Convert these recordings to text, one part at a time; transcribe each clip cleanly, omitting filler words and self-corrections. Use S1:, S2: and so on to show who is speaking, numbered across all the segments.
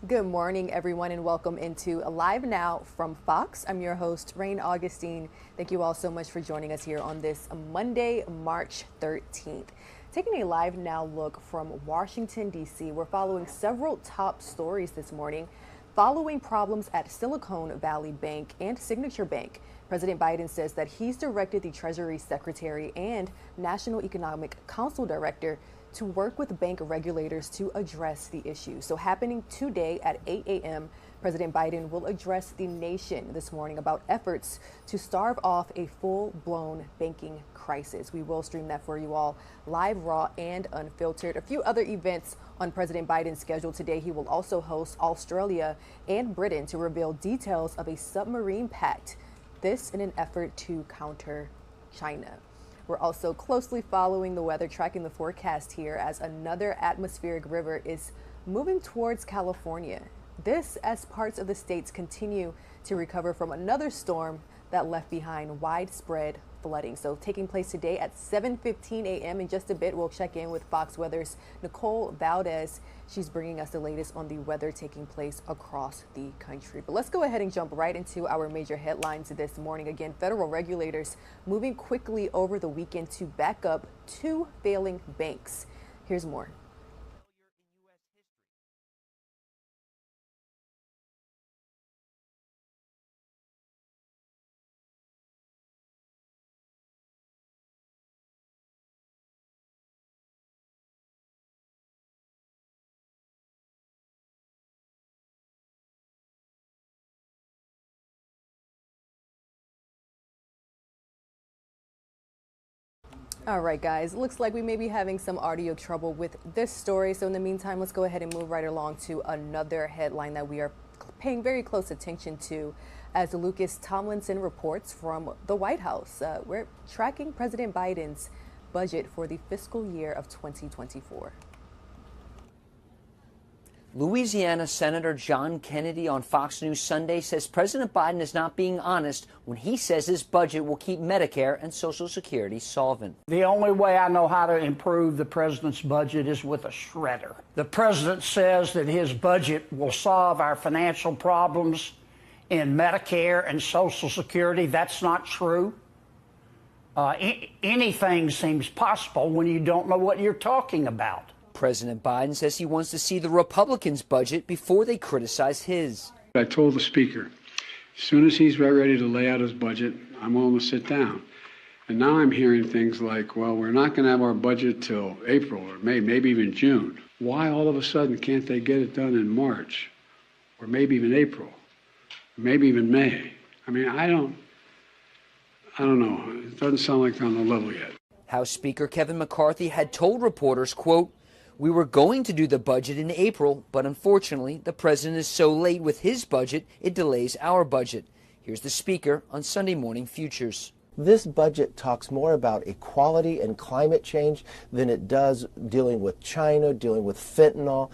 S1: Good morning, everyone, and welcome into Live Now from Fox. I'm your host, Rain Augustine. Thank you all so much for joining us here on this Monday, March 13th. Taking a Live Now look from Washington, D.C., we're following several top stories this morning. Following problems at Silicon Valley Bank and Signature Bank, President Biden says that he's directed the Treasury Secretary and National Economic Council Director to work with bank regulators to address the issue. So happening today at 8 a.m., President Biden will address the nation this morning about efforts to stave off a full-blown banking crisis. We will stream that for you all live, raw, and unfiltered. A few other events on President Biden's schedule today. He will also host Australia and Britain to reveal details of a submarine pact. This in an effort to counter China. We're also closely following the weather, tracking the forecast here as another atmospheric river is moving towards California. This as parts of the states continue to recover from another storm that left behind widespread flooding. So taking place today at 7:15 a.m. In just a bit, we'll check in with Fox Weather's Nicole Valdez. She's bringing us the latest on the weather taking place across the country. But let's go ahead and jump right into our major headlines this morning. Again, federal regulators moving quickly over the weekend to back up two failing banks. Here's more. All right, guys, looks like we may be having some audio trouble with this story. So in the meantime, let's go ahead and move right along to another headline that we are paying very close attention to as Lucas Tomlinson reports from the White House. We're tracking President Biden's budget for the fiscal year of 2024.
S2: Louisiana Senator John Kennedy on Fox News Sunday says President Biden is not being honest when he says his budget will keep Medicare and Social Security solvent.
S3: The only way I know how to improve the president's budget is with a shredder. The president says that his budget will solve our financial problems in Medicare and Social Security. That's not true. Anything seems possible when you don't know what you're talking about.
S2: President Biden says he wants to see the Republicans' budget before they criticize his.
S4: I told the speaker, as soon as he's ready to lay out his budget, I'm willing to sit down. And now I'm hearing things like, well, we're not going to have our budget till April or May, maybe even June. Why all of a sudden can't they get it done in March or maybe even April, maybe even May? I mean, I don't know. It doesn't sound like they're on the level yet.
S2: House Speaker Kevin McCarthy had told reporters, quote, "We were going to do the budget in April, but unfortunately, the president is so late with his budget, it delays our budget." Here's the speaker on Sunday Morning Futures.
S5: This budget talks more about equality and climate change than it does dealing with China, dealing with fentanyl,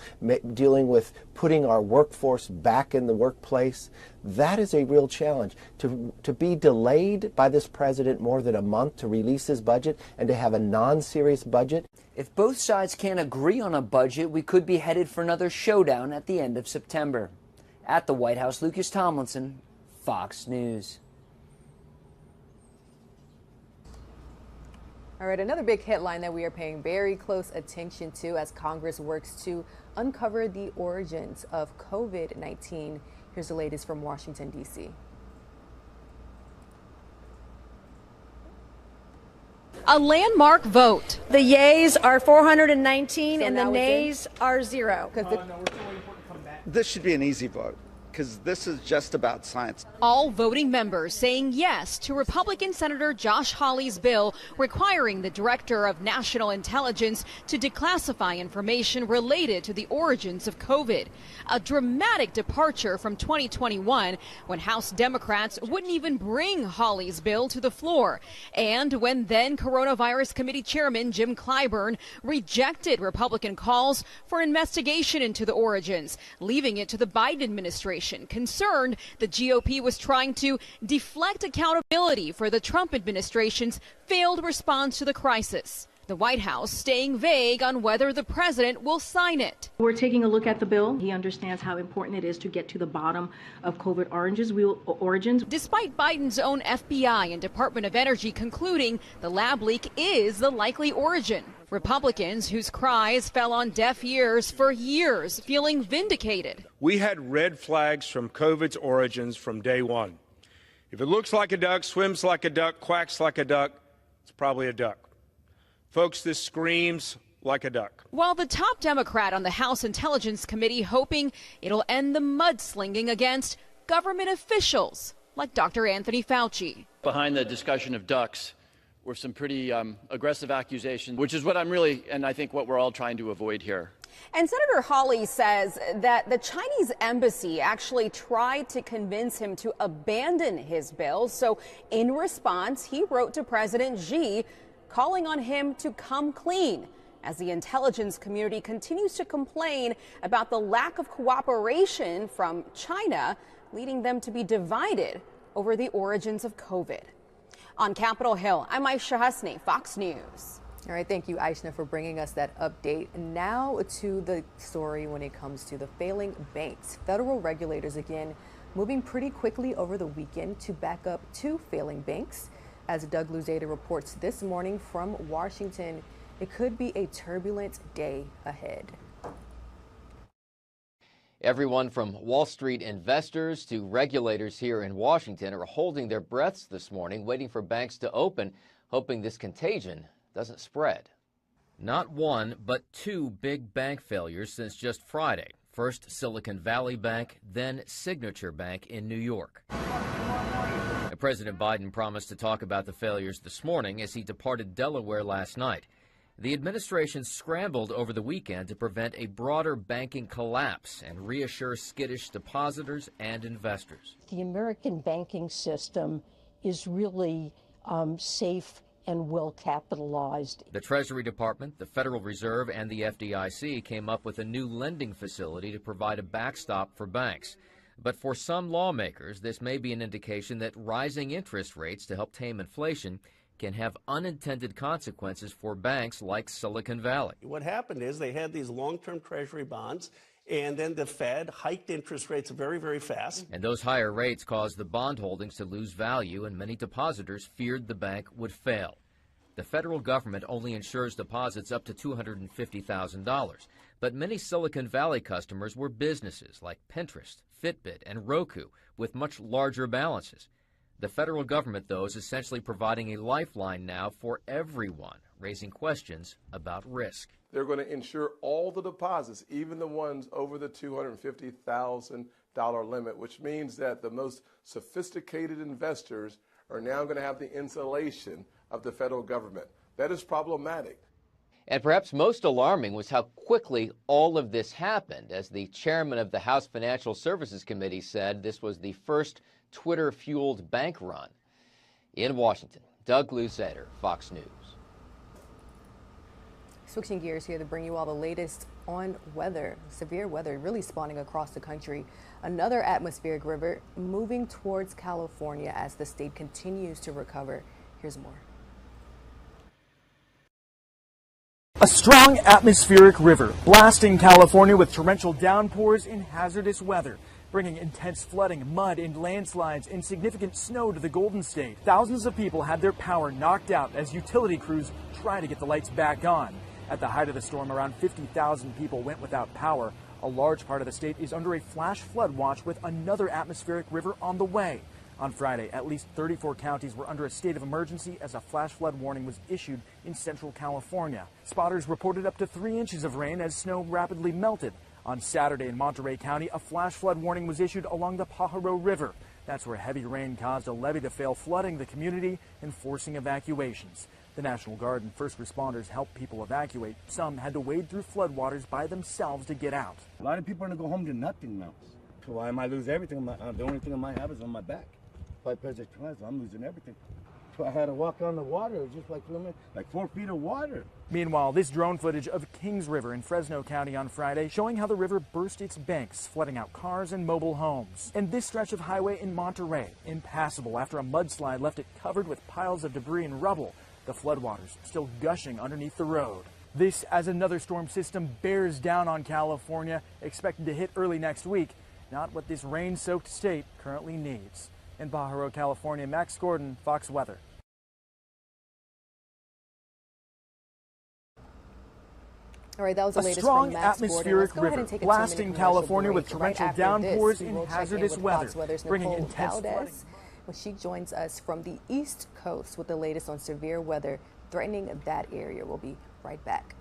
S5: dealing with putting our workforce back in the workplace. That is a real challenge. To be delayed by this president more than a month to release his budget and to have a non-serious budget.
S2: If both sides can't agree on a budget, we could be headed for another showdown at the end of September. At the White House, Lucas Tomlinson, Fox News.
S1: All right, another big headline that we are paying very close attention to as Congress works to uncover the origins of COVID-19. Here's the latest from Washington, D.C.
S6: A landmark vote. The yeas are 419 and the nays are 0.
S7: This should be an easy vote because this is just about science.
S6: All voting members saying yes to Republican Senator Josh Hawley's bill requiring the Director of National Intelligence to declassify information related to the origins of COVID. A dramatic departure from 2021 when House Democrats wouldn't even bring Hawley's bill to the floor, and when then Coronavirus Committee Chairman Jim Clyburn rejected Republican calls for investigation into the origins, leaving it to the Biden administration, concerned the GOP was trying to deflect accountability for the Trump administration's failed response to the crisis. The White House staying vague on whether the president will sign it.
S8: We're taking a look at the bill. He understands how important it is to get to the bottom of COVID origins.
S6: Despite Biden's own FBI and Department of Energy concluding the lab leak is the likely origin. Republicans whose cries fell on deaf ears for years feeling vindicated.
S9: We had red flags from COVID's origins from day one. If it looks like a duck, swims like a duck, quacks like a duck, it's probably a duck. Folks, this screams like a duck.
S6: While the top Democrat on the House Intelligence Committee hoping it'll end the mudslinging against government officials like Dr. Anthony Fauci.
S10: Behind the discussion of ducks were some pretty aggressive accusations, which is what I'm really, and I think what we're all trying to avoid here.
S11: And Senator Hawley says that the Chinese embassy actually tried to convince him to abandon his bill. So in response, he wrote to President Xi calling on him to come clean as the intelligence community continues to complain about the lack of cooperation from China, leading them to be divided over the origins of COVID. On Capitol Hill, I'm Aisha Hasni, Fox News.
S1: All right, thank you, Aishna, for bringing us that update. Now to the story when it comes to the failing banks. Federal regulators again moving pretty quickly over the weekend to back up two failing banks. As Doug Luzada reports this morning from Washington, it could be a turbulent day ahead.
S12: Everyone from Wall Street investors to regulators here in Washington are holding their breaths this morning, waiting for banks to open, hoping this contagion doesn't spread. Not one, but two big bank failures since just Friday. First Silicon Valley Bank, then Signature Bank in New York. President Biden promised to talk about the failures this morning as he departed Delaware last night. The administration scrambled over the weekend to prevent a broader banking collapse and reassure skittish depositors and investors.
S13: The American banking system is really safe and well capitalized.
S12: The Treasury Department, the Federal Reserve, and the FDIC came up with a new lending facility to provide a backstop for banks. But for some lawmakers, this may be an indication that rising interest rates to help tame inflation can have unintended consequences for banks like Silicon Valley.
S14: What happened is they had these long-term Treasury bonds, and then the Fed hiked interest rates very, very fast.
S12: And those higher rates caused the bond holdings to lose value, and many depositors feared the bank would fail. The federal government only insures deposits up to $250,000, but many Silicon Valley customers were businesses like Pinterest, Fitbit, and Roku with much larger balances. The federal government, though, is essentially providing a lifeline now for everyone, raising questions about risk.
S15: They're going to insure all the deposits, even the ones over the $250,000 limit, which means that the most sophisticated investors are now going to have the insulation of the federal government. That is problematic.
S12: And perhaps most alarming was how quickly all of this happened. As the chairman of the House Financial Services Committee said, this was the first Twitter-fueled bank run. In Washington, Doug Luzada, Fox News.
S1: Switching gears here to bring you all the latest on weather. Severe weather really spawning across the country. Another atmospheric river moving towards California as the state continues to recover. Here's more.
S16: A strong atmospheric river blasting California with torrential downpours and hazardous weather, bringing intense flooding, mud, and landslides and significant snow to the Golden State. Thousands of people had their power knocked out as utility crews try to get the lights back on. At the height of the storm, around 50,000 people went without power. A large part of the state is under a flash flood watch with another atmospheric river on the way. On Friday, at least 34 counties were under a state of emergency as a flash flood warning was issued in central California. Spotters reported up to 3 inches of rain as snow rapidly melted. On Saturday in Monterey County, a flash flood warning was issued along the Pajaro River. That's where heavy rain caused a levee to fail, flooding the community and forcing evacuations. The National Guard and first responders helped people evacuate. Some had to wade through floodwaters by themselves to get out.
S17: A lot of people are going to go home to nothing now. So why am I lose everything? The only thing I might have is on my back. If I press it twice, I'm losing everything. So I had to walk on the water. It was just like 4 feet of water.
S16: Meanwhile, this drone footage of Kings River in Fresno County on Friday showing how the river burst its banks, flooding out cars and mobile homes. And this stretch of highway in Monterey, impassable after a mudslide left it covered with piles of debris and rubble. the floodwaters still gushing underneath the road. This as another storm system bears down on California, expected to hit early next week. Not what this rain-soaked state currently needs. In Baja Road, California, Max Gordon, Fox Weather.
S1: All right, that was the
S16: A
S1: latest
S16: strong
S1: from Max
S16: atmospheric
S1: Gordon.
S16: river blasting California with torrential downpours and hazardous weather, bringing intense flooding.
S1: Well, she joins us from the East Coast with the latest on severe weather threatening that area. We'll be right back.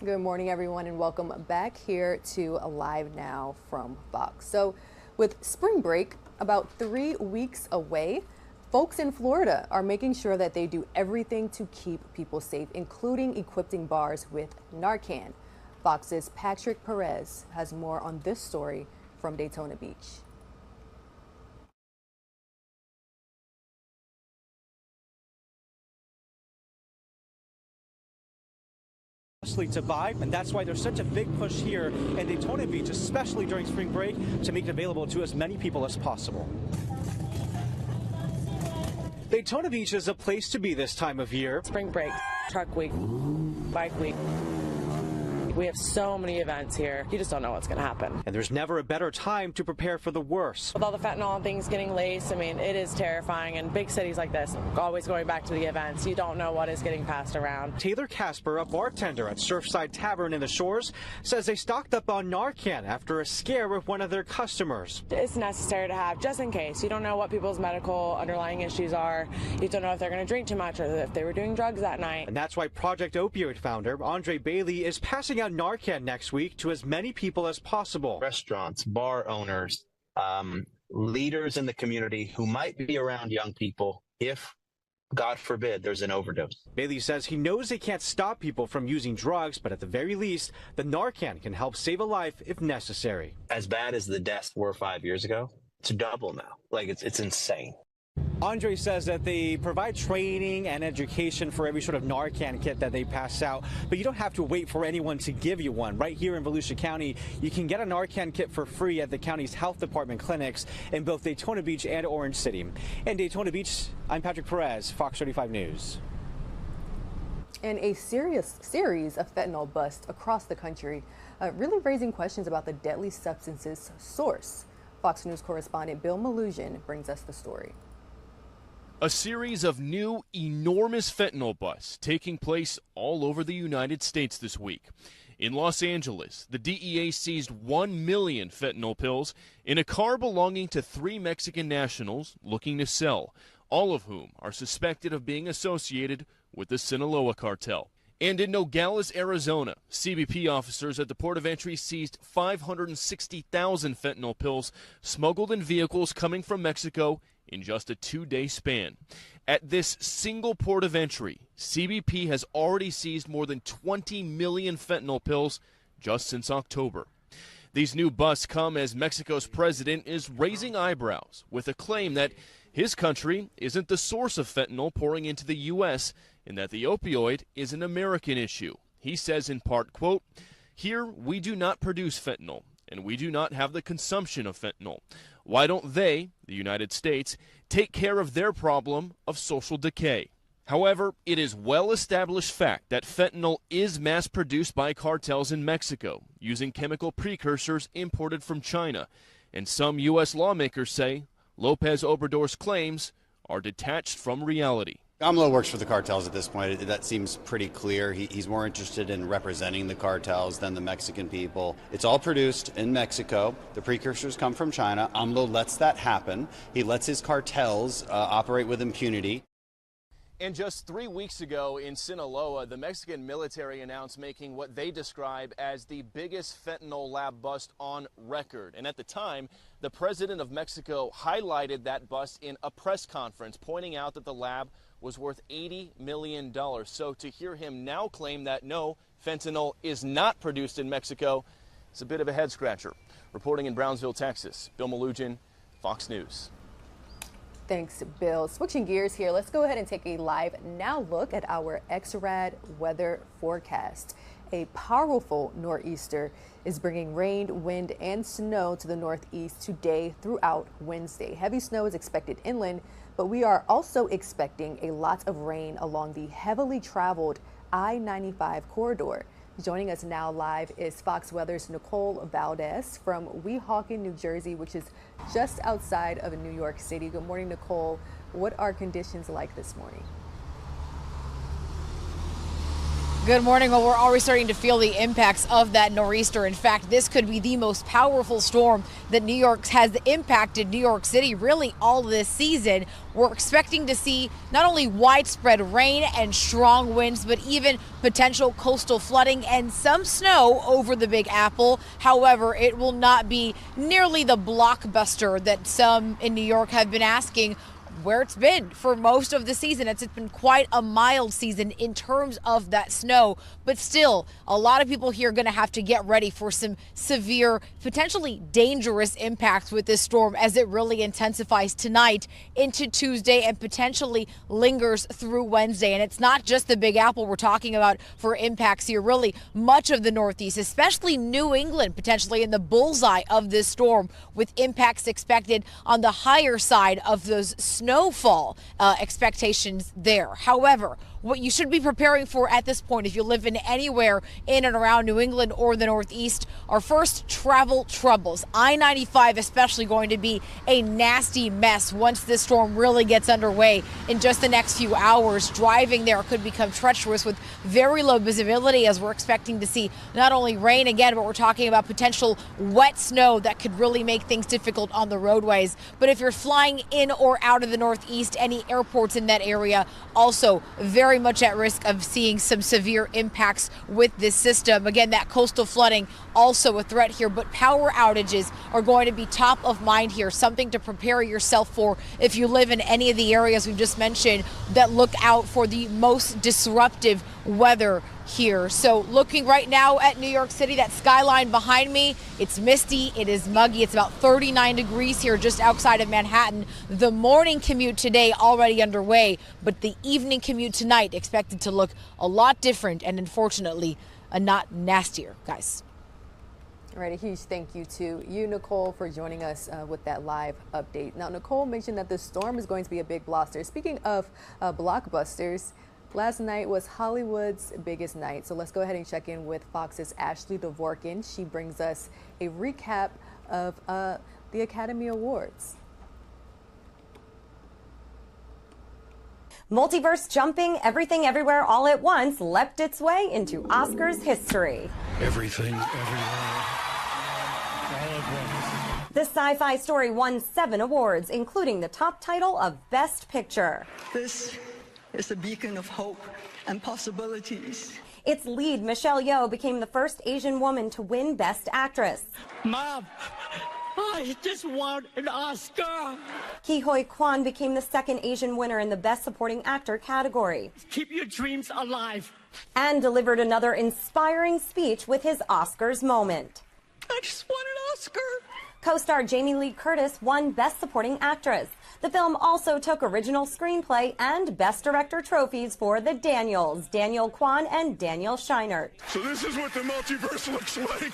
S1: Good morning, everyone, and welcome back here to Live Now from Fox. So with spring break about 3 weeks away, folks in Florida are making sure that they do everything to keep people safe, including equipping bars with Narcan. Fox's Patrick Perez has more on this story from Daytona Beach.
S18: To buy, and that's why there's such a big push here in Daytona Beach, especially during spring break, to make it available to as many people as possible. Daytona Beach is a place to be this time of year.
S19: Spring break, truck week, bike week. We have so many events here. You just don't know what's going to happen.
S18: And there's never a better time to prepare for the worst.
S19: With all the fentanyl and things getting laced, I mean, it is terrifying. And big cities like this, always going back to the events, you don't know what is getting passed around.
S18: Taylor Casper, a bartender at Surfside Tavern in the Shores, says they stocked up on Narcan after a scare with one of their customers.
S19: It's necessary to have just in case. You don't know what people's medical underlying issues are. You don't know if they're going to drink too much or if they were doing drugs that night.
S18: And that's why Project Opioid founder Andre Bailey is passing out Narcan next week to as many people as possible.
S20: Restaurants, bar owners, leaders in the community who might be around young people if, God forbid, there's an overdose.
S18: Bailey says he knows they can't stop people from using drugs, but at the very least, the Narcan can help save a life if necessary.
S20: As bad as the deaths were 5 years ago, it's double now. Like, it's insane.
S18: Andre says that they provide training and education for every sort of Narcan kit that they pass out, but you don't have to wait for anyone to give you one. Right here in Volusia County, you can get a Narcan kit for free at the county's health department clinics in both Daytona Beach and Orange City. In Daytona Beach, I'm Patrick Perez, Fox 35 News.
S1: And a series of fentanyl busts across the country, really raising questions about the deadly substance's source. Fox News correspondent Bill Malusian brings us the story.
S21: A series of new, enormous fentanyl busts taking place all over the United States this week. In Los Angeles, the DEA seized 1 million fentanyl pills in a car belonging to 3 Mexican nationals looking to sell, all of whom are suspected of being associated with the Sinaloa cartel. And in Nogales, Arizona, CBP officers at the port of entry seized 560,000 fentanyl pills smuggled in vehicles coming from Mexico in just a 2-day span. At this single port of entry, CBP has already seized more than 20 million fentanyl pills just since October. These new busts come as Mexico's president is raising eyebrows with a claim that his country isn't the source of fentanyl pouring into the U.S. and that the opioid is an American issue. He says in part, quote, "Here we do not produce fentanyl, and we do not have the consumption of fentanyl. Why don't they, the United States, take care of their problem of social decay?" However, it is well-established fact that fentanyl is mass-produced by cartels in Mexico using chemical precursors imported from China, and some U.S. lawmakers say Lopez Obrador's claims are detached from reality.
S3: AMLO works for the cartels at this point. That seems pretty clear. He's more interested in representing the cartels than the Mexican people. It's all produced in Mexico. The precursors come from China. AMLO lets that happen. He lets his cartels operate with impunity.
S21: And just 3 weeks ago in Sinaloa, the Mexican military announced making what they describe as the biggest fentanyl lab bust on record. And at the time, the president of Mexico highlighted that bust in a press conference, pointing out that the lab was worth $80 million. So to hear him now claim that no, fentanyl is not produced in Mexico, it's a bit of a head scratcher. Reporting in Brownsville, Texas, Bill Malugin, Fox News.
S1: Thanks, Bill. Switching gears here, let's go ahead and take a live now look at our XRAD weather forecast. A powerful nor'easter is bringing rain, wind, and snow to the northeast today throughout Wednesday. Heavy snow is expected inland, but we are also expecting a lot of rain along the heavily traveled I-95 corridor. Joining us now live is Fox Weather's Nicole Valdez from Weehawken, New Jersey, which is just outside of New York City. Good morning, Nicole. What are conditions like this morning?
S22: Good morning. Well, we're already starting to feel the impacts of that nor'easter. In fact, this could be the most powerful storm that New York has impacted New York City really all this season. We're expecting to see not only widespread rain and strong winds, but even potential coastal flooding and some snow over the Big Apple. However, it will not be nearly the blockbuster that some in New York have been asking where it's been for most of the season. It's been quite a mild season in terms of that snow, but still a lot of people here are going to have to get ready for some severe, potentially dangerous impacts with this storm as it really intensifies tonight into Tuesday and potentially lingers through Wednesday. And it's not just the Big Apple we're talking about for impacts here, really much of the Northeast, especially New England, potentially in the bullseye of this storm, with impacts expected on the higher side of those snowfall expectations there. However, what you should be preparing for at this point, if you live in anywhere in and around New England or the Northeast, are first travel troubles. I-95 especially going to be a nasty mess once this storm really gets underway in just the next few hours. Driving there could become treacherous with very low visibility, as we're expecting to see not only rain again, but we're talking about potential wet snow that could really make things difficult on the roadways. But if you're flying in or out of the Northeast, any airports in that area also very much at risk of seeing some severe impacts with this system. Again, that coastal flooding also a threat here, but power outages are going to be top of mind here, something to prepare yourself for if you live in any of the areas we've just mentioned that look out for the most disruptive weather here. So looking right now at New York City, that skyline behind me, it's misty, it is muggy. It's about 39 degrees here just outside of Manhattan. The morning commute today already underway, but the evening commute tonight expected to look a lot different and unfortunately a lot nastier, guys.
S1: All right, a huge thank you to you, Nicole, for joining us with that live update. Now, Nicole mentioned that the storm is going to be a big blockbuster. Speaking of blockbusters, last night was Hollywood's biggest night. So let's go ahead and check in with Fox's Ashley Dvorkin. She brings us a recap of the Academy Awards.
S4: Multiverse jumping, Everything Everywhere All at Once leapt its way into Oscars history.
S5: Everything, everywhere, all at once.
S4: The sci-fi story won 7 awards, including the top title of Best Picture.
S23: This is a beacon of hope and possibilities.
S4: Its lead, Michelle Yeoh, became the first Asian woman to win Best Actress.
S23: Mom, I just won an Oscar.
S4: Ke Huy Quan became the second Asian winner in the Best Supporting Actor category.
S23: Keep your dreams alive.
S4: And delivered another inspiring speech with his Oscars moment.
S23: I just won an Oscar.
S4: Co-star Jamie Lee Curtis won Best Supporting Actress. The film also took Original Screenplay and Best Director trophies for the Daniels, Daniel Kwan and Daniel Scheinert.
S5: So this is what the multiverse looks like.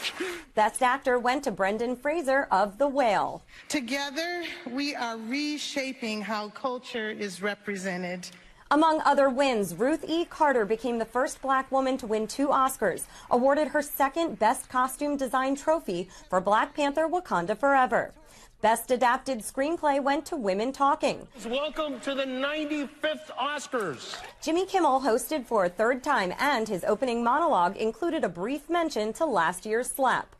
S4: Best Actor went to Brendan Fraser of The Whale.
S24: Together, we are reshaping how culture is represented.
S4: Among other wins, Ruth E. Carter became the first Black woman to win 2 Oscars, awarded her second Best Costume Design trophy for Black Panther: Wakanda Forever. Best Adapted Screenplay went to Women Talking.
S25: Welcome to the 95th Oscars.
S4: Jimmy Kimmel hosted for a 3rd time, and his opening monologue included a brief mention to last year's slap.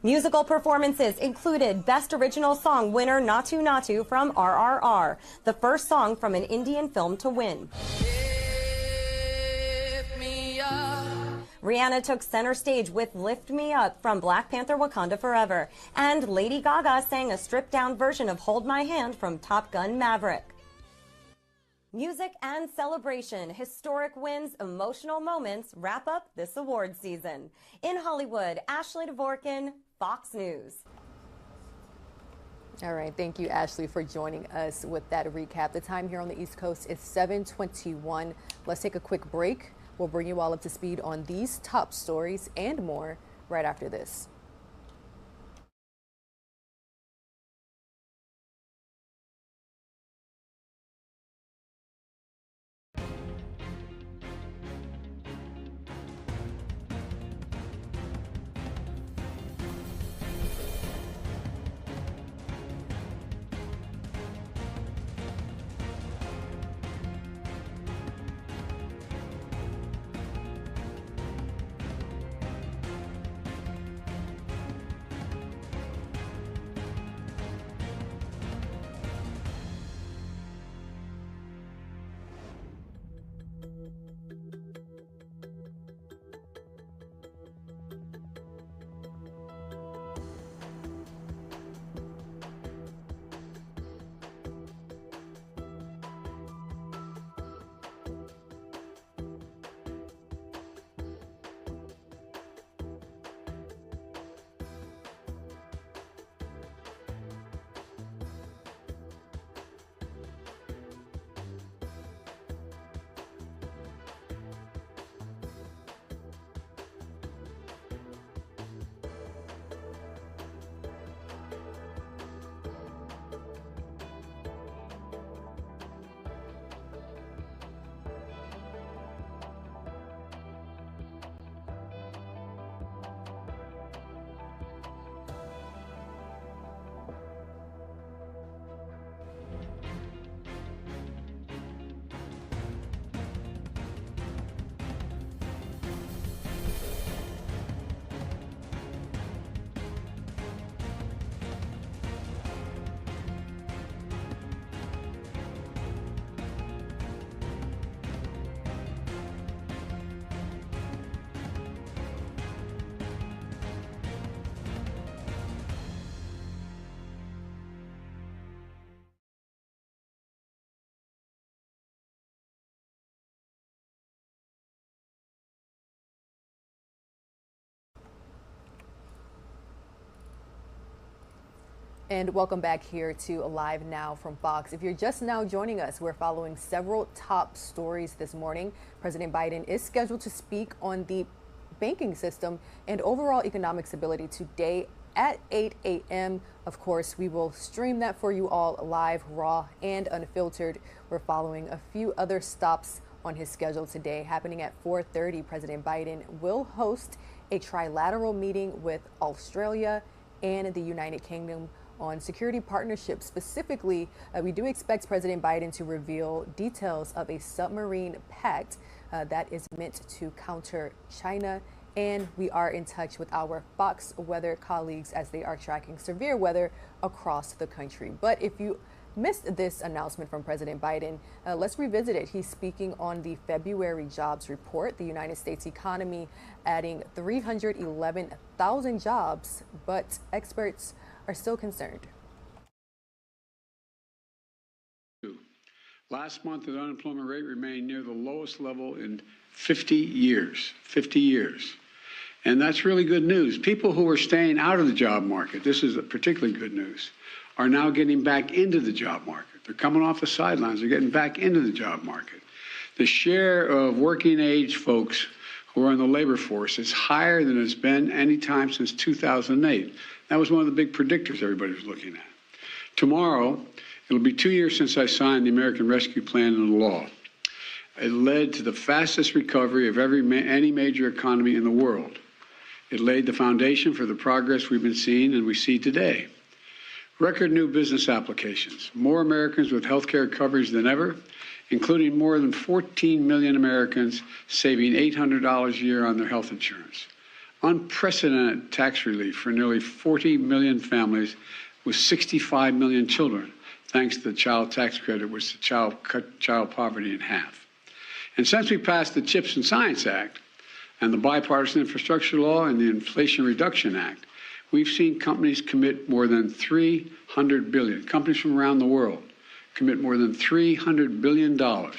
S4: Musical performances included Best Original Song winner Natu Natu from RRR, the first song from an Indian film to win. Rihanna took center stage with Lift Me Up from Black Panther: Wakanda Forever, and Lady Gaga sang a stripped-down version of Hold My Hand from Top Gun: Maverick. Music and celebration, historic wins, emotional moments wrap up this award season. In Hollywood, Ashley Dvorkin, Fox News.
S1: All right, thank you, Ashley, for joining us with that recap. The time here on the East Coast is 7:21. Let's take a quick break. We'll bring you all up to speed on these top stories and more right after this. And welcome back here to Live Now from Fox. If you're just now joining us, we're following several top stories this morning. President Biden is scheduled to speak on the banking system and overall economic stability today at 8 a.m. Of course, we will stream that for you all live, raw, and unfiltered. We're following a few other stops on his schedule today. Happening at 4:30, President Biden will host a trilateral meeting with Australia and the United Kingdom on security partnerships. Specifically, we do expect President Biden to reveal details of a submarine pact that is meant to counter China. And we are in touch with our Fox weather colleagues as they are tracking severe weather across the country. But if you missed this announcement from President Biden, let's revisit it. He's speaking on the February jobs report, the United States economy adding 311,000 jobs, but experts are still concerned.
S2: Last month, the unemployment rate remained near the lowest level in 50 years. 50 years. And that's really good news. People who were staying out of the job market, this is particularly good news, are now getting back into the job market. They're coming off the sidelines. They're getting back into the job market. The share of working age folks who are in the labor force is higher than it's been any time since 2008. That was one of the big predictors everybody was looking at. Tomorrow, it'll be 2 years since I signed the American Rescue Plan into law. It led to the fastest recovery of any major economy in the world. It laid the foundation for the progress we've been seeing and we see today. Record new business applications, more Americans with health care coverage than ever, including more than 14 million Americans saving $800 a year on their health insurance. Unprecedented tax relief for nearly 40 million families with 65 million children, thanks to the child tax credit, which cut child poverty in half. And since we passed the CHIPS and Science Act and the Bipartisan Infrastructure Law and the Inflation Reduction Act, we've seen companies commit more than $300 billion. Companies from around the world commit more than $300 billion to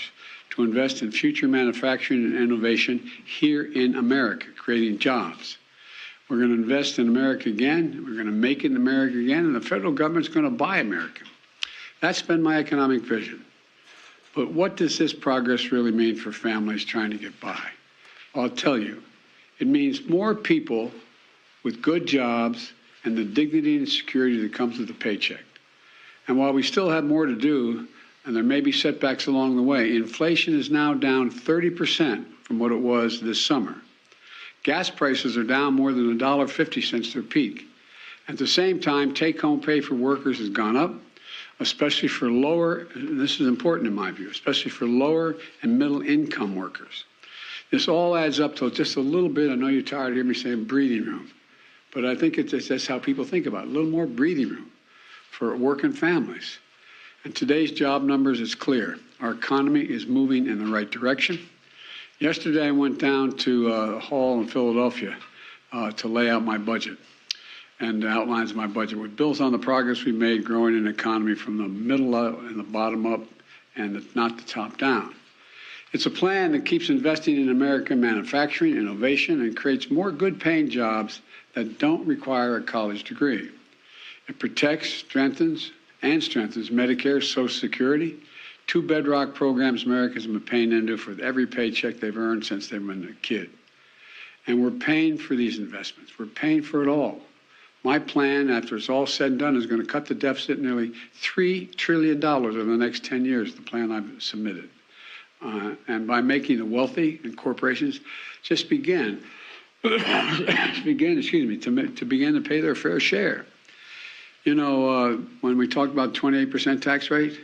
S2: invest in future manufacturing and innovation here in America, creating jobs. We're going to invest in America again. We're going to make it in America again, and the federal government's going to buy America. That's been my economic vision. But what does this progress really mean for families trying to get by? I'll tell you, it means more people with good jobs and the dignity and security that comes with a paycheck. And while we still have more to do, and there may be setbacks along the way, inflation is now down 30% from what it was this summer. Gas prices are down more than $1.50 since their peak. At the same time, take-home pay for workers has gone up, especially for lower, and this is important in my view, especially for lower and middle income workers. This all adds up to just a little bit, I know you're tired of hearing me saying breathing room, but I think that's how people think about it, a little more breathing room for working families. And today's job numbers is clear. Our economy is moving in the right direction. Yesterday, I went down to a hall in Philadelphia to lay out my budget and outlines my budget, which builds on the progress we made growing an economy from the middle up and the bottom up and not the top down. It's a plan that keeps investing in American manufacturing, innovation, and creates more good-paying jobs that don't require a college degree. It protects, strengthens Medicare, Social Security, two bedrock programs Americans have been paying into for every paycheck they've earned since they've been a kid. And we're paying for these investments. We're paying for it all. My plan, after it's all said and done, is going to cut the deficit nearly $3 trillion over the next 10 years, the plan I've submitted. And by making the wealthy and corporations just begin to begin to pay their fair share. You know, when we talked about 28% tax rate,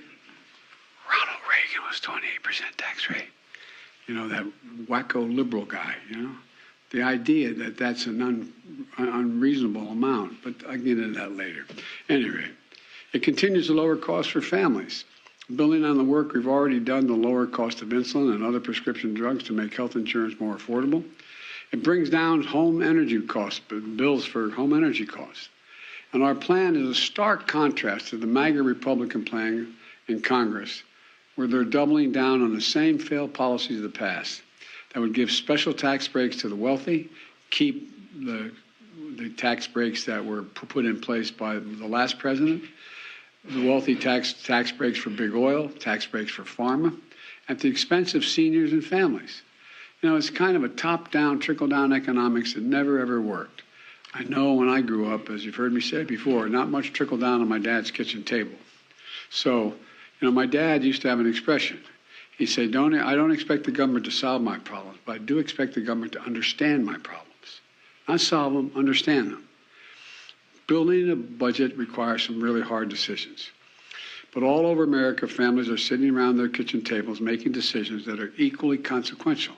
S2: Ronald Reagan was 28% tax rate. You know, that wacko liberal guy, you know. The idea that that's an unreasonable amount, but I'll get into that later. Anyway, it continues to lower costs for families. Building on the work we've already done to lower cost of insulin and other prescription drugs to make health insurance more affordable. It brings down home energy costs, bills for home energy costs. And our plan is a stark contrast to the MAGA Republican plan in Congress, where they're doubling down on the same failed policies of the past that would give special tax breaks to the wealthy, keep the tax breaks that were put in place by the last president, the wealthy tax breaks for big oil, tax breaks for pharma, at the expense of seniors and families. You know, it's kind of a top-down, trickle-down economics that never, ever worked. I know when I grew up, as you've heard me say before, not much trickled down on my dad's kitchen table. So, you know, my dad used to have an expression. He'd say, I don't expect the government to solve my problems, but I do expect the government to understand my problems. Not solve them, understand them. Building a budget requires some really hard decisions. But all over America, families are sitting around their kitchen tables making decisions that are equally consequential.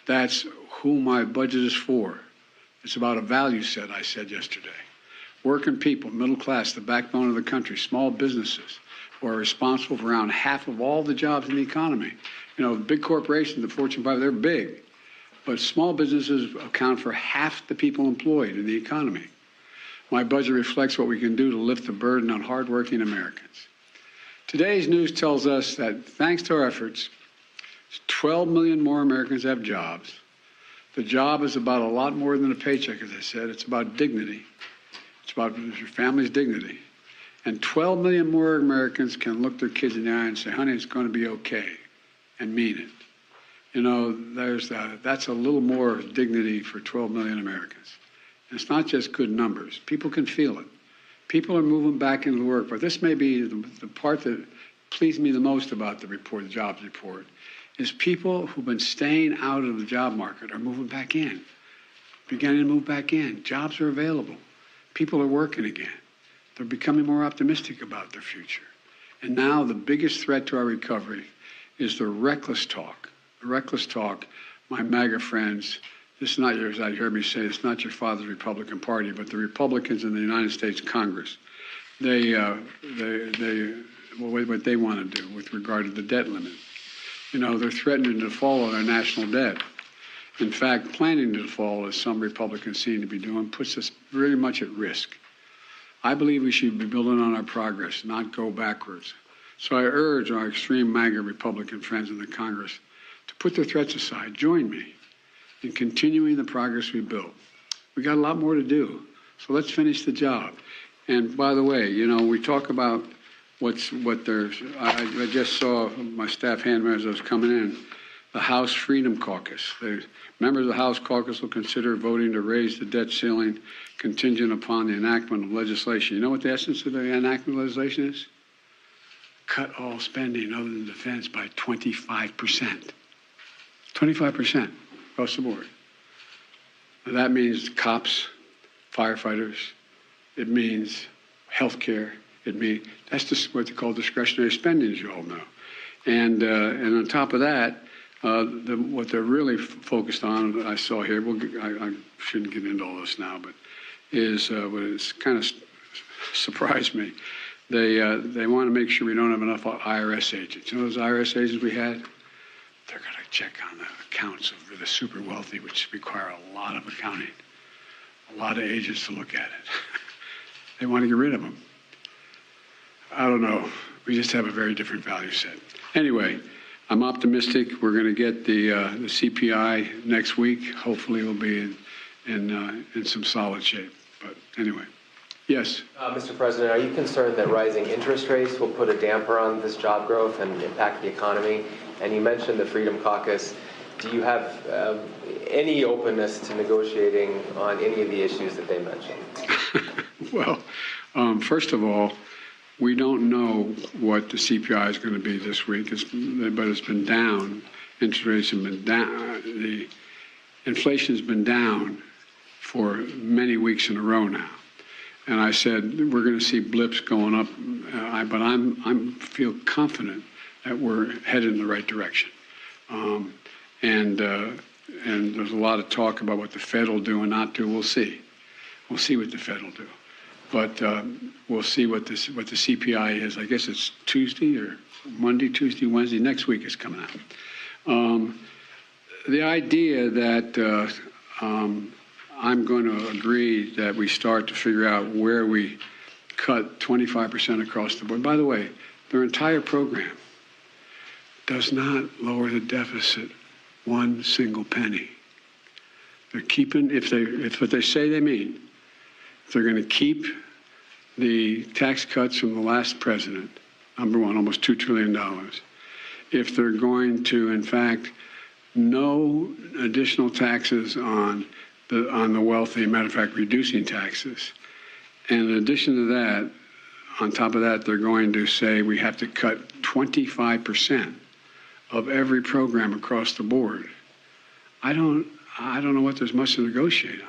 S2: That's who my budget is for. It's about a value set, I said yesterday. Working people, middle class, the backbone of the country, small businesses, who are responsible for around half of all the jobs in the economy. You know, big corporations, the Fortune 500, they're big. But small businesses account for half the people employed in the economy. My budget reflects what we can do to lift the burden on hardworking Americans. Today's news tells us that thanks to our efforts, 12 million more Americans have jobs. The job is about a lot more than a paycheck, as I said. It's about dignity. It's about your family's dignity. And 12 million more Americans can look their kids in the eye and say, honey, it's going to be okay, and mean it. You know, that's a little more dignity for 12 million Americans. And it's not just good numbers. People can feel it. People are moving back into the work. But this may be the part that pleased me the most about the report, the jobs report, is people who've been staying out of the job market are moving back in, beginning to move back in. Jobs are available. People are working again. They're becoming more optimistic about their future. And now the biggest threat to our recovery is the reckless talk. The reckless talk, my MAGA friends, this is not yours, I heard me say, it's not your father's Republican Party, but the Republicans in the United States Congress, what they want to do with regard to the debt limit. You know, they're threatening to default on our national debt. In fact, planning to default, as some Republicans seem to be doing, puts us very much at risk. I believe we should be building on our progress, not go backwards. So I urge our extreme MAGA Republican friends in the Congress to put their threats aside. Join me in continuing the progress we built. We got a lot more to do, so let's finish the job. And by the way, you know, we talk about I just saw my staff handler as I was coming in, the House Freedom Caucus. Members of the House Caucus will consider voting to raise the debt ceiling contingent upon the enactment of legislation. You know what the essence of the enactment of legislation is? Cut all spending other than defense by 25%. 25% across the board. That means cops, firefighters, it means health care, that's just what they call discretionary spending, as you all know. And on top of that, what they're really focused on, I saw here, I shouldn't get into all this now, but is what it's kind of surprised me. They want to make sure we don't have enough IRS agents. You know those IRS agents we had? They're going to check on the accounts of the super wealthy, which require a lot of accounting, a lot of agents to look at it. They want to get rid of them. I don't know. We just have a very different value set. Anyway, I'm optimistic. We're going to get the CPI next week. Hopefully, we'll be in some solid shape. But anyway, yes.
S6: Mr. President, are you concerned that rising interest rates will put a damper on this job growth and impact the economy? And you mentioned the Freedom Caucus. Do you have any openness to negotiating on any of the issues that they mentioned?
S2: Well, first of all, we don't know what the CPI is going to be this week, but it's been down. Interest rates have been down. The inflation has been down for many weeks in a row now. And I said we're going to see blips going up, but I feel confident that we're headed in the right direction. And there's a lot of talk about what the Fed will do and not do. We'll see. We'll see what the Fed will do. But we'll see what the CPI is. I guess it's Tuesday or Monday, Tuesday, Wednesday. Next week is coming out. The idea that I'm going to agree that we start to figure out where we cut 25% across the board. By the way, their entire program does not lower the deficit one single penny. They're keeping, if what they say they mean, if they're going to keep the tax cuts from the last president, number one, almost $2 trillion, if they're going to, in fact, no additional taxes on the wealthy, matter of fact, reducing taxes. And in addition to that, on top of that, they're going to say we have to cut 25% of every program across the board. I don't know what there's much to negotiate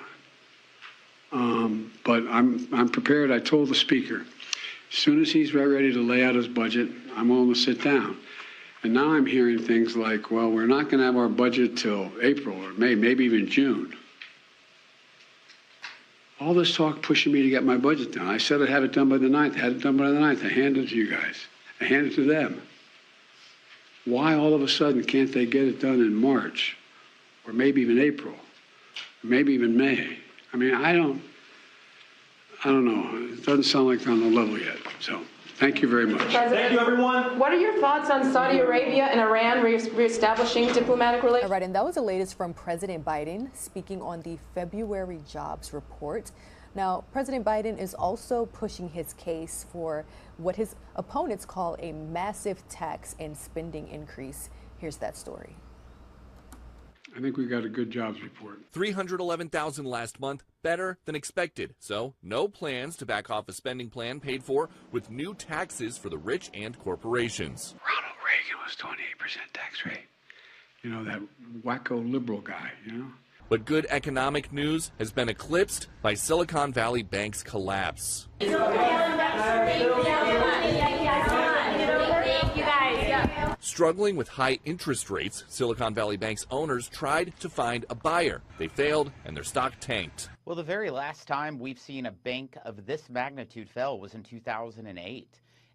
S2: on. But I'm prepared. I told the speaker, as soon as he's ready to lay out his budget, I'm willing to sit down. And now I'm hearing things like, well, we're not going to have our budget till April or May, maybe even June. All this talk pushing me to get my budget done. I said I'd have it done by the 9th. I had it done by the 9th. I handed it to you guys. I handed it to them. Why all of a sudden can't they get it done in March or maybe even April or maybe even May? I mean, I don't know. It doesn't sound like they're on the level yet. So thank you very much.
S7: Thank you, everyone. What are your thoughts on Saudi Arabia and Iran reestablishing diplomatic relations?
S1: All right, and that was the latest from President Biden speaking on the February jobs report. Now, President Biden is also pushing his case for what his opponents call a massive tax and spending increase. Here's that story.
S2: I think we got a good jobs report.
S8: 311,000 last month, better than expected. So no plans to back off a spending plan paid for with new taxes for the rich and corporations.
S2: Ronald Reagan was 28% tax rate. You know, that wacko liberal guy, you know?
S8: But good economic news has been eclipsed by Silicon Valley Bank's collapse. Struggling with high interest rates, Silicon Valley Bank's owners tried to find a buyer. They failed and their stock tanked.
S9: Well, the very last time we've seen a bank of this magnitude fell was in 2008.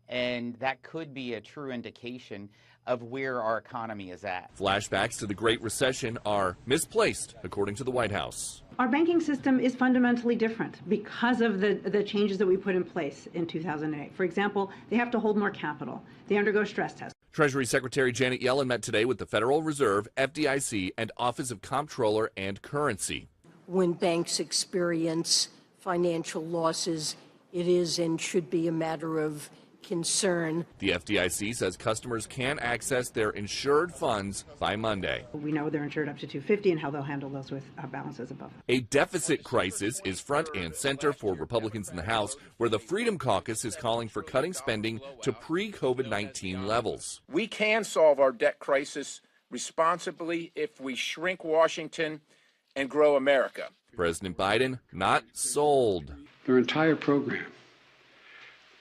S9: And that could be a true indication of where our economy is at.
S8: Flashbacks to the Great Recession are misplaced, according to the White House.
S10: Our banking system is fundamentally different because of the changes that we put in place in 2008. For example, they have to hold more capital. They undergo stress tests.
S8: Treasury Secretary Janet Yellen met today with the Federal Reserve, FDIC, and Office of Comptroller and Currency.
S13: When banks experience financial losses, it is and should be a matter of concern.
S8: The FDIC says customers can access their insured funds by Monday.
S10: We know they're insured up to $250 and how they'll handle those with balances above.
S8: A deficit crisis is front and center for Republicans in the House, where the Freedom Caucus is calling for cutting spending to pre-COVID-19 levels.
S11: We can solve our debt crisis responsibly if we shrink Washington and grow America.
S8: President Biden not sold.
S2: Their entire program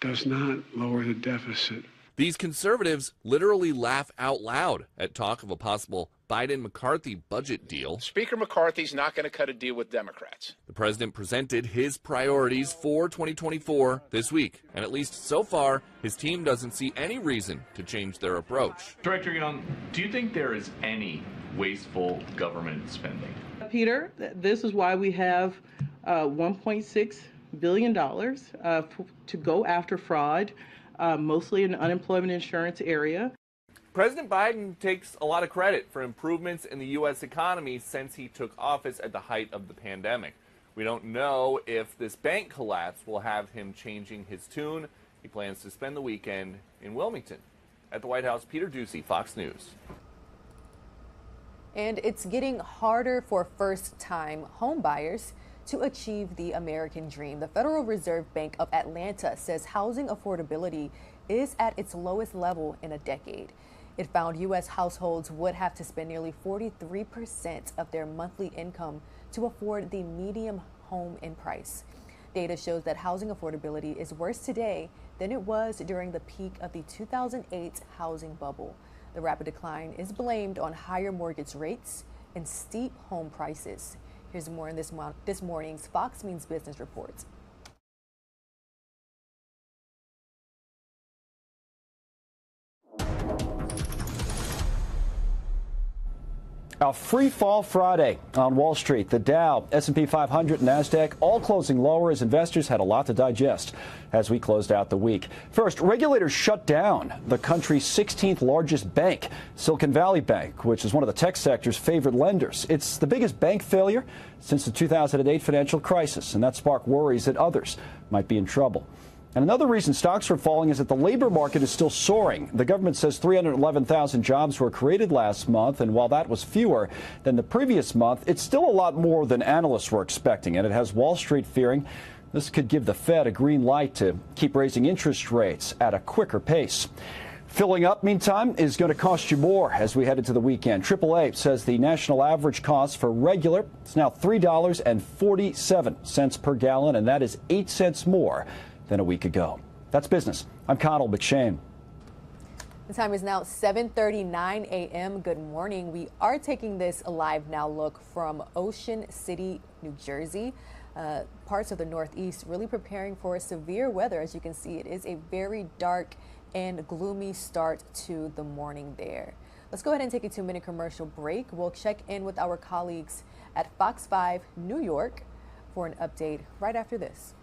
S2: does not lower the deficit.
S8: These conservatives literally laugh out loud at talk of a possible Biden-McCarthy budget deal.
S11: Speaker McCarthy's not going to cut a deal with Democrats.
S8: The president presented his priorities for 2024 this week, and at least so far, his team doesn't see any reason to change their approach.
S26: Director Young, do you think there is any wasteful government spending?
S27: Peter, this is why we have $1.6 billion to go after fraud, mostly in the unemployment insurance area.
S8: President Biden takes a lot of credit for improvements in the U.S. economy since he took office at the height of the pandemic. We don't know if this bank collapse will have him changing his tune. He plans to spend the weekend in Wilmington. At the White House, Peter Ducey, Fox News.
S1: And it's getting harder for first-time home buyers to achieve the American dream. The Federal Reserve Bank of Atlanta says housing affordability is at its lowest level in a decade. It found U.S. households would have to spend nearly 43% of their monthly income to afford the median home in price. Data shows that housing affordability is worse today than it was during the peak of the 2008 housing bubble. The rapid decline is blamed on higher mortgage rates and steep home prices. Here's more in this morning's Fox Means Business report.
S16: A free fall Friday on Wall Street. The Dow, S&P 500, NASDAQ all closing lower as investors had a lot to digest as we closed out the week. First, regulators shut down the country's 16th largest bank, Silicon Valley Bank, which is one of the tech sector's favorite lenders. It's the biggest bank failure since the 2008 financial crisis, and that sparked worries that others might be in trouble. And another reason stocks are falling is that the labor market is still soaring. The government says 311,000 jobs were created last month, and while that was fewer than the previous month, it's still a lot more than analysts were expecting, and it has Wall Street fearing this could give the Fed a green light to keep raising interest rates at a quicker pace.
S12: Filling up, meantime, is going to cost you more as we head into the weekend. AAA says the national average cost for regular is now $3.47 per gallon, and that is 8 cents more than a week ago. That's business. I'm Connell McShane.
S1: The time is now 7:39 a.m. Good morning. We are taking this Live Now look from Ocean City, New Jersey. Parts of the Northeast really preparing for severe weather. As you can see, it is a very dark and gloomy start to the morning there. Let's go ahead and take a 2-minute commercial break. We'll check in with our colleagues at Fox 5 New York for an update right after this.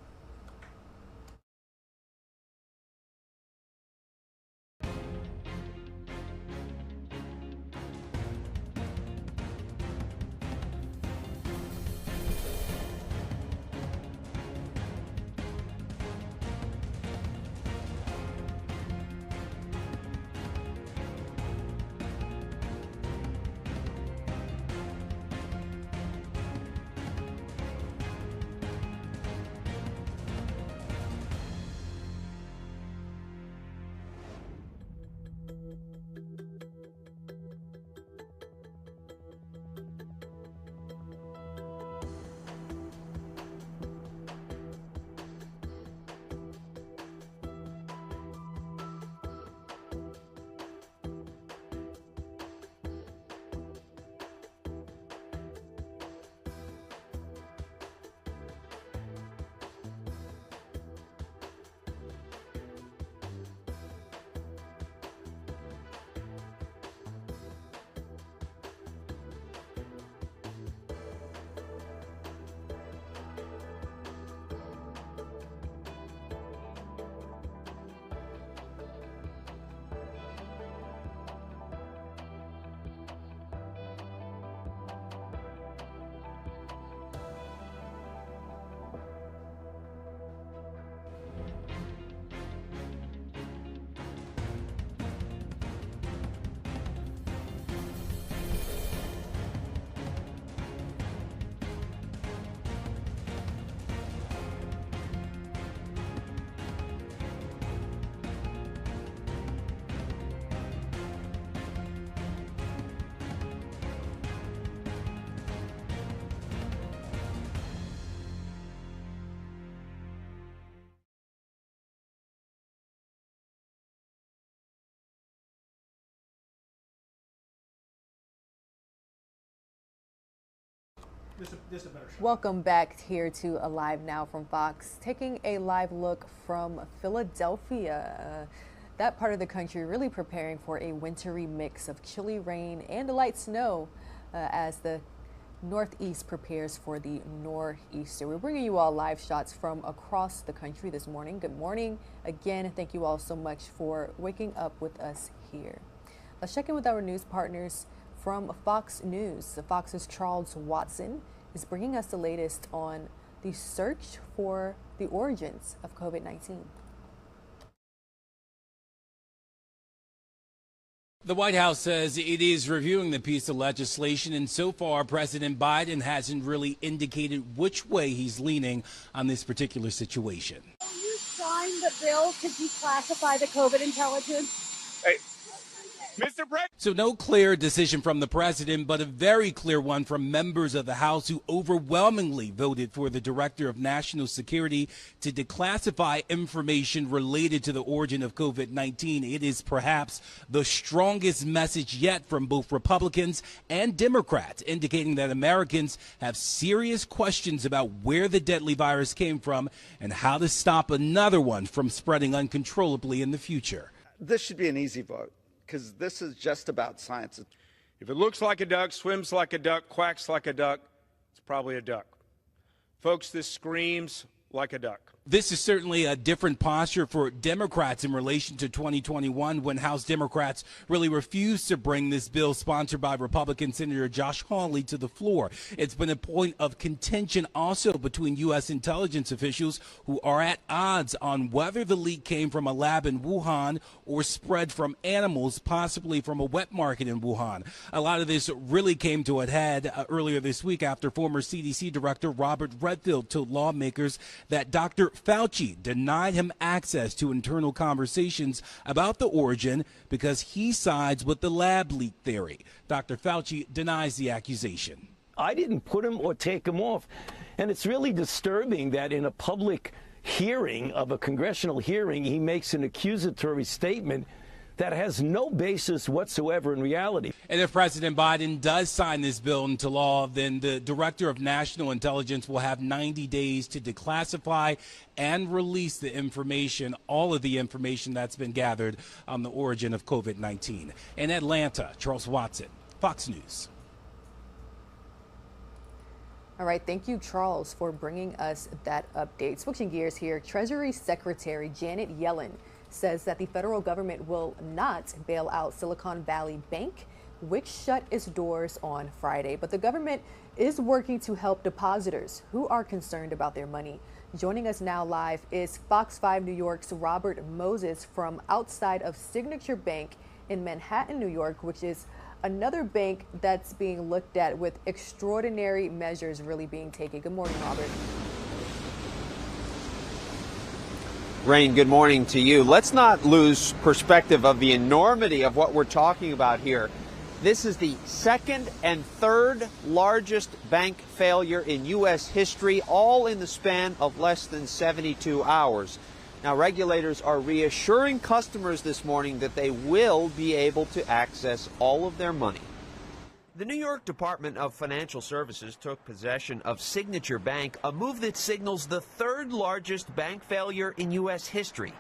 S1: Welcome back here to Alive Now from Fox, taking a live look from Philadelphia. That part of the country really preparing for a wintry mix of chilly rain and light snow as the Northeast prepares for the nor'easter. We're bringing you all live shots from across the country this morning. Good morning. Again, thank you all so much for waking up with us here. Let's check in with our news partners from Fox News. Fox's Charles Watson is bringing us the latest on the search for the origins of COVID-19.
S14: The White House says it is reviewing the piece of legislation, and so far President Biden hasn't really indicated which way he's leaning on this particular situation.
S15: Will you sign the bill to declassify the COVID intelligence?
S14: Hey.
S25: Mr. President.
S14: So no clear decision from the president, but a very clear one from members of the House who overwhelmingly voted for the Director of National Security to declassify information related to the origin of COVID-19. It is perhaps the strongest message yet from both Republicans and Democrats, indicating that Americans have serious questions about where the deadly virus came from and how to stop another one from spreading uncontrollably in the future.
S17: This should be an easy vote, because this is just about science.
S25: If it looks like a duck, swims like a duck, quacks like a duck, it's probably a duck. Folks, this screams like a duck.
S14: This is certainly a different posture for Democrats in relation to 2021, when House Democrats really refused to bring this bill sponsored by Republican Senator Josh Hawley to the floor. It's been a point of contention also between U.S. intelligence officials who are at odds on whether the leak came from a lab in Wuhan or spread from animals, possibly from a wet market in Wuhan. A lot of this really came to a head earlier this week after former CDC Director Robert Redfield told lawmakers that Dr. Fauci denied him access to internal conversations about the origin because he sides with the lab leak theory. Dr. Fauci denies the accusation.
S3: I didn't put him or take him off. And it's really disturbing that in a public hearing of a congressional hearing, he makes an accusatory statement that has no basis whatsoever in reality.
S14: And if President Biden does sign this bill into law, then the Director of National Intelligence will have 90 days to declassify and release the information, all of the information that's been gathered on the origin of COVID-19. In Atlanta, Charles Watson, Fox News.
S1: All right, thank you, Charles, for bringing us that update. Switching gears here, Treasury Secretary Janet Yellen says that the federal government will not bail out Silicon Valley Bank, which shut its doors on Friday. But the government is working to help depositors who are concerned about their money. Joining us now live is Fox 5 New York's Robert Moses from outside of Signature Bank in Manhattan, New York, which is another bank that's being looked at with extraordinary measures really being taken. Good morning, Robert.
S18: Rain, good morning to you. Let's not lose perspective of the enormity of what we're talking about here. This is the second and third largest bank failure in U.S. history, all in the span of less than 72 hours. Now, regulators are reassuring customers this morning that they will be able to access all of their money. The New York Department of Financial Services took possession of Signature Bank, a move that signals the third largest bank failure in U.S. history.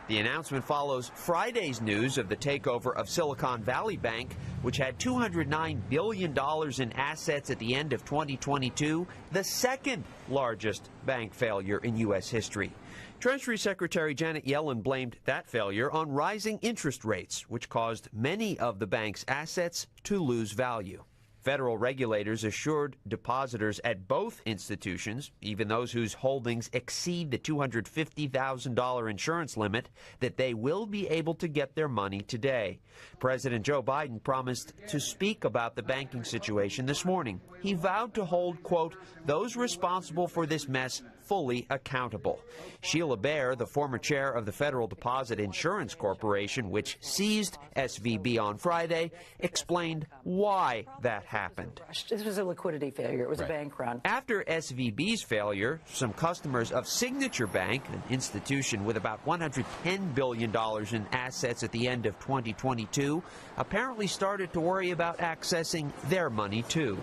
S18: The announcement follows Friday's news of the takeover of Silicon Valley Bank, which had $209 billion in assets at the end of 2022, the second largest bank failure in U.S. history. Treasury Secretary Janet Yellen blamed that failure on rising interest rates, which caused many of the bank's assets to lose value. Federal regulators assured depositors at both institutions, even those whose holdings exceed the $250,000 insurance limit, that they will be able to get their money today. President Joe Biden promised to speak about the banking situation this morning. He vowed to hold, quote, those responsible for this mess fully accountable. Sheila Bair, the former chair of the Federal Deposit Insurance Corporation, which seized SVB on Friday, explained why that happened.
S19: This was a liquidity failure. It was a bank run.
S18: After SVB's failure, some customers of Signature Bank, an institution with about $110 billion in assets at the end of 2022, apparently started to worry about accessing their money too.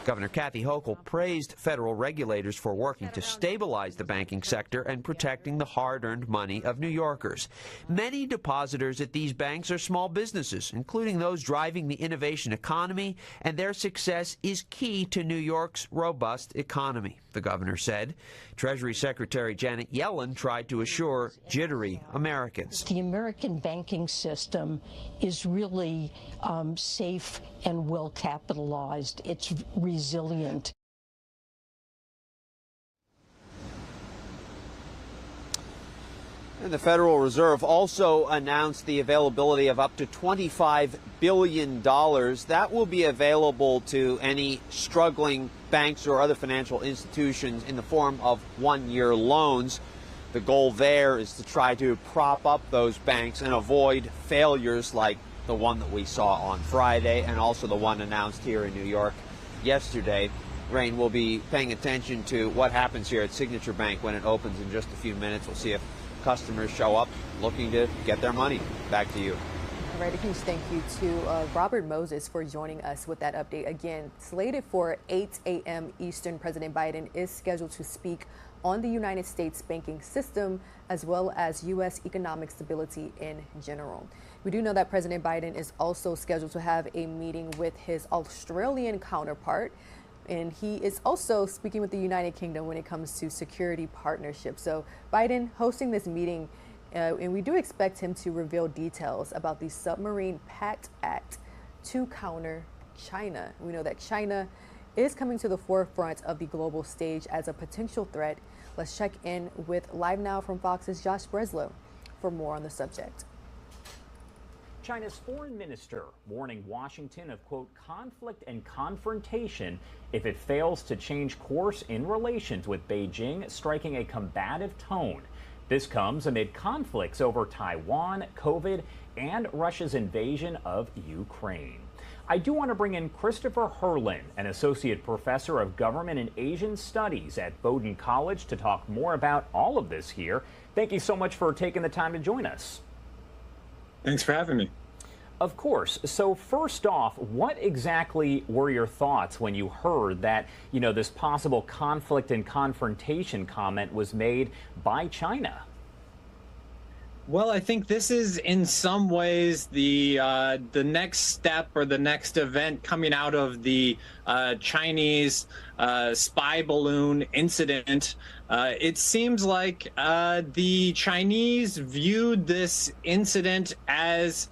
S18: Governor Kathy Hochul praised federal regulators for working to stabilize the banking sector and protecting the hard-earned money of New Yorkers. Many depositors at these banks are small businesses, including those driving the innovation economy, and their success is key to New York's robust economy, the governor said. Treasury Secretary Janet Yellen tried to assure jittery Americans.
S13: The American banking system is really safe and well capitalized. It's resilient.
S18: And the Federal Reserve also announced the availability of up to $25 billion. That will be available to any struggling banks or other financial institutions in the form of one-year loans. The goal there is to try to prop up those banks and avoid failures like the one that we saw on Friday and also the one announced here in New York yesterday. Rain, will be paying attention to what happens here at Signature Bank when it opens in just a few minutes. We'll see if customers show up looking to get their money. Back to you.
S1: All right, a huge thank you to Robert Moses for joining us with that update. Again, slated for 8 a.m. Eastern, President Biden is scheduled to speak on the United States banking system as well as U.S. economic stability in general. We do know that President Biden is also scheduled to have a meeting with his Australian counterpart, and he is also speaking with the United Kingdom when it comes to security partnerships. So Biden hosting this meeting, and we do expect him to reveal details about the Submarine Pact Act to counter China. We know that China is coming to the forefront of the global stage as a potential threat. Let's check in with LiveNOW from Fox's Josh Breslow for more on the subject.
S4: China's foreign minister warning Washington of, quote, conflict and confrontation if it fails to change course in relations with Beijing, striking a combative tone. This comes amid conflicts over Taiwan, COVID, and Russia's invasion of Ukraine. I do want to bring in Christopher Herlin, an associate professor of government and Asian studies at Bowdoin College, to talk more about all of this here. Thank you so much for taking the time to join us.
S5: Thanks for having me.
S4: Of course. So first off, what exactly were your thoughts when you heard that, this possible conflict and confrontation comment was made by China?
S5: Well, I think this is in some ways the next step or the next event coming out of the Chinese spy balloon incident. It seems like the Chinese viewed this incident as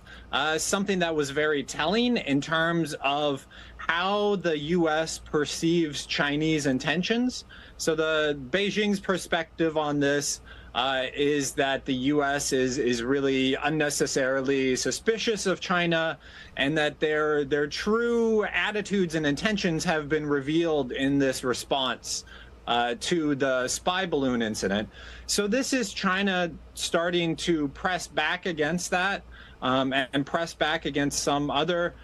S5: something that was very telling in terms of how the U.S. perceives Chinese intentions. So the Beijing's perspective on this is that the U.S. is really unnecessarily suspicious of China, and that their true attitudes and intentions have been revealed in this response to the spy balloon incident. So this is China starting to press back against that and press back against some other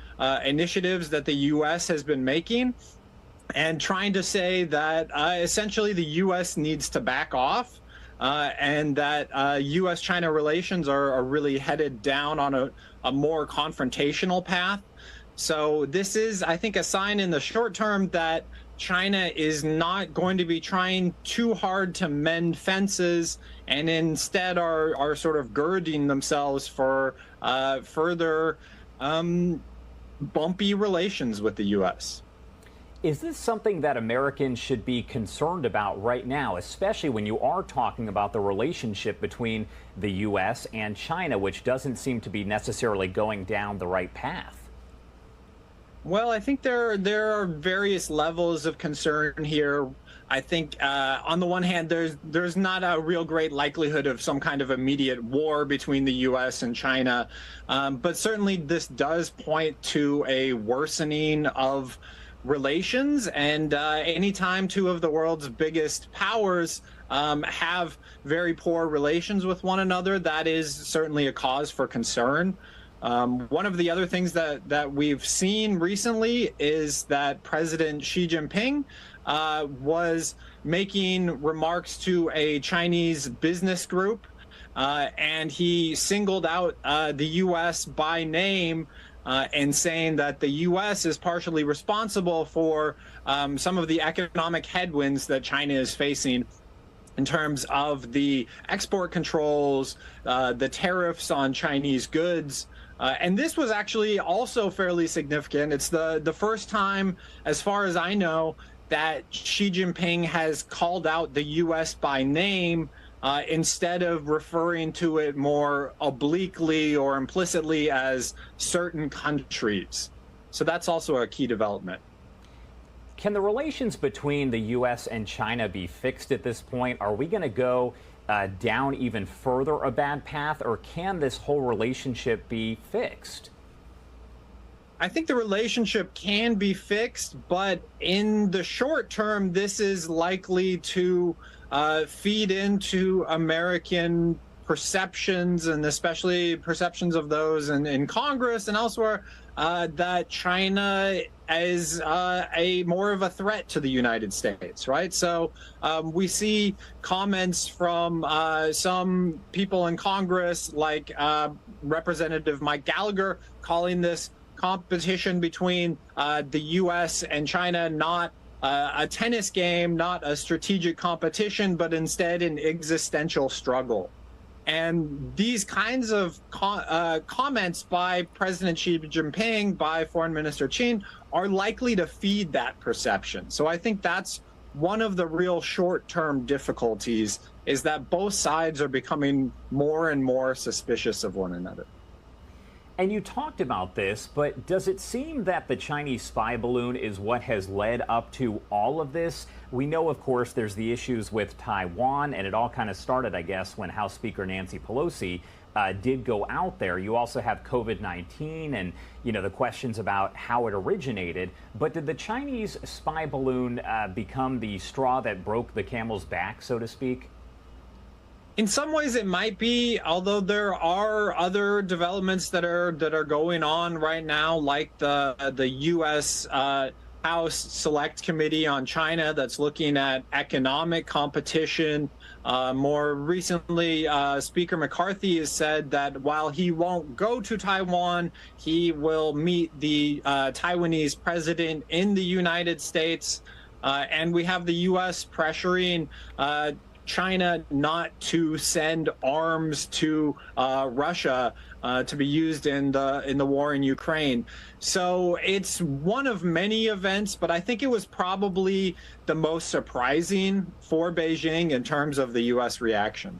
S5: initiatives that the U.S. has been making, and trying to say that essentially the U.S. needs to back off. And that U.S.-China relations are really headed down on a more confrontational path. So this is, I think, a sign in the short term that China is not going to be trying too hard to mend fences, and instead are sort of girding themselves for further bumpy relations with the U.S.
S4: Is this something that Americans should be concerned about right now, especially when you are talking about the relationship between the U.S. and China, which doesn't seem to be necessarily going down the right path?
S5: Well, I think there are various levels of concern here. I think on the one hand, there's not a real great likelihood of some kind of immediate war between the U.S. and China, but certainly this does point to a worsening of relations, and anytime two of the world's biggest powers have very poor relations with one another, that is certainly a cause for concern. One of the other things that we've seen recently is that President Xi Jinping was making remarks to a Chinese business group, and he singled out the U.S. by name, and saying that the U.S. is partially responsible for some of the economic headwinds that China is facing in terms of the export controls, the tariffs on Chinese goods. And this was actually also fairly significant. It's the first time, as far as I know, that Xi Jinping has called out the U.S. by name instead of referring to it more obliquely or implicitly as certain countries. So that's also a key development.
S4: Can the relations between the U.S. and China be fixed at this point? Are we going to go down even further a bad path, or can this whole relationship be fixed?
S5: I think the relationship can be fixed, but in the short term, this is likely to feed into American perceptions, and especially perceptions of those in Congress and elsewhere, that China is more of a threat to the United States, right? So we see comments from some people in Congress, like Representative Mike Gallagher, calling this competition between the U.S. and China not a tennis game, not a strategic competition, but instead an existential struggle. And these kinds of comments by President Xi Jinping, by Foreign Minister Qin, are likely to feed that perception. So I think that's one of the real short-term difficulties, is that both sides are becoming more and more suspicious of one another.
S4: And you talked about this, but does it seem that the Chinese spy balloon is what has led up to all of this? We know, of course, there's the issues with Taiwan, and it all kind of started, I guess, when House Speaker Nancy Pelosi did go out there. You also have COVID-19 and, the questions about how it originated. But did the Chinese spy balloon become the straw that broke the camel's back, so to speak?
S5: In some ways, it might be, although there are other developments that are going on right now, like the U.S. House Select Committee on China that's looking at economic competition. More recently, Speaker McCarthy has said that while he won't go to Taiwan, he will meet the Taiwanese president in the United States. And we have the U.S. pressuring China not to send arms to Russia to be used in the war in Ukraine. So it's one of many events, but I think it was probably the most surprising for Beijing in terms of the U.S. reaction.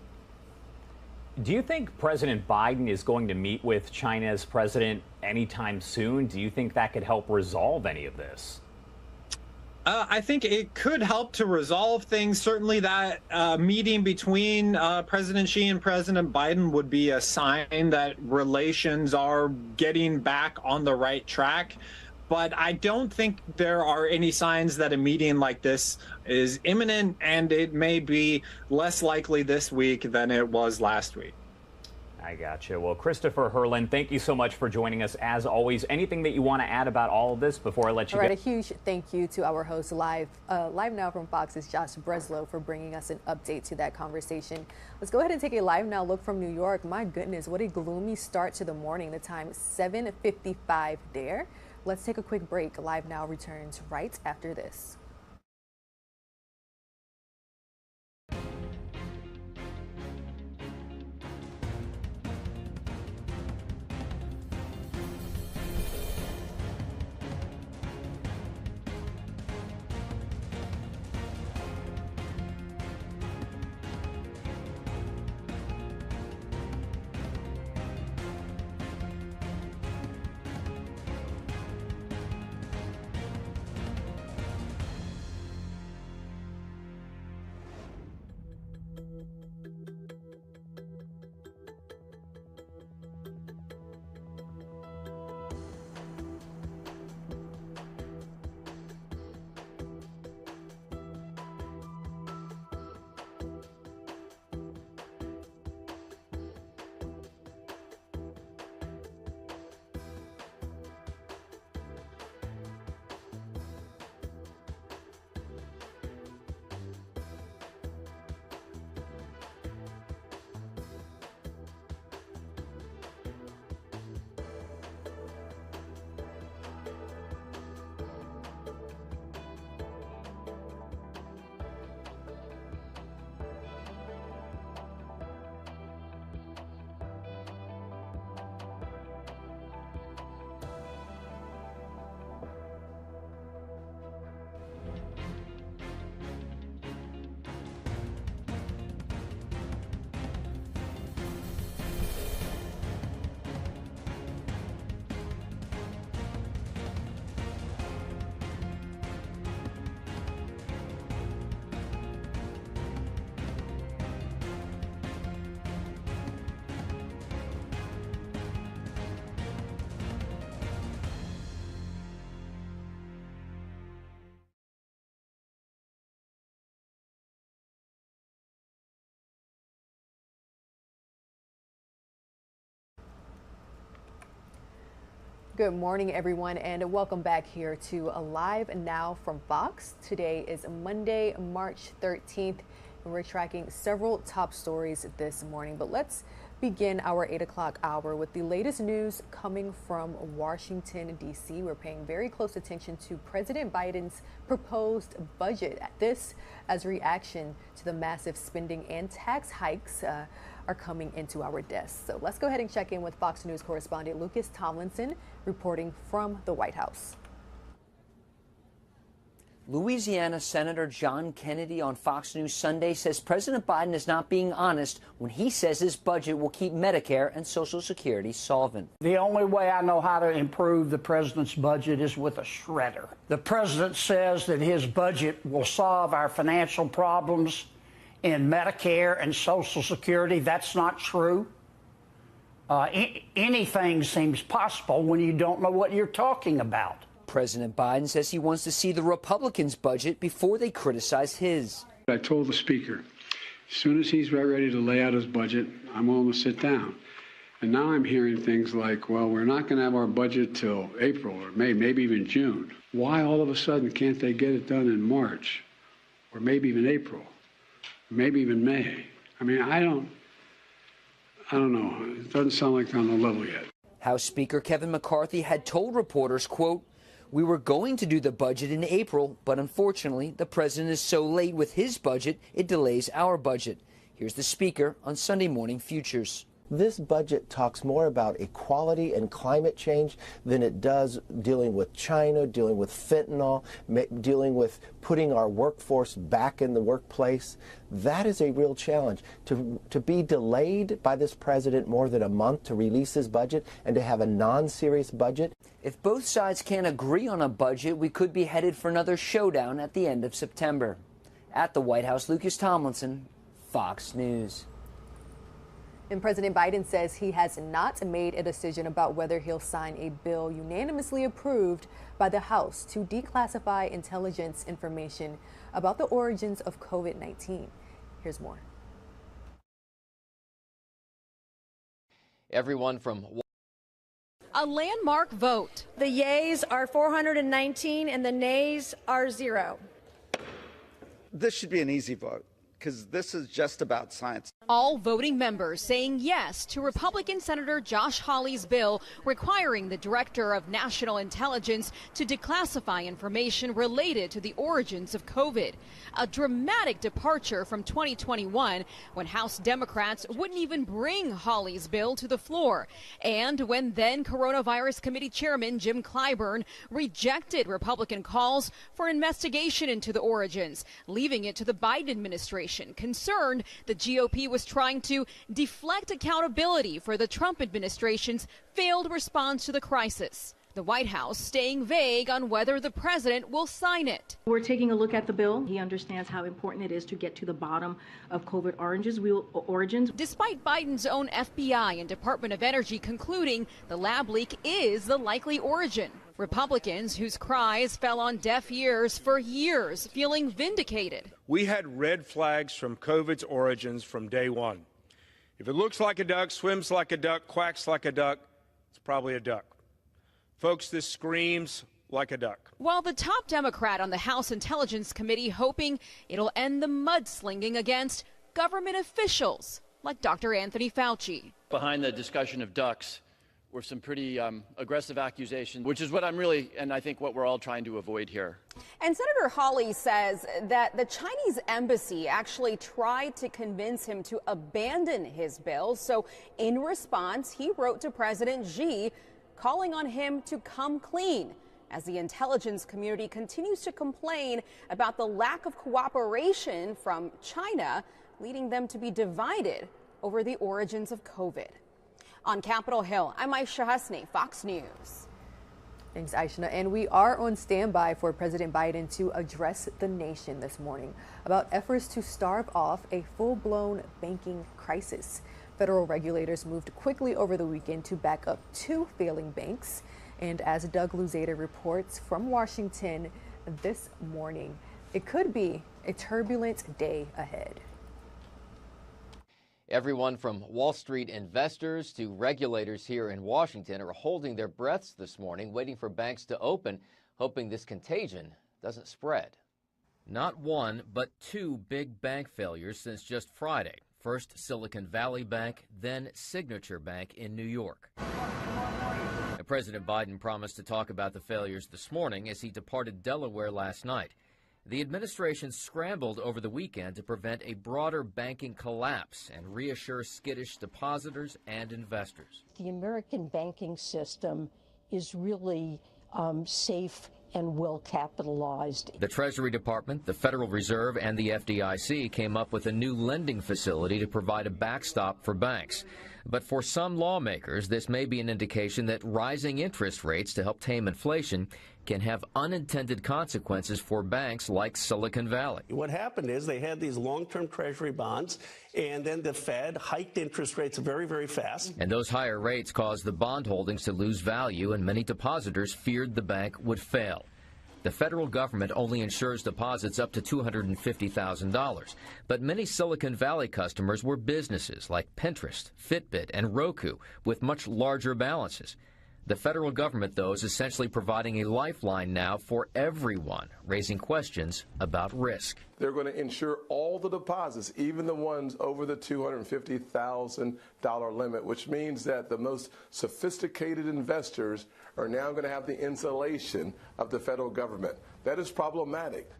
S4: Do you think President Biden is going to meet with China's president anytime soon? Do you think that could help resolve any of this?
S5: I think it could help to resolve things. Certainly that meeting between President Xi and President Biden would be a sign that relations are getting back on the right track. But I don't think there are any signs that a meeting like this is imminent, and it may be less likely this week than it was last week.
S4: I gotcha. Well, Christopher Herlin, thank you so much for joining us. As always, anything that you want to add about all of this before I let you go?
S1: All right, a huge thank you to our host live now from Fox's Josh Breslow for bringing us an update to that conversation. Let's go ahead and take a live now look from New York. My goodness, what a gloomy start to the morning. The time 7:55 there. Let's take a quick break. Live Now returns right after this. Good morning, everyone, and welcome back here to Live Now from Fox. Today is Monday, March 13th, and we're tracking several top stories this morning. But let's begin our 8 o'clock hour with the latest news coming from Washington, D.C. We're paying very close attention to President Biden's proposed budget. This as reaction to the massive spending and tax hikes are coming into our desks. So let's go ahead and check in with Fox News correspondent Lucas Tomlinson reporting from the White House.
S6: Louisiana Senator John Kennedy on Fox News Sunday says President Biden is not being honest when he says his budget will keep Medicare and Social Security solvent.
S7: The only way I know how to improve the president's budget is with a shredder. The president says that his budget will solve our financial problems in Medicare and Social Security. That's not true. Anything seems possible when you don't know what you're talking about.
S6: President Biden says he wants to see the Republicans' budget before they criticize his.
S2: I told the Speaker, as soon as he's ready to lay out his budget, I'm willing to sit down. And now I'm hearing things like, well, we're not going to have our budget till April or May, maybe even June. Why all of a sudden can't they get it done in March or maybe even April, or maybe even May? I mean, I don't know. It doesn't sound like they're on the level yet.
S6: House Speaker Kevin McCarthy had told reporters, quote, "We were going to do the budget in April, but unfortunately, the president is so late with his budget, it delays our budget." Here's the Speaker on Sunday Morning Futures.
S20: This budget talks more about equality and climate change than it does dealing with China, dealing with fentanyl, dealing with putting our workforce back in the workplace. That is a real challenge. To be delayed by this president more than a month to release his budget and to have a non-serious budget.
S6: If both sides can't agree on a budget, we could be headed for another showdown at the end of September. At the White House, Lucas Tomlinson, Fox News.
S1: And President Biden says he has not made a decision about whether he'll sign a bill unanimously approved by the House to declassify intelligence information about the origins of COVID-19. Here's more.
S21: Everyone from
S22: a landmark vote.
S23: The yeas are 419 and the nays are 0.
S17: This should be an easy vote, because this is just about science.
S22: All voting members saying yes to Republican Senator Josh Hawley's bill requiring the Director of National Intelligence to declassify information related to the origins of COVID. A dramatic departure from 2021 when House Democrats wouldn't even bring Hawley's bill to the floor, and when then Coronavirus Committee Chairman Jim Clyburn rejected Republican calls for an investigation into the origins, leaving it to the Biden administration, concerned the GOP was trying to deflect accountability for the Trump administration's failed response to the crisis. The White House staying vague on whether the president will sign it.
S10: We're taking a look at the bill. He understands how important it is to get to the bottom of COVID origins.
S22: Despite Biden's own FBI and Department of Energy concluding the lab leak is the likely origin. Republicans whose cries fell on deaf ears for years feeling vindicated.
S25: We had red flags from COVID's origins from day one. If it looks like a duck, swims like a duck, quacks like a duck, it's probably a duck. Folks, this screams like a duck.
S22: While the top Democrat on the House Intelligence Committee hoping it'll end the mudslinging against government officials like Dr. Anthony Fauci.
S24: Behind the discussion of ducks were some pretty aggressive accusations, which is what I'm really, and I think what we're all trying to avoid here.
S22: And Senator Hawley says that the Chinese embassy actually tried to convince him to abandon his bill. So in response, he wrote to President Xi calling on him to come clean as the intelligence community continues to complain about the lack of cooperation from China, leading them to be divided over the origins of COVID. On Capitol Hill, I'm Aisha Hasni, Fox News.
S1: Thanks, Aisha. And we are on standby for President Biden to address the nation this morning about efforts to stave off a full-blown banking crisis. Federal regulators moved quickly over the weekend to back up 2 failing banks. And as Doug Luzada reports from Washington this morning, it could be a turbulent day ahead.
S21: Everyone from Wall Street investors to regulators here in Washington are holding their breaths this morning, waiting for banks to open, hoping this contagion doesn't spread. Not one, but 2 big bank failures since just Friday. First Silicon Valley Bank, then Signature Bank in New York. And President Biden promised to talk about the failures this morning as he departed Delaware last night. The administration scrambled over the weekend to prevent a broader banking collapse and reassure skittish depositors and investors.
S13: The American banking system is really safe
S19: and well capitalized.
S21: The Treasury Department, the Federal Reserve, and the FDIC came up with a new lending facility to provide a backstop for banks. But for some lawmakers, this may be an indication that rising interest rates to help tame inflation can have unintended consequences for banks like Silicon Valley.
S8: What happened is they had these long-term Treasury bonds, and then the Fed hiked interest rates very, very fast.
S21: And those higher rates caused the bond holdings to lose value, and many depositors feared the bank would fail. The federal government only insures deposits up to $250,000, but many Silicon Valley customers were businesses like Pinterest, Fitbit, and Roku with much larger balances. The federal government, though, is essentially providing a lifeline now for everyone, raising questions about risk.
S9: They're going to insure all the deposits, even the ones over the $250,000 limit, which means that the most sophisticated investors are now going to have the insulation of the federal government. That is problematic.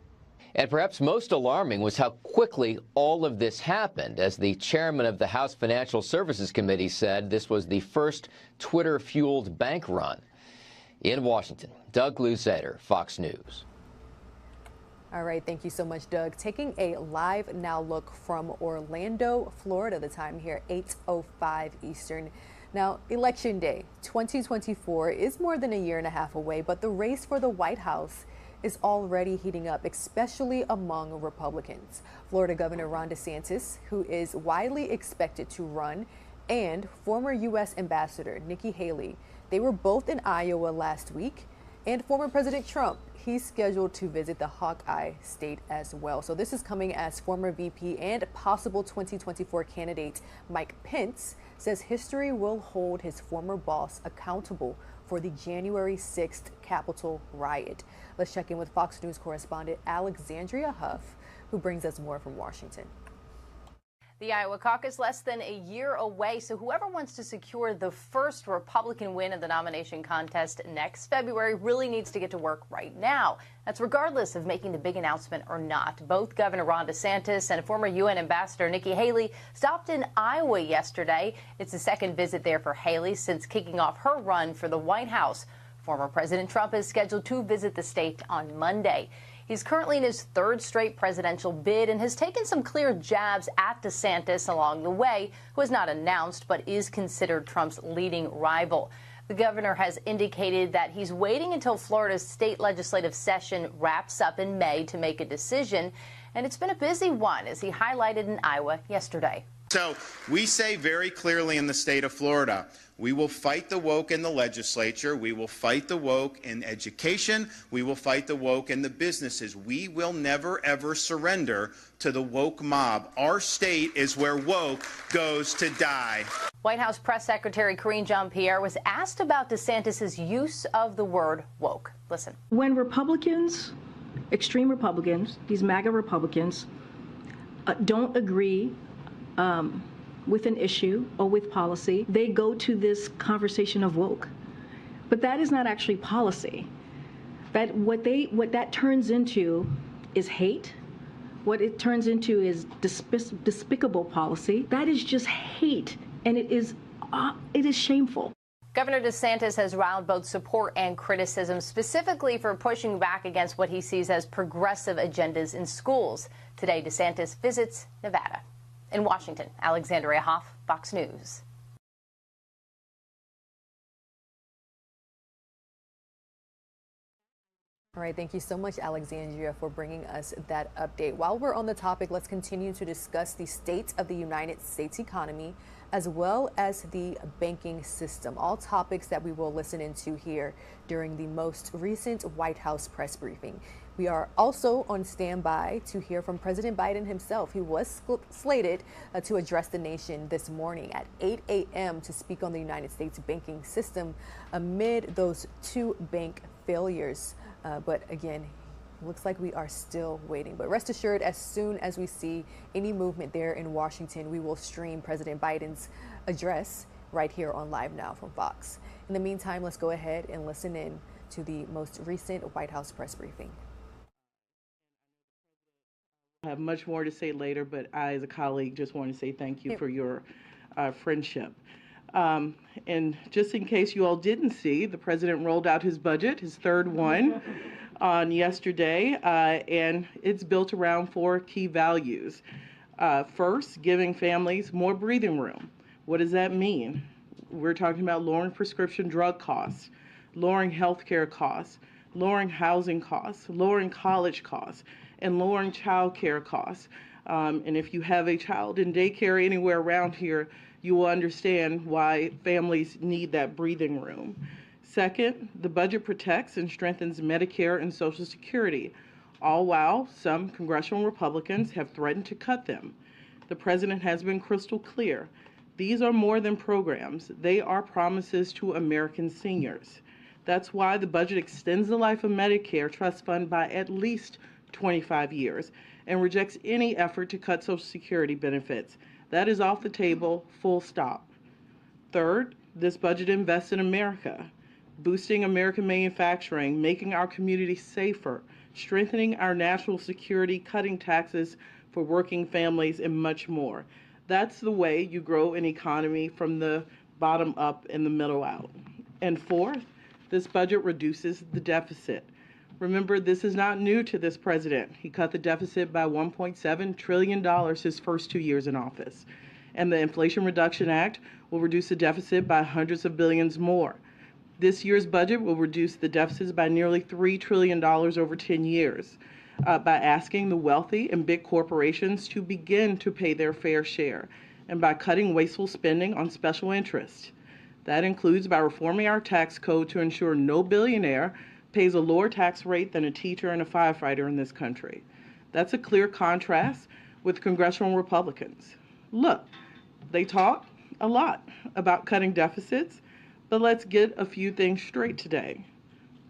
S21: And perhaps most alarming was how quickly all of this happened. As the chairman of the House Financial Services Committee said, this was the first Twitter-fueled bank run. In Washington, Doug Luzader, Fox News.
S1: All right, thank you so much, Doug. Taking a live now look from Orlando, Florida, the time here, 8:05 Eastern. Now, Election Day 2024 is more than a year and a half away, but the race for the White House is already heating up, especially among Republicans. Florida Governor Ron DeSantis, who is widely expected to run, and former U.S. Ambassador Nikki Haley, they were both in Iowa last week, and former President Trump, he's scheduled to visit the Hawkeye state as well. So this is coming as former VP and possible 2024 candidate Mike Pence says history will hold his former boss accountable for the January 6th Capitol riot. Let's check in with Fox News correspondent Alexandria Huff, who brings us more from Washington.
S11: The Iowa caucus less than a year away, so whoever wants to secure the first Republican win of the nomination contest next February really needs to get to work right now. That's regardless of making the big announcement or not. Both Governor Ron DeSantis and former UN Ambassador Nikki Haley stopped in Iowa yesterday. It's the second visit there for Haley since kicking off her run for the White House. Former President Trump is scheduled to visit the state on Monday. He's currently in his third straight presidential bid and has taken some clear jabs at DeSantis along the way, who has not announced but is considered Trump's leading rival. The governor has indicated that he's waiting until Florida's state legislative session wraps up in May to make a decision, and it's been a busy one, as he highlighted in Iowa yesterday.
S12: So we say very clearly in the state of Florida, we will fight the woke in the legislature. We will fight the woke in education. We will fight the woke in the businesses. We will never, ever surrender to the woke mob. Our state is where woke goes to die.
S11: White House Press Secretary Karine Jean-Pierre was asked about DeSantis' use of the word woke. Listen.
S16: When Republicans, extreme Republicans, these MAGA Republicans, don't agree with an issue or with policy, they go to this conversation of woke. But that is not actually policy. That what that turns into is hate. What it turns into is despicable policy. That is just hate, and it is shameful.
S11: Governor DeSantis has riled both support and criticism, specifically for pushing back against what he sees as progressive agendas in schools. Today, DeSantis visits Nevada. In Washington, Alexandria Hoff, Fox News.
S1: All right, thank you so much, Alexandria, for bringing us that update. While we're on the topic, let's continue to discuss the state of the United States economy, as well as the banking system, all topics that we will listen into here during the most recent White House press briefing. We are also on standby to hear from President Biden himself. He was slated to address the nation this morning at 8 a.m. to speak on the United States banking system amid those two bank failures. But again, looks like we are still waiting. But rest assured, as soon as we see any movement there in Washington, we will stream President Biden's address right here on LiveNOW from Fox. In the meantime, let's go ahead and listen in to the most recent White House press briefing.
S26: I have much more to say later, but I, as a colleague, just want to say thank you for your friendship. And just in case you all didn't see, the president rolled out his budget, his third one, on yesterday, and it's built around 4 key values. First, giving families more breathing room. What does that mean? We're talking about lowering prescription drug costs, lowering healthcare costs, lowering housing costs, lowering college costs, and lowering child care costs. And if you have a child in daycare anywhere around here, you will understand why families need that breathing room. Second, the budget protects and strengthens Medicare and Social Security, all while some congressional Republicans have threatened to cut them. The president has been crystal clear. These are more than programs. They are promises to American seniors. That's why the budget extends the life of Medicare Trust Fund by at least 25 years and rejects any effort to cut Social Security benefits. That is off the table, full stop. Third, this budget invests in America, boosting American manufacturing, making our communities safer, strengthening our national security, cutting taxes for working families, and much more. That's the way you grow an economy from the bottom up and the middle out. And fourth, this budget reduces the deficit. Remember, this is not new to this president. He cut the deficit by $1.7 trillion his first 2 years in office. And the Inflation Reduction Act will reduce the deficit by hundreds of billions more. This year's budget will reduce the deficits by nearly $3 trillion over 10 years by asking the wealthy and big corporations to begin to pay their fair share and by cutting wasteful spending on special interests. That includes by reforming our tax code to ensure no billionaire pays a lower tax rate than a teacher and a firefighter in this country. That's a clear contrast with congressional Republicans. Look, they talk a lot about cutting deficits, but let's get a few things straight today.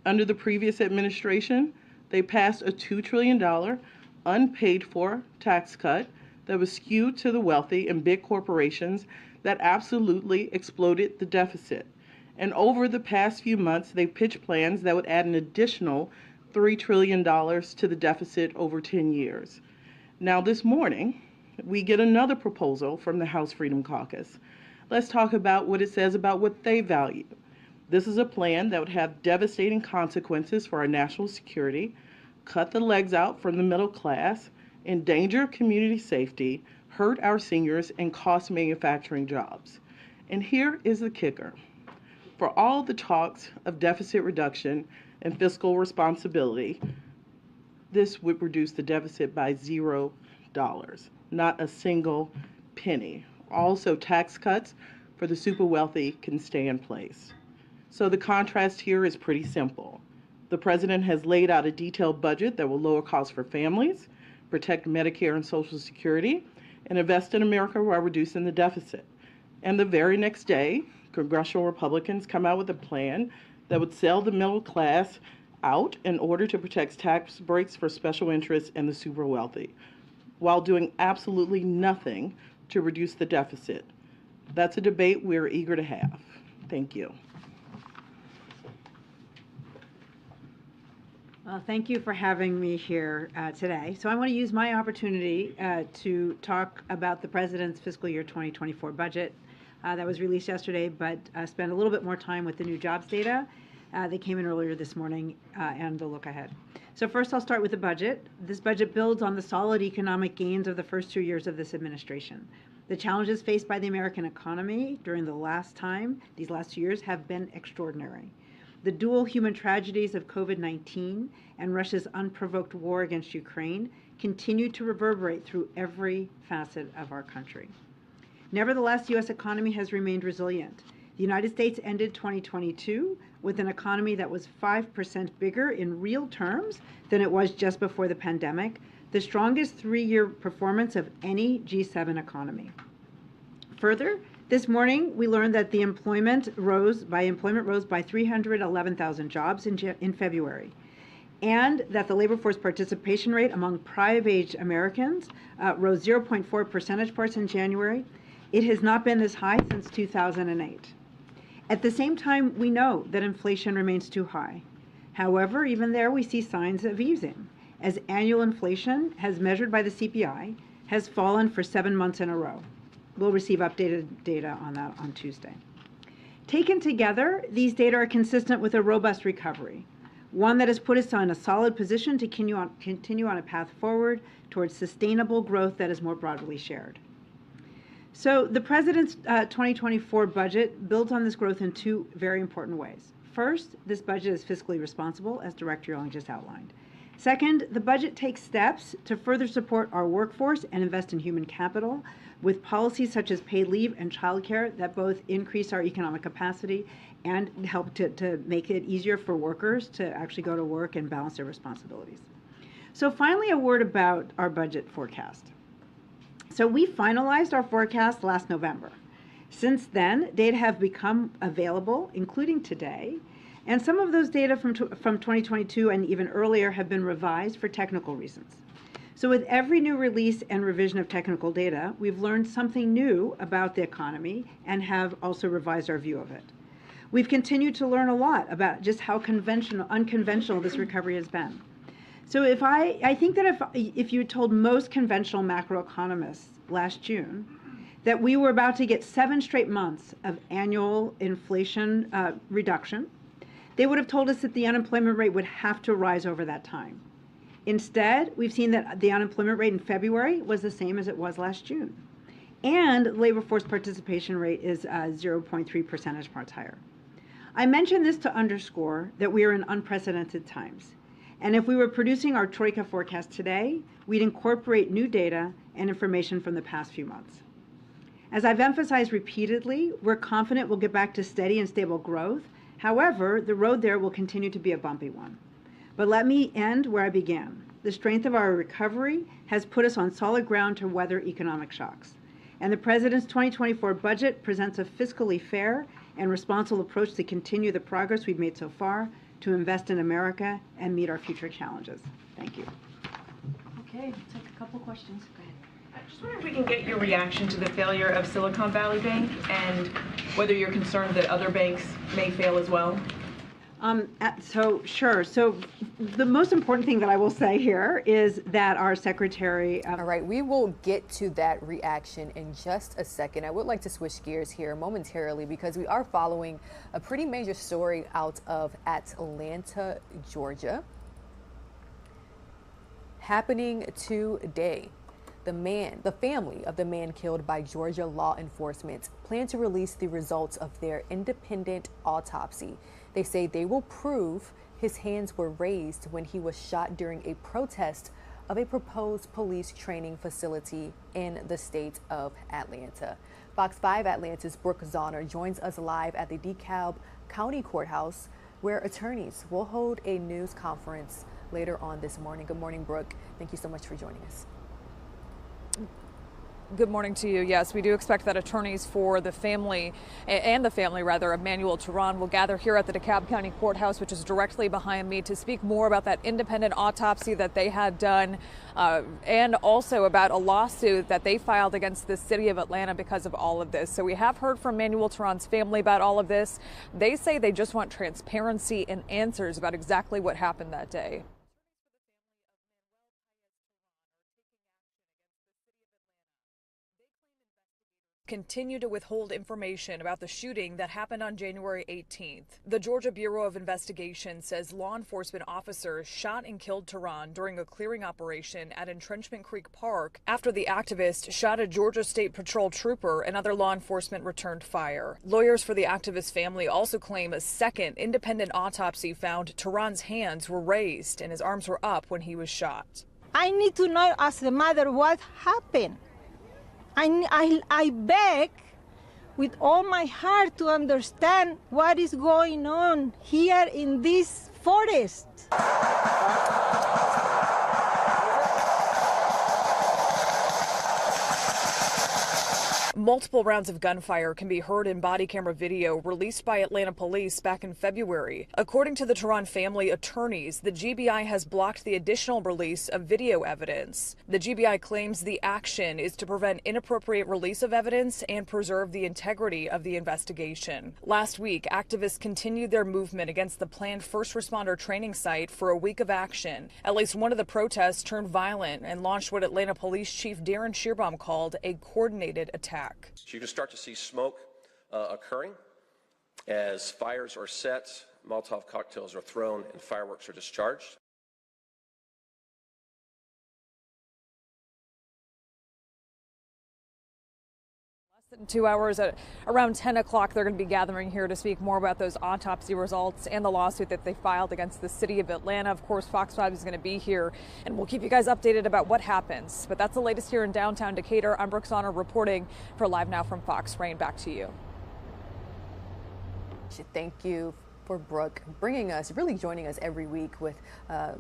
S26: Under the previous administration, they passed a $2 trillion unpaid for tax cut that was skewed to the wealthy and big corporations that absolutely exploded the deficit. And over the past few months, they've pitched plans that would add an additional $3 trillion to the deficit over 10 years. Now this morning, we get another proposal from the House Freedom Caucus. Let's talk about what it says about what they value. This is a plan that would have devastating consequences for our national security, cut the legs out from the middle class, endanger community safety, hurt our seniors, and cost manufacturing jobs. And here is the kicker. For all the talks of deficit reduction and fiscal responsibility, this would reduce the deficit by $0, not a single penny. Also, tax cuts for the super wealthy can stay in place. So the contrast here is pretty simple. The president has laid out a detailed budget that will lower costs for families, protect Medicare and Social Security, and invest in America while reducing the deficit. And the very next day, congressional Republicans come out with a plan that would sell the middle class out in order to protect tax breaks for special interests and the super wealthy, while doing absolutely nothing to reduce the deficit. That's a debate we're eager to have. Thank you.
S10: Well, thank you for having me here today. So I want to use my opportunity to talk about the President's fiscal year 2024 budget that was released yesterday, but spend a little bit more time with the new jobs data that came in earlier this morning and the look ahead. So first I'll start with the budget. This budget builds on the solid economic gains of the first 2 years of this administration. The challenges faced by the American economy during these last 2 years have been extraordinary. The dual human tragedies of COVID-19 and Russia's unprovoked war against Ukraine continue to reverberate through every facet of our country. Nevertheless, the U.S. economy has remained resilient. The United States ended 2022 with an economy that was 5% bigger in real terms than it was just before the pandemic, the strongest 3-year performance of any G7 economy. Further, this morning, we learned that the employment rose by 311,000 jobs in February, and that the labor force participation rate among private Americans rose 0.4 percentage points in January. It has not been this high since 2008. At the same time, we know that inflation remains too high. However, even there, we see signs of easing, as annual inflation, as measured by the CPI, has fallen for 7 months in a row. We'll receive updated data on that on Tuesday. Taken together, these data are consistent with a robust recovery. one that has put us on a solid position to continue on a path forward towards sustainable growth that is more broadly shared. So the President's 2024 budget builds on this growth in two very important ways. First, this budget is fiscally responsible, as Director Young just outlined. Second, the budget takes steps to further support our workforce and invest in human capital with policies such as paid leave and childcare that both increase our economic capacity and help to make it easier for workers to actually go to work and balance their responsibilities. So finally, a word about our budget forecast. So we finalized our forecast last November. Since then, data have become available, including today, and some of those data from 2022 and even earlier have been revised for technical reasons. So with every new release and revision of technical data, we've learned something new about the economy and have also revised our view of it. We've continued to learn a lot about just how unconventional this recovery has been. So I think that if you told most conventional macroeconomists last June that we were about to get 7 straight months of annual inflation reduction, they would have told us that the unemployment rate would have to rise over that time. Instead, we've seen that the unemployment rate in February was the same as it was last June. And labor force participation rate is 0.3 percentage points higher. I mention this to underscore that we are in unprecedented times. And if we were producing our Troika forecast today, we'd incorporate new data and information from the past few months. As I've emphasized repeatedly, we're confident we'll get back to steady and stable growth. However, the road there will continue to be a bumpy one. But let me end where I began. The strength of our recovery has put us on solid ground to weather economic shocks. And the President's 2024 budget presents a fiscally fair and responsible approach to continue the progress we've made so far, to invest in America and meet our future challenges. Thank you.
S16: Okay, we'll take a couple questions. Go ahead.
S3: I just wonder if we can get your reaction to the failure of Silicon Valley Bank and whether you're concerned that other banks may fail as well.
S10: Sure. So the most important thing that I will say here is that our secretary...
S1: All right, we will get to that reaction in just a second. I would like to switch gears here momentarily because we are following a pretty major story out of Atlanta, Georgia, happening today. The family of the man killed by Georgia law enforcement plan to release the results of their independent autopsy. They say they will prove his hands were raised when he was shot during a protest of a proposed police training facility in the state of Atlanta. Fox 5 Atlanta's Brooke Zahner joins us live at the DeKalb County Courthouse, where attorneys will hold a news conference later on this morning. Good morning, Brooke. Thank you so much for joining us.
S4: Good morning to you. Yes, we do expect that attorneys for the family of Manuel Terán will gather here at the DeKalb County Courthouse, which is directly behind me, to speak more about that independent autopsy that they had done and also about a lawsuit that they filed against the city of Atlanta because of all of this. So we have heard from Manuel Terán's family about all of this. They say they just want transparency and answers about exactly what happened that day. Continue to withhold information about the shooting that happened on January 18th. The Georgia Bureau of Investigation says law enforcement officers shot and killed Terán during a clearing operation at Entrenchment Creek Park after the activist shot a Georgia State Patrol trooper and other law enforcement returned fire. Lawyers for the activist family also claim a second independent autopsy found Terán's hands were raised and his arms were up when he was shot.
S5: I need to know as the mother what happened. I beg with all my heart to understand what is going on here in this forest.
S4: Multiple rounds of gunfire can be heard in body camera video released by Atlanta police back in February. According to the Terán family attorneys, the GBI has blocked the additional release of video evidence. The GBI claims the action is to prevent inappropriate release of evidence and preserve the integrity of the investigation. Last week, activists continued their movement against the planned first responder training site for a week of action. At least one of the protests turned violent and launched what Atlanta Police Chief Darren Shearbaum called a coordinated attack.
S14: So you can start to see smoke occurring as fires are set
S2: Molotov cocktails are thrown, and fireworks are discharged.
S4: In 2 hours at around 10 o'clock, they're going to be gathering here to speak more about those autopsy results and the lawsuit that they filed against the city of Atlanta. Of course, Fox 5 is going to be here, and we'll keep you guys updated about what happens. But that's the latest here in downtown Decatur. I'm Brooke Sonner reporting for Live Now from Fox. Rain, back to you.
S1: Thank you for Brooke really joining us every week with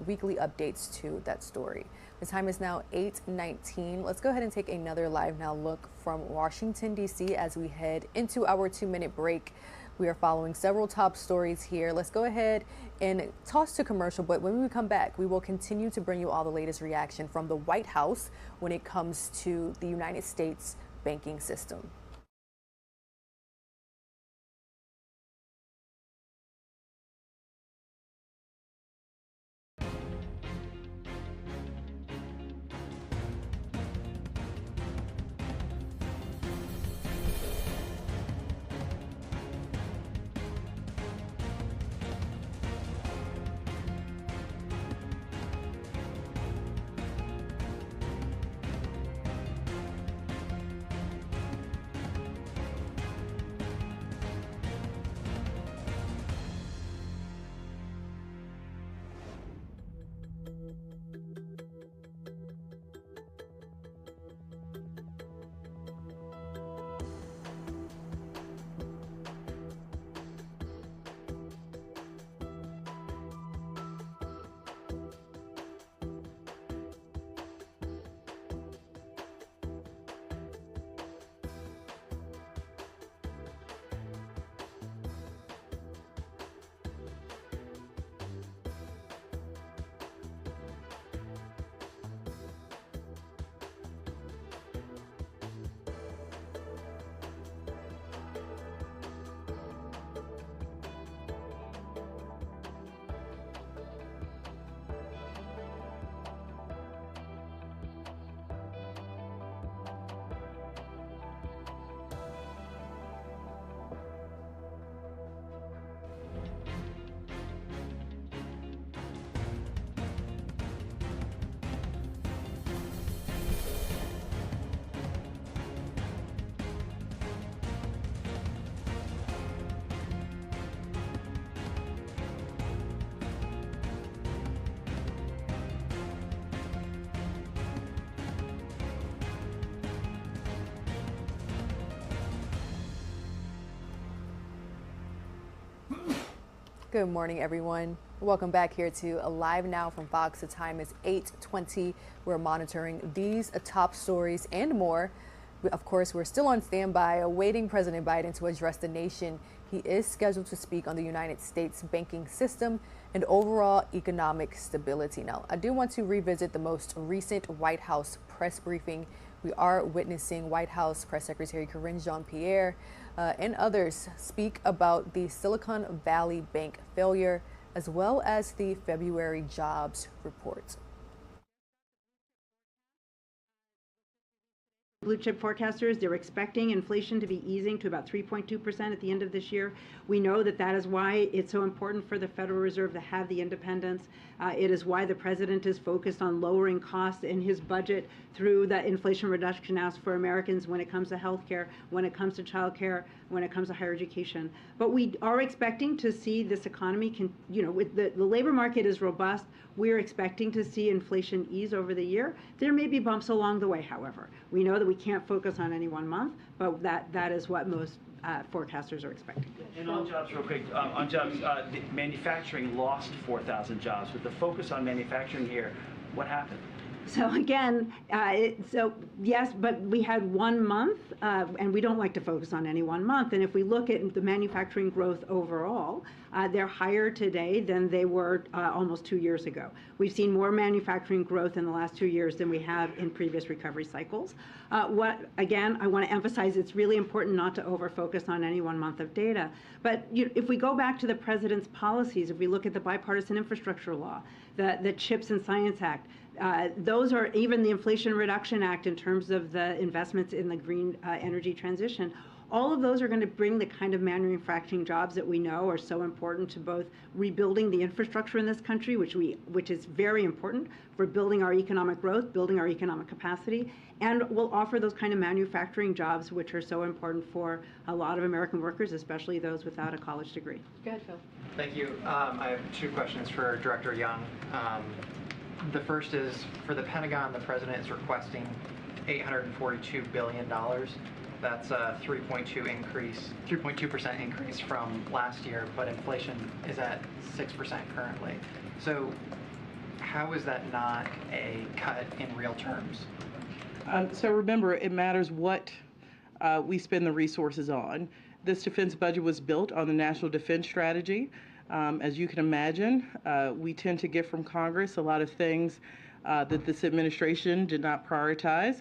S1: weekly updates to that story. The time is now 8:19. Let's go ahead and take another Live Now look from Washington, D.C. as we head into our 2-minute break. We are following several top stories here. Let's go ahead and toss to commercial, but when we come back, we will continue to bring you all the latest reaction from the White House when it comes to the United States banking system. Good morning, everyone. Welcome back here to Live Now from Fox. The time is 8:20. We're monitoring these top stories and more. Of course, we're still on standby, awaiting President Biden to address the nation. He is scheduled to speak on the United States banking system and overall economic stability. Now, I do want to revisit the most recent White House press briefing. We are witnessing White House Press Secretary Karine Jean-Pierre and others speak about the Silicon Valley Bank failure, as well as the February jobs report.
S10: Blue chip forecasters, they're expecting inflation to be easing to about 3.2% at the end of this year. We know that that is why it's so important for the Federal Reserve to have the independence. It is why the president is focused on lowering costs in his budget through the Inflation Reduction Act for Americans when it comes to health care, when it comes to child care, when it comes to higher education. But we are expecting to see this economy, with the labor market is robust. We're expecting to see inflation ease over the year. There may be bumps along the way, however. We know that we can't focus on any one month, but that is what most forecasters are expecting.
S7: And on jobs, real quick, on jobs, the manufacturing lost 4,000 jobs. With the focus on manufacturing here, what happened?
S10: So again, yes, but we had 1 month, and we don't like to focus on any 1 month. And if we look at the manufacturing growth overall, they're higher today than they were almost 2 years ago. We've seen more manufacturing growth in the last 2 years than we have in previous recovery cycles. Again, I want to emphasize it's really important not to over-focus on any 1 month of data. But if we go back to the president's policies, if we look at the bipartisan infrastructure law, the CHIPS and Science Act, Those are even the Inflation Reduction Act in terms of the investments in the green energy transition. All of those are going to bring the kind of manufacturing jobs that we know are so important to both rebuilding the infrastructure in this country, which is very important for building our economic growth, building our economic capacity, and will offer those kind of manufacturing jobs which are so important for a lot of American workers, especially those without a college degree. Go ahead, Phil.
S6: Thank you. I have two questions for Director Young. The first is, for the Pentagon, the President is requesting $842 billion. That's a 3.2% increase from last year, but inflation is at 6% currently. So how is that not a cut in real terms?
S26: So remember, it matters what we spend the resources on. This defense budget was built on the National Defense Strategy. As you can imagine, we tend to get from Congress a lot of things that this administration did not prioritize.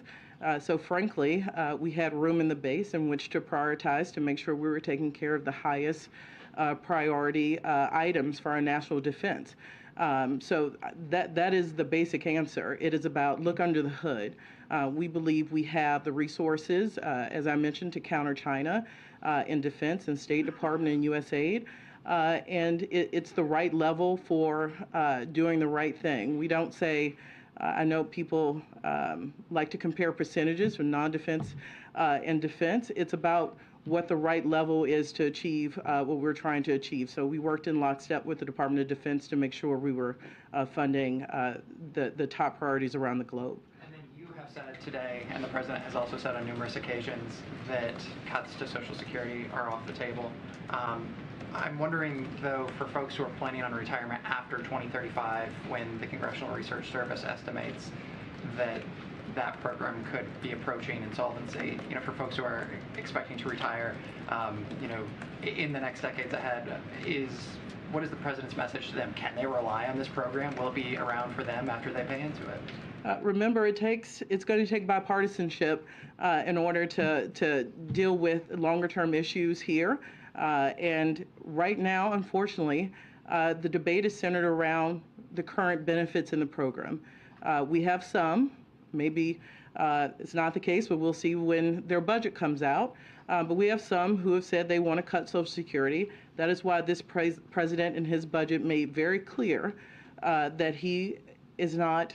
S26: So frankly, we had room in the base in which to prioritize to make sure we were taking care of the highest priority items for our national defense. So that is the basic answer. It is about look under the hood. We believe we have the resources, as I mentioned, to counter China in defense and State Department and USAID. And it's the right level for doing the right thing. We don't say, I know people like to compare percentages from non-defense and defense. It's about what the right level is to achieve what we're trying to achieve. So we worked in lockstep with the Department of Defense to make sure we were funding the top priorities around the globe.
S6: And then you have said today, and the President has also said on numerous occasions, that cuts to Social Security are off the table. I'm wondering, though, for folks who are planning on retirement after 2035, when the Congressional Research Service estimates that that program could be approaching insolvency, for folks who are expecting to retire, in the next decades ahead, what is the President's message to them? Can they rely on this program? Will it be around for them after they pay into it?
S26: Remember, it's going to take bipartisanship in order to deal with longer-term issues here. And right now, unfortunately, the debate is centered around the current benefits in the program. We have some, maybe it's not the case, but we'll see when their budget comes out. But we have some who have said they want to cut Social Security. That is why this president in his budget made very clear that he is not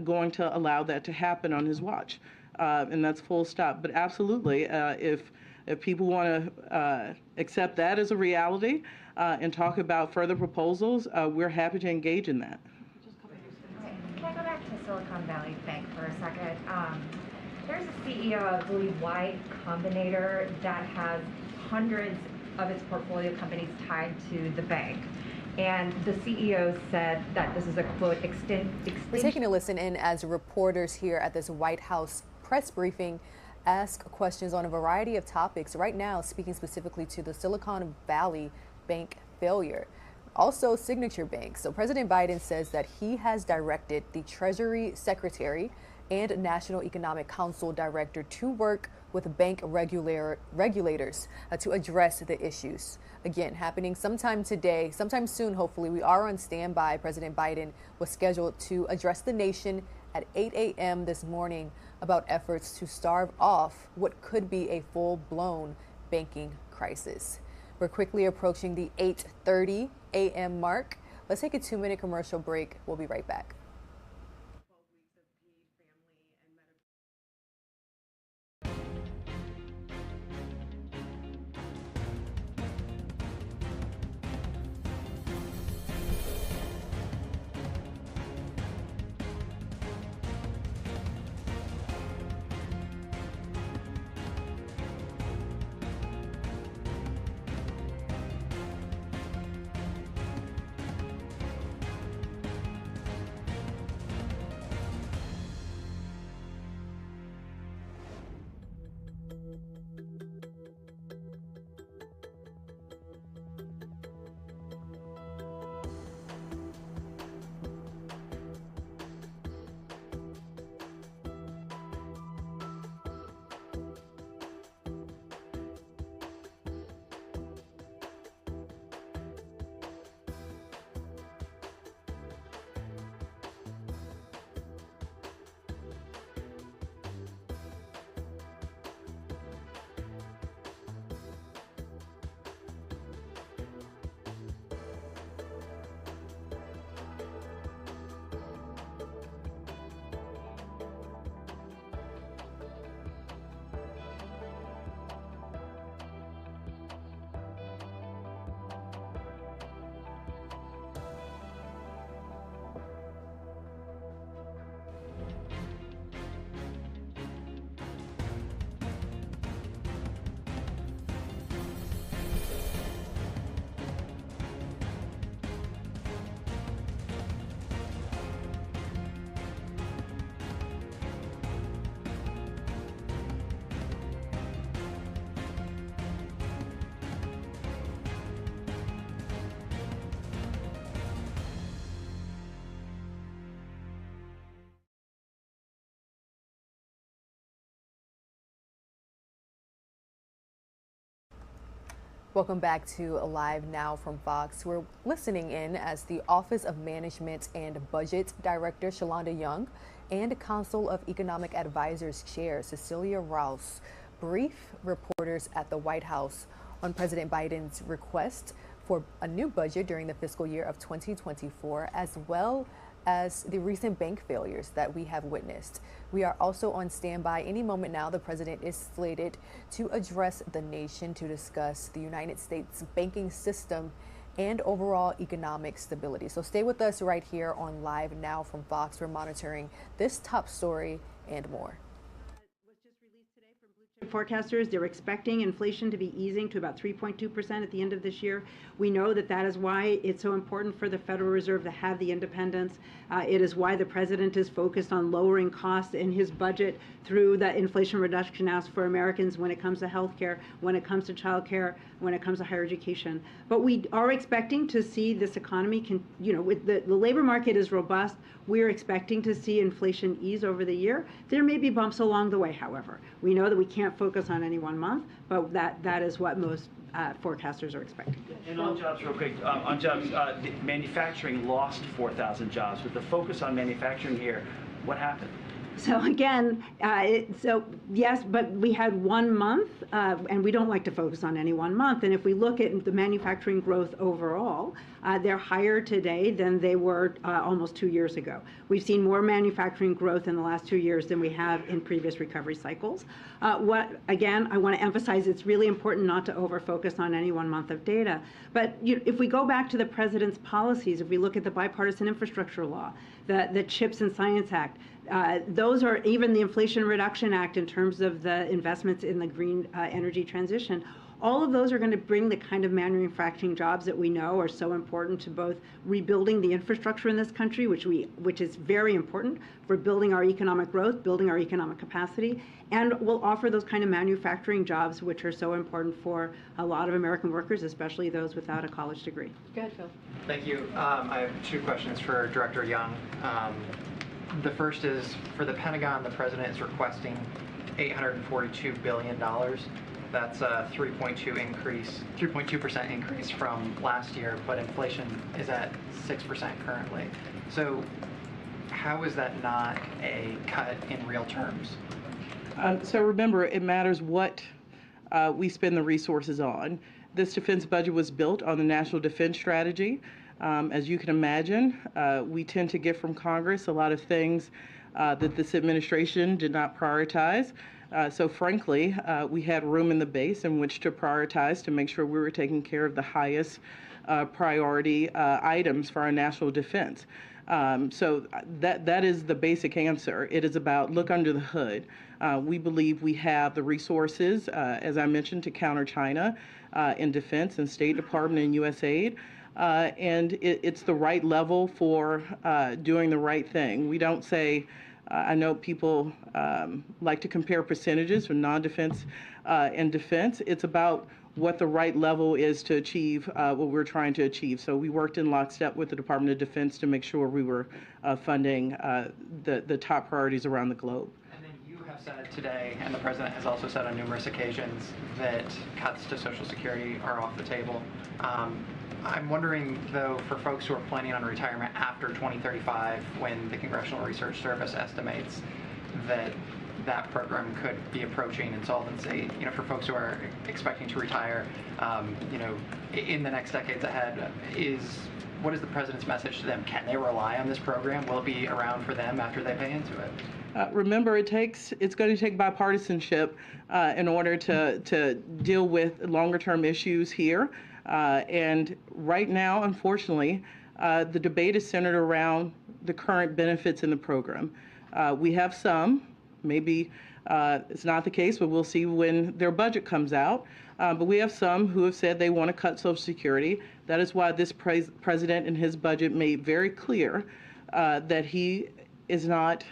S26: going to allow that to happen on his watch. And that's full stop. But absolutely, if people want to accept that as a reality and talk about further proposals, we're happy to engage in that.
S14: Can I go back to Silicon Valley Bank for a second? There's a CEO of, I believe, Y Combinator that has hundreds of its portfolio companies tied to the bank. And the CEO said that this is a, quote,
S1: We're taking a listen in as reporters here at this White House press briefing ask questions on a variety of topics. Right now, speaking specifically to the Silicon Valley Bank failure. Also, Signature Bank. So President Biden says that he has directed the Treasury Secretary and National Economic Council Director to work with bank regulators to address the issues. Again, happening sometime today, sometime soon, hopefully. We are on standby. President Biden was scheduled to address the nation at 8 a.m. this morning about efforts to starve off what could be a full-blown banking crisis. We're quickly approaching the 8:30 a.m. mark. Let's take a 2-minute commercial break. We'll be right back. Welcome back to Live Now from Fox. We're listening in as the Office of Management and Budget Director Shalonda Young and Council of Economic Advisors Chair Cecilia Rouse brief reporters at the White House on President Biden's request for a new budget during the fiscal year of 2024, as well as the recent bank failures that we have witnessed. We are also on standby. Any moment now, the president is slated to address the nation to discuss the United States banking system and overall economic stability. So stay with us right here on Live Now from Fox. We're monitoring this top story and more.
S10: Forecasters, they're expecting inflation to be easing to about 3.2% at the end of this year. We know that that is why it's so important for the Federal Reserve to have the independence. It is why the president is focused on lowering costs in his budget through the Inflation Reduction Act for Americans when it comes to health care, when it comes to child care, when it comes to higher education. But we are expecting to see this economy, with the labor market is robust. We're expecting to see inflation ease over the year. There may be bumps along the way, however. We know that we can't focus on any one month, but that is what most forecasters are expecting.
S7: And on jobs, real quick, on jobs, manufacturing lost 4,000 jobs. With the focus on manufacturing here, what happened?
S10: So again, yes, but we had 1 month, and we don't like to focus on any 1 month. And if we look at the manufacturing growth overall, they're higher today than they were almost 2 years ago. We've seen more manufacturing growth in the last 2 years than we have in previous recovery cycles. Again, I want to emphasize it's really important not to over-focus on any 1 month of data. But if we go back to the president's policies, if we look at the bipartisan infrastructure law, the CHIPS and Science Act, those are even the Inflation Reduction Act in terms of the investments in the green energy transition. All of those are going to bring the kind of manufacturing jobs that we know are so important to both rebuilding the infrastructure in this country, which is very important for building our economic growth, building our economic capacity, and will offer those kind of manufacturing jobs which are so important for a lot of American workers, especially those without a college degree. Go ahead, Phil.
S6: Thank you. I have 2 questions for Director Young. The first is, for the Pentagon, the president is requesting $842 billion. That's a 3.2% increase from last year, but inflation is at 6% currently. So how is that not a cut in real terms?
S26: So remember, it matters what we spend the resources on. This defense budget was built on the National Defense Strategy. As you can imagine, we tend to get from Congress a lot of things that this administration did not prioritize. So frankly, we had room in the base in which to prioritize to make sure we were taking care of the highest priority items for our national defense. So that is the basic answer. It is about look under the hood. We believe we have the resources, as I mentioned, to counter China in defense and State Department and USAID. And it's the right level for doing the right thing. We don't say, I know people like to compare percentages from non-defense and defense. It's about what the right level is to achieve what we're trying to achieve. So we worked in lockstep with the Department of Defense to make sure we were funding the top priorities around the globe.
S6: And then you have said today, and the president has also said on numerous occasions, that cuts to Social Security are off the table. I'm wondering, though, for folks who are planning on retirement after 2035, when the Congressional Research Service estimates that that program could be approaching insolvency, for folks who are expecting to retire, in the next decades ahead, what is the president's message to them? Can they rely on this program? Will it be around for them after they pay into it?
S26: Remember, it's going to take bipartisanship in order to deal with longer-term issues here. And right now, unfortunately, the debate is centered around the current benefits in the program. We have some, maybe it's not the case, but we'll see when their budget comes out. But we have some who have said they want to cut Social Security. That is why this president in his budget made very clear that he is not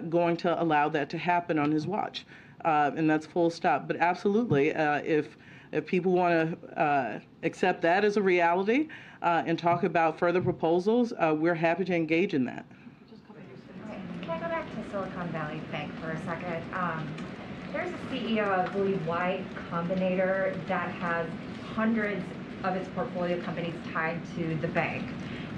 S26: going to allow that to happen on his watch. And that's full stop. But absolutely, if people want to accept that as a reality and talk about further proposals, we're happy to engage in that.
S14: Can I go back to Silicon Valley Bank for a second? There's a CEO of the White Combinator that has hundreds of its portfolio companies tied to the bank.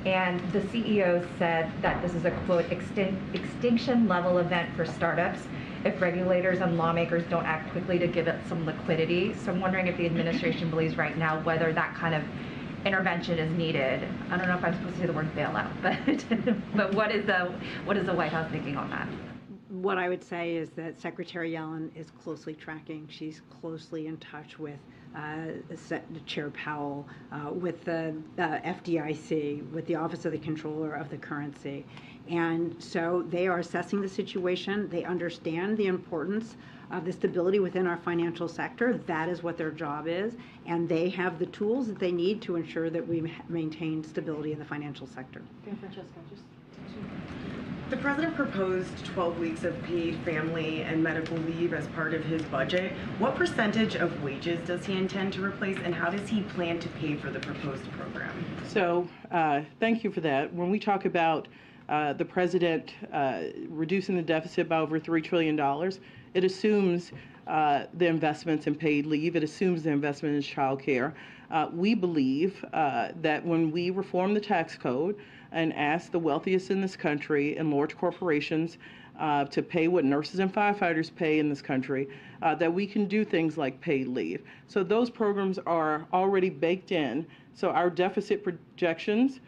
S14: And the CEO said that this is a, quote, extinction level event for startups if regulators and lawmakers don't act quickly to give it some liquidity. So I'm wondering if the administration believes right now whether that kind of intervention is needed. I don't know if I'm supposed to say the word bailout, but what is the White House thinking on that?
S10: What I would say is that Secretary Yellen is closely tracking. She's closely in touch with Chair Powell, with the FDIC, with the Office of the Comptroller of the Currency. And so they are assessing the situation. They understand the importance of the stability within our financial sector. That is what their job is. And they have the tools that they need to ensure that we maintain stability in the financial sector.
S15: Francesca, the president proposed 12 weeks of paid family and medical leave as part of his budget. What percentage of wages does he intend to replace, and how does he plan to pay for the proposed program?
S26: So thank you for that. When we talk about the president reducing the deficit by over $3 trillion, it assumes the investments in paid leave. It assumes the investment in child care. We believe that when we reform the tax code and ask the wealthiest in this country and large corporations to pay what nurses and firefighters pay in this country, that we can do things like paid leave. So those programs are already baked in. So our deficit projections,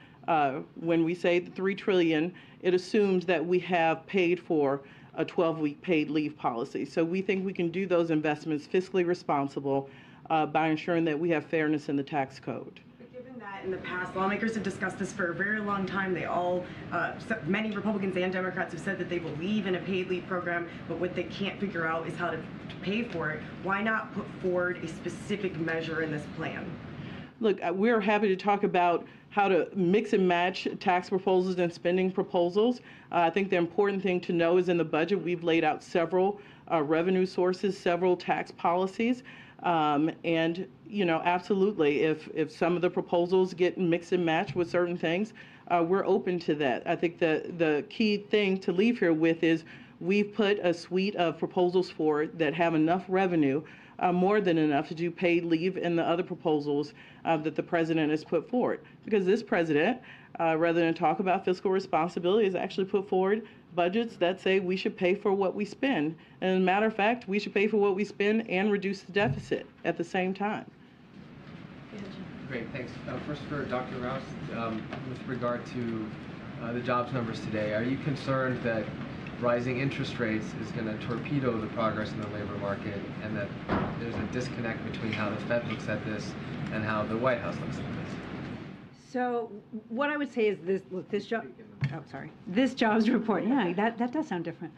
S26: when we say the $3 trillion, it assumes that we have paid for a 12-week paid leave policy. So we think we can do those investments fiscally responsible by ensuring that we have fairness in the tax code.
S15: Given that in the past, lawmakers have discussed this for a very long time. They all, many Republicans and Democrats have said that they believe in a paid leave program, but what they can't figure out is how to pay for it. Why not put forward a specific measure in this plan?
S26: Look, we're happy to talk about how to mix and match tax proposals and spending proposals. I think the important thing to know is in the budget, we've laid out several revenue sources, several tax policies. And, you know, absolutely, if some of the proposals get mixed and matched with certain things, we're open to that. I think the key thing to leave here with is we've put a suite of proposals forward that have enough revenue, more than enough to do paid leave in the other proposals that the president has put forward. Because this president, rather than talk about fiscal responsibility, has actually put forward budgets that say we should pay for what we spend. And as a matter of fact, we should pay for what we spend and reduce the deficit at the same time.
S17: Great, thanks. First for Dr. Rouse, with regard to the jobs numbers today, are you concerned that rising interest rates is going to torpedo the progress in the labor market, and that there's a disconnect between how the Fed looks at this and how the White House looks at this?
S10: So what I would say is this: look, this jobs report. Yeah, that does sound different.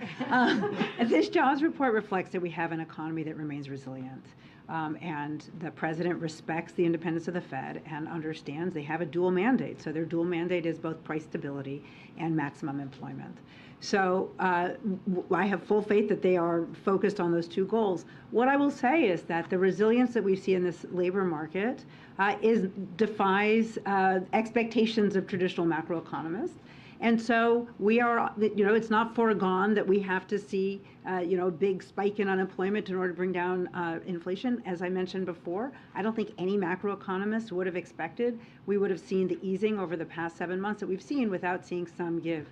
S10: This jobs report reflects that we have an economy that remains resilient. And the president respects the independence of the Fed and understands they have a dual mandate. So their dual mandate is both price stability and maximum employment. So I have full faith that they are focused on those two goals. What I will say is that the resilience that we see in this labor market defies expectations of traditional macroeconomists. And so we are, it's not foregone that we have to see, a big spike in unemployment in order to bring down inflation. As I mentioned before, I don't think any macroeconomist would have expected we would have seen the easing over the past 7 months that we've seen without seeing some give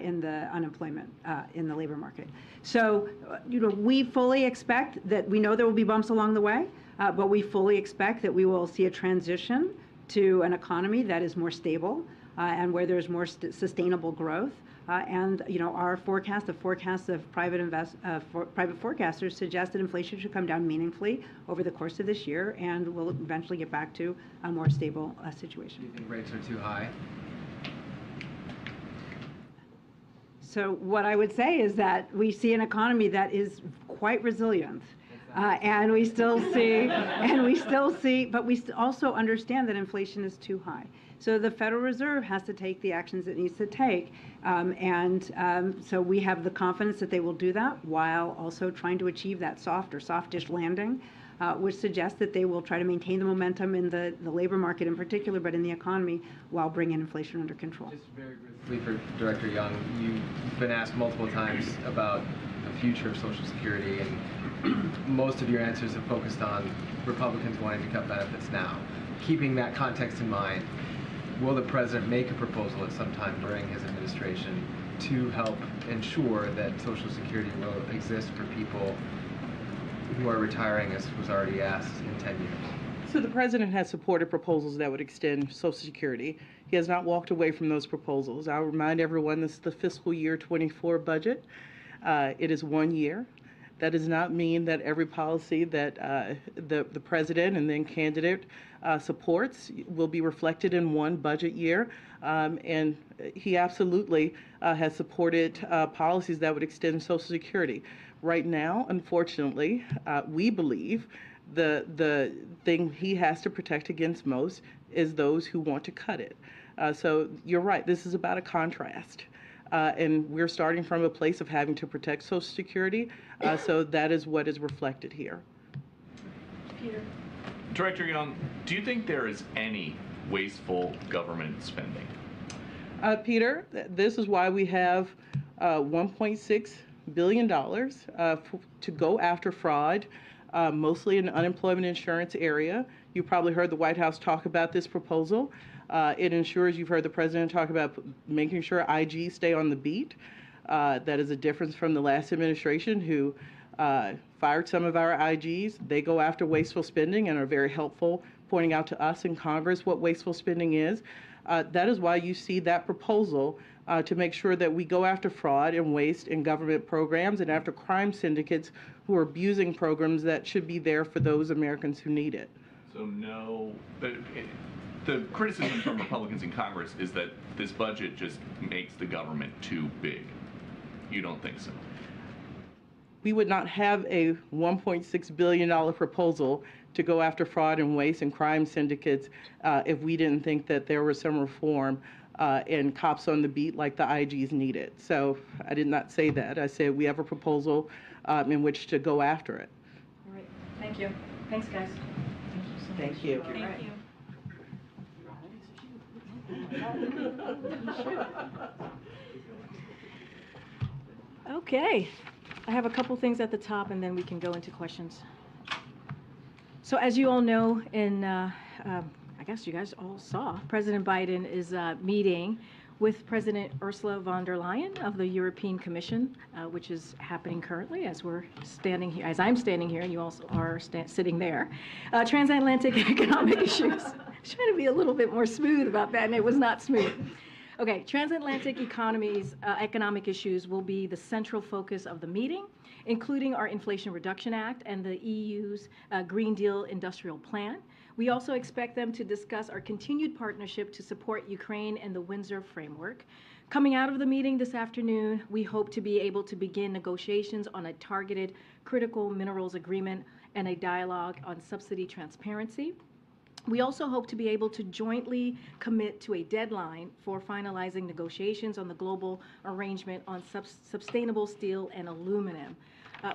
S10: in the unemployment in the labor market. So, we fully expect that we know there will be bumps along the way, but we fully expect that we will see a transition to an economy that is more stable, and where there's more sustainable growth. Our forecast, the forecasts of private forecasters suggest that inflation should come down meaningfully over the course of this year, and we'll eventually get back to a more stable situation.
S17: Do you think rates are too high?
S10: So what I would say is that we see an economy that is quite resilient. And we still see, but we also understand that inflation is too high. So the Federal Reserve has to take the actions it needs to take. So we have the confidence that they will do that while also trying to achieve that soft or softish landing, which suggests that they will try to maintain the momentum in the labor market in particular, but in the economy while bringing inflation under control.
S17: Just very briefly for Director Young, you've been asked multiple times about the future of Social Security, and most of your answers have focused on Republicans wanting to cut benefits now. Keeping that context in mind, will the president make a proposal at some time during his administration to help ensure that Social Security will exist for people who are retiring, as was already asked, in 10 years?
S26: So the president has supported proposals that would extend Social Security. He has not walked away from those proposals. I'll remind everyone this is the fiscal year 24 budget. It is 1 year. That does not mean that every policy that the president and then candidate supports will be reflected in one budget year. And he absolutely has supported policies that would extend Social Security. Right now, unfortunately, we believe the thing he has to protect against most is those who want to cut it. So you're right, this is about a contrast. And we're starting from a place of having to protect Social Security, so that is what is reflected here.
S18: Peter. Director Young, do you think there is any wasteful government spending?
S26: Peter, this is why we have $1.6 billion to go after fraud, mostly in the unemployment insurance area. You probably heard the White House talk about this proposal. It ensures, you've heard the president talk about making sure IG stay on the beat. That is a difference from the last administration, who fired some of our IGs. They go after wasteful spending and are very helpful pointing out to us in Congress what wasteful spending is. That is why you see that proposal to make sure that we go after fraud and waste in government programs and after crime syndicates who are abusing programs that should be there for those Americans who need it.
S18: So no, the criticism from Republicans in Congress is that this budget just makes the government too big. You don't think so?
S26: We would not have a $1.6 billion proposal to go after fraud and waste and crime syndicates if we didn't think that there was some reform and cops on the beat like the IGs needed. So I did not say that. I said we have a proposal in which to go after it.
S18: All right. Thank you. Thanks, guys.
S26: Thank you.
S18: Thank you.
S16: Okay, I have a couple things at the top and then we can go into questions. So as you all know, I guess you guys all saw, President Biden is meeting with President Ursula von der Leyen of the European Commission, which is happening currently as we're standing here, as I'm standing here and you also are sitting there. Transatlantic economic issues. I was trying to be a little bit more smooth about that and it was not smooth. Okay, transatlantic economic issues will be the central focus of the meeting, including our Inflation Reduction Act and the EU's Green Deal Industrial Plan. We also expect them to discuss our continued partnership to support Ukraine and the Windsor Framework. Coming out of the meeting this afternoon, we hope to be able to begin negotiations on a targeted critical minerals agreement and a dialogue on subsidy transparency. We also hope to be able to jointly commit to a deadline for finalizing negotiations on the global arrangement on sustainable steel and aluminum.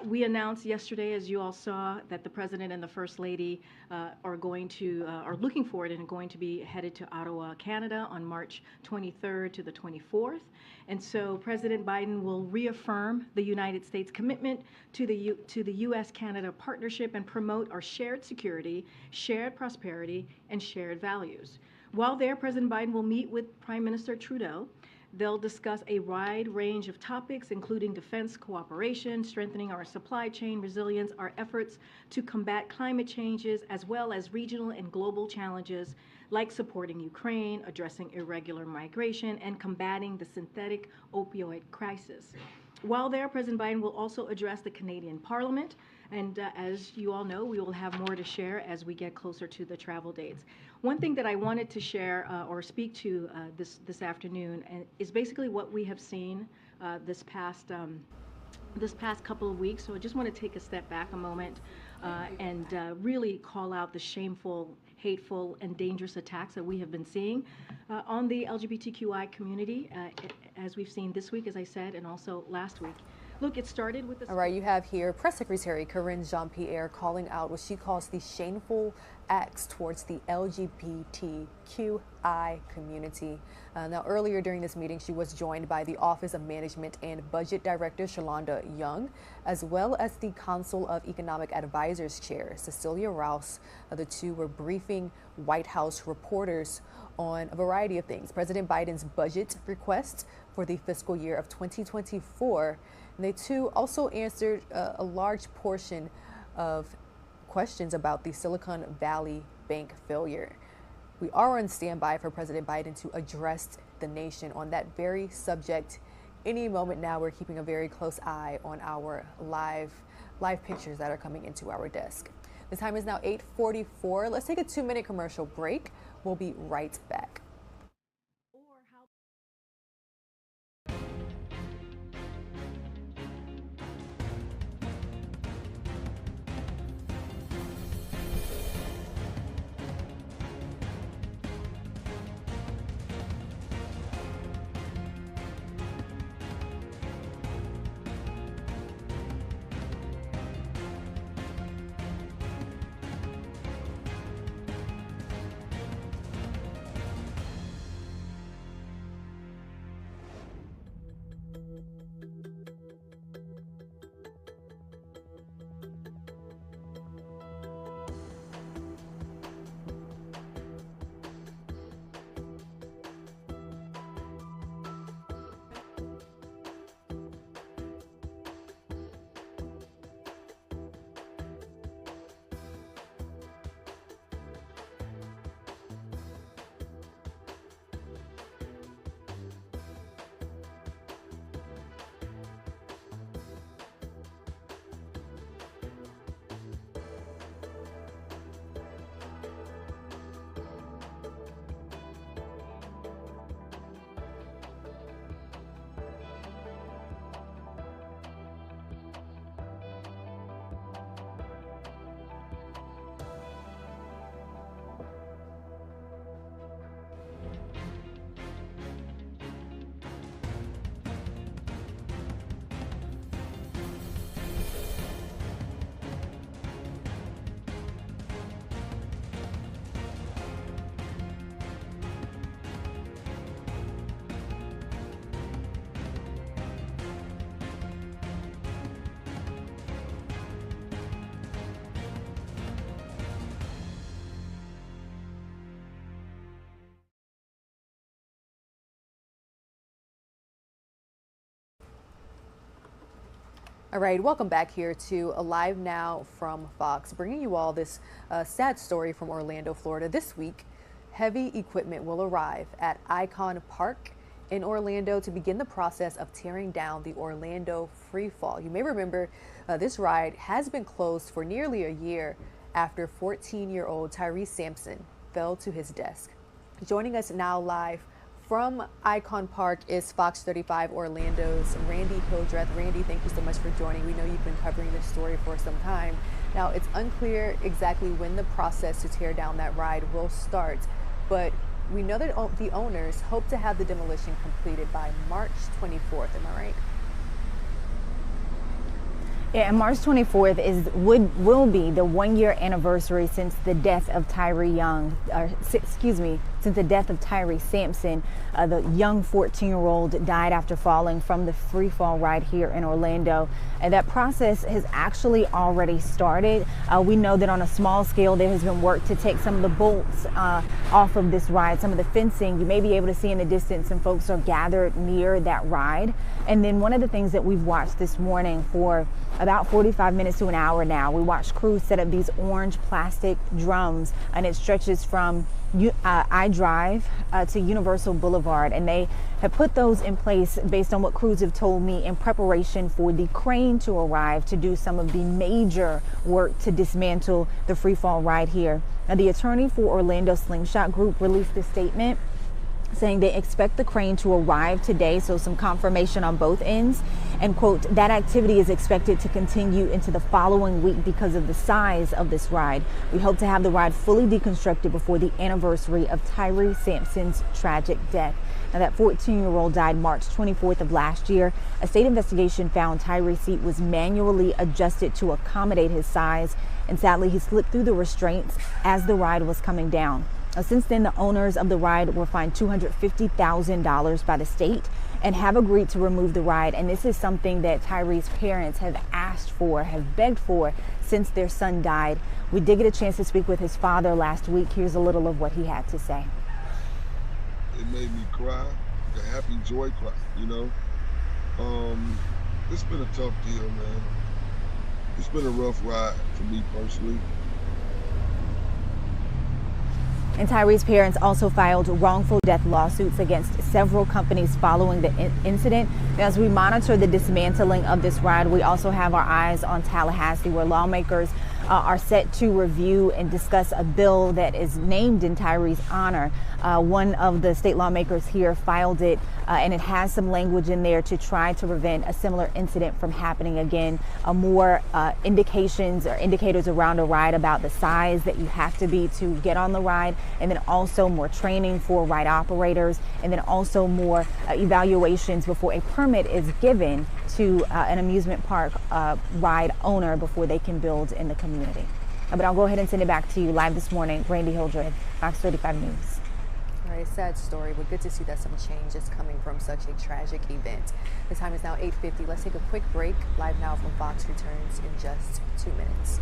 S16: We announced yesterday, as you all saw, that the President and the First Lady are looking forward and going to be headed to Ottawa, Canada on March 23rd to the 24th. And so President Biden will reaffirm the United States' commitment to the U.S.-Canada partnership and promote our shared security, shared prosperity, and shared values. While there, President Biden will meet with Prime Minister Trudeau. They'll discuss a wide range of topics, including defense cooperation, strengthening our supply chain resilience, our efforts to combat climate changes, as well as regional and global challenges like supporting Ukraine, addressing irregular migration, and combating the synthetic opioid crisis. While there, President Biden will also address the Canadian Parliament, and as you all know, we will have more to share as we get closer to the travel dates. One thing that I wanted to share or speak to this afternoon is basically what we have seen this past couple of weeks. So I just want to take a step back a moment and really call out the shameful, hateful, and dangerous attacks that we have been seeing on the LGBTQI community, as we've seen this week, as I said, and also last week. Look, it started with the...
S1: All right, you have here Press Secretary Karine Jean-Pierre calling out what she calls the shameful acts towards the LGBTQ I community. Now, earlier during this meeting, she was joined by the Office of Management and Budget Director, Shalonda Young, as well as the Council of Economic Advisors Chair, Cecilia Rouse. The two were briefing White House reporters on a variety of things. President Biden's budget request for the fiscal year of 2024. And they too also answered a large portion of questions about the Silicon Valley Bank failure. We are on standby for President Biden to address the nation on that very subject any moment now. We're keeping a very close eye on our live pictures that are coming into our desk. The time is now 8:44. Let's take a 2-minute commercial break. We'll be right back. All right, welcome back here to Live Now from Fox, bringing you all this sad story from Orlando, Florida. This week, heavy equipment will arrive at Icon Park in Orlando to begin the process of tearing down the Orlando Free Fall. You may remember this ride has been closed for nearly a year after 14-year-old Tyree Sampson fell to his desk. Joining us now live from Icon Park is Fox 35 Orlando's Randy Hildreth. Randy, thank you so much for joining. We know you've been covering this story for some time. Now, it's unclear exactly when the process to tear down that ride will start, but we know that the owners hope to have the demolition completed by March 24th. Am I right?
S13: Yeah, and March 24th will be the 1-year anniversary since the death of since the death of Tyree Sampson. The young 14-year-old died after falling from the free fall ride here in Orlando. And that process has actually already started. We know that on a small scale, there has been work to take some of the bolts off of this ride, some of the fencing. You may be able to see in the distance some folks are gathered near that ride. And then one of the things that we've watched this morning for about 45 minutes to an hour now, we watched crews set up these orange plastic drums, and it stretches from I-Drive to Universal Boulevard, and they have put those in place based on what crews have told me in preparation for the crane to arrive to do some of the major work to dismantle the free fall ride here. Now, the attorney for Orlando Slingshot Group released a statement saying they expect the crane to arrive today, so some confirmation on both ends, and quote, that activity is expected to continue into the following week because of the size of this ride. We hope to have the ride fully deconstructed before the anniversary of Tyree Sampson's tragic death. Now, that 14-year-old died March 24th of last year. A state investigation found Tyree's seat was manually adjusted to accommodate his size, and sadly he slipped through the restraints as the ride was coming down. Since then, the owners of the ride were fined $250,000 by the state and have agreed to remove the ride. And this is something that Tyree's parents have asked for, have begged for since their son died. We did get a chance to speak with his father last week. Here's a little of what he had to say.
S19: It made me cry, a happy joy cry, you know. It's been a tough deal, man. It's been a rough ride for me personally.
S13: And Tyree's parents also filed wrongful death lawsuits against several companies following the incident. And as we monitor the dismantling of this ride, we also have our eyes on Tallahassee, where lawmakers are set to review and discuss a bill that is named in Tyree's honor. One of the state lawmakers here filed it, and it has some language in there to try to prevent a similar incident from happening again. More indications or indicators around a ride about the size that you have to be to get on the ride, and then also more training for ride operators, and then also more evaluations before a permit is given to an amusement park ride owner before they can build in the community. But I'll go ahead and send it back to you live this morning. Randy Hildreth, Fox 35 News.
S1: All right, sad story, but good to see that some change is coming from such a tragic event. The time is now 8:50. Let's take a quick break. Live Now from Fox returns in just 2 minutes.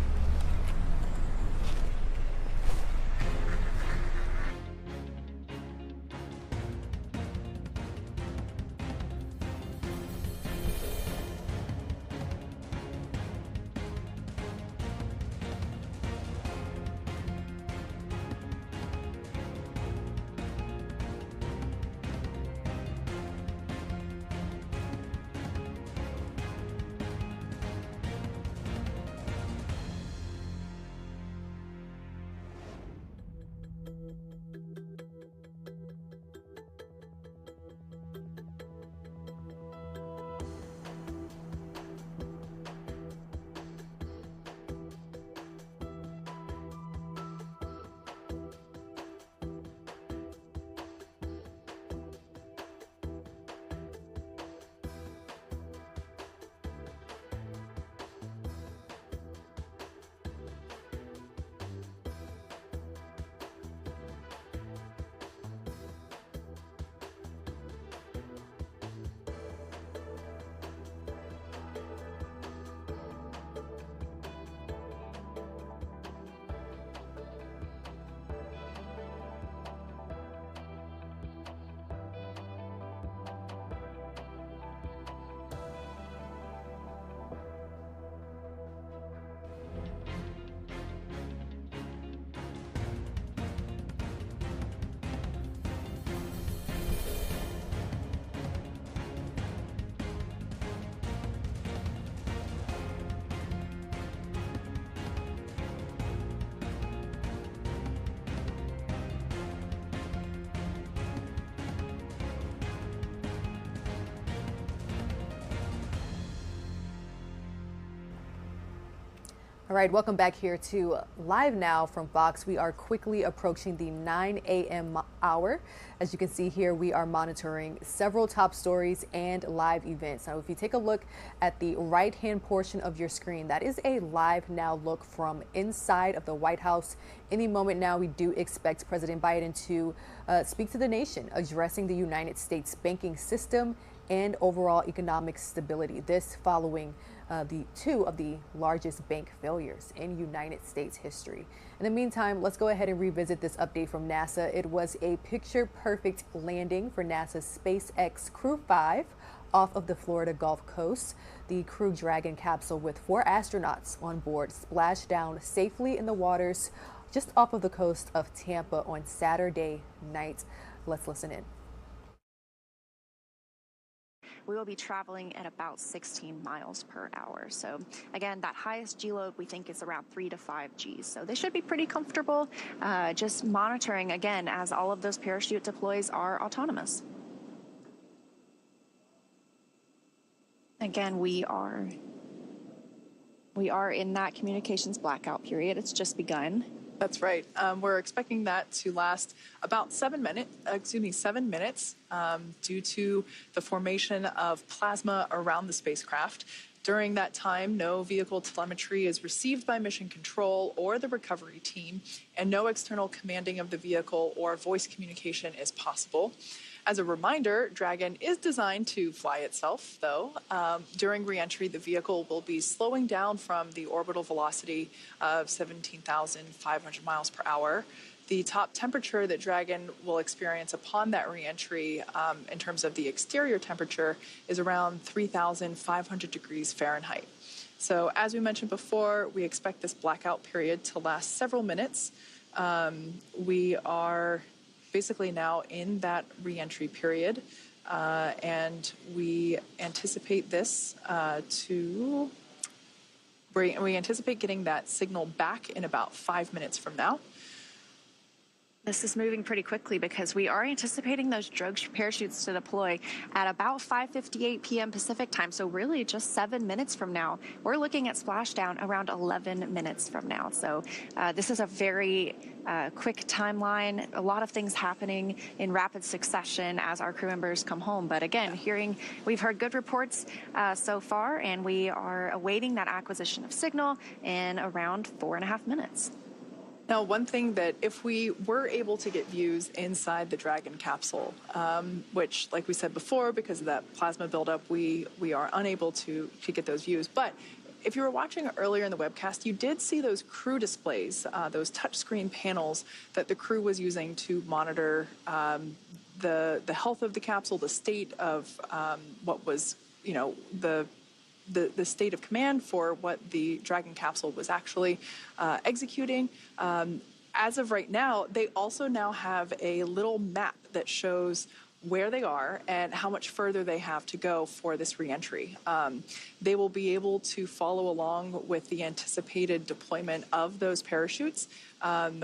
S1: All right, welcome back here to Live Now from Fox. We are quickly approaching the 9 a.m. hour. As you can see here, we are monitoring several top stories and live events. Now, if you take a look at the right-hand portion of your screen, that is a Live Now look from inside of the White House. Any moment now, we do expect President Biden to speak to the nation, addressing the United States banking system and overall economic stability. This following the two of the largest bank failures in United States history. In the meantime, let's go ahead and revisit this update from NASA. It was a picture-perfect landing for NASA's SpaceX Crew 5 off of the Florida Gulf Coast. The Crew Dragon capsule with 4 astronauts on board splashed down safely in the waters just off of the coast of Tampa on Saturday night. Let's listen in.
S20: We will be traveling at about 16 miles per hour. So again, that highest G load we think is around 3 to 5 Gs. So they should be pretty comfortable. Just monitoring again as all of those parachute deploys are autonomous. Again, we are in that communications blackout period. It's just begun.
S22: That's right. We're expecting that to last about 7 minutes due to the formation of plasma around the spacecraft. During that time, no vehicle telemetry is received by Mission Control or the recovery team, and no external commanding of the vehicle or voice communication is possible. As a reminder, Dragon is designed to fly itself, though. During reentry, the vehicle will be slowing down from the orbital velocity of 17,500 miles per hour. The top temperature that Dragon will experience upon that reentry, in terms of the exterior temperature, is around 3,500 degrees Fahrenheit. So as we mentioned before, we expect this blackout period to last several minutes. We are basically now in that reentry period, and we anticipate this we anticipate getting that signal back in about 5 minutes from now.
S20: This is moving pretty quickly because we are anticipating those drogue parachutes to deploy at about 5:58 p.m. Pacific time. So really just 7 minutes from now. We're looking at splashdown around 11 minutes from now. So this is a very quick timeline. A lot of things happening in rapid succession as our crew members come home. But again, we've heard good reports so far, and we are awaiting that acquisition of signal in around 4.5 minutes.
S22: Now, one thing that if we were able to get views inside the Dragon capsule, which, like we said before, because of that plasma buildup, we are unable to get those views. But if you were watching earlier in the webcast, you did see those crew displays, those touchscreen panels that the crew was using to monitor the health of the capsule, the state of what was, the state of command for what the Dragon capsule was actually executing. As of right now, they also now have a little map that shows where they are and how much further they have to go for this reentry. They will be able to follow along with the anticipated deployment of those parachutes.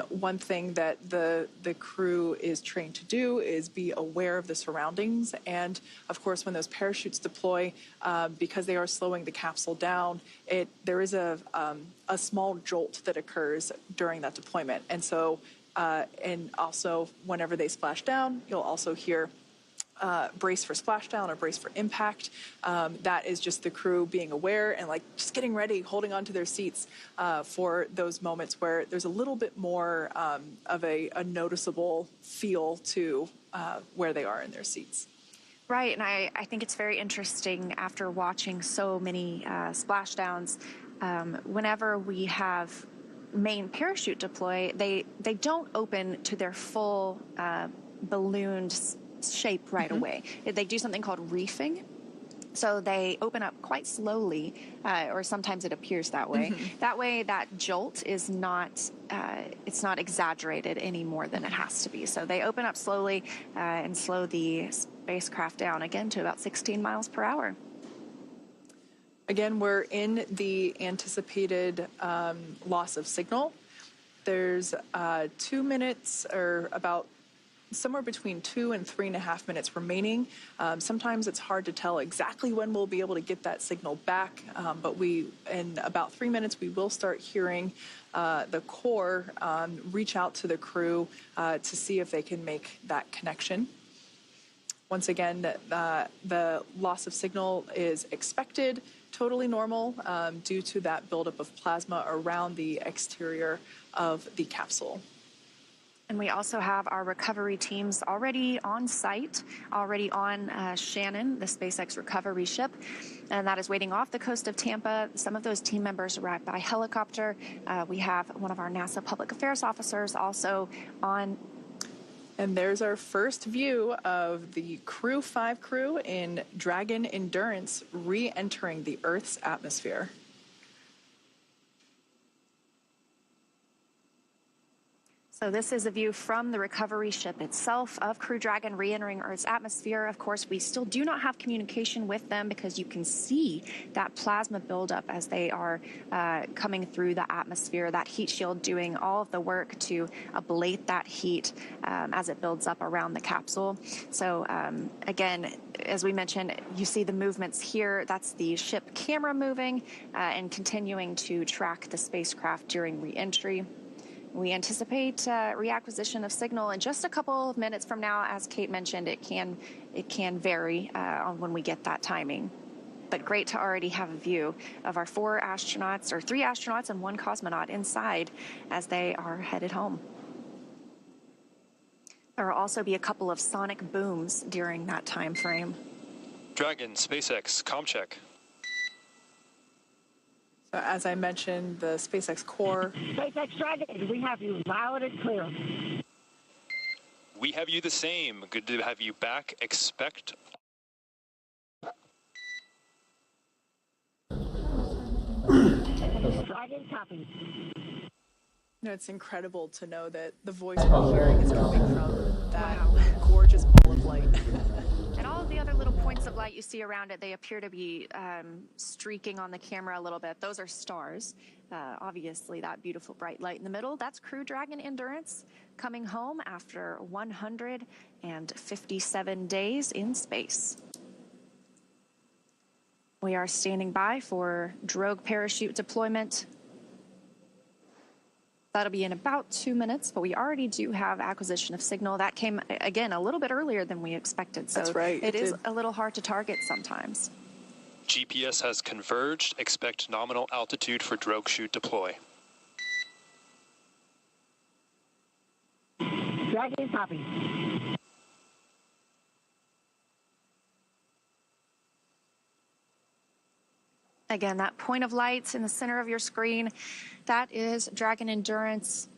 S22: One thing that the crew is trained to do is be aware of the surroundings. And of course, when those parachutes deploy, because they are slowing the capsule down, there is a small jolt that occurs during that deployment. And so, and also whenever they splash down, you'll also hear brace for splashdown or brace for impact. That is just the crew being aware and just getting ready, holding on to their seats for those moments where there's a little bit more of a noticeable feel to where they are in their seats.
S20: Right, and I think it's very interesting after watching so many splashdowns, whenever we have main parachute deploy, they don't open to their full ballooned shape right away. They do something called reefing. So they open up quite slowly, or sometimes it appears that way. That way, that jolt is not, it's not exaggerated any more than it has to be. So they open up slowly and slow the spacecraft down again to about 16 miles per hour.
S22: Again, we're in the anticipated loss of signal. There's 2 minutes, or about somewhere between 2 and 3.5 minutes remaining. Sometimes it's hard to tell exactly when we'll be able to get that signal back, but in about 3 minutes, we will start hearing the Corps reach out to the crew to see if they can make that connection. Once again, the loss of signal is expected, totally normal, due to that buildup of plasma around the exterior of the capsule.
S20: And we also have our recovery teams already on site, already on Shannon, the SpaceX recovery ship, and that is waiting off the coast of Tampa. Some of those team members arrived by helicopter. We have one of our NASA public affairs officers also on.
S22: And there's our first view of the Crew 5 crew in Dragon Endurance re-entering the Earth's atmosphere.
S20: So this is a view from the recovery ship itself of Crew Dragon re-entering Earth's atmosphere. Of course, we still do not have communication with them because you can see that plasma buildup as they are coming through the atmosphere, that heat shield doing all of the work to ablate that heat as it builds up around the capsule. So again, as we mentioned, you see the movements here. That's the ship camera moving and continuing to track the spacecraft during re-entry. We anticipate reacquisition of signal in just a couple of minutes from now. As Kate mentioned, it can vary on when we get that timing. but great to already have a view of our 3 astronauts and 1 cosmonaut inside as they are headed home. There will also be a couple of sonic booms during that time frame.
S8: Dragon, SpaceX, comm check.
S22: So as I mentioned, the SpaceX core.
S9: SpaceX Dragon, we have you loud and clear.
S8: We have you the same. Good to have you back. Expect.
S9: Dragon copy.
S22: You know, it's incredible to know that the voice we're hearing is coming from that gorgeous ball of light.
S20: And all of the other little points of light you see around it, they appear to be streaking on the camera a little bit. Those are stars. Obviously, that beautiful bright light in the middle, that's Crew Dragon Endurance coming home after 157 days in space. We are standing by for drogue parachute deployment. That'll be in about 2 minutes, but we already do have acquisition of signal. That came, again, a little bit earlier than we expected. So
S22: That's right.
S20: It is a little hard to target sometimes.
S8: GPS has converged. Expect nominal altitude for drogue chute deploy.
S9: Dragon copy.
S20: Again, that point of light in the center of your screen, that is Dragon Endurance.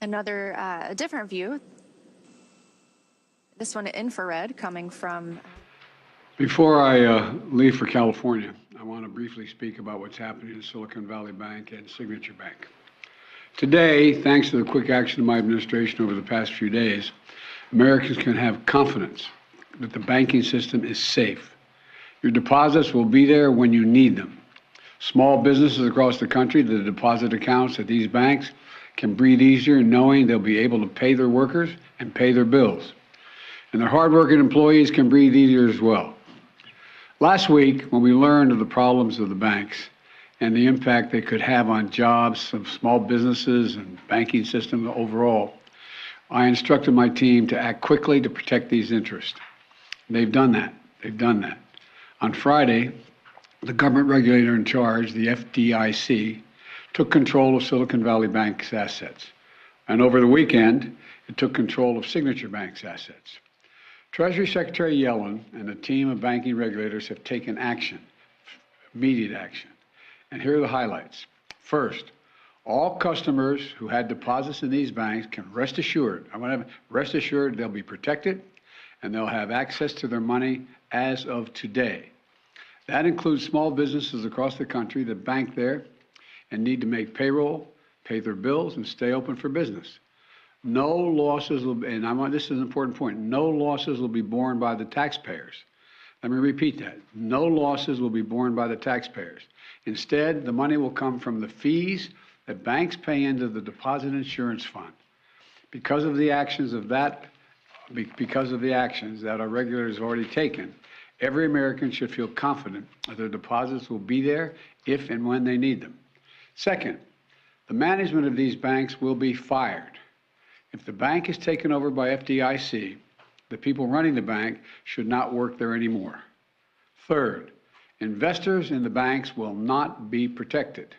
S20: Another, a different view. This one infrared coming from.
S21: Before I leave for California, I want to briefly speak about what's happening in Silicon Valley Bank and Signature Bank. Today, thanks to the quick action of my administration over the past few days, Americans can have confidence that the banking system is safe. Your deposits will be there when you need them. Small businesses across the country, the deposit accounts at these banks can breathe easier knowing they'll be able to pay their workers and pay their bills. And their hardworking employees can breathe easier as well. Last week, when we learned of the problems of the banks and the impact they could have on jobs of small businesses and banking system overall, I instructed my team to act quickly to protect these interests. They've done that. They've done that. On Friday, the government regulator in charge, the FDIC, took control of Silicon Valley Bank's assets. And over the weekend, it took control of Signature Bank's assets. Treasury Secretary Yellen and a team of banking regulators have taken action, immediate action. And here are the highlights. First, all customers who had deposits in these banks can rest assured, rest assured they'll be protected and they'll have access to their money as of today. That includes small businesses across the country that bank there and need to make payroll, pay their bills, and stay open for business. No losses will be, and this is an important point, no losses will be borne by the taxpayers. Let me repeat that. No losses will be borne by the taxpayers. Instead, the money will come from the fees that banks pay into the Deposit Insurance Fund. Because of the actions that our regulators have already taken, every American should feel confident that their deposits will be there if and when they need them. Second, the management of these banks will be fired. If the bank is taken over by FDIC, the people running the bank should not work there anymore. Third, investors in the banks will not be protected.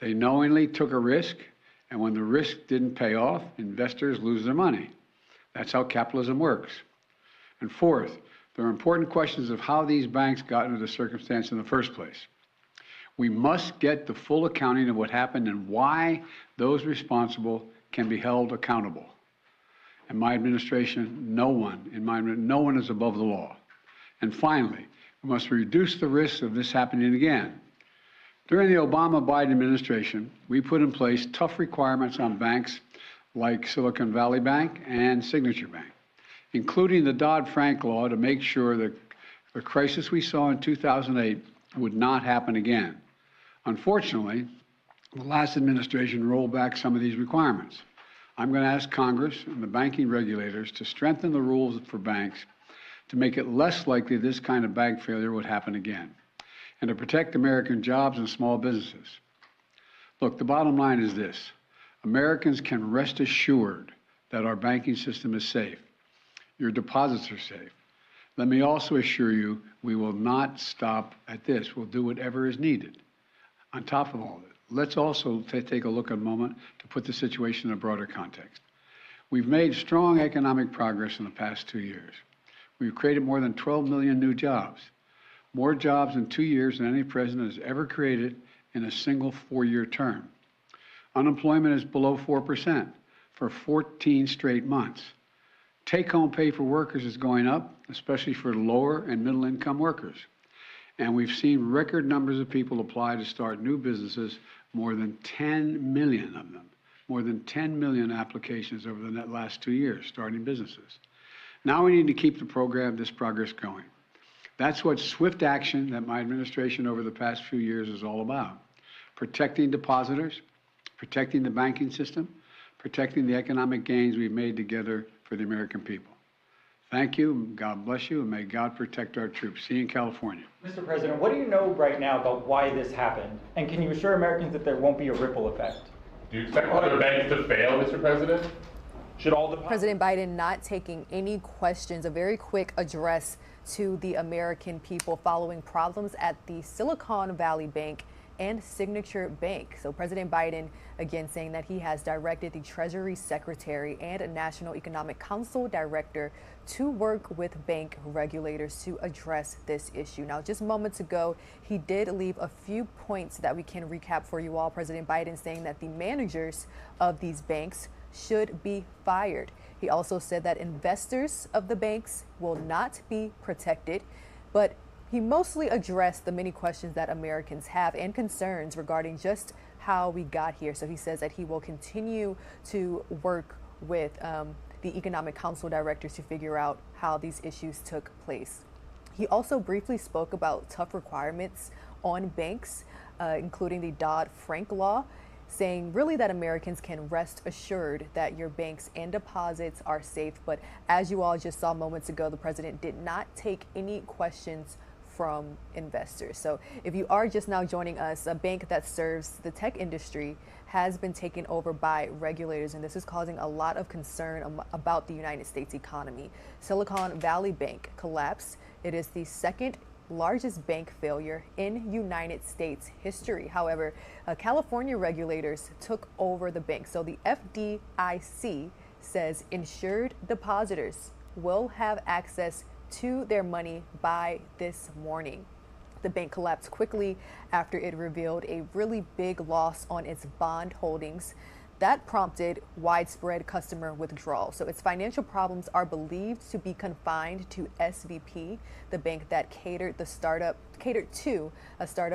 S21: They knowingly took a risk, and when the risk didn't pay off, investors lose their money. That's how capitalism works. And fourth, there are important questions of how these banks got into the circumstance in the first place. We must get the full accounting of what happened and why those responsible can be held accountable. In my administration, no one is above the law. And finally, we must reduce the risk of this happening again. During the Obama-Biden administration, we put in place tough requirements on banks like Silicon Valley Bank and Signature Bank, including the Dodd-Frank law to make sure that the crisis we saw in 2008 would not happen again. Unfortunately, the last administration rolled back some of these requirements. I'm going to ask Congress and the banking regulators to strengthen the rules for banks to make it less likely this kind of bank failure would happen again, and to protect American jobs and small businesses. Look, the bottom line is this. Americans can rest assured that our banking system is safe. Your deposits are safe. Let me also assure you, we will not stop at this. We'll do whatever is needed. On top of all of it, let's also take a look a moment to put the situation in a broader context. We've made strong economic progress in the past 2 years. We've created more than 12 million new jobs, more jobs in 2 years than any president has ever created in a single 4-year term. Unemployment is below 4% for 14 straight months. Take-home pay for workers is going up, especially for lower and middle-income workers. And we've seen record numbers of people apply to start new businesses, more than 10 million of them, more than 10 million applications over the last 2 years starting businesses. Now we need to keep this progress going. That's what swift action that my administration over the past few years is all about. Protecting depositors, protecting the banking system, protecting the economic gains we've made together for the American people. Thank you, God bless you, and may God protect our troops. See you in California.
S3: Mr. President, what do you know right now about why this happened? And can you assure Americans that there won't be a ripple effect?
S18: Do you expect other banks to fail, Mr. President?
S3: Should all the
S1: President Biden not taking any questions, a very quick address to the American people following problems at the Silicon Valley Bank and Signature Bank. So President Biden again saying that he has directed the Treasury Secretary and National Economic Council Director to work with bank regulators to address this issue. Now, just moments ago, he did leave a few points that we can recap for you all. President Biden saying that the managers of these banks should be fired. He also said that investors of the banks will not be protected, but he mostly addressed the many questions that Americans have and concerns regarding just how we got here. So he says that he will continue to work with the Economic Council directors to figure out how these issues took place. He also briefly spoke about tough requirements on banks, including the Dodd-Frank law, saying really that Americans can rest assured that your banks and deposits are safe. But as you all just saw moments ago, the president did not take any questions from investors. So if you are just now joining us, a bank that serves the tech industry has been taken over by regulators, and this is causing a lot of concern about the United States economy. Silicon Valley Bank collapsed. It is the second largest bank failure in United States history. However, California regulators took over the bank. So the FDIC says insured depositors will have access to their money by this morning. The bank collapsed quickly after it revealed a really big loss on its bond holdings. That prompted widespread customer withdrawal. So its financial problems are believed to be confined to SVP, the bank that catered to startup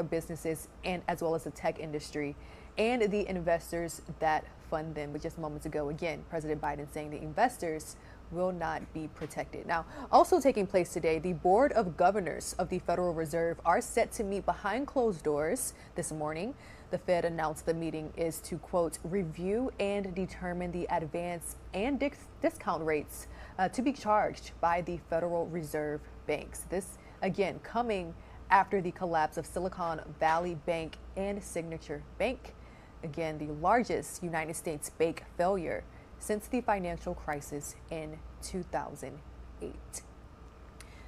S1: businesses and as well as the tech industry and the investors that fund them. But just moments ago, again, President Biden saying the investors will not be protected. Now, also taking place today, the Board of Governors of the Federal Reserve are set to meet behind closed doors this morning. The Fed announced the meeting is to, quote, review and determine the advance and discount rates to be charged by the Federal Reserve banks. This, again, coming after the collapse of Silicon Valley Bank and Signature Bank. Again, the largest United States bank failure since the financial crisis in 2008.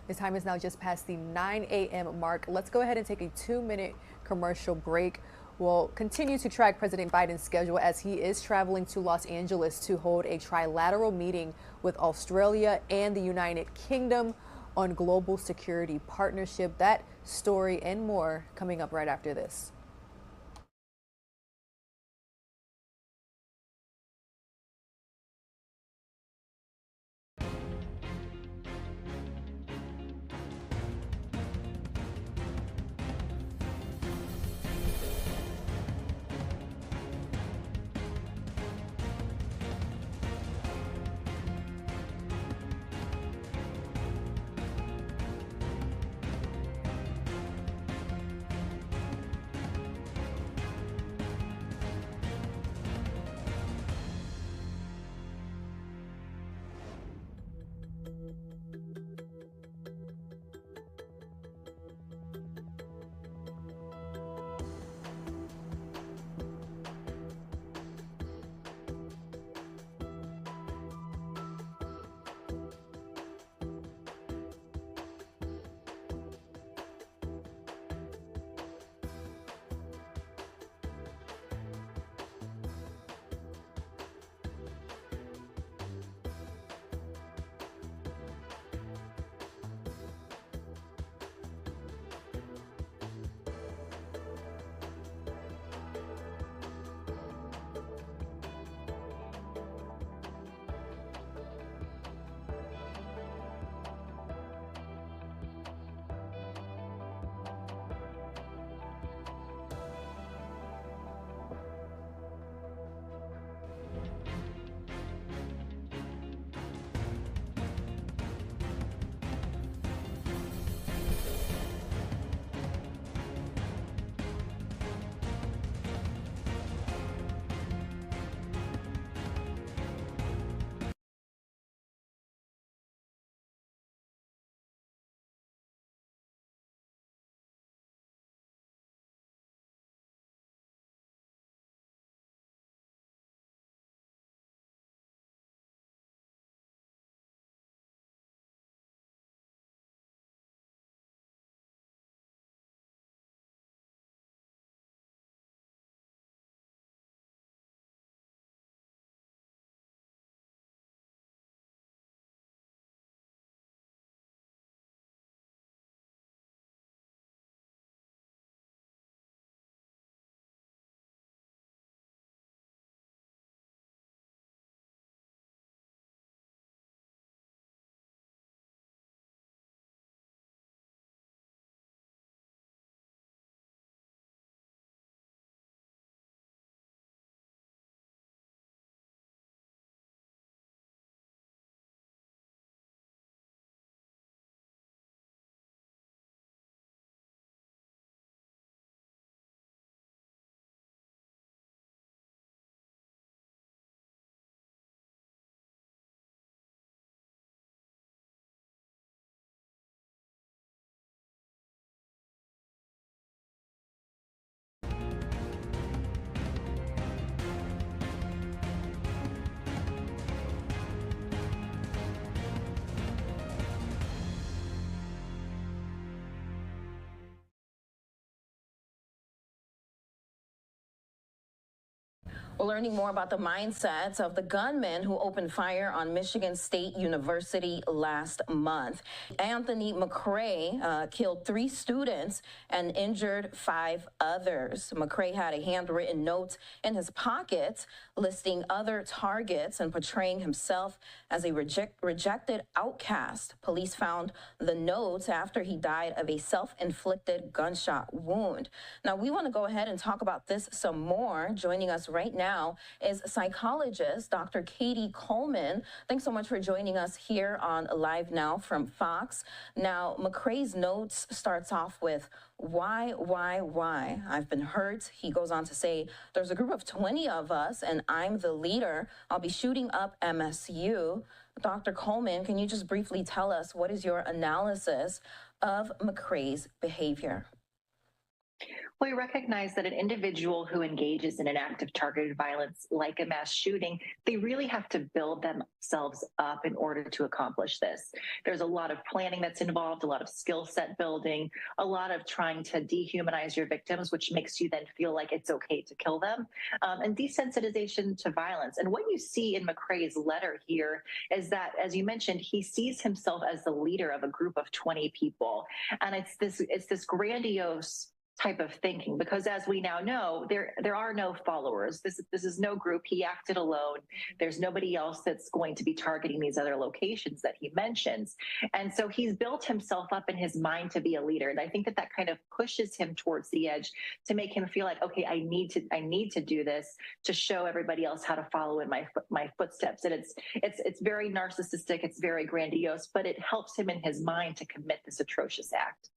S1: This time is now just past the 9 a.m. mark. Let's go ahead and take a 2-minute commercial break. We'll continue to track President Biden's schedule as he is traveling to Los Angeles to hold a trilateral meeting with Australia and the United Kingdom on global security partnership. That story and more coming up right after this.
S5: We're learning more about the mindsets of the gunman who opened fire on Michigan State University last month. Anthony McCrae killed 3 students and injured 5 others. McCrae had a handwritten note in his pocket listing other targets and portraying himself as a rejected outcast. Police found the note after he died of a self-inflicted gunshot wound. Now, we want to go ahead and talk about this some more. Joining us right now is psychologist Dr. Katie Coleman. Thanks so much for joining us here on Live Now from Fox. Now, McCrae's notes starts off with, why? I've been hurt. He goes on to say, there's a group of 20 of us and I'm the leader. I'll be shooting up MSU. Dr. Coleman, can you just briefly tell us what is your analysis of McCrae's behavior?
S11: Well, we recognize that an individual who engages in an act of targeted violence like a mass shooting, they really have to build themselves up in order to accomplish this. There's a lot of planning that's involved, a lot of skill set building, a lot of trying to dehumanize your victims, which makes you then feel like it's okay to kill them, and desensitization to violence. And what you see in McCrae's letter here is that, as you mentioned, he sees himself as the leader of a group of 20 people. And it's this grandiose type of thinking, because as we now know, there are no followers. This is no group. He acted alone. There's nobody else that's going to be targeting these other locations that he mentions. And so he's built himself up in his mind to be a leader. And I think that kind of pushes him towards the edge to make him feel like, okay, I need to do this to show everybody else how to follow in my footsteps. And it's very narcissistic. It's very grandiose, but it helps him in his mind to commit this atrocious act.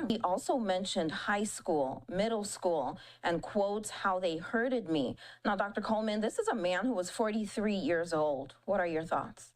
S5: He also mentioned high school, middle school, and quotes how they hurted me. Now, Dr. Coleman, this is a man who was 43 years old. What are your thoughts?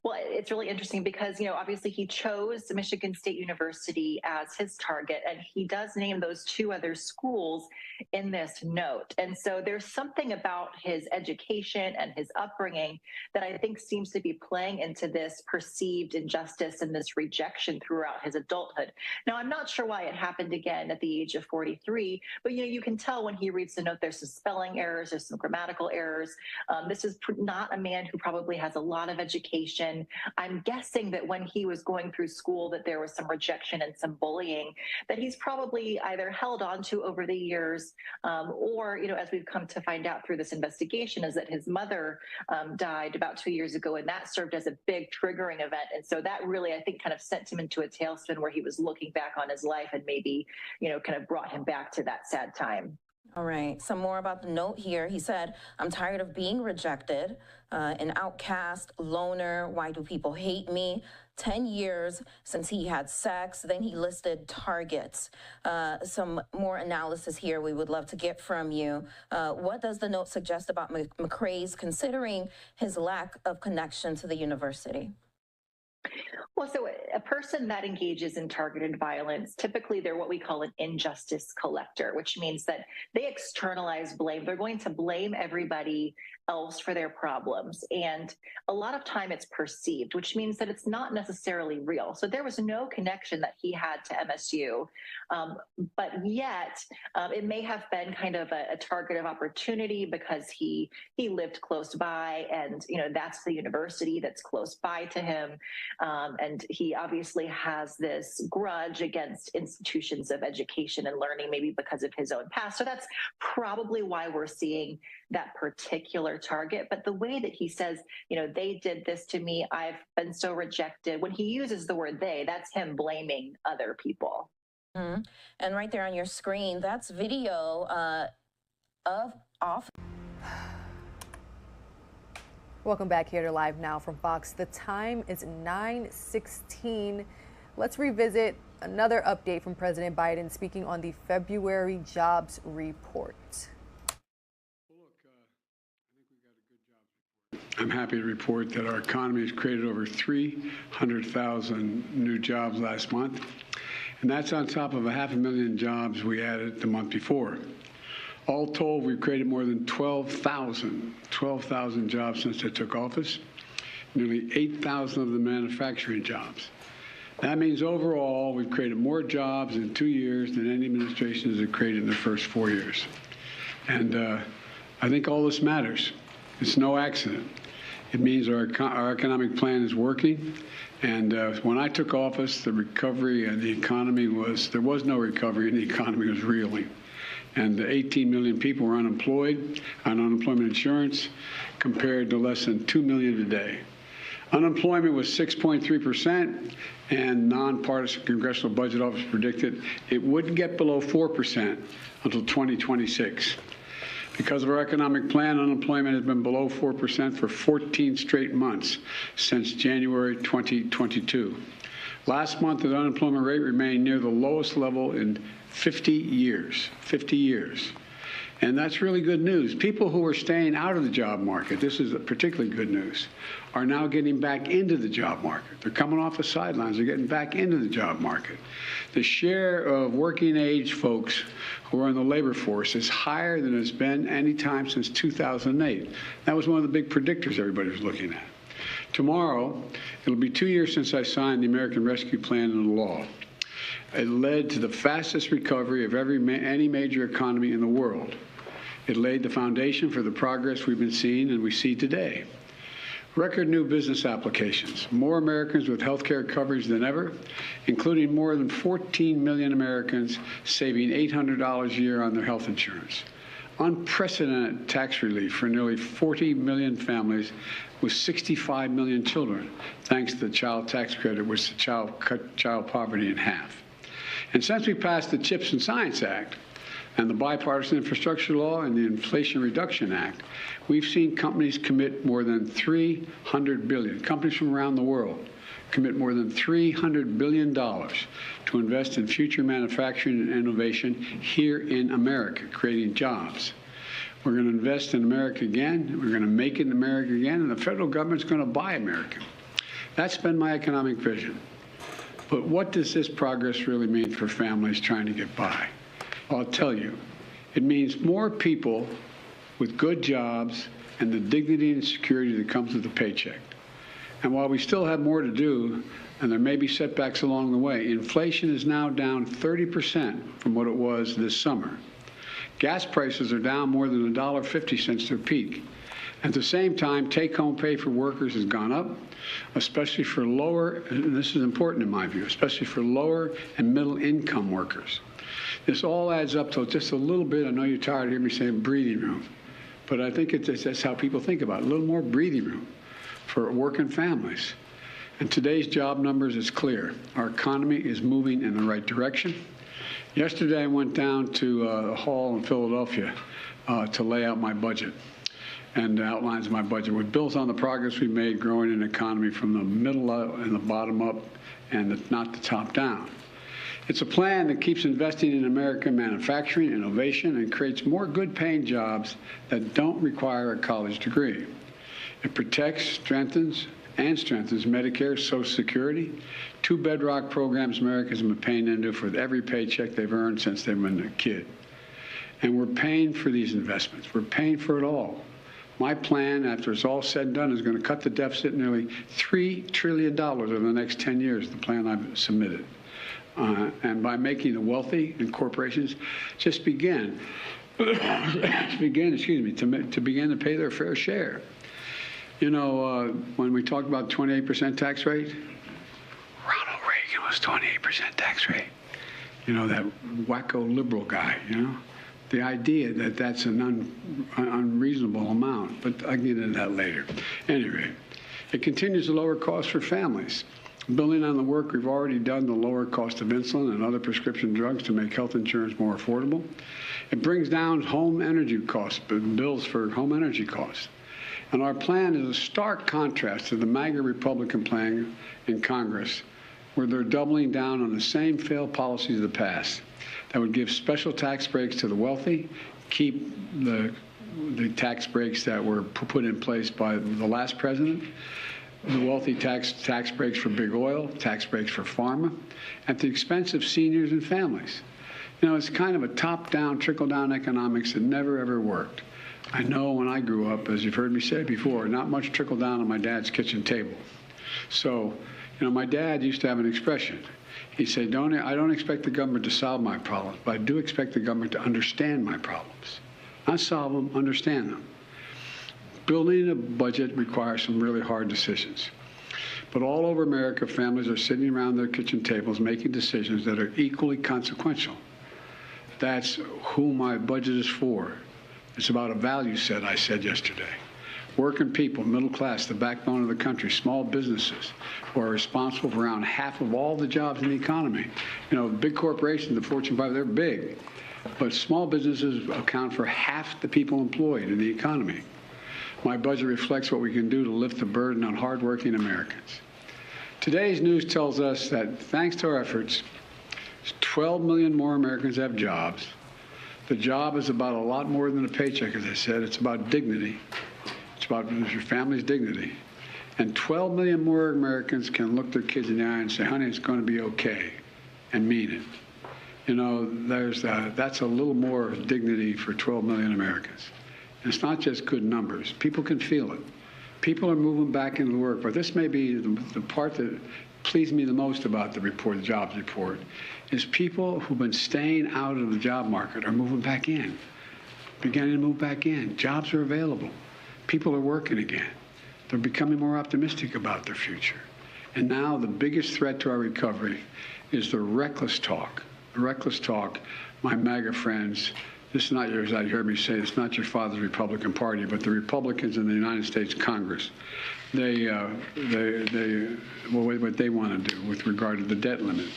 S11: Well, it's really interesting because, obviously he chose Michigan State University as his target, and he does name those 2 other schools in this note. And so there's something about his education and his upbringing that I think seems to be playing into this perceived injustice and this rejection throughout his adulthood. Now, I'm not sure why it happened again at the age of 43, but, you can tell when he reads the note, there's some spelling errors, there's some grammatical errors. This is not a man who probably has a lot of education. I'm guessing that when he was going through school that there was some rejection and some bullying that he's probably either held on to over the years or, as we've come to find out through this investigation, is that his mother died about 2 years ago, and that served as a big triggering event. And so that really, I think, kind of sent him into a tailspin where he was looking back on his life and maybe, kind of brought him back to that sad time.
S5: All right, some more about the note here. He said, I'm tired of being rejected, an outcast, loner, why do people hate me? 10 years since he had sex. Then he listed targets. Some more analysis here we would love to get from you. What does the note suggest about McCrae's, considering his lack of connection to the university?
S11: Well, so a person that engages in targeted violence, typically they're what we call an injustice collector, which means that they externalize blame. They're going to blame everybody else for their problems. And a lot of time it's perceived, which means that it's not necessarily real. So there was no connection that he had to MSU, but yet it may have been kind of a target of opportunity because he lived close by, and that's the university that's close by to him. And he obviously has this grudge against institutions of education and learning, maybe because of his own past. So that's probably why we're seeing that particular target. But the way that he says, they did this to me, I've been so rejected, when he uses the word they, that's him blaming other people.
S5: Mm-hmm. And right there on your screen, that's video of off.
S1: Welcome back here to Live Now from Fox. The time is 9:16. Let's revisit another update from President Biden speaking on the February jobs report.
S21: I'm happy to report that our economy has created over 300,000 new jobs last month, and that's on top of 500,000 jobs we added the month before. All told, we've created more than 12,000 jobs since I took office, nearly 8,000 of the manufacturing jobs. That means overall, we've created more jobs in 2 years than any administration has created in the first 4 years. And I think all this matters. It's no accident. It means our economic plan is working. And when I took office, the recovery and the economy there was no recovery and the economy was reeling. And 18 million people were unemployed on unemployment insurance compared to less than 2 million today. Unemployment was 6.3%, and nonpartisan Congressional Budget Office predicted it wouldn't get below 4% until 2026. Because of our economic plan, unemployment has been below 4% for 14 straight months since January 2022. Last month, the unemployment rate remained near the lowest level in 50 years. 50 years. And that's really good news. People who are staying out of the job market, this is particularly good news, are now getting back into the job market. They're coming off the sidelines. They're getting back into the job market. The share of working age folks who are in the labor force is higher than it's been any time since 2008. That was one of the big predictors everybody was looking at. Tomorrow, it'll be 2 years since I signed the American Rescue Plan into law. It led to the fastest recovery of any major economy in the world. It laid the foundation for the progress we've been seeing and we see today. Record new business applications, more Americans with health care coverage than ever, including more than 14 million Americans saving $800 a year on their health insurance. Unprecedented tax relief for nearly 40 million families with 65 million children, thanks to the child tax credit, which cut child poverty in half. And since we passed the CHIPS and Science Act, and the Bipartisan Infrastructure Law and the Inflation Reduction Act, we've seen companies commit more than $300 billion. Companies from around the world commit more than $300 billion to invest in future manufacturing and innovation here in America, creating jobs. We're going to invest in America again. We're going to make it in America again, and the federal government's going to buy America. That's been my economic vision. But what does this progress really mean for families trying to get by? I'll tell you, it means more people with good jobs and the dignity and security that comes with the paycheck. And while we still have more to do, and there may be setbacks along the way, inflation is now down 30% from what it was this summer. Gas prices are down more than $1.50 since their peak. At the same time, take-home pay for workers has gone up, especially for lower, and this is important in my view, especially for lower and middle-income workers. This all adds up to just a little bit. I know you're tired of hearing me saying breathing room, but I think that's how people think about it, a little more breathing room for working families. And today's job numbers is clear. Our economy is moving in the right direction. Yesterday, I went down to a hall in Philadelphia to lay out my budget and outlines of my budget, which builds on the progress we made growing an economy from the middle and the bottom up and not the top down. It's a plan that keeps investing in American manufacturing, innovation, and creates more good-paying jobs that don't require a college degree. It protects, strengthens Medicare, Social Security, two bedrock programs Americans have been paying into for every paycheck they've earned since they've been a kid. And we're paying for these investments. We're paying for it all. My plan, after it's all said and done, is going to cut the deficit nearly $3 trillion over the next 10 years, the plan I've submitted. And by making the wealthy and corporations just begin to begin to pay their fair share. You know, when we talked about 28% tax rate, Ronald Reagan was 28% tax rate. You know, that wacko liberal guy, you know. The idea that that's an unreasonable amount, but I'll get into that later. Anyway, it continues to lower costs for families. Building on the work we've already done to lower cost of insulin and other prescription drugs to make health insurance more affordable. It brings down home energy costs, bills for home energy costs. And our plan is a stark contrast to the MAGA Republican plan in Congress, where they're doubling down on the same failed policies of the past that would give special tax breaks to the wealthy, keep the tax breaks that were put in place by the last president, the wealthy tax breaks for big oil, tax breaks for pharma, at the expense of seniors and families. You know, it's kind of a top-down, trickle-down economics that never, ever worked. I know when I grew up, as you've heard me say before, not much trickled down on my dad's kitchen table. So, you know, my dad used to have an expression. He'd say, I don't expect the government to solve my problems, but I do expect the government to understand my problems. Not solve them, understand them. Building a budget requires some really hard decisions. But all over America, families are sitting around their kitchen tables making decisions that are equally consequential. That's who my budget is for. It's about a value set, I said yesterday. Working people, middle class, the backbone of the country, small businesses who are responsible for around half of all the jobs in the economy. You know, big corporations, the Fortune 5, they're big. But small businesses account for half the people employed in the economy. My budget reflects what we can do to lift the burden on hardworking Americans. Today's news tells us that thanks to our efforts, 12 million more Americans have jobs. The job is about a lot more than a paycheck, as I said. It's about dignity. It's about your family's dignity. And 12 million more Americans can look their kids in the eye and say, honey, it's going to be okay, and mean it. You know, that's a little more dignity for 12 million Americans. And it's not just good numbers. People can feel it. People are moving back into work. But this may be the part that pleased me the most about the report, the jobs report, is people who've been staying out of the job market are moving back in, beginning to move back in. Jobs are available. People are working again. They're becoming more optimistic about their future. And now the biggest threat to our recovery is the reckless talk. The reckless talk, my MAGA friends, this is not yours, you heard me say, it's not your father's Republican Party, but the Republicans in the United States Congress. What they want to do with regard to the debt limit.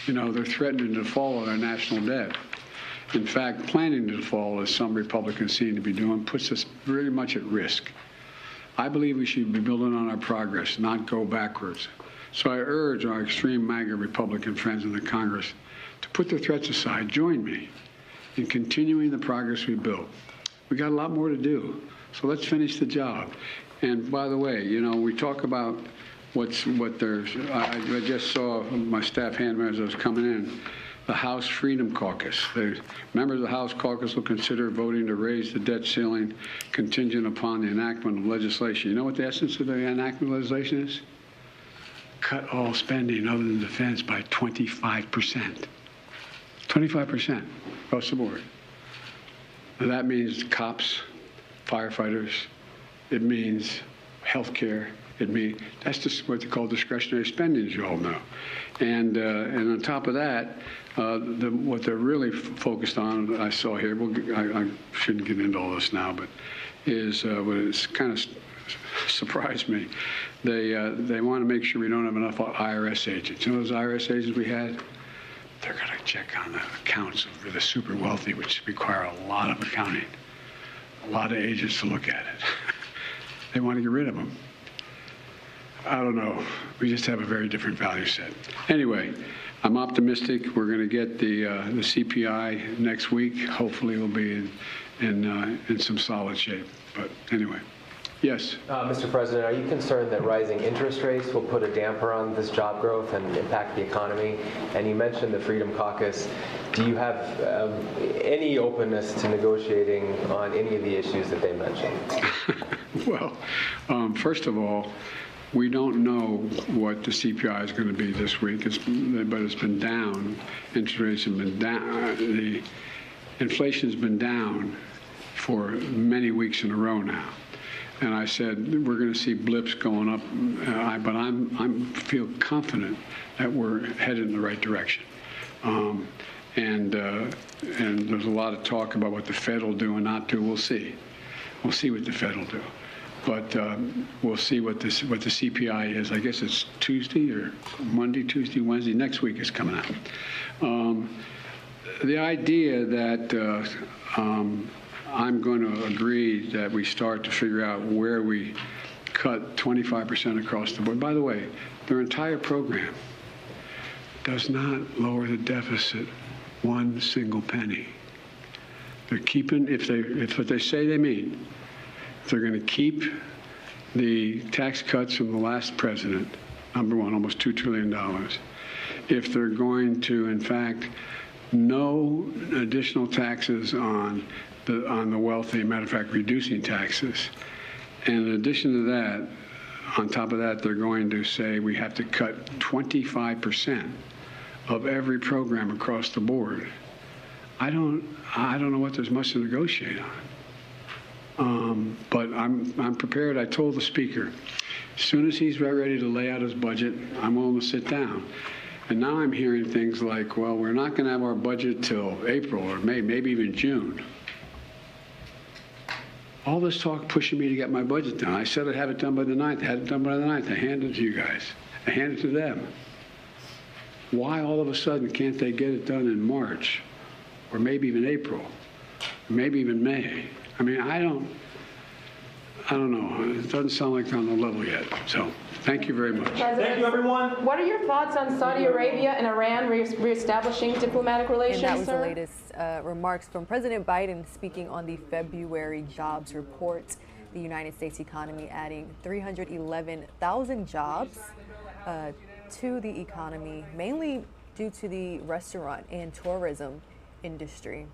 S21: You know, they're threatening to default on our national debt. In fact, planning to default, as some Republicans seem to be doing, puts us very much at risk. I believe we should be building on our progress, not go backwards. So I urge our extreme MAGA Republican friends in the Congress to put their threats aside, join me in continuing the progress we built. We got a lot more to do, so let's finish the job. And by the way, you know, we talk about I just saw my staff handler as I was coming in, the House Freedom Caucus. Members of the House Caucus will consider voting to raise the debt ceiling contingent upon the enactment of legislation. You know what the essence of the enactment of legislation is? Cut all spending other than defense by 25%. 25% across the board. Now that means cops, firefighters, it means health care, that's just what they call discretionary spending, as you all know. And on top of that, what they're really focused on, I saw here, I shouldn't get into all this now, but is what it's kind of surprised me. They want to make sure we don't have enough IRS agents. You know those IRS agents we had? They're going to check on the accounts of the super wealthy, which require a lot of accounting, a lot of agents to look at it. They want to get rid of them. I don't know. We just have a very different value set. Anyway, I'm optimistic. We're going to get the CPI next week. Hopefully, we'll be in some solid shape. But anyway. Yes.
S2: Mr. President, are you concerned that rising interest rates will put a damper on this job growth and impact the economy? And you mentioned the Freedom Caucus. Do you have any openness to negotiating on any of the issues that they mentioned?
S21: Well, first of all, we don't know what the CPI is going to be this week, but it's been down. Interest rates have been down. The inflation has been down for many weeks in a row now. And I said, we're going to see blips going up, but I feel confident that we're headed in the right direction. And there's a lot of talk about what the Fed will do and not do. We'll see. We'll see what the Fed will do. But we'll see what the CPI is. I guess it's Tuesday or Monday, Tuesday, Wednesday. Next week is coming out. The idea that I'm going to agree that we start to figure out where we cut 25% across the board. By the way, their entire program does not lower the deficit one single penny. They're keeping, if what they say they mean, if they're going to keep the tax cuts from the last president, number one, almost $2 trillion, if they're going to, in fact, no additional taxes on the wealthy, matter of fact, reducing taxes. And in addition to that, on top of that, they're going to say we have to cut 25% of every program across the board. I don't know what there's much to negotiate on. But I'm prepared. I told the speaker, as soon as he's ready to lay out his budget, I'm willing to sit down. And now I'm hearing things like, well, we're not going to have our budget till April or May, maybe even June. All this talk pushing me to get my budget done. I said I'd have it done by the 9th. I had it done by the 9th. I handed it to you guys. I handed it to them. Why all of a sudden can't they get it done in March or maybe even April or maybe even May? I mean, I don't know. It doesn't sound like they're on the level yet. So thank you very much.
S4: Thank you, everyone. What are your thoughts on Saudi Arabia and Iran reestablishing diplomatic relations,
S1: And that was
S4: sir?
S1: the latest remarks from President Biden speaking on the February jobs report. The United States economy adding 311,000 jobs to the economy, mainly due to the restaurant and tourism industry.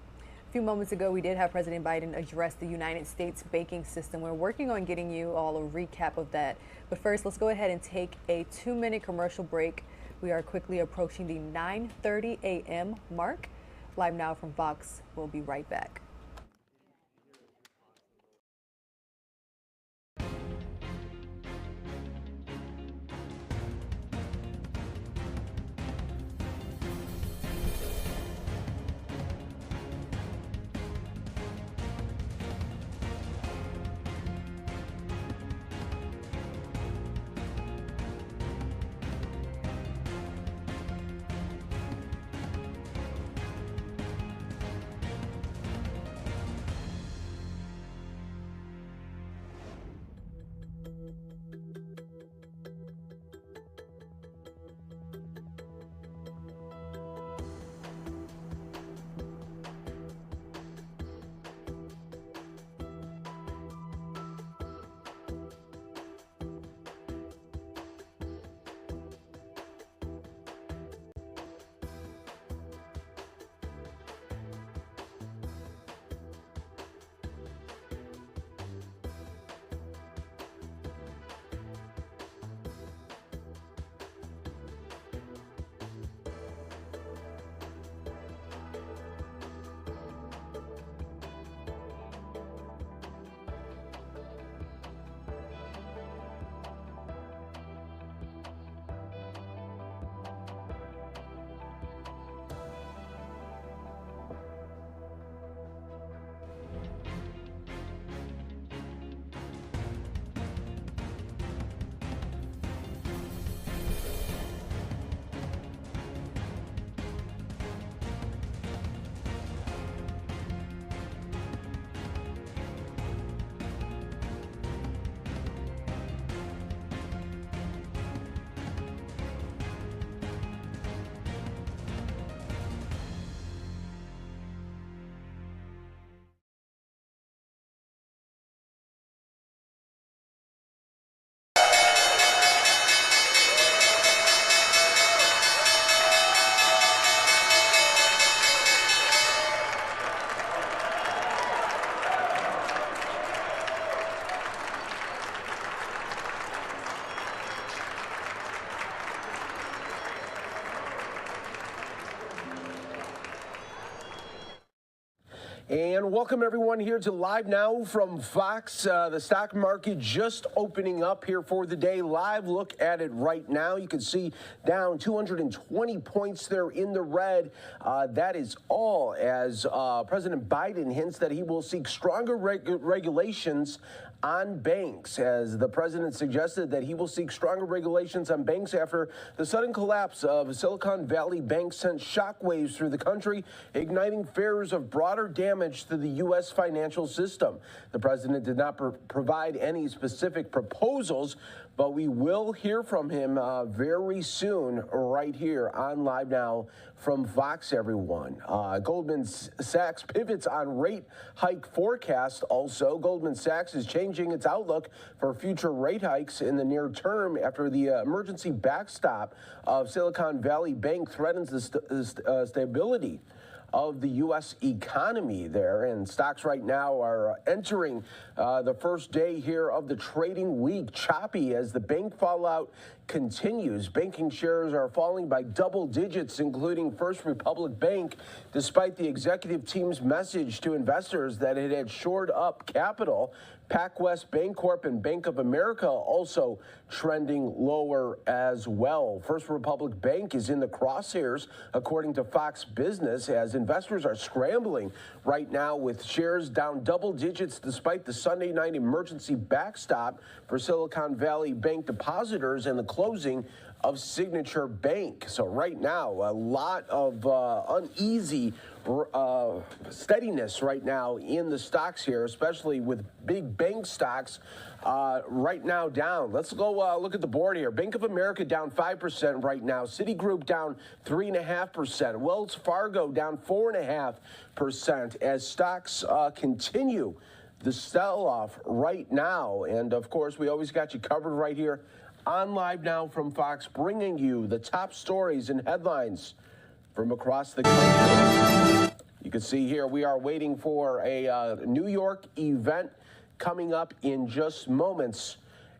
S1: A few moments ago, we did have President Biden address the United States banking system. We're working on getting you all a recap of that. But first, let's go ahead and take a 2-minute commercial break. We are quickly approaching the 9:30 a.m. mark. Live Now from Fox. We'll be right back.
S7: And welcome everyone here to Live Now from Fox. The stock market just opening up here for the day. Live look at it right now. You can see down 220 points there in the red. That is all as President Biden hints that he will seek stronger regulations on banks, as the president suggested that he will seek stronger regulations on banks after the sudden collapse of Silicon Valley Bank sent shockwaves through the country, igniting fears of broader damage to the U.S. financial system. The president did not provide any specific proposals, but we will hear from him very soon right here on Live Now from Fox, everyone. Goldman Sachs pivots on rate hike forecast. Also, Goldman Sachs is changing its outlook for future rate hikes in the near term after the emergency backstop of Silicon Valley Bank threatens the stability of the U.S. economy there. And stocks right now are entering the first day here of the trading week choppy as the bank fallout continues. Banking shares are falling by double digits, including First Republic Bank, despite the executive team's message to investors that it had shored up capital. PacWest Bancorp and Bank of America also trending lower as well. First Republic Bank is in the crosshairs, according to Fox Business, as investors are scrambling right now with shares down double digits despite the Sunday night emergency backstop for Silicon Valley Bank depositors and the closing of Signature Bank. So right now, a lot of uneasy steadiness right now in the stocks here, especially with big bank stocks right now down. Let's go look at the board here. Bank of America down 5% right now. Citigroup down 3.5%. Wells Fargo down 4.5% as stocks continue the sell-off right now. And of course, we always got you covered right here on Live Now from Fox, bringing you the top stories and headlines from across the country. You can see here we are waiting for a New York event coming up in just moments,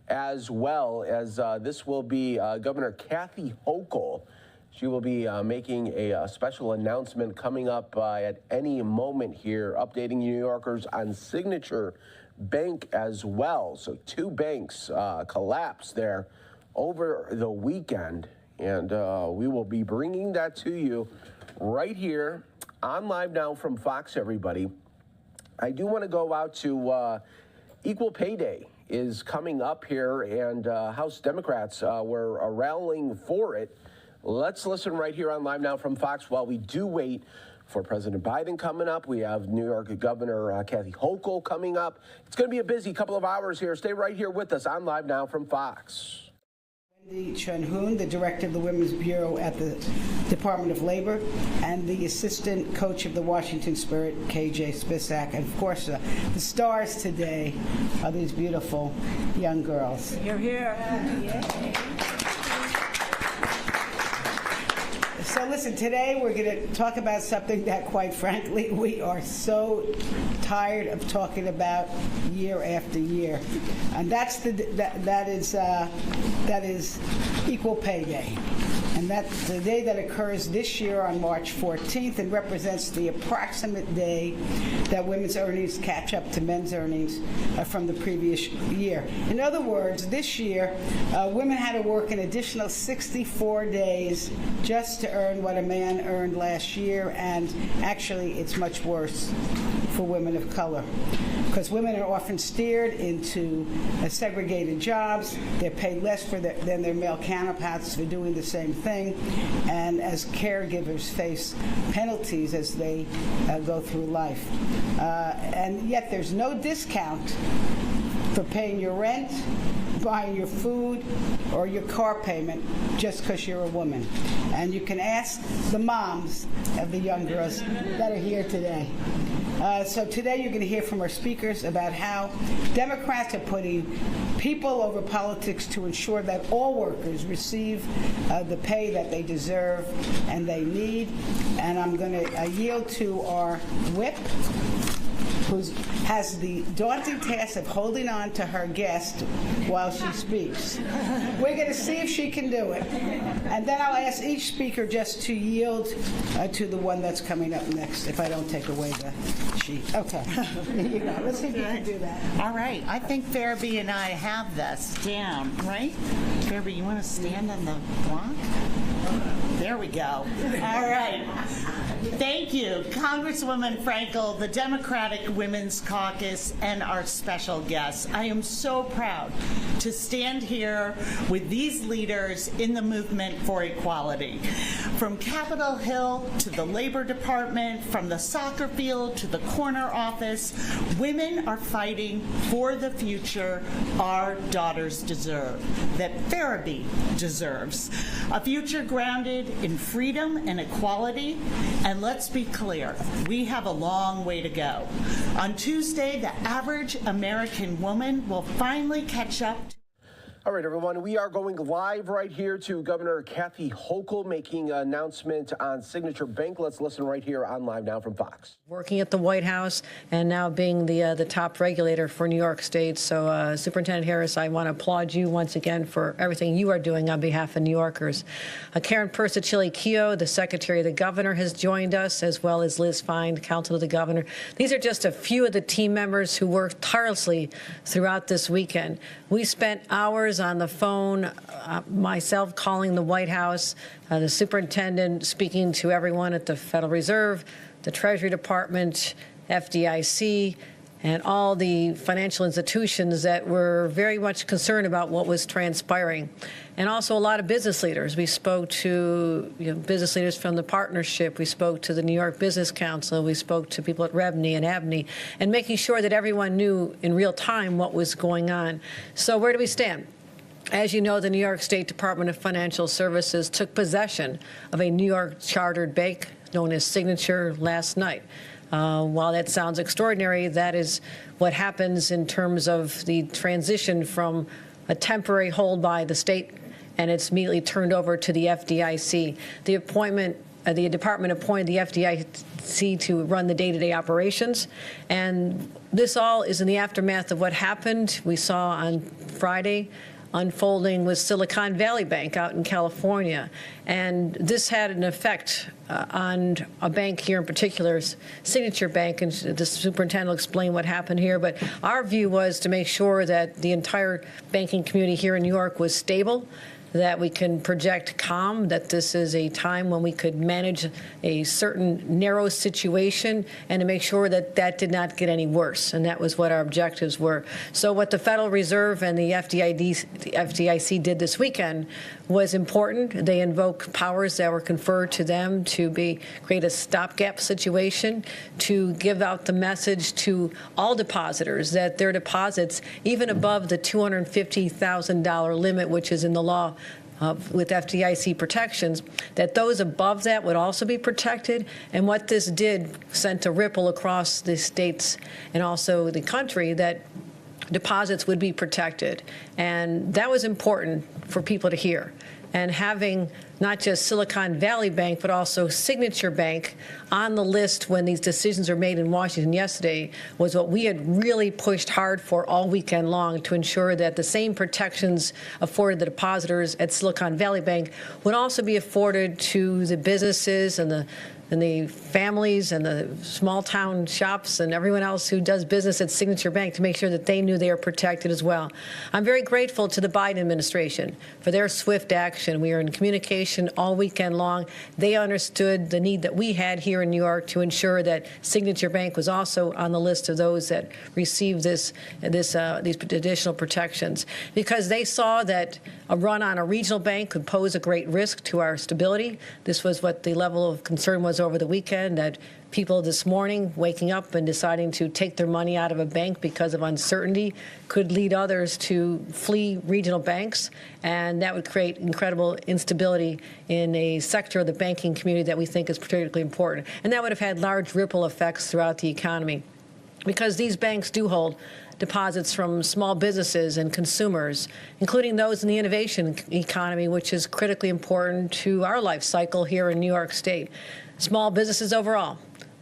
S7: as well as this will be Governor Kathy Hochul. She will be making a special announcement coming up at any moment here, updating New Yorkers on Signature Bank as well. So two banks collapsed there over the weekend, and we will be bringing that to you right here on Live Now from Fox, everybody. I do want to go out to Equal Pay Day is coming up here, and House Democrats were rallying for it. Let's listen right here on Live Now from Fox while we do wait for President Biden coming up. We have New York Governor Kathy Hochul coming up. It's going to be a busy couple of hours here. Stay right here with us on Live Now from Fox.
S6: Wendy Chun-Hoon, the director of the Women's Bureau at the Department of Labor, and the assistant coach of the Washington Spirit, KJ Spisak. And of course, the stars today are these beautiful young girls.
S12: Here, here.
S6: So listen, today we're going to talk about something that, quite frankly, we are so tired of talking about year after year, and that is Equal Pay Day. And that's the day that occurs this year on March 14th and represents the approximate day that women's earnings catch up to men's earnings from the previous year. In other words, this year, women had to work an additional 64 days just to earn what a man earned last year, and actually it's much worse for women of color, because women are often steered into segregated jobs. They're paid less than their male counterparts for doing the same thing, and as caregivers face penalties as they go through life. And yet there's no discount for paying your rent, buying your food, or your car payment just because you're a woman. And you can ask the moms of the young girls that are here today. So today you're going to hear from our speakers about how Democrats are putting people over politics to ensure that all workers receive the pay that they deserve and they need. And I'm going to yield to our whip, who has the daunting task of holding on to her guest while she speaks. We're going to see if she can do it. And then I'll ask each speaker just to yield to the one that's coming up next, if I don't take away the sheet. Okay. Here you go. Let's see if you can do that.
S12: All right. I think Farabee and I have this down, right? Farabee, you want to stand on the block? There we go. All right. Thank you, Congresswoman Frankel, the Democratic Women's Caucus, and our special guests. I am so proud to stand here with these leaders in the movement for equality. From Capitol Hill to the Labor Department, from the soccer field to the corner office, women are fighting for the future our daughters deserve, that Farabee deserves. A future grounded in freedom and equality. And let's be clear, we have a long way to go. On Tuesday, the average American woman will finally catch up.
S7: All right, everyone, we are going live right here to Governor Kathy Hochul making an announcement on Signature Bank. Let's listen right here on Live Now from Fox.
S10: Working at the White House and now being the top regulator for New York State. So Superintendent Harris, I want to applaud you once again for everything you are doing on behalf of New Yorkers. Karen Persicilli-Keough, the Secretary of the Governor, has joined us, as well as Liz Fine, Counsel to the Governor. These are just a few of the team members who worked tirelessly throughout this weekend. We spent hours on the phone, myself calling the White House, the superintendent speaking to everyone at the Federal Reserve, the Treasury Department, FDIC, and all the financial institutions that were very much concerned about what was transpiring. And also a lot of business leaders. We spoke to business leaders from the partnership. We spoke to the New York Business Council. We spoke to people at REBNY and ABNY, and making sure that everyone knew in real time what was going on. So where do we stand? As you know, the New York State Department of Financial Services took possession of a New York chartered bank known as Signature last night. While that sounds extraordinary, that is what happens in terms of the transition from a temporary hold by the state, and it's immediately turned over to the FDIC. The department appointed the FDIC to run the day-to-day operations, and this all is in the aftermath of what happened. We saw on Friday unfolding with Silicon Valley Bank out in California. And this had an effect on a bank here in particular, Signature Bank, and the superintendent will explain what happened here. But our view was to make sure that the entire banking community here in New York was stable, that we can project calm, that this is a time when we could manage a certain narrow situation, and to make sure that that did not get any worse. And that was what our objectives were. So what the Federal Reserve and the FDIC did this weekend was important. They invoked powers that were conferred to them to create a stopgap situation, to give out the message to all depositors that their deposits, even above the $250,000 limit, which is in the law with FDIC protections, that those above that would also be protected. And what this did sent a ripple across the states and also the country that deposits would be protected. And that was important for people to hear. And having not just Silicon Valley Bank, but also Signature Bank on the list when these decisions were made in Washington yesterday was what we had really pushed hard for all weekend long, to ensure that the same protections afforded the depositors at Silicon Valley Bank would also be afforded to the businesses and the families and the small town shops and everyone else who does business at Signature Bank, to make sure that they knew they are protected as well. I'm very grateful to the Biden administration for their swift action. We are in communication all weekend long. They understood the need that we had here in New York to ensure that Signature Bank was also on the list of those that received these additional protections, because they saw that a run on a regional bank could pose a great risk to our stability. This was what the level of concern was over the weekend, that people this morning waking up and deciding to take their money out of a bank because of uncertainty could lead others to flee regional banks, and that would create incredible instability in a sector of the banking community that we think is particularly important. And that would have had large ripple effects throughout the economy, because these banks do hold deposits from small businesses and consumers, including those in the innovation economy, which is critically important to our life cycle here in New York State. Small businesses overall,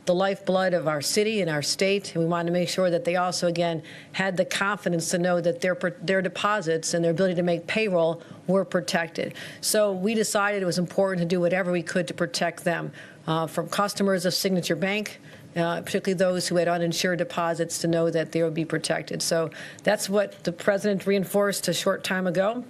S10: the lifeblood of our city and our state, and we wanted to make sure that they also, again, had the confidence to know that their deposits and their ability to make payroll were protected. So we decided it was important to do whatever we could to protect them, from customers of Signature Bank, particularly those who had uninsured deposits, to know that they would be protected. So that's what the president reinforced a short time ago.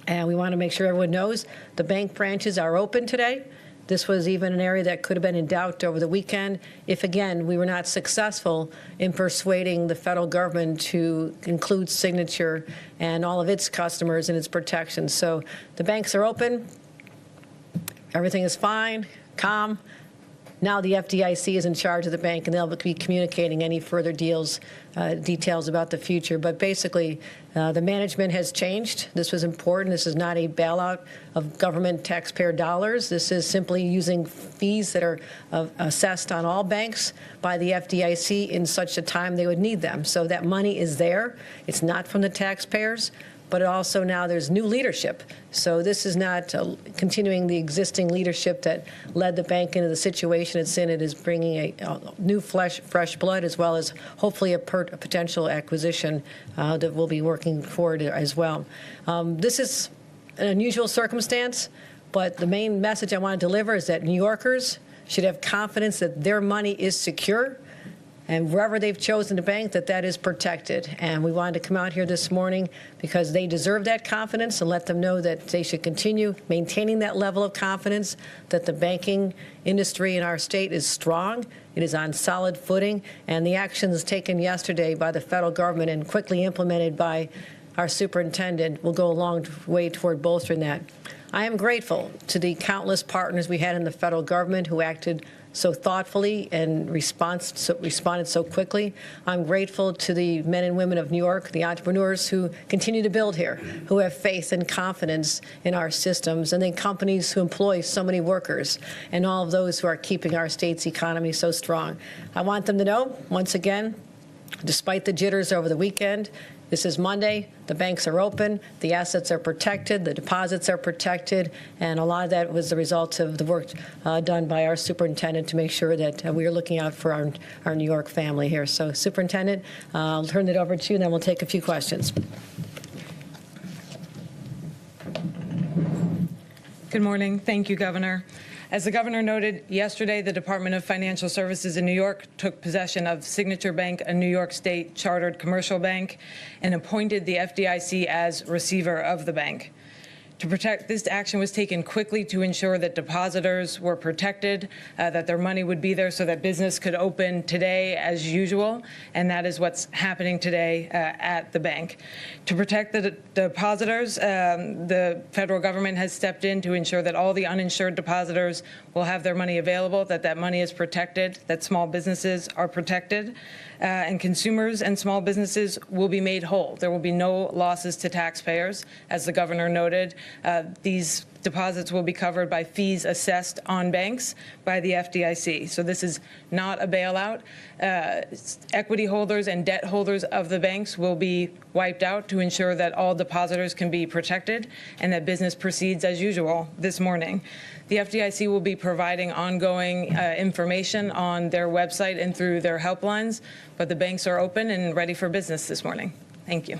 S10: And we want to make sure everyone knows the bank branches are open today. This was even an area that could have been in doubt over the weekend if, again, we were not successful in persuading the federal government to include Signature and all of its customers in its protections. So the banks are open. Everything is fine, calm. Now the FDIC is in charge of the bank, and they'll be communicating any further details about the future. But basically, the management has changed. This was important. This is not a bailout of government taxpayer dollars. This is simply using fees that are assessed on all banks by the FDIC in such a time they would need them. So that money is there. It's not from the taxpayers. but also now there's new leadership. So this is not continuing the existing leadership that led the bank into the situation it's in. It is bringing a new fresh blood, as well as hopefully a potential acquisition that we'll be working forward as well. This is an unusual circumstance, but the main message I want to deliver is that New Yorkers should have confidence that their money is secure, and wherever they've chosen to bank, that is protected. And we wanted to come out here this morning because they deserve that confidence, and let them know that they should continue maintaining that level of confidence, that the banking industry in our state is strong, it is on solid footing, and the actions taken yesterday by the federal government and quickly implemented by our superintendent will go a long way toward bolstering that. I am grateful to the countless partners we had in the federal government who acted so thoughtfully and responded so quickly. I'm grateful to the men and women of New York, the entrepreneurs who continue to build here, who have faith and confidence in our systems, and the companies who employ so many workers, and all of those who are keeping our state's economy so strong. I want them to know, once again, despite the jitters over the weekend, this is Monday. The banks are open. The assets are protected. The deposits are protected. And a lot of that was the result of the work done by our superintendent to make sure that we are looking out for our New York family here. So, Superintendent, I'll turn it over to you, and then we'll take a few questions.
S14: Good morning. Thank you, Governor. As the governor noted yesterday, the Department of Financial Services in New York took possession of Signature Bank, a New York State chartered commercial bank, and appointed the FDIC as receiver of the bank. To protect, this action was taken quickly to ensure that depositors were protected, that their money would be there so that business could open today as usual, and that is what's happening today at the bank. To protect the depositors, the federal government has stepped in to ensure that all the uninsured depositors will have their money available, that money is protected, that small businesses are protected, and consumers and small businesses will be made whole. There will be no losses to taxpayers, as the governor noted. These deposits will be covered by fees assessed on banks by the FDIC. So this is not a bailout. Equity holders and debt holders of the banks will be wiped out to ensure that all depositors can be protected and that business proceeds as usual this morning. The FDIC will be providing ongoing information on their website and through their helplines, but the banks are open and ready for business this morning. Thank you.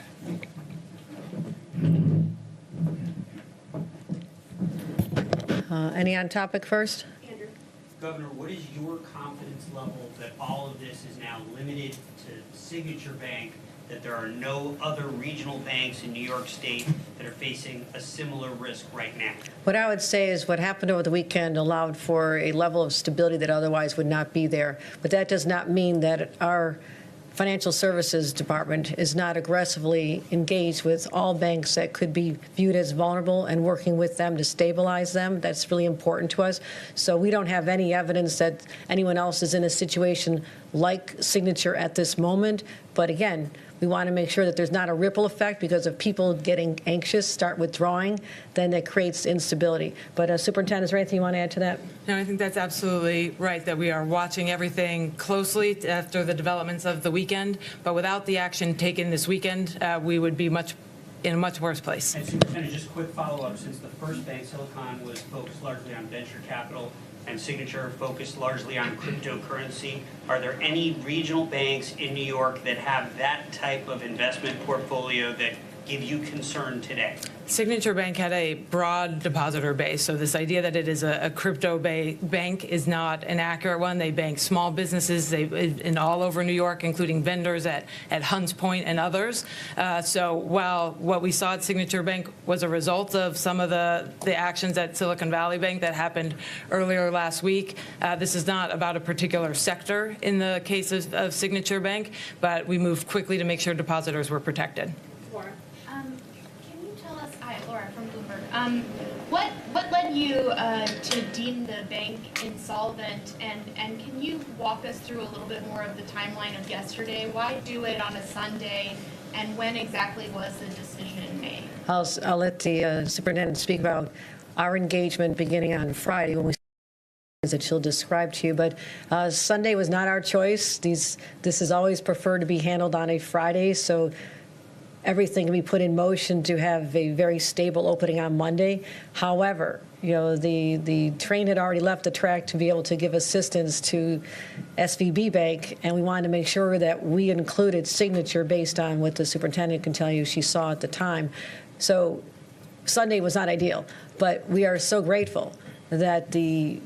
S10: Any on topic first?
S15: Andrew. Governor, what is your confidence level that all of this is now limited to Signature Bank, that there are no other regional banks in New York State that are facing a similar risk right now?
S10: What I would say is what happened over the weekend allowed for a level of stability that otherwise would not be there. But that does not mean that our Financial Services Department is not aggressively engaged with all banks that could be viewed as vulnerable and working with them to stabilize them. That's really important to us. So we don't have any evidence that anyone else is in a situation like Signature at this moment. But again, we want to make sure that there's not a ripple effect because of people getting anxious, start withdrawing, then that creates instability. But Superintendent, is there anything you want to add to that?
S14: No, I think that's absolutely right, that we are watching everything closely after the developments of the weekend. But without the action taken this weekend, we would be in a much worse place.
S15: And Superintendent, just a quick follow-up. Since the first bank, Silicon, was focused largely on venture capital and Signature focused largely on cryptocurrency, are there any regional banks in New York that have that type of investment portfolio that give you concern today?
S14: Signature Bank had a broad depositor base, so this idea that it is a crypto bank is not an accurate one. They bank small businesses in all over New York, including vendors at Hunts Point and others. So while what we saw at Signature Bank was a result of some of the actions at Silicon Valley Bank that happened earlier last week, this is not about a particular sector in the case of Signature Bank, but we moved quickly to make sure depositors were protected.
S17: What led you to deem the bank insolvent, and can you walk us through a little bit more of the timeline of yesterday? Why do it on a Sunday, and when exactly was the decision made?
S10: I'll let the superintendent speak about our engagement beginning on Friday when we that she'll describe to you, but Sunday was not our choice. This is always preferred to be handled on a Friday, so everything can be put in motion to have a very stable opening on Monday. However, the train had already left the track to be able to give assistance to SVB Bank, and we wanted to make sure that we included Signature based on what the superintendent can tell you she saw at the time. So Sunday was not ideal, but we are so grateful that the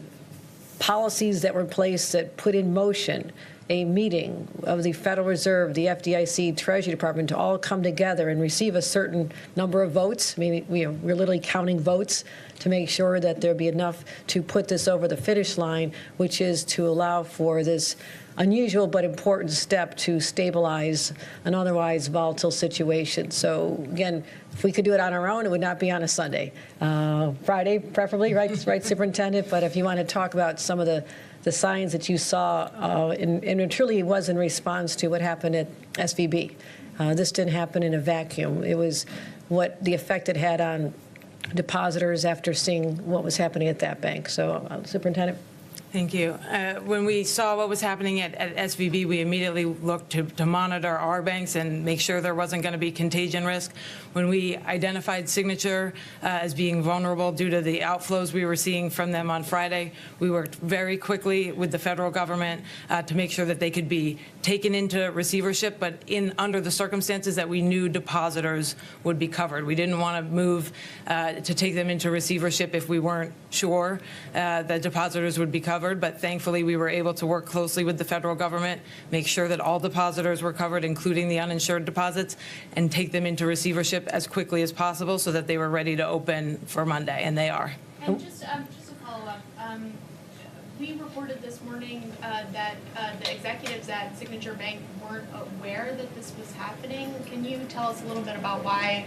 S10: policies that were in place that put in motion a meeting of the Federal Reserve, the FDIC, Treasury Department to all come together and receive a certain number of votes. I mean, we're literally counting votes to make sure that there'd be enough to put this over the finish line, which is to allow for this unusual but important step to stabilize an otherwise volatile situation. So again, if we could do it on our own, it would not be on a Sunday. Friday, preferably, right, Superintendent? But if you want to talk about some of the signs that you saw, and it truly was in response to what happened at SVB. This didn't happen in a vacuum. It was what the effect it had on depositors after seeing what was happening at that bank. So, Superintendent.
S14: Thank you. When we saw what was happening at SVB, we immediately looked to monitor our banks and make sure there wasn't going to be contagion risk. When we identified Signature as being vulnerable due to the outflows we were seeing from them on Friday, we worked very quickly with the federal government to make sure that they could be taken into receivership, but under the circumstances that we knew depositors would be covered. We didn't want to move to take them into receivership if we weren't sure that depositors would be covered. But thankfully, we were able to work closely with the federal government, make sure that all depositors were covered, including the uninsured deposits, and take them into receivership as quickly as possible so that they were ready to open for Monday, and they are.
S17: And just to follow up, we reported this morning that the executives at Signature Bank weren't aware that this was happening. Can you tell us a little bit about why?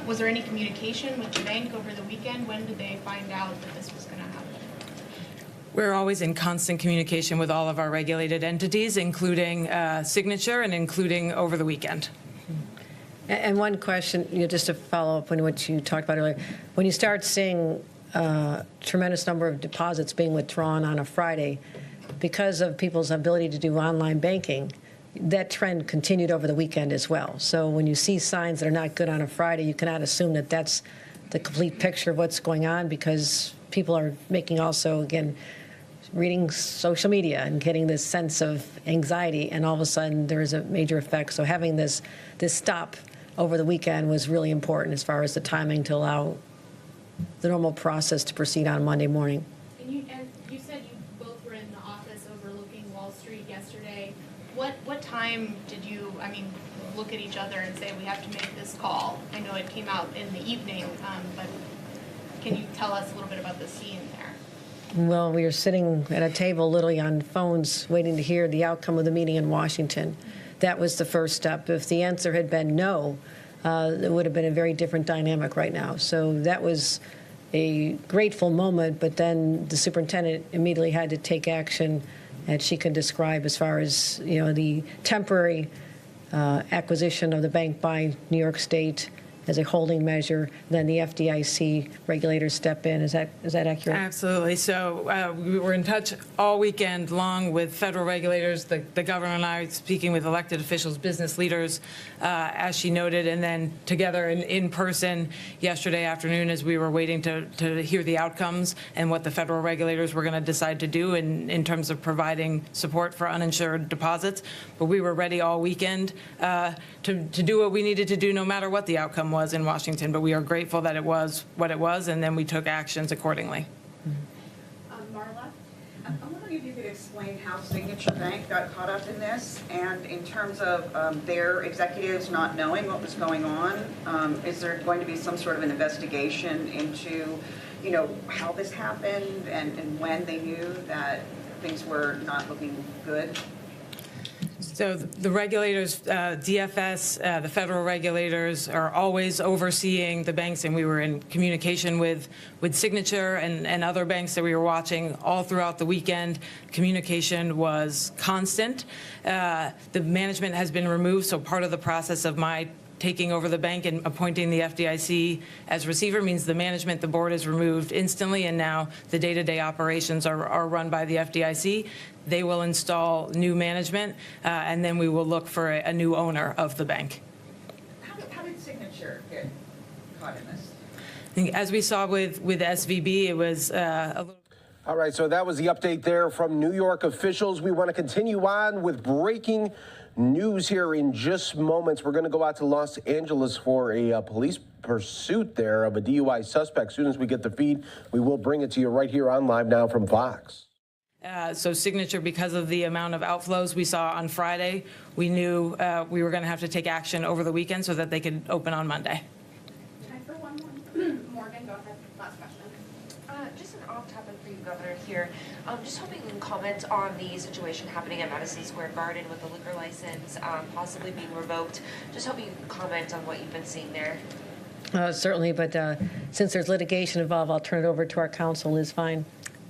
S17: Was there any communication with the bank over the weekend? When did they find out that this was going to happen?
S14: We're always in constant communication with all of our regulated entities, including Signature and including over the weekend.
S10: And one question, just to follow up on what you talked about earlier, when you start seeing a tremendous number of deposits being withdrawn on a Friday, because of people's ability to do online banking, that trend continued over the weekend as well. So when you see signs that are not good on a Friday, you cannot assume that that's the complete picture of what's going on, because people are making also, again, reading social media and getting this sense of anxiety, and all of a sudden there is a major effect. So having this stop over the weekend was really important as far as the timing to allow the normal process to proceed on Monday morning.
S17: And you said you both were in the office overlooking Wall Street yesterday. What time did you, look at each other and say, we have to make this call? I know it came out in the evening, but can you tell us a little bit about the scene there?
S10: Well, we were sitting at a table literally on phones waiting to hear the outcome of the meeting in Washington. That was the first step. If the answer had been no, it would have been a very different dynamic right now. So that was a grateful moment, but then the superintendent immediately had to take action, and she can describe as far as the temporary acquisition of the bank by New York State as a holding measure, then the FDIC regulators step in. Is that accurate?
S14: Absolutely. So we were in touch all weekend long with federal regulators, the governor and I speaking with elected officials, business leaders, as she noted, and then together in person yesterday afternoon as we were waiting to hear the outcomes and what the federal regulators were going to decide to do in terms of providing support for uninsured deposits. But we were ready all weekend to do what we needed to do no matter what the outcome was in Washington, but we are grateful that it was what it was, and then we took actions accordingly.
S16: Marla, I'm wondering if you could explain how Signature Bank got caught up in this, and in terms of their executives not knowing what was going on, is there going to be some sort of an investigation into, how this happened and when they knew that things were not looking good?
S14: So the regulators, DFS, the federal regulators are always overseeing the banks, and we were in communication with Signature and other banks that we were watching all throughout the weekend. Communication was constant. The management has been removed, so part of the process of my taking over the bank and appointing the FDIC as receiver means the management, the board is removed instantly, and now the day-to-day operations are run by the FDIC. They will install new management, and then we will look for a new owner of the bank.
S16: How
S14: think as we saw with SVB, it was a little.
S7: All right, so that was the update there from New York officials. We want to continue on with breaking news here in just moments. We're going to go out to Los Angeles for a police pursuit there of a DUI suspect. As soon as we get the feed, we will bring it to you right here on Live Now from Fox.
S14: So Signature, because of the amount of outflows we saw on Friday, we knew we were going to have to take action over the weekend so that they could open on Monday.
S13: Time for one more. Morgan, go ahead. Last question.
S19: Just an off-topic for you, Governor, here. Just hoping you can comment on the situation happening at Madison Square Garden with the liquor license possibly being revoked. Just hoping you can comment on what you've been seeing there.
S10: Certainly, but since there's litigation involved, I'll turn it over to our counsel, Liz Fine.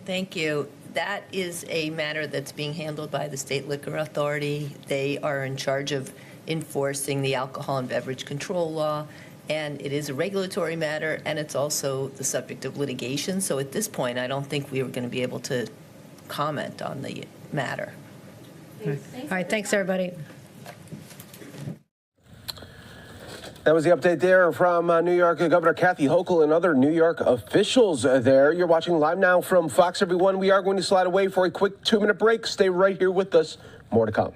S23: Thank you. That is a matter that's being handled by the State Liquor Authority. They are in charge of enforcing the alcohol and beverage control law, and it is a regulatory matter, and it's also the subject of litigation. So at this point, I don't think we were going to be able to comment on the matter.
S10: All right, thanks, everybody.
S7: That was the update there from New York Governor Kathy Hochul and other New York officials there. You're watching Live Now from Fox, everyone. We are going to slide away for a quick 2-minute break. Stay right here with us. More to come.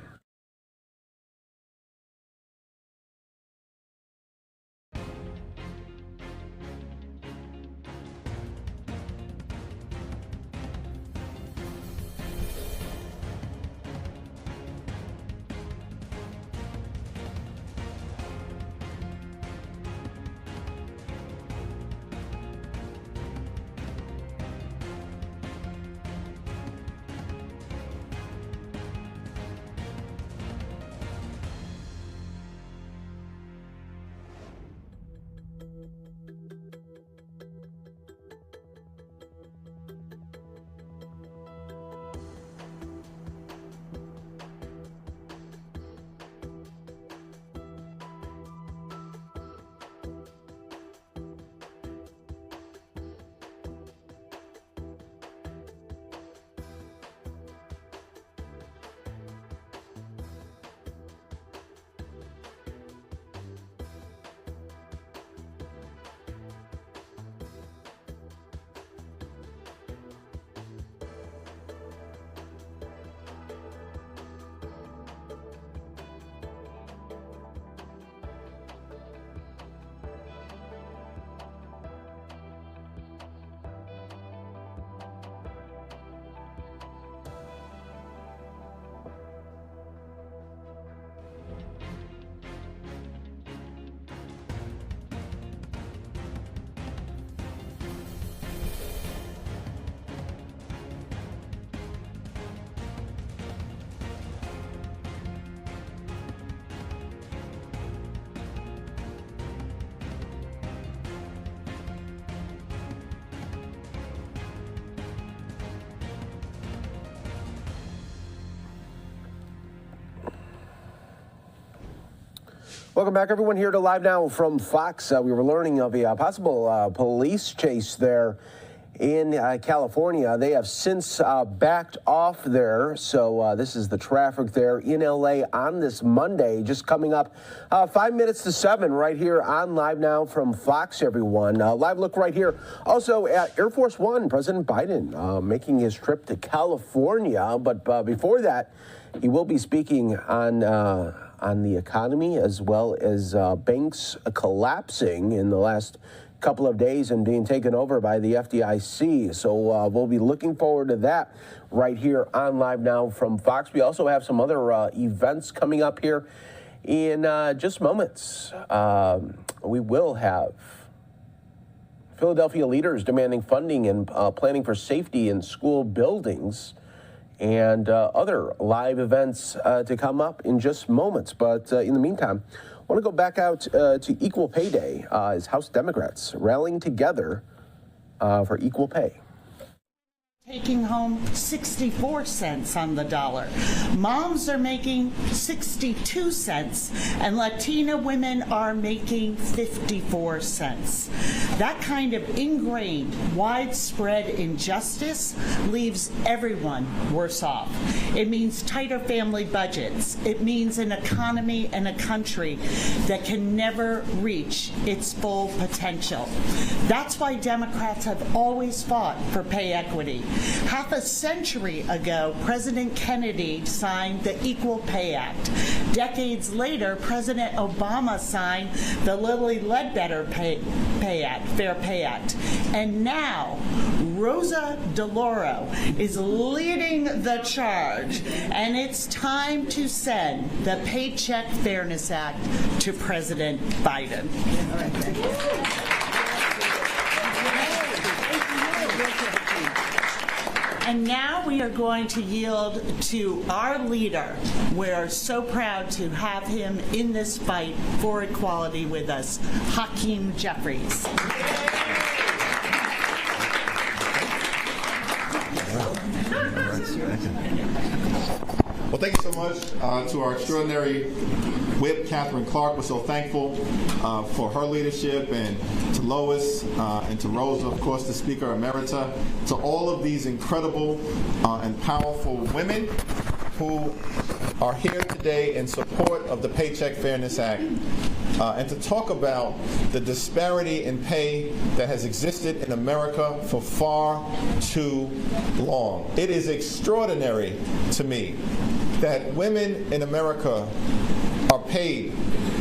S7: Welcome back, everyone, here to Live Now from Fox. We were learning of a possible police chase there in California. They have since backed off there. So this is the traffic there in L.A. on this Monday, just coming up 5 minutes to 7 right here on Live Now from Fox, everyone. Live look right here. Also at Air Force One, President Biden making his trip to California. But before that, he will be speaking on the economy as well as banks collapsing in the last couple of days and being taken over by the FDIC. So we'll be looking forward to that right here on Live Now from Fox. We also have some other events coming up here in just moments. We will have Philadelphia leaders demanding funding and planning for safety in school buildings, and other live events to come up in just moments. But in the meantime, I want to go back out to Equal Pay Day as House Democrats rallying together for equal pay.
S12: taking home 64 cents on the dollar. Moms are making 62 cents, and Latina women are making 54 cents. That kind of ingrained, widespread injustice leaves everyone worse off. It means tighter family budgets. It means an economy and a country that can never reach its full potential. That's why Democrats have always fought for pay equity. Half a century ago, President Kennedy signed the Equal Pay Act. Decades later, President Obama signed the Lilly Ledbetter Fair Pay Act. And now, Rosa DeLauro is leading the charge, and it's time to send the Paycheck Fairness Act to President Biden. And now we are going to yield to our leader. We're so proud to have him in this fight for equality with us, Hakeem Jeffries.
S8: Well, thank you so much to our extraordinary whip, Catherine Clark. We're so thankful for her leadership, and to Lois and to Rosa, of course, the Speaker Emerita, to all of these incredible and powerful women who are here today in support of the Paycheck Fairness Act, and to talk about the disparity in pay that has existed in America for far too long. It is extraordinary to me that women in America are paid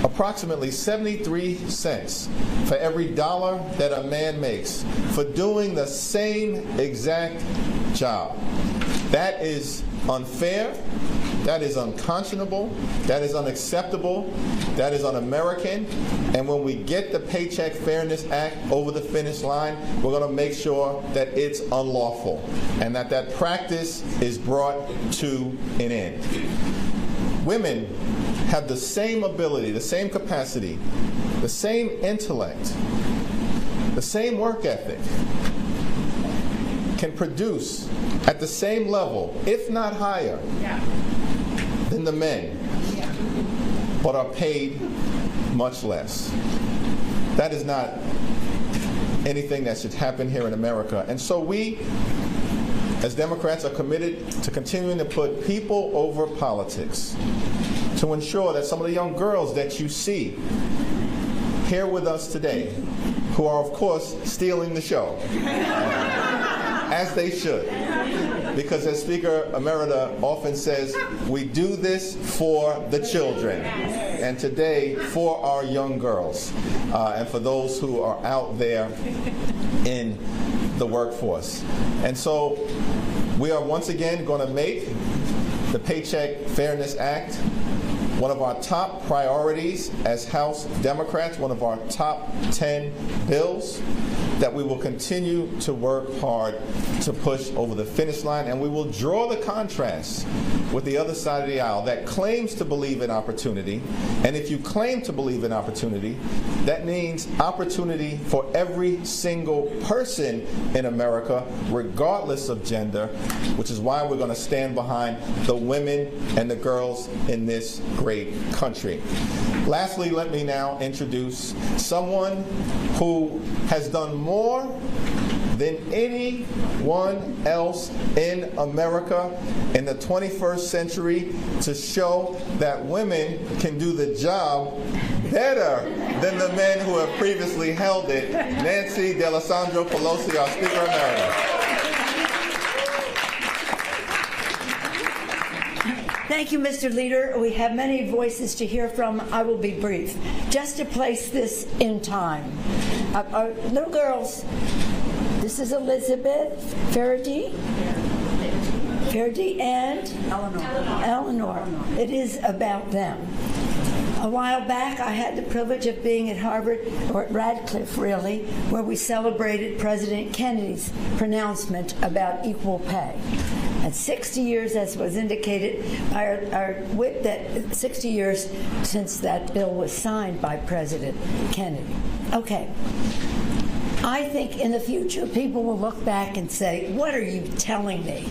S8: approximately 73 cents for every dollar that a man makes for doing the same exact job. That is unfair. That is unconscionable. That is unacceptable. That is un-American. And when we get the Paycheck Fairness Act over the finish line, we're going to make sure that it's unlawful and that that practice is brought to an end. Women have the same ability, the same capacity, the same intellect, the same work ethic, can produce at the same level, if not higher, than the men, but are paid much less. That is not anything that should happen here in America. And so we, as Democrats, are committed to continuing to put people over politics, to ensure that some of the young girls that you see here with us today, who are, of course, stealing the show, as they should, because as Speaker Emerita often says, we do this for the children, and today for our young girls, and for those who are out there in the workforce. And so we are once again going to make the Paycheck Fairness Act one of our top priorities as House Democrats, one of our top 10 bills that we will continue to work hard to push over the finish line, and we will draw the contrast with the other side of the aisle that claims to believe in opportunity. And if you claim to believe in opportunity, that means opportunity for every single person in America, regardless of gender, which is why we're going to stand behind the women and the girls in this great country. Lastly, let me now introduce someone who has done more than anyone else in America in the 21st century to show that women can do the job better than the men who have previously held it. Nancy D'Alessandro Pelosi, our Speaker Emerita.
S9: Thank you, Mr. Leader. We have many voices to hear from. I will be brief. Just to place this in time. Our little girls, this is Elizabeth, Faraday and Eleanor. It is about them. A while back, I had the privilege of being at Harvard, or at Radcliffe, really, where we celebrated President Kennedy's pronouncement about equal pay. At 60 years, as was indicated by our whip, that 60 years since that bill was signed by President Kennedy. Okay. I think in the future, people will look back and say, what are you telling me?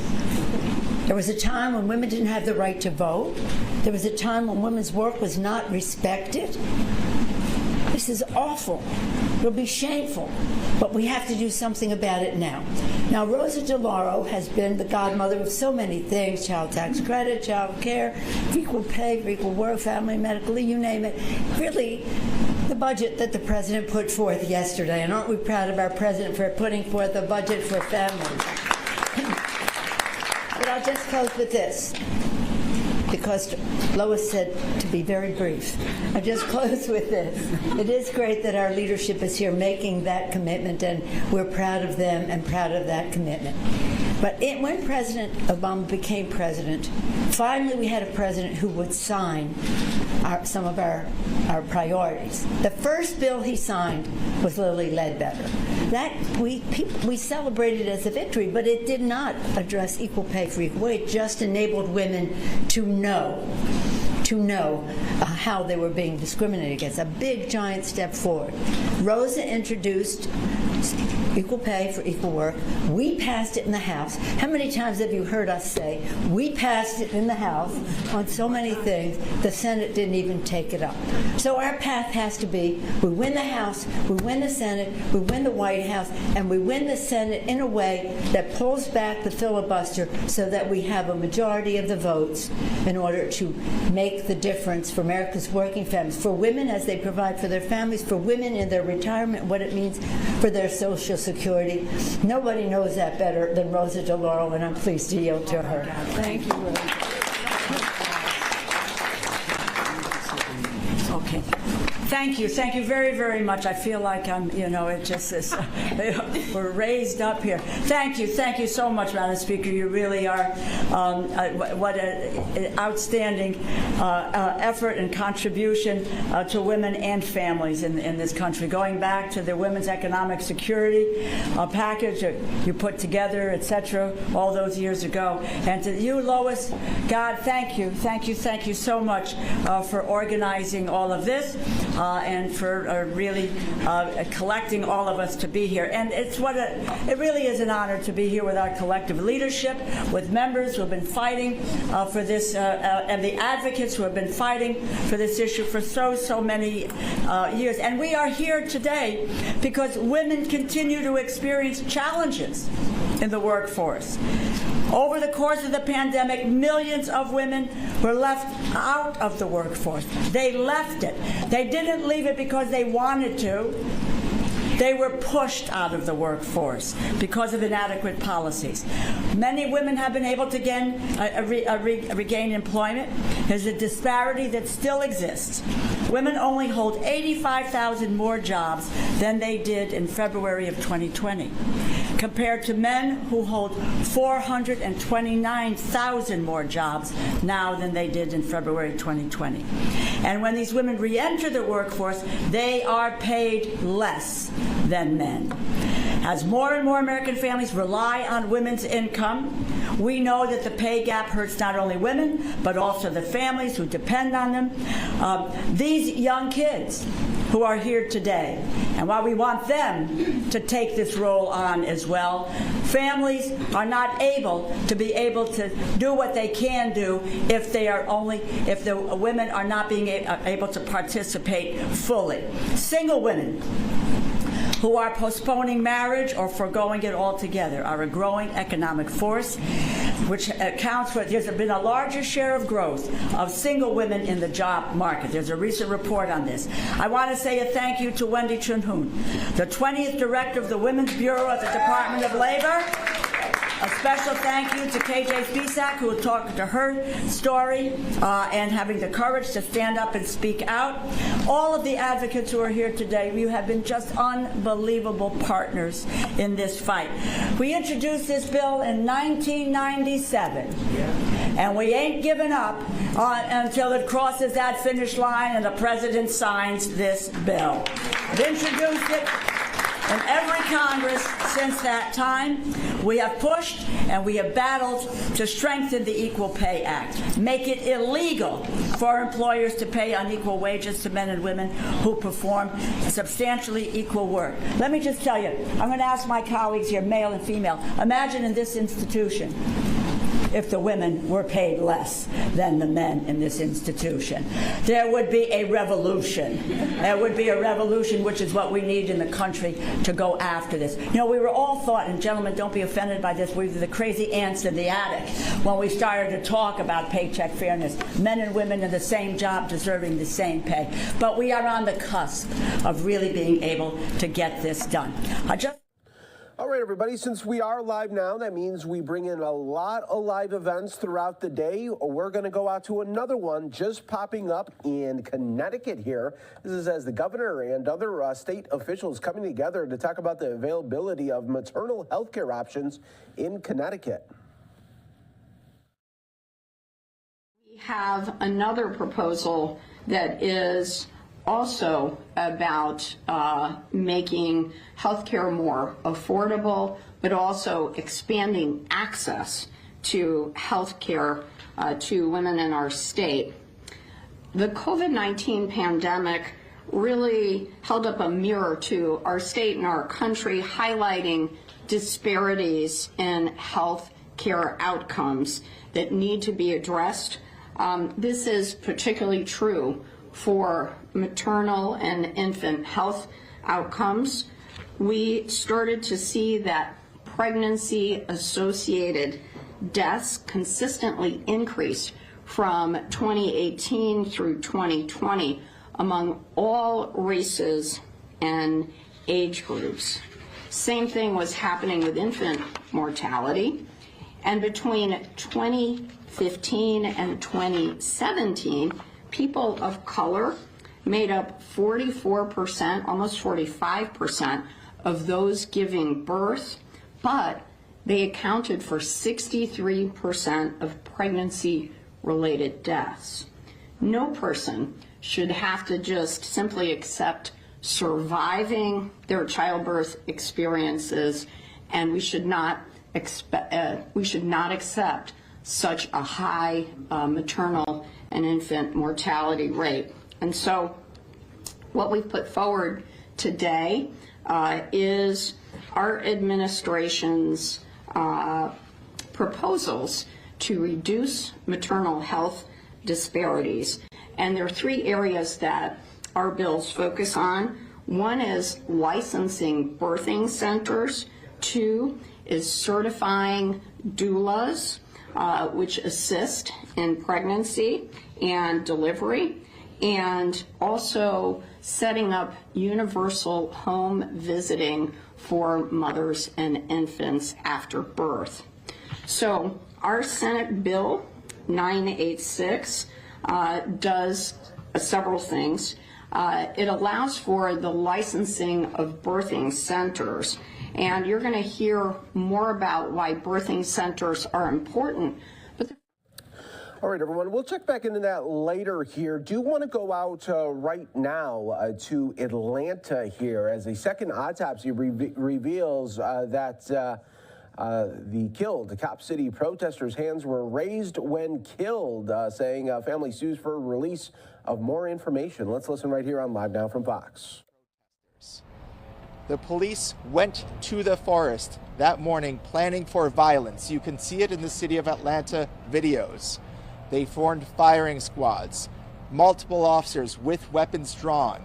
S9: There was a time when women didn't have the right to vote. There was a time when women's work was not respected. This is awful. It'll be shameful, but we have to do something about it now. Now, Rosa DeLauro has been the godmother of so many things: child tax credit, child care, equal pay, equal work, family, medical, you name it. Really, the budget that the president put forth yesterday, and aren't we proud of our president for putting forth a budget for families? But I'll just close with this, because Lois said to be very brief. I'll just close with this. It is great that our leadership is here making that commitment, and we're proud of them and proud of that commitment. But when President Obama became president, finally we had a president who would sign some of our priorities. The first bill he signed was Lilly Ledbetter. That we celebrated as a victory, but it did not address equal pay for equal wage. It just enabled women to know how they were being discriminated against. A big, giant step forward. Rosa introduced equal pay for equal work. We passed it in the House. How many times have you heard us say, we passed it in the House on so many things, the Senate didn't even take it up. So our path has to be, we win the House, we win the Senate, we win the White House, and we win the Senate in a way that pulls back the filibuster so that we have a majority of the votes in order to make the difference for America's working families, for women as they provide for their families, for women in their retirement, what it means for their Social Security. Nobody knows that better than Rosa DeLauro, and I'm pleased to yield to her. Thank you, Rosa. Okay. Thank you very, very much. I feel like I'm, it just is, we're raised up here. Thank you so much, Madam Speaker. You really are, what an outstanding effort and contribution to women and families in this country. Going back to the Women's Economic Security package that you put together, etc., all those years ago. And to you, Lois, God, thank you so much for organizing all of this. And for really collecting all of us to be here. And it really is an honor to be here with our collective leadership, with members who have been fighting for this, and the advocates who have been fighting for this issue for so many years. And we are here today because women continue to experience challenges in the workforce. Over the course of the pandemic, millions of women were left out of the workforce. They left it. They didn't leave it because they wanted to. They were pushed out of the workforce because of inadequate policies. Many women have been able to regain employment. There's a disparity that still exists. Women only hold 85,000 more jobs than they did in February of 2020, compared to men who hold 429,000 more jobs now than they did in February 2020. And when these women re-enter the workforce, they are paid less than men. As more and more American families rely on women's income, we know that the pay gap hurts not only women, but also the families who depend on them. These young kids who are here today, and while we want them to take this role on as well, families are not able to do what they can do if the women are not being able to participate fully. Single women who are postponing marriage or foregoing it altogether are a growing economic force, which accounts for, there's been a larger share of growth of single women in the job market. There's a recent report on this. I want to say a thank you to Wendy Chun-Hoon, the 20th Director of the Women's Bureau at the Department of Labor. A special thank you to KJ Spisak, who will talk to her story and having the courage to stand up and speak out. All of the advocates who are here today, you have been just unbelievable partners in this fight. We introduced this bill in 1997, and we ain't giving up until it crosses that finish line and the president signs this bill. We introduced it
S18: In every Congress since that time, we have pushed and we have battled to strengthen the Equal Pay Act, make it illegal for employers to pay unequal wages to men and women who perform substantially equal work. Let me just tell you, I'm going to ask my colleagues here, male and female, imagine in this institution if the women were paid less than the men in this institution. There would be a revolution. There would be a revolution, which is what we need in the country to go after this. You know, we were all thought, and gentlemen, don't be offended by this, we were the crazy ants in the attic when we started to talk about paycheck fairness. Men and women in the same job deserving the same pay. But we are on the cusp of really being able to get this done.
S7: All right, everybody, since we are live now, that means we bring in a lot of live events throughout the day. We're going to go out to another one just popping up in Connecticut here. This is as the governor and other state officials coming together to talk about the availability of maternal health care options in Connecticut.
S20: We have another proposal that is also about making healthcare more affordable, but also expanding access to healthcare to women in our state. The COVID-19 pandemic really held up a mirror to our state and our country, highlighting disparities in health care outcomes that need to be addressed. This is particularly true for maternal and infant health outcomes. We started to see that pregnancy-associated deaths consistently increased from 2018 through 2020 among all races and age groups. Same thing was happening with infant mortality. And between 2015 and 2017, people of color made up 44%, almost 45% of those giving birth, but they accounted for 63% of pregnancy-related deaths. No person should have to just simply accept surviving their childbirth experiences, and we should not accept such a high maternal and infant mortality rate. And so what we've put forward today is our administration's proposals to reduce maternal health disparities. And there are three areas that our bills focus on. One is licensing birthing centers. Two is certifying doulas, which assist in pregnancy and delivery, and also setting up universal home visiting for mothers and infants after birth. So our Senate Bill 986 does several things. It allows for the licensing of birthing centers, and you're going to hear more about why birthing centers are important.
S7: All right, everyone, we'll check back into that later here. Do want to go out right now to Atlanta here as a second autopsy reveals that the killed Cop City protesters' hands were raised when killed, saying family sues for release of more information. Let's listen right here on Live Now from Fox.
S22: The police went to the forest that morning planning for violence. You can see it in the city of Atlanta videos. They formed firing squads, multiple officers with weapons drawn.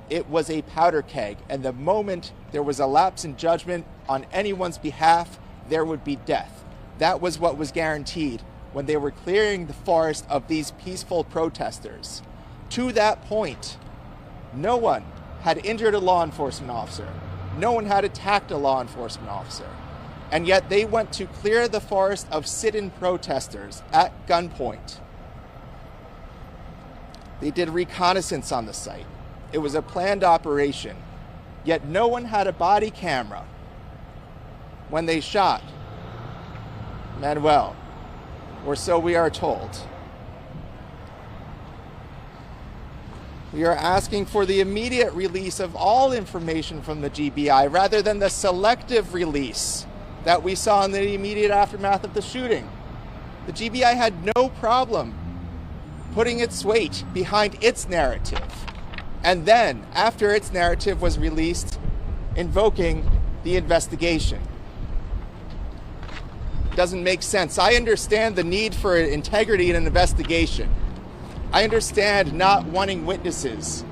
S22: It was a powder keg, and the moment there was a lapse in judgment on anyone's behalf, there would be death. That was what was guaranteed when they were clearing the forest of these peaceful protesters. To that point, no one had injured a law enforcement officer. No one had attacked a law enforcement officer. And yet they went to clear the forest of sit-in protesters at gunpoint. They did reconnaissance on the site. It was a planned operation. Yet no one had a body camera when they shot Manuel, or so we are told. We are asking for the immediate release of all information from the GBI rather than the selective release that we saw in the immediate aftermath of the shooting. The GBI had no problem putting its weight behind its narrative. And then, after its narrative was released, invoking the investigation. It doesn't make sense. I understand the need for integrity in an investigation. I understand not wanting witnesses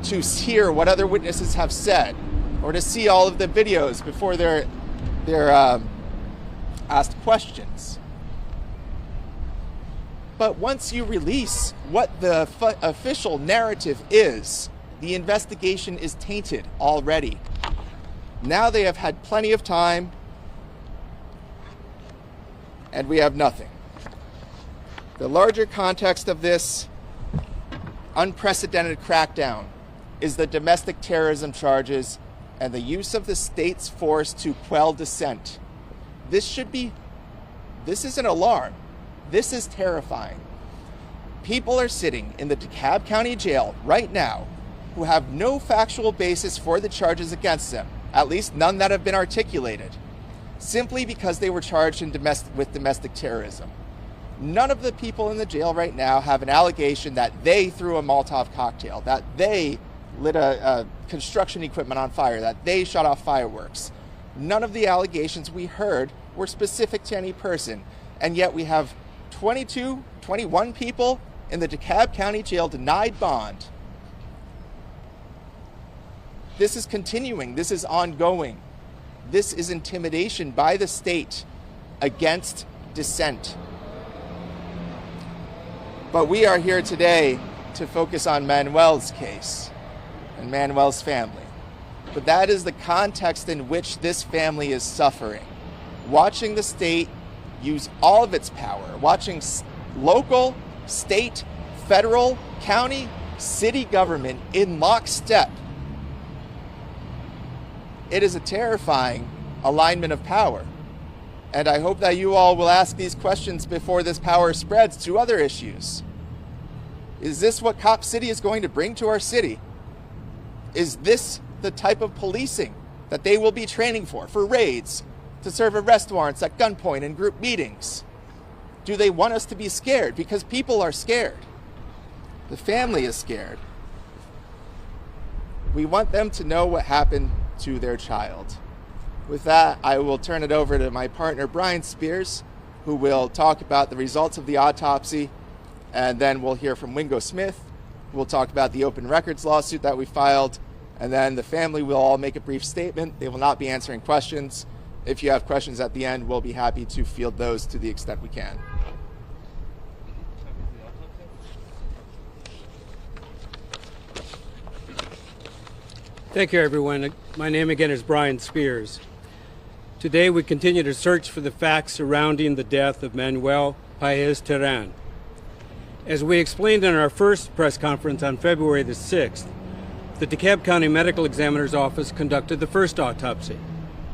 S22: to hear what other witnesses have said or to see all of the videos before they're asked questions. But once you release what the official narrative is, the investigation is tainted already. Now they have had plenty of time, and we have nothing. The larger context of this unprecedented crackdown is the domestic terrorism charges and the use of the state's force to quell dissent. This is an alarm. This is terrifying. People are sitting in the DeKalb County Jail right now who have no factual basis for the charges against them, at least none that have been articulated, simply because they were charged with domestic terrorism. None of the people in the jail right now have an allegation that they threw a Molotov cocktail, that they lit a construction equipment on fire, that they shot off fireworks. None of the allegations we heard were specific to any person, and yet we have 21 people in the DeKalb County Jail denied bond. This is continuing. This is ongoing. This is intimidation by the state against dissent. But we are here today to focus on Manuel's case and Manuel's family. But that is the context in which this family is suffering. Watching the state use all of its power, watching local, state, federal, county, city government in lockstep. It is a terrifying alignment of power. And I hope that you all will ask these questions before this power spreads to other issues. Is this what Cop City is going to bring to our city? Is this the type of policing that they will be training for raids, to serve arrest warrants at gunpoint and group meetings? Do they want us to be scared? Because people are scared. The family is scared. We want them to know what happened to their child. With that, I will turn it over to my partner, Brian Spears, who will talk about the results of the autopsy, and then we'll hear from Wingo Smith. We'll talk about the open records lawsuit that we filed, and then the family will all make a brief statement. They will not be answering questions. If you have questions at the end, we'll be happy to field those to the extent we can.
S3: Thank you, everyone. My name again is Brian Spears. Today we continue to search for the facts surrounding the death of Manuel Paez-Terán. As we explained in our first press conference on February the 6th, the DeKalb County Medical Examiner's Office conducted the first autopsy.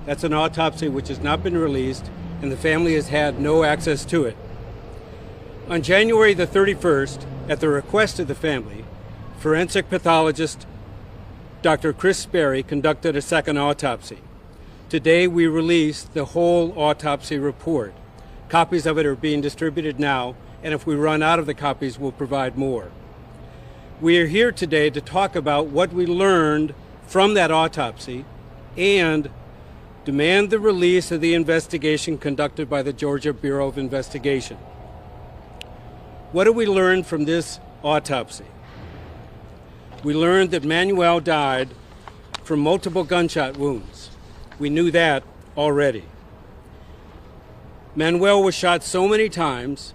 S3: That's an autopsy which has not been released, and the family has had no access to it. On January the 31st, at the request of the family, forensic pathologist Dr. Chris Sperry conducted a second autopsy. Today we released the whole autopsy report. Copies of it are being distributed now, and if we run out of the copies, we'll provide more. We are here today to talk about what we learned from that autopsy and demand the release of the investigation conducted by the Georgia Bureau of Investigation. What did we learn from this autopsy? We learned that Manuel died from multiple gunshot wounds. We knew that already. Manuel was shot so many times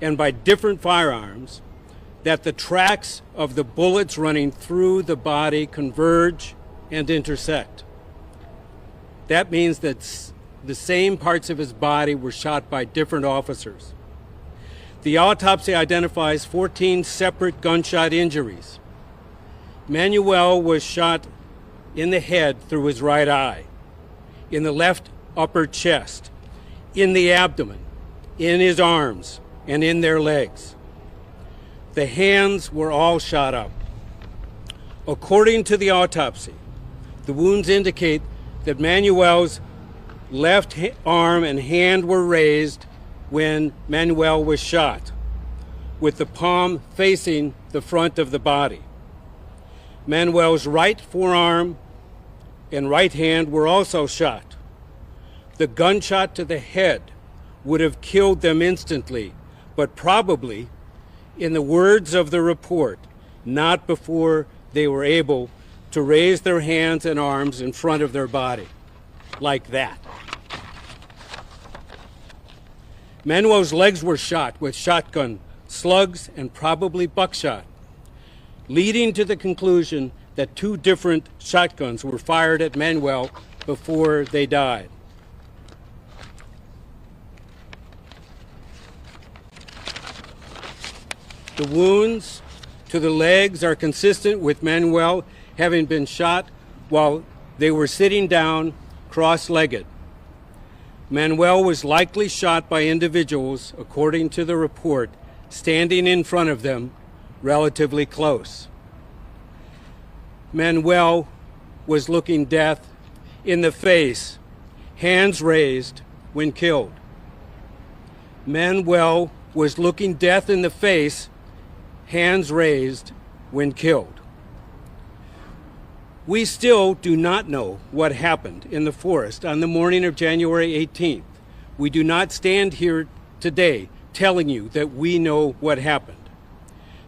S3: and by different firearms that the tracks of the bullets running through the body converge and intersect. That means that the same parts of his body were shot by different officers. The autopsy identifies 14 separate gunshot injuries. Manuel was shot in the head through his right eye, in the left upper chest, in the abdomen, in his arms, and in their legs. The hands were all shot up. According to the autopsy, the wounds indicate that Manuel's left arm and hand were raised when Manuel was shot, with the palm facing the front of the body. Manuel's right forearm and right hand were also shot. The gunshot to the head would have killed them instantly, but probably, in the words of the report, not before they were able to raise their hands and arms in front of their body, like that. Manuel's legs were shot with shotgun slugs and probably buckshot, leading to the conclusion that 2 different shotguns were fired at Manuel before they died. The wounds to the legs are consistent with Manuel having been shot while they were sitting down cross-legged. Manuel was likely shot by individuals, according to the report, standing in front of them relatively close. Manuel was looking death in the face, hands raised, when killed. Manuel was looking death in the face, hands raised, when killed. We still do not know what happened in the forest on the morning of January 18th. We do not stand here today telling you that we know what happened.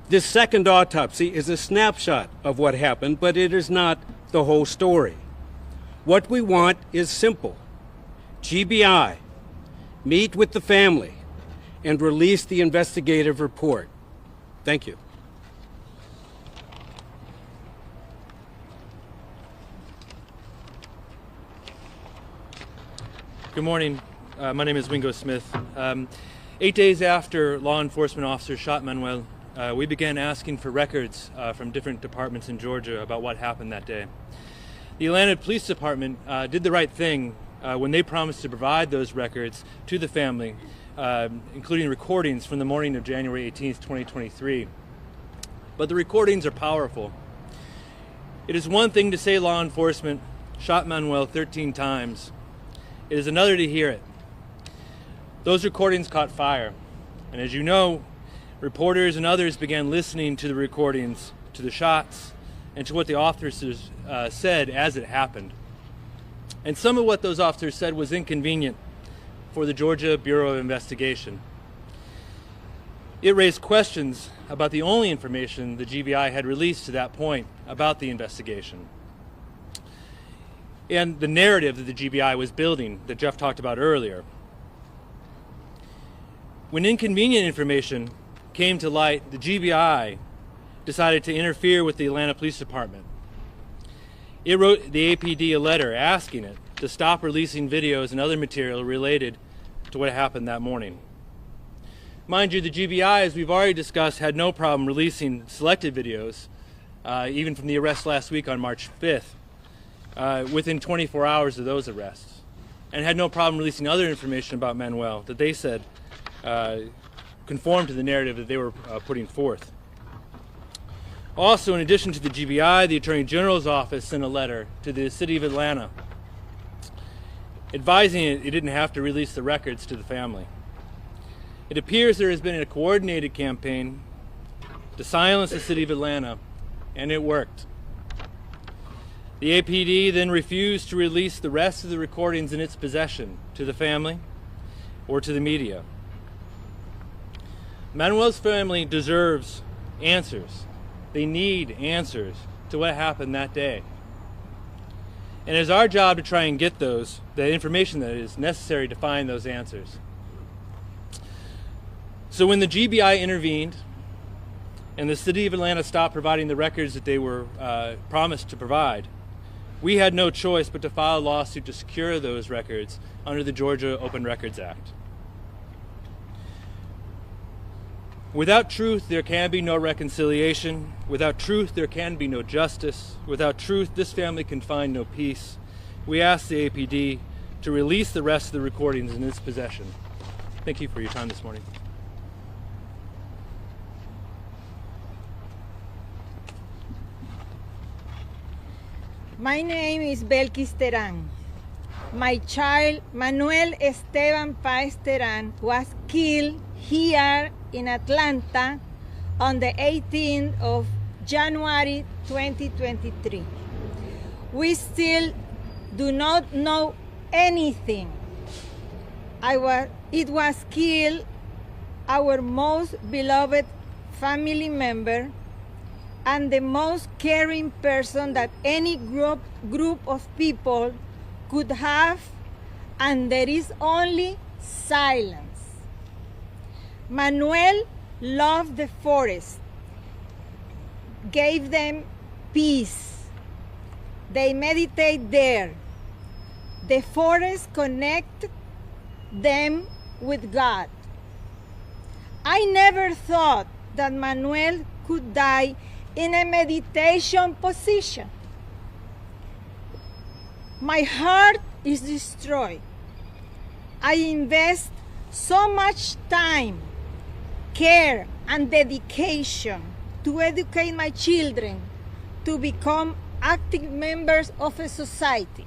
S3: This second autopsy is a snapshot of what happened, but it is not the whole story. What we want is simple. GBI, meet with the family, and release the investigative report. Thank you.
S2: Good morning. My name is Wingo Smith. 8 days after law enforcement officers shot Manuel, we began asking for records from different departments in Georgia about what happened that day. The Atlanta Police Department did the right thing when they promised to provide those records to the family, including recordings from the morning of January 18th, 2023. But the recordings are powerful. It is one thing to say law enforcement shot Manuel 13 times. It is another to hear it. Those recordings caught fire, and as you know, reporters and others began listening to the recordings, to the shots, and to what the officers said as it happened. And some of what those officers said was inconvenient for the Georgia Bureau of Investigation. It raised questions about the only information the GBI had released to that point about the investigation, and the narrative that the GBI was building that Jeff talked about earlier. When inconvenient information came to light, the GBI decided to interfere with the Atlanta Police Department. It wrote the APD a letter asking it to stop releasing videos and other material related to what happened that morning. Mind you, the GBI, as we've already discussed, had no problem releasing selected videos, even from the arrest last week on March 5th. Within 24 hours of those arrests, and had no problem releasing other information about Manuel that they said conformed to the narrative that they were putting forth. Also, in addition to the GBI, the Attorney General's office sent a letter to the City of Atlanta advising it didn't have to release the records to the family. It appears there has been a coordinated campaign to silence the City of Atlanta, and it worked. The APD then refused to release the rest of the recordings in its possession to the family or to the media. Manuel's family deserves answers. They need answers to what happened that day. And it is our job to try and get the information that is necessary to find those answers. So when the GBI intervened and the City of Atlanta stopped providing the records that they were promised to provide, we had no choice but to file a lawsuit to secure those records under the Georgia Open Records Act. Without truth, there can be no reconciliation. Without truth, there can be no justice. Without truth, this family can find no peace. We ask the APD to release the rest of the recordings in its possession. Thank you for your time this morning.
S5: My name is Belkis Terán. My child, Manuel Esteban Paez Terán, was killed here in Atlanta on the 18th of January 2023. We still do not know anything. It was killed our most beloved family member and the most caring person that any group of people could have, and there is only silence. Manuel loved the forest, gave them peace. They meditate there. The forest connected them with God. I never thought that Manuel could die in a meditation position. My heart is destroyed. I invest so much time, care, and dedication to educate my children to become active members of a society.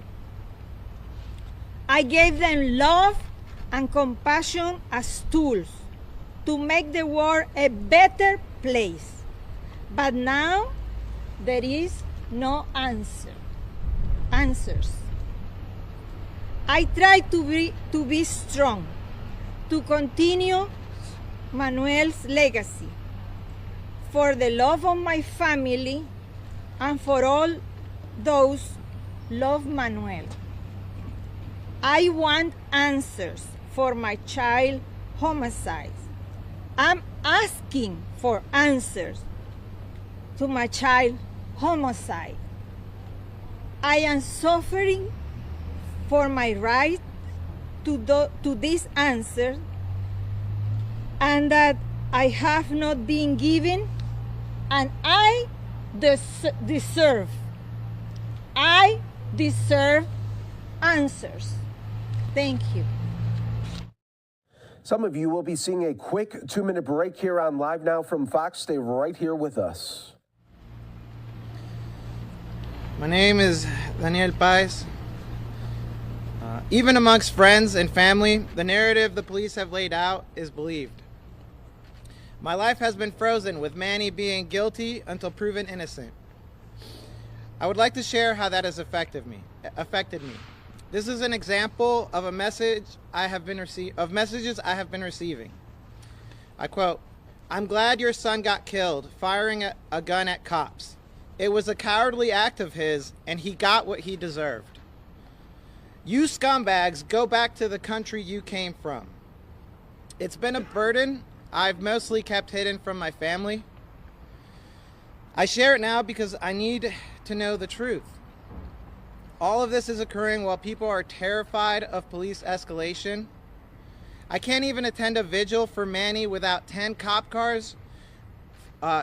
S5: I gave them love and compassion as tools to make the world a better place. But now there is no answers. I try to be strong, to continue Manuel's legacy, for the love of my family and for all those love Manuel. I want answers for my child homicides. I'm asking for answers to my child homicide. I am suffering for my right to this answer, and that I have not been given, and I deserve answers. Thank you.
S7: Some of you will be seeing a quick 2-minute break here on Live Now from Fox. Stay right here with us.
S11: My name is Daniel Paez. Even amongst friends and family, the narrative the police have laid out is believed. My life has been frozen, with Manny being guilty until proven innocent. I would like to share how that has affected me. This is an example of messages I have been receiving. I quote, "I'm glad your son got killed firing a gun at cops. It was a cowardly act of his, and he got what he deserved. You scumbags, go back to the country you came from. It's been a burden I've mostly kept hidden from my family. I share it now because I need to know the truth. All of this is occurring while people are terrified of police escalation. I can't even attend a vigil for Manny without 10 cop cars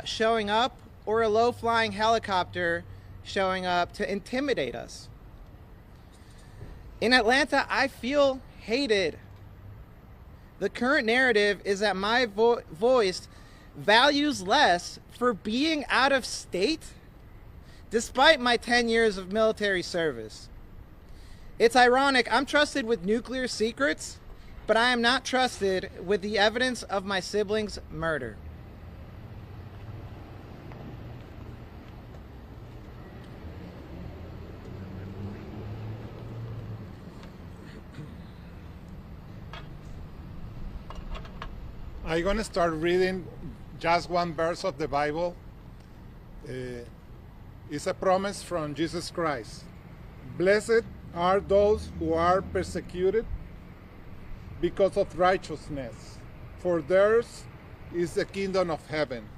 S11: showing up, or a low-flying helicopter showing up to intimidate us. In Atlanta, I feel hated. The current narrative is that my voice values less for being out of state, despite my 10 years of military service. It's ironic, I'm trusted with nuclear secrets, but I am not trusted with the evidence of my siblings' murder."
S21: I'm going to start reading just one verse of the Bible. It's a promise from Jesus Christ. "Blessed are those who are persecuted because of righteousness, for theirs is the kingdom of heaven."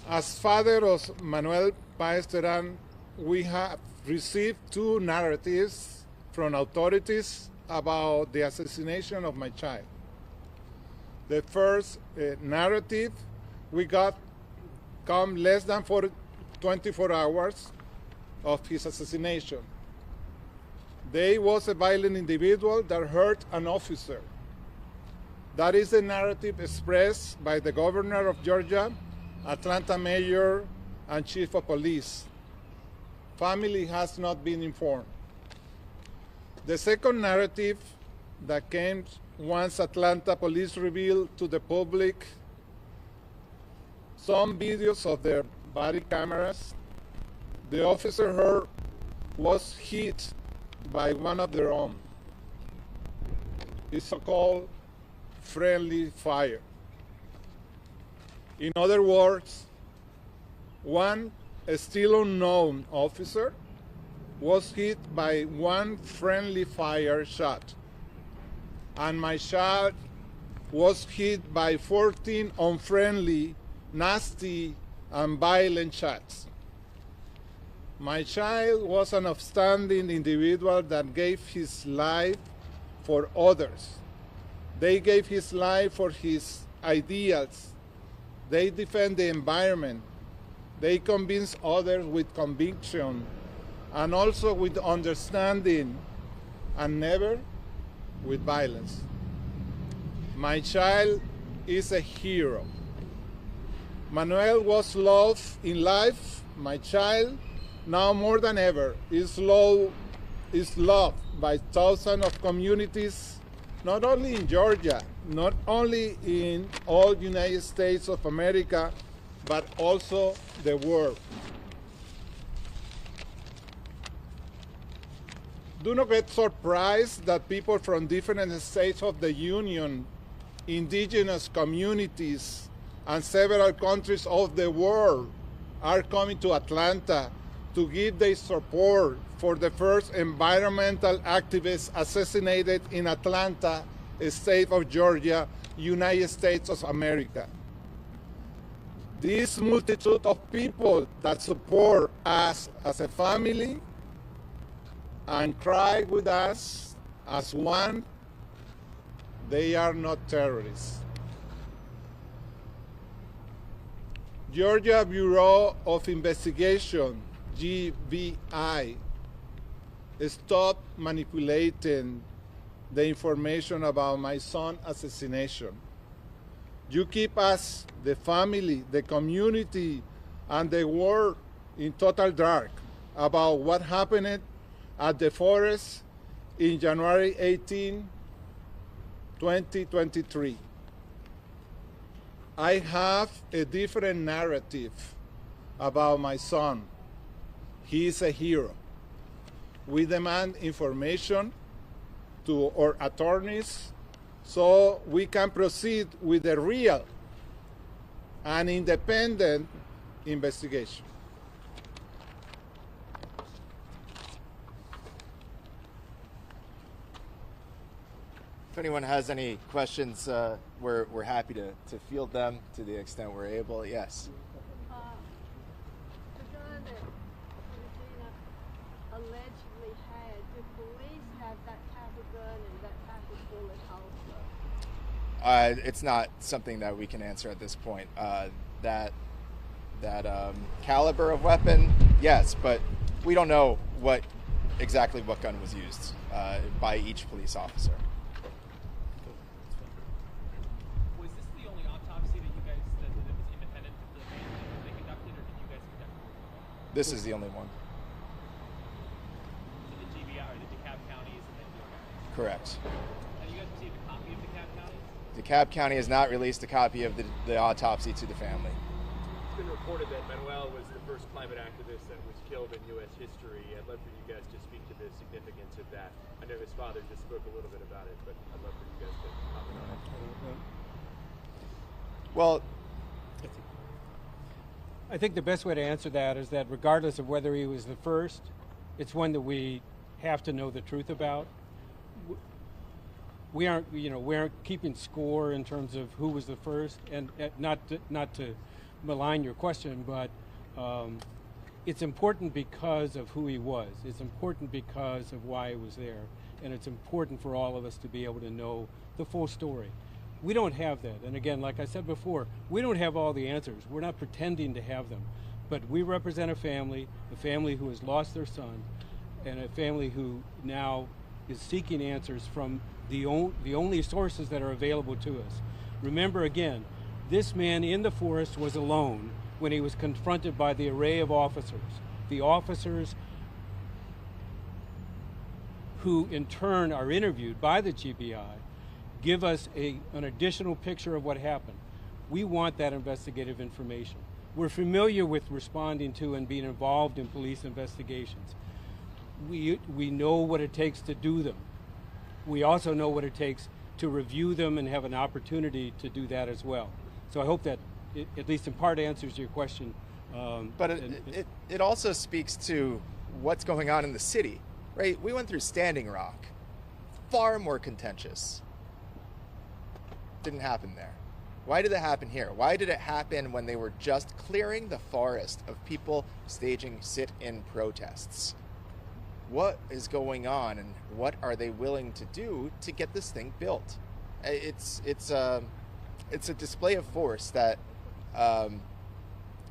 S21: As father of Manuel Paez Terán, we have received 2 narratives from authorities about the assassination of my child. The first narrative we got come less than 24 hours of his assassination. There was a violent individual that hurt an officer. That is the narrative expressed by the governor of Georgia, Atlanta mayor, and chief of police. Family has not been informed. The second narrative that came once Atlanta police revealed to the public some videos of their body cameras, the officer heard was hit by one of their own. It's so-called friendly fire. In other words, one still unknown officer was hit by one friendly fire shot, and my child was hit by 14 unfriendly, nasty, and violent shots. My child was an upstanding individual that gave his life for others. They gave his life for his ideals. They defend the environment. They convince others with conviction and also with understanding, and never with violence. My child is a hero. Manuel was loved in life. My child, now more than ever, is loved by thousands of communities, not only in Georgia, not only in all United States of America, but also the world. Do not get surprised that people from different states of the Union, indigenous communities, and several countries of the world are coming to Atlanta to give their support for the first environmental activist assassinated in Atlanta, state of Georgia, United States of America. This multitude of people that support us as a family and cry with us as one, they are not terrorists. Georgia Bureau of Investigation, GBI, stop manipulating the information about my son's assassination. You keep us, the family, the community, and the world in total dark about what happened at the forest in January 18, 2023. I have a different narrative about my son. He is a hero. We demand information to our attorneys so we can proceed with a real and independent investigation.
S22: If anyone has any questions, we're happy to field them to the extent we're able. Yes.
S1: The gun that Regina allegedly had, do police have that type of gun and that type of bullet also?
S22: It's not something that we can answer at this point. That caliber of weapon, yes, but we don't know exactly what gun was used by each police officer. This is the only one.
S4: The GBI or the DeKalb counties and then York.
S22: Correct.
S4: Have you guys received a copy of DeKalb County?
S22: DeKalb County has not released a copy of the autopsy to the family.
S4: It's been reported that Manuel was the first climate activist that was killed in U.S. history. I'd love for you guys to speak to the significance of that. I know his father just spoke a little bit about it, but I'd love for you guys to comment on it.
S22: Well,
S3: I think the best way to answer that is that regardless of whether he was the first, it's one that we have to know the truth about. We aren't keeping score in terms of who was the first, and not to malign your question, but it's important because of who he was. It's important because of why he was there, and it's important for all of us to be able to know the full story. We don't have that. And again, like I said before, we don't have all the answers. We're not pretending to have them. But we represent a family who has lost their son, and a family who now is seeking answers from the only sources that are available to us. Remember again, this man in the forest was alone when he was confronted by the array of officers. The officers who in turn are interviewed by the GBI give us an additional picture of what happened. We want that investigative information. We're familiar with responding to and being involved in police investigations. We know what it takes to do them. We also know what it takes to review them and have an opportunity to do that as well. So I hope that it, at least in part, answers your question.
S22: But it also speaks to what's going on in the city, right? We went through Standing Rock, far more contentious. Didn't happen there. Why did it happen here? Why did it happen when they were just clearing the forest of people staging sit-in protests? What is going on, and what are they willing to do to get this thing built? It's a display of force that,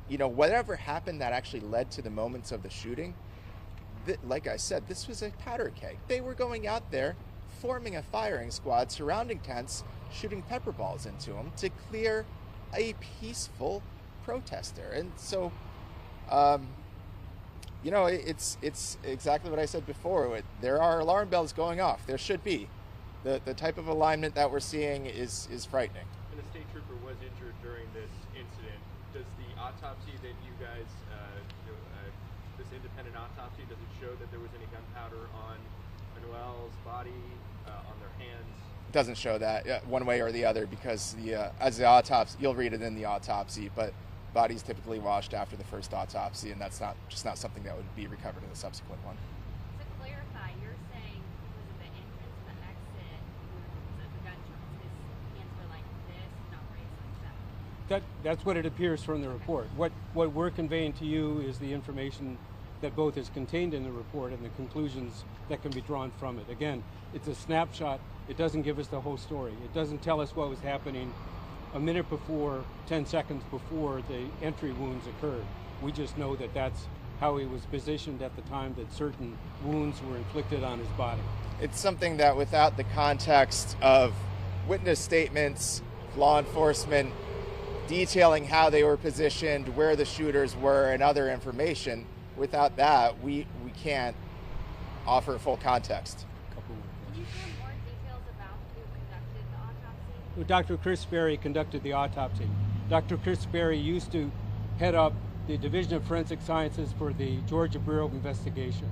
S22: whatever happened that actually led to the moments of the shooting, like I said, this was a powder keg. They were going out there, forming a firing squad, surrounding tents, shooting pepper balls into them to clear a peaceful protester. And so, it's exactly what I said before. There are alarm bells going off. There should be. The type of alignment that we're seeing is frightening.
S4: And a state trooper was injured during this incident. Does the autopsy that you guys, this independent autopsy, does it show that there was any gunpowder on Manuel's body, on their hands?
S22: It doesn't show that one way or the other, because as the autopsy, you'll read it in the autopsy, but body's typically washed after the first autopsy, and that's not something that would be recovered in the subsequent one.
S13: To clarify, you're saying because of the entrance and the exit wounds of the gunshots, his hands were like this, not raised like that?
S3: That's what it appears from the report. What we're conveying to you is the information that both is contained in the report and the conclusions that can be drawn from it. Again, it's a snapshot. It doesn't give us the whole story. It doesn't tell us what was happening a minute before, 10 seconds before the entry wounds occurred. We just know that that's how he was positioned at the time that certain wounds were inflicted on his body.
S22: It's something that, without the context of witness statements, law enforcement detailing how they were positioned, where the shooters were, and other information, without that, we can't offer full context.
S13: Can you share more details about who conducted the autopsy?
S3: Dr. Chris Berry conducted the autopsy. Dr. Chris Berry used to head up the Division of Forensic Sciences for the Georgia Bureau of Investigation,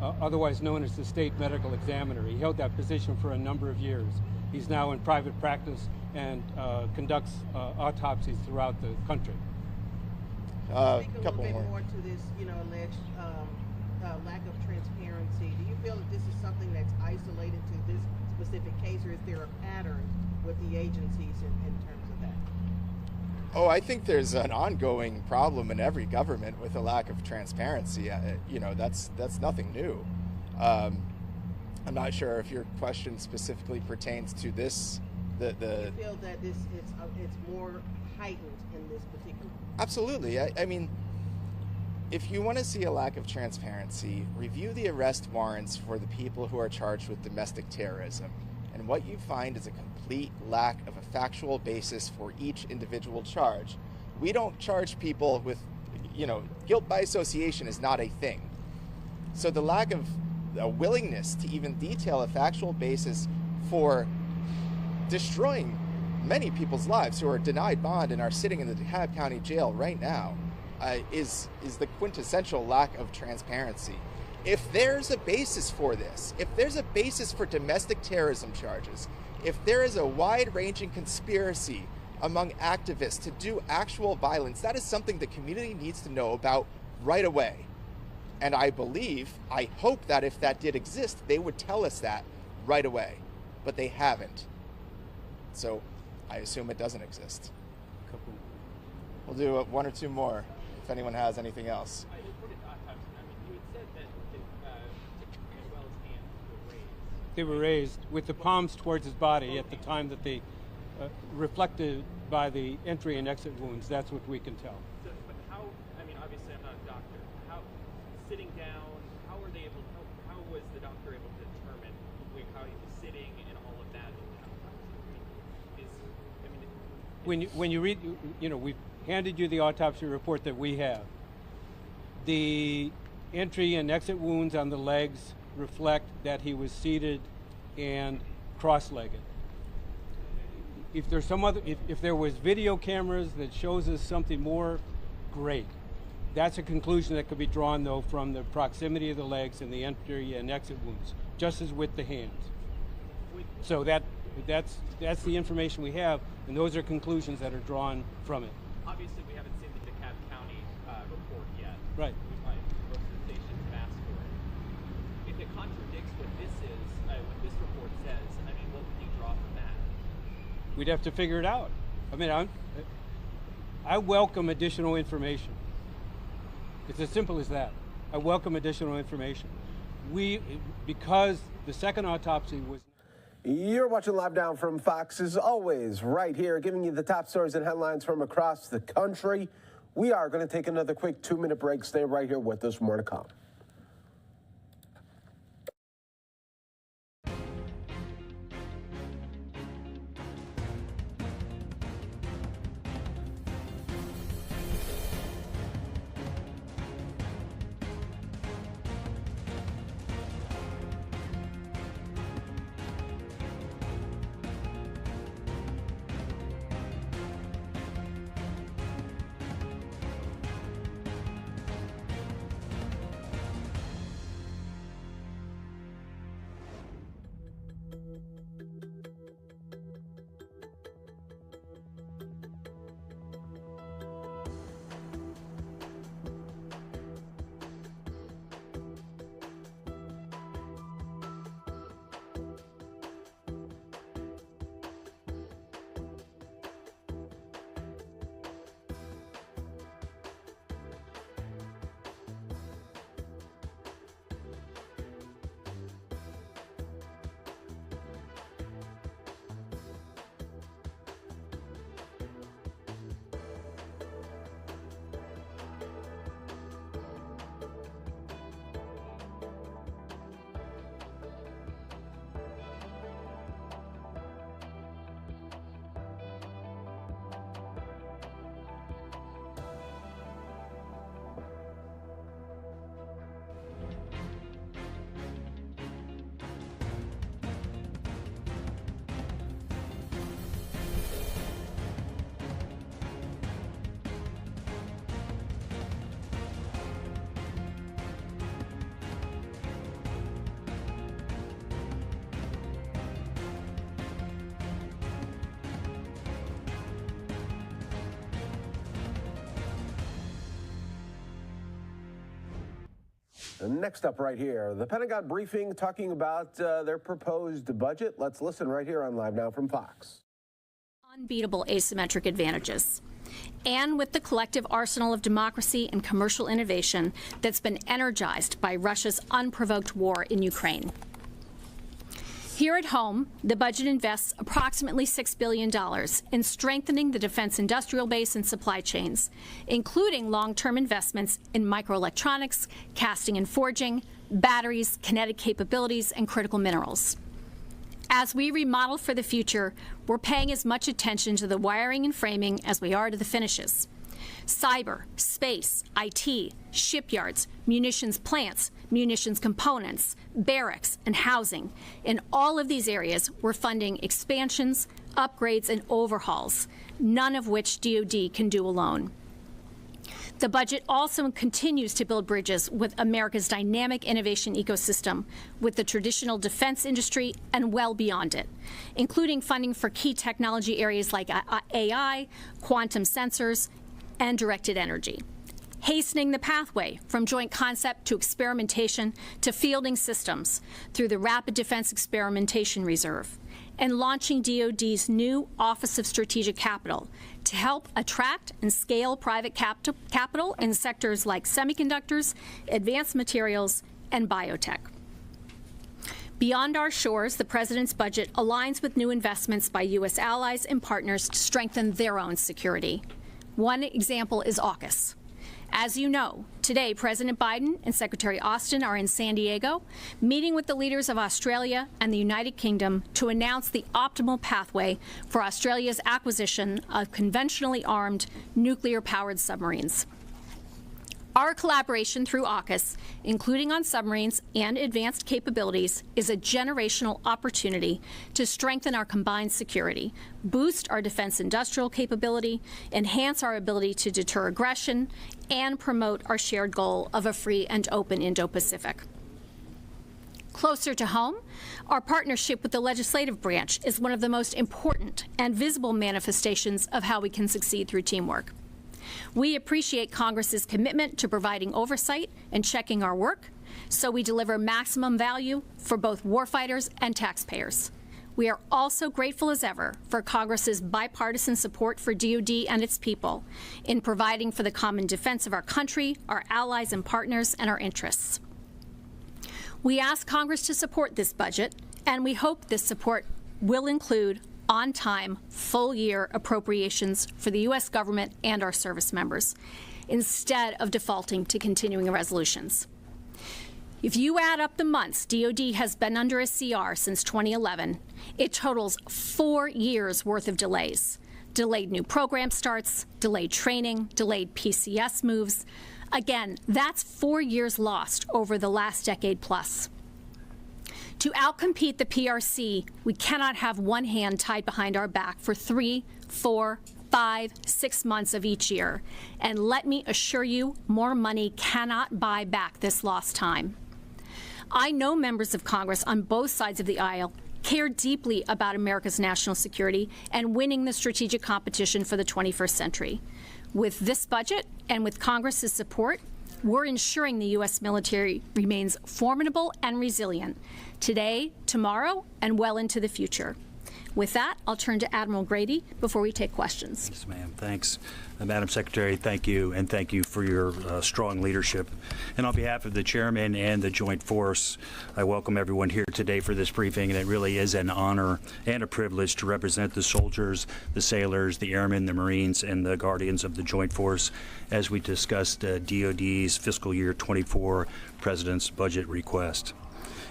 S3: otherwise known as the State Medical Examiner. He held that position for a number of years. He's now in private practice and conducts autopsies throughout the country.
S6: Speak a little bit more to this, alleged lack of transparency. Do you feel that this is something that's isolated to this specific case, or is there a pattern with the agencies in terms of that?
S22: Oh, I think there's an ongoing problem in every government with a lack of transparency. That's nothing new. I'm not sure if your question specifically pertains to this. Do you
S6: feel that it's more heightened in this particular?
S22: Absolutely. I mean, if you want to see a lack of transparency, review the arrest warrants for the people who are charged with domestic terrorism. And what you find is a complete lack of a factual basis for each individual charge. We don't charge people with, guilt by association is not a thing. So the lack of a willingness to even detail a factual basis for destroying many people's lives who are denied bond and are sitting in the DeKalb County Jail right now is the quintessential lack of transparency. If there's a basis for this, if there's a basis for domestic terrorism charges, if there is a wide-ranging conspiracy among activists to do actual violence, that is something the community needs to know about right away. And I hope that if that did exist, they would tell us that right away. But they haven't. So I assume it doesn't exist. We'll do one or two more if anyone has anything else.
S4: I reported autopsy. You had said that Manuel's hands were raised.
S3: They were raised with the palms towards his body at the time that they reflected by the entry and exit wounds. That's what we can tell.
S4: But how, obviously I'm not a doctor. Sitting down, how was the doctor able to determine how he was sitting and all of
S3: When you read, we've handed you the autopsy report that we have. The entry and exit wounds on the legs reflect that he was seated and cross-legged. If there's some other, if there was video cameras that shows us something more, great. That's a conclusion that could be drawn, though, from the proximity of the legs and the entry and exit wounds, just as with the hands. So that's the information we have, and those are conclusions that are drawn from it.
S4: Obviously, we haven't seen the DeKalb County report yet.
S3: Right.
S4: Most of the stations have asked for it. If it contradicts what this is, what this report says, I mean, what would you draw from that?
S3: We'd have to figure it out. I mean, I welcome additional information. It's as simple as that. I welcome additional information. Because the second autopsy was...
S7: You're watching Live Now from Fox, as always, right here, giving you the top stories and headlines from across the country. We are going to take another quick 2-minute break. Stay right here with us. More to come. Next up right here, the Pentagon briefing talking about their proposed budget. Let's listen right here on Live Now from Fox.
S15: Unbeatable asymmetric advantages. And with the collective arsenal of democracy and commercial innovation that's been energized by Russia's unprovoked war in Ukraine. Here at home, the budget invests approximately $6 billion in strengthening the defense industrial base and supply chains, including long-term investments in microelectronics, casting and forging, batteries, kinetic capabilities, and critical minerals. As we remodel for the future, we're paying as much attention to the wiring and framing as we are to the finishes. Cyber, space, IT, shipyards, munitions plants, munitions components, barracks, and housing. In all of these areas, we're funding expansions, upgrades, and overhauls, none of which DoD can do alone. The budget also continues to build bridges with America's dynamic innovation ecosystem, with the traditional defense industry and well beyond it, including funding for key technology areas like AI, quantum sensors, and directed energy. Hastening the pathway from joint concept to experimentation to fielding systems through the Rapid Defense Experimentation Reserve, and launching DoD's new Office of Strategic Capital to help attract and scale private capital in sectors like semiconductors, advanced materials, and biotech. Beyond our shores, the President's budget aligns with new investments by U.S. allies and partners to strengthen their own security. One example is AUKUS. As you know, today President Biden and Secretary Austin are in San Diego, meeting with the leaders of Australia and the United Kingdom to announce the optimal pathway for Australia's acquisition of conventionally armed nuclear-powered submarines. Our collaboration through AUKUS, including on submarines and advanced capabilities, is a generational opportunity to strengthen our combined security, boost our defense industrial capability, enhance our ability to deter aggression, and promote our shared goal of a free and open Indo-Pacific. Closer to home, our partnership with the legislative branch is one of the most important and visible manifestations of how we can succeed through teamwork. We appreciate Congress's commitment to providing oversight and checking our work, so we deliver maximum value for both warfighters and taxpayers. We are also grateful as ever for Congress's bipartisan support for DoD and its people in providing for the common defense of our country, our allies and partners, and our interests. We ask Congress to support this budget, and we hope this support will include on-time, full-year appropriations for the U.S. government and our service members, instead of defaulting to continuing resolutions. If you add up the months DoD has been under a CR since 2011, it totals 4 years' worth of delays. Delayed new program starts, delayed training, delayed PCS moves. Again, that's 4 years lost over the last decade plus. To outcompete the PRC, we cannot have one hand tied behind our back for 3, 4, 5, 6 months of each year. And let me assure you, more money cannot buy back this lost time. I know members of Congress on both sides of the aisle care deeply about America's national security and winning the strategic competition for the 21st century. With this budget and with Congress's support, we're ensuring the U.S. military remains formidable and resilient today, tomorrow, and well into the future. With that, I'll turn to Admiral Grady before we take questions.
S14: Yes, ma'am. Thanks. Madam Secretary, thank you, and thank you for your strong leadership. And on behalf of the Chairman and the Joint Force, I welcome everyone here today for this briefing, and it really is an honor and a privilege to represent the soldiers, the sailors, the airmen, the Marines, and the Guardians of the Joint Force as we discussed DoD's fiscal year 24 President's budget request.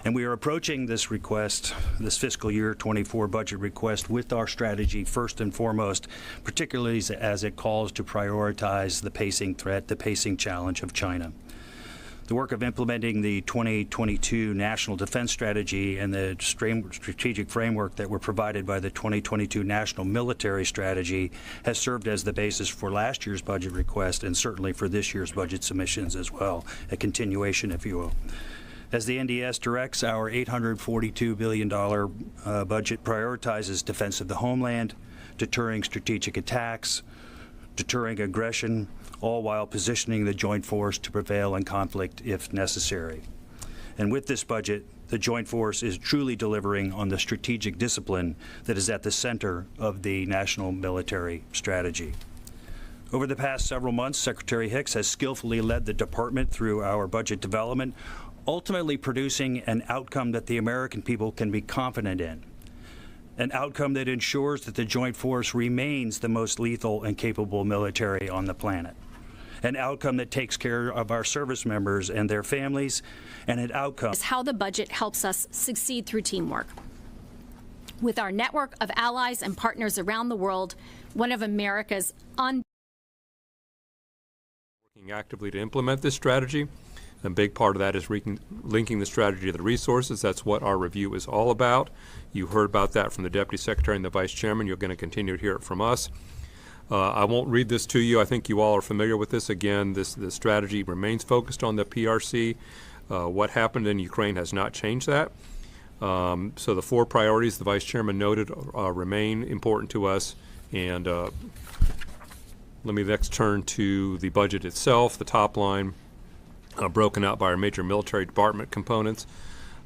S14: And we are approaching this request, this fiscal year 24 budget request, with our strategy first and foremost, particularly as it calls to prioritize the pacing threat, the pacing challenge of China. The work of implementing the 2022 National Defense Strategy and the strategic framework that were provided by the 2022 National Military Strategy has served as the basis for last year's budget request and certainly for this year's budget submissions as well, a continuation, if you will. As the NDS directs, our $842 billion budget prioritizes defense of the homeland, deterring strategic attacks, deterring aggression, all while positioning the Joint Force to prevail in conflict if necessary. And with this budget, the Joint Force is truly delivering on the strategic discipline that is at the center of the National Military Strategy. Over the past several months, Secretary Hicks has skillfully led the department through our budget development, ultimately producing an outcome that the American people can be confident in, an outcome that ensures that the Joint Force remains the most lethal and capable military on the planet, an outcome that takes care of our service members and their families, and an outcome
S15: is how the budget helps us succeed through teamwork. With our network of allies and partners around the world, one of America's working
S16: actively to implement this strategy. A big part of that is linking the strategy to the resources. That's what our review is all about. You heard about that from the Deputy Secretary and the Vice Chairman. You're going to continue to hear it from us. I won't read this to you. I think you all are familiar with this. Again, this strategy remains focused on the PRC. What happened in Ukraine has not changed that. So the 4 priorities the Vice Chairman noted remain important to us. And let me next turn to the budget itself, the top line. Broken out by our major military department components.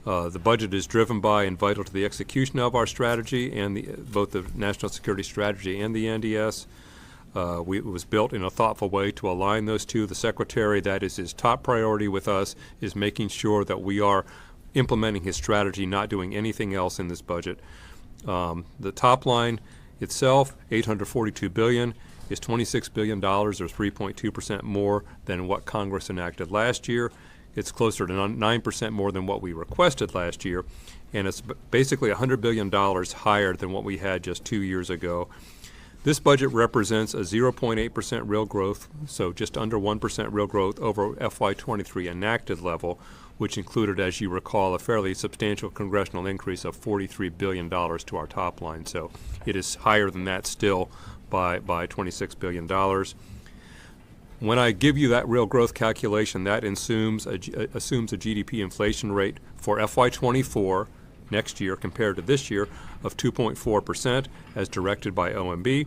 S16: The budget is driven by and vital to the execution of our strategy and both the national security strategy and the NDS. It was built in a thoughtful way to align those two. The Secretary, that is his top priority with us, is making sure that we are implementing his strategy, not doing anything else in this budget. The top line itself, $842 billion, is $26 billion, or 3.2% more than what Congress enacted last year. It's closer to 9% more than what we requested last year, and it's basically $100 billion higher than what we had just 2 years ago. This budget represents a 0.8% real growth, so just under 1% real growth over FY23 enacted level, which included, as you recall, a fairly substantial congressional increase of $43 billion to our top line. So it is higher than that still by $26 billion. When I give you that real growth calculation, that assumes a GDP inflation rate for FY24 next year compared to this year of 2.4% as directed by OMB.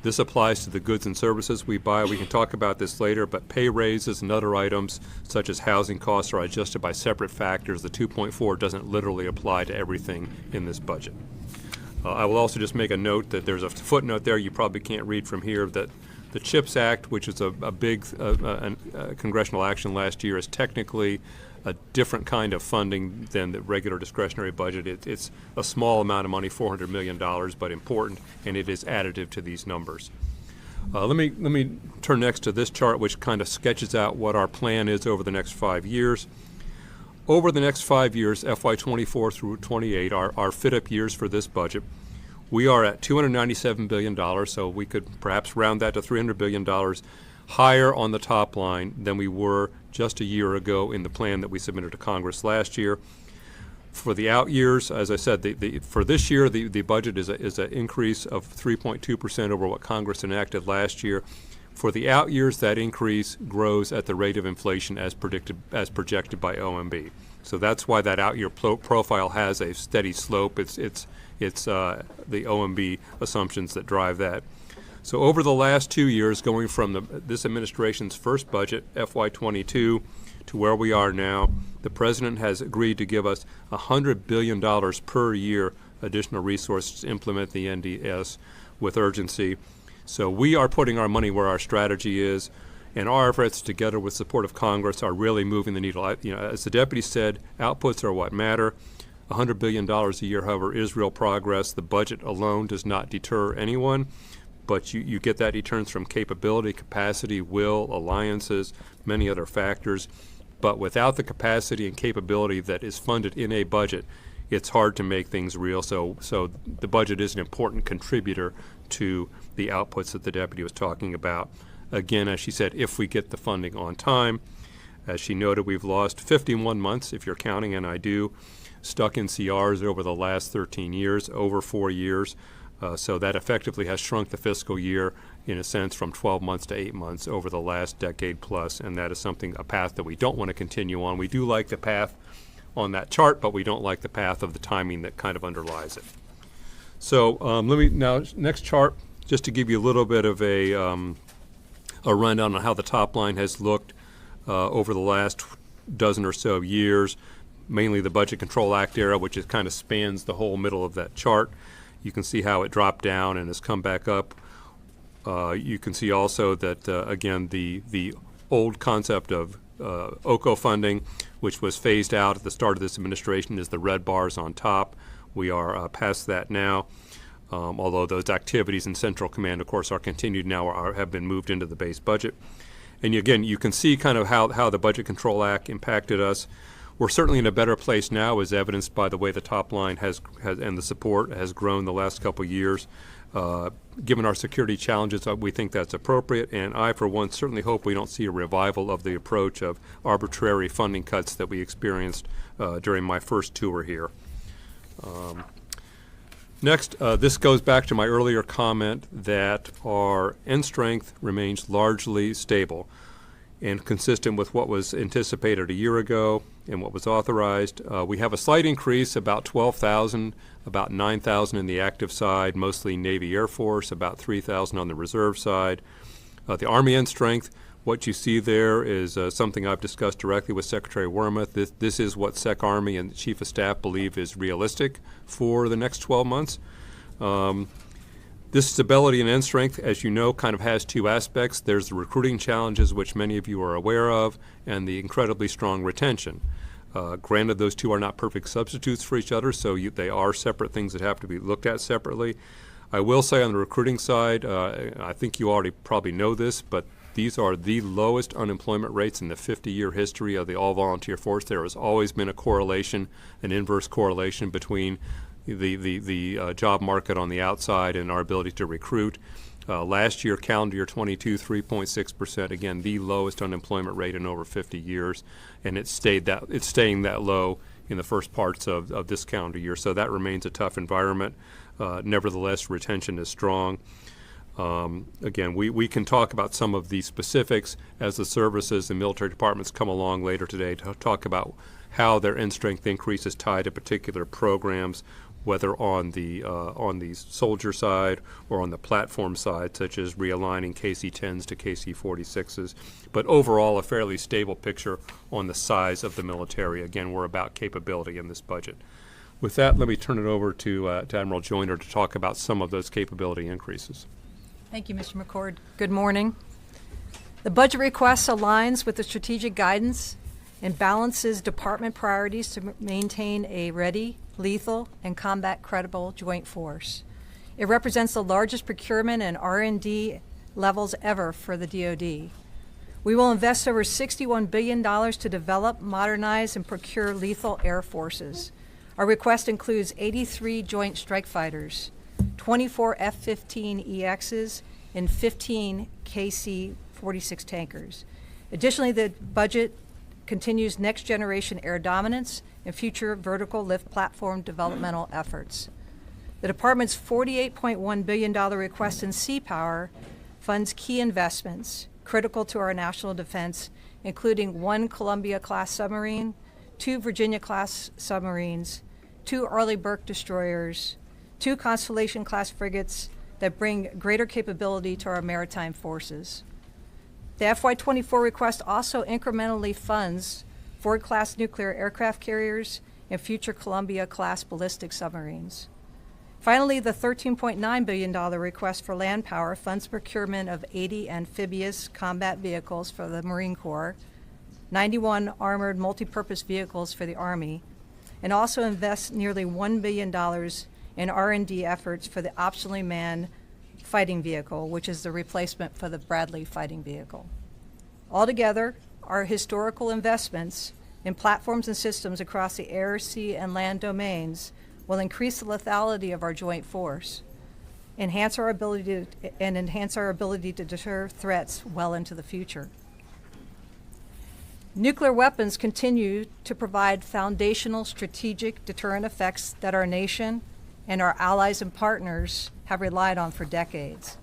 S16: This applies to the goods and services we buy. We can talk about this later, but pay raises and other items such as housing costs are adjusted by separate factors. The 2.4 doesn't literally apply to everything in this budget. I will also just make a note that there's a footnote there you probably can't read from here that the CHIPS Act, which is a big congressional action last year, is technically a different kind of funding than the regular discretionary budget. It's a small amount of money, $400 million, but important, and it is additive to these numbers. Let me turn next to this chart, which kind of sketches out what our plan is over the next 5 years. Over the next 5 years, FY24 through 28, our fit-up years for this budget, we are at $297 billion, so we could perhaps round that to $300 billion higher on the top line than we were just a year ago in the plan that we submitted to Congress last year. For the out years, as I said, for this year, the budget is an increase of 3.2% over what Congress enacted last year. For the out years, that increase grows at the rate of inflation as projected by OMB. So that's why that out year profile has a steady slope. It's the OMB assumptions that drive that. So over the last 2 years, going from this administration's first budget, FY22, to where we are now, the President has agreed to give us $100 billion per year additional resources to implement the NDS with urgency. So we are putting our money where our strategy is, and our efforts, together with support of Congress, are really moving the needle. As the deputy said, outputs are what matter. $100 billion a year, however, is real progress. The budget alone does not deter anyone, but you get that deterrence from capability, capacity, will, alliances, many other factors. But without the capacity and capability that is funded in a budget, it's hard to make things real. So the budget is an important contributor to the outputs that the deputy was talking about. Again, as she said, if we get the funding on time. As she noted, we've lost 51 months, if you're counting, and I do, stuck in CRs over the last 13 years, over 4 years. So that effectively has shrunk the fiscal year, in a sense, from 12 months to 8 months over the last decade plus, and that is a path that we don't want to continue on. We do like the path on that chart, but we don't like the path of the timing that kind of underlies it. So let me now, next chart, just to give you a little bit of a rundown on how the top line has looked over the last dozen or so years, mainly the Budget Control Act era, which is kind of spans the whole middle of that chart. You can see how it dropped down and has come back up. You can see also that, again, the old concept of OCO funding, which was phased out at the start of this administration, is the red bars on top. We are past that now, although those activities in Central Command, of course, are continued now, have been moved into the base budget. And again, you can see kind of how the Budget Control Act impacted us. We're certainly in a better place now, as evidenced by the way the top line has and the support has grown the last couple of years. Given our security challenges, we think that's appropriate, and I, for one, certainly hope we don't see a revival of the approach of arbitrary funding cuts that we experienced during my first tour here. Next, this goes back to my earlier comment that our end strength remains largely stable and consistent with what was anticipated a year ago and what was authorized. We have a slight increase, about 12,000, about 9,000 in the active side, mostly Navy Air Force, about 3,000 on the reserve side. The Army end strength, what you see there is something I've discussed directly with Secretary Wormuth. This is what Sec Army and the Chief of Staff believe is realistic for the next 12 months. This stability and end strength, as you know, kind of has two aspects. There's the recruiting challenges, which many of you are aware of, and the incredibly strong retention. Granted, those two are not perfect substitutes for each other, so they are separate things that have to be looked at separately. I will say on the recruiting side, I think you already probably know this, but these are the lowest unemployment rates in the 50-year history of the all-volunteer force. There has always been a correlation, an inverse correlation between the job market on the outside and our ability to recruit. Last year, calendar year 22, 3.6%. Again, the lowest unemployment rate in over 50 years, and it's staying that low in the first parts of this calendar year. So that remains a tough environment. Nevertheless, retention is strong. Again, we can talk about some of the specifics as the services and military departments come along later today to talk about how their end strength increase is tied to particular programs, whether on the soldier side or on the platform side, such as realigning KC-10s to KC-46s. But overall, a fairly stable picture on the size of the military. Again, we're about capability in this budget. With that, let me turn it over to Admiral Joyner to talk about some of those capability increases.
S17: Thank you, Mr. McCord. Good morning. The budget request aligns with the strategic guidance and balances department priorities to maintain a ready, lethal, and combat credible joint force. It represents the largest procurement and R&D levels ever for the DoD. We will invest over $61 billion to develop, modernize, and procure lethal air forces. Our request includes 83 Joint Strike Fighters, 24 F-15EXs, and 15 KC-46 tankers. Additionally, the budget continues next-generation air dominance and future vertical lift platform developmental efforts. The Department's $48.1 billion request in sea power funds key investments critical to our national defense, including 1 Columbia-class submarine, 2 Virginia-class submarines, 2 Arleigh Burke destroyers, 2 Constellation-class frigates that bring greater capability to our maritime forces. The FY24 request also incrementally funds Ford-class nuclear aircraft carriers and future Columbia-class ballistic submarines. Finally, the $13.9 billion request for land power funds procurement of 80 amphibious combat vehicles for the Marine Corps, 91 armored multipurpose vehicles for the Army, and also invests nearly $1 billion in R&D efforts for the optionally manned fighting vehicle, which is the replacement for the Bradley fighting vehicle. Altogether, our historical investments in platforms and systems across the air, sea, and land domains will increase the lethality of our joint force, enhance our ability to deter threats well into the future. Nuclear weapons continue to provide foundational strategic deterrent effects that our nation and our allies and partners have relied on for decades.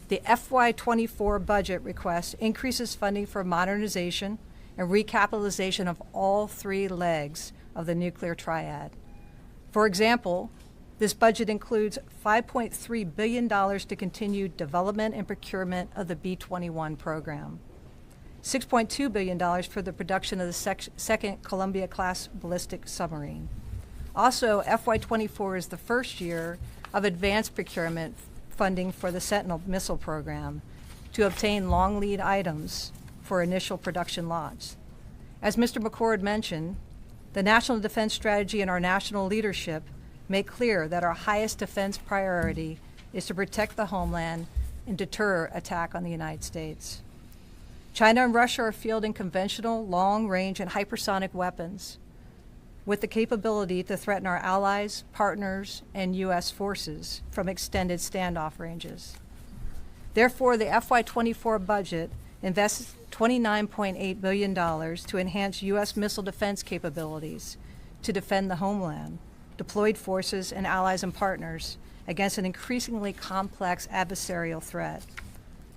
S17: The FY24 budget request increases funding for modernization and recapitalization of all 3 legs of the nuclear triad. For example, this budget includes $5.3 billion to continue development and procurement of the B-21 program, $6.2 billion for the production of the second Columbia-class ballistic submarine. Also, FY24 is the first year of advanced procurement funding for the Sentinel missile program to obtain long lead items for initial production lots. As Mr. McCord mentioned, the National Defense Strategy and our national leadership make clear that our highest defense priority is to protect the homeland and deter attack on the United States. China and Russia are fielding conventional, long-range, and hypersonic weapons with the capability to threaten our allies, partners, and U.S. forces from extended standoff ranges. Therefore, the FY24 budget invests $29.8 billion to enhance U.S. missile defense capabilities to defend the homeland, deployed forces, and allies and partners against an increasingly complex adversarial threat.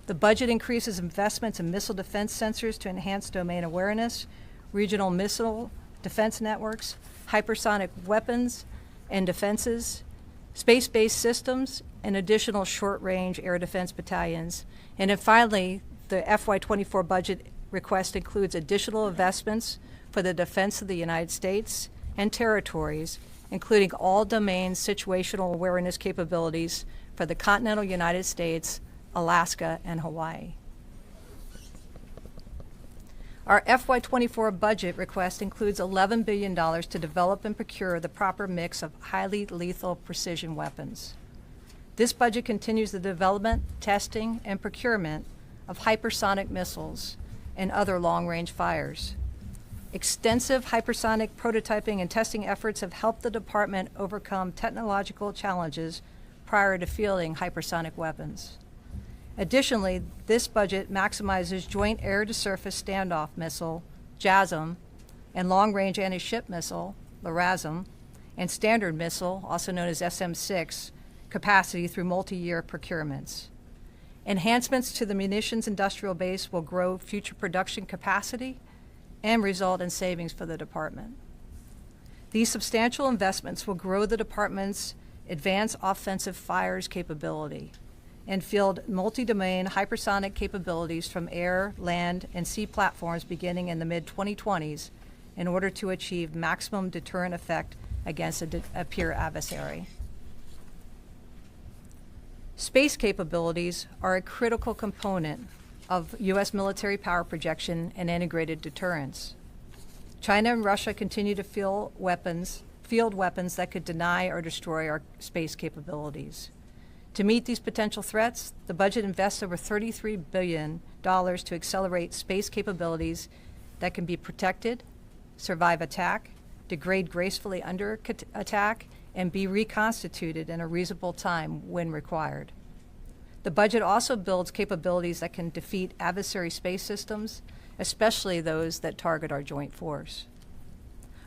S17: The budget increases investments in missile defense sensors to enhance domain awareness, regional missile defense networks, hypersonic weapons and defenses, space-based systems, and additional short-range air defense battalions. And then finally, the FY24 budget request includes additional investments for the defense of the United States and territories, including all domain situational awareness capabilities for the continental United States, Alaska, and Hawaii. Our FY24 budget request includes $11 billion to develop and procure the proper mix of highly lethal precision weapons. This budget continues the development, testing, and procurement of hypersonic missiles and other long-range fires. Extensive hypersonic prototyping and testing efforts have helped the department overcome technological challenges prior to fielding hypersonic weapons. Additionally, this budget maximizes Joint Air-to-Surface Standoff Missile, JASSM, and Long-Range Anti-Ship Missile, LRASM, and Standard Missile, also known as SM-6, capacity through multi-year procurements. Enhancements to the munitions industrial base will grow future production capacity and result in savings for the department. These substantial investments will grow the department's advanced offensive fires capability and field multi-domain hypersonic capabilities from air, land, and sea platforms beginning in the mid-2020s in order to achieve maximum deterrent effect against a peer adversary. Space capabilities are a critical component of U.S. military power projection and integrated deterrence. China and Russia continue to field weapons that could deny or destroy our space capabilities. To meet these potential threats, the budget invests over $33 billion to accelerate space capabilities that can be protected, survive attack, degrade gracefully under attack, and be reconstituted in a reasonable time when required. The budget also builds capabilities that can defeat adversary space systems, especially those that target our joint force.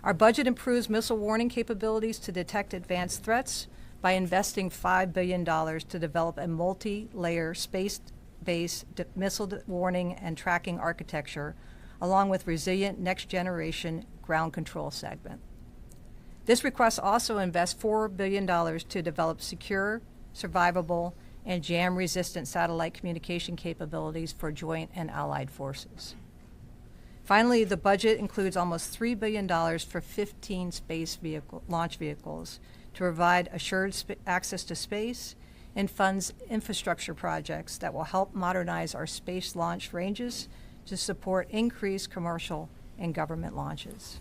S17: Our budget improves missile warning capabilities to detect advanced threats by investing $5 billion to develop a multi-layer space-based missile warning and tracking architecture, along with resilient next-generation ground control segment. This request also invests $4 billion to develop secure, survivable, and jam-resistant satellite communication capabilities for joint and allied forces. Finally, the budget includes almost $3 billion for 15 space launch vehicles to provide assured access to space and funds infrastructure projects that will help modernize our space launch ranges to support increased commercial and government launches.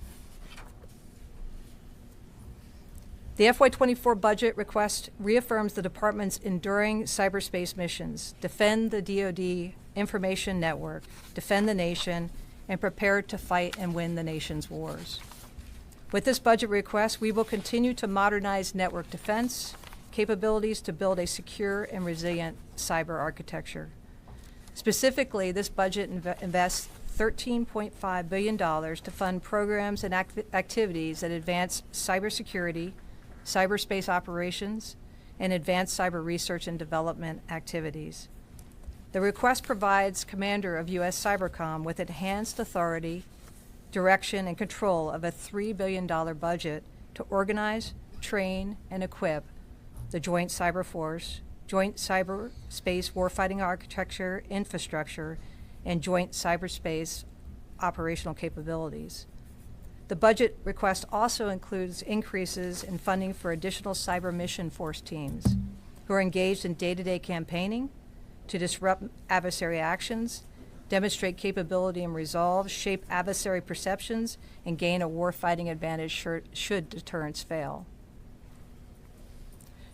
S17: The FY24 budget request reaffirms the department's enduring cyberspace missions: defend the DoD information network, defend the nation, and prepare to fight and win the nation's wars. With this budget request, we will continue to modernize network defense capabilities to build a secure and resilient cyber architecture. Specifically, this budget invests $13.5 billion to fund programs and activities that advance cybersecurity, cyberspace operations, and advanced cyber research and development activities. The request provides Commander of U.S. Cybercom with enhanced authority, direction, and control of a $3 billion budget to organize, train, and equip the Joint Cyber Force, Joint Cyberspace Warfighting Architecture Infrastructure, and Joint Cyberspace Operational Capabilities. The budget request also includes increases in funding for additional cyber mission force teams who are engaged in day-to-day campaigning to disrupt adversary actions, demonstrate capability and resolve, shape adversary perceptions, and gain a warfighting advantage should deterrence fail.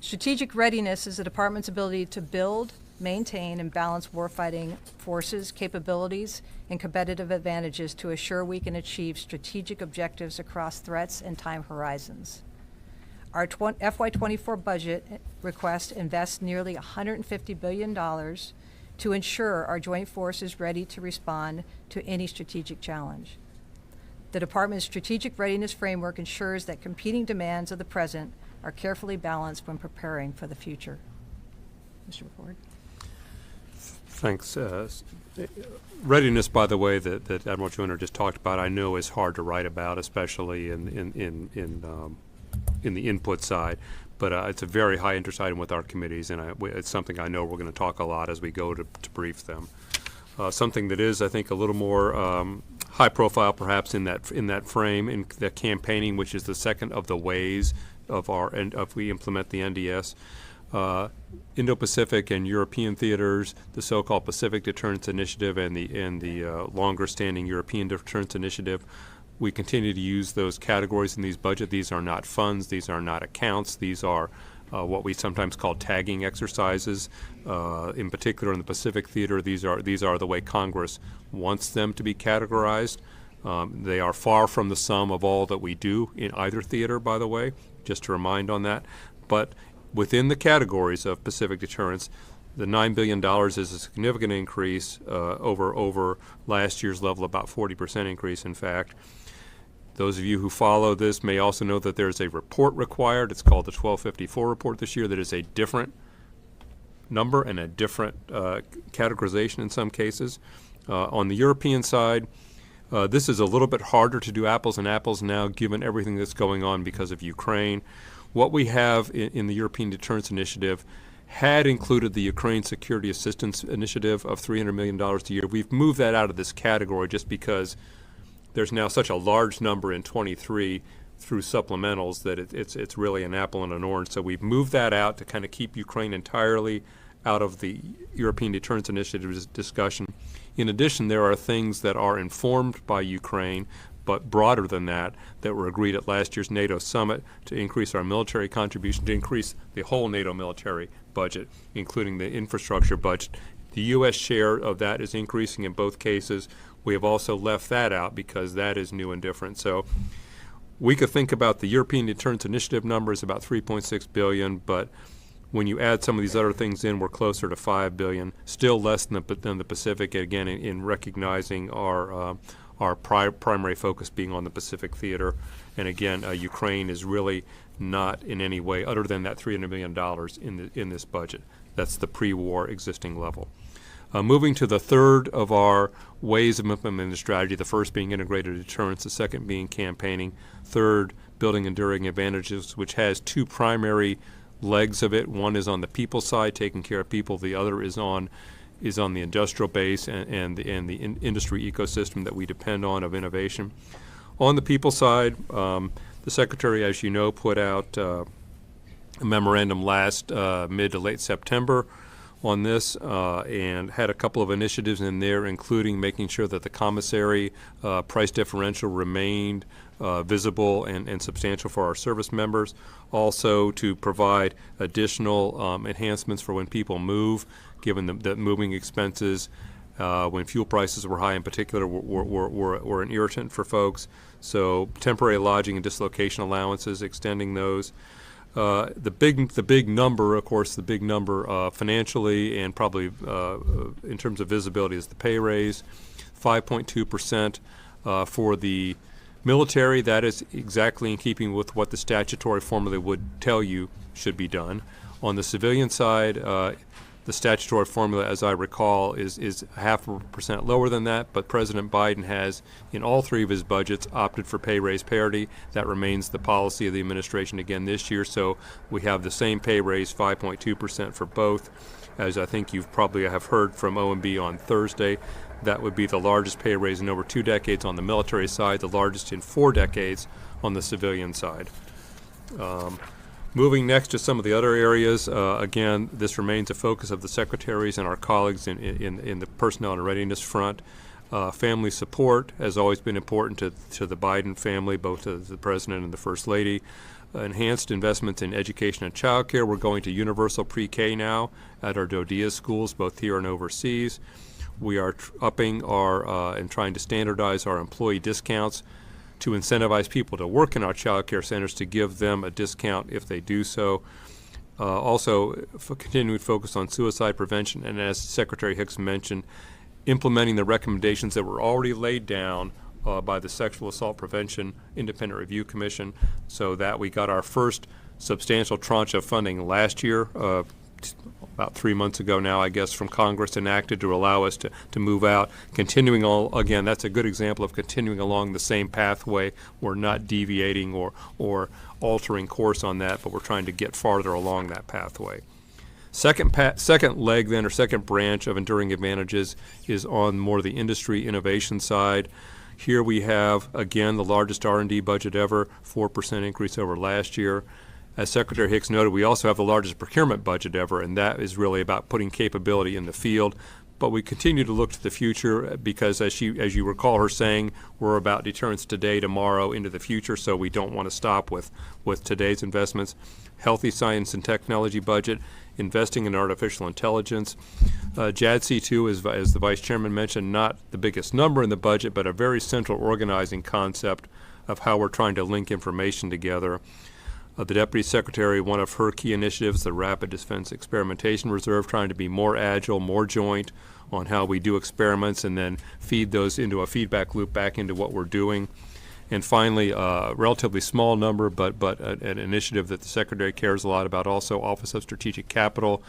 S17: Strategic readiness is the department's ability to build, maintain, and balance warfighting forces, capabilities, and competitive advantages to assure we can achieve strategic objectives across threats and time horizons. Our FY24 budget request invests nearly $150 billion to ensure our joint force is ready to respond to any strategic challenge. The department's strategic readiness framework ensures that competing demands of the present are carefully balanced when preparing for the future. Mr. Ford.
S16: Thanks. Readiness, by the way, that Admiral Joyner just talked about, I know is hard to write about, especially in the input side. But it's a very high interest item with our committees, and it's something I know we're going to talk a lot as we go to brief them. Something that is, I think, a little more high profile, perhaps, in that frame, in the campaigning, which is the second of the ways of if we implement the NDS. Indo-Pacific and European theaters, the so-called Pacific Deterrence Initiative and the longer-standing European Deterrence Initiative. We continue to use those categories in these budgets. These are not funds. These are not accounts. These are what we sometimes call tagging exercises. In particular, in the Pacific Theater, these are the way Congress wants them to be categorized. They are far from the sum of all that we do in either theater, by the way, just to remind on that. But within the categories of Pacific deterrence, the $9 billion is a significant increase over last year's level, about 40% increase, in fact. Those of you who follow this may also know that there's a report required. It's called the 1254 report this year that is a different number and a different categorization in some cases. On the European side, this is a little bit harder to do apples and apples now given everything that's going on because of Ukraine. What we have in the European Deterrence Initiative had included the Ukraine Security Assistance Initiative of $300 million a year. We've moved that out of this category just because there's now such a large number in 23 through supplementals that it's really an apple and an orange. So we've moved that out to kind of keep Ukraine entirely out of the European Deterrence Initiative discussion. In addition, there are things that are informed by Ukraine, but broader than that were agreed at last year's NATO summit to increase our military contribution, to increase the whole NATO military budget, including the infrastructure budget. The U.S. share of that is increasing in both cases. We have also left that out because that is new and different. So we could think about the European Deterrence Initiative number is about $3.6 billion, but when you add some of these other things in, we're closer to $5 billion, still less than the Pacific, again, in recognizing our primary focus being on the Pacific Theater. And again, Ukraine is really not in any way, other than that $300 million in this budget. That's the pre-war existing level. Moving to the third of our ways of implementing the strategy, the first being integrated deterrence, the second being campaigning, third, building enduring advantages, which has two primary legs of it. One is on the people side, taking care of people. The other is on the industrial base and the industry ecosystem that we depend on of innovation. On the people side, the Secretary, as you know, put out a memorandum last mid to late September on this and had a couple of initiatives in there, including making sure that the commissary price differential remained visible and substantial for our service members. Also to provide additional enhancements for when people move, given the moving expenses when fuel prices were high in particular were an irritant for folks. So temporary lodging and dislocation allowances, extending those. The big number, of course, financially and probably in terms of visibility is the pay raise, 5.2% for the military. That is exactly in keeping with what the statutory formula would tell you should be done. On the civilian side, the statutory formula, as I recall, is 0.5% lower than that, but President Biden has, in all three of his budgets, opted for pay raise parity. That remains the policy of the administration again this year, so we have the same pay raise, 5.2% for both. As I think you probably have heard from OMB on Thursday, that would be the largest pay raise in over 2 decades on the military side, the largest in 4 decades on the civilian side. Moving next to some of the other areas, again, this remains a focus of the secretaries and our colleagues in the personnel and readiness front. Family support has always been important to the Biden family, both to the President and the First Lady. Enhanced investments in education and child care. We're going to universal pre-K now at our DODEA schools, both here and overseas. We are upping our and trying to standardize our employee discounts to incentivize people to work in our child care centers, to give them a discount if they do so. Also, continuing focus on suicide prevention, and as Secretary Hicks mentioned, implementing the recommendations that were already laid down by the Sexual Assault Prevention Independent Review Commission, so that we got our first substantial tranche of funding last year, about 3 months ago now, I guess, from Congress enacted to allow us to move out. Continuing again, that's a good example of continuing along the same pathway. We're not deviating or altering course on that, but we're trying to get farther along that pathway. Second leg then, or second branch of enduring advantages is on more the industry innovation side. Here we have, again, the largest R&D budget ever, 4% increase over last year. As Secretary Hicks noted, we also have the largest procurement budget ever, and that is really about putting capability in the field, But we continue to look to the future because, as you recall her saying, we're about deterrence today, tomorrow, into the future, so we don't want to stop with today's investments. Healthy science and technology budget, investing in artificial intelligence. JADC2, as the Vice Chairman mentioned, not the biggest number in the budget, but a very central organizing concept of how we're trying to link information together. The Deputy Secretary, one of her key initiatives, the Rapid Defense Experimentation Reserve, trying to be more agile, more joint on how we do experiments and then feed those into a feedback loop back into what we're doing. And finally, a relatively small number, but an initiative that the Secretary cares a lot about also, Office of Strategic Capital.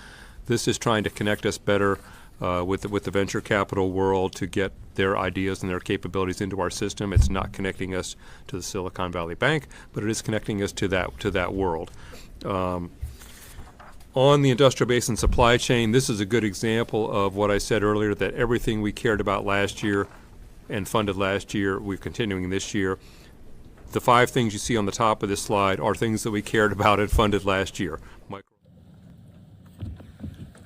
S16: This is trying to connect us better with the venture capital world to get their ideas and their capabilities into our system. It's not connecting us to the Silicon Valley Bank, but it is connecting us to that world. On the industrial base and supply chain, this is a good example of what I said earlier, that everything we cared about last year and funded last year, we're continuing this year. The 5 things you see on the top of this slide are things that we cared about and funded last year.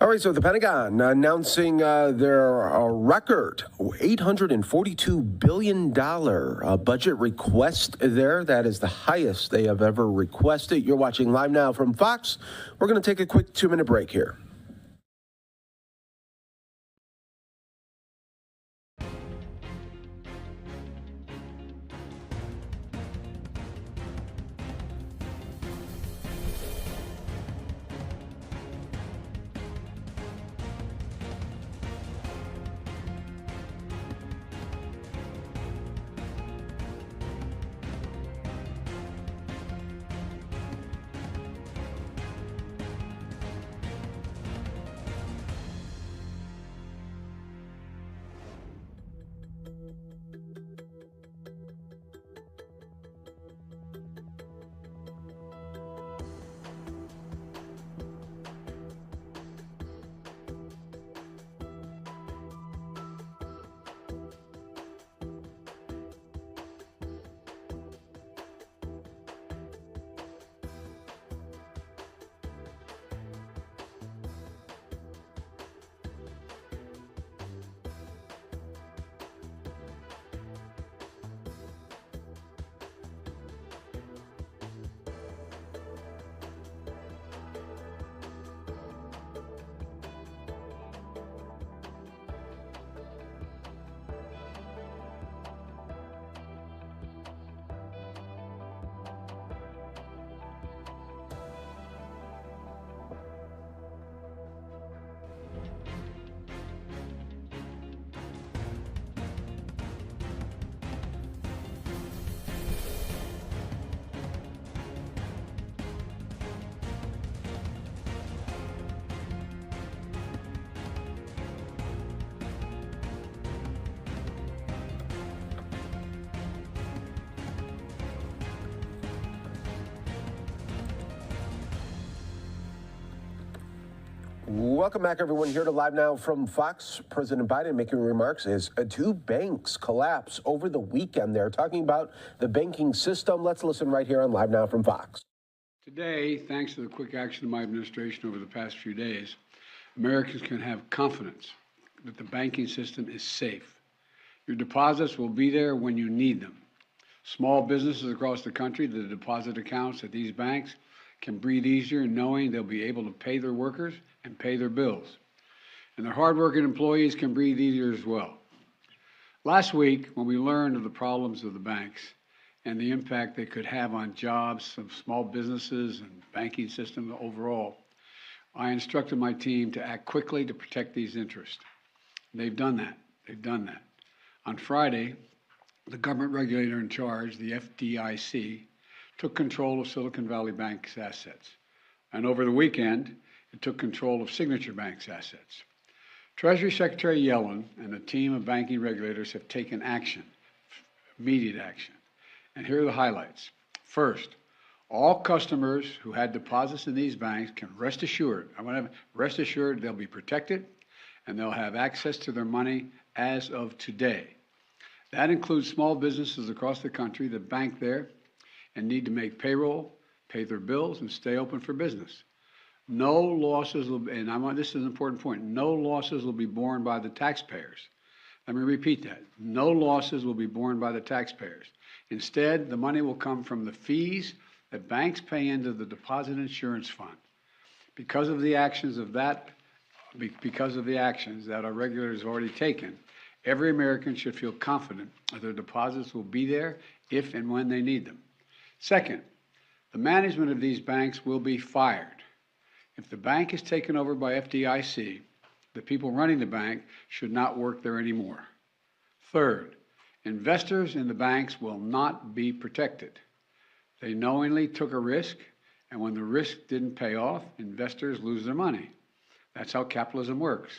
S7: All right, so the Pentagon announcing their record $842 billion budget request there. That is the highest they have ever requested. You're watching Live Now from Fox. We're going to take a quick 2-minute break here. Welcome back, everyone, here to Live Now from Fox. President Biden making remarks as 2 banks collapse over the weekend. They're talking about the banking system. Let's listen right here on Live Now from Fox.
S10: Today, thanks to the quick action of my administration over the past few days, Americans can have confidence that the banking system is safe. Your deposits will be there when you need them. Small businesses across the country, the deposit accounts at these banks can breathe easier knowing they'll be able to pay their workers and pay their bills. And their hardworking employees can breathe easier as well. Last week, when we learned of the problems of the banks and the impact they could have on jobs of small businesses and banking system overall, I instructed my team to act quickly to protect these interests. They've done that. They've done that. On Friday, the government regulator in charge, the FDIC, took control of Silicon Valley Bank's assets. And over the weekend, it took control of Signature Bank's assets. Treasury Secretary Yellen and a team of banking regulators have taken action, immediate action. And here are the highlights. First, all customers who had deposits in these banks can rest assured they'll be protected and they'll have access to their money as of today. That includes small businesses across the country that bank there and need to make payroll, pay their bills, and stay open for business. No losses will, and this is an important point, no losses will be borne by the taxpayers. Let me repeat that. No losses will be borne by the taxpayers. Instead, the money will come from the fees that banks pay into the Deposit Insurance Fund. Because of the actions that our regulators have already taken, every American should feel confident that their deposits will be there if and when they need them. Second, the management of these banks will be fired. If the bank is taken over by FDIC, the people running the bank should not work there anymore. Third, investors in the banks will not be protected. They knowingly took a risk, and when the risk didn't pay off, investors lose their money. That's how capitalism works.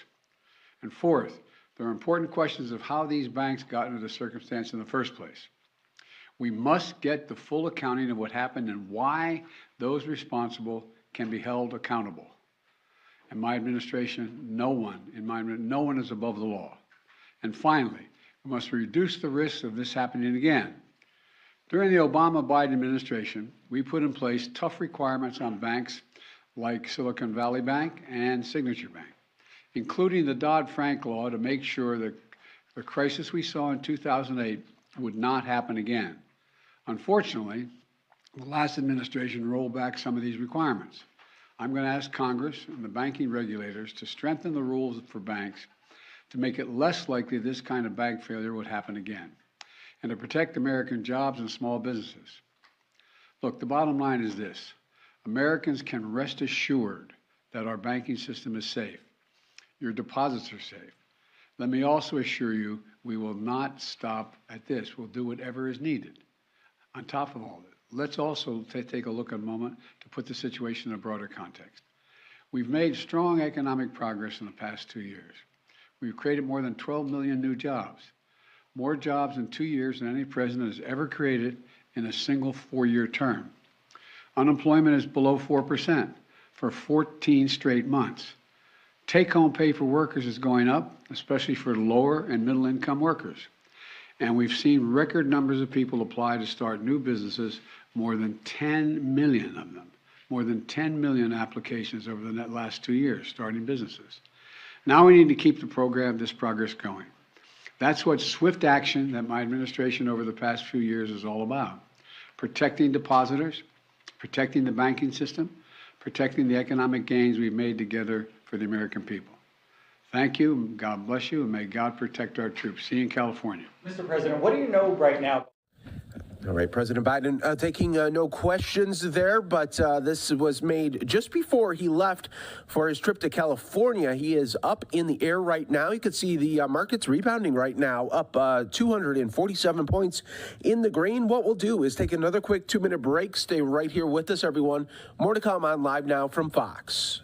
S10: And fourth, there are important questions of how these banks got into the circumstance in the first place. We must get the full accounting of what happened and why those responsible can be held accountable. In my administration, no one is above the law. And finally, we must reduce the risks of this happening again. During the Obama-Biden administration, we put in place tough requirements on banks like Silicon Valley Bank and Signature Bank, including the Dodd-Frank law to make sure that the crisis we saw in 2008 would not happen again. Unfortunately, the last administration rolled back some of these requirements. I'm going to ask Congress and the banking regulators to strengthen the rules for banks to make it less likely this kind of bank failure would happen again, and to protect American jobs and small businesses. Look, the bottom line is this. Americans can rest assured that our banking system is safe. Your deposits are safe. Let me also assure you we will not stop at this. We'll do whatever is needed. On top of all that, let's also take a look at a moment to put the situation in a broader context. We've made strong economic progress in the past 2 years. We've created more than 12 million new jobs, more jobs in 2 years than any president has ever created in a single 4-year term. Unemployment is below 4% for 14 straight months. Take-home pay for workers is going up, especially for lower and middle-income workers. And we've seen record numbers of people apply to start new businesses, more than 10 million of them, more than 10 million applications over the last 2 years starting businesses. Now we need to keep this progress going. That's what swift action that my administration over the past few years is all about. Protecting depositors, protecting the banking system, protecting the economic gains we've made together for the American people. Thank you, God bless you, and may God protect our troops. See you in California.
S12: Mr. President, what do you know right now?
S7: All right, President Biden taking no questions there, but this was made just before he left for his trip to California. He is up in the air right now. You can see the markets rebounding right now, up 247 points in the green. What we'll do is take another quick 2-minute break. Stay right here with us, everyone. More to come on Live Now from Fox.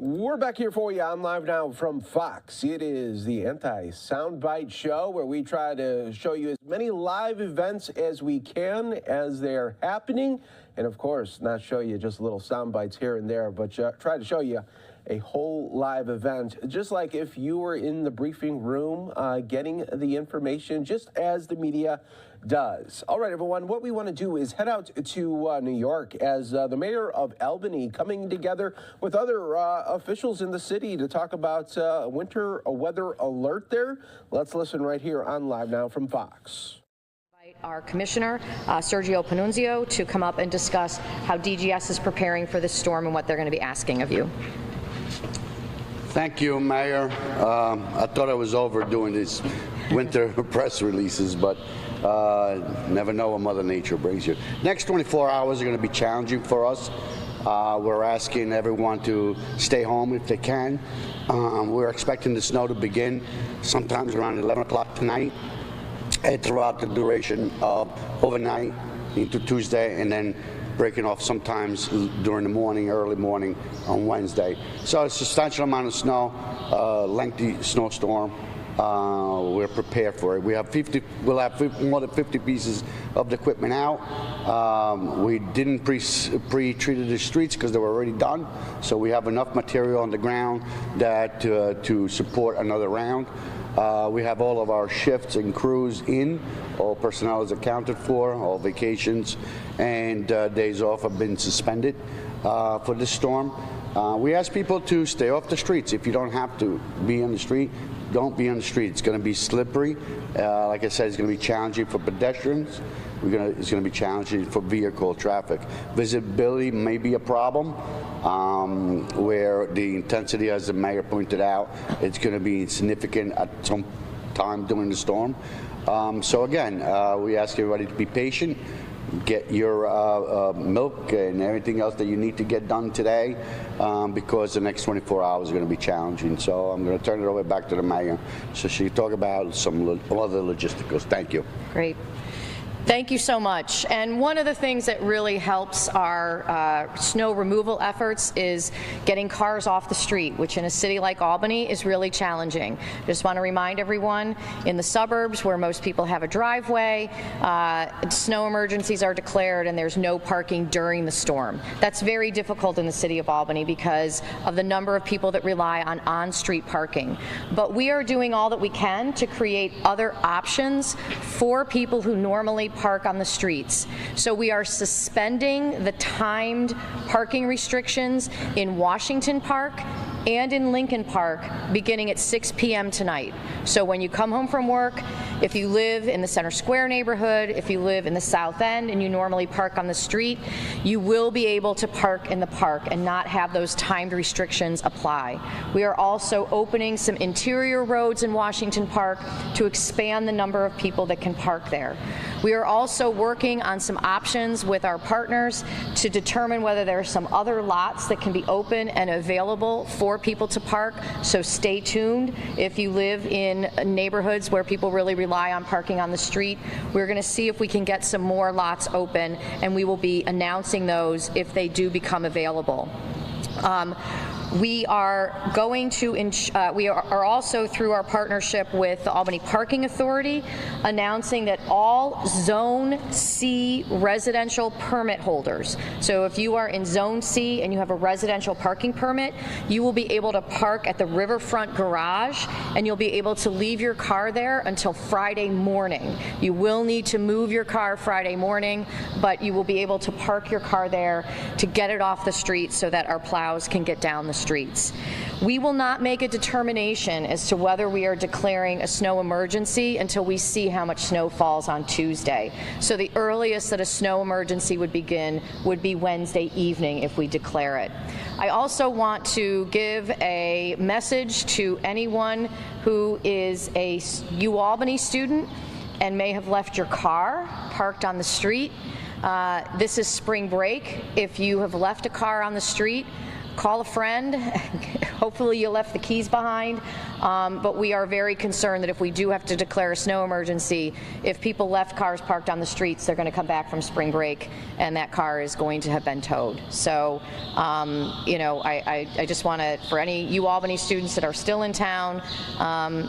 S7: We're back here for you on Live Now from Fox. It is the Anti-Soundbite Show where we try to show you as many live events as we can as they're happening. And of course, not show you just little sound bites here and there, but try to show you a whole live event, just like if you were in the briefing room getting the information, just as the media does. All right, everyone, what we want to do is head out to New York as the mayor of Albany coming together with other officials in the city to talk about winter weather alert there. Let's listen right here on Live Now from Fox.
S8: Our commissioner, Sergio Panunzio, to come up and discuss how DGS is preparing for this storm and what they're going to be asking of you.
S19: Thank you, Mayor. I thought I was over doing these winter press releases, but never know what Mother Nature brings you. Next 24 hours are going to be challenging for us. We're asking everyone to stay home if they can. We're expecting the snow to begin sometimes around 11 o'clock tonight and throughout the duration of overnight into Tuesday, and then breaking off sometimes during the morning, early morning on Wednesday. So a substantial amount of snow, lengthy snowstorm. We're prepared for it. We'll have more than 50 pieces of the equipment out. We didn't pre-treated the streets because they were already done. So we have enough material on the ground that to support another round. We have all of our shifts and crews in. All personnel is accounted for. All vacations and days off have been suspended for this storm. We ask people to stay off the streets. If you don't have to be on the street, don't be on the street. It's going to be slippery. Like I said, it's going to be challenging for pedestrians. It's going to be challenging for vehicle traffic. Visibility may be a problem, where the intensity, as the mayor pointed out, it's going to be significant at some time during the storm. So again, we ask everybody to be patient. Get your milk and everything else that you need to get done today, because the next 24 hours are going to be challenging. So I'm going to turn it over back to the mayor so she can talk about some other logisticals. Thank you.
S8: Great. Thank you so much. And one of the things that really helps our snow removal efforts is getting cars off the street, which in a city like Albany is really challenging. Just want to remind everyone, in the suburbs where most people have a driveway, snow emergencies are declared and there's no parking during the storm. That's very difficult in the city of Albany because of the number of people that rely on on-street parking. But we are doing all that we can to create other options for people who normally park on the streets. So we are suspending the timed parking restrictions in Washington Park and in Lincoln Park beginning at 6 p.m. tonight. So when you come home from work, if you live in the Center Square neighborhood, if you live in the South End and you normally park on the street, you will be able to park in the park and not have those timed restrictions apply. We are also opening some interior roads in Washington Park to expand the number of people that can park there. We are also working on some options with our partners to determine whether there are some other lots that can be open and available for people to park. So stay tuned. If you live in neighborhoods where people really rely on parking on the street, we're going to see if we can get some more lots open, and we will be announcing those if they do become available. We are going to, we are also, through our partnership with the Albany Parking Authority, announcing that all Zone C residential permit holders, so if you are in Zone C and you have a residential parking permit, you will be able to park at the riverfront garage, and you'll be able to leave your car there until Friday morning. You will need to move your car Friday morning, but you will be able to park your car there to get it off the street so that our plows can get down the streets. We will not make a determination as to whether we are declaring a snow emergency until we see how much snow falls on Tuesday. So the earliest that a snow emergency would begin would be Wednesday evening if we declare it. I also want to give a message to anyone who is a UAlbany student and may have left your car parked on the street. This is spring break. If you have left a car on the street, call a friend. Hopefully you left the keys behind. but we are very concerned that if we do have to declare a snow emergency, if people left cars parked on the streets, they're going to come back from spring break and that car is going to have been towed. So, I just want to, for any UAlbany students that are still in town,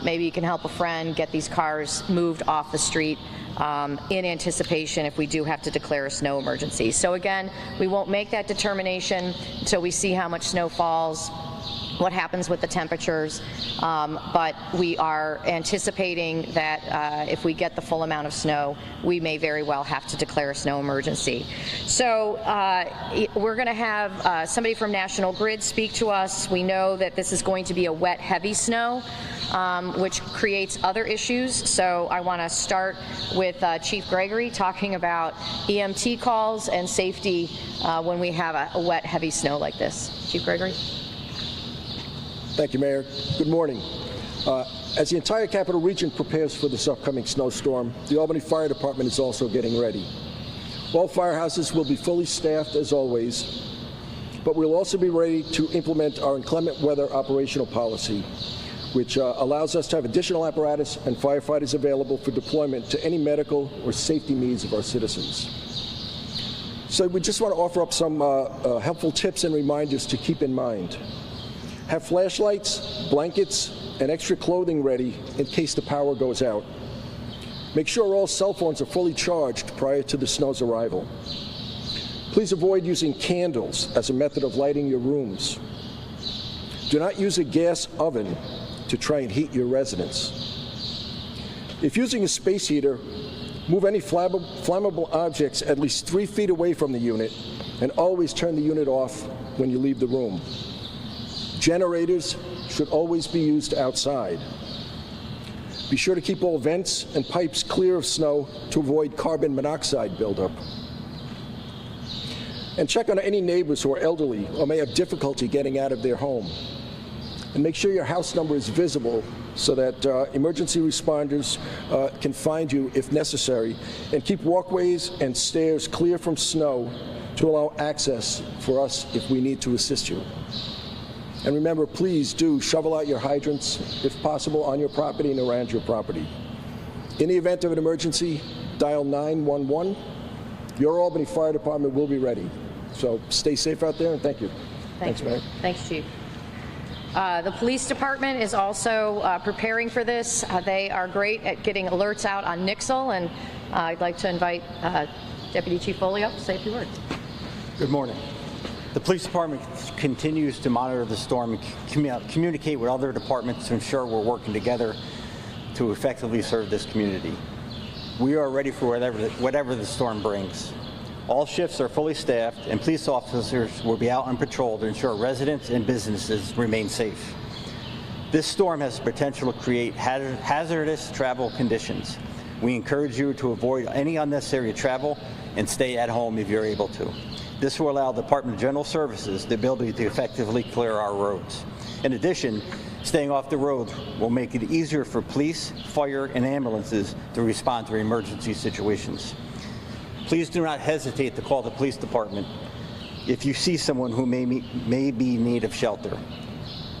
S8: maybe you can help a friend get these cars moved off the street in anticipation if we do have to declare a snow emergency. So again, we won't make that determination until we see how much snow falls, what happens with the temperatures, but we are anticipating that if we get the full amount of snow, we may very well have to declare a snow emergency. So we're going to have somebody from National Grid speak to us. We know that this is going to be a wet, heavy snow, which creates other issues. So I want to start with Chief Gregory talking about EMT calls and safety when we have a wet, heavy snow like this. Chief Gregory.
S9: Thank you, Mayor. Good morning. As the entire Capital Region prepares for this upcoming snowstorm, the Albany Fire Department is also getting ready. All firehouses will be fully staffed as always, but we'll also be ready to implement our inclement weather operational policy, which allows us to have additional apparatus and firefighters available for deployment to any medical or safety needs of our citizens. So we just want to offer up some helpful tips and reminders to keep in mind. Have flashlights, blankets, and extra clothing ready in case the power goes out. Make sure all cell phones are fully charged prior to the snow's arrival. Please avoid using candles as a method of lighting your rooms. Do not use a gas oven to try and heat your residence. If using a space heater, move any flammable objects at least 3 feet away from the unit, and always turn the unit off when you leave the room. Generators should always be used outside. Be sure to keep all vents and pipes clear of snow to avoid carbon monoxide buildup. And check on any neighbors who are elderly or may have difficulty getting out of their home. And make sure your house number is visible so that emergency responders can find you if necessary. And keep walkways and stairs clear from snow to allow access for us if we need to assist you. And remember, please do shovel out your hydrants, if possible, on your property and around your property. In the event of an emergency, dial 911. Your Albany Fire Department will be ready. So stay safe out there, and thank you.
S8: Thanks, Mayor. Thanks, Chief. The police department is also preparing for this. They are great at getting alerts out on Nixle, and I'd like to invite Deputy Chief Foley up to say a few words.
S12: Good morning. The police department continues to monitor the storm and communicate with other departments to ensure we're working together to effectively serve this community. We are ready for whatever the storm brings. All shifts are fully staffed, and police officers will be out on patrol to ensure residents and businesses remain safe. This storm has the potential to create hazardous travel conditions. We encourage you to avoid any unnecessary travel and stay at home if you're able to. This will allow the Department of General Services the ability to effectively clear our roads. In addition, staying off the road will make it easier for police, fire, and ambulances to respond to emergency situations. Please do not hesitate to call the police department if you see someone who may be in need of shelter.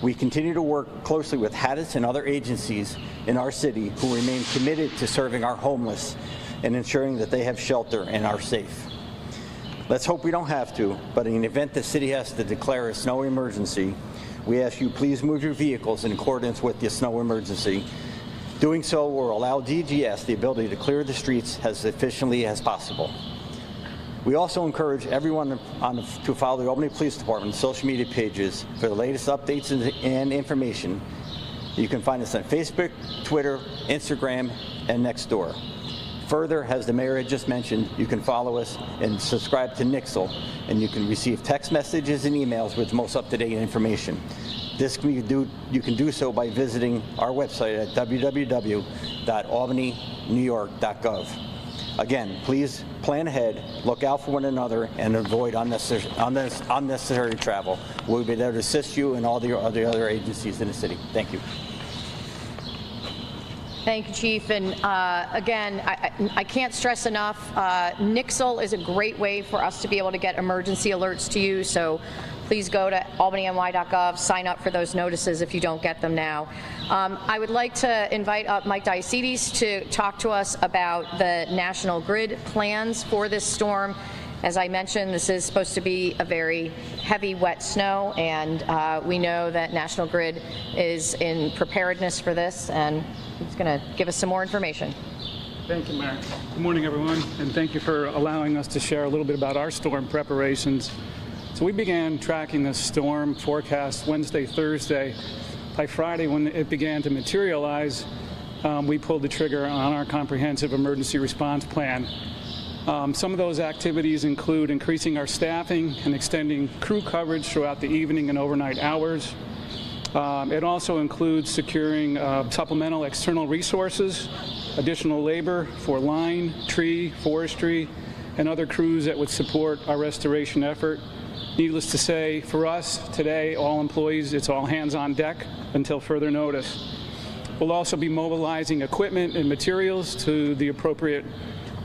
S12: We continue to work closely with HADIS and other agencies in our city who remain committed to serving our homeless and ensuring that they have shelter and are safe. Let's hope we don't have to, but in the event the city has to declare a snow emergency, we ask you please move your vehicles in accordance with the snow emergency. Doing so will allow DGS the ability to clear the streets as efficiently as possible. We also encourage everyone to follow the Albany Police Department social media pages for the latest updates and information. You can find us on Facebook, Twitter, Instagram, and Nextdoor. Further, as the mayor had just mentioned, you can follow us and subscribe to Nixle, and you can receive text messages and emails with the most up-to-date information. This you can do so by visiting our website at www.albanynewyork.gov. Again, please plan ahead, look out for one another, and avoid unnecessary travel. We'll be there to assist you and all the other agencies in the city. Thank you.
S8: Thank you, Chief. And again, I can't stress enough, Nixle is a great way for us to be able to get emergency alerts to you, so please go to albanyny.gov, sign up for those notices if you don't get them now. I would like to invite up Mike Diacetes to talk to us about the National Grid plans for this storm. As I mentioned, this is supposed to be a very heavy, wet snow, and we know that National Grid is in preparedness for this, and he's going to give us some more information.
S18: Thank you, Mayor. Good morning, everyone, and thank you for allowing us to share a little bit about our storm preparations. So we began tracking the storm forecast Wednesday, Thursday. By Friday, when it began to materialize, we pulled the trigger on our comprehensive emergency response plan. Some of those activities include increasing our staffing and extending crew coverage throughout the evening and overnight hours. It also includes securing supplemental external resources, additional labor for line, tree, forestry, and other crews that would support our restoration effort. Needless to say, for us today, all employees, it's all hands on deck until further notice. We'll also be mobilizing equipment and materials to the appropriate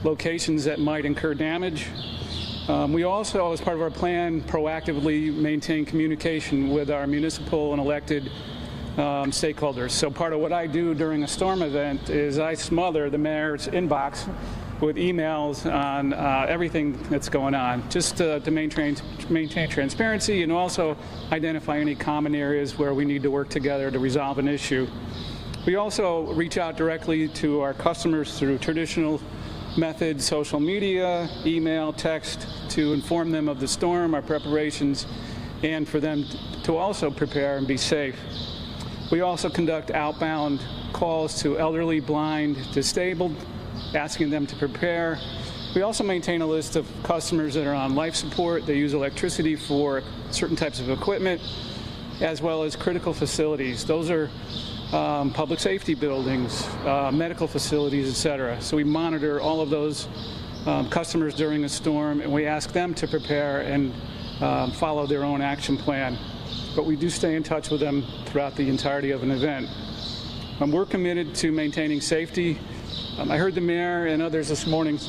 S18: locations that might incur damage. We also, as part of our plan, proactively maintain communication with our municipal and elected stakeholders. So part of what I do during a storm event is I smother the mayor's inbox with emails on everything that's going on, just to maintain transparency and also identify any common areas where we need to work together to resolve an issue. We also reach out directly to our customers through traditional methods, social media, email, text, to inform them of the storm, our preparations, and for them to also prepare and be safe. We also conduct outbound calls to elderly, blind, disabled, asking them to prepare. We also maintain a list of customers that are on life support. They use electricity for certain types of equipment, as well as critical facilities. Those are public safety buildings, medical facilities, etc. So we monitor all of those customers during a storm, and we ask them to prepare and follow their own action plan. But we do stay in touch with them throughout the entirety of an event. We're committed to maintaining safety. I heard the mayor and others this morning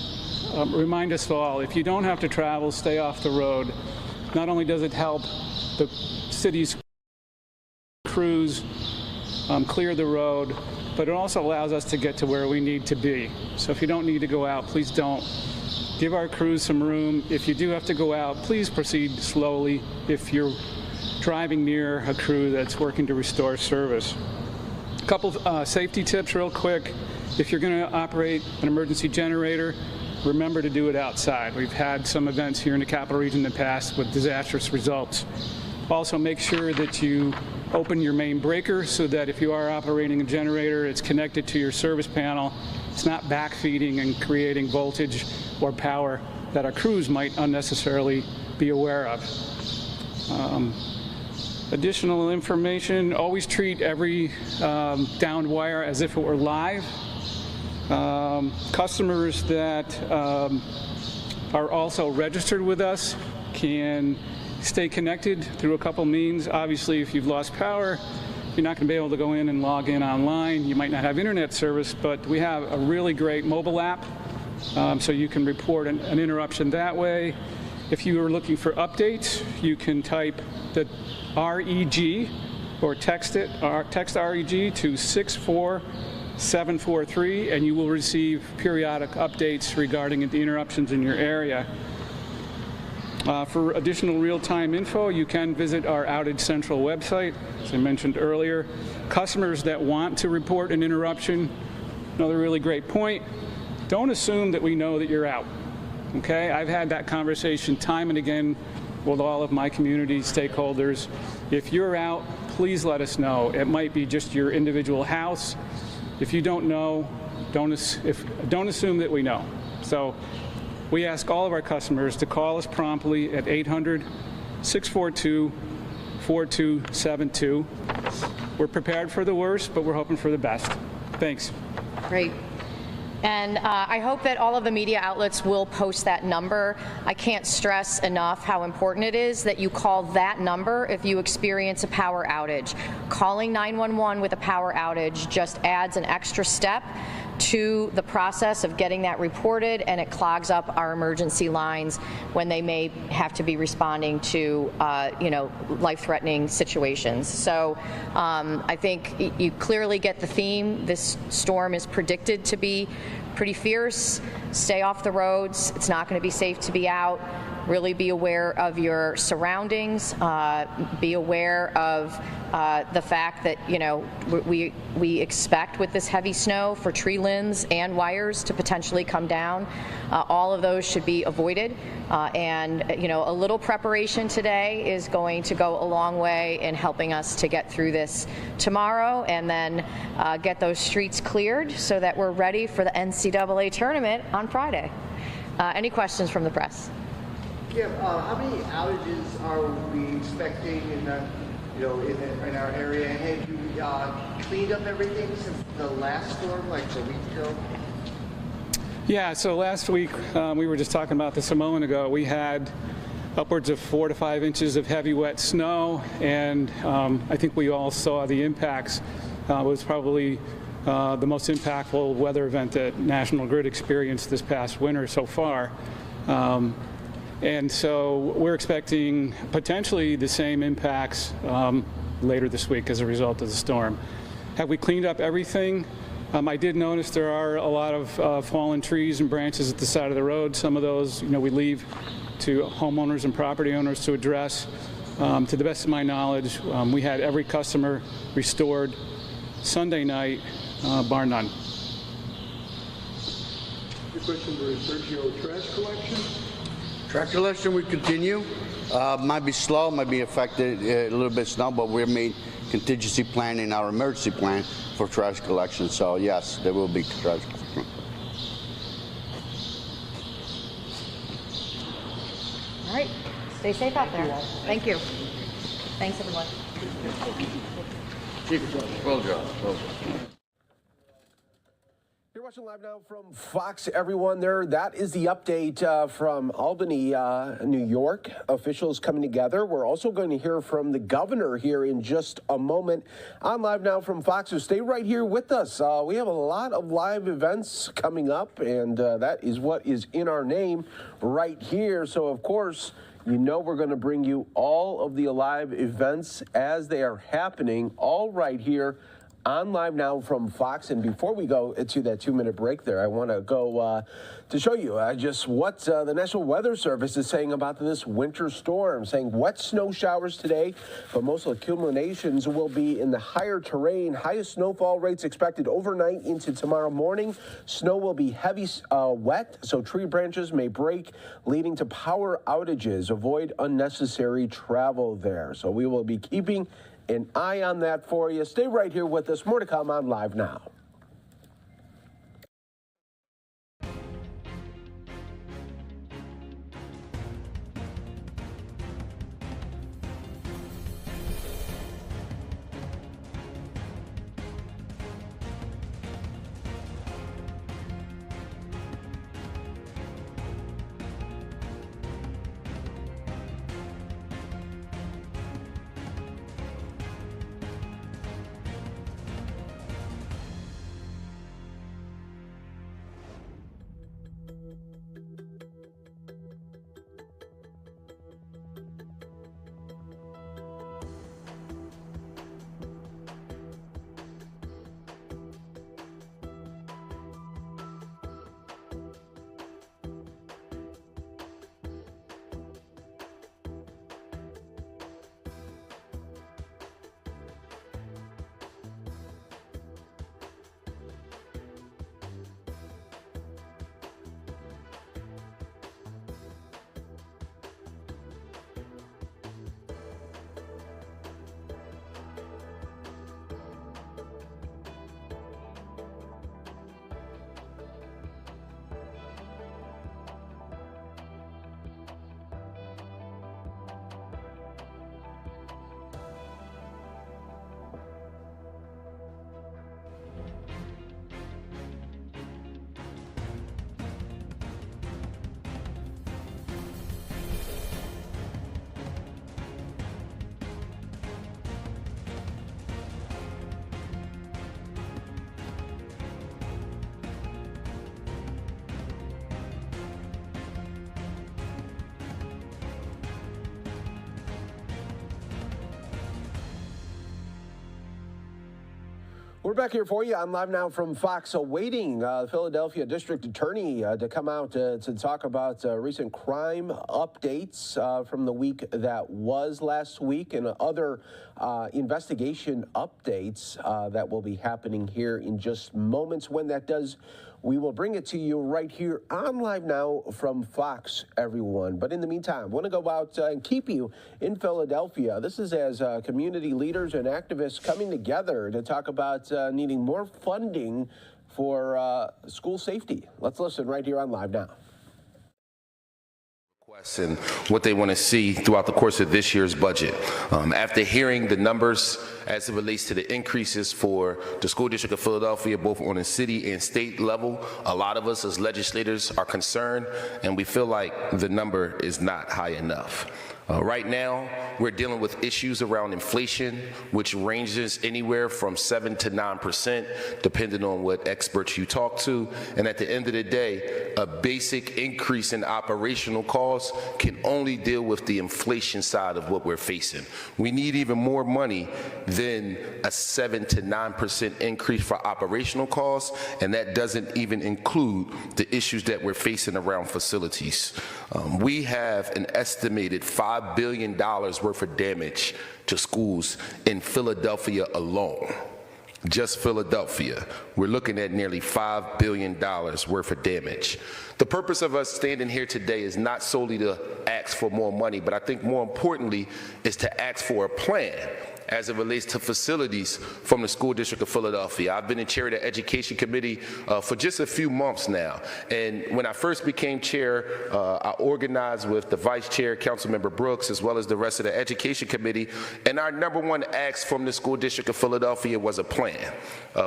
S18: remind us all, if you don't have to travel, stay off the road. Not only does it help the city's crews clear the road, but it also allows us to get to where we need to be. So if you don't need to go out, please don't. Give our crews some room. If you do have to go out, please proceed slowly if you're driving near a crew that's working to restore service. A couple safety tips real quick. If you're going to operate an emergency generator, remember to do it outside. We've had some events here in the Capital Region in the past with disastrous results. Also, make sure that you open your main breaker so that if you are operating a generator, it's connected to your service panel. It's not backfeeding and creating voltage or power that our crews might unnecessarily be aware of. Additional information, always treat every downed wire as if it were live. Customers that are also registered with us can stay connected through a couple means. Obviously, if you've lost power, you're not going to be able to go in and log in online. You might not have internet service, but we have a really great mobile app, so you can report an interruption that way. If you are looking for updates, you can type the REG or text REG to 64743, and you will receive periodic updates regarding the interruptions in your area. For additional real-time info, you can visit our Outage Central website, as I mentioned earlier. Customers that want to report an interruption, another really great point, don't assume that we know that you're out. Okay, I've had that conversation time and again with all of my community stakeholders. If you're out, please let us know. It might be just your individual house. If you don't know, don't assume that we know. So we ask all of our customers to call us promptly at 800-642-4272. We're prepared for the worst, but we're hoping for the best. Thanks.
S8: Great. And I hope that all of the media outlets will post that number. I can't stress enough how important it is that you call that number if you experience a power outage. Calling 911 with a power outage just adds an extra step to the process of getting that reported, and it clogs up our emergency lines when they may have to be responding to, life-threatening situations. So I think you clearly get the theme. This storm is predicted to be pretty fierce. Stay off the roads. It's not going to be safe to be out. Really be aware of your surroundings. Be aware of the fact that, we expect with this heavy snow for tree limbs and wires to potentially come down. All of those should be avoided. And a little preparation today is going to go a long way in helping us to get through this tomorrow and then get those streets cleared so that we're ready for the NCAA tournament on Friday. Any questions from the press?
S2: Kim, how many outages are we expecting in our area? Have you cleaned up everything since the last storm, like a week ago?
S18: Yeah, so last week, we were just talking about this a moment ago, we had upwards of 4 to 5 inches of heavy wet snow, and I think we all saw the impacts. It was probably the most impactful weather event that National Grid experienced this past winter so far. And so we're expecting potentially the same impacts later this week as a result of the storm. Have we cleaned up everything? I did notice there are a lot of fallen trees and branches at the side of the road. Some of those, we leave to homeowners and property owners to address. To the best of my knowledge, we had every customer restored Sunday night, bar none.
S10: Your question for Sergio, trash collection?
S19: Trash collection will continue. Might be slow, might be affected a little bit snow, but we're made contingency plan in our emergency plan for trash collection. So yes, there will be trash collection.
S8: All right. Stay safe out there. Thank you. Thanks, everyone.
S19: Well done.
S7: You're watching Live Now from Fox, everyone. That is the update from Albany, New York. Officials coming together. We're also going to hear from the governor here in just a moment on Live Now from Fox. So stay right here with us. We have a lot of live events coming up, and that is what is in our name right here. So, of course, we're going to bring you all of the live events as they are happening, all right here on Live Now from Fox. And before we go to that 2-minute break there, I want to go to show you just what the National Weather Service is saying about this winter storm, saying wet snow showers today, but most accumulations will be in the higher terrain. Highest snowfall rates expected overnight into tomorrow morning. Snow will be heavy wet, so tree branches may break, leading to power outages. Avoid unnecessary travel there. So we will be keeping an eye on that for you. Stay right here with us. More to come on Live Now. We're back here for you. I'm live now from Fox, awaiting the Philadelphia District Attorney to come out to talk about recent crime updates from the week that was last week and other investigation updates that will be happening here in just moments. When that does, we will bring it to you right here on Live Now from Fox, everyone. But in the meantime, I want to go out and keep you in Philadelphia. This is as community leaders and activists coming together to talk about needing more funding for school safety. Let's listen right here on Live Now.
S5: And what they want to see throughout the course of this year's budget. After hearing the numbers as it relates to the increases for the School District of Philadelphia, both on a city and state level, a lot of us as legislators are concerned, and we feel like the number is not high enough. Right now, we're dealing with issues around inflation, which ranges anywhere from 7 to 9%, depending on what experts you talk to. And at the end of the day, a basic increase in operational costs can only deal with the inflation side of what we're facing. We need even more money than a 7 to 9% increase for operational costs, and that doesn't even include the issues that we're facing around facilities. We have an estimated $5 billion worth of damage to schools in Philadelphia alone. Just Philadelphia, we're looking at nearly $5 billion worth of damage. The purpose of us standing here today is not solely to ask for more money, but I think more importantly is to ask for a plan as it relates to facilities from the School District of Philadelphia. I've been in chair of the Education Committee for just a few months now. And when I first became chair, I organized with the Vice Chair, Councilmember Brooks, as well as the rest of the Education Committee. And our number one ask from the School District of Philadelphia was a plan.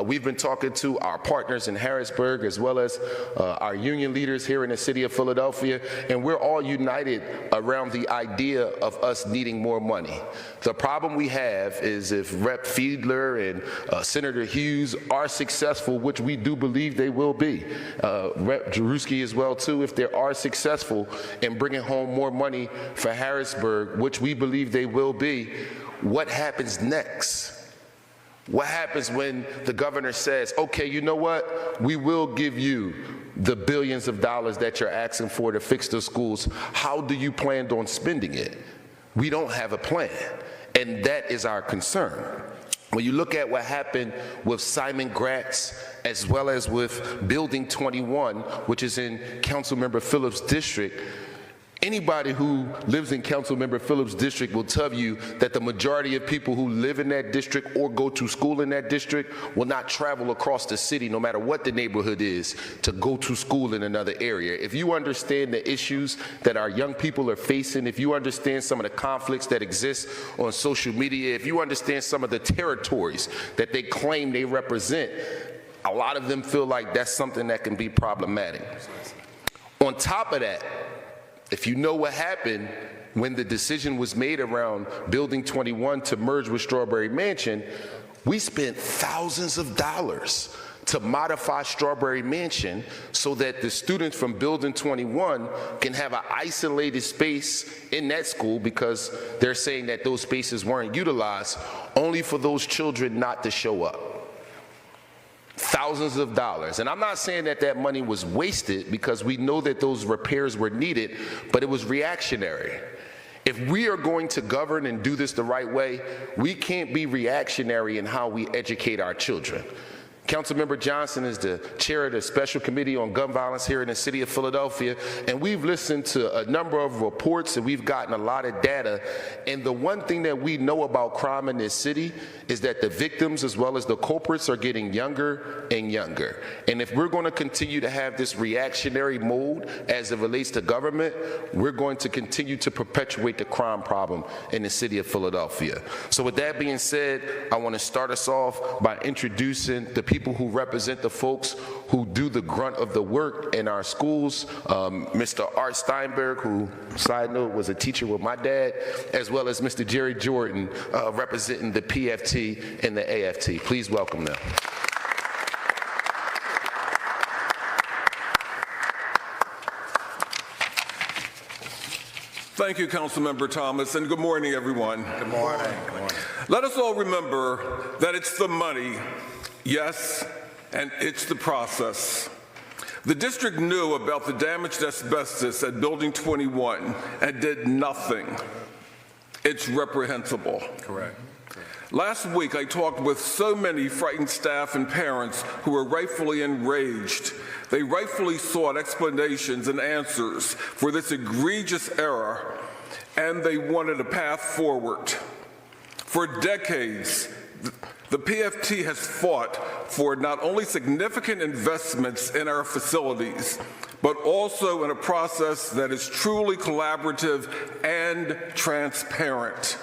S5: We've been talking to our partners in Harrisburg, as well as our union leaders here in the city of Philadelphia, and we're all united around the idea of us needing more money. The problem we have is if Rep. Fiedler and Senator Hughes are successful, which we do believe they will be, Rep. Jaruski as well too, if they are successful in bringing home more money for Harrisburg, which we believe they will be, what happens next? What happens when the governor says, okay, you know what, we will give you the billions of dollars that you're asking for to fix the schools. How do you plan on spending it? We don't have a plan. And that is our concern. When you look at what happened with Simon Gratz, as well as with Building 21, which is in Councilmember Phillips' district, anybody who lives in Councilmember Phillips' district will tell you that the majority of people who live in that district or go to school in that district will not travel across the city, no matter what the neighborhood is, to go to school in another area. If you understand the issues that our young people are facing, if you understand some of the conflicts that exist on social media, if you understand some of the territories that they claim they represent, a lot of them feel like that's something that can be problematic. On top of that, if you know what happened when the decision was made around Building 21 to merge with Strawberry Mansion, we spent thousands of dollars to modify Strawberry Mansion so that the students from Building 21 can have an isolated space in that school, because they're saying that those spaces weren't utilized, only for those children not to show up. Thousands of dollars. And I'm not saying that that money was wasted, because we know that those repairs were needed, but it was reactionary. If we are going to govern and do this the right way, we can't be reactionary in how we educate our children. Councilmember Johnson is the chair of the Special Committee on Gun Violence here in the city of Philadelphia, and we've listened to a number of reports and we've gotten a lot of data. And the one thing that we know about crime in this city is that the victims as well as the culprits are getting younger and younger. And if we're going to continue to have this reactionary mode as it relates to government, we're going to continue to perpetuate the crime problem in the city of Philadelphia. So with that being said, I want to start us off by introducing the people who represent the folks who do the grunt of the work in our schools. Mr. Art Steinberg, who, side note, was a teacher with my dad, as well as Mr. Jerry Jordan, representing the PFT and the AFT. Please welcome them.
S20: Thank you, Councilmember Thomas, and good morning, everyone.
S23: Good morning. Good morning.
S20: Let us all remember that it's the money Yes, and it's the process. The district knew about the damaged asbestos at Building 21 and did nothing. It's reprehensible.
S5: Correct.
S20: Last week, I talked with so many frightened staff and parents who were rightfully enraged. They rightfully sought explanations and answers for this egregious error, and they wanted a path forward. For decades, the PFT has fought for not only significant investments in our facilities, but also in a process that is truly collaborative and transparent.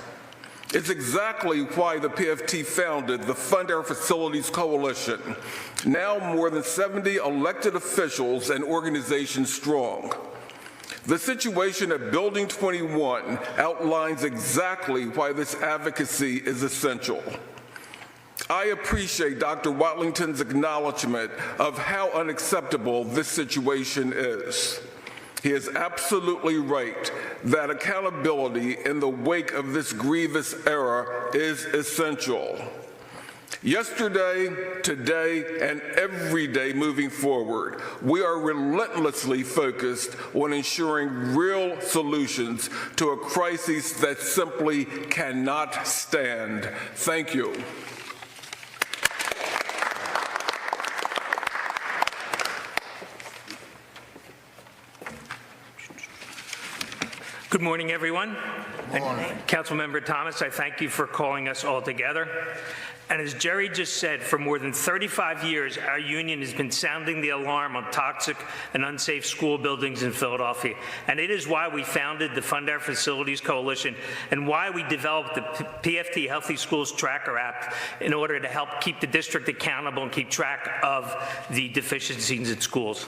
S20: It's exactly why the PFT founded the Fund Our Facilities Coalition, now more than 70 elected officials and organizations strong. The situation at Building 21 outlines exactly why this advocacy is essential. I appreciate Dr. Watlington's acknowledgement of how unacceptable this situation is. He is absolutely right that accountability in the wake of this grievous error is essential. Yesterday, today, and every day moving forward, we are relentlessly focused on ensuring real solutions to a crisis that simply cannot stand. Thank you.
S11: Good morning, everyone. Good morning. Councilmember Thomas, I thank you for calling us all together. And as Jerry just said, for more than 35 years, our union has been sounding the alarm on toxic and unsafe school buildings in Philadelphia. And it is why we founded the Fund Our Facilities Coalition and why we developed the PFT Healthy Schools Tracker app in order to help keep the district accountable and keep track of the deficiencies in schools.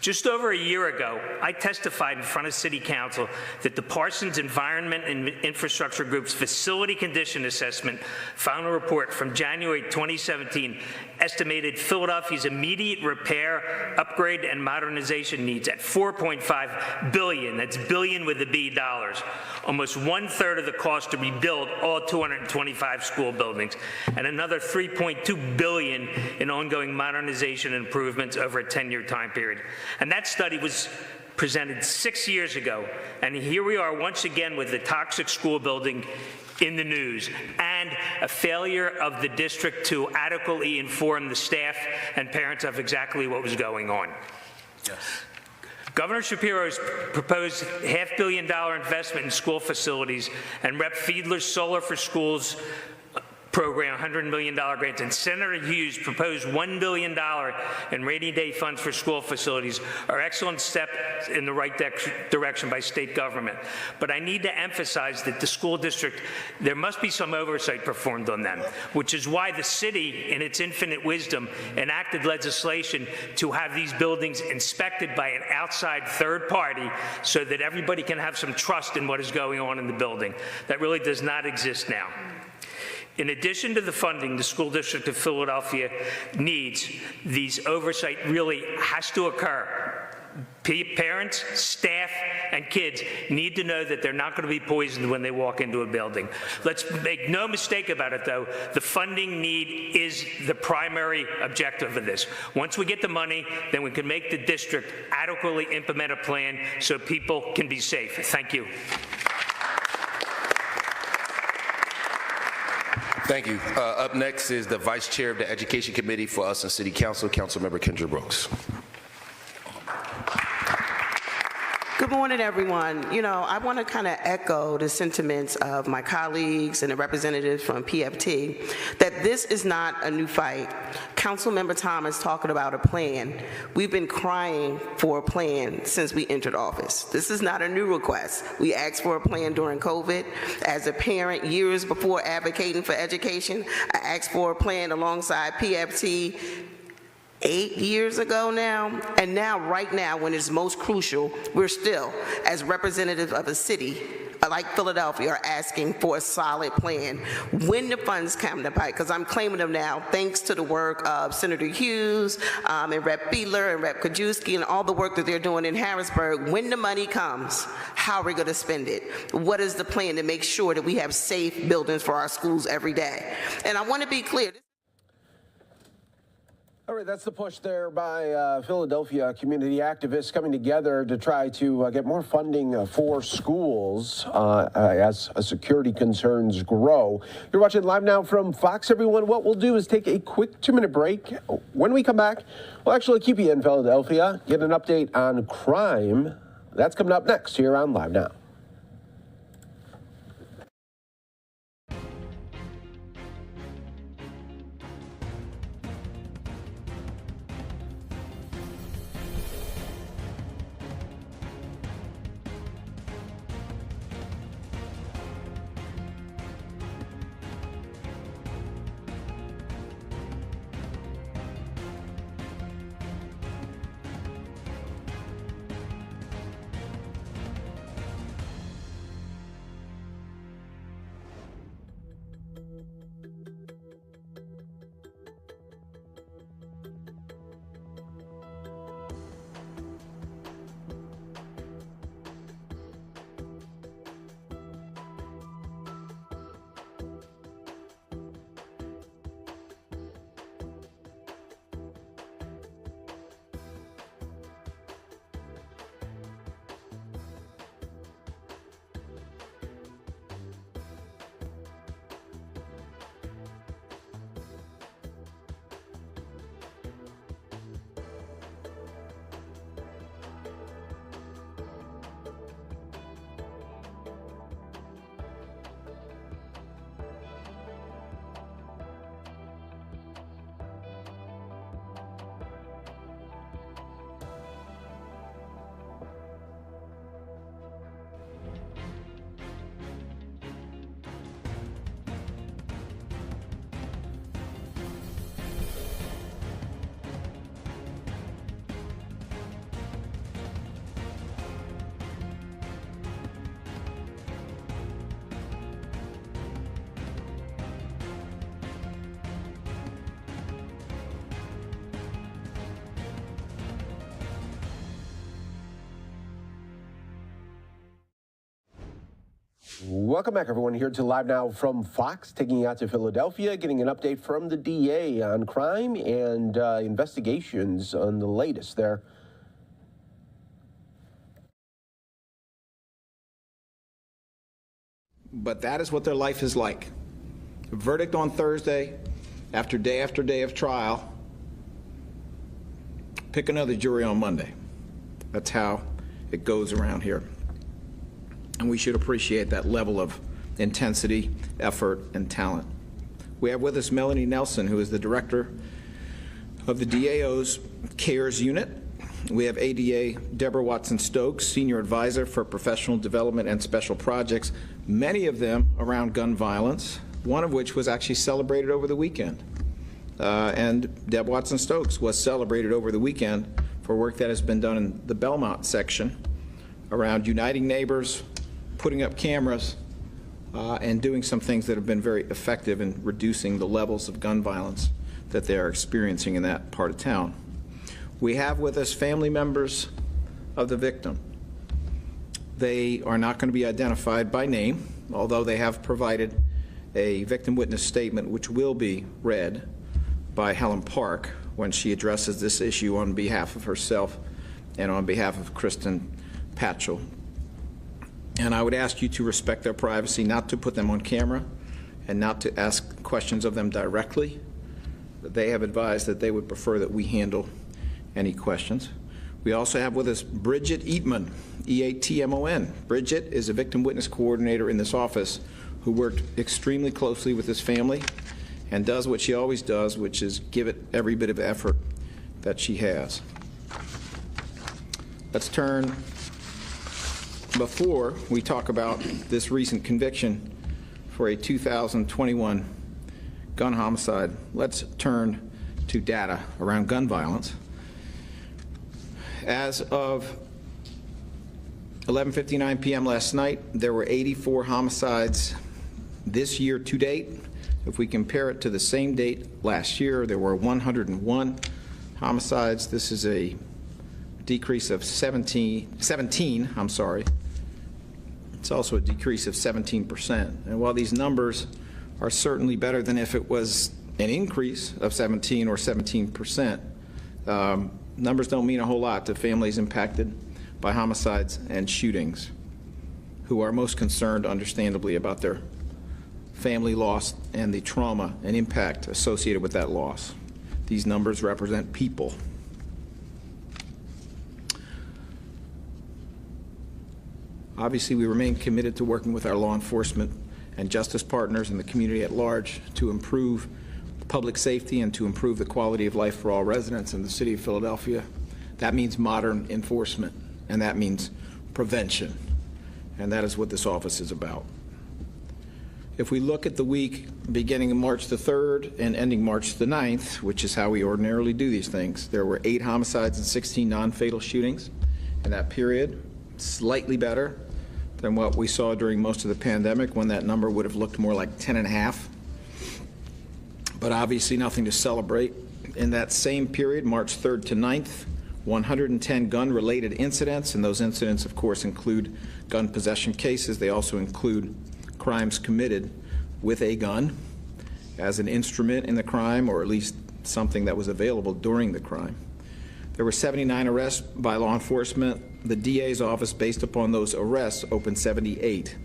S11: Just over a year ago, I testified in front of City Council that the Parsons Environment and Infrastructure Group's Facility Condition Assessment final report from January 2017 estimated Philadelphia's immediate repair, upgrade, and modernization needs at $4.5 billion, that's billion with a B dollars, almost 1/3 of the cost to rebuild all 225 school buildings, and another $3.2 billion in ongoing modernization and improvements over a 10-year time period. And that study was presented 6 years ago, and here we are once again with the toxic school building in the news and a failure of the district to adequately inform the staff and parents of exactly what was going on. Yes. Governor Shapiro's proposed $500 million investment in school facilities and Rep. Fiedler's Solar for Schools program, $100 million grants, and Senator Hughes' proposed $1 billion in rainy day funds for school facilities are excellent steps in the right direction by state government. But I need to emphasize that the school district, there must be some oversight performed on them, which is why the city, in its infinite wisdom, enacted legislation to have these buildings inspected by an outside third party so that everybody can have some trust in what is going on in the building. That really does not exist now. In addition to the funding the School District of Philadelphia needs, these oversight really has to occur. Parents, staff, and kids need to know that they're not going to be poisoned when they walk into a building. Let's make no mistake about it, though. The funding need is the primary objective of this. Once we get the money, then we can make the district adequately implement a plan so people can be safe. Thank you.
S5: Thank you. Up next is the Vice Chair of the Education Committee for us in City Council, Councilmember Kendra Brooks.
S6: Good morning, everyone. You know, I want to kind of echo the sentiments of my colleagues and the representatives from PFT that this is not a new fight. Councilmember Thomas talking about a plan. We've been crying for a plan since we entered office. This is not a new request. We asked for a plan during COVID. As a parent, years before advocating for education, I asked for a plan alongside PFT 8 years ago now, and now, right now, when it's most crucial, we're still, as representatives of a city like Philadelphia, are asking for a solid plan. When the funds come to pipe, because I'm claiming them now, thanks to the work of Senator Hughes and Rep. Fiedler and Rep. Kajewski and all the work that they're doing in Harrisburg. When the money comes, how are we going to spend it? What is the plan to make sure that we have safe buildings for our schools every day? And I want to be clear.
S7: All right, that's the push there by Philadelphia community activists coming together to try to get more funding for schools as security concerns grow. You're watching Live Now from Fox, everyone. What we'll do is take a quick 2-minute break. When we come back, we'll actually keep you in Philadelphia, get an update on crime. That's coming up next here on Live Now. Welcome back, everyone, here to Live Now from Fox, taking you out to Philadelphia, getting an update from the DA on crime and investigations on the latest there.
S1: But that is what their life is like. A verdict on Thursday, after day of trial. Pick another jury on Monday. That's how it goes around here. And we should appreciate that level of intensity, effort, and talent. We have with us Melanie Nelson, who is the director of the DAO's CARES unit. We have ADA Deborah Watson-Stokes, senior advisor for professional development and special projects, many of them around gun violence, one of which was actually celebrated over the weekend. And Deb Watson-Stokes was celebrated over the weekend for work that has been done in the Belmont section around uniting neighbors, putting up cameras, and doing some things that have been very effective in reducing the levels of gun violence that they are experiencing in that part of town. We have with us family members of the victim. They are not going to be identified by name, although they have provided a victim witness statement which will be read by Helen Park when she addresses this issue on behalf of herself and on behalf of Kristen Patchell. And I would ask you to respect their privacy, not to put them on camera, and not to ask questions of them directly. They have advised that they would prefer that we handle any questions. We also have with us Bridget Eatman, E-A-T-M-O-N. Bridget is a victim witness coordinator in this office who worked extremely closely with this family and does what she always does, which is give it every bit of effort that she has. Let's turn, before we talk about this recent conviction for a 2021 gun homicide, let's turn to data around gun violence. As of 11:59 p.m. last night, there were 84 homicides this year to date. If we compare it to the same date last year, there were 101 homicides. This is a decrease of 17. It's also a decrease of 17%. And while these numbers are certainly better than if it was an increase of 17 or 17%. Numbers don't mean a whole lot to families impacted by homicides and shootings, who are most concerned, understandably, about their family loss and the trauma and impact associated with that loss. These numbers represent people. Obviously, we remain committed to working with our law enforcement and justice partners and the community at large to improve public safety and to improve the quality of life for all residents in the city of Philadelphia. That means modern enforcement, and that means prevention, and that is what this office is about. If we look at the week beginning March the 3rd and ending March the 9th, which is how we ordinarily do these things, there were 8 homicides and 16 non-fatal shootings in that period, slightly better than what we saw during most of the pandemic, when that number would have looked more like 10.5. But obviously nothing to celebrate. In that same period, March 3rd to 9th, 110 gun-related incidents, and those incidents, of course, include gun possession cases. They also include crimes committed with a gun as an instrument in the crime, or at least something that was available during the crime. There were 79 arrests by law enforcement. The DA's office, based upon those arrests, opened 78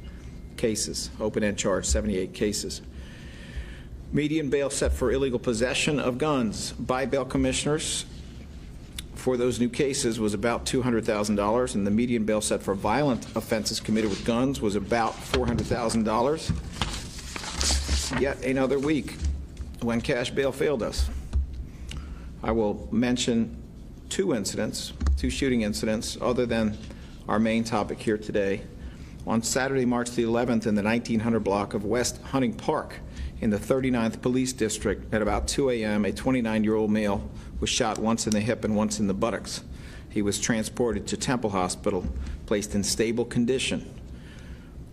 S1: cases, open and charged 78 cases. Median bail set for illegal possession of guns by bail commissioners for those new cases was about $200,000, and the median bail set for violent offenses committed with guns was about $400,000. Yet another week when cash bail failed us. I will mention 2 shooting incidents, other than our main topic here today. On Saturday, March the 11th, in the 1900 block of West Hunting Park in the 39th Police District, at about 2 a.m., a 29-year-old male was shot once in the hip and once in the buttocks. He was transported to Temple Hospital, placed in stable condition.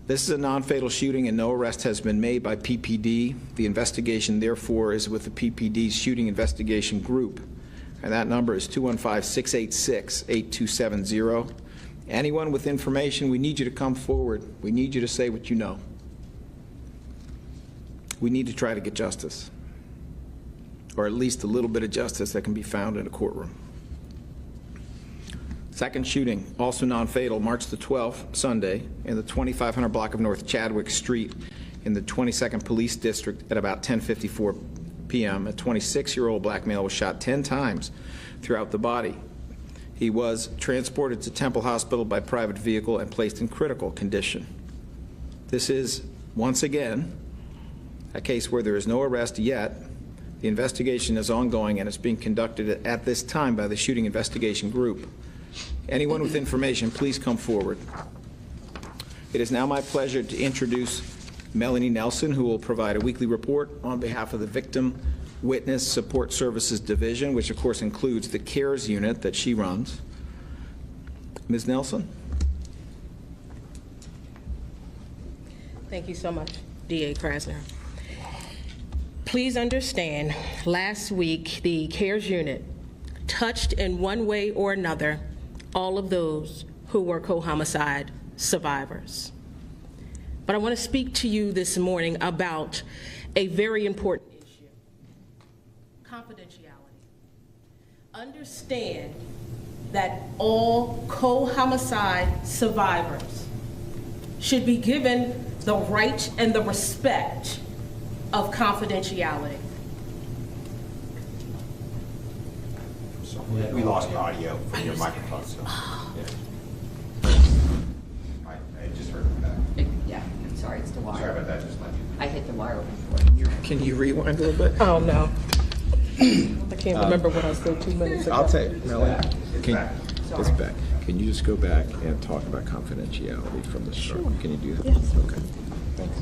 S1: This is a non-fatal shooting, and no arrest has been made by PPD. The investigation, therefore, is with the PPD's Shooting Investigation Group, and that number is 215-686-8270. Anyone with information, we need you to come forward. We need you to say what you know. We need to try to get justice, or at least a little bit of justice that can be found in a courtroom. Second shooting, also non-fatal, March the 12th, Sunday, in the 2500 block of North Chadwick Street in the 22nd Police District at about 10:54 p.m. A 26-year-old black male was shot 10 times throughout the body. He was transported to Temple Hospital by private vehicle and placed in critical condition. This is, once again, a case where there is no arrest yet. The investigation is ongoing and is being conducted at this time by the Shooting Investigation Group. Anyone with information, please come forward. It is now my pleasure to introduce Melanie Nelson, who will provide a weekly report on behalf of the Victim Witness Support Services Division, which of course includes the CARES unit that she runs. Ms. Nelson?
S13: Thank you so much, DA Krasner. Please understand, last week, the CARES unit touched in one way or another all of those who were co-homicide survivors. But I want to speak to you this morning about a very important issue: confidentiality. Understand that all co-homicide survivors should be given the right and the respect of confidentiality.
S21: So we lost audio from your microphone, so. Yeah. I just heard it back.
S23: Yeah, I'm sorry, it's the wire.
S21: Sorry about that, just let you.
S23: I hit the wire before.
S1: Can you rewind a little bit?
S13: Oh, no. I can't remember what I said 2 minutes ago.
S1: I'll take, Melanie. It's back. Can you just go back and talk about confidentiality from the start?
S13: Sure.
S1: Can you do that?
S13: Yes.
S1: Okay.
S13: Thanks.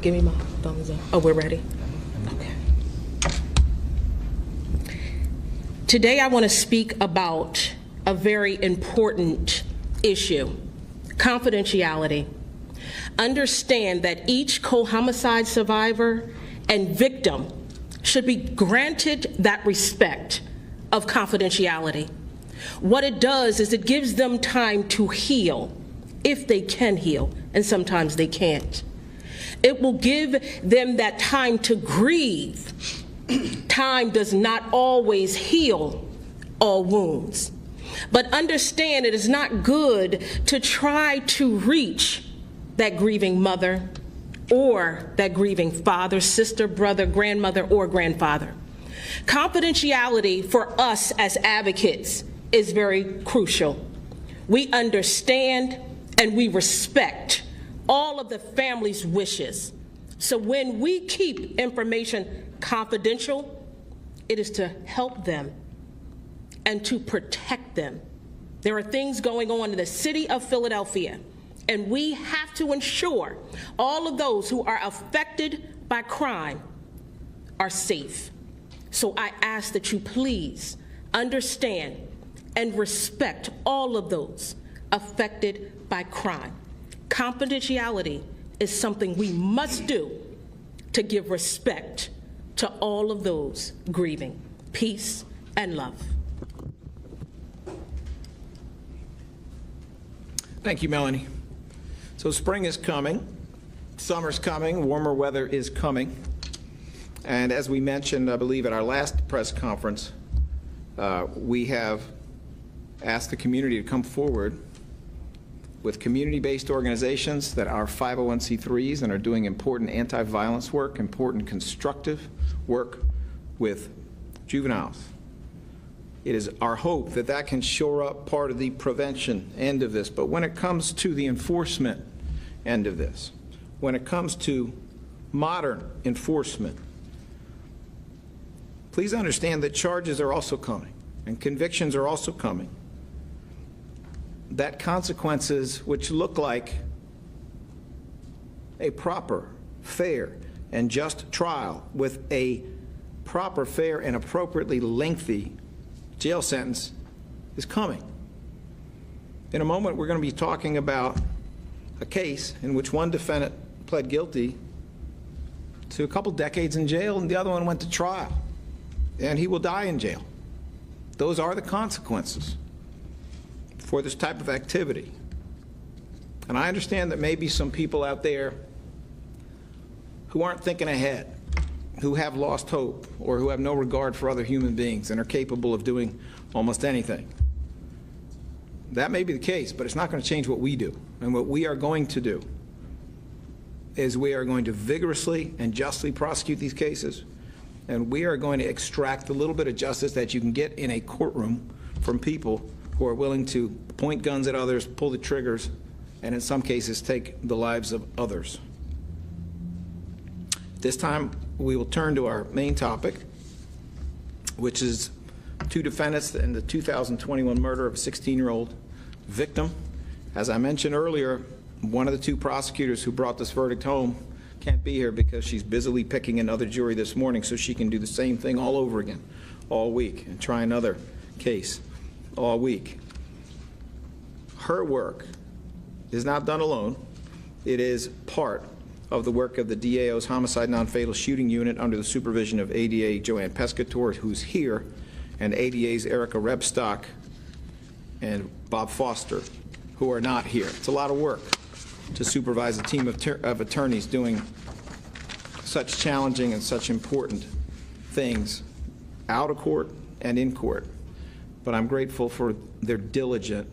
S13: Give me my thumbs up. Oh, we're ready? Okay. Today I want to speak about a very important issue: confidentiality. Understand that each co-homicide survivor and victim should be granted that respect of confidentiality. What it does is it gives them time to heal, if they can heal, and sometimes they can't. It will give them that time to grieve. Time does not always heal all wounds. But understand it is not good to try to reach that grieving mother or that grieving father, sister, brother, grandmother, or grandfather. Confidentiality for us as advocates is very crucial. We understand and we respect all of the family's wishes. So when we keep information confidential, it is to help them and to protect them. There are things going on in the city of Philadelphia, and we have to ensure all of those who are affected by crime are safe. So I ask that you please understand and respect all of those affected by crime. Confidentiality is something we must do to give respect to all of those grieving. Peace and love.
S1: Thank you, Melanie. So spring is coming, summer's coming, warmer weather is coming. And as we mentioned, I believe at our last press conference, we have asked the community to come forward with community-based organizations that are 501c3s and are doing important anti-violence work, important constructive work with juveniles. It is our hope that that can shore up part of the prevention end of this. But when it comes to the enforcement end of this, when it comes to modern enforcement, please understand that charges are also coming and convictions are also coming. That consequences which look like a proper, fair, and just trial with a proper, fair, and appropriately lengthy jail sentence is coming. In a moment, we're going to be talking about a case in which one defendant pled guilty to a couple decades in jail and the other one went to trial, and he will die in jail. Those are the consequences for this type of activity. And I understand that maybe some people out there who aren't thinking ahead, who have lost hope, or who have no regard for other human beings and are capable of doing almost anything. That may be the case, but it's not going to change what we do. And what we are going to do is we are going to vigorously and justly prosecute these cases, and we are going to extract the little bit of justice that you can get in a courtroom from people who are willing to point guns at others, pull the triggers, and in some cases take the lives of others. This time we will turn to our main topic, which is two defendants in the 2021 murder of a 16-year-old victim. As I mentioned earlier, one of the two prosecutors who brought this verdict home can't be here because she's busily picking another jury this morning so she can do the same thing all over again all week and try another case all week. Her work is not done alone. It is part of the work of the DAO's Homicide Non-Fatal Shooting Unit under the supervision of ADA Joanne Pescator, who's here, and ADA's Erica Rebstock and Bob Foster, who are not here. It's a lot of work to supervise a team of attorneys doing such challenging and such important things out of court and in court. But I'm grateful for their diligent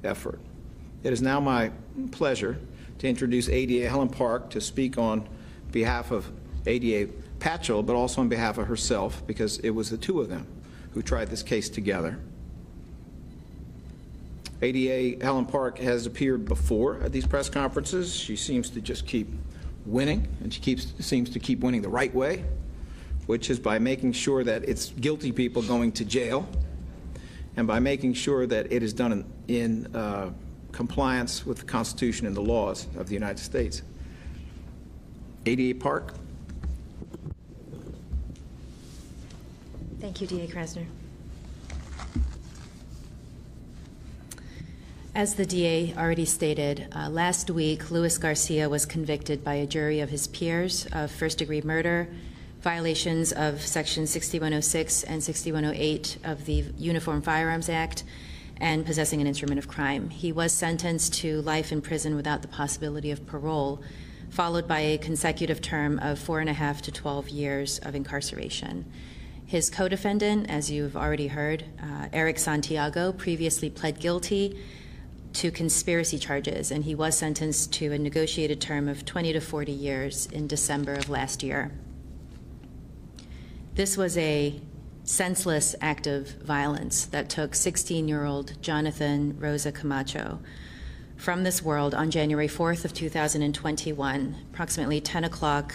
S1: effort. It is now my pleasure to introduce ADA Helen Park to speak on behalf of ADA Patchell, but also on behalf of herself, because it was the two of them who tried this case together. ADA Helen Park has appeared before at these press conferences. She seems to just keep winning, and she seems to keep winning the right way, which is by making sure that it's guilty people going to jail, and by making sure that it is done in compliance with the Constitution and the laws of the United States. ADA Park.
S3: Thank you, DA Krasner. As the DA already stated, last week, Luis Garcia was convicted by a jury of his peers of first-degree murder, violations of Section 6106 and 6108 of the Uniform Firearms Act, and possessing an instrument of crime. He was sentenced to life in prison without the possibility of parole followed by a consecutive term of 4.5 to 12 years of incarceration. His co-defendant, as you've already heard, Eric Santiago, previously pled guilty to conspiracy charges, and he was sentenced to a negotiated term of 20 to 40 years in December of last year. This was a senseless act of violence that took 16-year-old Jonathan Rosa Camacho from this world on January 4th of 2021, approximately 10 o'clock,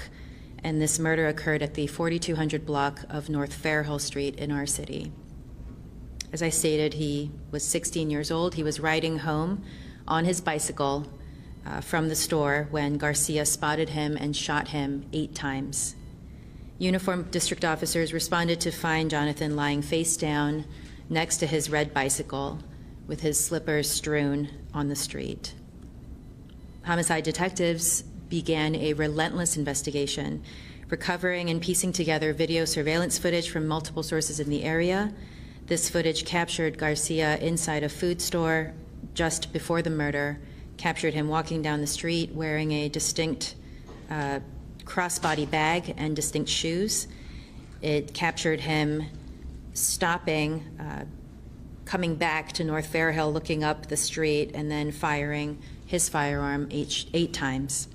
S3: and this murder occurred at the 4200 block of North Fairhill Street in our city. As I stated, he was 16 years old. He was riding home on his bicycle from the store when Garcia spotted him and shot him 8 times. Uniformed district officers responded to find Jonathan lying face down next to his red bicycle with his slippers strewn on the street. Homicide detectives began a relentless investigation, recovering and piecing together video surveillance footage from multiple sources in the area. This footage captured Garcia inside a food store just before the murder, captured him walking down the street wearing a distinct crossbody bag and distinct shoes. It captured him stopping, coming back to North Fairhill, looking up the street, and then firing his firearm 8 times.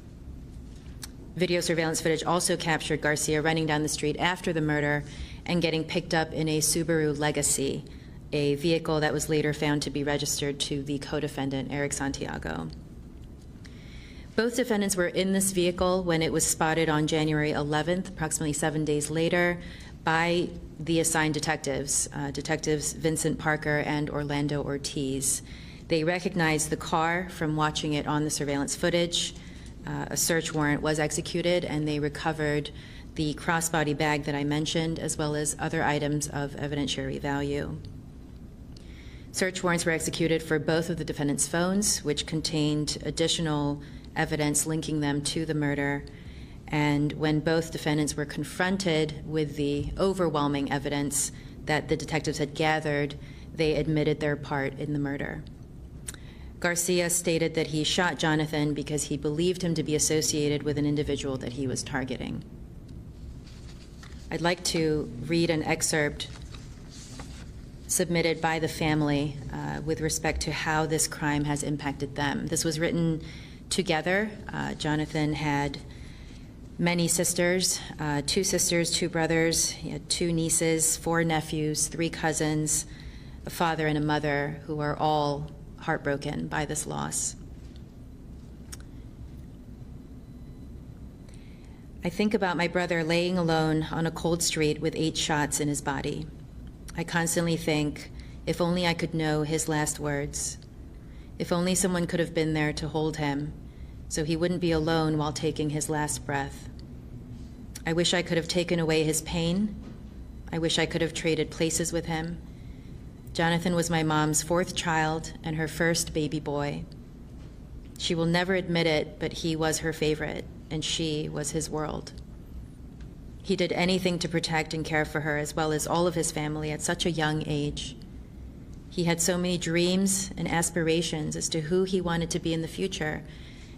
S3: Video surveillance footage also captured Garcia running down the street after the murder and getting picked up in a Subaru Legacy, a vehicle that was later found to be registered to the co-defendant, Eric Santiago. Both defendants were in this vehicle when it was spotted on January 11th, approximately 7 days later, by the assigned detectives, Detectives Vincent Parker and Orlando Ortiz. They recognized the car from watching it on the surveillance footage. A search warrant was executed, and they recovered the crossbody bag that I mentioned, as well as other items of evidentiary value. Search warrants were executed for both of the defendants' phones, which contained additional evidence linking them to the murder. And when both defendants were confronted with the overwhelming evidence that the detectives had gathered, they admitted their part in the murder. Garcia stated that he shot Jonathan because he believed him to be associated with an individual that he was targeting. I'd like to read an excerpt submitted by the family with respect to how this crime has impacted them. This was written together. Jonathan had many sisters, 2 sisters, 2 brothers, he had 2 nieces, 4 nephews, 3 cousins, a father and a mother who are all heartbroken by this loss. I think about my brother laying alone on a cold street with 8 shots in his body. I constantly think, if only I could know his last words. If only someone could have been there to hold him so he wouldn't be alone while taking his last breath. I wish I could have taken away his pain. I wish I could have traded places with him. Jonathan was my mom's 4th child and her first baby boy. She will never admit it, but he was her favorite, and she was his world. He did anything to protect and care for her, as well as all of his family, at such a young age. He had so many dreams and aspirations as to who he wanted to be in the future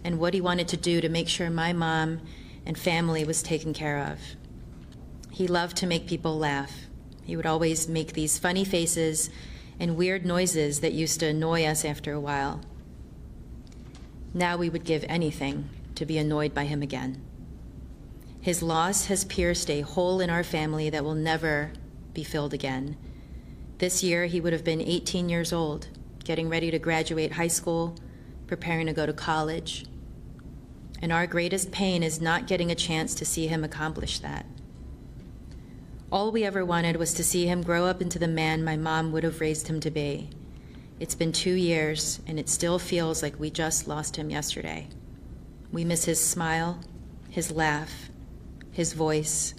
S3: and what he wanted to do to make sure my mom and family was taken care of. He loved to make people laugh. He would always make these funny faces and weird noises that used to annoy us after a while. Now we would give anything to be annoyed by him again. His loss has pierced a hole in our family that will never be filled again. This year, he would have been 18 years old, getting ready to graduate high school, preparing to go to college. And our greatest pain is not getting a chance to see him accomplish that. All we ever wanted was to see him grow up into the man my mom would have raised him to be. It's been 2 years, and it still feels like we just lost him yesterday. We miss his smile, his laugh, his voice,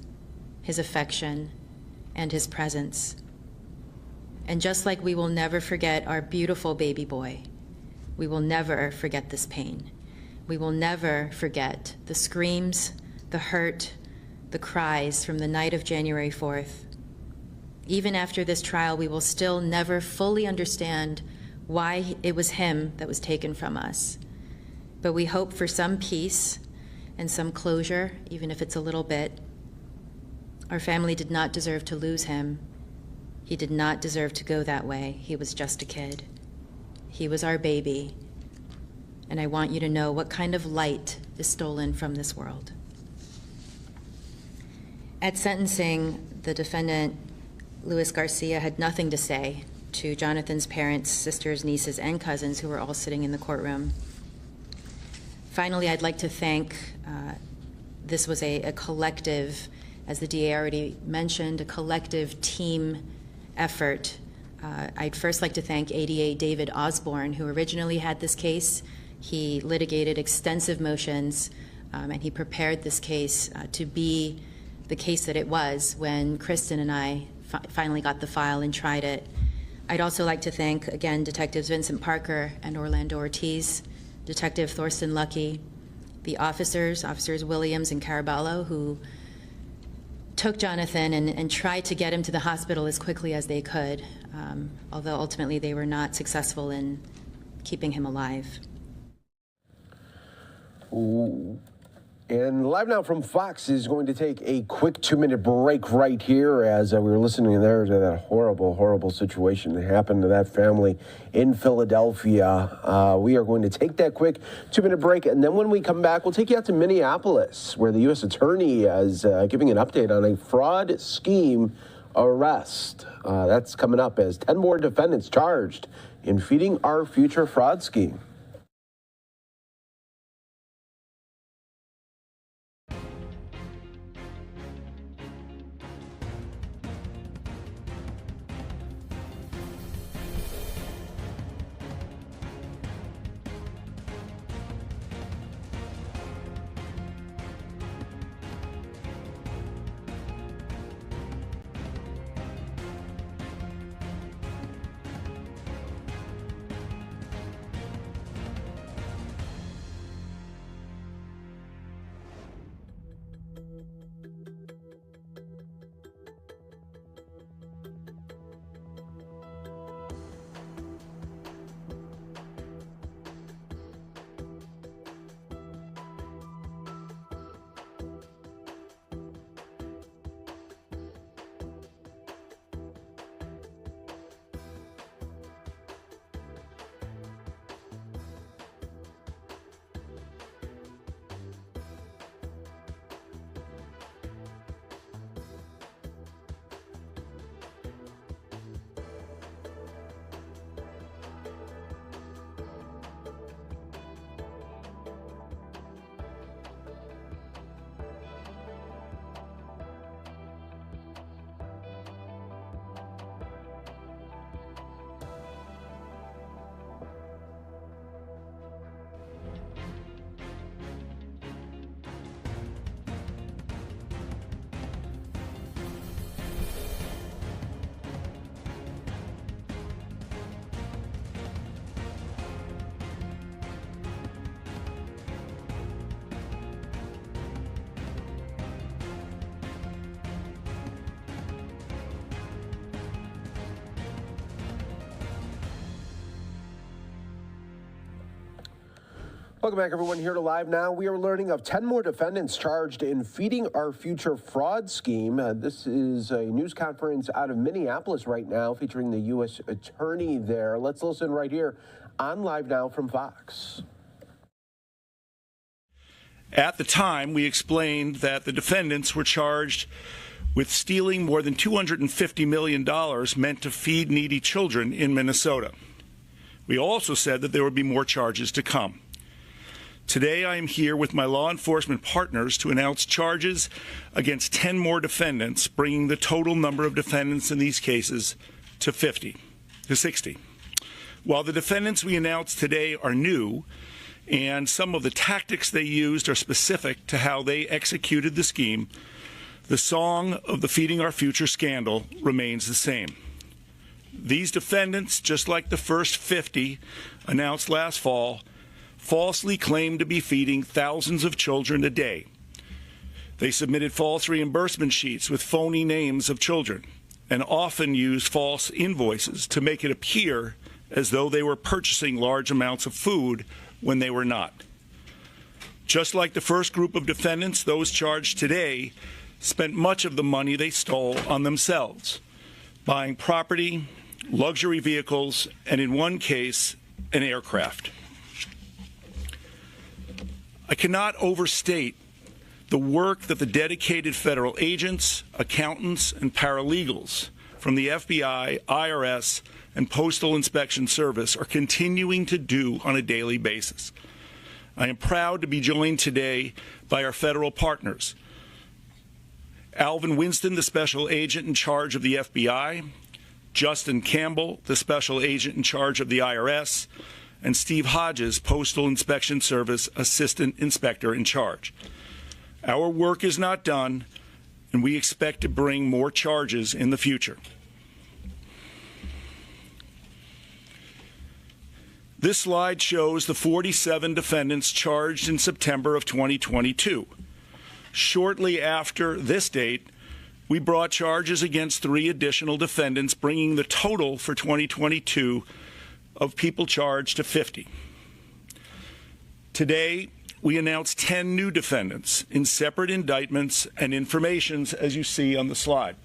S3: his affection, and his presence. And just like we will never forget our beautiful baby boy, we will never forget this pain. We will never forget the screams, the hurt, the cries from the night of January 4th. Even after this trial, we will still never fully understand why it was him that was taken from us. But we hope for some peace and some closure, even if it's a little bit. Our family did not deserve to lose him. He did not deserve to go that way. He was just a kid. He was our baby. And I want you to know what kind of light is stolen from this world. At sentencing, the defendant, Luis Garcia, had nothing to say to Jonathan's parents, sisters, nieces, and cousins who were all sitting in the courtroom. Finally, I'd like to thank, this was a collective, as the DA already mentioned, a collective team effort. I'd first like to thank ADA David Osborne, who originally had this case. He litigated extensive motions, and he prepared this case to be the case that it was when Kristen and I finally got the file and tried it. I'd also like to thank, again, Detectives Vincent Parker and Orlando Ortiz, Detective Thorsten Lucky, the Officers Williams and Caraballo, who took Jonathan and tried to get him to the hospital as quickly as they could, although ultimately they were not successful in keeping him alive.
S7: Ooh. And Live Now from Fox is going to take a quick 2-minute break right here as we were listening there to that horrible, horrible situation that happened to that family in Philadelphia. We are going to take that quick 2-minute break, and then when we come back, we'll take you out to Minneapolis, where the U.S. Attorney is giving an update on a fraud scheme arrest. That's coming up as 10 more defendants charged in feeding our future fraud scheme. Welcome back, everyone, here to Live Now. We are learning of 10 more defendants charged in feeding our future fraud scheme. This is a news conference out of Minneapolis right now featuring the U.S. Attorney there. Let's listen right here on Live Now from Fox.
S4: At the time, we explained that the defendants were charged with stealing more than $250 million meant to feed needy children in Minnesota. We also said that there would be more charges to come. Today, I am here with my law enforcement partners to announce charges against 10 more defendants, bringing the total number of defendants in these cases to 60. While the defendants we announced today are new, and some of the tactics they used are specific to how they executed the scheme, the song of the Feeding Our Future scandal remains the same. These defendants, just like the first 50 announced last fall, falsely claimed to be feeding thousands of children a day. They submitted false reimbursement sheets with phony names of children and often used false invoices to make it appear as though they were purchasing large amounts of food when they were not. Just like the first group of defendants, those charged today spent much of the money they stole on themselves, buying property, luxury vehicles, and in one case, an aircraft. I cannot overstate the work that the dedicated federal agents, accountants, and paralegals from the FBI, IRS, and Postal Inspection Service are continuing to do on a daily basis. I am proud to be joined today by our federal partners. Alvin Winston, the special agent in charge of the FBI, Justin Campbell, the special agent in charge of the IRS, and Steve Hodges, Postal Inspection Service Assistant Inspector in charge. Our work is not done, and we expect to bring more charges in the future. This slide shows the 47 defendants charged in September of 2022. Shortly after this date, we brought charges against 3 additional defendants, bringing the total for 2022 of people charged to 50. Today, we announced 10 new defendants in separate indictments and informations, as you see on the slide.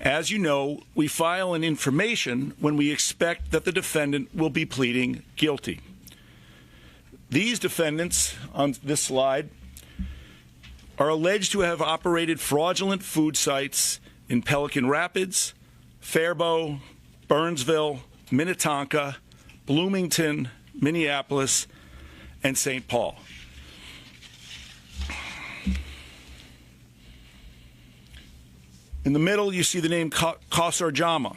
S4: As you know, we file an information when we expect that the defendant will be pleading guilty. These defendants on this slide are alleged to have operated fraudulent food sites in Pelican Rapids, Faribault, Burnsville, Minnetonka, Bloomington, Minneapolis, and St. Paul. In the middle, you see the name Kausar Jama.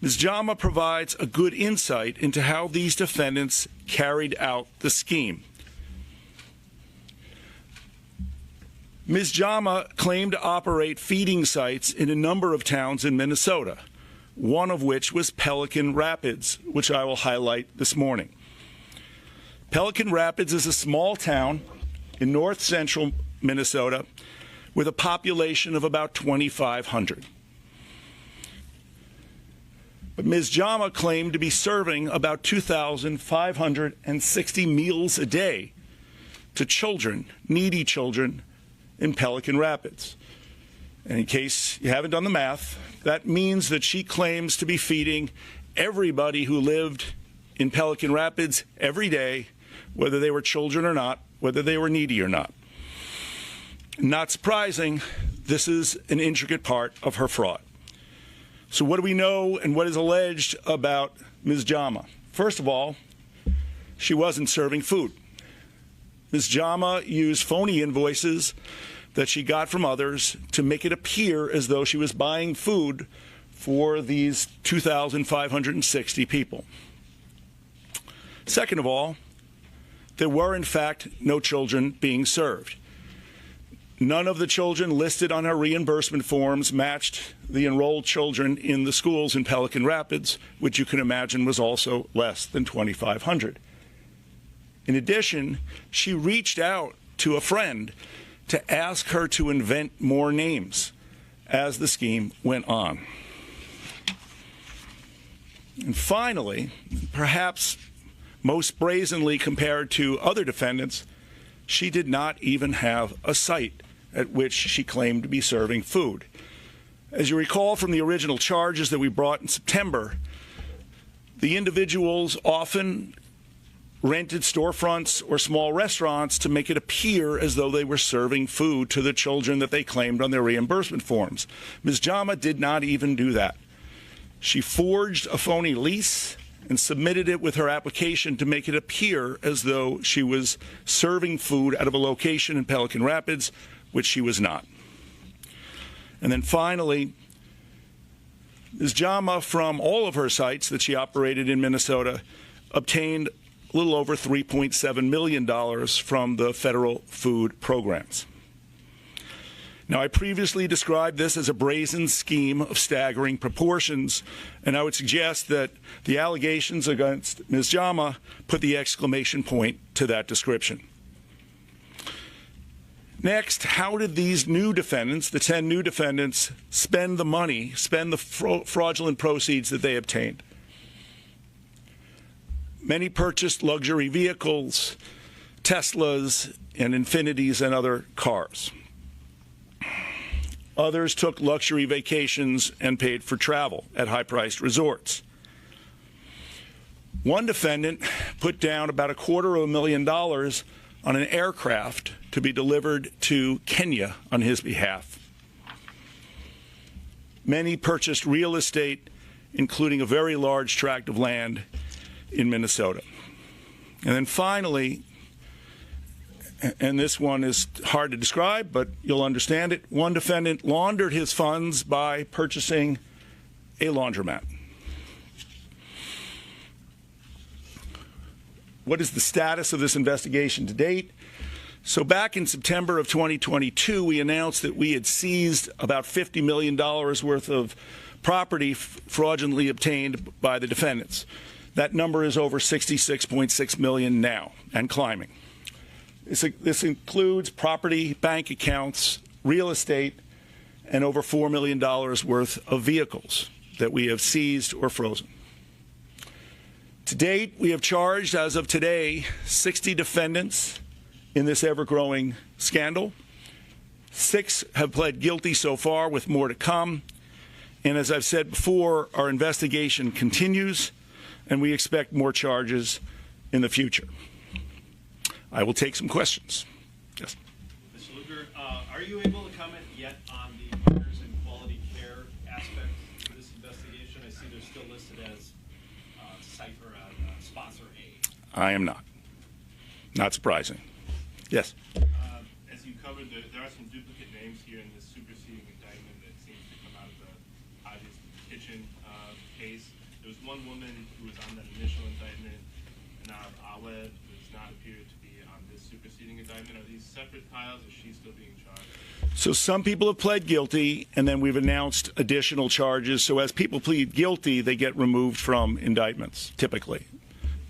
S4: Ms. Jama provides a good insight into how these defendants carried out the scheme. Ms. Jama claimed to operate feeding sites in a number of towns in Minnesota, one of which was Pelican Rapids, which I will highlight this morning. Pelican Rapids is a small town in north-central Minnesota with a population of about 2,500. But Ms. Jama claimed to be serving about 2,560 meals a day to children, needy children, in Pelican Rapids. And in case you haven't done the math, that means that she claims to be feeding everybody who lived in Pelican Rapids every day, whether they were children or not, whether they were needy or not. Not surprising, this is an intricate part of her fraud. So what do we know and what is alleged about Ms. Jama? First of all, she wasn't serving food. Ms. Jama used phony invoices that she got from others to make it appear as though she was buying food for these 2,560 people. Second of all, there were in fact no children being served. None of the children listed on her reimbursement forms matched the enrolled children in the schools in Pelican Rapids, which you can imagine was also less than 2,500. In addition, she reached out to a friend to ask her to invent more names as the scheme went on. And finally, perhaps most brazenly compared to other defendants, she did not even have a site at which she claimed to be serving food. As you recall from the original charges that we brought in September, the individuals often rented storefronts or small restaurants to make it appear as though they were serving food to the children that they claimed on their reimbursement forms. Ms. Jama did not even do that. She forged a phony lease and submitted it with her application to make it appear as though she was serving food out of a location in Pelican Rapids, which she was not. And then finally, Ms. Jama, from all of her sites that she operated in Minnesota, obtained a little over $3.7 million from the federal food programs. Now, I previously described this as a brazen scheme of staggering proportions, and I would suggest that the allegations against Ms. Jama put the exclamation point to that description. Next, how did these new defendants, the 10 new defendants, spend the money, spend the fraudulent proceeds that they obtained? Many purchased luxury vehicles, Teslas and Infinities and other cars. Others took luxury vacations and paid for travel at high-priced resorts. One defendant put down about $250,000 on an aircraft to be delivered to Kenya on his behalf. Many purchased real estate, including a very large tract of land in Minnesota. And then finally, and this one is hard to describe, but you'll understand it, one defendant laundered his funds by purchasing a laundromat. What is the status of this investigation to date? So back in September of 2022, we announced that we had seized about $50 million worth of property fraudulently obtained by the defendants. That number is over $66.6 million now and climbing. This includes property, bank accounts, real estate, and over $4 million worth of vehicles that we have seized or frozen. To date, we have charged, as of today, 60 defendants in this ever-growing scandal. 6 have pled guilty so far, with more to come. And as I've said before, our investigation continues, and we expect more charges in the future. I will take some questions. Yes.
S14: Mr. Lugar, are you able to comment yet on the partners and quality care aspect of this investigation? I see they're still listed as sponsor A.
S4: I am not. Not surprising. Yes.
S15: As you covered, there are some duplicate names here in this superseding indictment that seems to come out of the obvious kitchen case. There was one woman who was on that initial indictment, Anab Awed, who does not appear to be on this superseding indictment. Are these separate piles, or is she still being charged?
S4: So some people have pled guilty, and then we've announced additional charges. So as people plead guilty, they get removed from indictments, typically.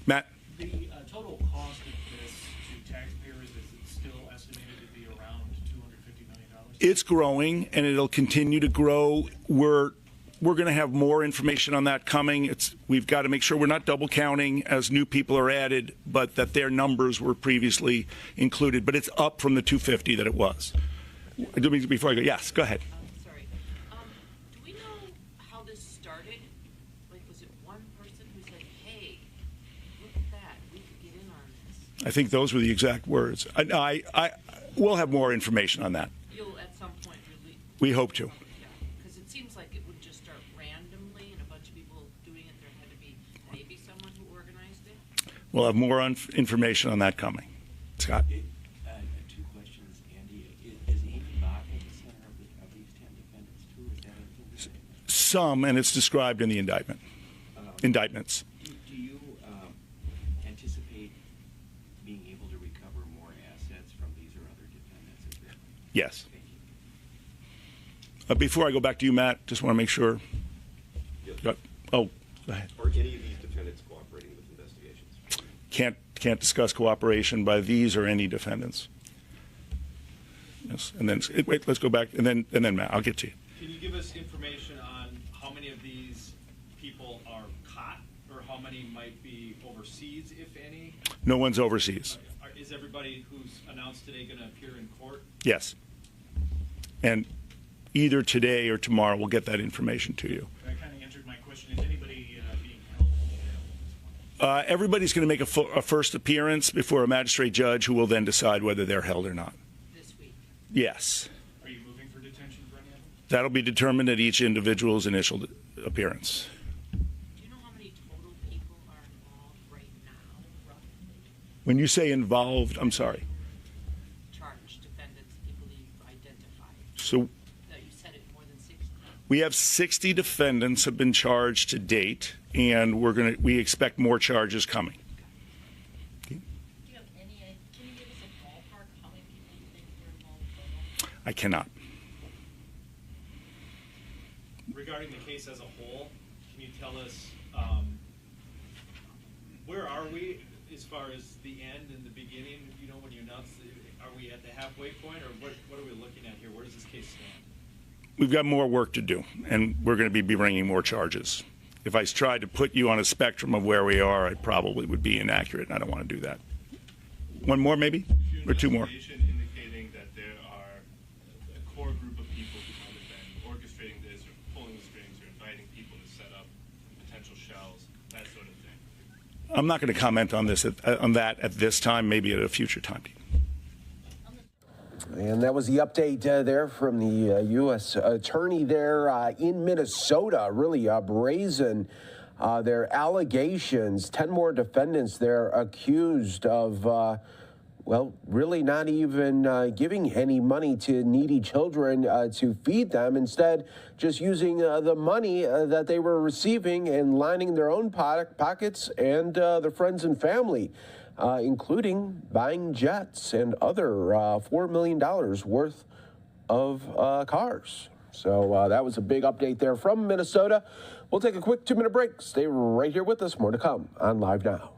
S4: Matt?
S14: The total cost of this to taxpayers, is it still estimated to be around $250 million?
S4: It's growing, and it'll continue to grow. We're going to have more information on that coming. We've got to make sure we're not double counting as new people are added, but that their numbers were previously included. But it's up from the 250 that it was. Before I go, yes, go ahead.
S22: Sorry. Do we know how this started? Like, was it one person who said, hey, look at that, we could get in on this?
S4: I think those were the exact words. We'll have more information on that.
S22: You'll at some point release.
S4: We hope to.
S22: Yeah, because it seems like it would just start randomly and a bunch of people doing it. There had to be maybe someone who organized it.
S4: We'll have more information on that coming. Scott?
S24: Two questions, Andy. Is Amy Bach at the center of these 10 defendants, too? Is that in the indictment?
S4: Some, and it's described in the indictment. Indictments.
S24: Do you anticipate being able to recover more assets from these or other defendants?
S4: Yes. Before I go back to you, Matt, just want to make sure.
S21: Yes.
S4: Go ahead.
S21: Are any of these defendants cooperating with investigations?
S4: Can't discuss cooperation by these or any defendants. Yes, and then wait. Let's go back, and then Matt, I'll get to you.
S14: Can you give us information on how many of these people are caught, or how many might be overseas, if any?
S4: No one's overseas.
S14: Is everybody who's announced today going to appear in court?
S4: Yes. And either today or tomorrow, we'll get that information to you.
S14: That kind of answered my question. Is anybody being held in jail?
S4: Everybody's going to make a first appearance before a magistrate judge, who will then decide whether they're held or not.
S22: This week?
S4: Yes.
S14: Are you moving for detention for any of them?
S4: That'll be determined at each individual's initial appearance.
S22: Do you know how many total people are involved right now, roughly?
S4: When you say involved, I'm sorry.
S22: Charged defendants, people you've identified.
S4: So
S22: You said it more than 60.
S4: we have 60 defendants have been charged to date, and we expect more charges coming.
S22: Do you have any? Can you give us a ballpark how many people you think were involved total?
S4: I cannot.
S14: Regarding the case as a whole, can you tell us where are we as far as the end and the beginning? You know, when you announce, are we at the halfway point, or what are we looking at here? Where does this case stand?
S4: We've got more work to do, and we're going to be bringing more charges. If I tried to put you on a spectrum of where we are, I probably would be inaccurate, and I don't want to do that. One more, maybe? Or two more?
S15: Indicating that there are a core group of people who might have been orchestrating this or pulling the strings or inviting people to set up potential shells, that sort of thing.
S4: I'm not going to comment on this on that at this time, maybe at a future time.
S7: And that was the update there from the U.S. attorney there in Minnesota, really brazen their allegations. 10 more defendants there accused of, well, really not even giving any money to needy children to feed them. Instead, just using the money that they were receiving and lining their own pockets and their friends and family. Including buying jets and other $4 million worth of cars. So that was a big update there from Minnesota. We'll take a quick 2-minute break. Stay right here with us. More to come on Live Now.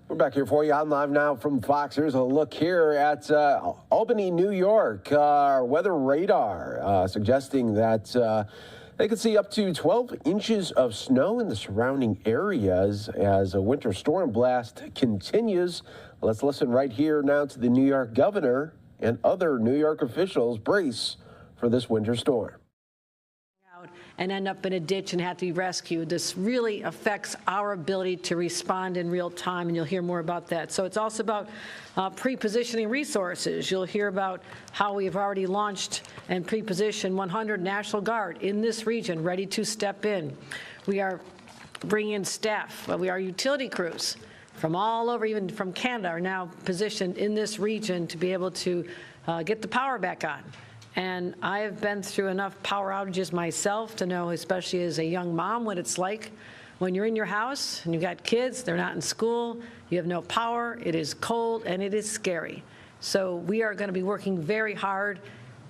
S7: We're back here for you on Live Now from Fox. Here's a look here at Albany, New York. Our weather radar suggesting that they could see up to 12 inches of snow in the surrounding areas as a winter storm blast continues. Let's listen right here now to the New York governor and other New York officials brace for this winter storm.
S9: And end up in a ditch and have to be rescued. This really affects our ability to respond in real time, and you'll hear more about that. So it's also about pre-positioning resources. You'll hear about how we've already launched and pre-positioned 100 National Guard in this region, ready to step in. We are bringing in staff. Our utility crews from all over, even from Canada, are now positioned in this region to be able to get the power back on. And I have been through enough power outages myself to know, especially as a young mom, what it's like when you're in your house and you've got kids, they're not in school, you have no power, it is cold, and it is scary. So we are going to be working very hard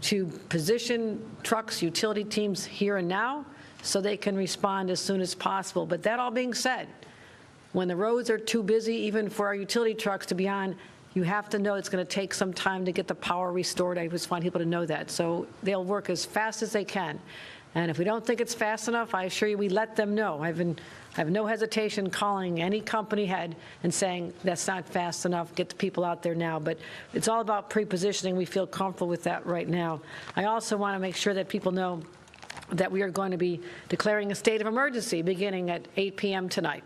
S9: to position trucks, utility teams here and now so they can respond as soon as possible. But that all being said, when the roads are too busy, even for our utility trucks to be on, you have to know it's going to take some time to get the power restored. I just want people to know that. So they'll work as fast as they can. And if we don't think it's fast enough, I assure you we let them know. I have no hesitation calling any company head and saying that's not fast enough, get the people out there now. But it's all about pre-positioning. We feel comfortable with that right now. I also want to make sure that people know that we are going to be declaring a state of emergency beginning at 8 p.m. tonight.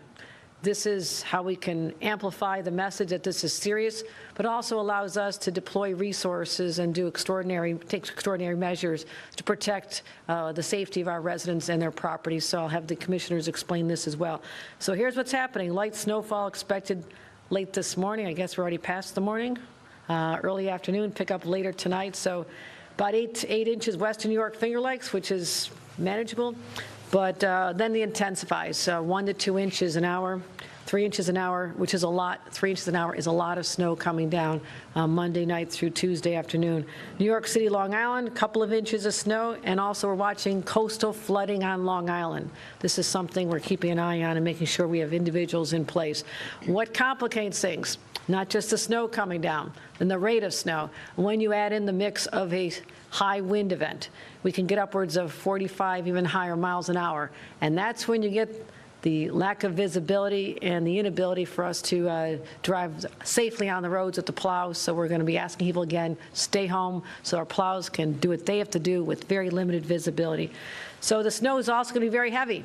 S9: This is how we can amplify the message that this is serious, but also allows us to deploy resources and take extraordinary measures to protect the safety of our residents and their properties. So I'll have the commissioners explain this as well. So here's what's happening. Light snowfall expected late this morning. I guess we're already past the morning. Early afternoon, pick up later tonight. So about 8 inches western New York Finger Lakes, which is manageable. But then the intensifies, 1 to 2 inches an hour, 3 inches an hour, which is a lot. 3 inches an hour is a lot of snow coming down Monday night through Tuesday afternoon. New York City, Long Island, a couple of inches of snow, and also we're watching coastal flooding on Long Island. This is something we're keeping an eye on and making sure we have individuals in place. What complicates things? Not just the snow coming down and the rate of snow. When you add in the mix of a high wind event, we can get upwards of 45, even higher miles an hour. And that's when you get the lack of visibility and the inability for us to drive safely on the roads with the plows. So we're going to be asking people again, stay home so our plows can do what they have to do with very limited visibility. So the snow is also going to be very heavy.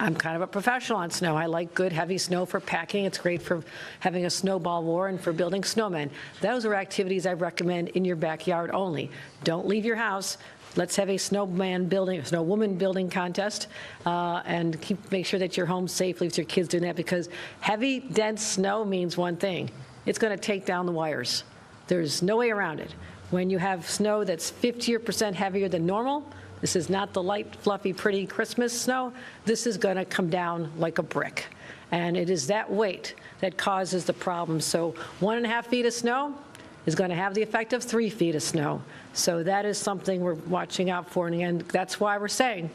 S9: I'm kind of a professional on snow. I like good, heavy snow for packing. It's great for having a snowball war and for building snowmen. Those are activities I recommend in your backyard only. Don't leave your house. Let's have a snowwoman building contest and make sure that you're home safely with your kids doing that, because heavy, dense snow means one thing. It's going to take down the wires. There's no way around it. When you have snow that's 50% heavier than normal, this is not the light, fluffy, pretty Christmas snow. This is going to come down like a brick. And it is that weight that causes the problem. So 1.5 feet of snow is going to have the effect of 3 feet of snow. So that is something we're watching out for. And that's why we're saying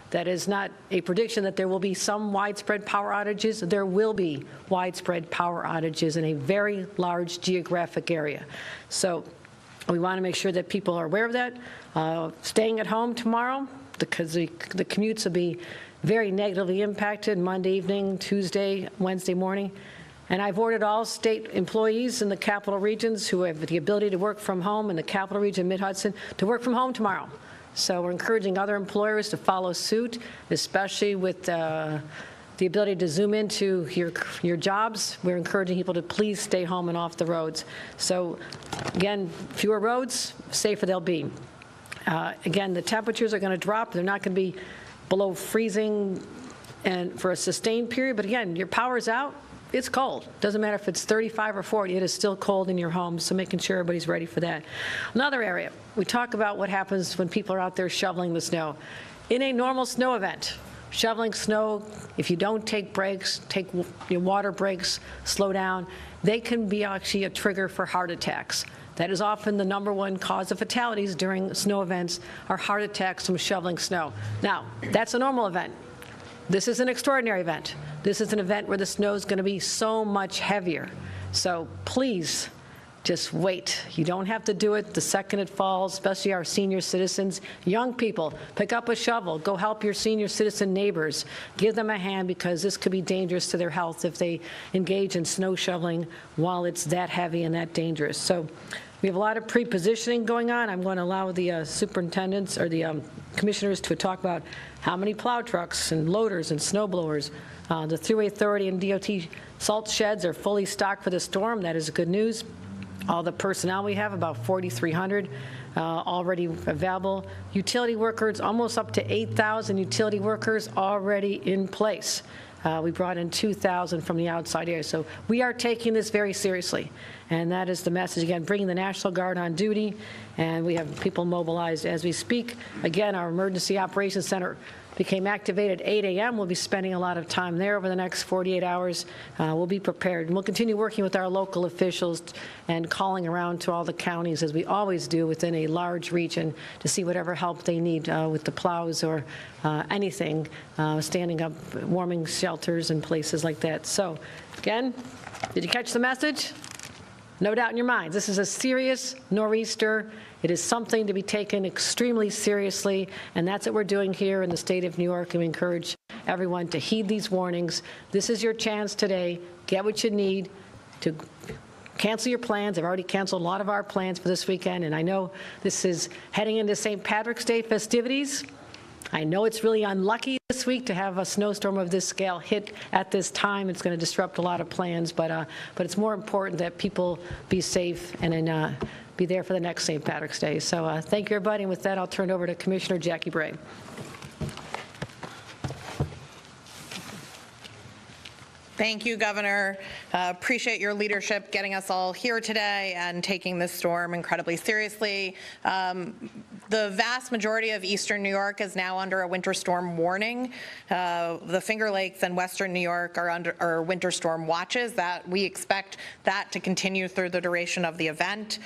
S9: that is not a prediction that there will be some widespread power outages. There will be widespread power outages in a very large geographic area. So we want to make sure that people are aware of that. Staying at home tomorrow, because the commutes will be very negatively impacted Monday evening, Tuesday, Wednesday morning. And I've ordered all state employees in the capital regions who have the ability to work from home in the capital region, Mid-Hudson, to work from home tomorrow. So we're encouraging other employers to follow suit, especially with the ability to zoom into your jobs. We're encouraging people to please stay home and off the roads. So again, fewer roads, safer they'll be. Again, the temperatures are going to drop. They're not going to be below freezing and for a sustained period. But again, your power's out. It's cold. Doesn't matter if it's 35 or 40. It is still cold in your home, so making sure everybody's ready for that. Another area, we talk about what happens when people are out there shoveling the snow. In a normal snow event, shoveling snow, if you don't take breaks, take your water breaks, slow down, they can be actually a trigger for heart attacks. That is often the #1 cause of fatalities during snow events, are heart attacks from shoveling snow. Now, that's a normal event. This is an extraordinary event. This is an event where the snow is going to be so much heavier. So please, just wait. You don't have to do it the second it falls, especially our senior citizens. Young people, pick up a shovel. Go help your senior citizen neighbors. Give them a hand, because this could be dangerous to their health if they engage in snow shoveling while it's that heavy and that dangerous. So we have a lot of pre-positioning going on. I'm going to allow the superintendents or the commissioners to talk about how many plow trucks and loaders and snow blowers. The Thruway Authority and DOT salt sheds are fully stocked for the storm. That is good news. All the personnel we have, about 4,300 already available. Utility workers, almost up to 8,000 utility workers already in place. We brought in 2,000 from the outside area. So we are taking this very seriously. And that is the message. Again, bringing the National Guard on duty. And we have people mobilized as we speak. Again, our Emergency Operations Center became activated at 8 a.m. We'll be spending a lot of time there over the next 48 hours. We'll be prepared. And we'll continue working with our local officials and calling around to all the counties, as we always do within a large region, to see whatever help they need with the plows or anything, standing up, warming shelters and places like that. So, again, did you catch the message? No doubt in your minds, this is a serious nor'easter. It is something to be taken extremely seriously, and that's what we're doing here in the state of New York, and we encourage everyone to heed these warnings. This is your chance today. Get what you need to cancel your plans. I've already canceled a lot of our plans for this weekend, and I know this is heading into St. Patrick's Day festivities. I know it's really unlucky this first week to have a snowstorm of this scale hit at this time. It's going to disrupt a lot of plans, but it's more important that people be safe and then be there for the next St. Patrick's Day. So thank you, everybody. And with that, I'll turn it over to Commissioner Jackie Bray.
S2: Thank you, Governor. Appreciate your leadership getting us all here today and taking this storm incredibly seriously. The vast majority of eastern New York is now under a winter storm warning. The Finger Lakes and western New York are under winter storm watches. That we expect that to continue through the duration of the event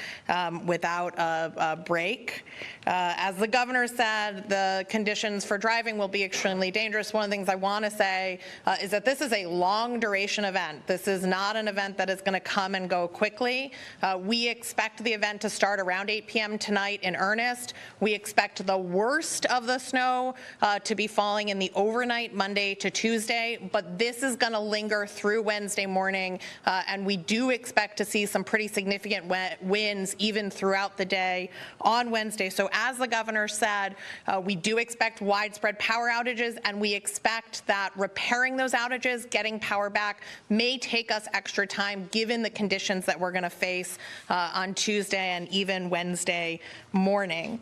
S2: without a break. As the governor said, the conditions for driving will be extremely dangerous. One of the things I want to say is that this is a long duration event. This is not an event that is going to come and go quickly. We expect the event to start around 8 p.m. tonight in earnest. We expect the worst of the snow to be falling in the overnight Monday to Tuesday, but this is going to linger through Wednesday morning, and we do expect to see some pretty significant winds even throughout the day on Wednesday. So as the governor said, we do expect widespread power outages, and we expect that repairing those outages, getting power back, may take us extra time given the conditions that we're going to face on Tuesday and even Wednesday morning.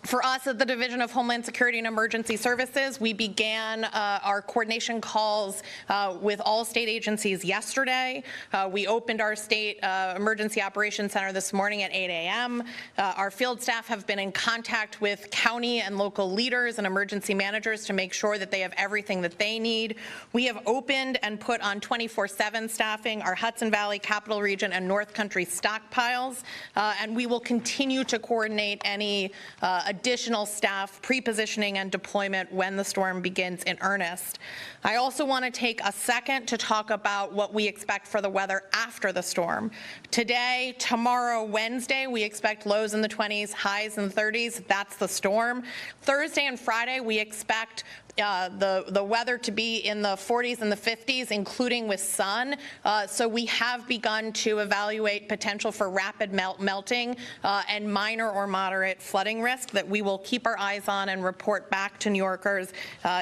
S2: For us at the Division of Homeland Security and Emergency Services, we began our coordination calls with all state agencies yesterday. We opened our state emergency operations center this morning at 8 a.m. Our field staff have been in contact with county and local leaders and emergency managers to make sure that they have everything that they need. We have opened and put on 24/7 staffing our Hudson Valley, Capital Region, and North Country stockpiles, and we will continue to coordinate any additional staff pre-positioning and deployment when the storm begins in earnest. I also want to take a second to talk about what we expect for the weather after the storm. Today, tomorrow, Wednesday, we expect lows in the 20s, highs in the 30s. That's the storm. Thursday and Friday, we expect the weather to be in the 40s and the 50s, including with sun. So we have begun to evaluate potential for rapid melting and minor or moderate flooding risk that we will keep our eyes on and report back to New Yorkers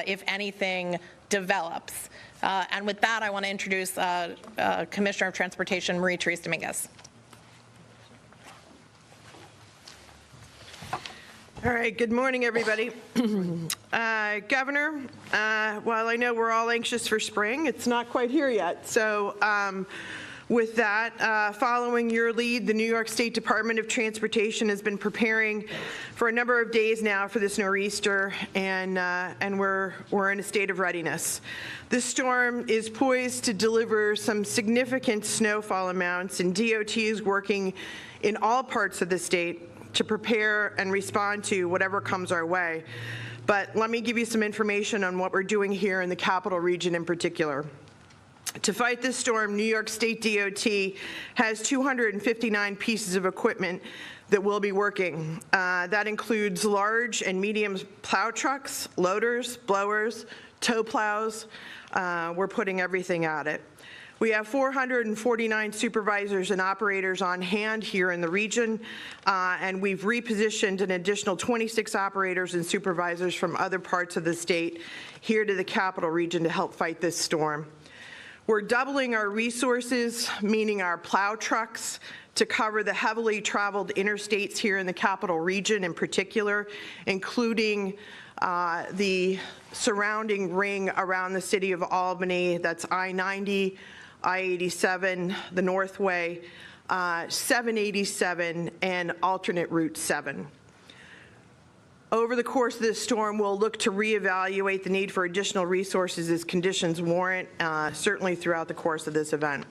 S2: if anything develops. And with that, I want to introduce Commissioner of Transportation Marie-Therese Dominguez.
S6: All right, good morning, everybody. Governor, while I know we're all anxious for spring, it's not quite here yet. So with that, following your lead, the New York State Department of Transportation has been preparing for a number of days now for this nor'easter, and we're in a state of readiness. This storm is poised to deliver some significant snowfall amounts, and DOT is working in all parts of the state to prepare and respond to whatever comes our way. But let me give you some information on what we're doing here in the Capital Region in particular. To fight this storm, New York State DOT has 259 pieces of equipment that will be working. That includes large and medium plow trucks, loaders, blowers, tow plows. We're putting everything at it. We have 449 supervisors and operators on hand here in the region, and we've repositioned an additional 26 operators and supervisors from other parts of the state here to the Capital Region to help fight this storm. We're doubling our resources, meaning our plow trucks, to cover the heavily traveled interstates here in the Capital Region in particular, including the surrounding ring around the city of Albany. That's I-90, I-87, the Northway, 787, and alternate Route 7. Over the course of this storm, we'll look to reevaluate the need for additional resources as conditions warrant, certainly throughout the course of this event.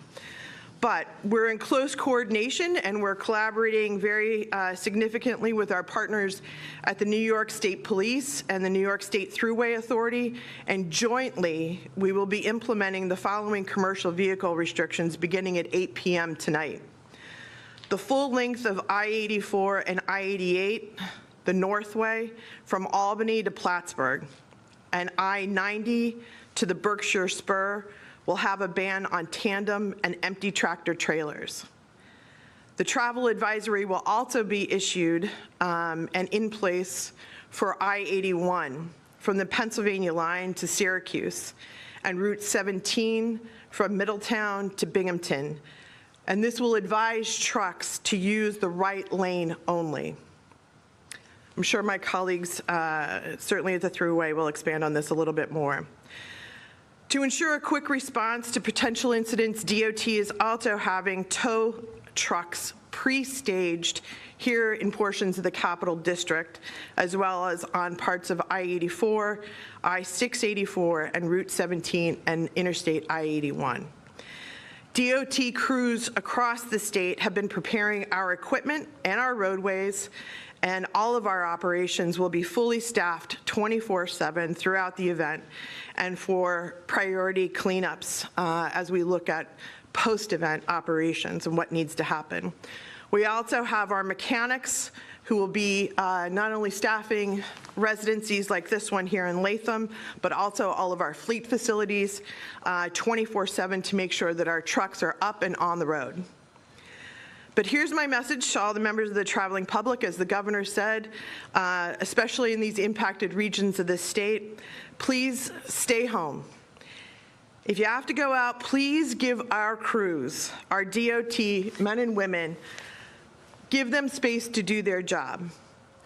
S6: But we're in close coordination, and we're collaborating very significantly with our partners at the New York State Police and the New York State Thruway Authority, and jointly we will be implementing the following commercial vehicle restrictions beginning at 8 p.m. tonight. The full length of I-84 and I-88, the Northway from Albany to Plattsburgh, and I-90 to the Berkshire Spur will have a ban on tandem and empty tractor trailers. The travel advisory will also be issued and in place for I-81 from the Pennsylvania line to Syracuse, and Route 17 from Middletown to Binghamton. And this will advise trucks to use the right lane only. I'm sure my colleagues, certainly at the Thruway, will expand on this a little bit more. To ensure a quick response to potential incidents, DOT is also having tow trucks pre-staged here in portions of the Capital District, as well as on parts of I-84, I-684, and Route 17 and Interstate I-81. DOT crews across the state have been preparing our equipment and our roadways, and all of our operations will be fully staffed 24/7 throughout the event and for priority cleanups as we look at post-event operations and what needs to happen. We also have our mechanics who will be not only staffing residencies like this one here in Latham, but also all of our fleet facilities 24/7 to make sure that our trucks are up and on the road. But here's my message to all the members of the traveling public. As the governor said, especially in these impacted regions of this state, please stay home. If you have to go out, please give our crews, our DOT men and women, give them space to do their job.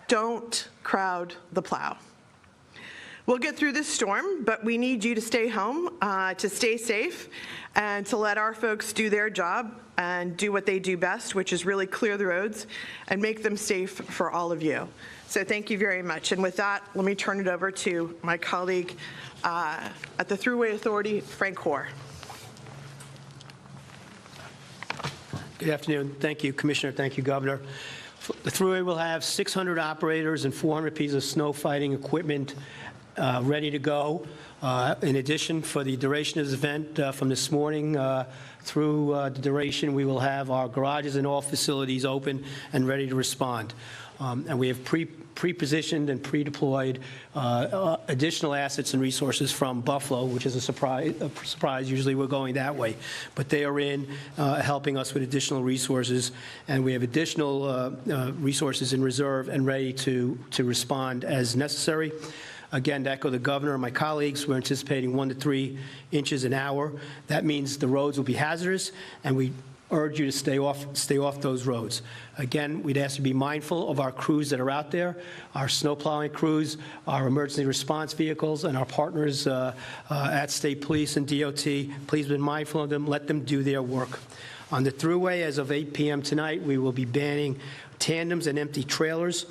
S6: Don't crowd the plow. We'll get through this storm, but we need you to stay home, to stay safe, and to let our folks do their job and do what they do best, which is really clear the roads and make them safe for all of you. So thank you very much. And with that, let me turn it over to my colleague at the Thruway Authority, Frank Hoare.
S12: Good afternoon. Thank you, Commissioner. Thank you, Governor. The Thruway will have 600 operators and 400 pieces of snow fighting equipment ready to go. In addition, for the duration of this event, from this morning through the duration, we will have our garages and all facilities open and ready to respond. And we have pre-positioned and pre-deployed additional assets and resources from Buffalo, which is a surprise. Usually we're going that way. But they are in helping us with additional resources, and we have additional resources in reserve and ready to respond as necessary. Again, to echo the governor and my colleagues, we're anticipating 1 to 3 inches an hour. That means the roads will be hazardous, and we urge you to stay off those roads. Again, we'd ask you to be mindful of our crews that are out there, our snow plowing crews, our emergency response vehicles, and our partners at State Police and DOT. Please be mindful of them. Let them do their work. On the Thruway, as of 8 p.m. tonight, we will be banning tandems and empty trailers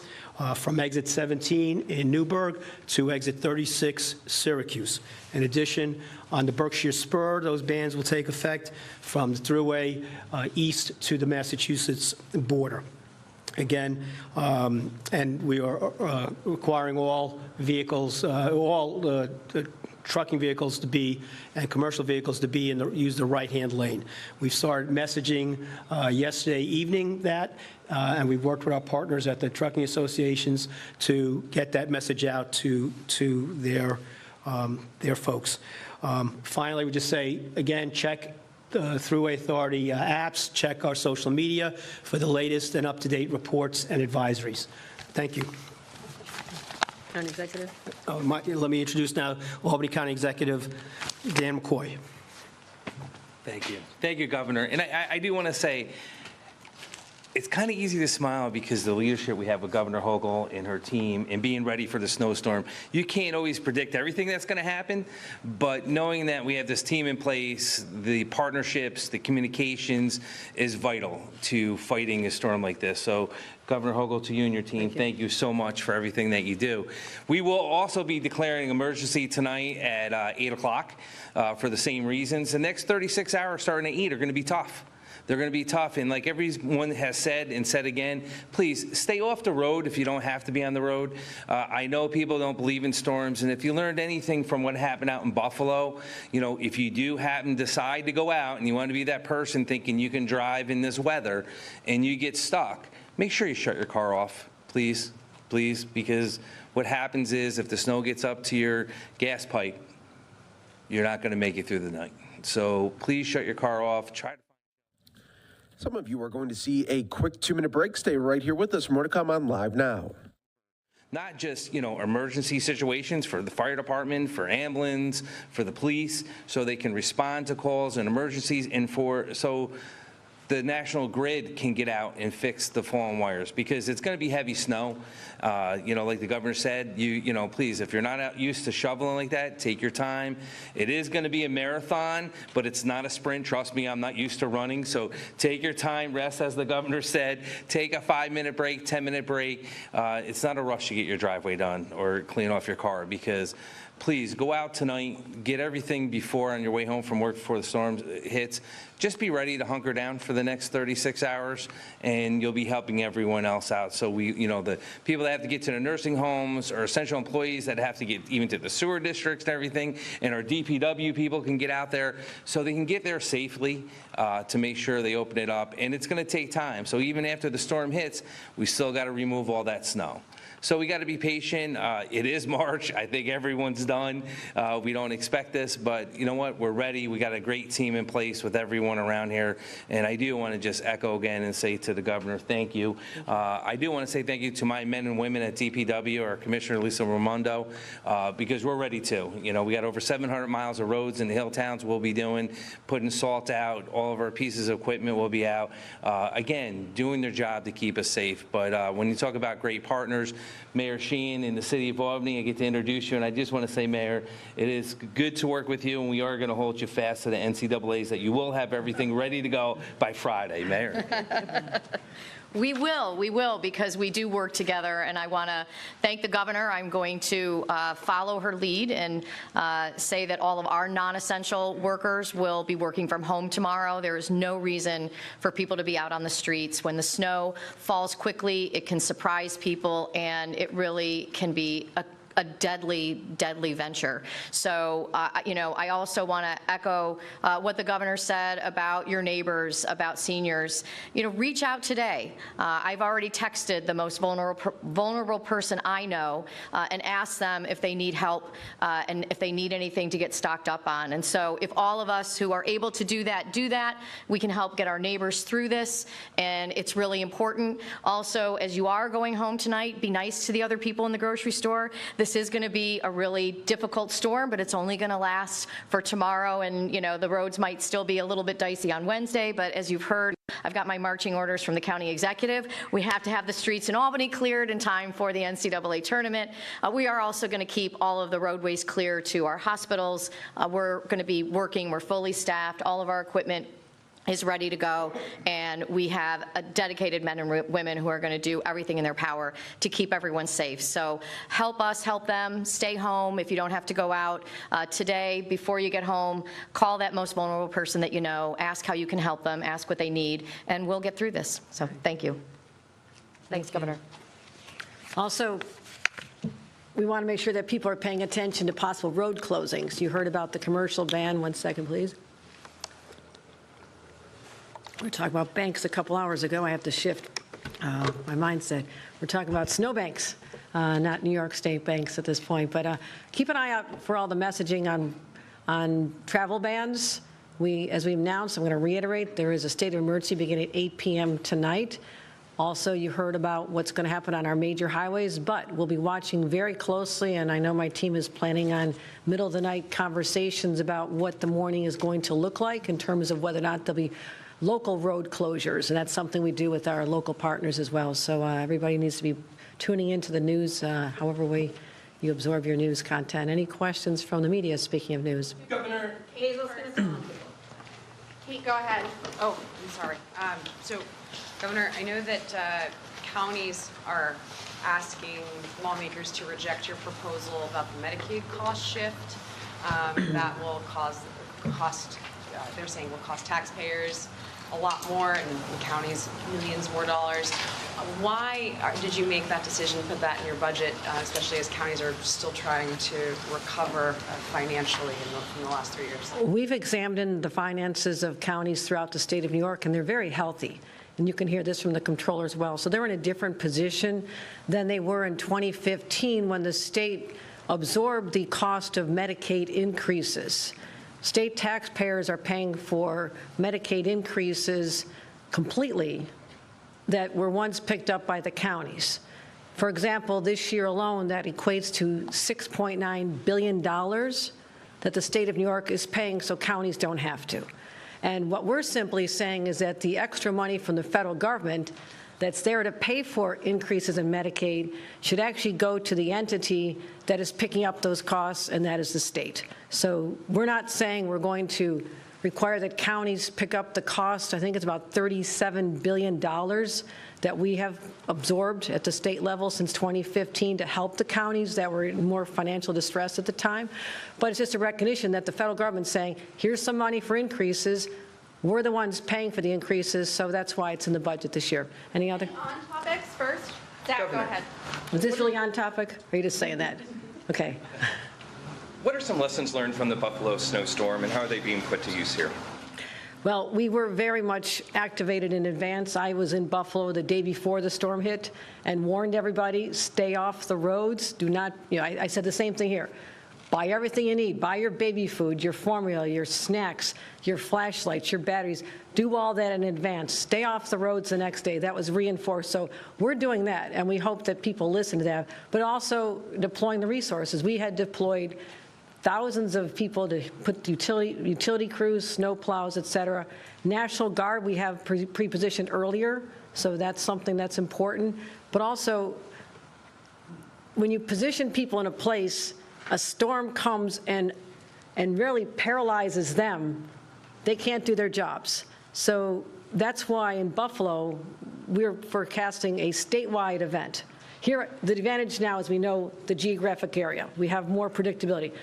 S12: from exit 17 in Newburgh to exit 36 Syracuse. In addition, on the Berkshire Spur, those bans will take effect from the Thruway east to the Massachusetts border. Again, and we are requiring all vehicles, trucking vehicles to be, and commercial vehicles to be use the right-hand lane. We've started messaging yesterday evening that, and we've worked with our partners at the trucking associations to get that message out to their folks. Finally, we just say, again, check the Thruway Authority apps, check our social media for the latest and up-to-date reports and advisories. Thank you.
S9: County Executive.
S12: Let me introduce now Albany County Executive Dan McCoy.
S16: Thank you. Thank you, Governor. And I do want to say, it's kind of easy to smile because the leadership we have with Governor Hochul and her team and being ready for the snowstorm. You can't always predict everything that's going to happen, but knowing that we have this team in place, the partnerships, the communications is vital to fighting a storm like this. So Governor Hochul, to you and your team, thank you so much for everything that you do. We will also be declaring emergency tonight at 8 o'clock for the same reasons. The next 36 hours starting at 8 are going to be tough. They're going to be tough, and like everyone has said and said again, please stay off the road if you don't have to be on the road. I know people don't believe in storms, and if you learned anything from what happened out in Buffalo, you know, if you do happen to decide to go out and you want to be that person thinking you can drive in this weather and you get stuck, make sure you shut your car off, please, please, because what happens is if the snow gets up to your gas pipe, you're not going to make it through the night. So please shut your car off.
S7: Some of you are going to see a quick 2-minute break. Stay right here with us. More to come on Live Now.
S16: not just, emergency situations for the fire department, for ambulance, for the police, so they can respond to calls and emergencies, and so the national grid can get out and fix the fallen wires, because it's going to be heavy snow. Like the governor said, please, if you're not used to shoveling like that, take your time. It is going to be a marathon, but it's not a sprint. Trust me, I'm not used to running. So take your time, rest, as the governor said. Take a 5-minute break, 10-minute break. It's not a rush to get your driveway done or clean off your car, because please go out tonight, get everything before on your way home from work before the storm hits. Just be ready to hunker down for the next 36 hours, and you'll be helping everyone else out. So the people that have to get to the nursing homes, or essential employees that have to get even to the sewer districts and everything, and our DPW people can get out there so they can get there safely to make sure they open it up. And it's going to take time. So even after the storm hits, we still got to remove all that snow. So we got to be patient. It is March. I think everyone's done. We don't expect this, but you know what? We're ready. We got a great team in place with everyone around here. And I do want to just echo again and say to the governor, thank you. I do want to say thank you to my men and women at DPW, our Commissioner Lisa Raimondo, because we're ready too. We got over 700 miles of roads in the hill towns we'll be doing, putting salt out. All of our pieces of equipment will be out. Again, doing their job to keep us safe. But when you talk about great partners, Mayor Sheehan in the city of Albany, I get to introduce you, and I just want to say, Mayor, it is good to work with you, and we are going to hold you fast to the NCAAs that you will have everything ready to go by Friday, Mayor.
S8: We will, because we do work together, and I want to thank the governor. I'm going to follow her lead and say that all of our non-essential workers will be working from home tomorrow. There is no reason for people to be out on the streets. When the snow falls quickly, it can surprise people, and it really can be a deadly, deadly venture. So, I also want to echo what the governor said about your neighbors, about seniors. Reach out today. I've already texted the most vulnerable person I know and asked them if they need help and if they need anything to get stocked up on. And so if all of us who are able to do that, we can help get our neighbors through this, and it's really important. Also, as you are going home tonight, be nice to the other people in the grocery store. This is going to be a really difficult storm, but it's only going to last for tomorrow, and the roads might still be a little bit dicey on Wednesday, but as you've heard, I've got my marching orders from the county executive. We have to have the streets in Albany cleared in time for the NCAA tournament. We are also going to keep all of the roadways clear to our hospitals. We're going to be working, we're fully staffed, all of our equipment is ready to go, and we have a dedicated men and women who are going to do everything in their power to keep everyone safe. So help us, help them, stay home if you don't have to go out. Today, before you get home, call that most vulnerable person that you know, ask how you can help them, ask what they need, and we'll get through this. So thank you. Thanks, Governor.
S9: Also, we want to make sure that people are paying attention to possible road closings. You heard about the commercial ban. 1 second, please. We were talking about banks a couple hours ago. I have to shift my mindset. We're talking about snowbanks, not New York State banks at this point. But keep an eye out for all the messaging on travel bans. As we announced, I'm going to reiterate, there is a state of emergency beginning at 8 p.m. tonight. Also, you heard about what's going to happen on our major highways, but we'll be watching very closely, and I know my team is planning on middle-of-the-night conversations about what the morning is going to look like in terms of whether or not there'll be local road closures, and that's something we do with our local partners as well. So everybody needs to be tuning into the news, however way you absorb your news content. Any questions from the media, speaking of news?
S22: Governor, Hazel's going to Kate, go ahead.
S10: Oh, I'm sorry. So, Governor, I know that counties are asking lawmakers to reject your proposal about the Medicaid cost shift that will they're saying will cost taxpayers a lot more and counties millions more dollars. Why did you make that decision to put that in your budget, especially as counties are still trying to recover financially in the last 3 years?
S9: We've examined the finances of counties throughout the state of New York, and they're very healthy. And you can hear this from the comptroller as well. So they're in a different position than they were in 2015 when the state absorbed the cost of Medicaid increases. State taxpayers are paying for Medicaid increases completely that were once picked up by the counties. For example, this year alone, that equates to $6.9 billion that the state of New York is paying so counties don't have to. And what we're simply saying is that the extra money from the federal government that's there to pay for increases in Medicaid should actually go to the entity that is picking up those costs, and that is the state. So we're not saying we're going to require that counties pick up the cost. I think it's about $37 billion that we have absorbed at the state level since 2015 to help the counties that were in more financial distress at the time. But it's just a recognition that the federal government's saying, here's some money for increases. We're the ones paying for the increases, so that's why it's in the budget this year. Any other?
S17: On topics first. Zach, go ahead.
S9: Was this really on topic? Or are you just saying that? Okay.
S18: What are some lessons learned from the Buffalo snowstorm, and how are they being put to use here?
S9: Well, we were very much activated in advance. I was in Buffalo the day before the storm hit and warned everybody, stay off the roads. Do not, I said the same thing here. Buy everything you need. Buy your baby food, your formula, your snacks, your flashlights, your batteries. Do all that in advance. Stay off the roads the next day. That was reinforced. So we're doing that, and we hope that people listen to that, but also deploying the resources. We had deployed thousands of people to put utility crews, snow plows, et cetera. National Guard, we have pre-positioned earlier, so that's something that's important. But also, when you position people in a place, a storm comes and really paralyzes them, they can't do their jobs. So that's why in Buffalo, we're forecasting a statewide event. Here, the advantage now is we know the geographic area. We have more predictability.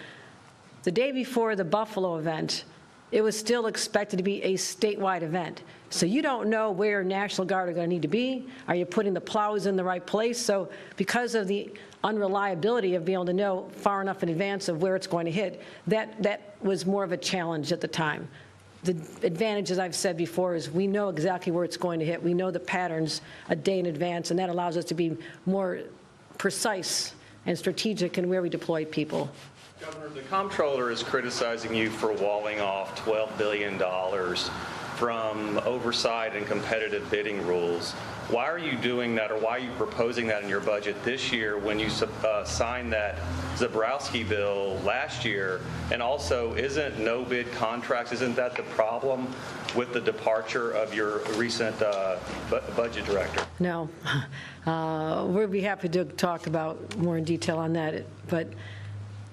S9: The day before the Buffalo event, it was still expected to be a statewide event. So you don't know where National Guard are going to need to be. Are you putting the plows in the right place? So because of the unreliability of being able to know far enough in advance of where it's going to hit, that was more of a challenge at the time. The advantage, as I've said before, is we know exactly where it's going to hit. We know the patterns a day in advance, and that allows us to be more precise and strategic in where we deploy people.
S19: Governor, the comptroller is criticizing you for walling off $12 billion from oversight and competitive bidding rules. Why are you doing that, or why are you proposing that in your budget this year when you signed that Zabrowski bill last year? And also, isn't no bid contracts, isn't that the problem with the departure of your recent budget director?
S9: No. We'll be happy to talk about more in detail on that. But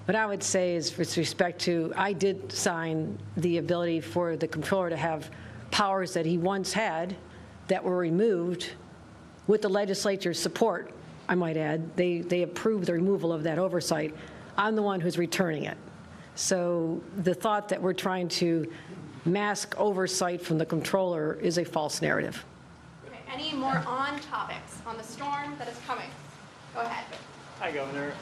S9: what I would say is, with respect to, I did sign the ability for the comptroller to have powers that he once had that were removed with the legislature's support, I might add. They approved the removal of that oversight. I'm the one who's returning it. So the thought that we're trying to mask oversight from the comptroller is a false narrative.
S17: Okay, any more on topics on the storm that is coming? Go ahead.
S20: Hi, Governor.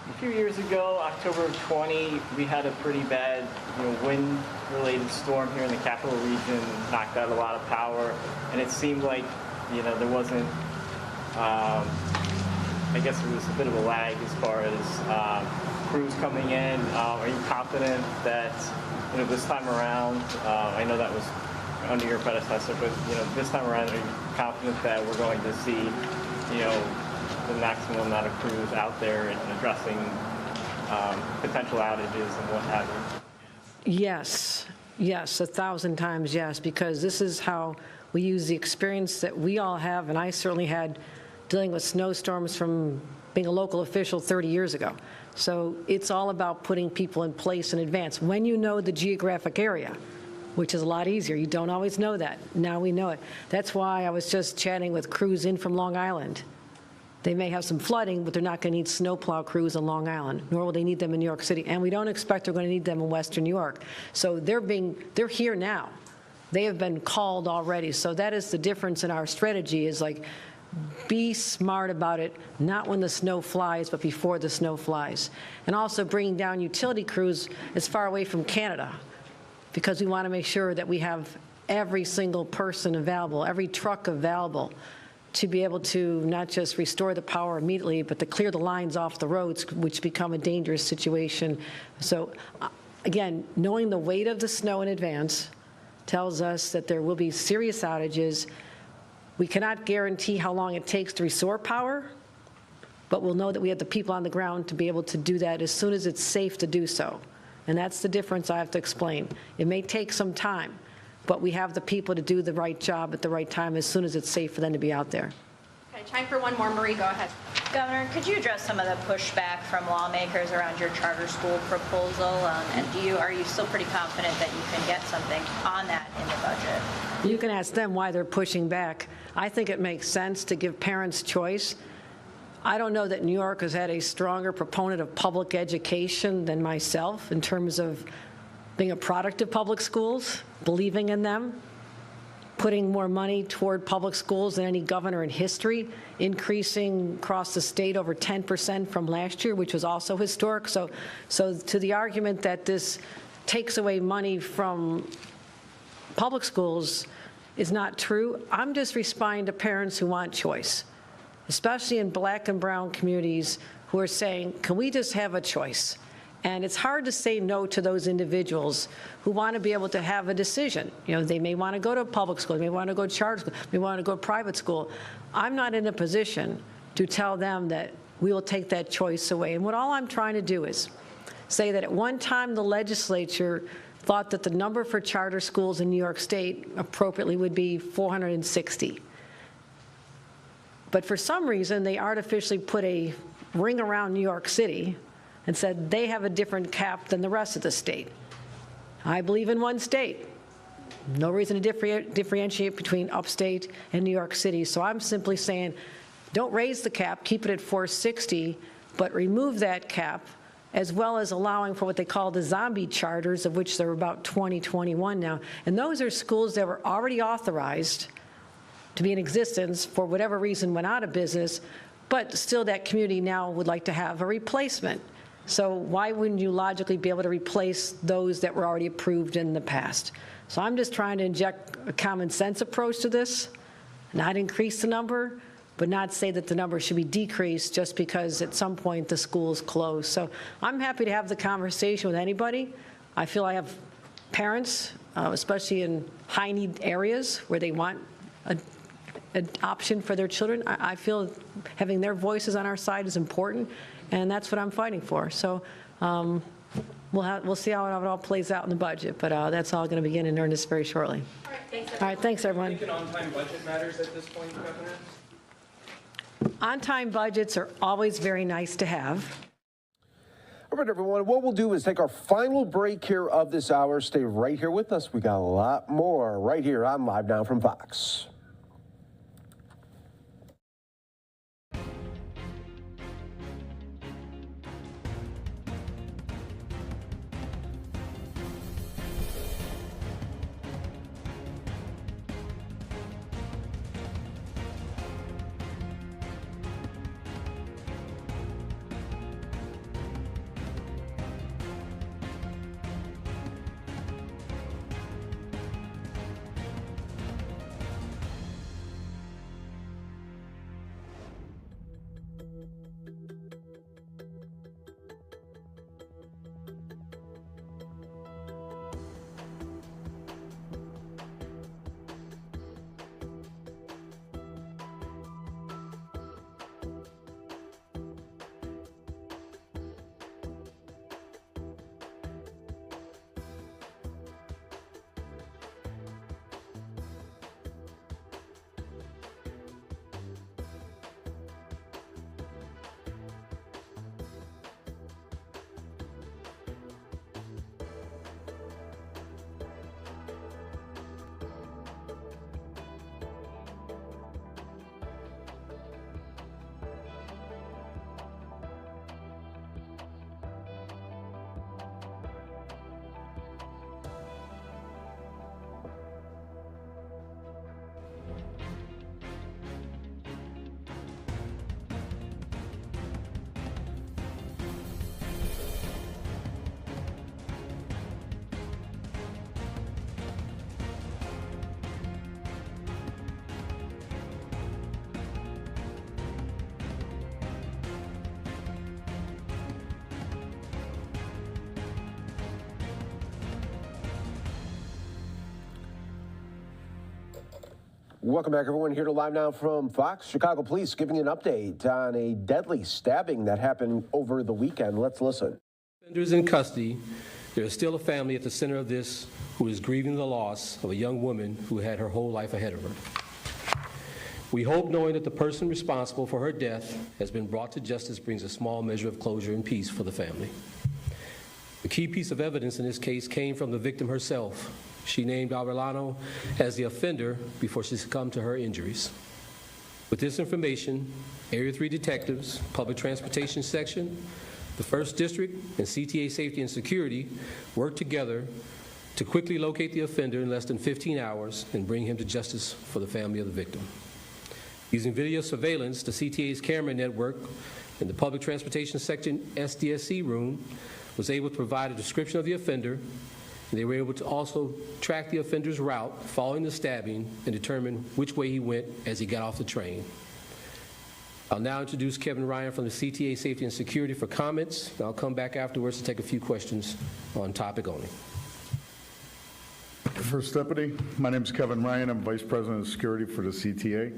S20: A few years ago, October of 20, we had a pretty bad, wind-related storm here in the capital region, knocked out a lot of power, and it seemed like, there wasn't, I guess there was a bit of a lag as far as crews coming in. Are you confident that, this time around, I know that was under your predecessor, but, this time around, are you confident that we're going to see, the maximum amount of crews out there and addressing potential outages and what have you?
S9: Yes, 1,000 times yes, because this is how we use the experience that we all have, and I certainly had dealing with snowstorms from being a local official 30 years ago. So it's all about putting people in place in advance. When you know the geographic area, which is a lot easier, you don't always know that. Now we know it. That's why I was just chatting with crews in from Long Island. They may have some flooding, but they're not going to need snowplow crews in Long Island, nor will they need them in New York City. And we don't expect they're going to need them in Western New York. So they're here now. They have been called already. So that is the difference in our strategy, is like, be smart about it, not when the snow flies, but before the snow flies. And also bringing down utility crews as far away from Canada, because we want to make sure that we have every single person available, every truck available, to be able to not just restore the power immediately, but to clear the lines off the roads, which become a dangerous situation. So again, knowing the weight of the snow in advance tells us that there will be serious outages. We cannot guarantee how long it takes to restore power, but we'll know that we have the people on the ground to be able to do that as soon as it's safe to do so. And that's the difference I have to explain. It may take some time, but we have the people to do the right job at the right time as soon as it's safe for them to be out there.
S17: Okay, time for one more. Marie, go ahead.
S5: Governor, could you address some of the pushback from lawmakers around your charter school proposal? And are you still pretty confident that you can get something on that in the budget?
S9: You can ask them why they're pushing back. I think it makes sense to give parents choice. I don't know that New York has had a stronger proponent of public education than myself in terms of being a product of public schools, believing in them, putting more money toward public schools than any governor in history, increasing across the state over 10% from last year, which was also historic. So to the argument that this takes away money from public schools is not true. I'm just responding to parents who want choice, especially in black and brown communities who are saying, can we just have a choice? And it's hard to say no to those individuals who want to be able to have a decision. You know, they may want to go to public school, they may want to go to charter school, they may want to go to private school. I'm not in a position to tell them that we will take that choice away. And all I'm trying to do is say that at one time the legislature thought that the number for charter schools in New York State appropriately would be 460. But for some reason, they artificially put a ring around New York City and said they have a different cap than the rest of the state. I believe in one state. No reason to differentiate between upstate and New York City. So I'm simply saying, don't raise the cap, keep it at 460, but remove that cap, as well as allowing for what they call the zombie charters, of which there are about 20, 21 now. And those are schools that were already authorized to be in existence, for whatever reason went out of business, but still that community now would like to have a replacement. So why wouldn't you logically be able to replace those that were already approved in the past? So I'm just trying to inject a common sense approach to this, not increase the number, but not say that the number should be decreased just because at some point the school's closed. So I'm happy to have the conversation with anybody. I feel I have parents, especially in high-need areas where they want an option for their children. I feel having their voices on our side is important, and that's what I'm fighting for. So we'll see how it all plays out in the budget, but that's all going to begin in earnest very shortly. All right, thanks, everyone.
S18: Do you think an on-time budget matters at this point, Governor?
S9: On-time budgets are always very nice to have.
S7: All right, everyone, what we'll do is take our final break here of this hour. Stay right here with us. We got a lot more right here on Live Now from Fox. Welcome back, everyone. Here to Live Now from Fox. Chicago police giving an update on a deadly stabbing that happened over the weekend. Let's listen.
S1: Offenders in custody. There is still a family at the center of this who is grieving the loss of a young woman who had her whole life ahead of her. We hope knowing that the person responsible for her death has been brought to justice brings a small measure of closure and peace for the family. The key piece of evidence in this case came from the victim herself. She named Aurelano as the offender before she succumbed to her injuries. With this information, Area 3 detectives, Public Transportation Section, the 1st District, and CTA Safety and Security worked together to quickly locate the offender in less than 15 hours and bring him to justice for the family of the victim. Using video surveillance, the CTA's camera network in the Public Transportation Section SDSC room was able to provide a description of the offender, and they were able to also track the offender's route following the stabbing and determine which way he went as he got off the train. I'll now introduce Kevin Ryan from the CTA Safety and Security for comments. I'll come back afterwards to take a few questions on topic only.
S11: First Deputy, my name is Kevin Ryan. I'm Vice President of Security for the CTA.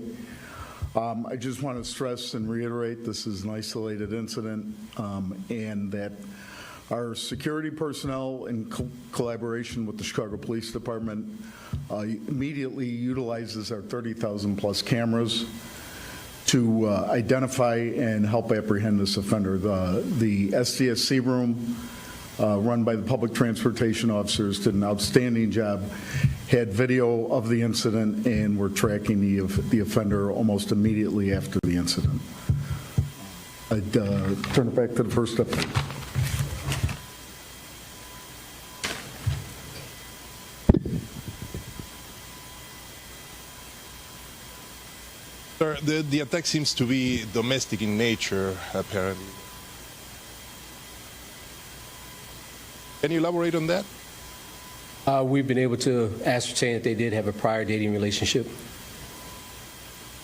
S11: I just want to stress and reiterate this is an isolated incident and that our security personnel in collaboration with the Chicago Police Department immediately utilizes our 30,000 plus cameras to identify and help apprehend this offender. The SDSC room run by the public transportation officers did an outstanding job, had video of the incident, and we're tracking the offender almost immediately after the incident. I'd turn it back to the First Deputy.
S13: Sir, the attack seems to be domestic in nature, apparently. Can you elaborate on that?
S1: We've been able to ascertain that they did have a prior dating relationship.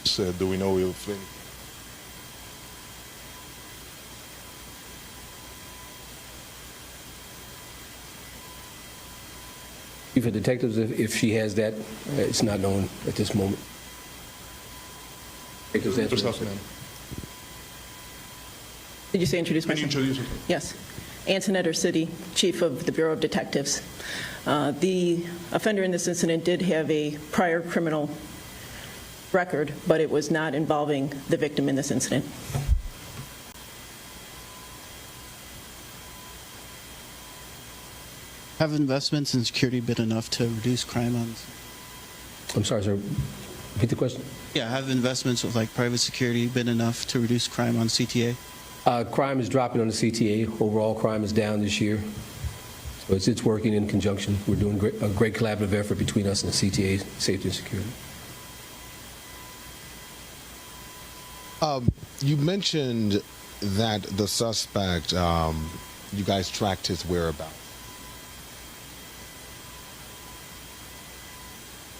S13: So, do we know if
S1: Chief of Detectives, if she has that, it's not known at this moment.
S23: Did you say introduce myself?
S13: Can you introduce yourself?
S23: Yes. Antoinette City, Chief of the Bureau of Detectives. The offender in this incident did have a prior criminal record, but it was not involving the victim in this incident.
S25: Have investments in security been enough to reduce crime on?
S1: I'm sorry, sir. Repeat the question.
S25: Yeah, have investments with like private security been enough to reduce crime on CTA?
S1: Crime is dropping on the CTA. Overall crime is down this year. So it's working in conjunction. We're doing a great collaborative effort between us and the CTA Safety and Security.
S13: You mentioned that the suspect, you guys tracked his whereabouts.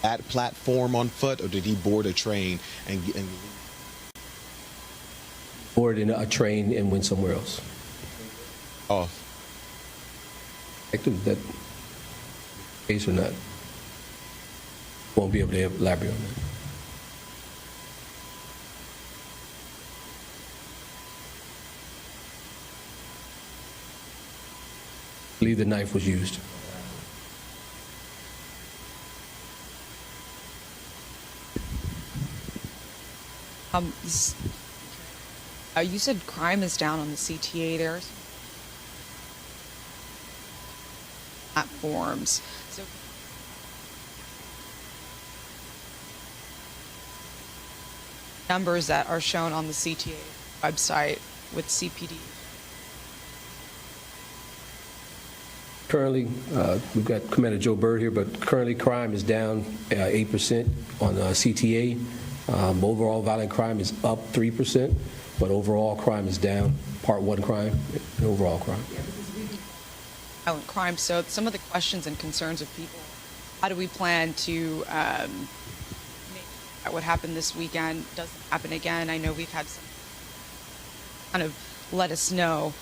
S13: That platform on foot, or did he board a train and
S1: board in a train and went somewhere else?
S13: Off.
S1: Active that case or not? Won't be able to elaborate on that. I believe the knife was used.
S26: You said crime is down on the CTA there. Platforms. So numbers that are shown on the CTA website with CPD.
S1: Currently, we've got Commander Joe Bird here, but currently crime is down 8% on CTA. Overall violent crime is up 3%, but overall crime is down. Part 1 crime, and overall crime.
S26: Violent crime. So some of the questions and concerns of people, how do we plan to make that what happened this weekend doesn't happen again? I know we've had some kind of let us know.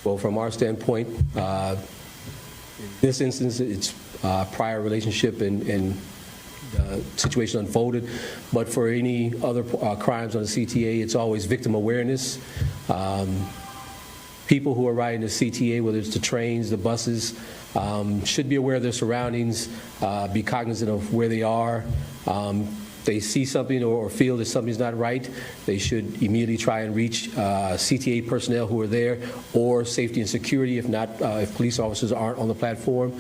S1: Well, from our standpoint, In this instance, it's prior relationship and situation unfolded. But for any other crimes on the CTA, it's always victim awareness. People who are riding the CTA, whether it's the trains, the buses, should be aware of their surroundings, be cognizant of where they are. They see something or feel that something's not right, they should immediately try and reach CTA personnel who are there, or safety and security if not, if police officers aren't on the platform.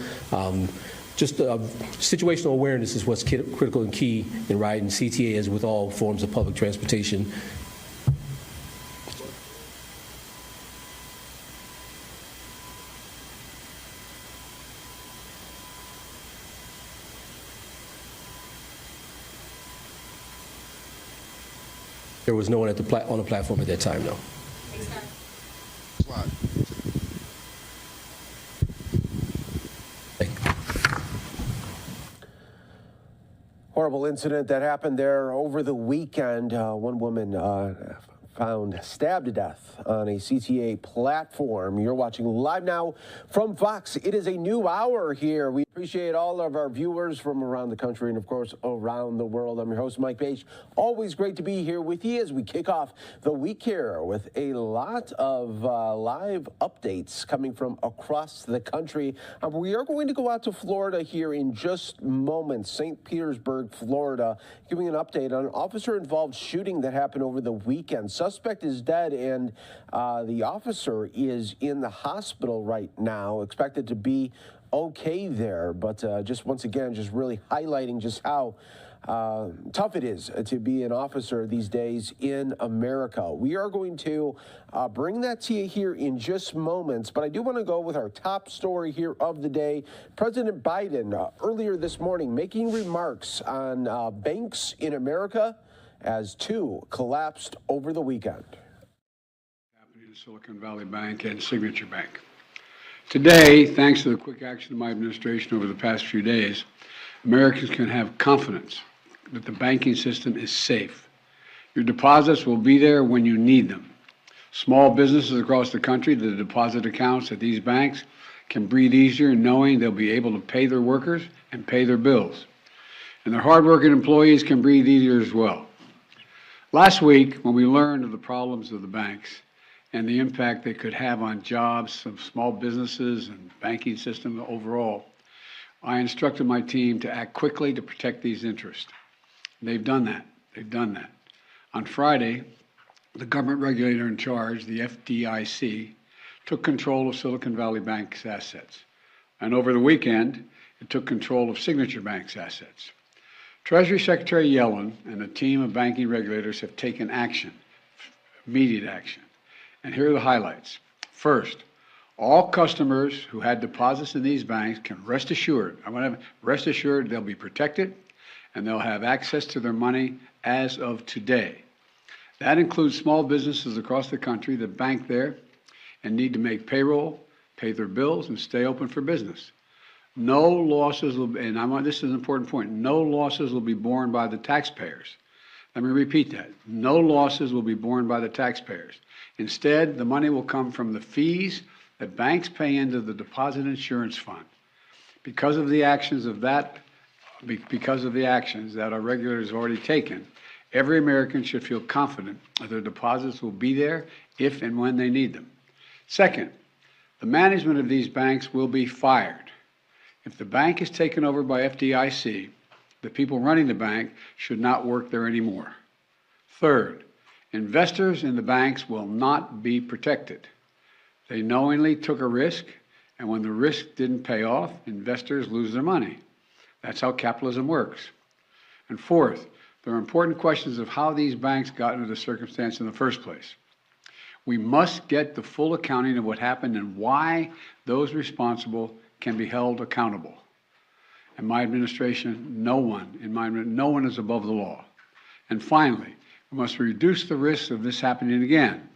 S1: Just situational awareness is what's critical and key in riding CTA, as with all forms of public transportation. There was no one at on the platform at that time, no.
S7: Horrible incident that happened there over the weekend. One woman found stabbed to death on a CTA platform. You're watching Live Now from Fox. It is a new hour here. We appreciate all of our viewers from around the country and, of course, around the world. I'm your host, Mike Page. Always great to be here with you as we kick off the week here with a lot of live updates coming from across the country. We are going to go out to Florida here in just moments. St. Petersburg, Florida, giving an update on an officer-involved shooting that happened over the weekend. Suspect is dead, and the officer is in the hospital right now, expected to be okay there. But just once again, just really highlighting just how tough it is to be an officer these days in America. We are going to bring that to you here in just moments, but I do want to go with our top story here of the day. President Biden earlier this morning making remarks on banks in America as two collapsed over the weekend.
S3: Happening in Silicon Valley Bank and Signature Bank. Today, thanks to the quick action of my administration over the past few days, Americans can have confidence that the banking system is safe. Your deposits will be there when you need them. Small businesses across the country, the deposit accounts at these banks can breathe easier knowing they'll be able to pay their workers and pay their bills. And their hardworking employees can breathe easier as well. Last week, when we learned of the problems of the banks and the impact they could have on jobs of small businesses and banking system overall, I instructed my team to act quickly to protect these interests. They've done that. They've done that. On Friday, the government regulator in charge, the FDIC, took control of Silicon Valley Bank's assets. And over the weekend, it took control of Signature Bank's assets. Treasury Secretary Yellen and a team of banking regulators have taken action, immediate action. And here are the highlights. First, all customers who had deposits in these banks can rest assured, rest assured they'll be protected and they'll have access to their money as of today. That includes small businesses across the country that bank there and need to make payroll, pay their bills, and stay open for business. No losses will, and this is an important point, no losses will be borne by the taxpayers. Let me repeat that. No losses will be borne by the taxpayers. Instead, the money will come from the fees that banks pay into the Deposit Insurance Fund. Because of the actions that our regulators have already taken, every American should feel confident that their deposits will be there if and when they need them. Second, the management of these banks will be fired. If the bank is taken over by FDIC, the people running the bank should not work there anymore. Third, investors in the banks will not be protected. They knowingly took a risk, and when the risk didn't pay off, investors lose their money. That's how capitalism works. And fourth, there are important questions of how these banks got into the circumstance in the first place. We must get the full accounting of what happened and why those responsible can be held accountable. In my administration, no one is above the law. And finally, we must reduce the risk of this happening again.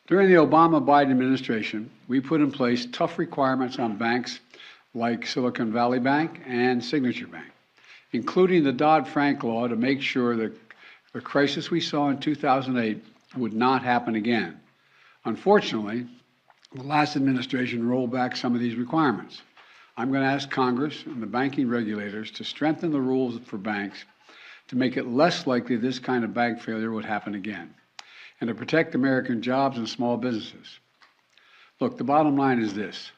S3: During the Obama-Biden administration, we put in place tough requirements on banks like Silicon Valley Bank and Signature Bank, including the Dodd-Frank law to make sure that the crisis we saw in 2008 would not happen again. Unfortunately, the last administration rolled back some of these requirements. I'm going to ask Congress and the banking regulators to strengthen the rules for banks to make it less likely this kind of bank failure would happen again, and to protect American jobs and small businesses. Look, the bottom line is this.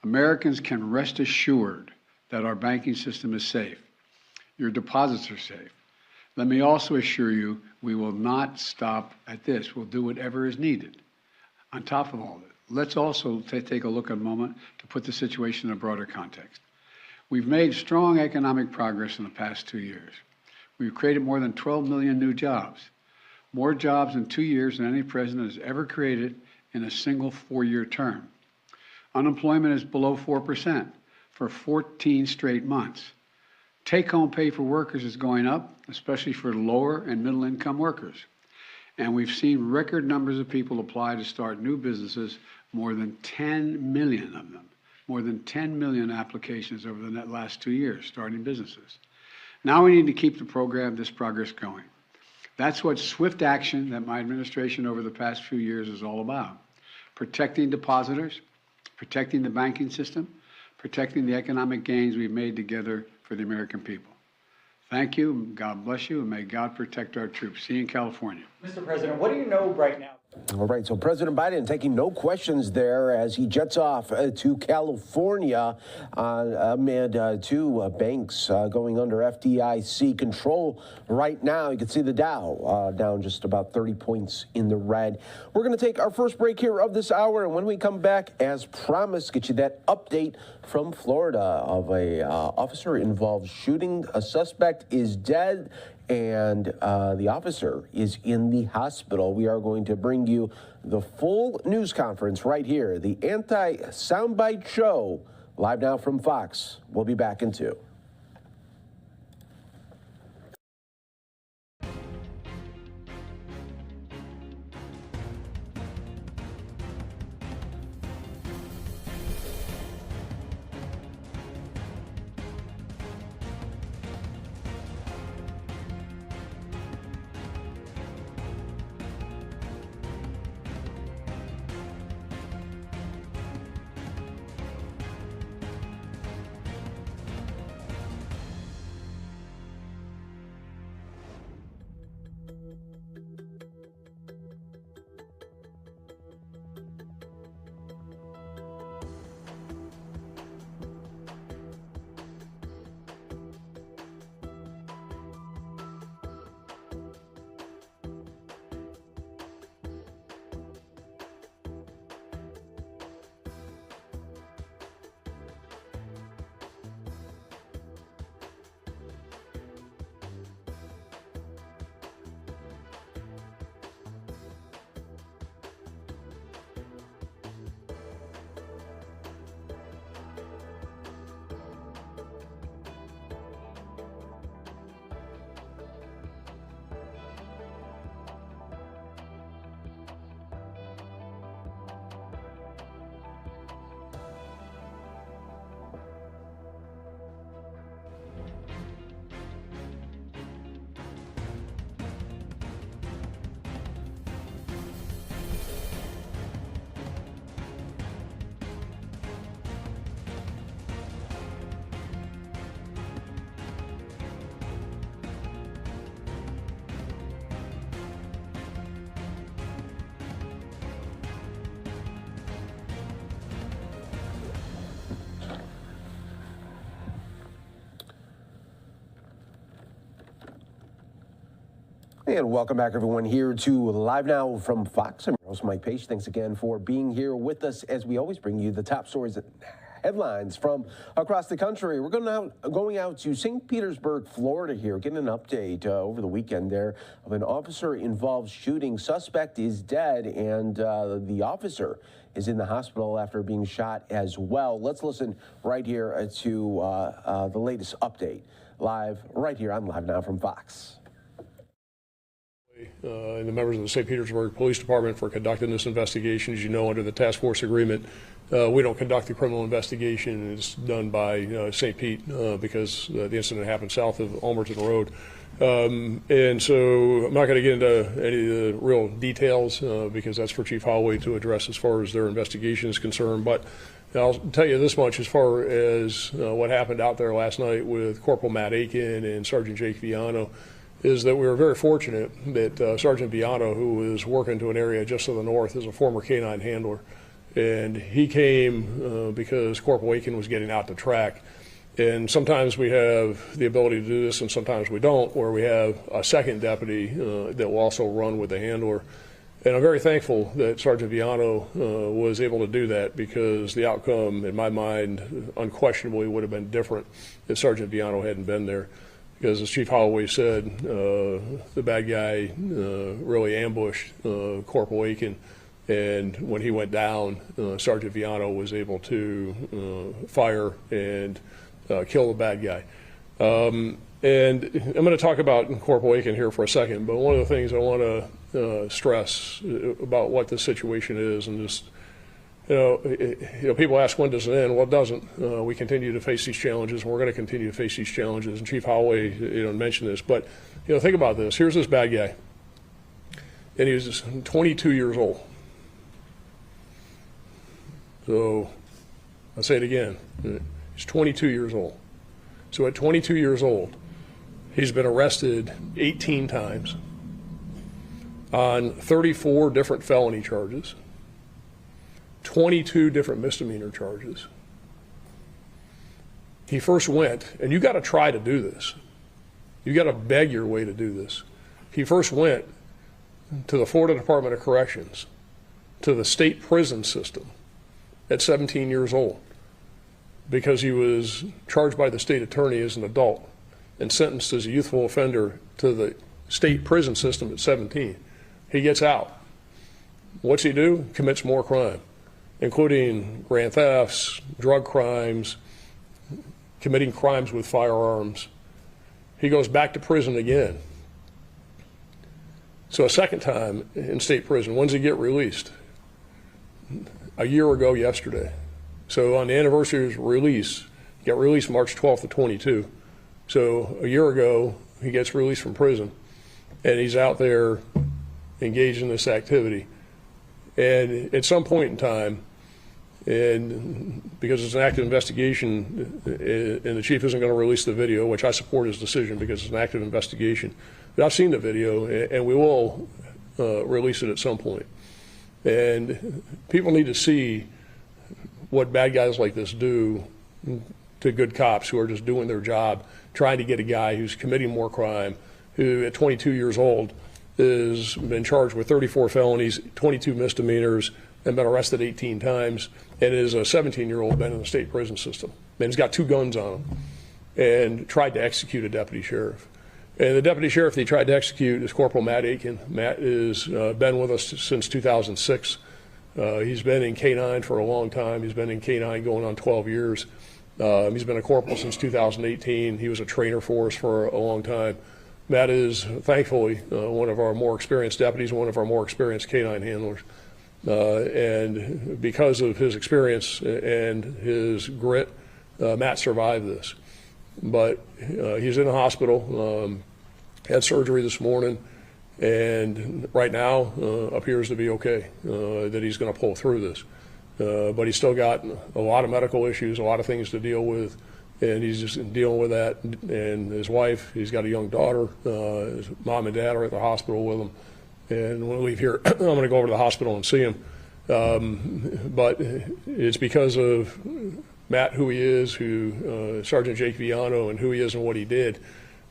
S3: Americans can rest assured that our banking system is safe. Your deposits are safe. Let me also assure you, we will not stop at this. We'll do whatever is needed. On top of all this, let's also take a look at a moment to put the situation in a broader context. We've made strong economic progress in the past 2 years. We've created more than 12 million new jobs, more jobs in 2 years than any president has ever created in a single 4-year term. Unemployment is below 4% for 14 straight months. Take-home pay for workers is going up, especially for lower and middle-income workers. And we've seen record numbers of people apply to start new businesses, more than 10 million of them, more than 10 million applications over the last 2 years starting businesses. Now we need to keep this progress going. That's what swift action that my administration over the past few years is all about. Protecting depositors, protecting the banking system, protecting the economic gains we've made together for the American people. Thank you, God bless you, and may God protect our troops. See you in California.
S2: Mr. President, what do you know right now?
S7: All right, so President Biden taking no questions there as he jets off to California amid two banks going under FDIC control right now. You can see the Dow down just about 30 points in the red. We're going to take our first break here of this hour, and when we come back, as promised, get you that update from Florida of a officer-involved shooting. A suspect is dead, and the officer is in the hospital. We are going to bring you the full news conference right here, the Anti-Soundbite Show, live now from Fox. We'll be back in 2. And welcome back, everyone, here to Live Now from Fox. I'm your host, Mike Page. Thanks again for being here with us as we always bring you the top stories and headlines from across the country. We're going out to St. Petersburg, Florida here, getting an update over the weekend there of an officer-involved shooting. Suspect is dead, and the officer is in the hospital after being shot as well. Let's listen right here to the latest update live right here on Live Now from Fox.
S4: And the members of the St. Petersburg Police Department for conducting this investigation. As you know, under the task force agreement, we don't conduct the criminal investigation. It's done by St. Pete because the incident happened south of Almerton Road. And so I'm not going to get into any of the real details because that's for Chief Holloway to address as far as their investigation is concerned. But I'll tell you this much as far as what happened out there last night with Corporal Matt Aiken and Sergeant Jake Viano, is that we were very fortunate that Sergeant Viano, who was working to an area just to the north, is a former canine handler. And he came because Corporal Aiken was getting out to track. And sometimes we have the ability to do this and sometimes we don't, where we have a second deputy that will also run with the handler. And I'm very thankful that Sergeant Viano was able to do that, because the outcome, in my mind, unquestionably would have been different if Sergeant Viano hadn't been there. Because as Chief Holloway said, the bad guy really ambushed Corporal Aiken, and when he went down, Sergeant Viano was able to fire and kill the bad guy. And I'm going to talk about Corporal Aiken here for a second, but one of the things I want to stress about what the situation is, and just, people ask when does it end? Well, it doesn't. We continue to face these challenges, and we're going to continue to face these challenges. And Chief Holloway, mentioned this, but think about this. Here's this bad guy, and he was 22 years old. So I'll say it again. He's 22 years old. So at 22 years old, he's been arrested 18 times on 34 different felony charges, 22 different misdemeanor charges. He first went, and you got to try to do this. You got to beg your way to do this. He first went to the Florida Department of Corrections, to the state prison system at 17 years old, because he was charged by the state attorney as an adult and sentenced as a youthful offender to the state prison system at 17. He gets out. What's he do? Commits more crime, including grand thefts, drug crimes, committing crimes with firearms. He goes back to prison again. So a second time in state prison. When does he get released? A year ago yesterday. So on the anniversary of his release, he got released March 12th of 22. So a year ago, he gets released from prison, and he's out there engaged in this activity. And at some point in time, and because it's an active investigation, and the chief isn't going to release the video, which I support his decision because it's an active investigation, but I've seen the video, and we will release it at some point. And people need to see what bad guys like this do to good cops who are just doing their job, trying to get a guy who's committing more crime, who at 22 years old has been charged with 34 felonies, 22 misdemeanors, and been arrested 18 times, and is a 17-year-old been in the state prison system. And he's got 2 guns on him and tried to execute a deputy sheriff. And the deputy sheriff that he tried to execute is Corporal Matt Aiken. Matt has been with us since 2006. He's been in K-9 for a long time. He's been in K-9 going on 12 years. He's been a corporal since 2018. He was a trainer for us for a long time. Matt is, thankfully, one of our more experienced deputies, one of our more experienced K-9 handlers. And because of his experience and his grit, Matt survived this. But he's in the hospital, had surgery this morning, and right now appears to be okay, that he's going to pull through this. But he's still got a lot of medical issues, a lot of things to deal with, and he's just dealing with that. And his wife, he's got a young daughter, his mom and dad are at the hospital with him. And when we leave here, I'm going to go over to the hospital and see him. But it's because of Matt, who he is, Sergeant Jake Viano, and who he is and what he did,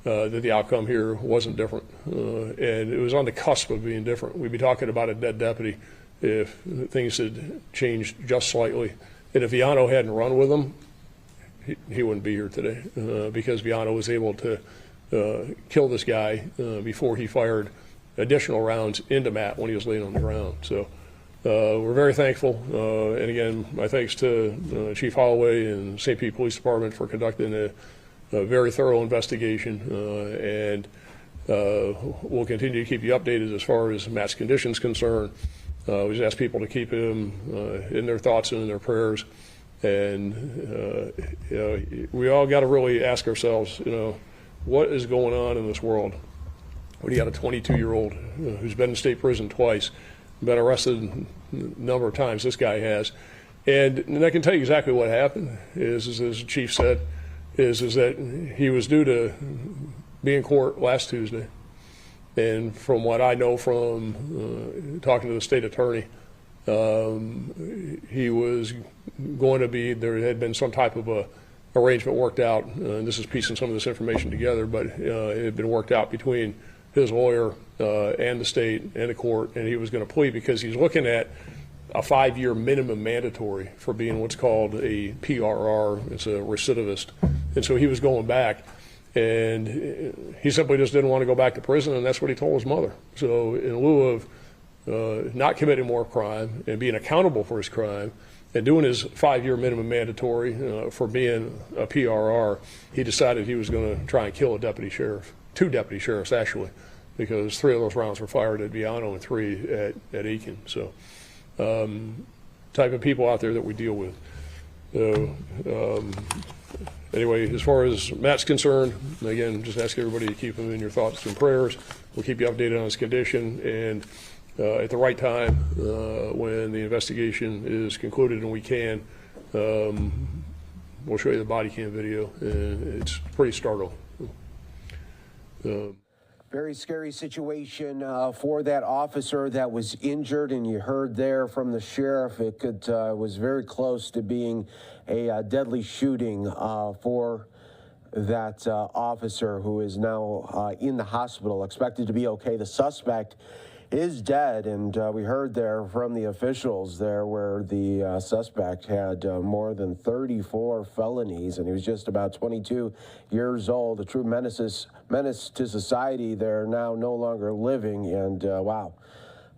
S4: that the outcome here wasn't different. And it was on the cusp of being different. We'd be talking about a dead deputy if things had changed just slightly. And if Viano hadn't run with him, he wouldn't be here today, because Viano was able to kill this guy before he fired additional rounds into Matt when he was laying on the ground. So we're very thankful. And again, my thanks to Chief Holloway and St. Pete Police Department for conducting a very thorough investigation. And we'll continue to keep you updated as far as Matt's condition is concerned. We just ask people to keep him in their thoughts and in their prayers. And we all got to really ask ourselves, what is going on in this world when you got a 22-year-old who's been in state prison twice, been arrested a number of times, this guy has, And I can tell you exactly what happened is as the chief said, is that he was due to be in court last Tuesday. And from what I know from talking to the state attorney, he was going to be, there had been some type of a arrangement worked out, and this is piecing some of this information together, but it had been worked out between his lawyer and the state and the court, and he was going to plead because he's looking at a 5-year minimum mandatory for being what's called a PRR. It's a recidivist. And so he was going back, and he simply just didn't want to go back to prison, and that's what he told his mother. So in lieu of not committing more crime and being accountable for his crime and doing his 5-year minimum mandatory for being a PRR, he decided he was going to try and kill a deputy sheriff, 2 deputy sheriffs actually, because 3 of those rounds were fired at Viano and 3 at Aiken. So type of people out there that we deal with. Anyway, as far as Matt's concerned, again, just ask everybody to keep him in your thoughts and prayers. We'll keep you updated on his condition, and at the right time, when the investigation is concluded and we can, we'll show you the body cam video, and it's pretty startling.
S7: Very scary situation for that officer that was injured, and you heard there from the sheriff it was very close to being a deadly shooting for that officer, who is now in the hospital, expected to be okay. The suspect is dead, and we heard there from the officials there where the suspect had more than 34 felonies, and he was just about 22 years old. A true menace to society. They're now no longer living, and wow,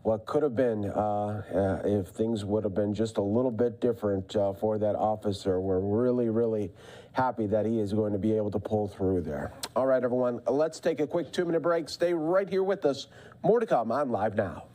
S7: what could have been if things would have been just a little bit different for that officer. We're really, really happy that he is going to be able to pull through there. All right, everyone, let's take a quick 2-minute break. Stay right here with us. More to come on Live Now.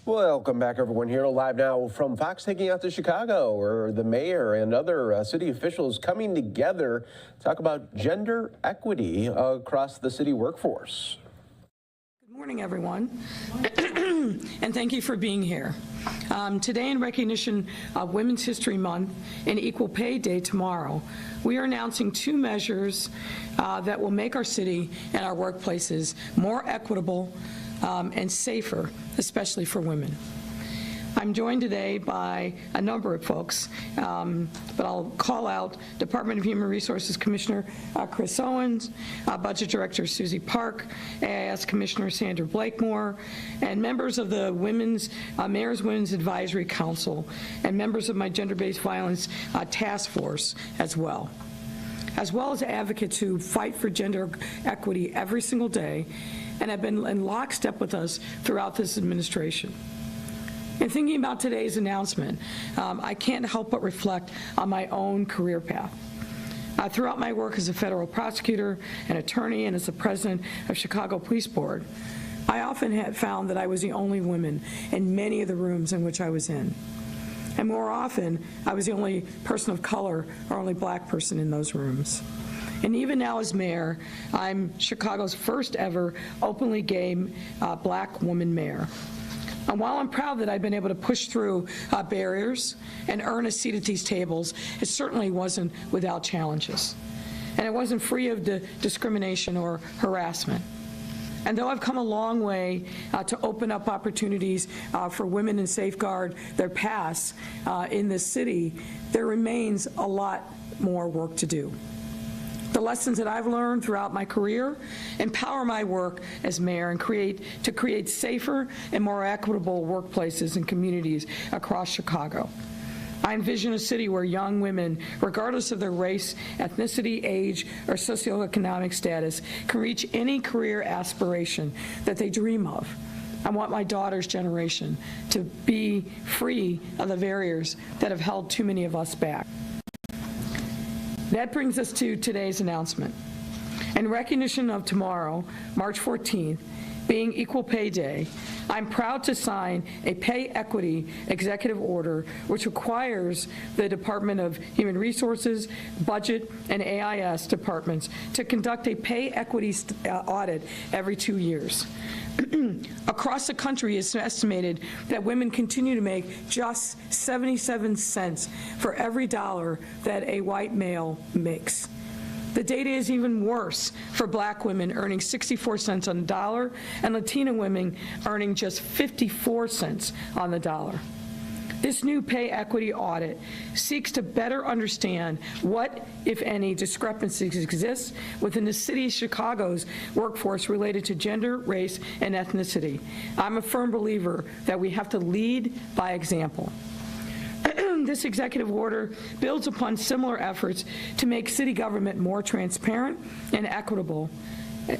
S7: Welcome back, everyone, here to Live Now from Fox, taking out to Chicago, where the mayor and other city officials coming together to talk about gender equity across the city workforce.
S6: Good morning, everyone, and thank you for being here. Today, in recognition of Women's History Month and Equal Pay Day tomorrow, we are announcing 2 measures that will make our city and our workplaces more equitable and safer, especially for women. I'm joined today by a number of folks, but I'll call out Department of Human Resources Commissioner Chris Owens, Budget Director Susie Park, AIS Commissioner Sandra Blakemore, and members of the Mayor's Women's Advisory Council, and members of my gender-based violence task force as well as advocates who fight for gender equity every single day and have been in lockstep with us throughout this administration. In thinking about today's announcement, I can't help but reflect on my own career path. Throughout my work as a federal prosecutor, an attorney, and as the president of Chicago Police Board, I often had found that I was the only woman in many of the rooms in which I was in. And more often, I was the only person of color or only black person in those rooms. And even now as mayor, I'm Chicago's first ever openly gay black woman mayor. And while I'm proud that I've been able to push through barriers and earn a seat at these tables, it certainly wasn't without challenges. And it wasn't free of discrimination or harassment. And though I've come a long way to open up opportunities for women and safeguard their paths in this city, there remains a lot more work to do. The lessons that I've learned throughout my career empower my work as mayor and create safer and more equitable workplaces and communities across Chicago. I envision a city where young women, regardless of their race, ethnicity, age, or socioeconomic status, can reach any career aspiration that they dream of. I want my daughter's generation to be free of the barriers that have held too many of us back. That brings us to today's announcement. In recognition of tomorrow, March 14th, being Equal Pay Day, I'm proud to sign a pay equity executive order which requires the Department of Human Resources, Budget, and AIS departments to conduct a pay equity audit every 2 years. Across the country, it's estimated that women continue to make just 77 cents for every dollar that a white male makes. The data is even worse for black women, earning 64 cents on the dollar, and Latina women earning just 54 cents on the dollar. This new pay equity audit seeks to better understand what, if any, discrepancies exist within the city of Chicago's workforce related to gender, race, and ethnicity. I'm a firm believer that we have to lead by example. This executive order builds upon similar efforts to make city government more transparent and equitable,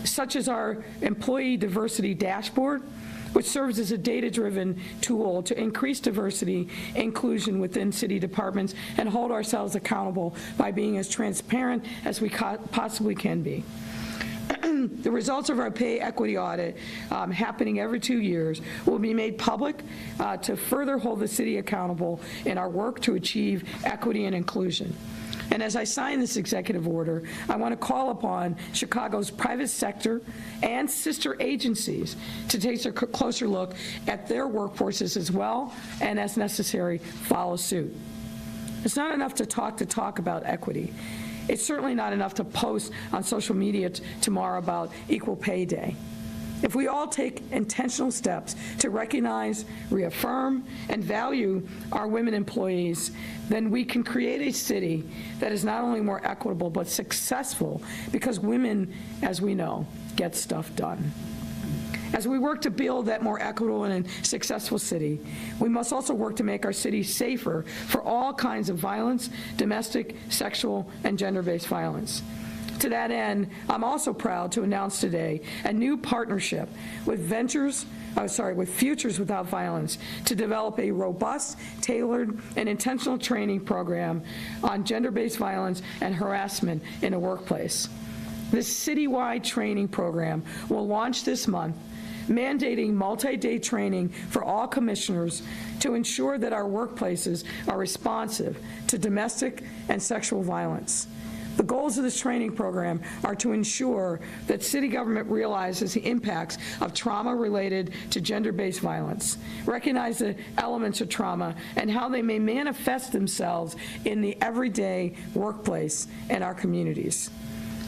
S6: such as our employee diversity dashboard, which serves as a data-driven tool to increase diversity inclusion within city departments and hold ourselves accountable by being as transparent as we possibly can be. The results of our pay equity audit, happening every 2 years, will be made public to further hold the city accountable in our work to achieve equity and inclusion. And as I sign this executive order, I want to call upon Chicago's private sector and sister agencies to take a closer look at their workforces as well, and as necessary, follow suit. It's not enough to talk about equity. It's certainly not enough to post on social media tomorrow about Equal Pay Day. If we all take intentional steps to recognize, reaffirm, and value our women employees, then we can create a city that is not only more equitable but successful, because women, as we know, get stuff done. As we work to build that more equitable and successful city, we must also work to make our city safer for all kinds of violence, domestic, sexual, and gender-based violence. To that end, I'm also proud to announce today a new partnership with Futures Without Violence to develop a robust, tailored, and intentional training program on gender-based violence and harassment in a workplace. This citywide training program will launch this month, mandating multi-day training for all commissioners to ensure that our workplaces are responsive to domestic and sexual violence. The goals of this training program are to ensure that city government realizes the impacts of trauma related to gender-based violence, recognize the elements of trauma and how they may manifest themselves in the everyday workplace and our communities.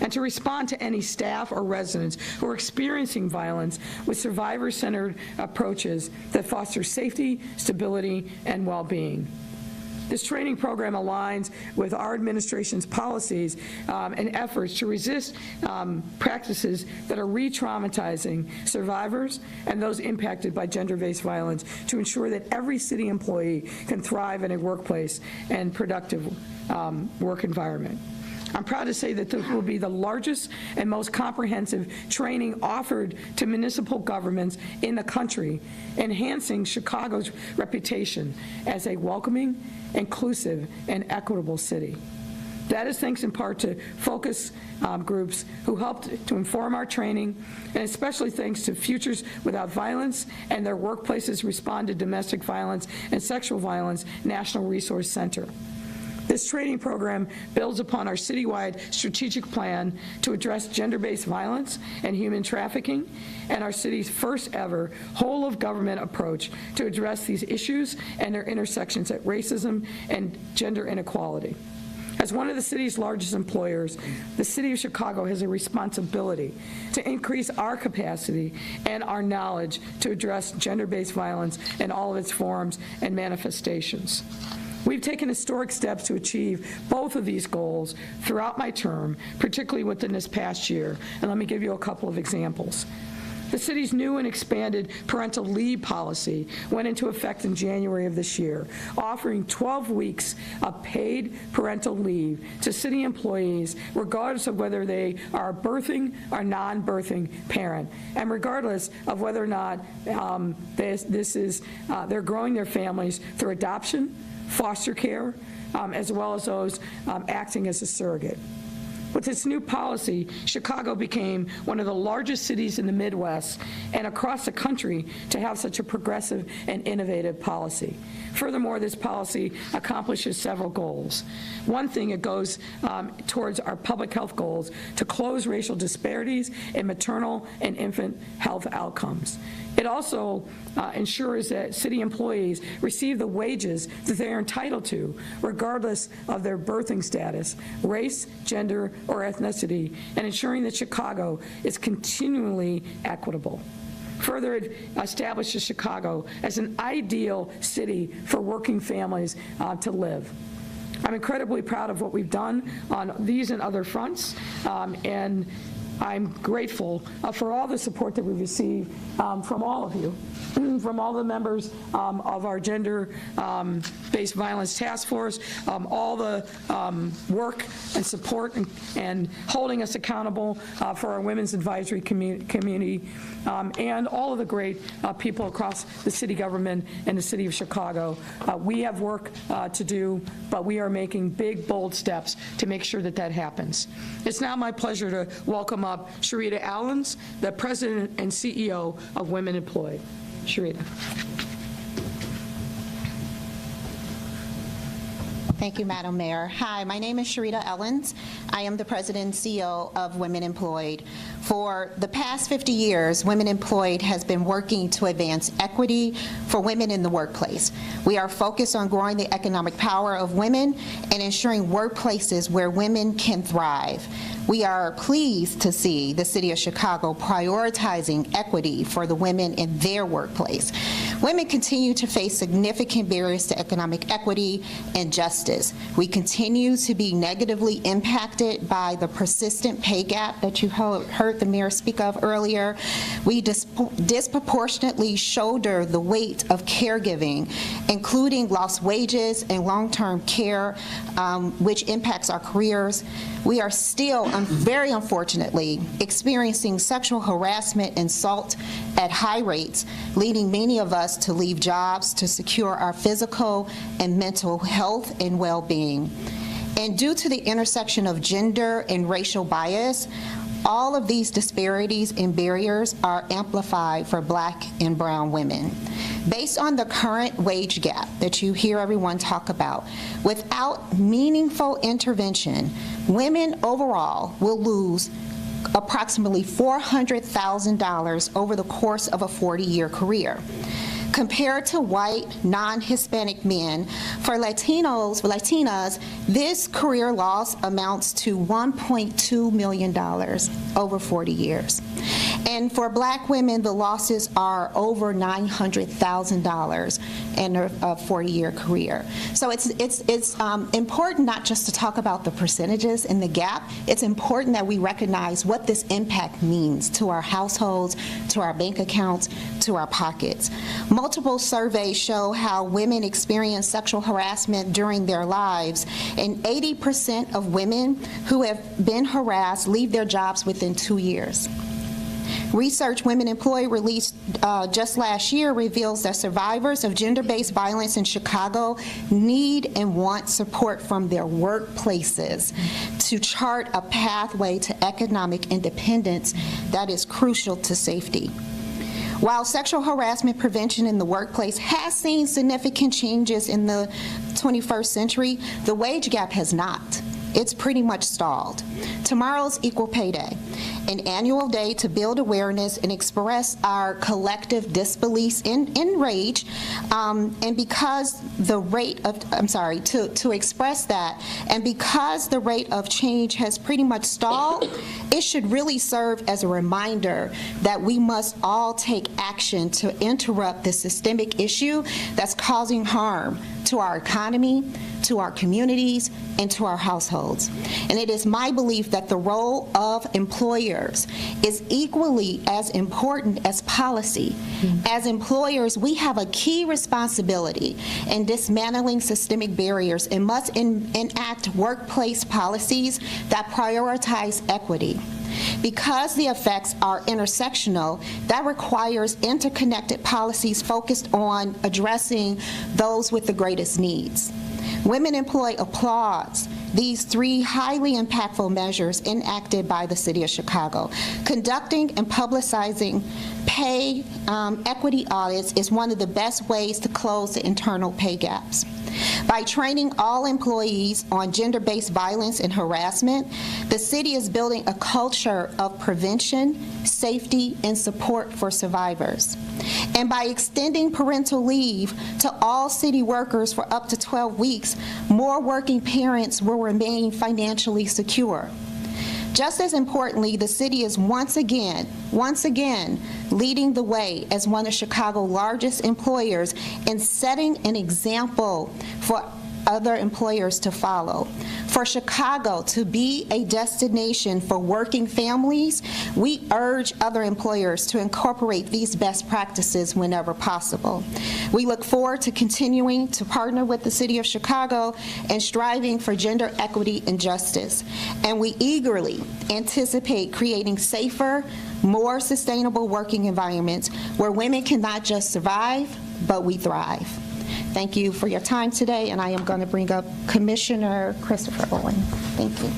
S6: and to respond to any staff or residents who are experiencing violence with survivor-centered approaches that foster safety, stability, and well-being. This training program aligns with our administration's policies and efforts to resist practices that are re-traumatizing survivors and those impacted by gender-based violence to ensure that every city employee can thrive in a workplace and productive work environment. I'm proud to say that this will be the largest and most comprehensive training offered to municipal governments in the country, enhancing Chicago's reputation as a welcoming, inclusive, and equitable city. That is thanks in part to focus groups who helped to inform our training, and especially thanks to Futures Without Violence and their Workplaces Respond to Domestic Violence and Sexual Violence National Resource Center. This training program builds upon our citywide strategic plan to address gender-based violence and human trafficking, and our city's first ever whole-of-government approach to address these issues and their intersections at racism and gender inequality. As one of the city's largest employers, the City of Chicago has a responsibility to increase our capacity and our knowledge to address gender-based violence in all of its forms and manifestations. We've taken historic steps to achieve both of these goals throughout my term, particularly within this past year, and let me give you a couple of examples. The city's new and expanded parental leave policy went into effect in January of this year, offering 12 weeks of paid parental leave to city employees regardless of whether they are a birthing or non-birthing parent, and regardless of whether or not they're growing their families through adoption, foster care, as well as those acting as a surrogate. With this new policy, Chicago became one of the largest cities in the Midwest and across the country to have such a progressive and innovative policy. Furthermore, this policy accomplishes several goals. One thing, it goes towards our public health goals to close racial disparities in maternal and infant health outcomes. It also ensures that city employees receive the wages that they are entitled to, regardless of their birthing status, race, gender, or ethnicity, and ensuring that Chicago is continually equitable. Further, it establishes Chicago as an ideal city for working families to live. I'm incredibly proud of what we've done on these and other fronts, and I'm grateful for all the support that we've received from all of you, from all the members of our gender-based violence task force, all the work and support and holding us accountable for our women's advisory community, and all of the great people across the city government and the city of Chicago. We have work to do, but we are making big, bold steps to make sure that that happens. It's now my pleasure to welcome up Sharita Allens, the President and CEO of Women Employed. Sharita.
S12: Thank you, Madam Mayor. Hi, my name is Sharita Ellens. I am the President and CEO of Women Employed. For the past 50 years, Women Employed has been working to advance equity for women in the workplace. We are focused on growing the economic power of women and ensuring workplaces where women can thrive. We are pleased to see the City of Chicago prioritizing equity for the women in their workplace. Women continue to face significant barriers to economic equity and justice. We continue to be negatively impacted by the persistent pay gap that you heard the mayor speak of earlier. We disproportionately shoulder the weight of caregiving, including lost wages and long-term care, which impacts our careers. We are still, very unfortunately, experiencing sexual harassment and assault at high rates, leading many of us to leave jobs to secure our physical and mental health and well-being. And due to the intersection of gender and racial bias, all of these disparities and barriers are amplified for Black and brown women. Based on the current wage gap that you hear everyone talk about, without meaningful intervention, women overall will lose approximately $400,000 over the course of a 40-year career. Compared to white, non-Hispanic men, for Latinas, this career loss amounts to $1.2 million over 40 years. And for Black women, the losses are over $900,000 in a 40-year career. So it's important not just to talk about the percentages and the gap. It's important that we recognize what this impact means to our households, to our bank accounts, to our pockets. Multiple surveys show how women experience sexual harassment during their lives, and 80% of women who have been harassed leave their jobs within 2 years. Research Women Employed released just last year reveals that survivors of gender-based violence in Chicago need and want support from their workplaces to chart a pathway to economic independence that is crucial to safety. While sexual harassment prevention in the workplace has seen significant changes in the 21st century, the wage gap has not. It's pretty much stalled. Tomorrow's Equal Pay Day, an annual day to build awareness and express our collective disbelief and rage, and because the rate of, to express that, and because the rate of change has pretty much stalled, it should really serve as a reminder that we must all take action to interrupt this systemic issue that's causing harm to our economy, to our communities, and to our households. And it is my belief that the role of employers is equally as important as policy. As employers, we have a key responsibility in dismantling systemic barriers and must enact workplace policies that prioritize equity. Because the effects are intersectional, that requires interconnected policies focused on addressing those with the greatest needs. Women Employed applauds these 3 highly impactful measures enacted by the City of Chicago. Conducting and publicizing pay equity audits is one of the best ways to close the internal pay gaps. By training all employees on gender-based violence and harassment, the city is building a culture of prevention, safety, and support for survivors. And by extending parental leave to all city workers for up to 12 weeks, more working parents will remain financially secure. Just as importantly, the city is once again leading the way as one of Chicago's largest employers and setting an example for other employers to follow. For Chicago to be a destination for working families, we urge other employers to incorporate these best practices whenever possible. We look forward to continuing to partner with the City of Chicago and striving for gender equity and justice. And we eagerly anticipate creating safer, more sustainable working environments where women can not just survive, but we thrive. Thank you for your time today, and I am going to bring up Commissioner Christopher Owen. Thank you.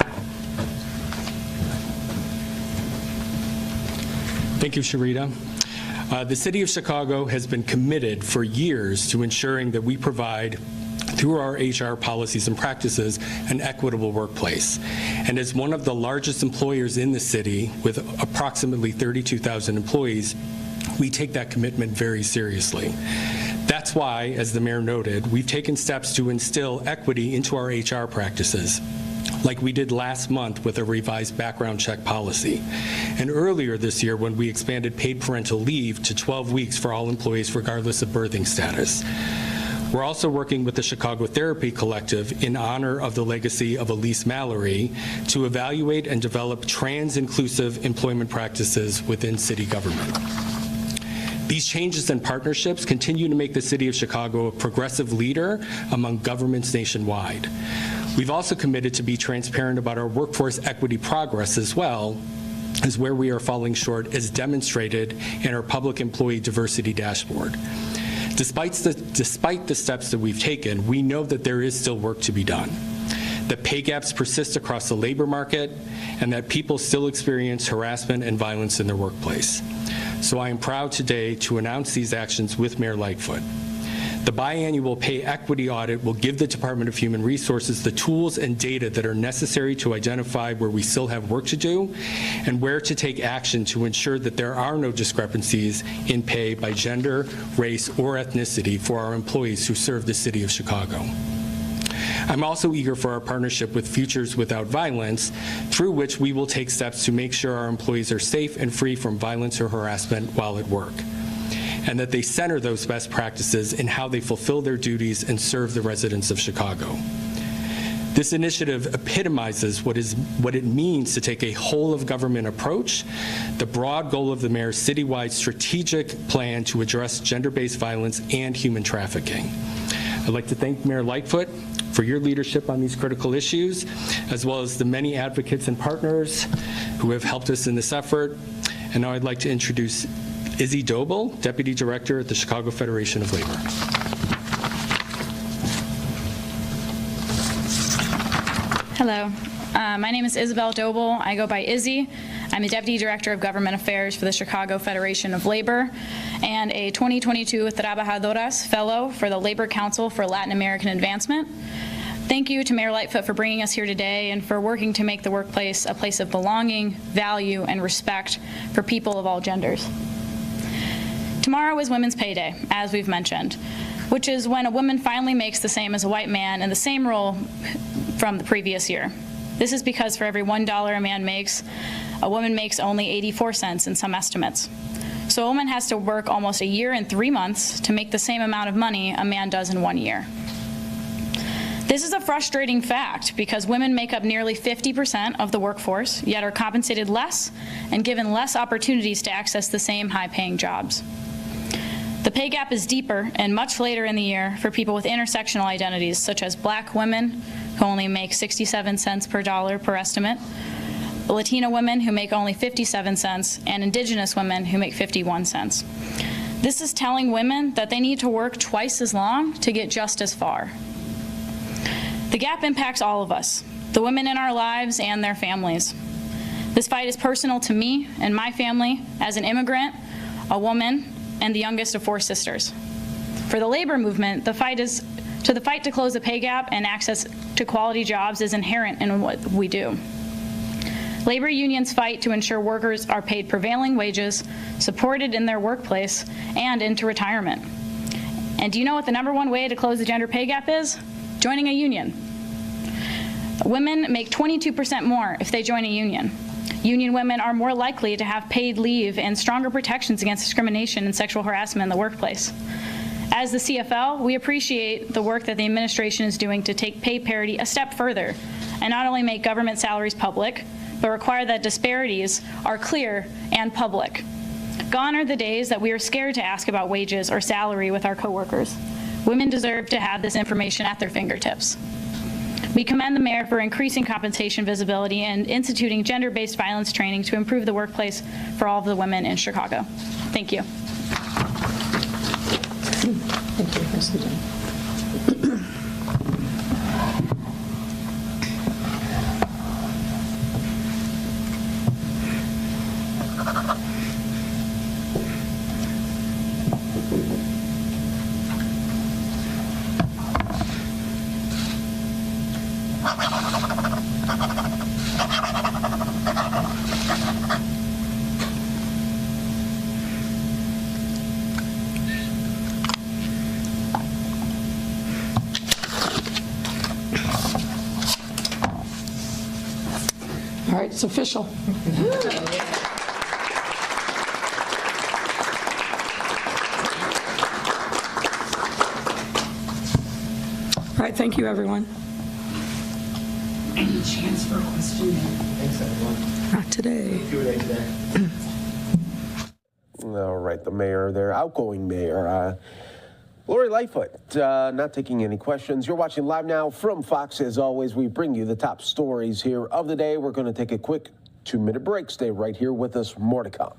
S8: Thank you, Sharita. The City of Chicago has been committed for years to ensuring that we provide, through our HR policies and practices, an equitable workplace. And as one of the largest employers in the city, with approximately 32,000 employees, we take that commitment very seriously. That's why, as the mayor noted, we've taken steps to instill equity into our HR practices, like we did last month with a revised background check policy, and earlier this year when we expanded paid parental leave to 12 weeks for all employees regardless of birthing status. We're also working with the Chicago Therapy Collective in honor of the legacy of Elise Mallory to evaluate and develop trans-inclusive employment practices within city government. These changes and partnerships continue to make the City of Chicago a progressive leader among governments nationwide. We've also committed to be transparent about our workforce equity progress as well as where we are falling short, as demonstrated in our public employee diversity dashboard. Despite the steps that we've taken, we know that there is still work to be done, that pay gaps persist across the labor market, and that people still experience harassment and violence in their workplace. So I am proud today to announce these actions with Mayor Lightfoot. The biannual pay equity audit will give the Department of Human Resources the tools and data that are necessary to identify where we still have work to do and where to take action to ensure that there are no discrepancies in pay by gender, race, or ethnicity for our employees who serve the City of Chicago. I'm also eager for our partnership with Futures Without Violence, through which we will take steps to make sure our employees are safe and free from violence or harassment while at work, and that they center those best practices in how they fulfill their duties and serve the residents of Chicago. This initiative epitomizes what it means to take a whole-of-government approach, the broad goal of the mayor's citywide strategic plan to address gender-based violence and human trafficking. I'd like to thank Mayor Lightfoot for your leadership on these critical issues, as well as the many advocates and partners who have helped us in this effort. And now I'd like to introduce Izzy Doble, Deputy Director at the Chicago Federation of Labor.
S14: Hello, my name is Isabel Doble. I go by Izzy. I'm the Deputy Director of Government Affairs for the Chicago Federation of Labor and a 2022 Trabajadoras Fellow for the Labor Council for Latin American Advancement. Thank you to Mayor Lightfoot for bringing us here today and for working to make the workplace a place of belonging, value, and respect for people of all genders. Tomorrow is Women's Pay Day, as we've mentioned, which is when a woman finally makes the same as a white man in the same role from the previous year. This is because for every $1 a man makes, a woman makes only 84 cents in some estimates. So a woman has to work almost a year and 3 months to make the same amount of money a man does in 1 year. This is a frustrating fact because women make up nearly 50% of the workforce, yet are compensated less and given less opportunities to access the same high-paying jobs. The pay gap is deeper and much later in the year for people with intersectional identities, such as Black women, who only make 67 cents per dollar per estimate, Latina women who make only 57 cents, and Indigenous women who make 51 cents. This is telling women that they need to work twice as long to get just as far. The gap impacts all of us, the women in our lives and their families. This fight is personal to me and my family as an immigrant, a woman, and the youngest of 4 sisters. For the labor movement, the fight to close the pay gap and access to quality jobs is inherent in what we do. Labor unions fight to ensure workers are paid prevailing wages, supported in their workplace, and into retirement. And do you know what the #1 way to close the gender pay gap is? Joining a union. Women make 22% more if they join a union. Union women are more likely to have paid leave and stronger protections against discrimination and sexual harassment in the workplace. As the CFL, we appreciate the work that the administration is doing to take pay parity a step further and not only make government salaries public, but require that disparities are clear and public. Gone are the days that we are scared to ask about wages or salary with our coworkers. Women deserve to have this information at their fingertips. We commend the mayor for increasing compensation visibility and instituting gender-based violence training to improve the workplace for all of the women in Chicago. Thank you.
S6: Thank you. Nicely done. All right, it's official. All right, thank you, everyone.
S15: Any chance for a question? Thanks, everyone.
S6: Not today.
S15: Q&A today.
S7: All right, the mayor there, outgoing mayor, Lori Lightfoot, not taking any questions. You're watching Live Now from Fox. As always, we bring you the top stories here of the day. We're going to take a quick 2-minute break. Stay right here with us. More to come.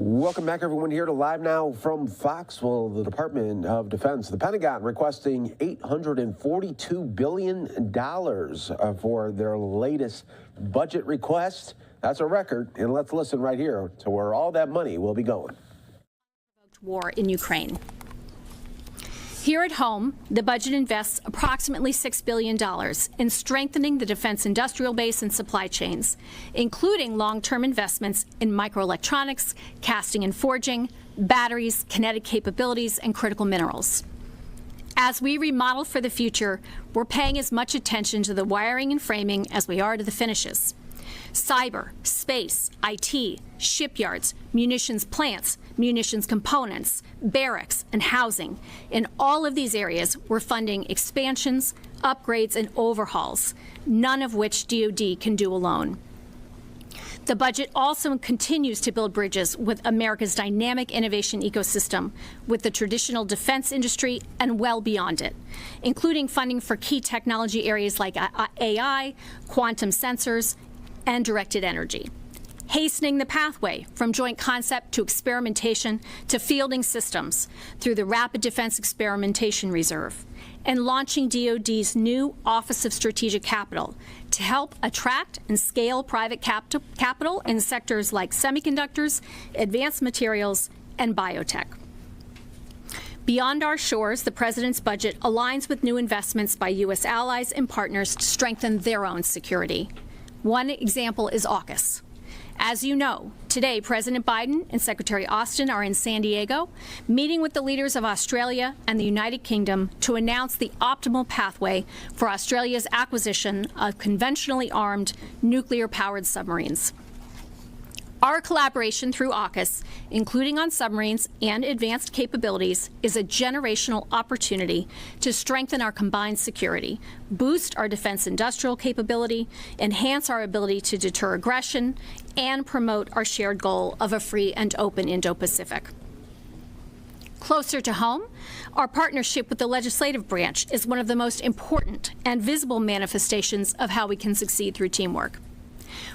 S7: Welcome back, everyone, here to Live Now from Fox. Well, the Department of Defense, the Pentagon, requesting $842 billion for their latest budget request. That's a record, and let's listen right here to where all that money will be going.
S10: War in Ukraine. Here at home, the budget invests approximately $6 billion in strengthening the defense industrial base and supply chains, including long-term investments in microelectronics, casting and forging, batteries, kinetic capabilities, and critical minerals. As we remodel for the future, we're paying as much attention to the wiring and framing as we are to the finishes. Cyber, space, IT, shipyards, munitions plants, munitions components, barracks, and housing. In all of these areas, we're funding expansions, upgrades, and overhauls, none of which DoD can do alone. The budget also continues to build bridges with America's dynamic innovation ecosystem, with the traditional defense industry and well beyond it, including funding for key technology areas like AI, quantum sensors, and directed energy, hastening the pathway from joint concept to experimentation to fielding systems through the Rapid Defense Experimentation Reserve, and launching DoD's new Office of Strategic Capital to help attract and scale private capital in sectors like semiconductors, advanced materials, and biotech. Beyond our shores, the President's budget aligns with new investments by U.S. allies and partners to strengthen their own security. One example is AUKUS. As you know, today President Biden and Secretary Austin are in San Diego, meeting with the leaders of Australia and the United Kingdom to announce the optimal pathway for Australia's acquisition of conventionally armed nuclear-powered submarines. Our collaboration through AUKUS, including on submarines and advanced capabilities, is a generational opportunity to strengthen our combined security, boost our defense industrial capability, enhance our ability to deter aggression, and promote our shared goal of a free and open Indo-Pacific. Closer to home, our partnership with the legislative branch is one of the most important and visible manifestations of how we can succeed through teamwork.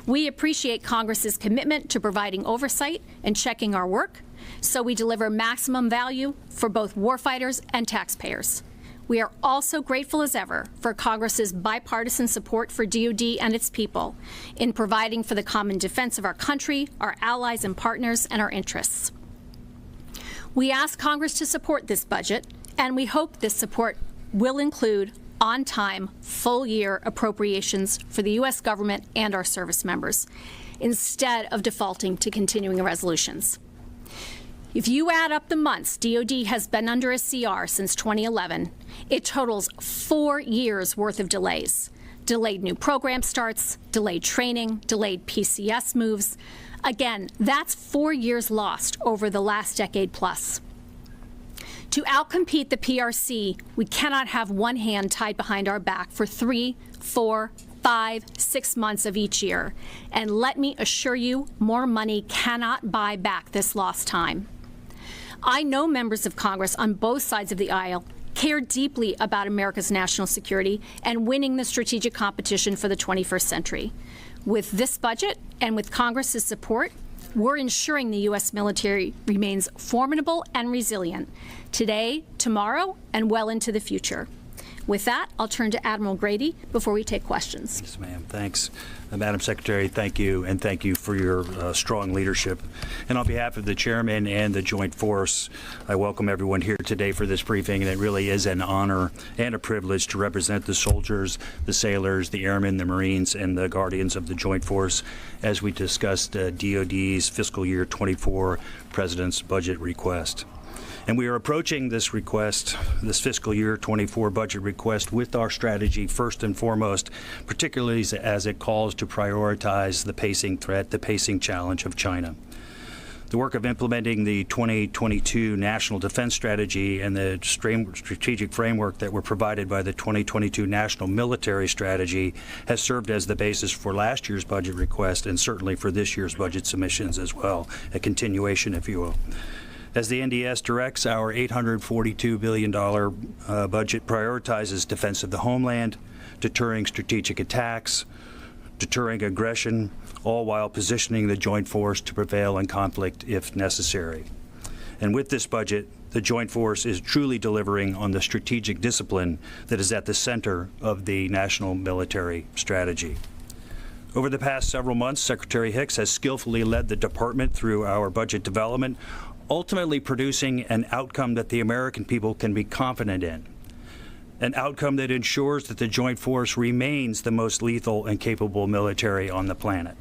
S10: We appreciate Congress's commitment to providing oversight and checking our work, so we deliver maximum value for both warfighters and taxpayers. We are also grateful as ever for Congress's bipartisan support for DoD and its people in providing for the common defense of our country, our allies and partners, and our interests. We ask Congress to support this budget, and we hope this support will include on-time, full-year appropriations for the U.S. government and our service members, instead of defaulting to continuing resolutions. If you add up the months DoD has been under a CR since 2011, it totals 4 years' worth of delays. Delayed new program starts, delayed training, delayed PCS moves. Again, that's 4 years lost over the last decade plus. To outcompete the PRC, we cannot have one hand tied behind our back for 3, 4, 5, 6 months of each year. And let me assure you, more money cannot buy back this lost time. I know members of Congress on both sides of the aisle care deeply about America's national security and winning the strategic competition for the 21st century. With this budget and with Congress's support, we're ensuring the U.S. military remains formidable and resilient today, tomorrow, and well into the future. With that, I'll turn to Admiral Grady before we take questions.
S16: Yes, ma'am. Thanks. Madam Secretary, thank you, and thank you for your strong leadership. And on behalf of the Chairman and the Joint Force, I welcome everyone here today for this briefing, and it really is an honor and a privilege to represent the soldiers, the sailors, the airmen, the Marines, and the Guardians of the Joint Force as we discussed DoD's fiscal year 24 President's budget request. And we are approaching this request, this fiscal year 24 budget request, with our strategy first and foremost, particularly as it calls to prioritize the pacing threat, the pacing challenge of China. The work of implementing the 2022 National Defense Strategy and the strategic framework that were provided by the 2022 National Military Strategy has served as the basis for last year's budget request and certainly for this year's budget submissions as well, a continuation, if you will. As the NDS directs, our $842 billion budget prioritizes defense of the homeland, deterring strategic attacks, deterring aggression, all while positioning the Joint Force to prevail in conflict if necessary. And with this budget, the Joint Force is truly delivering on the strategic discipline that is at the center of the national military strategy. Over the past several months, Secretary Hicks has skillfully led the department through our budget development, ultimately producing an outcome that the American people can be confident in, an outcome that ensures that the Joint Force remains the most lethal and capable military on the planet,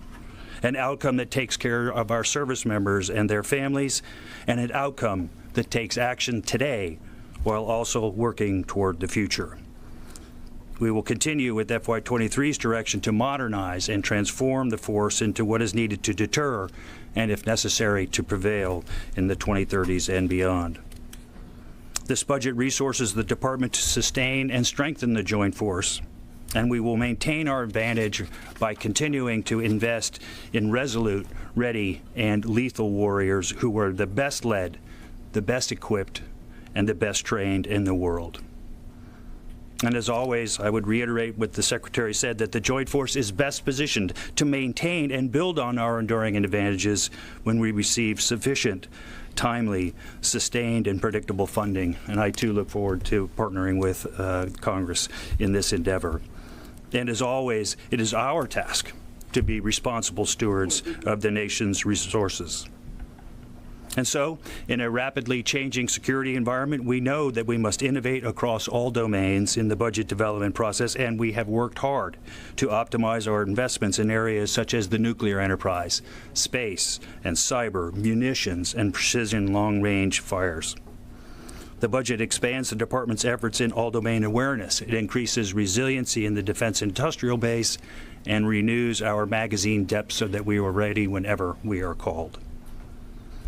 S16: an outcome that takes care of our service members and their families, and an outcome that takes action today while also working toward the future. We will continue with FY23's direction to modernize and transform the force into what is needed to deter and, if necessary, to prevail in the 2030s and beyond. This budget resources the department to sustain and strengthen the Joint Force, and we will maintain our advantage by continuing to invest in resolute, ready, and lethal warriors who are the best led, the best equipped, and the best trained in the world. And as always, I would reiterate what the Secretary said, that the Joint Force is best positioned to maintain and build on our enduring advantages when we receive sufficient, timely, sustained, and predictable funding. And I, too, look forward to partnering with Congress in this endeavor. And as always, it is our task to be responsible stewards of the nation's resources. And so, in a rapidly changing security environment, we know that we must innovate across all domains in the budget development process, and we have worked hard to optimize our investments in areas such as the nuclear enterprise, space and cyber, munitions, and precision long-range fires. The budget expands the department's efforts in all-domain awareness. It increases resiliency in the defense industrial base and renews our magazine depth so that we are ready whenever we are called.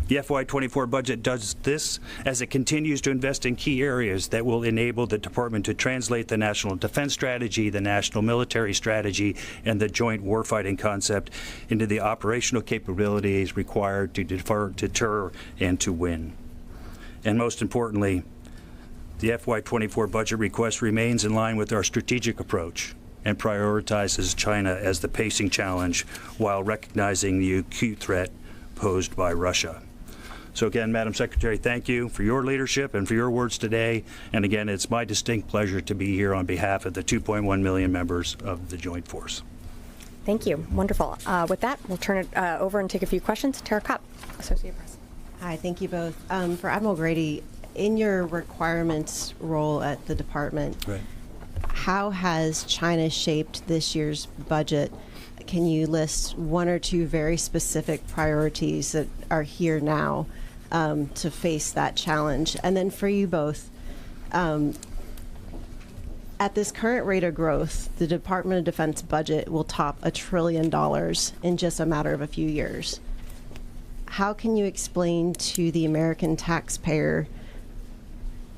S16: The FY24 budget does this as it continues to invest in key areas that will enable the department to translate the national defense strategy, the national military strategy, and the joint warfighting concept into the operational capabilities required to deter, and to win. And most importantly, the FY24 budget request remains in line with our strategic approach and prioritizes China as the pacing challenge while recognizing the acute threat posed by Russia. So again, Madam Secretary, thank you for your leadership and for your words today. And again, it's my distinct pleasure to be here on behalf of the 2.1 million members of the Joint Force.
S17: Thank you. Wonderful. With that, we'll turn it over and take a few questions. Tara Kopp, Associate Press.
S19: Hi, thank you both. For Admiral Grady, in your requirements role at the department,
S16: right,
S19: how has China shaped this year's budget? Can you list one or two very specific priorities that are here now to face that challenge? And then for you both, at this current rate of growth, the Department of Defense budget will top $1 trillion in just a matter of a few years. How can you explain to the American taxpayer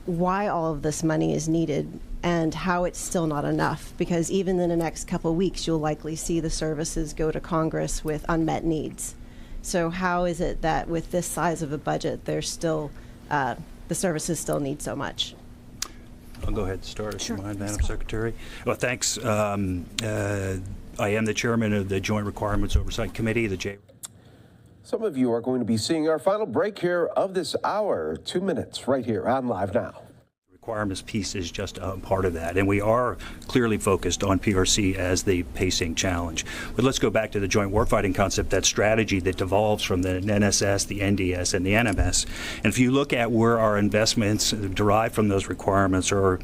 S19: why all of this money is needed and how it's still not enough? Because even in the next couple of weeks, you'll likely see the services go to Congress with unmet needs. So how is it that with this size of a budget, there's still, the services still need so much?
S16: I'll go ahead and start, if
S17: Sure.
S16: you mind, Madam Secretary. Well, thanks. I am the chairman of the Joint Requirements Oversight Committee, the J.
S7: Some of you are going to be seeing our final break here of this hour, 2 minutes, right here on Live Now.
S16: Requirements piece is just a part of that, and we are clearly focused on PRC as the pacing challenge. But let's go back to the joint warfighting concept, that strategy that devolves from the NSS, the NDS, and the NMS. And if you look at where our investments derived from those requirements are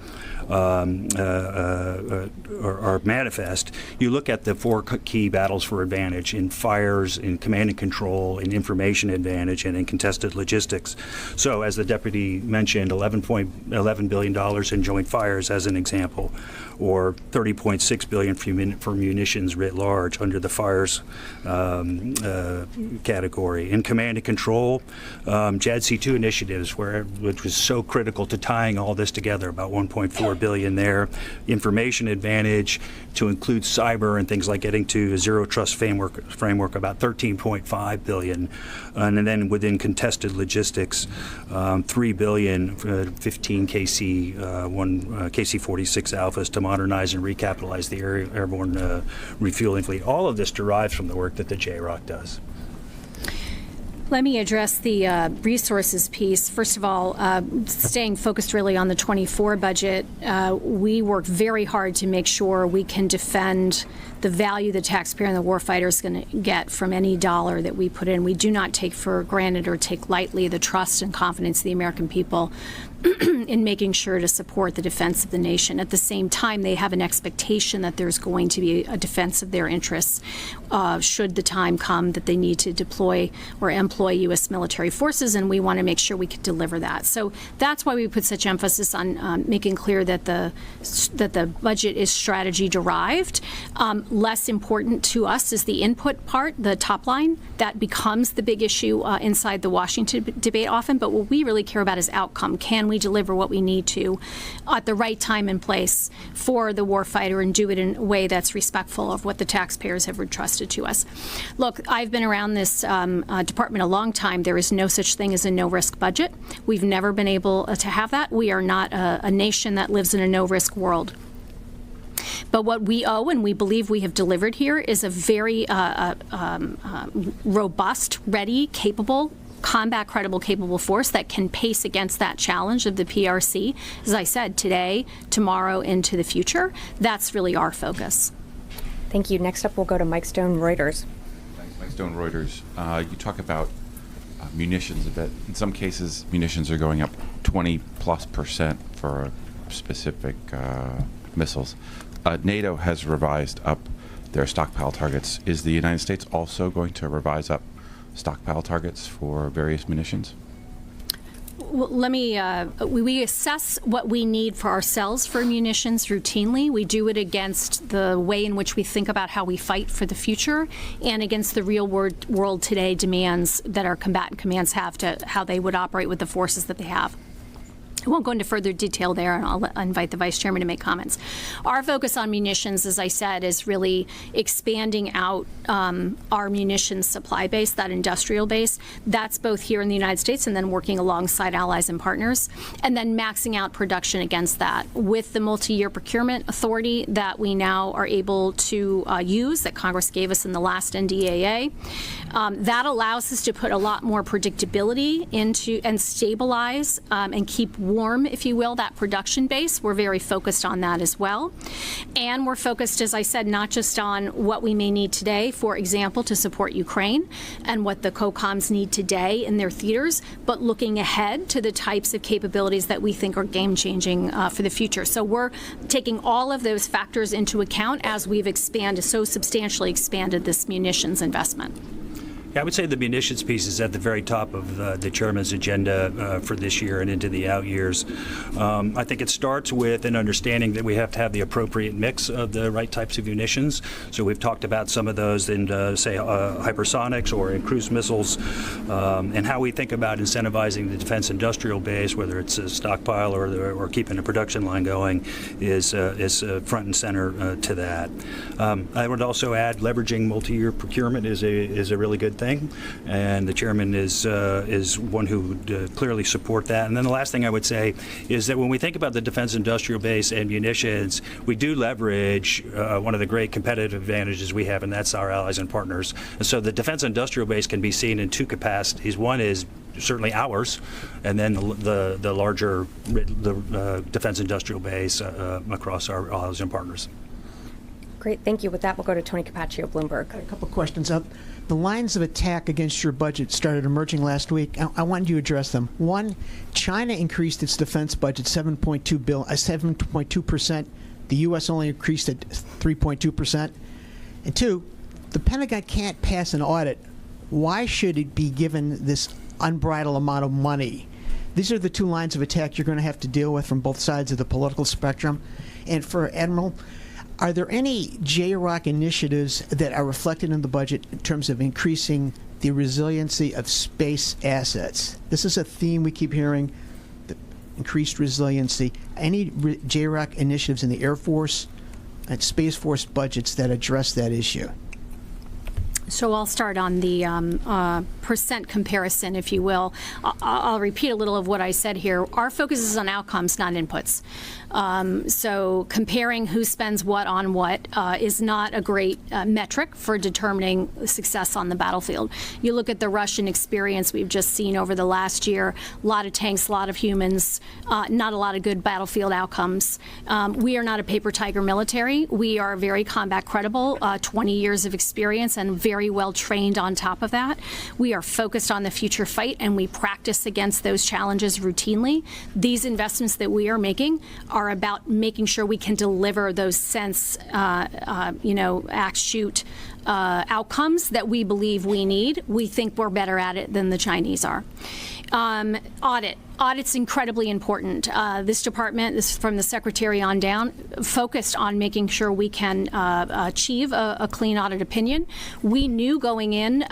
S16: manifest, you look at the four key battles for advantage in fires, in command and control, in information advantage, and in contested logistics. So as the deputy mentioned, $11 billion in joint fires as an example, or $30.6 billion for munitions writ large under the fires category. In command and control, JADC2 initiatives, which was so critical to tying all this together, about $1.4 billion there. Information advantage to include cyber and things like getting to a zero trust framework, about $13.5 billion. And then within contested logistics, $3 billion, 15 KC KC-46 Alphas to modernize and recapitalize the airborne refueling fleet. All of this derives from the work that the JROC does.
S10: Let me address the resources piece. First of all, staying focused really on the 24 budget, we work very hard to make sure we can defend the value the taxpayer and the warfighter is going to get from any dollar that we put in. We do not take for granted or take lightly the trust and confidence of the American people in making sure to support the defense of the nation. At the same time, they have an expectation that there's going to be a defense of their interests should the time come that they need to deploy or employ U.S. military forces, and we want to make sure we can deliver that. So that's why we put such emphasis on making clear that the budget is strategy derived. Less important to us is the input part, the top line. That becomes the big issue inside the Washington debate often, but what we really care about is outcome. Can we deliver what we need to at the right time and place for the warfighter and do it in a way that's respectful of what the taxpayers have entrusted to us? Look, I've been around this department a long time. There is no such thing as a no-risk budget. We've never been able to have that. We are not a nation that lives in a no-risk world. But what we owe and we believe we have delivered here is a very robust, ready, capable, combat credible, capable force that can pace against that challenge of the PRC, as I said, today, tomorrow, into the future. That's really our focus.
S17: Thank you. Next up, we'll go to Mike Stone, Reuters.
S5: Thanks, Mike Stone, Reuters. You talk about munitions a bit. In some cases, munitions are going up 20+% for specific missiles. NATO has revised up their stockpile targets. Is the United States also going to revise up stockpile targets for various munitions?
S10: Well, let me, we assess what we need for ourselves for munitions routinely. We do it against the way in which we think about how we fight for the future and against the real world today demands that our combatant commands have to how they would operate with the forces that they have. I won't go into further detail there, and I'll invite the Vice Chairman to make comments. Our focus on munitions, as I said, is really expanding out our munitions supply base, that industrial base. That's both here in the United States and then working alongside allies and partners, and then maxing out production against that. With the multi-year procurement authority that we now are able to use, that Congress gave us in the last NDAA, that allows us to put a lot more predictability into and stabilize and keep warm, if you will, that production base. We're very focused on that as well. And we're focused, as I said, not just on what we may need today, for example, to support Ukraine and what the COCOMs need today in their theaters, but looking ahead to the types of capabilities that we think are game-changing for the future. So we're taking all of those factors into account as we've so substantially expanded this munitions investment.
S16: Yeah, I would say the munitions piece is at the very top of the Chairman's agenda for this year and into the out years. I think it starts with an understanding that we have to have the appropriate mix of the right types of munitions. So we've talked about some of those in, say, hypersonics or in cruise missiles, and how we think about incentivizing the defense industrial base, whether it's a stockpile or keeping a production line going, is front and center to that. I would also add leveraging multi-year procurement is a really good thing, and the Chairman is one who would clearly support that. And then the last thing I would say is that when we think about the defense industrial base and munitions, we do leverage one of the great competitive advantages we have, and that's our allies and partners. And so the defense industrial base can be seen in two capacities. One is certainly ours, and then the larger defense industrial base across our allies and partners.
S17: Great, thank you. With that, we'll go to Tony Capaccio, Bloomberg.
S18: A couple of questions. The lines of attack against your budget started emerging last week. I wanted you to address them. One, China increased its defense budget 7.2%. The U.S. only increased it 3.2%. And two, the Pentagon can't pass an audit. Why should it be given this unbridled amount of money? These are the two lines of attack you're going to have to deal with from both sides of the political spectrum. And for Admiral, are there any JROC initiatives that are reflected in the budget in terms of increasing the resiliency of space assets? This is a theme we keep hearing, the increased resiliency. Any JROC initiatives in the Air Force and Space Force budgets that address that issue?
S10: So I'll start on the percent comparison, if you will. I'll repeat a little of what I said here. Our focus is on outcomes, not inputs. So comparing who spends what on what is not a great metric for determining success on the battlefield. You look at the Russian experience we've just seen over the last year, a lot of tanks, a lot of humans, not a lot of good battlefield outcomes. We are not a paper tiger military. We are very combat credible, 20 years of experience and very well trained on top of that. We are focused on the future fight and we practice against those challenges routinely. These investments that we are making are about making sure we can deliver those sense, act, shoot outcomes that we believe we need. We think we're better at it than the Chinese are. Audit's incredibly important. This department, this is from the secretary on down, focused on making sure we can achieve a clean audit opinion. We knew going in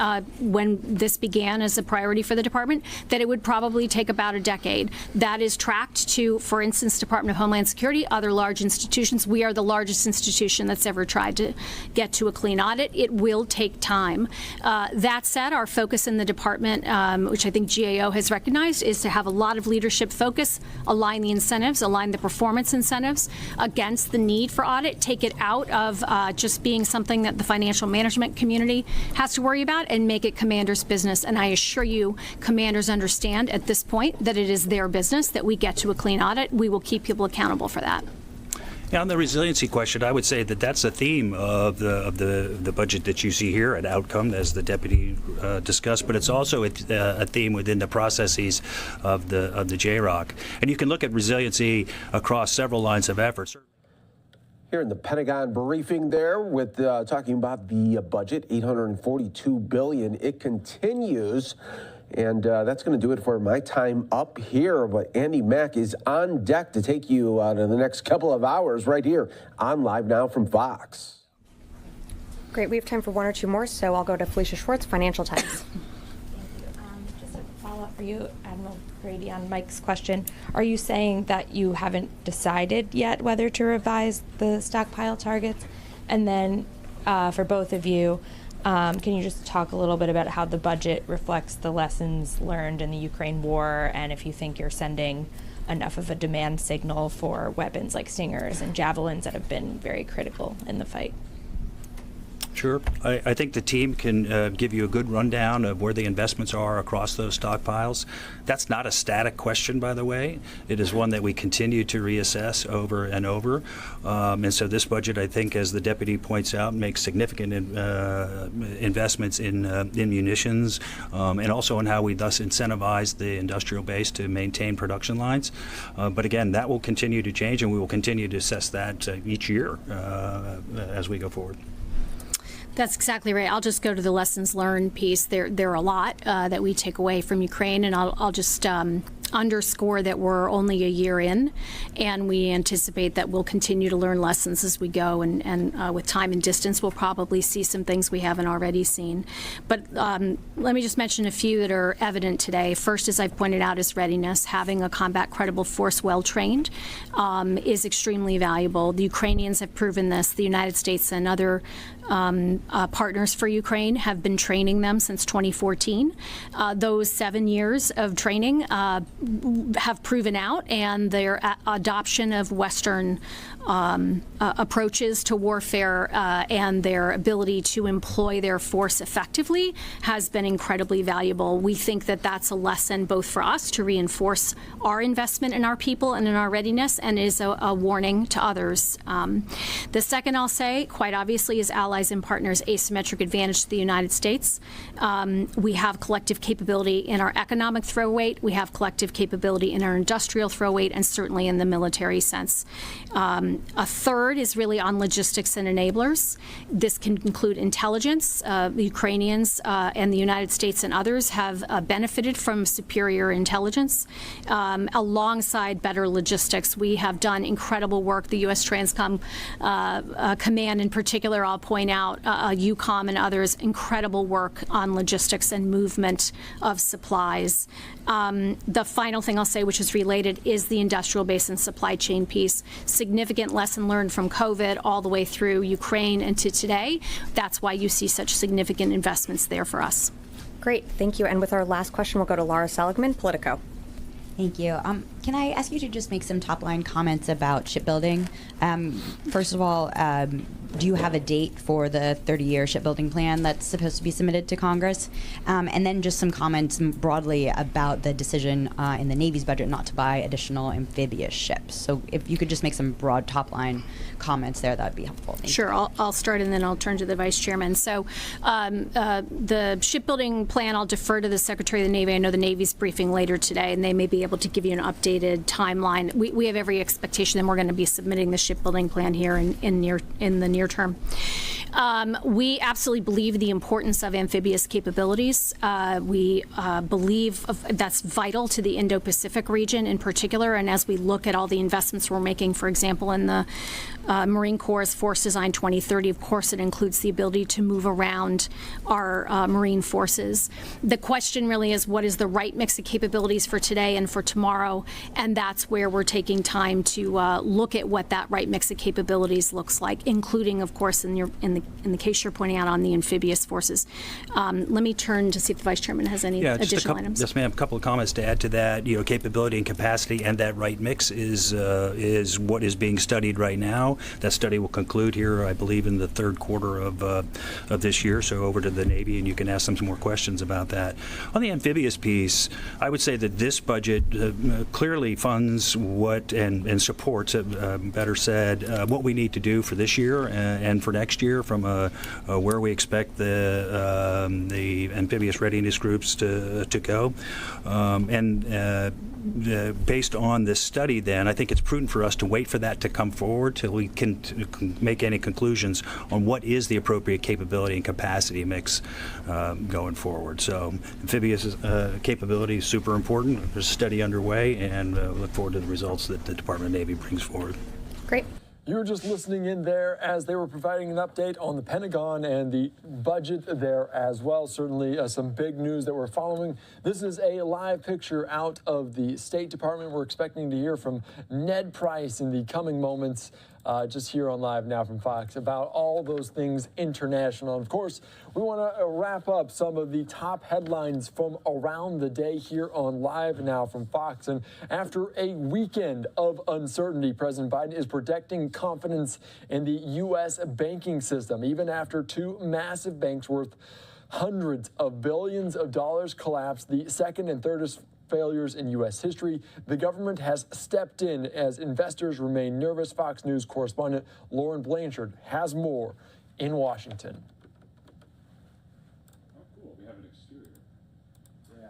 S10: when this began as a priority for the department that it would probably take about a decade. That is tracked to, for instance, Department of Homeland Security, other large institutions. We are the largest institution that's ever tried to get to a clean audit. It will take time. That said, our focus in the department, which I think GAO has recognized, is to have a lot of leadership focus, align the incentives, align the performance incentives against the need for audit, take it out of just being something that the financial management community has to worry about and make it commanders' business. And I assure you, commanders understand at this point that it is their business that we get to a clean audit. We will keep people accountable for that.
S16: Yeah, on the resiliency question, I would say that that's a theme of the budget that you see here, an outcome, as the deputy discussed, but it's also a theme within the processes of the JROC. And you can look at resiliency across several lines of efforts.
S7: Here in the Pentagon briefing there with talking about the budget, $842 billion. It continues. And that's going to do it for my time up here. But Andy Mack is on deck to take you out in the next couple of hours right here on Live Now from Fox.
S17: Great. We have time for one or two more, so I'll go to Felicia Schwartz, Financial Times.
S9: Just a follow-up for you, Admiral Grady, on Mike's question. Are you saying that you haven't decided yet whether to revise the stockpile targets? And then for both of you, can you just talk a little bit about how the budget reflects the lessons learned in the Ukraine war, and if you think you're sending enough of a demand signal for weapons like Stingers and Javelins that have been very critical in the fight?
S16: Sure. I think the team can give you a good rundown of where the investments are across those stockpiles. That's not a static question, by the way. It is one that we continue to reassess over and over. And so this budget, I think, as the deputy points out, makes significant investments in munitions and also in how we thus incentivize the industrial base to maintain production lines. But again, that will continue to change, and we will continue to assess that each year as we go forward.
S10: That's exactly right. I'll just go to the lessons learned piece. There are a lot that we take away from Ukraine, and I'll just underscore that we're only a year in, and we anticipate that we'll continue to learn lessons as we go, and with time and distance, we'll probably see some things we haven't already seen. But let me just mention a few that are evident today. First, as I've pointed out, is readiness. Having a combat credible force well trained is extremely valuable. The Ukrainians have proven this. The United States and other partners for Ukraine have been training them since 2014. Those 7 years of training have proven out, and their adoption of Western approaches to warfare and their ability to employ their force effectively has been incredibly valuable. We think that that's a lesson both for us to reinforce our investment in our people and in our readiness, and is a warning to others. The second I'll say, quite obviously, is allies and partners' asymmetric advantage to the United States. We have collective capability in our economic throw weight. We have collective capability in our industrial throw weight, and certainly in the military sense. A third is really on logistics and enablers. This can include intelligence. The Ukrainians and the United States and others have benefited from superior intelligence. Alongside better logistics, we have done incredible work. The U.S. Transcom Command in particular, I'll point out, UCOM and others, incredible work on logistics and movement of supplies. The final thing I'll say, which is related, is the industrial base and supply chain piece. Significant lesson learned from COVID all the way through Ukraine and to today. That's why you see such significant investments there for us.
S17: Great, thank you. And with our last question, we'll go to Laura Seligman, Politico.
S11: Thank you. Can I ask you to just make some top-line comments about shipbuilding? First of all, do you have a date for the 30-year shipbuilding plan that's supposed to be submitted to Congress? And then just some comments broadly about the decision in the Navy's budget not to buy additional amphibious ships. So if you could just make some broad top-line comments there, that would be helpful.
S10: Sure, I'll start and then I'll turn to the Vice Chairman. So the shipbuilding plan, I'll defer to the Secretary of the Navy. I know the Navy's briefing later today, and they may be able to give you an updated timeline. We have every expectation that we're going to be submitting the shipbuilding plan here in the near term. We absolutely believe the importance of amphibious capabilities. We believe that's vital to the Indo-Pacific region in particular, and as we look at all the investments we're making, for example, in the Marine Corps' Force Design 2030, of course, it includes the ability to move around our Marine forces. The question really is, what is the right mix of capabilities for today and for tomorrow? And that's where we're taking time to look at what that right mix of capabilities looks like, including, of course, in the case you're pointing out on the amphibious forces. Let me turn to see if the Vice Chairman has any additional items.
S16: Yes, ma'am. A couple of comments to add to that. Capability and capacity, and that right mix is what is being studied right now. That study will conclude here, I believe, in the third quarter of this year. So over to the Navy, and you can ask them some more questions about that. On the amphibious piece, I would say that this budget clearly funds what and supports, better said, what we need to do for this year and for next year, from where we expect the amphibious readiness groups to go, based on this study, then I think it's prudent for us to wait for that to come forward till we can make any conclusions on what is the appropriate capability and capacity mix going forward. So amphibious capability is super important. There's a study underway, and look forward to the results that the Department of Navy brings forward.
S17: Great.
S20: You were just listening in there as they were providing an update on the Pentagon and the budget there as well. Certainly some big news that we're following. This is a live picture out of the State Department. We're expecting to hear from Ned Price in the coming moments, just here on Live Now from Fox, about all those things international. And of course, we want to wrap up some of the top headlines from around the day here on Live Now from Fox. And after a weekend of uncertainty, President Biden is protecting confidence in the U.S. banking system, even after two massive banks worth hundreds of billions of dollars collapsed, the second and third failures in U.S. history. The government has stepped in as investors remain nervous. Fox News correspondent Lauren Blanchard has more in Washington.
S21: Oh, cool. We have an exterior. Yeah.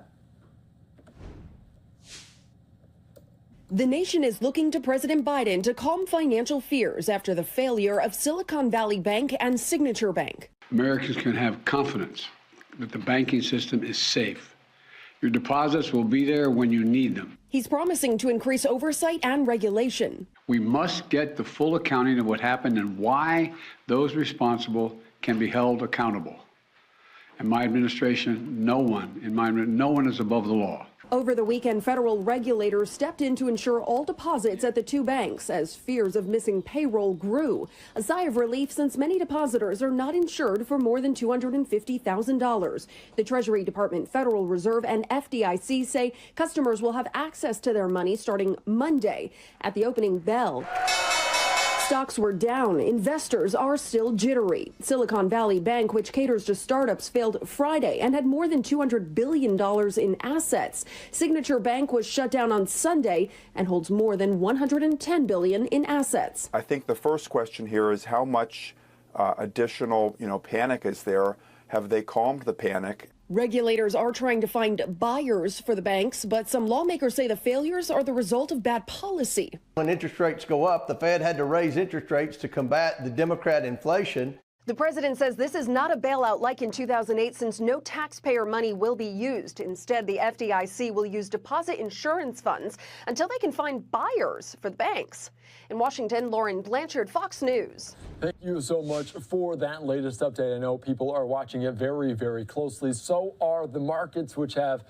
S22: The nation is looking to President Biden to calm financial fears after the failure of Silicon Valley Bank and Signature Bank.
S3: Americans can have confidence that the banking system is safe. Your deposits will be there when you need them.
S22: He's promising to increase oversight and regulation.
S3: We must get the full accounting of what happened and why those responsible can be held accountable. In my administration, no one is above the law.
S22: Over the weekend, federal regulators stepped in to ensure all deposits at the two banks as fears of missing payroll grew. A sigh of relief since many depositors are not insured for more than $250,000. The Treasury Department, Federal Reserve, and FDIC say customers will have access to their money starting Monday. At the opening bell, stocks were down. Investors are still jittery. Silicon Valley Bank, which caters to startups, failed Friday and had more than $200 billion in assets. Signature Bank was shut down on Sunday and holds more than $110 billion in assets.
S23: I think the first question here is how much additional, panic is there? Have they calmed the panic?
S22: Regulators are trying to find buyers for the banks, but some lawmakers say the failures are the result of bad policy.
S24: When interest rates go up, the Fed had to raise interest rates to combat the Democrat inflation.
S22: The president says this is not a bailout like in 2008, since no taxpayer money will be used. Instead, the FDIC will use deposit insurance funds until they can find buyers for the banks. In Washington, Lauren Blanchard, Fox News.
S20: Thank you so much for that latest update. I know people are watching it very, very closely. So are the markets, which have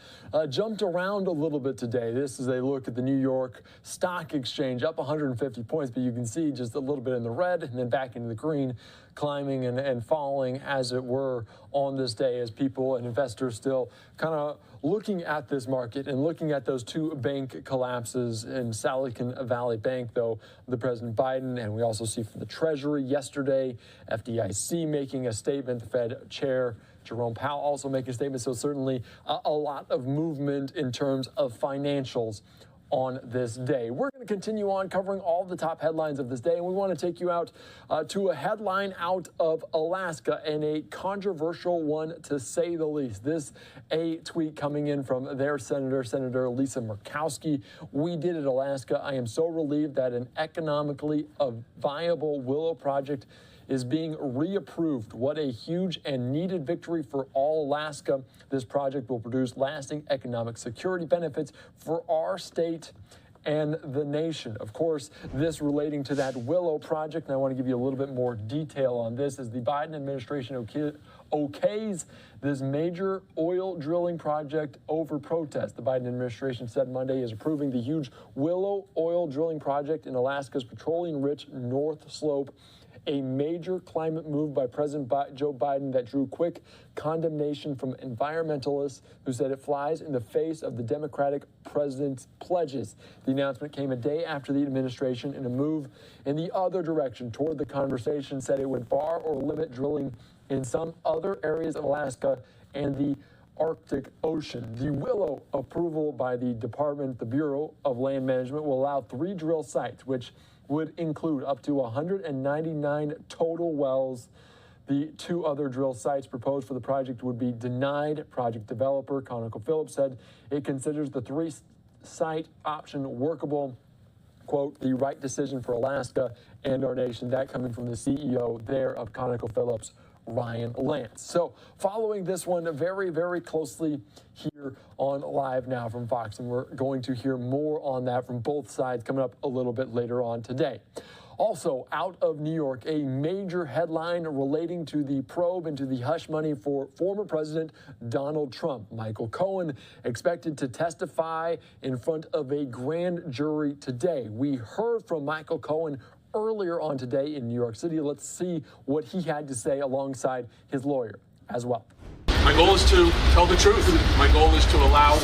S20: jumped around a little bit today. This is a look at the New York Stock Exchange, up 150 points, but you can see just a little bit in the red and then back into the green, climbing and falling, as it were, on this day, as people and investors still kind of looking at this market and looking at those two bank collapses in Silicon Valley Bank, though, the President Biden, and we also see from the Treasury yesterday, FDIC making a statement, the Fed Chair Jerome Powell also making a statement. So certainly a lot of movement in terms of financials on this day. We're going to continue on covering all the top headlines of this day, and we want to take you out to a headline out of Alaska, and a controversial one, to say the least. This a tweet coming in from their Senator Lisa Murkowski. "We did it, Alaska. I am so relieved that an economically viable Willow project is being reapproved. What a huge and needed victory for all Alaska. This project will produce lasting economic security benefits for our state and the nation." Of course, this relating to that Willow project, and I want to give you a little bit more detail on this, as the Biden administration okays this major oil drilling project over protest. The Biden administration said Monday is approving the huge Willow oil drilling project in Alaska's petroleum-rich North Slope, a major climate move by President Joe Biden that drew quick condemnation from environmentalists who said it flies in the face of the Democratic president's pledges. The announcement came a day after the administration, in a move in the other direction toward the conversation, said it would bar or limit drilling in some other areas of Alaska and the Arctic Ocean. The Willow approval by the Bureau of Land Management, will allow 3 drill sites, which would include up to 199 total wells. The 2 other drill sites proposed for the project would be denied. Project developer ConocoPhillips said it considers the 3-site option workable, quote, "the right decision for Alaska and our nation." That coming from the CEO there of ConocoPhillips, Ryan Lance. So following this one very, very closely here on Live Now from Fox, and we're going to hear more on that from both sides coming up a little bit later on today. Also, out of New York, a major headline relating to the probe into the hush money for former President Donald Trump. Michael Cohen expected to testify in front of a grand jury today. We heard from Michael Cohen earlier on today in New York City. Let's see what he had to say alongside his lawyer as well.
S1: My goal is to tell the truth. My goal is to allow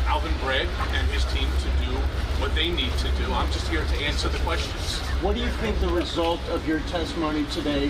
S1: Alvin Bragg and his team to do what they need to do. I'm just here to answer the questions.
S2: What do you think the result of your testimony today,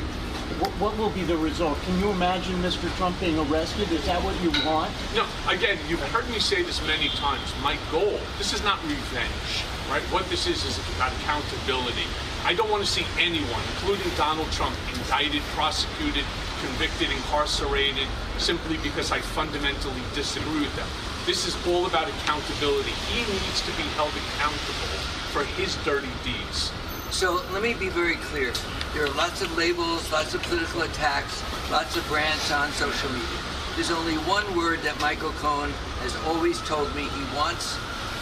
S2: what will be the result? Can you imagine Mr. Trump being arrested? Is that what you want?
S1: No, again, you've heard me say this many times. My goal, this is not revenge, right? What this is about accountability. I don't want to see anyone, including Donald Trump, indicted, prosecuted, convicted, incarcerated, simply because I fundamentally disagree with them. This is all about accountability. He needs to be held accountable for his dirty deeds.
S4: So let me be very clear. There are lots of labels, lots of political attacks, lots of rants on social media. There's only one word that Michael Cohen has always told me he wants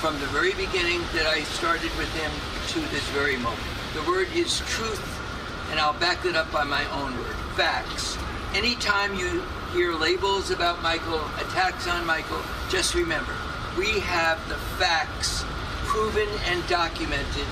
S4: from the very beginning that I started with him to this very moment. The word is truth, and I'll back it up by my own word, facts. Anytime you hear labels about Michael, attacks on Michael, just remember, we have the facts proven and documented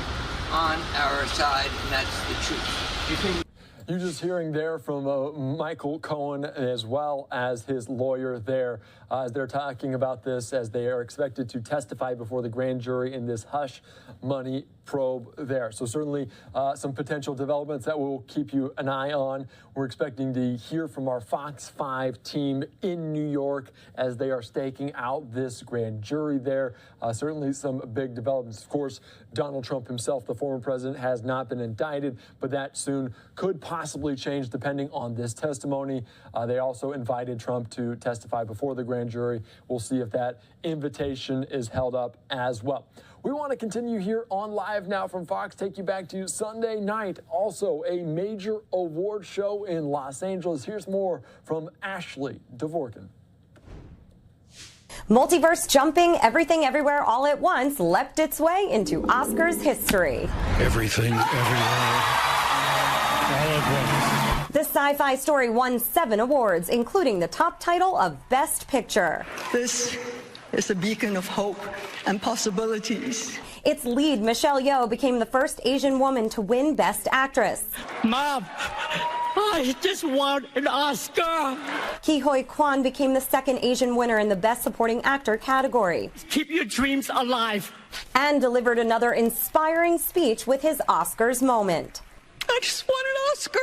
S4: on our side, and that's the truth.
S20: You're just hearing there from Michael Cohen, as well as his lawyer there, as they're talking about this, as they are expected to testify before the grand jury in this hush money probe there. So certainly some potential developments that we'll keep you an eye on. We're expecting to hear from our Fox 5 team in New York as they are staking out this grand jury there. Certainly some big developments. Of course, Donald Trump himself, the former president, has not been indicted, but that soon could possibly change depending on this testimony. They also invited Trump to testify before the grand jury. We'll see if that invitation is held up as well. We want to continue here on Live Now from Fox, take you back to Sunday night. Also, a major award show in Los Angeles. Here's more from Ashley Dvorkin.
S17: Multiverse jumping, everything, everywhere, all at once leapt its way into Oscars history.
S8: Everything, everywhere, all at once.
S17: This sci-fi story won 7 awards, including the top title of Best Picture.
S12: This is a beacon of hope and possibilities.
S17: Its lead, Michelle Yeoh, became the first Asian woman to win Best Actress.
S12: Mom, I just won an Oscar.
S17: Ke Huy Quan became the second Asian winner in the Best Supporting Actor category.
S12: Keep your dreams alive.
S17: And delivered another inspiring speech with his Oscars moment.
S12: I just won an Oscar.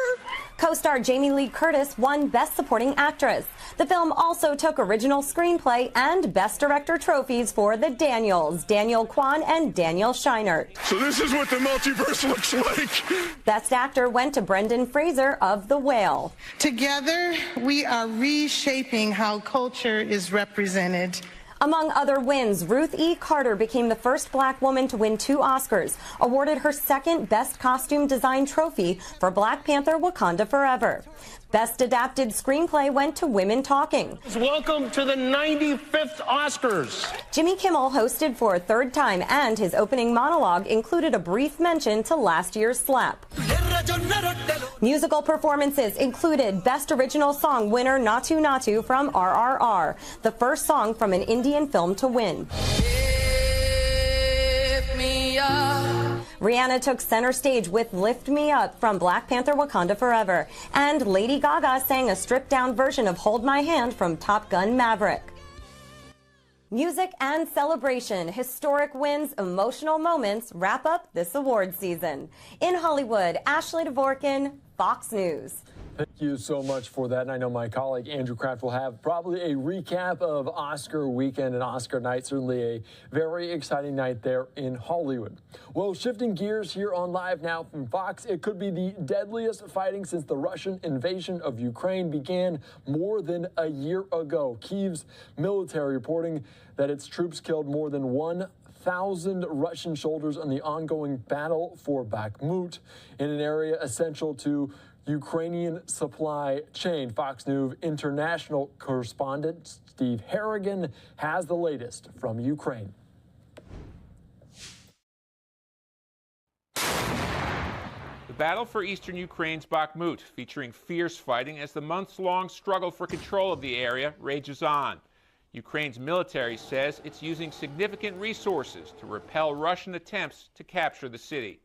S17: Co-star Jamie Lee Curtis won Best Supporting Actress. The film also took Original Screenplay and Best Director trophies for the Daniels, Daniel Kwan and Daniel Scheinert.
S8: So this is what the multiverse looks like.
S17: Best Actor went to Brendan Fraser of The Whale.
S13: Together, we are reshaping how culture is represented.
S17: Among other wins, Ruth E. Carter became the first black woman to win 2 Oscars, awarded her second Best Costume Design trophy for Black Panther: Wakanda Forever. Best Adapted Screenplay went to Women Talking.
S14: Welcome to the 95th Oscars.
S17: Jimmy Kimmel hosted for a 3rd time, and his opening monologue included a brief mention to last year's slap. Musical performances included Best Original Song winner Natu Natu from RRR, the first song from an Indian film to win. Rihanna took center stage with Lift Me Up from Black Panther: Wakanda Forever, and Lady Gaga sang a stripped-down version of Hold My Hand from Top Gun: Maverick. Music and celebration, historic wins, emotional moments wrap up this award season. In Hollywood, Ashley Dvorkin, Fox News.
S20: Thank you so much for that. And I know my colleague Andrew Kraft will have probably a recap of Oscar weekend and Oscar night. Certainly a very exciting night there in Hollywood. Well, shifting gears here on Live Now from Fox, it could be the deadliest fighting since the Russian invasion of Ukraine began more than a year ago. Kyiv's military reporting that its troops killed more than 1,000 Russian soldiers in the ongoing battle for Bakhmut, in an area essential to Ukrainian supply chain. Fox News international correspondent Steve Harrigan has the latest from Ukraine.
S25: The battle for eastern Ukraine's Bakhmut, featuring fierce fighting as the months-long struggle for control of the area rages on. Ukraine's military says it's using significant resources to repel Russian attempts to capture the city.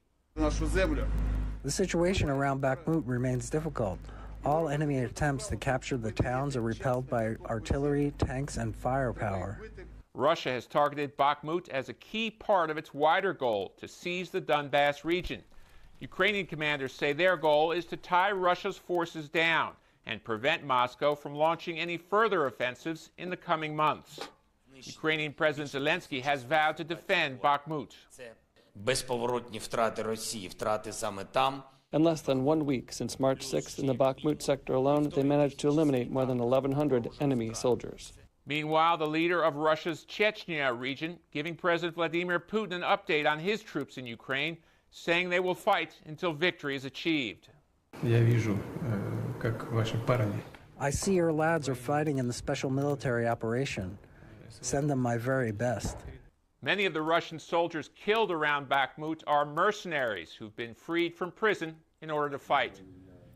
S26: The situation around Bakhmut remains difficult. All enemy attempts to capture the towns are repelled by artillery, tanks, and firepower.
S25: Russia has targeted Bakhmut as a key part of its wider goal to seize the Donbass region. Ukrainian commanders say their goal is to tie Russia's forces down and prevent Moscow from launching any further offensives in the coming months. Ukrainian President Zelensky has vowed to defend Bakhmut.
S27: In less than 1 week since March 6th in the Bakhmut sector alone, they managed to eliminate more than 1,100 enemy soldiers.
S25: Meanwhile, the leader of Russia's Chechnya region giving President Vladimir Putin an update on his troops in Ukraine, saying they will fight until victory is achieved.
S26: I see your lads are fighting in the special military operation. Send them my very best.
S25: Many of the Russian soldiers killed around Bakhmut are mercenaries who've been freed from prison in order to fight.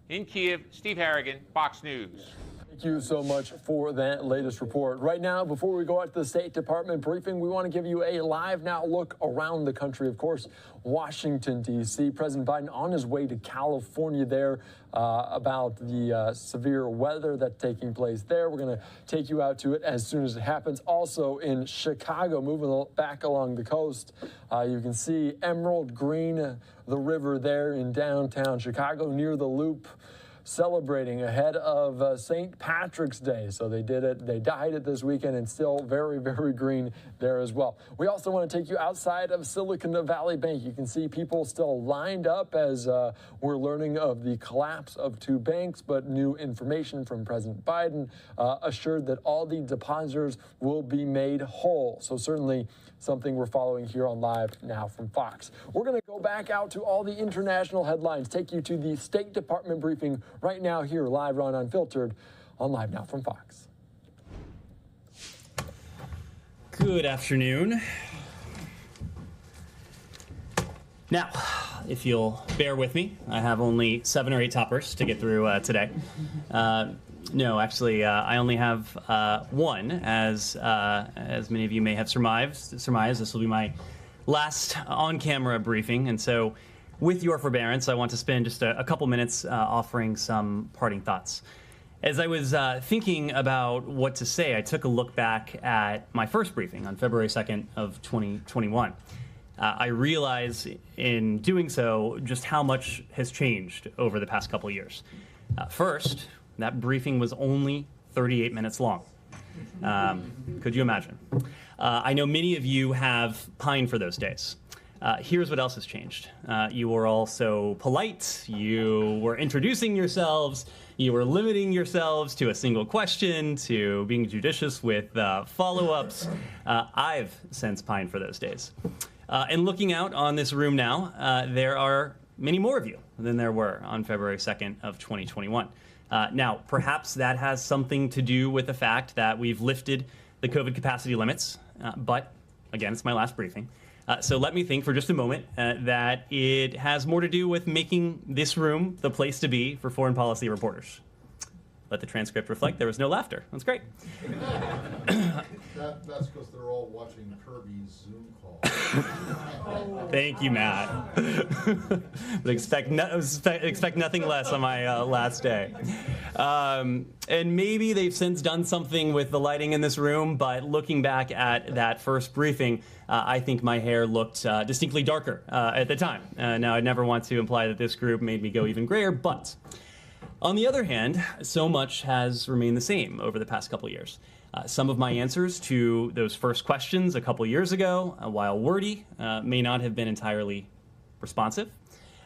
S25: In Kiev, Steve Harrigan, Fox News.
S20: Thank you so much for that latest report. Right now, before we go out to the State Department briefing, we want to give you a live now look around the country. Of course, Washington, D.C. President Biden on his way to California there about the severe weather that's taking place there. We're going to take you out to it as soon as it happens. Also in Chicago, moving back along the coast, you can see emerald green, the river there in downtown Chicago near the Loop, celebrating ahead of St. Patrick's Day. So they dyed it this weekend, and still very, very green there as well. We also want to take you outside of Silicon Valley Bank. You can see people still lined up as we're learning of the collapse of 2 banks, but new information from President Biden assured that all the depositors will be made whole. So certainly something we're following here on Live Now from Fox. We're going to go back out to all the international headlines, take you to the State Department briefing right now here live on Unfiltered on Live Now from Fox.
S5: Good afternoon. Now, if you'll bear with me, I have only 7 or 8 toppers to get through today. No, actually, I only have one, as many of you may have surmised. This will be my last on-camera briefing, and so with your forbearance, I want to spend just a couple minutes offering some parting thoughts. As I was thinking about what to say, I took a look back at my first briefing on February 2nd of 2021. I realize in doing so just how much has changed over the past couple years. First, that briefing was only 38 minutes long. Could you imagine? I know many of you have pined for those days. Here's what else has changed. You were all so polite. You were introducing yourselves. You were limiting yourselves to a single question, to being judicious with follow-ups. I've since pined for those days. And looking out on this room now, there are many more of you than there were on February 2nd of 2021. Now, perhaps that has something to do with the fact that we've lifted the COVID capacity limits, but again, it's my last briefing. So let me think for just a moment that it has more to do with making this room the place to be for foreign policy reporters. Let the transcript reflect there was no laughter. That's great.
S6: That's because they're all watching Kirby's Zoom call.
S5: Thank you, Matt. But expect nothing less on my last day. And maybe they've since done something with the lighting in this room, but looking back at that first briefing, I think my hair looked distinctly darker at the time. Now, I'd never want to imply that this group made me go even grayer, but on the other hand, so much has remained the same over the past couple years. Some of my answers to those first questions a couple years ago, while wordy, may not have been entirely responsive.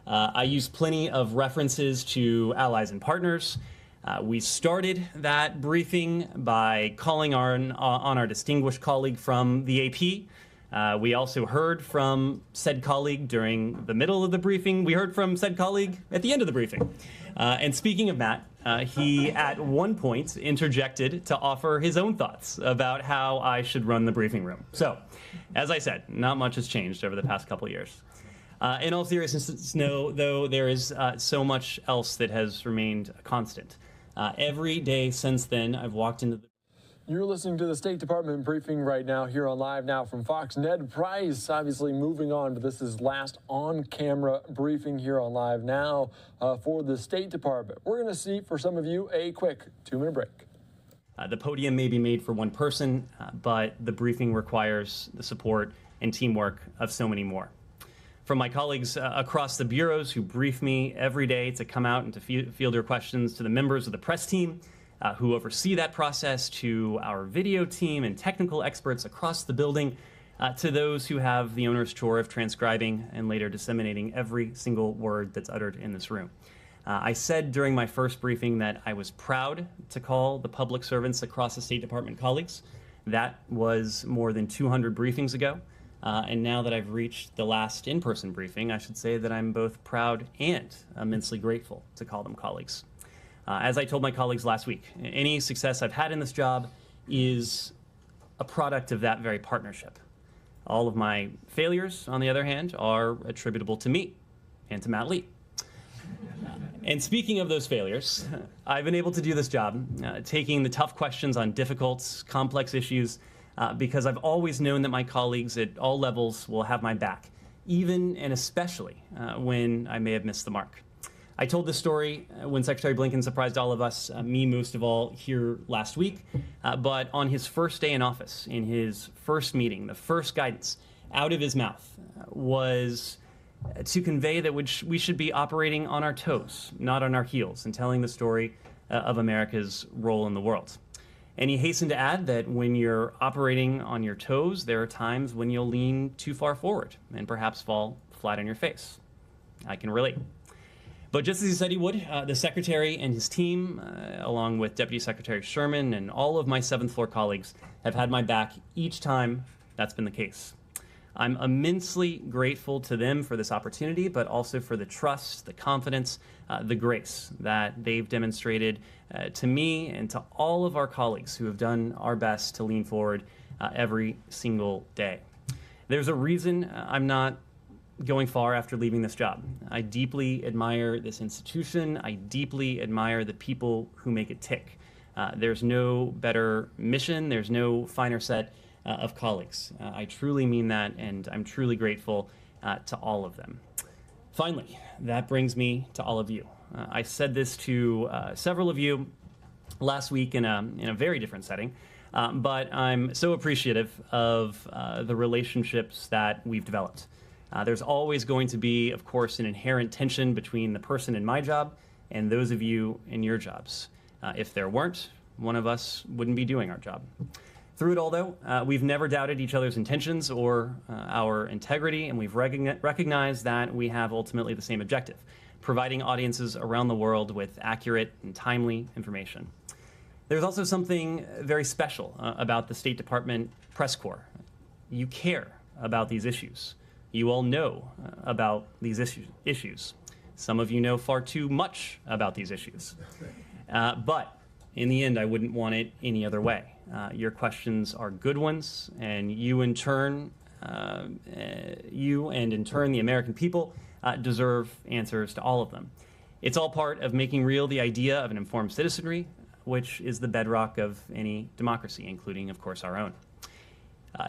S5: I used plenty of references to allies and partners. We started that briefing by calling on our distinguished colleague from the AP. We also heard from said colleague during the middle of the briefing. We heard from said colleague at the end of the briefing. And speaking of Matt, he at one point interjected to offer his own thoughts about how I should run the briefing room. So, as I said, not much has changed over the past couple years. In all seriousness, though, there is so much else that has remained a constant. Every day since then, I've walked into the...
S20: You're listening to the State Department briefing right now here on Live Now from Fox. Ned Price obviously moving on to this is last on-camera briefing here on Live Now for the State Department. We're going to see, for some of you, a quick 2-minute break.
S5: The podium may be made for one person, but the briefing requires the support and teamwork of so many more. From my colleagues across the bureaus who brief me every day to come out and to field your questions, to the members of the press team, who oversee that process, to our video team and technical experts across the building, to those who have the onerous chore of transcribing and later disseminating every single word that's uttered in this room. I said during my first briefing that I was proud to call the public servants across the State Department colleagues. That was more than 200 briefings ago. And now that I've reached the last in-person briefing, I should say that I'm both proud and immensely grateful to call them colleagues. As I told my colleagues last week, any success I've had in this job is a product of that very partnership. All of my failures, on the other hand, are attributable to me and to Matt Lee. And speaking of those failures, I've been able to do this job, taking the tough questions on difficult, complex issues, because I've always known that my colleagues at all levels will have my back, even and especially when I may have missed the mark. I told this story when Secretary Blinken surprised all of us, me most of all, here last week. But on his first day in office, in his first meeting, the first guidance out of his mouth was to convey that we should be operating on our toes, not on our heels, and telling the story of America's role in the world. And he hastened to add that when you're operating on your toes, there are times when you'll lean too far forward and perhaps fall flat on your face. I can relate. But just as he said he would, the Secretary and his team, along with Deputy Secretary Sherman and all of my 7th floor colleagues, have had my back each time that's been the case. I'm immensely grateful to them for this opportunity, but also for the trust, the confidence, the grace that they've demonstrated to me and to all of our colleagues who have done our best to lean forward every single day. There's a reason I'm not going far after leaving this job. I deeply admire this institution. I deeply admire the people who make it tick. There's no better mission. There's no finer set of colleagues. I truly mean that, and I'm truly grateful to all of them. Finally, that brings me to all of you. I said this to several of you last week in a very different setting, but I'm so appreciative of the relationships that we've developed. There's always going to be, of course, an inherent tension between the person in my job and those of you in your jobs. If there weren't, one of us wouldn't be doing our job. Through it all, though, we've never doubted each other's intentions or our integrity, and we've recognized that we have ultimately the same objective: providing audiences around the world with accurate and timely information. There's also something very special about the State Department press corps. You care about these issues. You all know about these issues. Some of you know far too much about these issues. But in the end, I wouldn't want it any other way. Your questions are good ones, and you and in turn the American people deserve answers to all of them. It's all part of making real the idea of an informed citizenry, which is the bedrock of any democracy, including, of course, our own.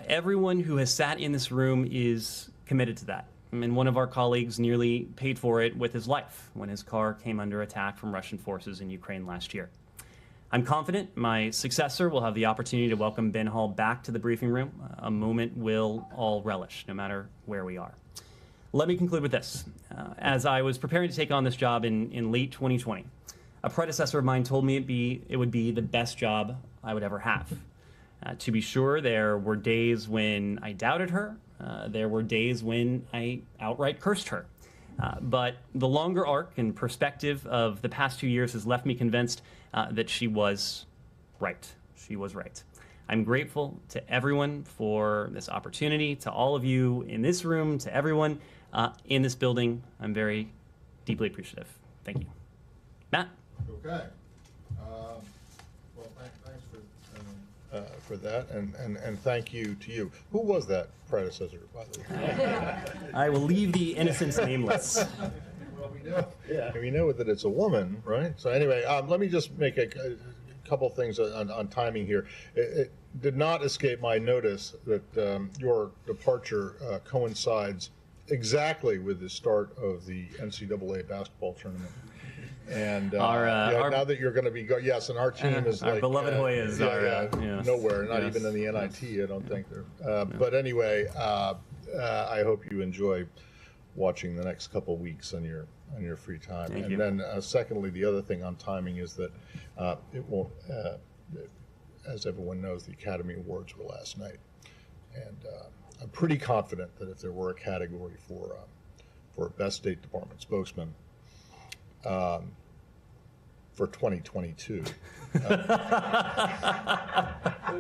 S5: Everyone who has sat in this room is committed to that. And one of our colleagues nearly paid for it with his life when his car came under attack from Russian forces in Ukraine last year. I'm confident my successor will have the opportunity to welcome Ben Hall back to the briefing room, a moment we'll all relish, no matter where we are. Let me conclude with this. As I was preparing to take on this job in late 2020, a predecessor of mine told me it would be the best job I would ever have. To be sure, there were days when I doubted her. There were days when I outright cursed her. But the longer arc and perspective of the past 2 years has left me convinced that she was right. She was right. I'm grateful to everyone for this opportunity, to all of you in this room, to everyone in this building. I'm very deeply appreciative. Thank you. Matt?
S6: Okay. Well, thanks for that, and thank you to you. Who was that predecessor, by the way?
S5: I will leave the innocents nameless.
S6: Well, we know that it's a woman, right? So anyway, let me just make a couple things on timing here. It did not escape my notice that your departure coincides exactly with the start of the NCAA basketball tournament. And now that you're going to be yes, and our team is
S5: our
S6: like
S5: beloved Hoyas
S6: are nowhere, not even in the NIT. I don't think they're. But anyway, I hope you enjoy watching the next couple of weeks on your free time.
S5: Thank
S6: and
S5: you.
S6: Then secondly, the other thing on timing is that it won't. As everyone knows, the Academy Awards were last night, and I'm pretty confident that if there were a category for Best State Department Spokesman for 2022,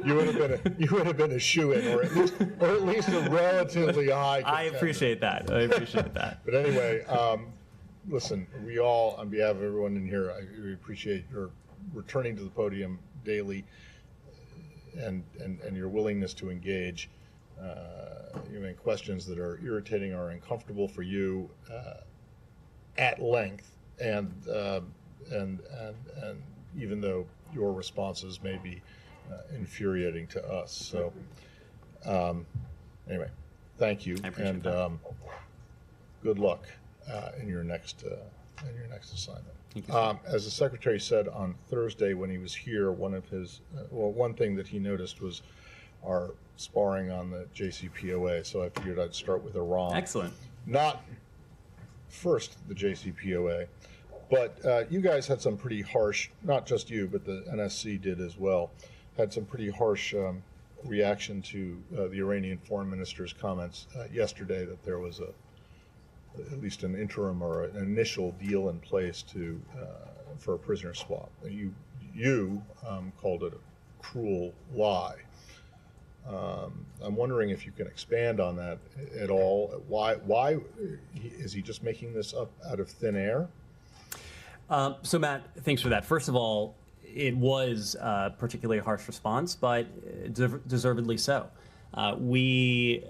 S6: you would have been a shoo-in, or at least a relatively high contender.
S5: I appreciate that. I appreciate that.
S6: But anyway, listen, we all, on behalf of everyone in here, we appreciate your returning to the podium daily and your willingness to engage. You make questions that are irritating or uncomfortable for you at length, and even though your responses may be infuriating to us. So anyway, thank you, and good luck in your next assignment.
S5: Thank you,
S6: as the secretary said on Thursday when he was here, one thing that he noticed was our sparring on the JCPOA. So I figured I'd start with Iran.
S5: Excellent.
S6: Not first the JCPOA, but you guys had some pretty harsh, not just you, but the NSC did as well, had some pretty harsh reaction to the Iranian foreign minister's comments yesterday that there was at least an interim or an initial deal in place for a prisoner swap. You called it a cruel lie. I'm wondering if you can expand on that at all. Why is he just making this up out of thin air?
S5: So Matt, thanks for that. First of all, it was a particularly harsh response, but deservedly so. We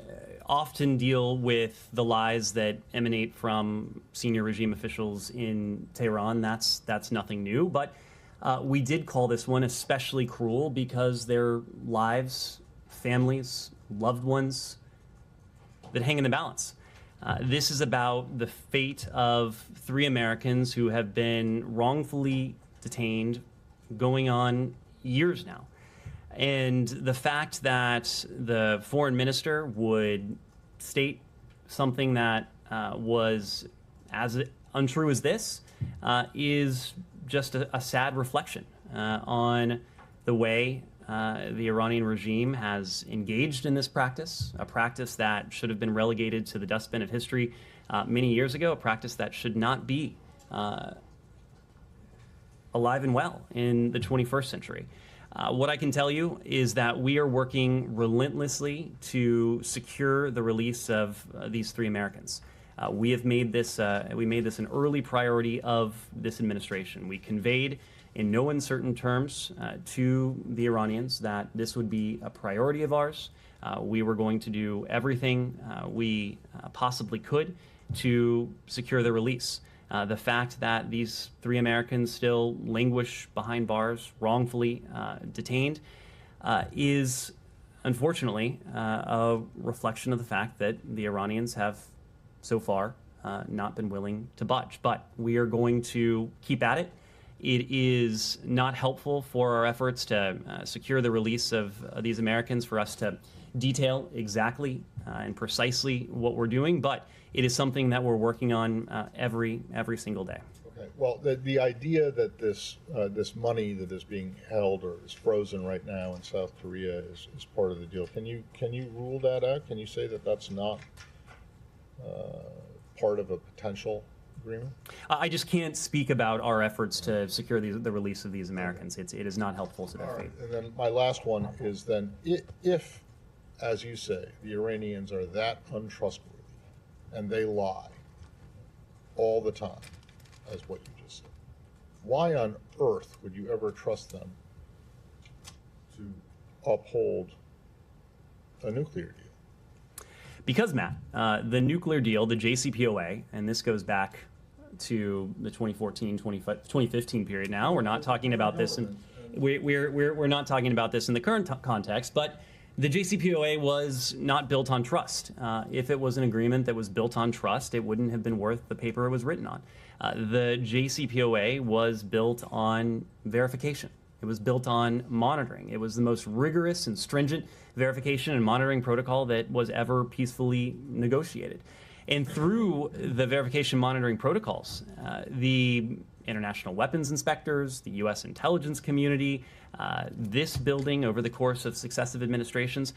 S5: often deal with the lies that emanate from senior regime officials in Tehran. That's nothing new, but we did call this one especially cruel because their lives, families, loved ones that hang in the balance. This is about the fate of 3 Americans who have been wrongfully detained going on years now. And the fact that the foreign minister would state something that was as untrue as this is just a sad reflection on the way the Iranian regime has engaged in this practice, a practice that should have been relegated to the dustbin of history many years ago, a practice that should not be alive and well in the 21st century. What I can tell you is that we are working relentlessly to secure the release of these 3 Americans. We made this an early priority of this administration. We conveyed in no uncertain terms to the Iranians that this would be a priority of ours. We were going to do everything we possibly could to secure the release. The fact that these 3 Americans still languish behind bars, wrongfully detained, is unfortunately a reflection of the fact that the Iranians have so far not been willing to budge. But we are going to keep at it. It is not helpful for our efforts to secure the release of these Americans for us to detail exactly and precisely what we're doing, but it is something that we're working on every single day.
S6: Okay. Well, the idea that this money that is being held or is frozen right now in South Korea is part of the deal. Can you rule that out? Can you say that that's not part of a potential agreement?
S5: I just can't speak about our efforts to secure the release of these Americans. It is not helpful to their fate.
S6: And then my last one is then if, as you say, the Iranians are that untrustworthy and they lie all the time, as what you just said, why on earth would you ever trust them to uphold a nuclear deal?
S5: Because, Matt, the nuclear deal, the JCPOA, and this goes back to the 2014-2015 period now. We're not talking about this we're not talking about this in the current context, but the JCPOA was not built on trust. If it was an agreement that was built on trust, it wouldn't have been worth the paper it was written on. The JCPOA was built on verification. It was built on monitoring. It was the most rigorous and stringent verification and monitoring protocol that was ever peacefully negotiated. And through the verification monitoring protocols, the international weapons inspectors, the U.S. intelligence community, this building over the course of successive administrations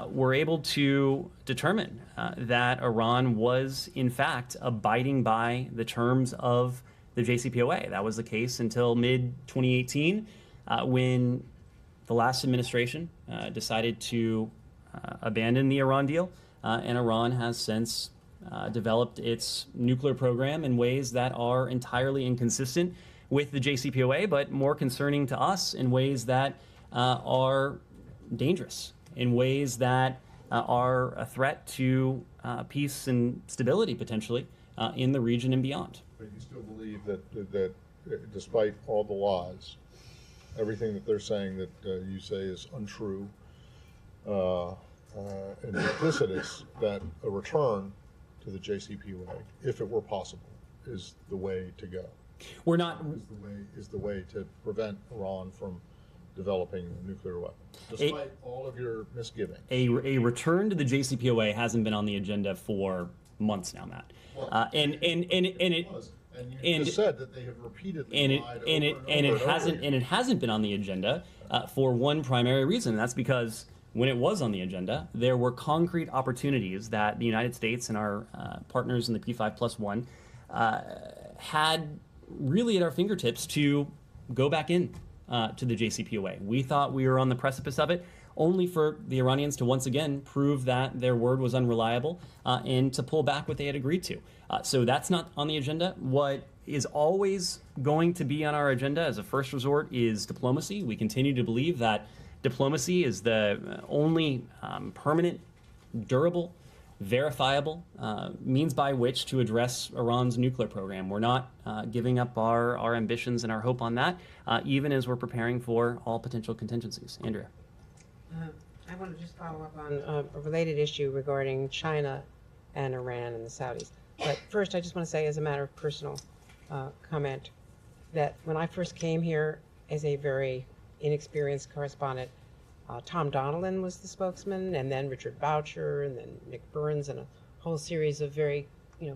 S5: were able to determine that Iran was, in fact, abiding by the terms of the JCPOA. That was the case until mid-2018 when the last administration decided to abandon the Iran deal, and Iran has since developed its nuclear program in ways that are entirely inconsistent with the JCPOA, but more concerning to us in ways that are dangerous, in ways that are a threat to peace and stability, potentially, in the region and beyond.
S6: But you still believe that despite all the lies, everything that they're saying that you say is untrue and duplicitous, that a return to the JCPOA, if it were possible, is the way to go.
S5: We're not
S6: is the way to prevent Iran from developing a nuclear weapon, despite all of your misgivings.
S5: A return to the JCPOA hasn't been on the agenda for months now, Matt.
S6: Well, and you just said that they have repeatedly lied
S5: it hasn't been on the agenda for one primary reason, and that's because when it was on the agenda, there were concrete opportunities that the United States and our partners in the P5+1 had really at our fingertips to go back in to the JCPOA. We thought we were on the precipice of it, only for the Iranians to once again prove that their word was unreliable and to pull back what they had agreed to. So that's not on the agenda. What is always going to be on our agenda as a first resort is diplomacy. We continue to believe that diplomacy is the only permanent, durable, verifiable means by which to address Iran's nuclear program. We're not giving up our ambitions and our hope on that, even as we're preparing for all potential contingencies. Andrea.
S7: I want to just follow up on a related issue regarding China and Iran and the Saudis. But first, I just want to say, as a matter of personal comment, that when I first came here as a very inexperienced correspondent, Tom Donilon was the spokesman, and then Richard Boucher, and then Nick Burns, and a whole series of very,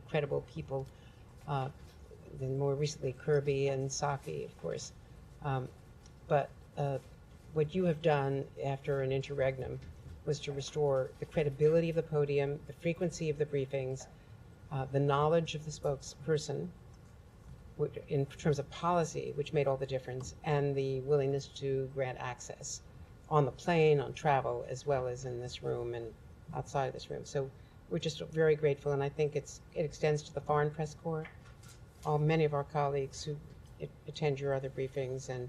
S7: credible people. Then more recently, Kirby and Saki, of course. But what you have done after an interregnum was to restore the credibility of the podium, the frequency of the briefings, the knowledge of the spokesperson, in terms of policy, which made all the difference, and the willingness to grant access on the plane, on travel, as well as in this room and outside of this room. So we're just very grateful, and I think it extends to the Foreign Press Corps, many of our colleagues who attend your other briefings, and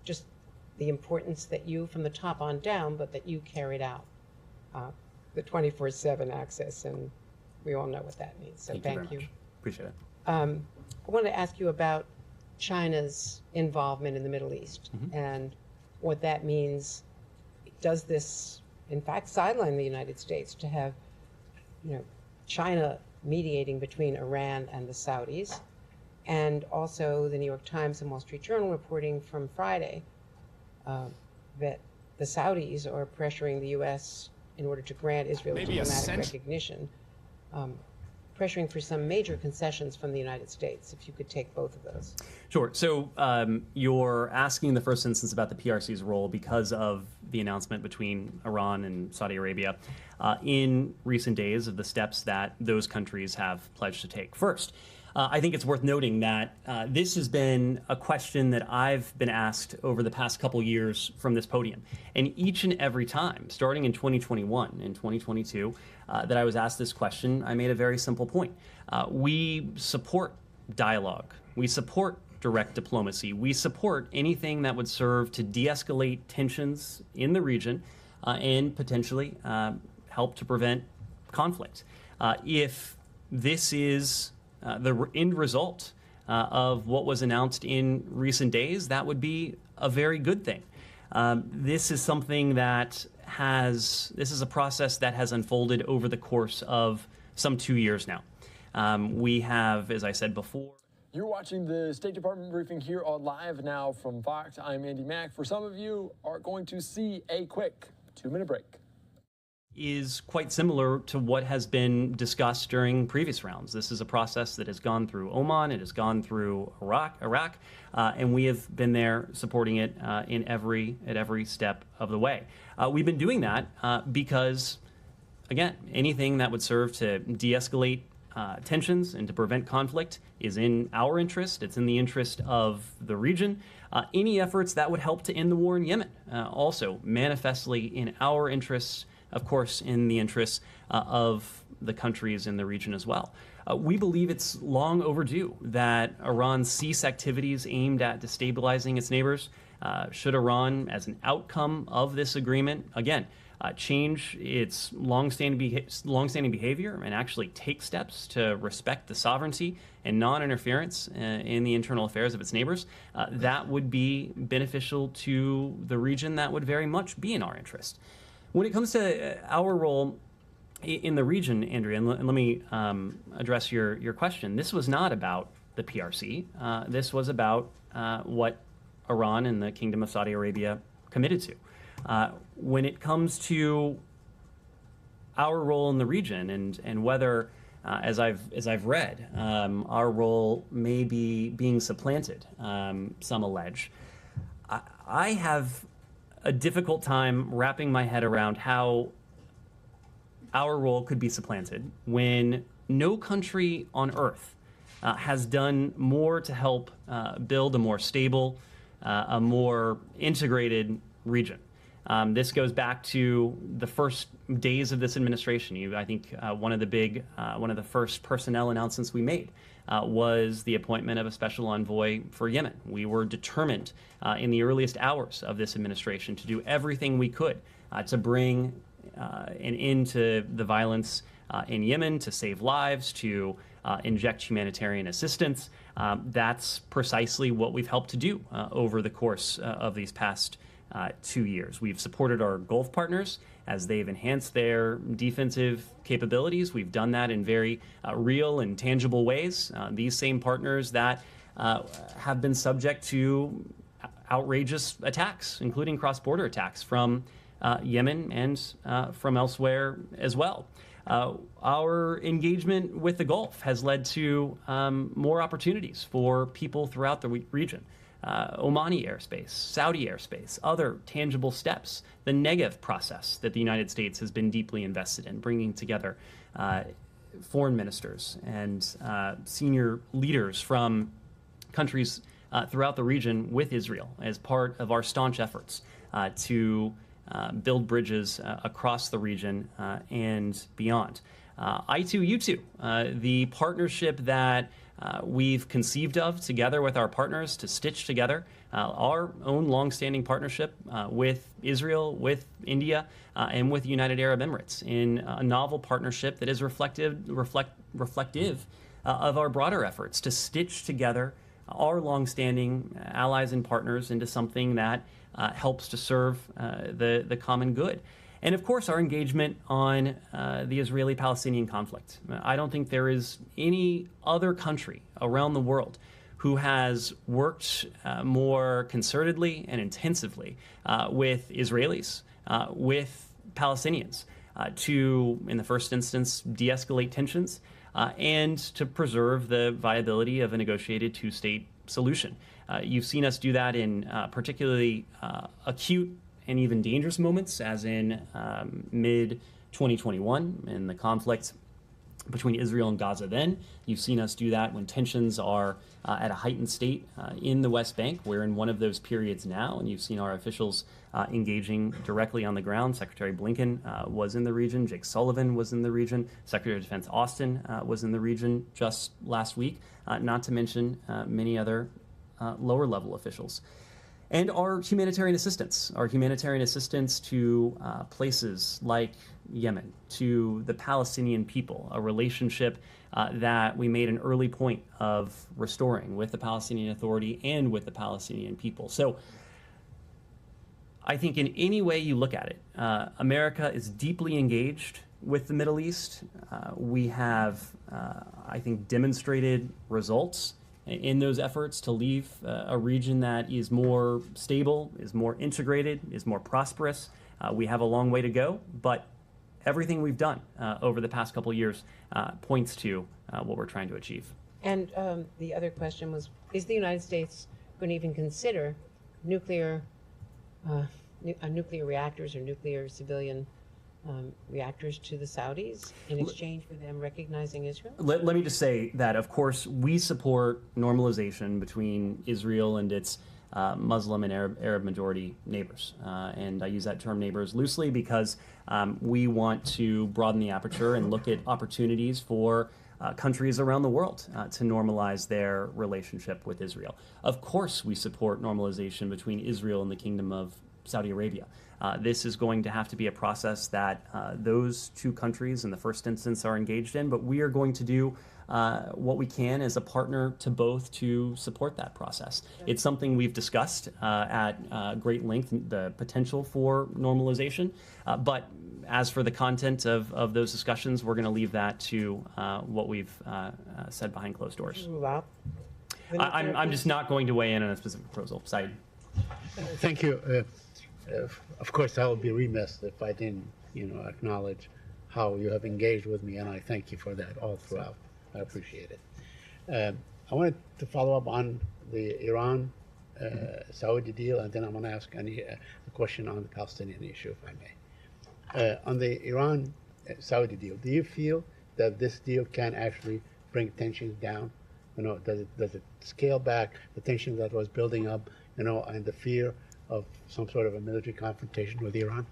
S7: just the importance that you, from the top on down, but that you carried out, the 24/7 access, and we all know what that means. So thank you.
S5: Appreciate it.
S7: I wanted to ask you about China's involvement in the Middle East and what that means. Does this, in fact, sideline the United States to have, China mediating between Iran and the Saudis, and also the New York Times and Wall Street Journal reporting from Friday that the Saudis are pressuring the U.S. in order to grant Israel diplomatic recognition, pressuring for some major concessions from the United States, if you could take both of those.
S5: Sure. So you're asking in the first instance about the PRC's role because of the announcement between Iran and Saudi Arabia in recent days of the steps that those countries have pledged to take. First, I think it's worth noting that this has been a question that I've been asked over the past couple years from this podium. And each and every time, starting in 2021 and 2022, that I was asked this question, I made a very simple point. We support dialogue. We support direct diplomacy. We support anything that would serve to de-escalate tensions in the region and potentially help to prevent conflict. If this is the end result of what was announced in recent days, that would be a very good thing. This is something that this is a process that has unfolded over the course of some 2 years now. We have, as I said before,
S20: you're watching the State Department briefing here on Live Now from Fox. I'm Andy Mack. For some of you are going to see a quick 2-minute break.
S5: Is quite similar to what has been discussed during previous rounds. This is a process that has gone through Oman, it has gone through Iraq, and we have been there supporting it at every step of the way. We've been doing that because, again, anything that would serve to de-escalate tensions and to prevent conflict is in our interest. It's in the interest of the region. Any efforts that would help to end the war in Yemen, also manifestly in our interests, of course, in the interests of the countries in the region as well. We believe it's long overdue that Iran cease activities aimed at destabilizing its neighbors. Should Iran, as an outcome of this agreement, again, change its longstanding behavior and actually take steps to respect the sovereignty and non-interference in the internal affairs of its neighbors, that would be beneficial to the region. That would very much be in our interest. When it comes to our role in the region, Andrea, and let me address your question, this was not about the PRC. This was about what Iran and the Kingdom of Saudi Arabia committed to. When it comes to our role in the region and whether, as I've read, our role may be being supplanted, some allege, I have a difficult time wrapping my head around how our role could be supplanted when no country on earth has done more to help build a more stable, a more integrated region. This goes back to the first days of this administration. I think one of the first personnel announcements we made was the appointment of a special envoy for Yemen. We were determined in the earliest hours of this administration to do everything we could to bring an end to the violence in Yemen, to save lives, to inject humanitarian assistance. That's precisely what we've helped to do over the course of these past 2 years. We've supported our Gulf partners as they've enhanced their defensive capabilities. We've done that in very real and tangible ways. These same partners that have been subject to outrageous attacks, including cross-border attacks from Yemen and from elsewhere as well. Our engagement with the Gulf has led to more opportunities for people throughout the region. Omani airspace, Saudi airspace, other tangible steps, the Negev process that the United States has been deeply invested in, bringing together foreign ministers and senior leaders from countries throughout the region with Israel as part of our staunch efforts to build bridges across the region and beyond. I2U2, the partnership that we've conceived of together with our partners to stitch together our own longstanding partnership with Israel, with India, and with the United Arab Emirates in a novel partnership that is reflective of our broader efforts to stitch together our longstanding allies and partners into something that helps to serve the common good. And of course, our engagement on the Israeli-Palestinian conflict. I don't think there is any other country around the world who has worked more concertedly and intensively with Israelis, with Palestinians, to, in the first instance, de-escalate tensions and to preserve the viability of a negotiated two-state solution. You've seen us do that in particularly acute and even dangerous moments, as in mid-2021 in the conflict between Israel and Gaza then. You've seen us do that when tensions are at a heightened state in the West Bank. We're in one of those periods now, and you've seen our officials engaging directly on the ground. Secretary Blinken was in the region. Jake Sullivan was in the region. Secretary of Defense Austin was in the region just last week, not to mention many other lower-level officials. And our humanitarian assistance to places like Yemen, to the Palestinian people, a relationship that we made an early point of restoring with the Palestinian Authority and with the Palestinian people. So I think in any way you look at it, America is deeply engaged with the Middle East. We have, I think, demonstrated results in those efforts to leave a region that is more stable, is more integrated, is more prosperous. We have a long way to go, but everything we've done over the past couple of years points to what we're trying to achieve.
S7: And the other question was, is the United States going to even consider nuclear reactors or nuclear civilian reactors to the Saudis in exchange for them recognizing Israel?
S5: Let me just say that, of course, we support normalization between Israel and its Muslim and Arab majority neighbors. And I use that term neighbors loosely because we want to broaden the aperture and look at opportunities for countries around the world to normalize their relationship with Israel. Of course, we support normalization between Israel and the Kingdom of Saudi Arabia. This is going to have to be a process that those two countries in the first instance are engaged in, but we are going to do what we can as a partner to both to support that process. It's something we've discussed at great length, the potential for normalization, but as for the content of those discussions, we're going to leave that to what we've said behind closed doors. I'm just not going to weigh in on a specific proposal. Said.
S9: Thank you. Of course, I would be remiss if I didn't, acknowledge how you have engaged with me, and I thank you for that all throughout. I appreciate it. I wanted to follow up on the Iran-Saudi deal, and then I'm going to ask a question on the Palestinian issue, if I may. On the Iran-Saudi deal, do you feel that this deal can actually bring tensions down? Does it scale back the tension that was building up, and the fear of some sort of a military confrontation with Iran?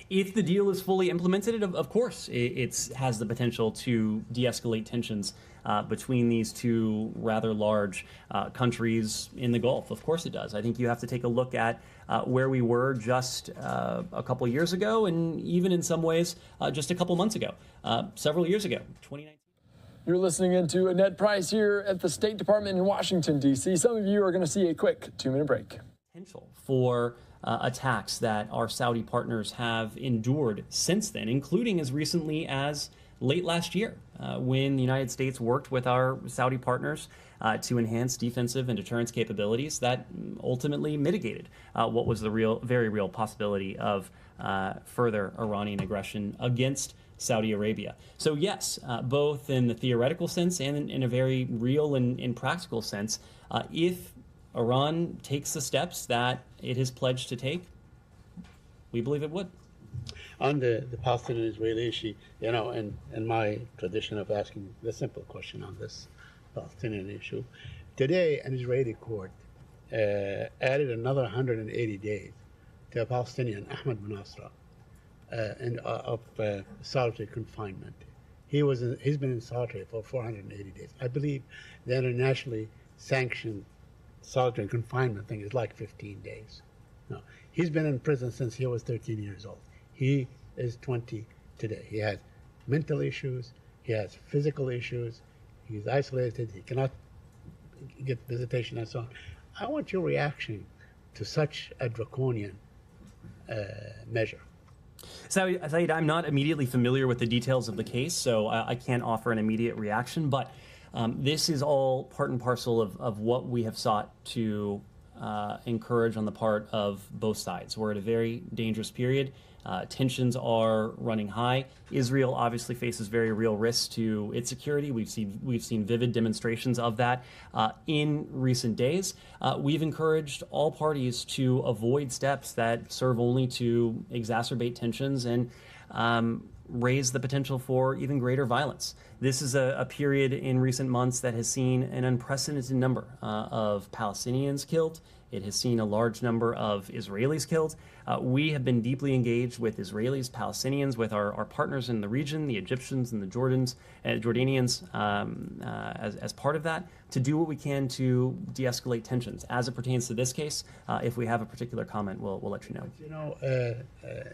S5: If the deal is fully implemented, of course, it has the potential to de-escalate tensions between these two rather large countries in the Gulf. Of course it does. I think you have to take a look at where we were just a couple years ago, and even in some ways just a couple months ago, several years ago, 2019.
S20: You're listening into Annette Price here at the State Department in Washington, D.C. Some of you are going to see a quick 2-minute break.
S5: Potential for attacks that our Saudi partners have endured since then, including as recently as late last year, when the United States worked with our Saudi partners to enhance defensive and deterrence capabilities that ultimately mitigated what was the very real possibility of further Iranian aggression against Saudi Arabia. So yes, both in the theoretical sense and in a very real and practical sense, if Iran takes the steps that it has pledged to take, we believe it would.
S9: On the Palestinian-Israeli issue, you know, in my tradition of asking the simple question on this Palestinian issue, today an Israeli court added another 180 days to a Palestinian, Ahmed Manasra, of solitary confinement. He's been in solitary for 480 days. I believe the internationally sanctioned solitary confinement thing is like 15 days. No, he's been in prison since he was 13 years old. He is 20 today. He has mental issues. He has physical issues. He's isolated. He cannot get visitation and so on. I want your reaction to such a draconian measure.
S5: Saeed, I'm not immediately familiar with the details of the case, so I can't offer an immediate reaction, but this is all part and parcel of what we have sought to encourage on the part of both sides. We're at a very dangerous period. Tensions are running high. Israel obviously faces very real risks to its security. We've seen vivid demonstrations of that in recent days. We've encouraged all parties to avoid steps that serve only to exacerbate tensions and raise the potential for even greater violence. This is a period in recent months that has seen an unprecedented number of Palestinians killed. It has seen a large number of Israelis killed. We have been deeply engaged with Israelis, Palestinians, with our partners in the region, the Egyptians and the Jordanians, as part of that, to do what we can to de-escalate tensions. As it pertains to this case, if we have a particular comment, we'll let you know.
S9: You know,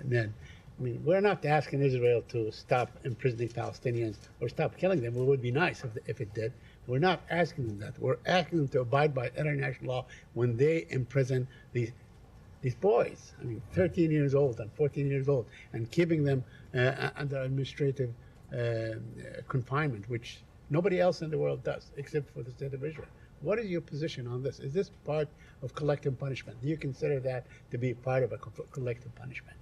S9: Ned, I mean, we're not asking Israel to stop imprisoning Palestinians or stop killing them. It would be nice if it did. We're not asking them that. We're asking them to abide by international law when they imprison these boys. I mean, 13 years old and 14 years old, and keeping them under administrative confinement, which nobody else in the world does, except for the state of Israel. What is your position on this? Is this part of collective punishment? Do you consider that to be part of a collective punishment?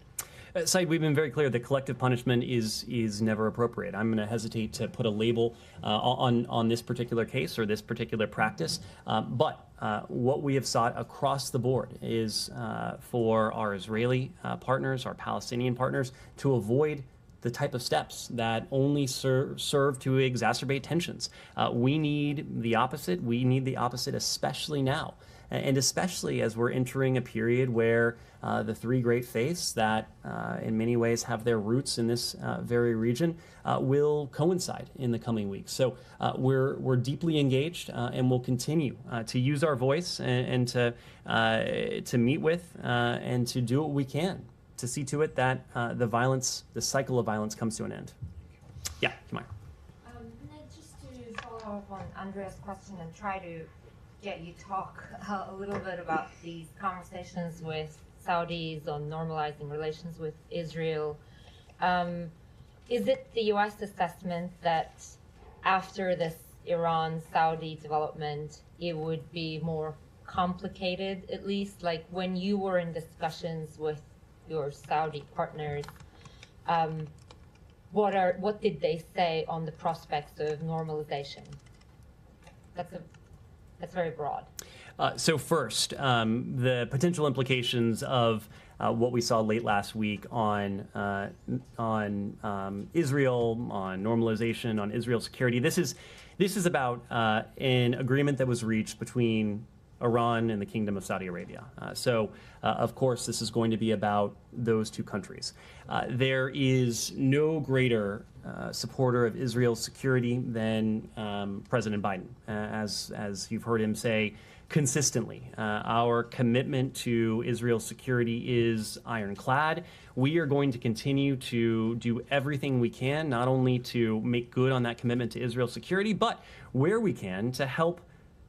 S5: Saeed, we've been very clear that collective punishment is never appropriate. I'm going to hesitate to put a label on this particular case or this particular practice, but what we have sought across the board is for our Israeli partners, our Palestinian partners, to avoid the type of steps that only serve to exacerbate tensions. We need the opposite. We need the opposite, especially now. And especially as we're entering a period where the three great faiths that in many ways have their roots in this very region will coincide in the coming weeks. So we're deeply engaged and will continue to use our voice and to meet with and to do what we can to see to it that the cycle of violence comes to an end. Yeah, Tamara.
S10: Just to follow up on Andrea's question and try to get you talk a little bit about these conversations with Saudis on normalizing relations with Israel. Is it the U.S. assessment that after this Iran-Saudi development, it would be more complicated, at least? Like when you were in discussions with your Saudi partners, what did they say on the prospects of normalization? That's very broad.
S5: So first, the potential implications of what we saw late last week on Israel, on normalization, on Israel's security. This is about an agreement that was reached between Iran and the Kingdom of Saudi Arabia. So, of course, this is going to be about those two countries. There is no greater supporter of Israel's security than President Biden, as you've heard him say consistently. Our commitment to Israel's security is ironclad. We are going to continue to do everything we can, not only to make good on that commitment to Israel's security, but where we can to help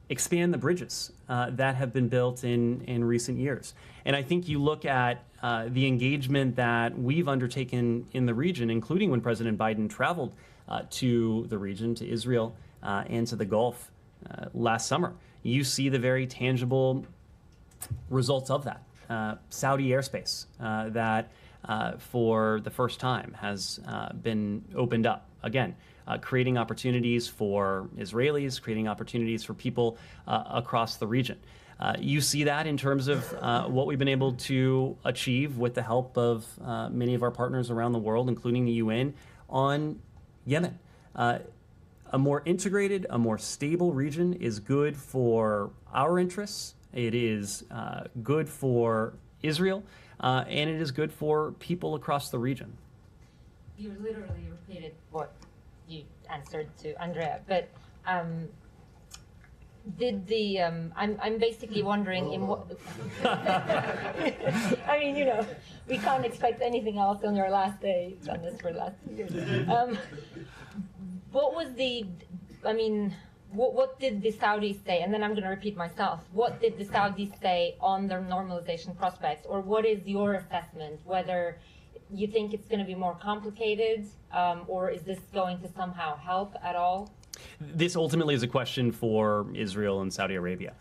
S5: expand the bridges that have been built in recent years. And I think you look at the engagement that we've undertaken in the region, including when President Biden traveled to the region, to Israel and to the Gulf last summer. You see the very tangible results of that. Saudi airspace that for the first time has been opened up. Again, creating opportunities for Israelis, creating opportunities for people across the region. You see that in terms of what we've been able to achieve with the help of many of our partners around the world, including the UN, on Yemen. A more integrated, a more stable region is good for our interests. It is good for Israel, and it is good for people across the region.
S10: You literally repeated what you answered to Andrea, but did the I'm basically wondering in what I mean, you know, we can't expect anything else on your last day. You've done this for the last 2 years. What was the, I mean, what did the Saudis say? And then I'm going to repeat myself. What did the Saudis say on their normalization prospects? Or what is your assessment? Whether you think it's going to be more complicated, or is this going to somehow help at all?
S5: This ultimately is a question for Israel and Saudi Arabia.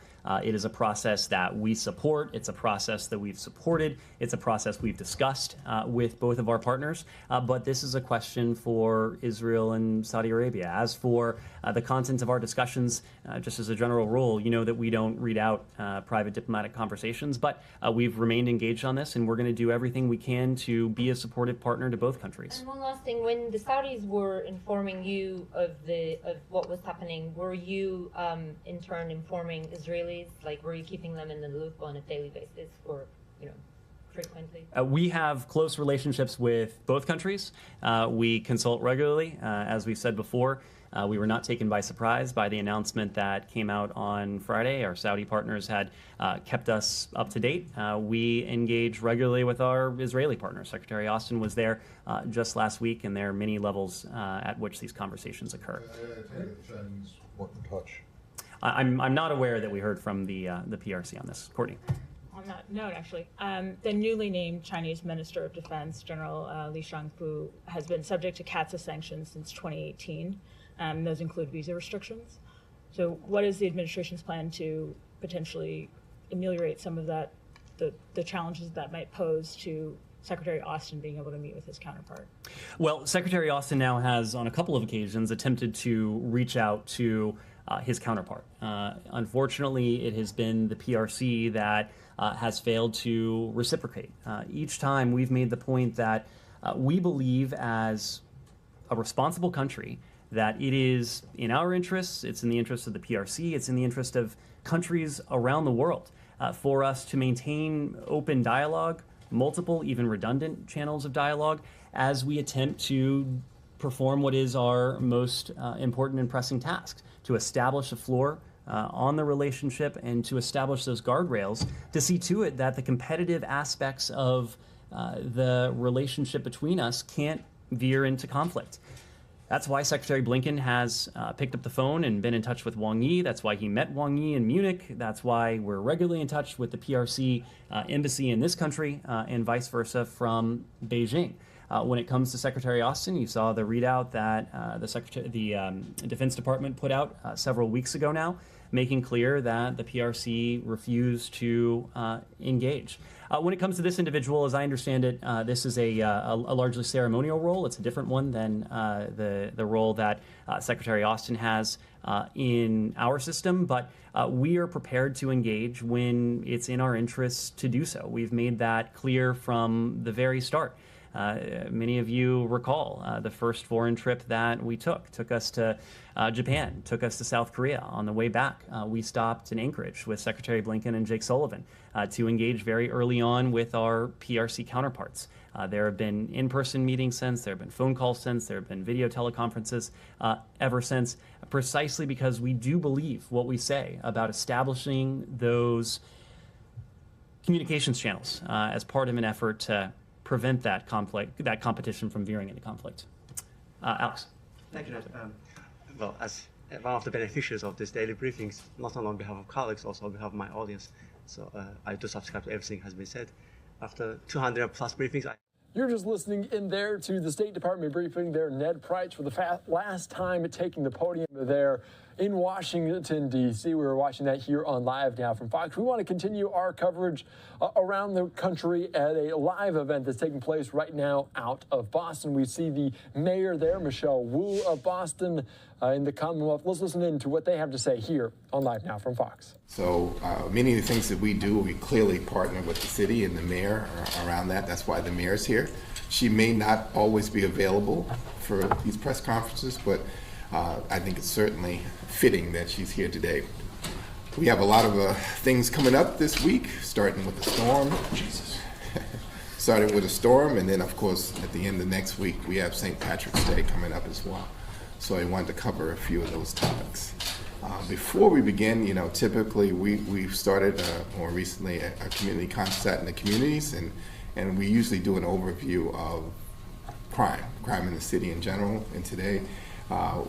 S5: It is a process that we support. It's a process that we've supported. It's a process we've discussed with both of our partners. But this is a question for Israel and Saudi Arabia. As for the content of our discussions, just as a general rule, you know that we don't read out private diplomatic conversations, but we've remained engaged on this, and we're going to do everything we can to be a supportive partner to both countries.
S10: And one last thing, when the Saudis were informing you of what was happening, were you in turn informing Israelis? Like, were you keeping them in the loop on a daily basis, or, you know, frequently?
S5: We have close relationships with both countries. We consult regularly. As we've said before, we were not taken by surprise by the announcement that came out on Friday. Our Saudi partners had kept us up to date. We engage regularly with our Israeli partners. Secretary Austin was there just last week, and there are many levels at which these conversations occur.
S6: The Chinese weren't in touch.
S5: I'm not aware that we heard from the PRC on this. Courtney.
S3: On that note, actually, the newly named Chinese Minister of Defense, General Li Shangfu, has been subject to CAATSA sanctions since 2018. Those include visa restrictions. So what is the administration's plan to potentially ameliorate some of that, the challenges that might pose to Secretary Austin being able to meet with his counterpart?
S5: Well, Secretary Austin now has, on a couple of occasions, attempted to reach out to his counterpart. Unfortunately, it has been the PRC that has failed to reciprocate. Each time we've made the point that we believe as a responsible country that it is in our interests, it's in the interest of the PRC, it's in the interest of countries around the world for us to maintain open dialogue, multiple, even redundant channels of dialogue as we attempt to perform what is our most important and pressing task, to establish a floor on the relationship and to establish those guardrails to see to it that the competitive aspects of the relationship between us can't veer into conflict. That's why Secretary Blinken has picked up the phone and been in touch with Wang Yi. That's why he met Wang Yi in Munich. That's why we're regularly in touch with the PRC embassy in this country and vice versa from Beijing. When it comes to Secretary Austin, you saw the readout that the Defense Department put out several weeks ago now, making clear that the PRC refused to engage. When it comes to this individual, as I understand it, this is a largely ceremonial role. It's a different one than the role that Secretary Austin has in our system, but we are prepared to engage when it's in our interests to do so. We've made that clear from the very start. Many of you recall the first foreign trip that we took us to Japan, took us to South Korea. On the way back, we stopped in Anchorage with Secretary Blinken and Jake Sullivan to engage very early on with our PRC counterparts. There have been in-person meetings since, there have been phone calls since, there have been video teleconferences ever since, precisely because we do believe what we say about establishing those communications channels as part of an effort to prevent that conflict, that competition from veering into conflict. Alex.
S11: Thank you, Ned. Well, as one of the beneficiaries of these daily briefings, not only on behalf of colleagues, also on behalf of my audience, so I do subscribe to everything that has been said. After 200 plus briefings,
S20: You're just listening in there to the State Department briefing there. Ned Price for the last time taking the podium there in Washington, D.C. We were watching that here on Live Now from Fox. We want to continue our coverage around the country at a live event that's taking place right now out of Boston. We see the mayor there, Michelle Wu of Boston, in the Commonwealth. Let's listen in to what they have to say here on Live Now from Fox.
S15: So many of the things that we do, we clearly partner with the city and the mayor around that. That's why the mayor's here. She may not always be available for these press conferences, but I think it's certainly fitting that she's here today. We have a lot of things coming up this week, starting with the storm. Starting with a storm, and then of course at the end of next week we have St. Patrick's Day coming up as well. So I wanted to cover a few of those topics. Before we begin, typically we've started more recently a community concert in the communities, and we usually do an overview of crime in the city in general. And today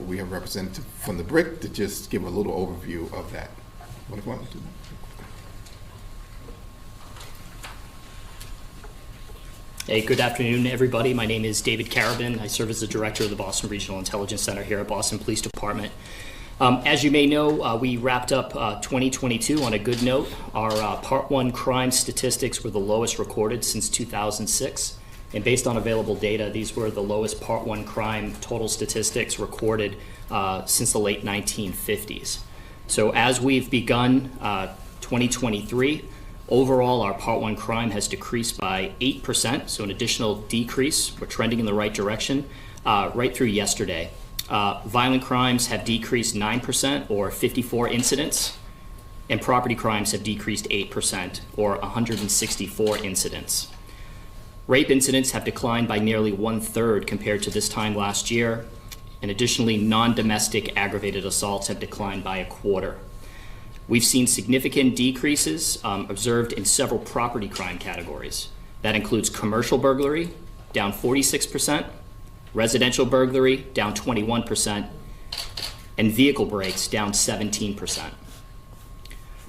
S15: we have a representative from the BRIC to just give a little overview of that. What do you want to do?
S16: Hey, good afternoon, everybody. My name is David Carabin. I serve as the director of the Boston Regional Intelligence Center here at Boston Police Department. As you may know, we wrapped up 2022 on a good note. Our Part 1 crime statistics were the lowest recorded since 2006. And based on available data, these were the lowest Part 1 crime total statistics recorded since the late 1950s. So as we've begun 2023, overall, our Part 1 crime has decreased by 8%, so an additional decrease. We're trending in the right direction right through yesterday. Violent crimes have decreased 9%, or 54 incidents, and property crimes have decreased 8%, or 164 incidents. Rape incidents have declined by nearly 1/3 compared to this time last year, and additionally, non-domestic aggravated assaults have declined by 1/4. We've seen significant decreases observed in several property crime categories. That includes commercial burglary, down 46%, residential burglary, down 21%, and vehicle breaks, down 17%.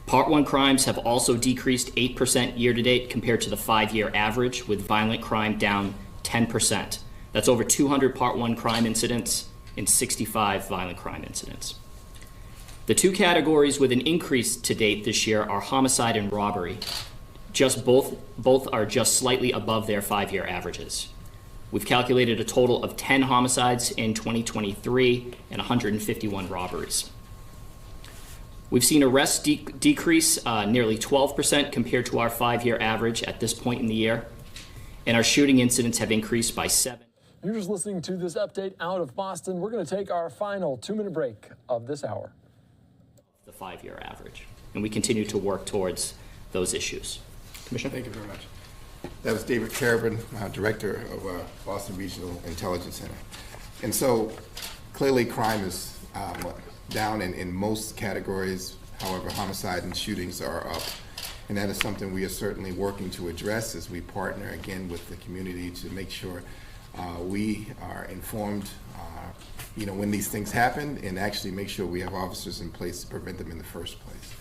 S16: Part 1 crimes have also decreased 8% year-to-date compared to the 5-year average, with violent crime down 10%. That's over 200 Part 1 crime incidents and 65 violent crime incidents. The two categories with an increase to date this year are homicide and robbery. Both are just slightly above their 5-year averages. We've calculated a total of 10 homicides in 2023 and 151 robberies. We've seen arrests decrease nearly 12% compared to our 5-year average at this point in the year, and our shooting incidents have increased by 7%.
S20: You're just listening to this update out of Boston. We're going to take our final 2-minute break of this hour.
S16: The 5-year average, and we continue to work towards those issues. Commissioner?
S15: Thank you very much. That was David Carabin, Director of Boston Regional Intelligence Center. And so clearly crime is down in most categories. However, homicide and shootings are up. And that is something we are certainly working to address as we partner again with the community to make sure we are informed when these things happen, and actually make sure we have officers in place to prevent them in the first place.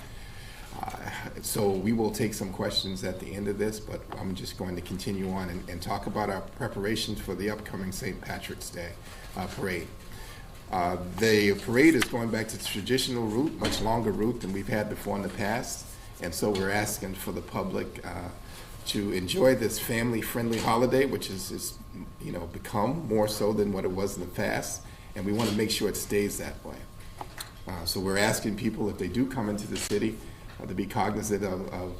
S15: So we will take some questions at the end of this, but I'm just going to continue on and talk about our preparations for the upcoming St. Patrick's Day parade. The parade is going back to the traditional route, much longer route than we've had before in the past, and so we're asking for the public to enjoy this family-friendly holiday, which is become more so than what it was in the past, and we want to make sure it stays that way. So we're asking people, if they do come into the city, to be cognizant of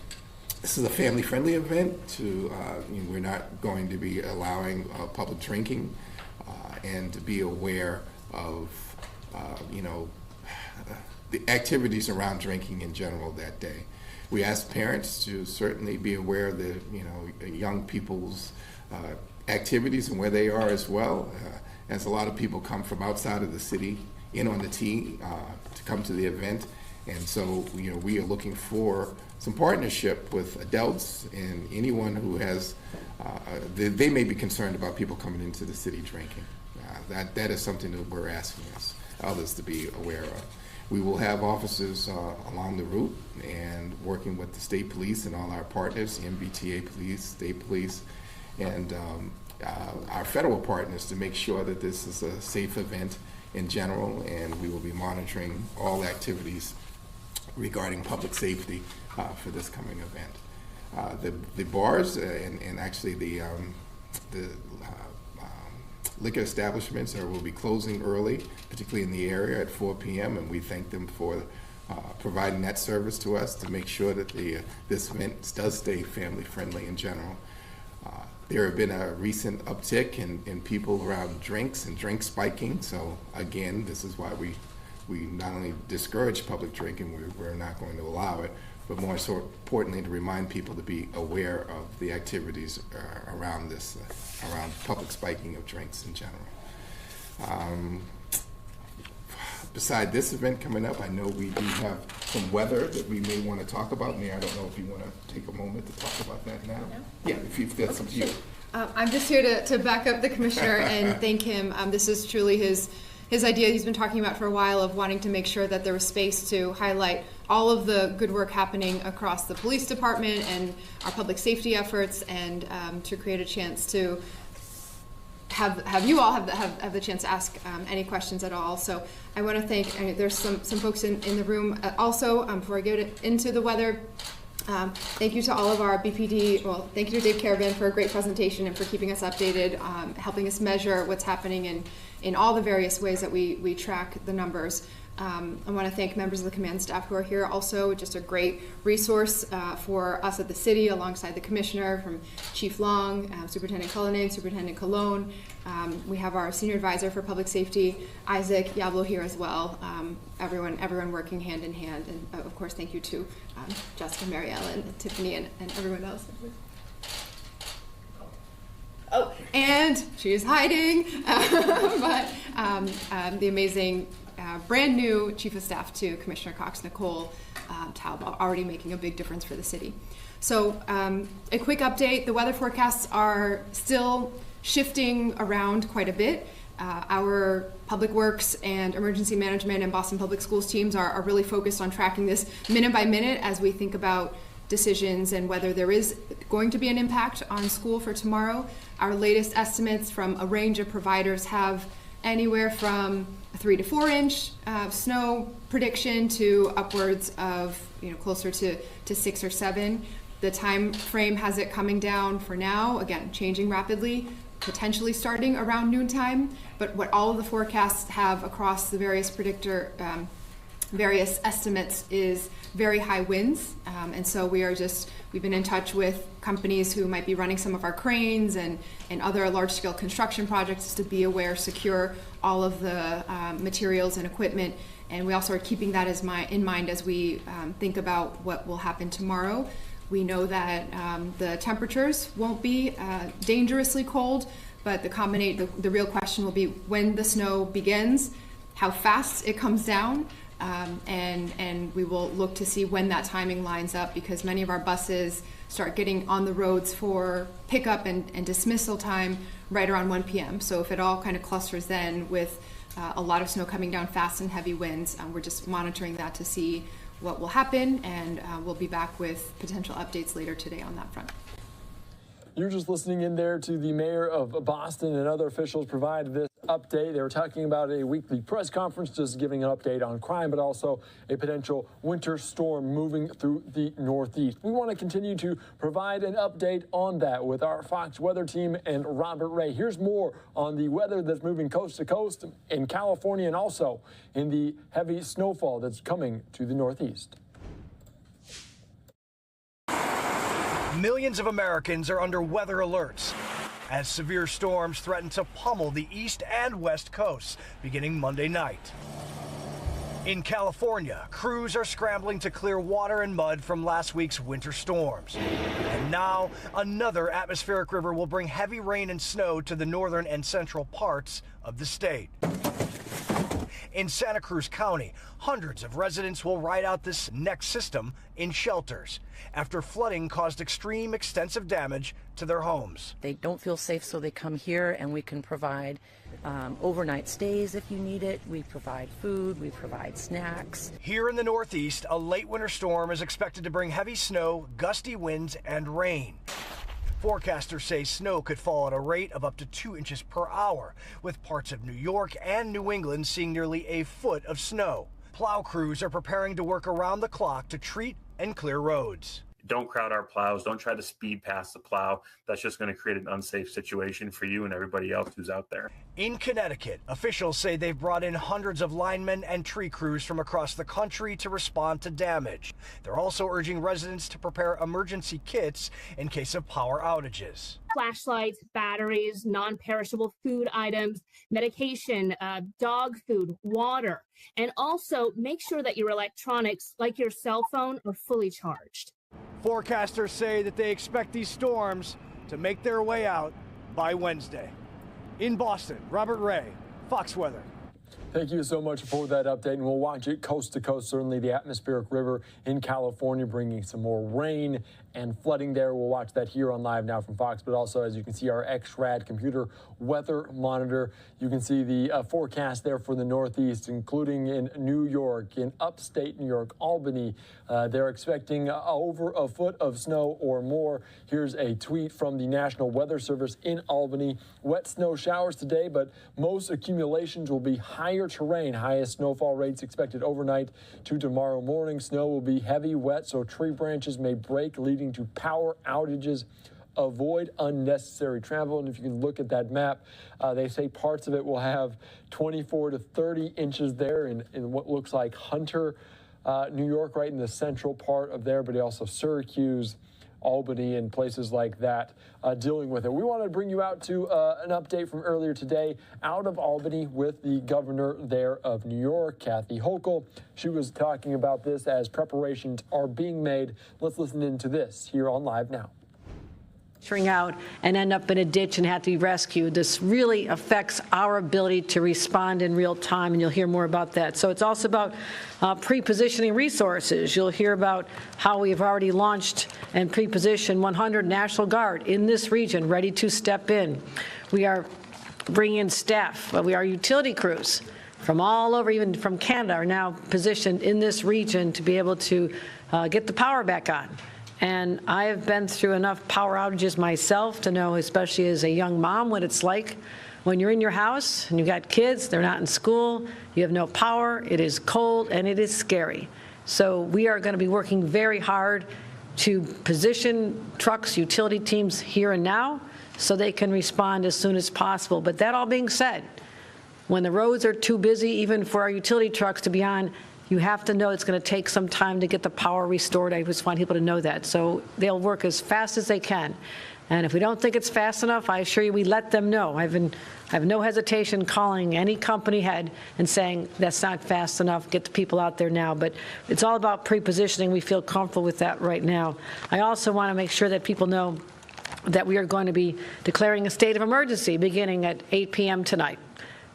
S15: This is a family-friendly event. We're not going to be allowing public drinking, and to be aware of, the activities around drinking in general that day. We ask parents to certainly be aware of the, young people's activities and where they are as well, as a lot of people come from outside of the city in on the tee to come to the event. And so, we are looking for some partnership with adults and anyone who has, they may be concerned about people coming into the city drinking. That is something that we're asking others to be aware of. We will have officers along the route and working with the state police and all our partners, the MBTA police, state police, and our federal partners to make sure that this is a safe event in general, and we will be monitoring all activities regarding public safety for this coming event. The bars and actually the liquor establishments will be closing early, particularly in the area at 4 p.m., and we thank them for providing that service to us to make sure that this event does stay family-friendly in general. There have been a recent uptick in people around drinks and drink spiking, so again, this is why we not only discourage public drinking, we're not going to allow it, but more so importantly to remind people to be aware of the activities around this, around public spiking of drinks in general. Beside this event coming up, I know we do have some weather that we may want to talk about. Mayor, I don't know if you want to take a moment to talk about that now. Yeah, if that's up to you.
S2: I'm just here to back up the commissioner and thank him. This is truly his idea he's been talking about for a while, of wanting to make sure that there was space to highlight all of the good work happening across the police department and our public safety efforts, and to create a chance to have you all have the chance to ask any questions at all. So I want to thank, there's some folks in the room also, before I get into the weather. Thank you to all of our BPD, well, thank you to Dave Carabin for a great presentation and for keeping us updated, helping us measure what's happening in all the various ways that we track the numbers. I want to thank members of the command staff who are here also, just a great resource for us at the city, alongside the commissioner, from Chief Long, Superintendent Cullinane, Superintendent Colon. We have our senior advisor for public safety, Isaac Yablo, here as well. Everyone working hand in hand, and of course thank you to Jessica, Marielle, and Tiffany, and everyone else. Oh, and she is hiding, but the amazing brand new Chief of Staff to Commissioner Cox, Nicole Taub, already making a big difference for the city. So a quick update, the weather forecasts are still shifting around quite a bit. Our Public Works and Emergency Management and Boston Public Schools teams are really focused on tracking this minute by minute as we think about decisions and whether there is going to be an impact on school for tomorrow. Our latest estimates from a range of providers have anywhere from a 3 to 4 inch snow prediction to upwards of closer to 6 or 7. The time frame has it coming down for now, again changing rapidly, potentially starting around noontime. But what all of the forecasts have across the various various estimates is very high winds, and so we've been in touch with companies who might be running some of our cranes and other large-scale construction projects to be aware, secure all of the materials and equipment, and we also are keeping that in mind as we think about what will happen tomorrow. We know that the temperatures won't be dangerously cold, but the real question will be when the snow begins, how fast it comes down. And we will look to see when that timing lines up, because many of our buses start getting on the roads for pickup and dismissal time right around 1 p.m. So if it all kind of clusters then with a lot of snow coming down fast and heavy winds, we're just monitoring that to see what will happen, and we'll be back with potential updates later today on that front.
S20: You're just listening in there to the mayor of Boston and other officials provide this update. They were talking about a weekly press conference, just giving an update on crime, but also a potential winter storm moving through the Northeast. We want to continue to provide an update on that with our Fox weather team and Robert Ray. Here's more on the weather that's moving coast to coast in California, and also in the heavy snowfall that's coming to the Northeast.
S1: Millions of Americans are under weather alerts as severe storms threaten to pummel the east and west coasts beginning Monday night. In California, crews are scrambling to clear water and mud from last week's winter storms. And now, another atmospheric river will bring heavy rain and snow to the northern and central parts of the state. In Santa Cruz County, hundreds of residents will ride out this next system in shelters after flooding caused extreme, extensive damage to their homes.
S18: They don't feel safe, so they come here, and we can provide overnight stays if you need it. We provide food, we provide snacks.
S1: Here in the Northeast, a late winter storm is expected to bring heavy snow, gusty winds, and rain. Forecasters say snow could fall at a rate of up to 2 inches per hour, with parts of New York and New England seeing nearly a foot of snow. Plow crews are preparing to work around the clock to treat and clear roads.
S19: Don't crowd our plows. Don't try to speed past the plow. That's just going to create an unsafe situation for you and everybody else who's out there.
S1: In Connecticut, officials say they've brought in hundreds of linemen and tree crews from across the country to respond to damage. They're also urging residents to prepare emergency kits in case of power outages.
S21: Flashlights, batteries, non-perishable food items, medication, dog food, water, and also make sure that your electronics, like your cell phone, are fully charged.
S1: Forecasters say that they expect these storms to make their way out by Wednesday. In Boston, Robert Ray, Fox Weather.
S20: Thank you so much for that update, and we'll watch it coast to coast. Certainly the atmospheric river in California bringing some more rain and flooding there. We'll watch that here on Live Now from Fox, but also, as you can see, our XRAD computer weather monitor. You can see the forecast there for the Northeast, including in New York, in upstate New York, Albany. They're expecting over a foot of snow or more. Here's a tweet from the National Weather Service in Albany. Wet snow showers today, but most accumulations will be higher terrain. Highest snowfall rates expected overnight to tomorrow morning. Snow will be heavy, wet, so tree branches may break, leading to power outages. Avoid unnecessary travel. And if you can look at that map, they say parts of it will have 24 to 30 inches there in what looks like Hunter, New York, right in the central part of there, but also Syracuse, Albany, and places like that dealing with it. We want to bring you out to an update from earlier today out of Albany with the governor there of New York, Kathy Hochul. She was talking about this as preparations are being made. Let's listen into this here on Live Now.
S22: Out and end up in a ditch and have to be rescued. This really affects our ability to respond in real time, and you'll hear more about that. So it's also about pre-positioning resources. You'll hear about how we have already launched and pre-positioned 100 National Guard in this region ready to step in. We are bringing in staff. Our utility crews from all over, even from Canada, are now positioned in this region to be able to get the power back on. And I have been through enough power outages myself to know, especially as a young mom, what it's like when you're in your house and you've got kids, they're not in school, you have no power, it is cold, and it is scary. So we are going to be working very hard to position trucks, utility teams here and now so they can respond as soon as possible. But that all being said, when the roads are too busy, even for our utility trucks to be on, you have to know it's going to take some time to get the power restored. I just want people to know that. So they'll work as fast as they can. And if we don't think it's fast enough, I assure you we let them know. I have no hesitation calling any company head and saying that's not fast enough, get the people out there now. But it's all about pre-positioning. We feel comfortable with that right now. I also want to make sure that people know that we are going to be declaring a state of emergency beginning at 8 p.m. tonight.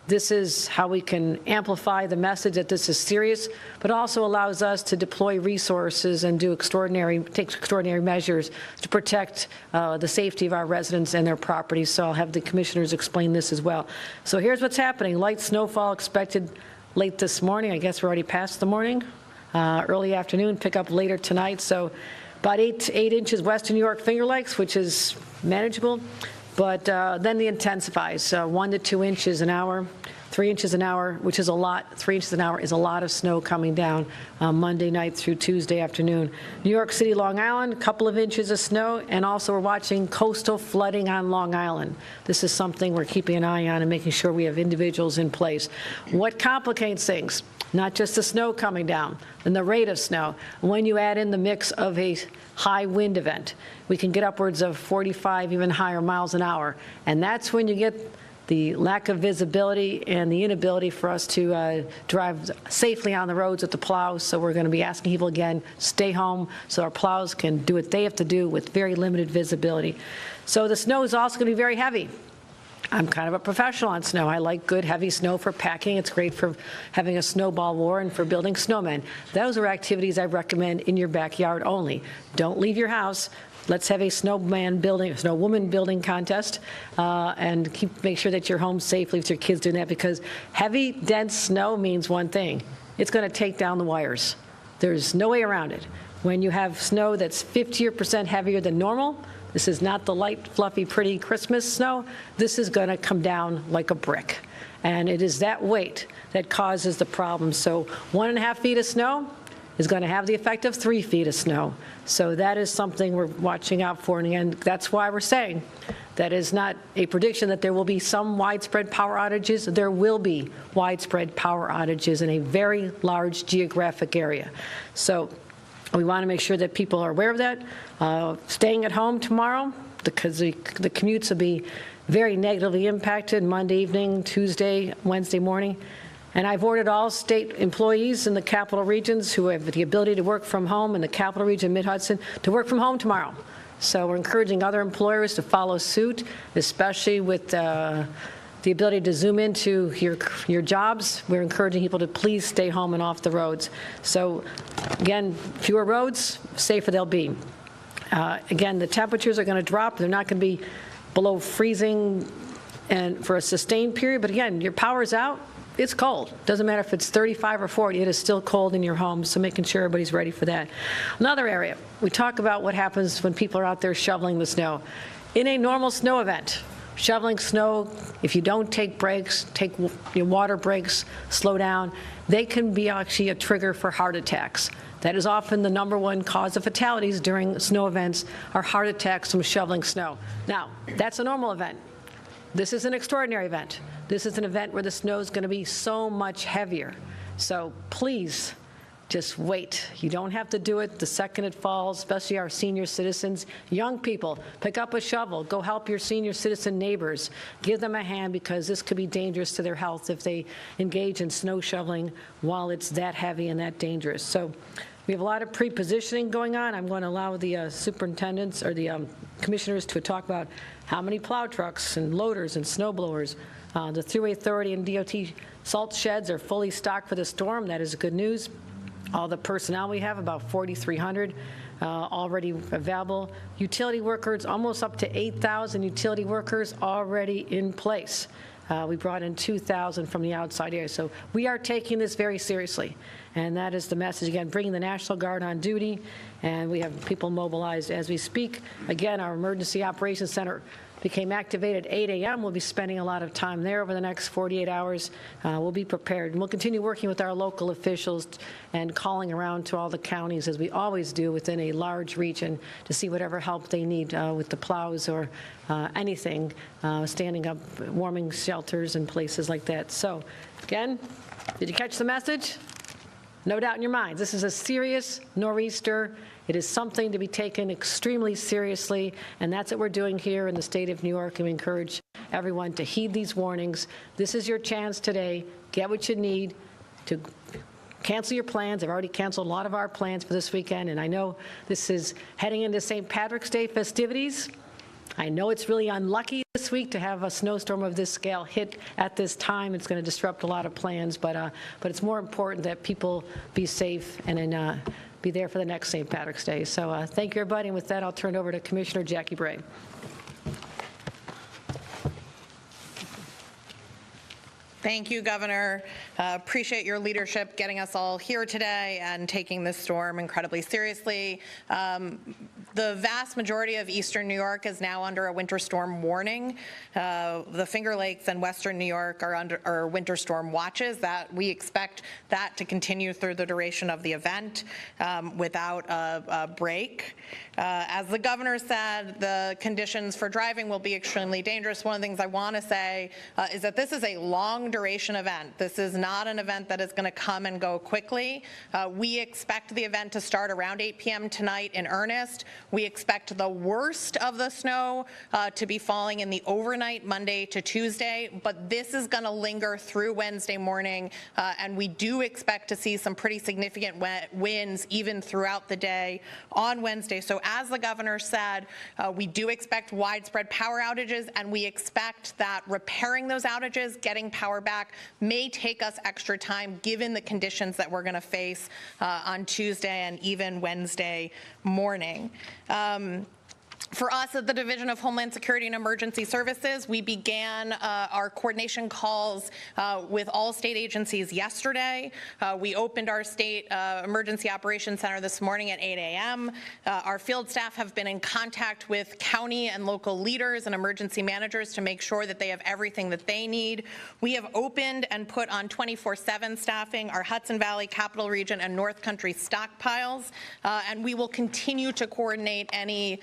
S22: This is how we can amplify the message that this is serious, but also allows us to deploy resources and take extraordinary measures to protect the safety of our residents and their property. So I'll have the commissioners explain this as well. So here's what's happening. Light snowfall expected late this morning. I guess we're already past the morning. Early afternoon, pick up later tonight. So about 8 inches west of New York Finger Lakes, which is manageable. But then the intensifies, 1 to 2 inches an hour 3 inches an hour, which is a lot. 3 inches an hour is a lot of snow coming down Monday night through Tuesday afternoon. New York City, Long Island, a couple of inches of snow, and also we're watching coastal flooding on Long Island. This is something we're keeping an eye on and making sure we have individuals in place. What complicates things? Not just the snow coming down and the rate of snow. When you add in the mix of a high wind event, we can get upwards of 45, even higher miles an hour. And that's when you get the lack of visibility and the inability for us to drive safely on the roads with the plows. So we're going to be asking people again, stay home so our plows can do what they have to do with very limited visibility. So the snow is also going to be very heavy. I'm kind of a professional on snow. I like good, heavy snow for packing. It's great for having a snowball war and for building snowmen. Those are activities I recommend in your backyard only. Don't leave your house. Let's have a snowwoman building contest and make sure that you're home safely with your kids doing that, because heavy, dense snow means one thing. It's going to take down the wires. There's no way around it. When you have snow that's 50% heavier than normal, this is not the light, fluffy, pretty Christmas snow. This is going to come down like a brick. And it is that weight that causes the problem. So 1.5 feet of snow is going to have the effect of 3 feet of snow. So that is something we're watching out for. And again, that's why we're saying that is not a prediction that there will be some widespread power outages. There will be widespread power outages in a very large geographic area. So we want to make sure that people are aware of that. Staying at home tomorrow, because the commutes will be very negatively impacted Monday evening, Tuesday, Wednesday morning. And I've ordered all state employees in the capital regions who have the ability to work from home in the capital region, Mid-Hudson, to work from home tomorrow. So we're encouraging other employers to follow suit, especially with the ability to zoom into your jobs. We're encouraging people to please stay home and off the roads. So again, fewer roads, safer they'll be. Again, the temperatures are going to drop. They're not going to be below freezing and for a sustained period. But again, your power's out. It's cold. Doesn't matter if it's 35 or 40. It is still cold in your home, so making sure everybody's ready for that. Another area, we talk about what happens when people are out there shoveling the snow. In a normal snow event, shoveling snow, if you don't take breaks, take your water breaks, slow down, they can be actually a trigger for heart attacks. That is often the #1 cause of fatalities during snow events, are heart attacks from shoveling snow. Now, that's a normal event. This is an extraordinary event. This is an event where the snow is going to be so much heavier. So please, just wait. You don't have to do it the second it falls, especially our senior citizens. Young people, pick up a shovel. Go help your senior citizen neighbors. Give them a hand, because this could be dangerous to their health if they engage in snow shoveling while it's that heavy and that dangerous. So we have a lot of pre-positioning going on. I'm going to allow the superintendents or the commissioners to talk about how many plow trucks and loaders and snow blowers. The Thruway Authority and DOT salt sheds are fully stocked for the storm. That is good news. All the personnel we have, about 4,300 already available. Utility workers, almost up to 8,000 utility workers already in place. We brought in 2,000 from the outside area. So we are taking this very seriously. And that is the message. Again, bringing the National Guard on duty, and we have people mobilized as we speak. Again, our Emergency Operations Center became activated at 8 a.m. We'll be spending a lot of time there over the next 48 hours. We'll be prepared. And we'll continue working with our local officials and calling around to all the counties, as we always do within a large region, to see whatever help they need with the plows or anything, standing up, warming shelters and places like that. So, again, did you catch the message? No doubt in your minds, this is a serious nor'easter. It is something to be taken extremely seriously, and that's what we're doing here in the state of New York, and we encourage everyone to heed these warnings. This is your chance today. Get what you need to cancel your plans. I've already canceled a lot of our plans for this weekend, and I know this is heading into St. Patrick's Day festivities. I know it's really unlucky this week to have a snowstorm of this scale hit at this time. It's going to disrupt a lot of plans, but it's more important that people be safe and be there for the next St. Patrick's Day. So thank you, everybody. And with that, I'll turn it over to Commissioner Jackie Bray.
S4: Thank you, Governor. Appreciate your leadership getting us all here today and taking this storm incredibly seriously. The vast majority of eastern New York is now under a winter storm warning. The Finger Lakes and western New York are under winter storm watches. That we expect that to continue through the duration of the event without a break. As the governor said, the conditions for driving will be extremely dangerous. One of the things I want to say is that this is a long duration event. This is not an event that is going to come and go quickly. We expect the event to start around 8 p.m. tonight in earnest. We expect the worst of the snow to be falling in the overnight Monday to Tuesday, but this is going to linger through Wednesday morning, and we do expect to see some pretty significant winds even throughout the day on Wednesday. So as the governor said, we do expect widespread power outages, and we expect that repairing those outages, getting power back, may take us extra time given the conditions that we're going to face on Tuesday and even Wednesday morning. For us at the Division of Homeland Security and Emergency Services, we began our coordination calls with all state agencies yesterday. We opened our state emergency operations center this morning at 8 a.m. Our field staff have been in contact with county and local leaders and emergency managers to make sure that they have everything that they need. We have opened and put on 24/7 staffing our Hudson Valley, Capital Region, and North Country stockpiles, and we will continue to coordinate any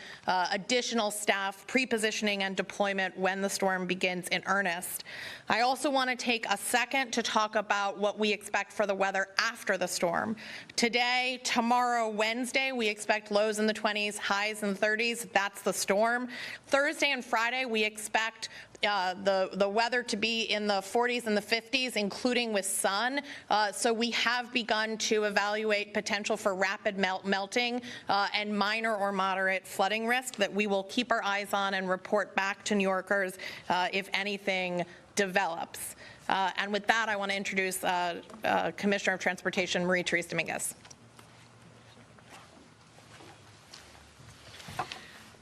S4: additional staff pre-positioning and deployment when the storm begins in earnest. I also want to take a second to talk about what we expect for the weather after the storm. Today, tomorrow, Wednesday, we expect lows in the 20s, highs in the 30s. That's the storm. Thursday and Friday, we expect the weather to be in the 40s and the 50s, including with sun. So we have begun to evaluate potential for rapid melting and minor or moderate flooding risk that we will keep our eyes on and report back to New Yorkers if anything develops. And with that, I want to introduce Commissioner of Transportation Marie-Therese Dominguez.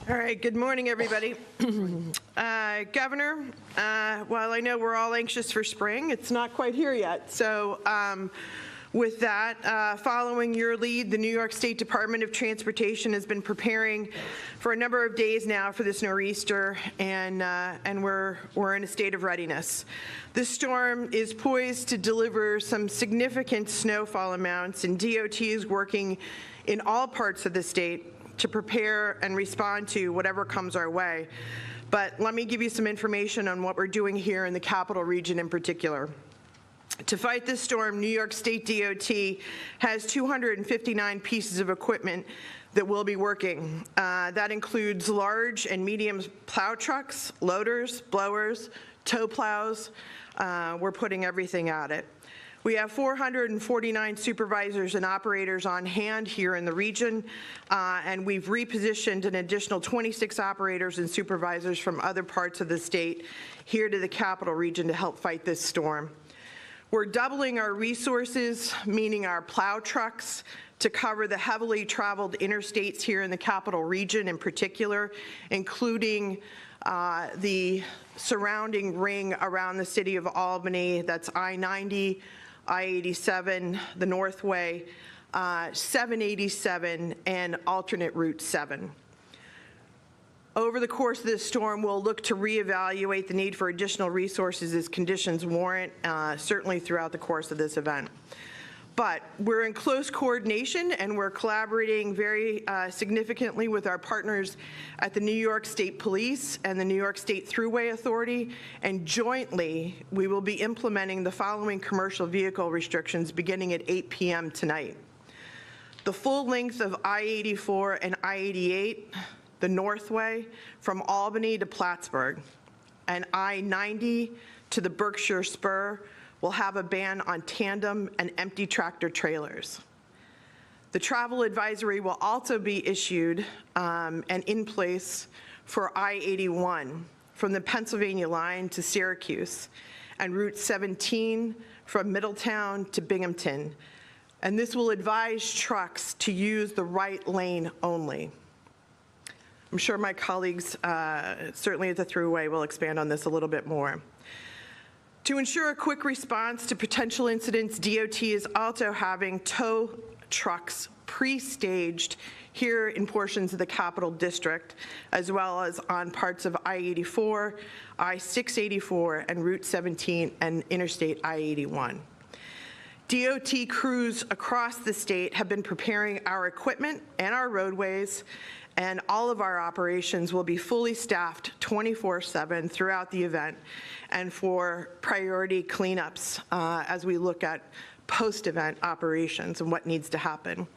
S8: All right, good morning, everybody. Governor, while I know we're all anxious for spring, it's not quite here yet. So with that, following your lead, the New York State Department of Transportation has been preparing for a number of days now for this nor'easter, and we're in a state of readiness. This storm is poised to deliver some significant snowfall amounts, and DOT is working in all parts of the state to prepare and respond to whatever comes our way. But let me give you some information on what we're doing here in the Capital Region in particular. To fight this storm, New York State DOT has 259 pieces of equipment that will be working. That includes large and medium plow trucks, loaders, blowers, tow plows. We're putting everything at it. We have 449 supervisors and operators on hand here in the region, and we've repositioned an additional 26 operators and supervisors from other parts of the state here to the Capital Region to help fight this storm. We're doubling our resources, meaning our plow trucks, to cover the heavily traveled interstates here in the Capital Region in particular, including the surrounding ring around the city of Albany. That's I-90, I-87, the Northway, 787, and alternate Route 7. Over the course of this storm, we'll look to reevaluate the need for additional resources as conditions warrant, certainly throughout the course of this event. But we're in close coordination, and we're collaborating very significantly with our partners at the New York State Police and the New York State Thruway Authority, and jointly we will be implementing the following commercial vehicle restrictions beginning at 8 p.m. tonight. The full length of I-84 and I-88, the Northway from Albany to Plattsburgh, and I-90 to the Berkshire Spur will have a ban on tandem and empty tractor trailers. The travel advisory will also be issued and in place for I-81 from the Pennsylvania line to Syracuse and Route 17 from Middletown to Binghamton. And this will advise trucks to use the right lane only. I'm sure my colleagues, certainly at the Thruway, will expand on this a little bit more. To ensure a quick response to potential incidents, DOT is also having tow trucks pre-staged here in portions of the Capital District, as well as on parts of I-84, I-684, and Route 17 and Interstate I-81. DOT crews across the state have been preparing our equipment and our roadways, and all of our operations will be fully staffed 24/7 throughout the event and for priority cleanups as we look at post-event operations and what needs to happen.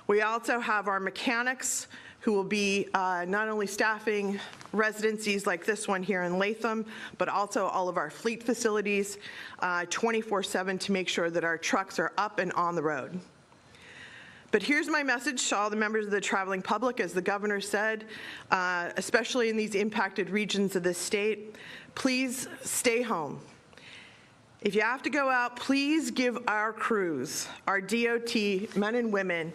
S8: We also have our mechanics who will be not only staffing residencies like this one here in Latham, but also all of our fleet facilities 24/7 to make sure that our trucks are up and on the road. But here's my message to all the members of the traveling public. As the governor said, especially in these impacted regions of the state, please stay home. If you have to go out, please give our crews, our DOT men and women,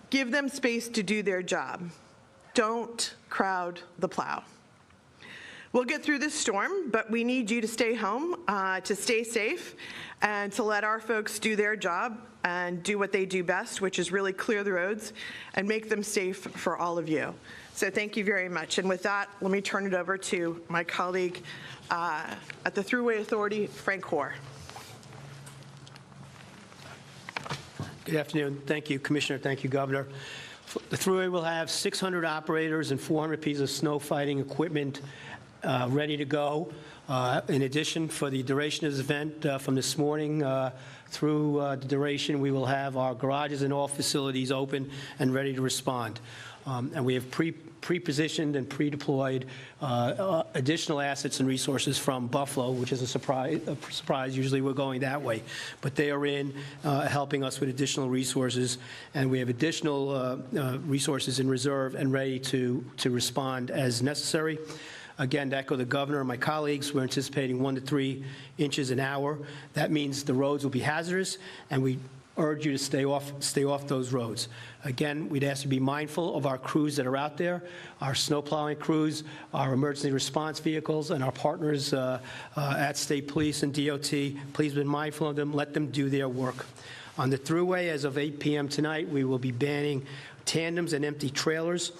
S8: give them space to do their job. Don't crowd the plow. We'll get through this storm, but we need you to stay home, to stay safe, and to let our folks do their job and do what they do best, which is really clear the roads and make them safe for all of you. So thank you very much. And with that, let me turn it over to my colleague at the Thruway Authority, Frank Hoare.
S12: Good afternoon. Thank you, Commissioner. Thank you, Governor. The Thruway will have 600 operators and 400 pieces of snow fighting equipment ready to go. In addition, for the duration of this event, from this morning through the duration, we will have our garages and all facilities open and ready to respond. And we have pre-positioned and pre-deployed additional assets and resources from Buffalo, which is a surprise. Usually we're going that way. But they are in helping us with additional resources, and we have additional resources in reserve and ready to respond as necessary. Again, to echo the governor and my colleagues, we're anticipating 1 to 3 inches an hour. That means the roads will be hazardous, and we urge you to stay off those roads. Again, we'd ask you to be mindful of our crews that are out there, our snow plowing crews, our emergency response vehicles, and our partners at State Police and DOT. Please be mindful of them. Let them do their work. On the Thruway, as of 8 p.m. tonight, we will be banning tandems and empty trailers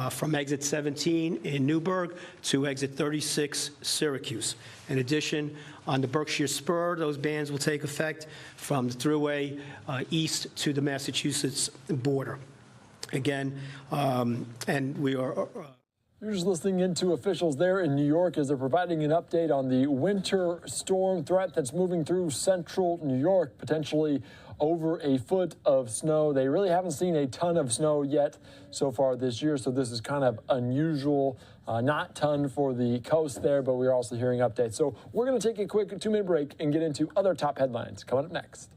S12: from exit 17 in Newburgh to exit 36 Syracuse. In addition, on the Berkshire Spur, those bans will take effect from the Thruway east to the Massachusetts border. Again, and we are...
S20: You're just listening into officials there in New York as they're providing an update on the winter storm threat that's moving through central New York, potentially over a foot of snow. They really haven't seen a ton of snow yet so far this year, so this is kind of unusual. Not ton for the coast there, but we're also hearing updates. So we're going to take a quick 2-minute break and get into other top headlines coming up next.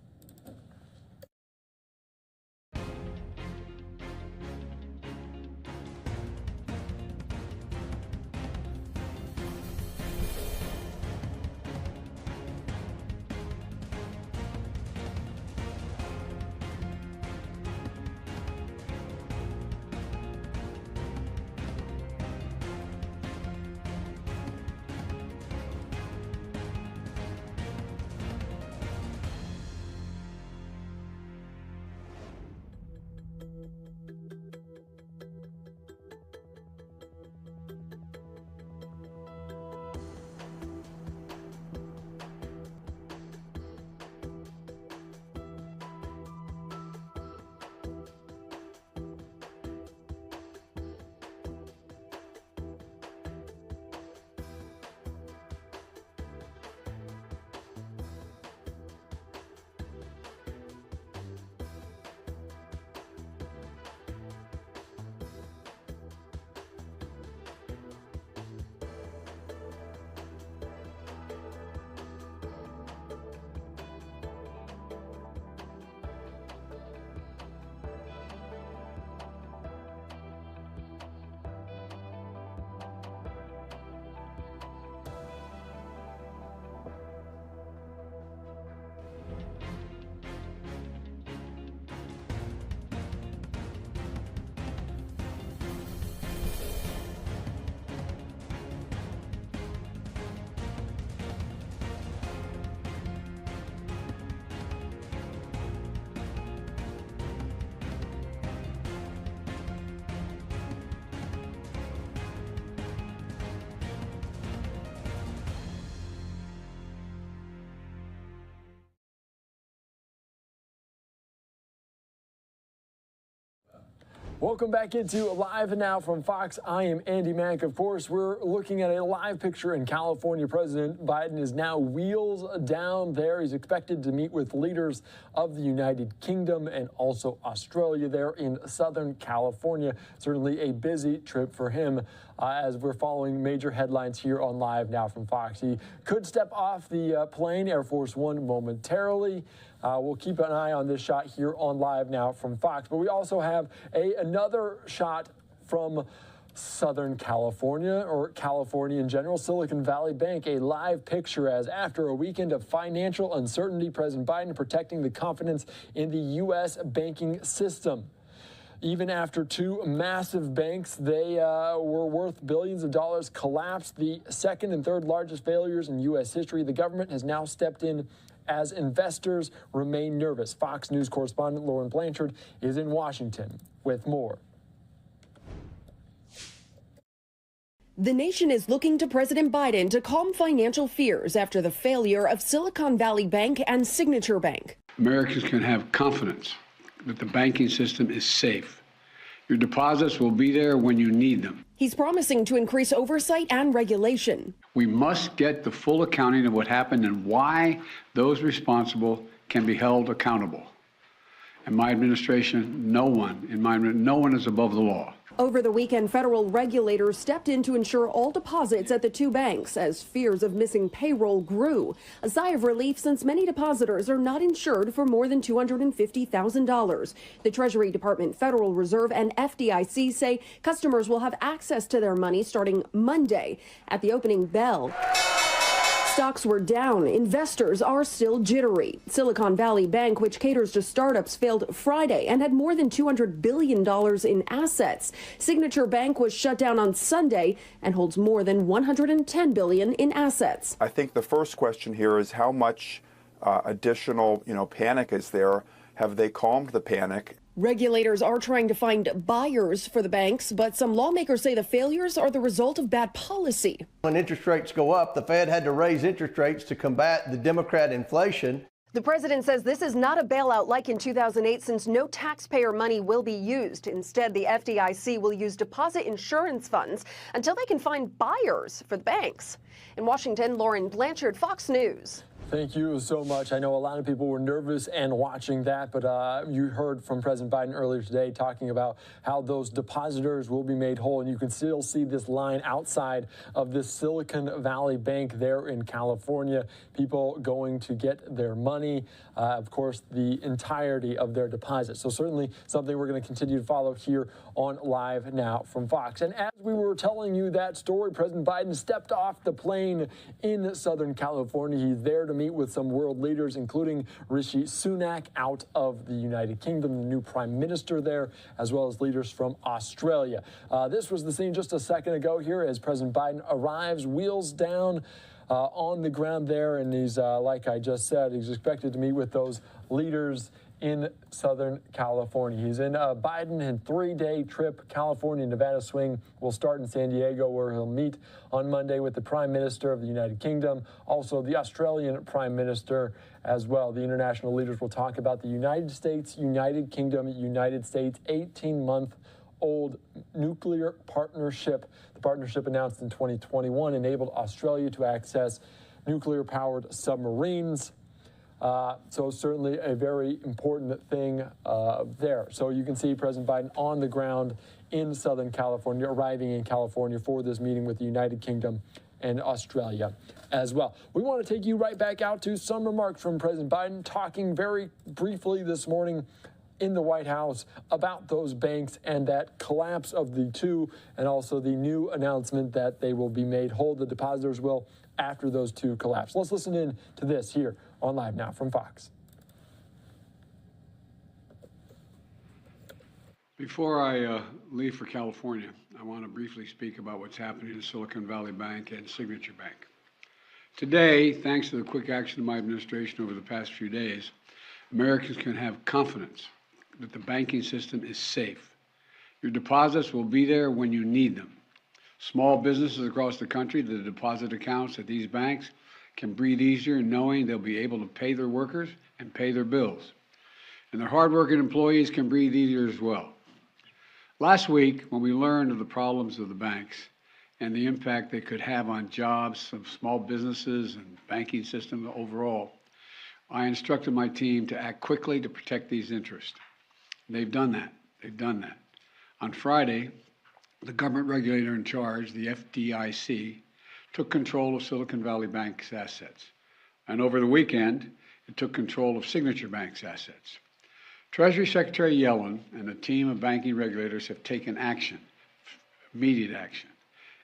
S20: Welcome back into Live Now from Fox. I am Andy Mack. Of course, we're looking at a live picture in California. President Biden is now wheels down there. He's expected to meet with leaders of the United Kingdom and also Australia there in Southern California. Certainly a busy trip for him as we're following major headlines here on Live Now from Fox. He could step off the plane, Air Force One, momentarily. We'll keep an eye on this shot here on Live Now from Fox. But we also have another shot from Southern California, or California in general. Silicon Valley Bank, a live picture as after a weekend of financial uncertainty, President Biden protecting the confidence in the U.S. banking system. Even after two massive banks, they were worth billions of dollars, collapsed, the second and third largest failures in U.S. history. The government has now stepped in as investors remain nervous. Fox News correspondent Lauren Blanchard is in Washington with more.
S13: The nation is looking to President Biden to calm financial fears after the failure of Silicon Valley Bank and Signature Bank.
S14: Americans can have confidence that the banking system is safe. Your deposits will be there when you need them.
S13: He's promising to increase oversight and regulation.
S14: We must get the full accounting of what happened and why those responsible can be held accountable. In my administration, no one is above the law.
S13: Over the weekend, federal regulators stepped in to ensure all deposits at the two banks as fears of missing payroll grew. A sigh of relief since many depositors are not insured for more than $250,000. The Treasury Department, Federal Reserve, and FDIC say customers will have access to their money starting Monday. At the opening bell, stocks were down. Investors are still jittery. Silicon Valley Bank, which caters to startups, failed Friday and had more than $200 billion in assets. Signature Bank was shut down on Sunday and holds more than $110 billion in assets.
S17: I think the first question here is how much additional, panic is there? Have they calmed the panic?
S13: Regulators are trying to find buyers for the banks, but some lawmakers say the failures are the result of bad policy.
S23: When interest rates go up, the Fed had to raise interest rates to combat the Democrat inflation.
S13: The president says this is not a bailout like in 2008 since no taxpayer money will be used. Instead, the FDIC will use deposit insurance funds until they can find buyers for the banks. In Washington, Lauren Blanchard, Fox News.
S20: Thank you so much. I know a lot of people were nervous and watching that, but you heard from President Biden earlier today talking about how those depositors will be made whole, and you can still see this line outside of this Silicon Valley Bank there in California, people going to get their money, of course, the entirety of their deposits. So certainly something we're going to continue to follow here on Live Now from Fox. And as we were telling you that story, President Biden stepped off the plane in Southern California. He's there to meet with some world leaders, including Rishi Sunak out of the United Kingdom, the new prime minister there, as well as leaders from Australia. This was the scene just a second ago here as President Biden arrives, wheels down on the ground there, and he's, like I just said, he's expected to meet with those leaders in Southern California. He's in Biden in 3-day trip. California Nevada swing will start in San Diego, where he'll meet on Monday with the Prime Minister of the United Kingdom, also the Australian Prime Minister as well. The international leaders will talk about the United States, United Kingdom, United States 18-month-old nuclear partnership. The partnership announced in 2021 enabled Australia to access nuclear-powered submarines. So certainly a very important thing there. So you can see President Biden on the ground in Southern California, arriving in California for this meeting with the United Kingdom and Australia as well. We want to take you right back out to some remarks from President Biden, talking very briefly this morning in the White House about those banks and that collapse of the two, and also the new announcement that they will be made whole, the depositors will, after those two collapse. Let's listen in to this here on Live Now from Fox.
S14: Before I leave for California, I want to briefly speak about what's happening in Silicon Valley Bank and Signature Bank. Today, thanks to the quick action of my administration over the past few days, Americans can have confidence that the banking system is safe. Your deposits will be there when you need them. Small businesses across the country, the deposit accounts at these banks can breathe easier knowing they'll be able to pay their workers and pay their bills. And their hardworking employees can breathe easier as well. Last week, when we learned of the problems of the banks and the impact they could have on jobs of small businesses and banking system overall, I instructed my team to act quickly to protect these interests. They've done that. They've done that. On Friday, the government regulator in charge, the FDIC, took control of Silicon Valley Bank's assets. And over the weekend, it took control of Signature Bank's assets. Treasury Secretary Yellen and a team of banking regulators have taken action, immediate action.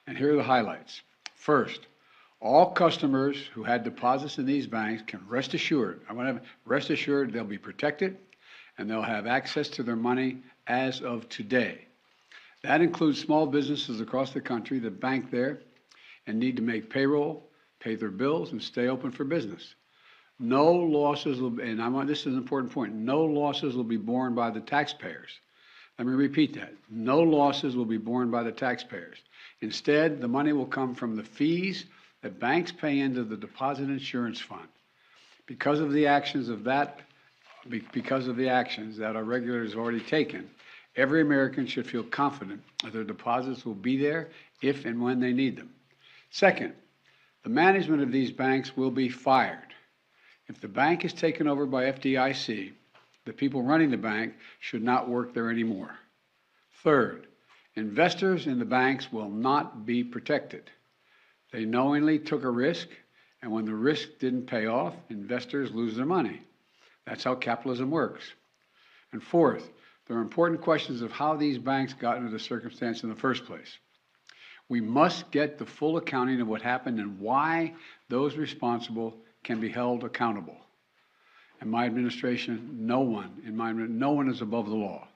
S14: And here are the highlights. First, all customers who had deposits in these banks can rest assured, rest assured they'll be protected and they'll have access to their money as of today. That includes small businesses across the country that bank there and need to make payroll, pay their bills, and stay open for business. No losses will, and this is an important point, no losses will be borne by the taxpayers. Let me repeat that. No losses will be borne by the taxpayers. Instead, the money will come from the fees that banks pay into the Deposit Insurance Fund. Because of the actions that our regulators have already taken, every American should feel confident that their deposits will be there if and when they need them. Second, the management of these banks will be fired. If the bank is taken over by FDIC, the people running the bank should not work there anymore. Third, investors in the banks will not be protected. They knowingly took a risk, and when the risk didn't pay off, investors lose their money. That's how capitalism works. And fourth, there are important questions of how these banks got into the circumstance in the first place. We must get the full accounting of what happened and why those responsible can be held accountable. In my administration, no one is above the law.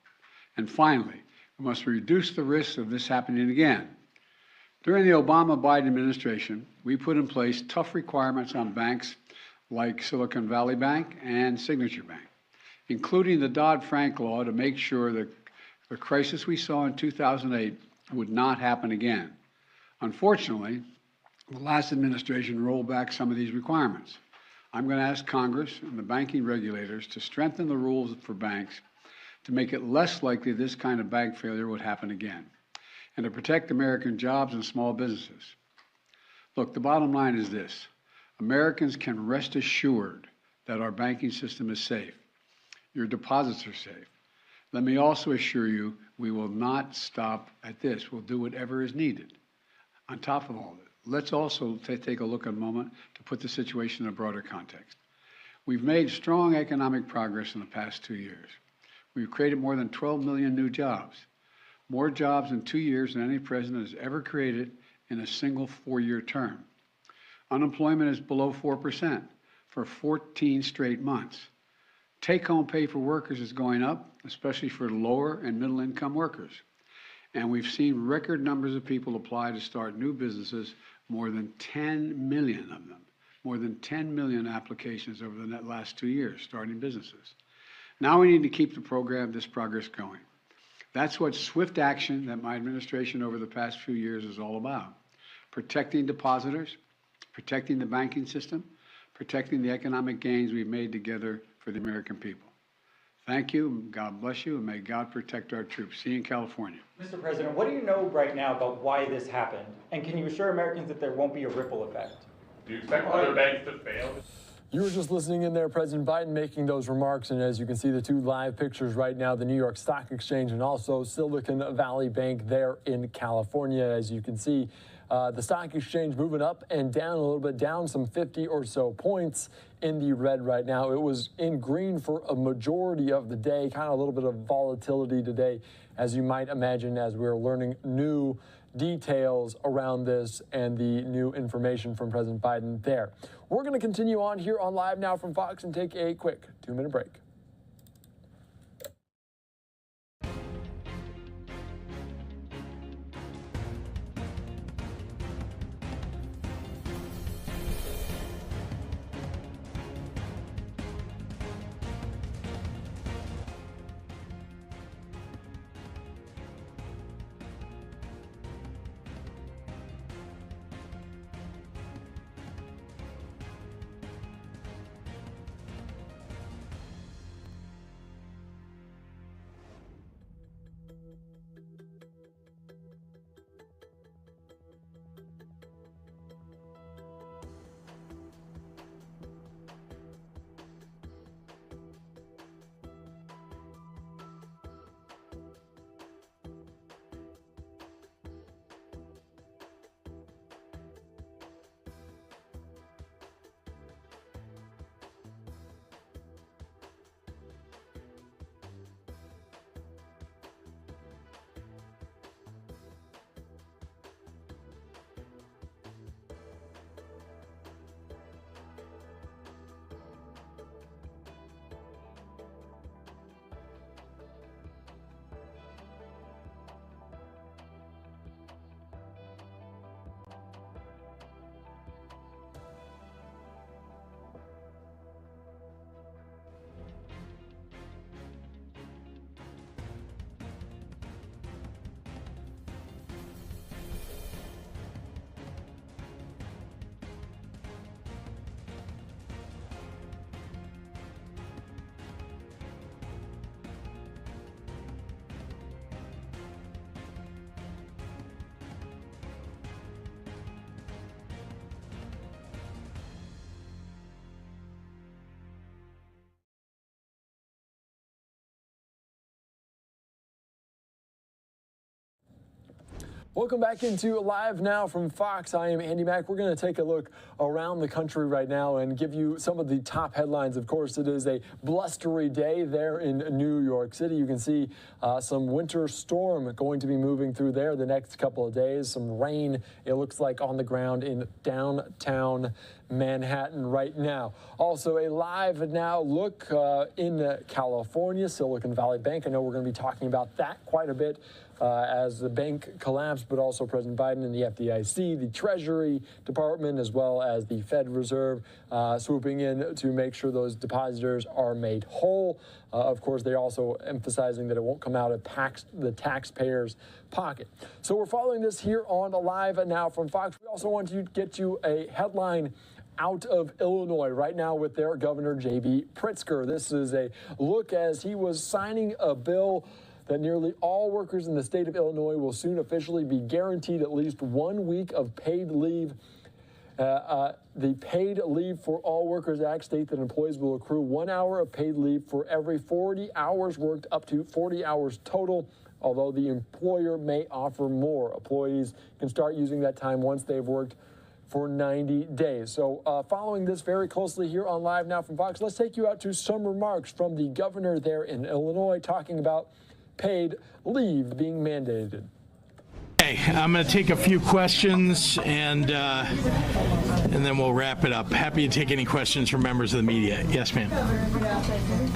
S14: And finally, we must reduce the risks of this happening again. During the Obama-Biden administration, we put in place tough requirements on banks like Silicon Valley Bank and Signature Bank, including the Dodd-Frank law to make sure that the crisis we saw in 2008 would not happen again. Unfortunately, the last administration rolled back some of these requirements. I'm going to ask Congress and the banking regulators to strengthen the rules for banks to make it less likely this kind of bank failure would happen again, and to protect American jobs and small businesses. Look, the bottom line is this. Americans can rest assured that our banking system is safe. Your deposits are safe. Let me also assure you we will not stop at this. We'll do whatever is needed. On top of all of it, let's also take a look at a moment to put the situation in a broader context. We've made strong economic progress in the past 2 years. We've created more than 12 million new jobs, more jobs in 2 years than any president has ever created in a single 4-year term. Unemployment is below 4% for 14 straight months. Take-home pay for workers is going up, especially for lower and middle-income workers. And we've seen record numbers of people apply to start new businesses, more than 10 million of them, more than 10 million applications over the last 2 years starting businesses. Now we need to keep this progress going. That's what swift action that my administration over the past few years is all about. Protecting depositors, protecting the banking system, protecting the economic gains we've made together for the American people. Thank you, God bless you, and may God protect our troops. See you in California.
S7: Mr. President, what do you know right now about why this happened? And can you assure Americans that there won't be a ripple effect?
S19: Do you expect other banks to fail?
S20: You were just listening in there, President Biden making those remarks, and as you can see, the two live pictures right now, the New York Stock Exchange and also Silicon Valley Bank there in California. As you can see, the stock exchange moving up and down a little bit, down some 50 or so points in the red right now. It was in green for a majority of the day, kind of a little bit of volatility today, as you might imagine, as we're learning new details around this and the new information from President Biden there. We're going to continue on here on Live Now from Fox and take a quick 2-minute break. Welcome back into Live Now from Fox. I am Andy Mack. We're going to take a look around the country right now and give you some of the top headlines. Of course, it is a blustery day there in New York City. You can see some winter storm going to be moving through there the next couple of days. Some rain, it looks like, on the ground in downtown Manhattan right now. Also, a Live Now look in California, Silicon Valley Bank. I know we're going to be talking about that quite a bit as the bank collapsed, but also President Biden and the FDIC, the Treasury Department, as well as the Fed Reserve swooping in to make sure those depositors are made whole. Of course, they're also emphasizing that it won't come out of the taxpayers' pocket. So we're following this here on Live Now from Fox. We also want to get you a headline out of Illinois right now with their Governor J.B. Pritzker. This is a look as he was signing a bill that nearly all workers in the state of Illinois will soon officially be guaranteed at least 1 week of paid leave. The Paid Leave for All Workers Act states that employees will accrue 1 hour of paid leave for every 40 hours worked, up to 40 hours total, although the employer may offer more. Employees can start using that time once they've worked for 90 days. So following this very closely here on Live Now from Fox, let's take you out to some remarks from the governor there in Illinois talking about paid leave being mandated.
S6: Okay, I'm going to take a few questions and then we'll wrap it up. Happy to take any questions from members of the media. Yes, ma'am.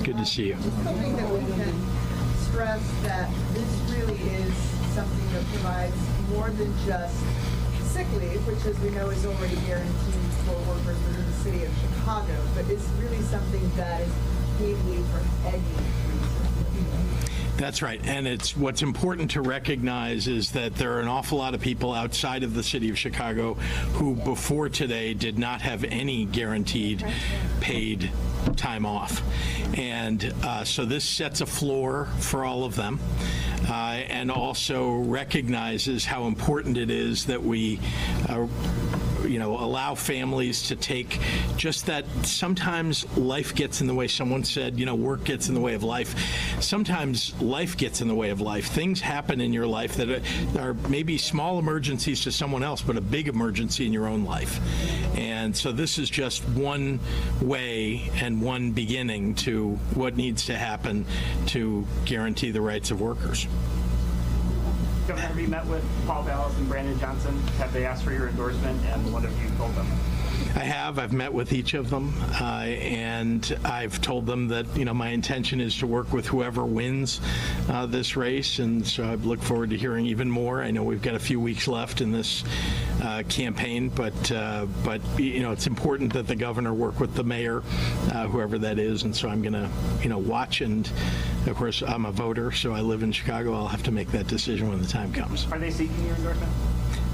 S6: Good to see you.
S9: Something that we can stress that this really is something that provides more than just sick leave, which, as we know, is already guaranteed for workers within the city of Chicago, but it's really something that is paid leave for any reason.
S6: That's right. And it's what's important to recognize is that there are an awful lot of people outside of the city of Chicago who before today did not have any guaranteed paid time off. And so this sets a floor for all of them and also recognizes how important it is that we allow families to take just that. Sometimes life gets in the way. Someone said, work gets in the way of life. Sometimes life gets in the way of life. Things happen in your life that are maybe small emergencies to someone else, but a big emergency in your own life. And so this is just one way and one beginning to what needs to happen to guarantee the rights of workers.
S10: Governor, have you met with Paul Vallis and Brandon Johnson? Have they asked for your endorsement, and what have you told them?
S6: I have. I've met with each of them, and I've told them that my intention is to work with whoever wins this race, and so I look forward to hearing even more. I know we've got a few weeks left in this campaign, but it's important that the governor work with the mayor, whoever that is, and so I'm going to watch. And of course, I'm a voter, so I live in Chicago. I'll have to make that decision when the time comes.
S10: Are they seeking your endorsement?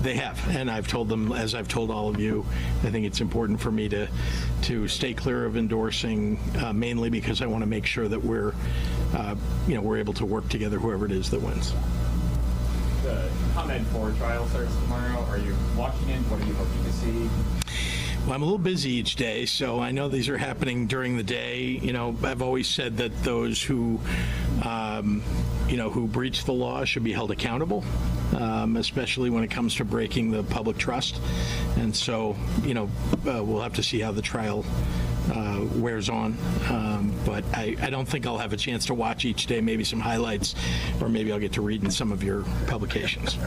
S6: They have, and I've told them, as I've told all of you, I think it's important for me to stay clear of endorsing, mainly because I want to make sure that we're able to work together, whoever it is that wins.
S24: The ComEd 4 trial starts tomorrow. Are you watching it? What are you hoping to see?
S6: Well, I'm a little busy each day, so I know these are happening during the day. I've always said that those who breach the law should be held accountable, especially when it comes to breaking the public trust. And so, we'll have to see how the trial wears on. But I don't think I'll have a chance to watch each day, maybe some highlights, or maybe I'll get to read in some of your publications.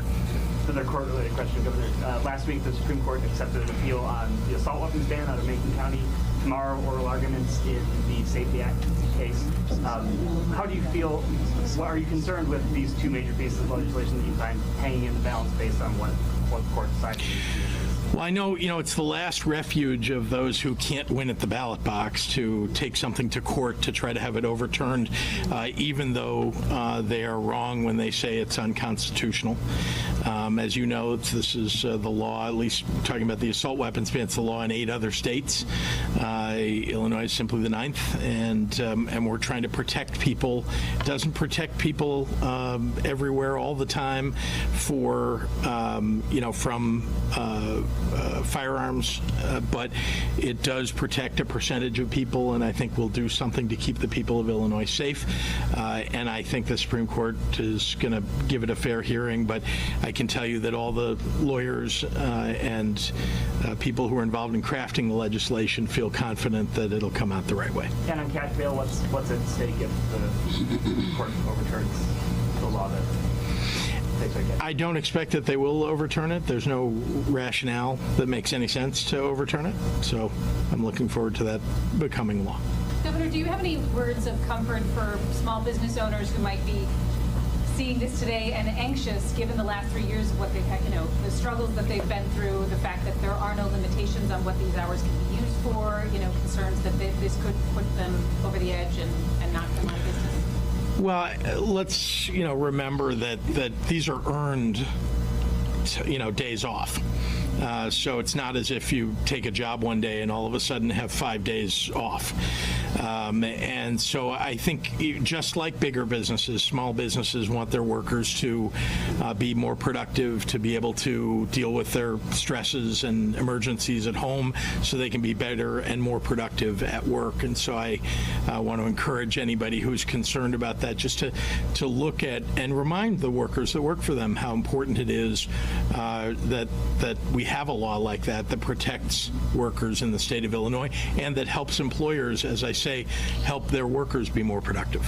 S10: Another court-related question, Governor. Last week, the Supreme Court accepted an appeal on the assault weapons ban out of Macon County. Tomorrow, oral arguments in the Safety Act case. How do you feel? Are you concerned with these two major pieces of legislation that you find hanging in the balance based on what the court decided?
S6: Well, I know, it's the last refuge of those who can't win at the ballot box to take something to court to try to have it overturned, even though they are wrong when they say it's unconstitutional. As you know, this is the law, at least talking about the assault weapons ban, it's the law in 8 other states. Illinois is simply the 9th, and we're trying to protect people. It doesn't protect people everywhere all the time for from firearms, but it does protect a percentage of people, and I think we'll do something to keep the people of Illinois safe. And I think the Supreme Court is going to give it a fair hearing, but I can tell you that all the lawyers and people who are involved in crafting the legislation feel confident that it'll come out the right way.
S10: And on cash bail, what's at stake if the court overturns the law that takes our cash?
S6: I don't expect that they will overturn it. There's no rationale that makes any sense to overturn it, so I'm looking forward to that becoming law.
S3: Governor, do you have any words of comfort for small business owners who might be seeing this today and anxious, given the last 3 years of what they've had, the struggles that they've been through, the fact that there are no limitations on what these hours can be used for, concerns that this could put them over the edge and knock them out of business?
S6: Well, let's, remember that these are earned, days off. So it's not as if you take a job one day and all of a sudden have 5 days off. And so I think just like bigger businesses, small businesses want their workers to be more productive, to be able to deal with their stresses and emergencies at home so they can be better and more productive at work. And so I want to encourage anybody who's concerned about that just to look at and remind the workers that work for them how important it is that we have a law like that protects workers in the state of Illinois and that helps employers, as I say, help their workers be more productive.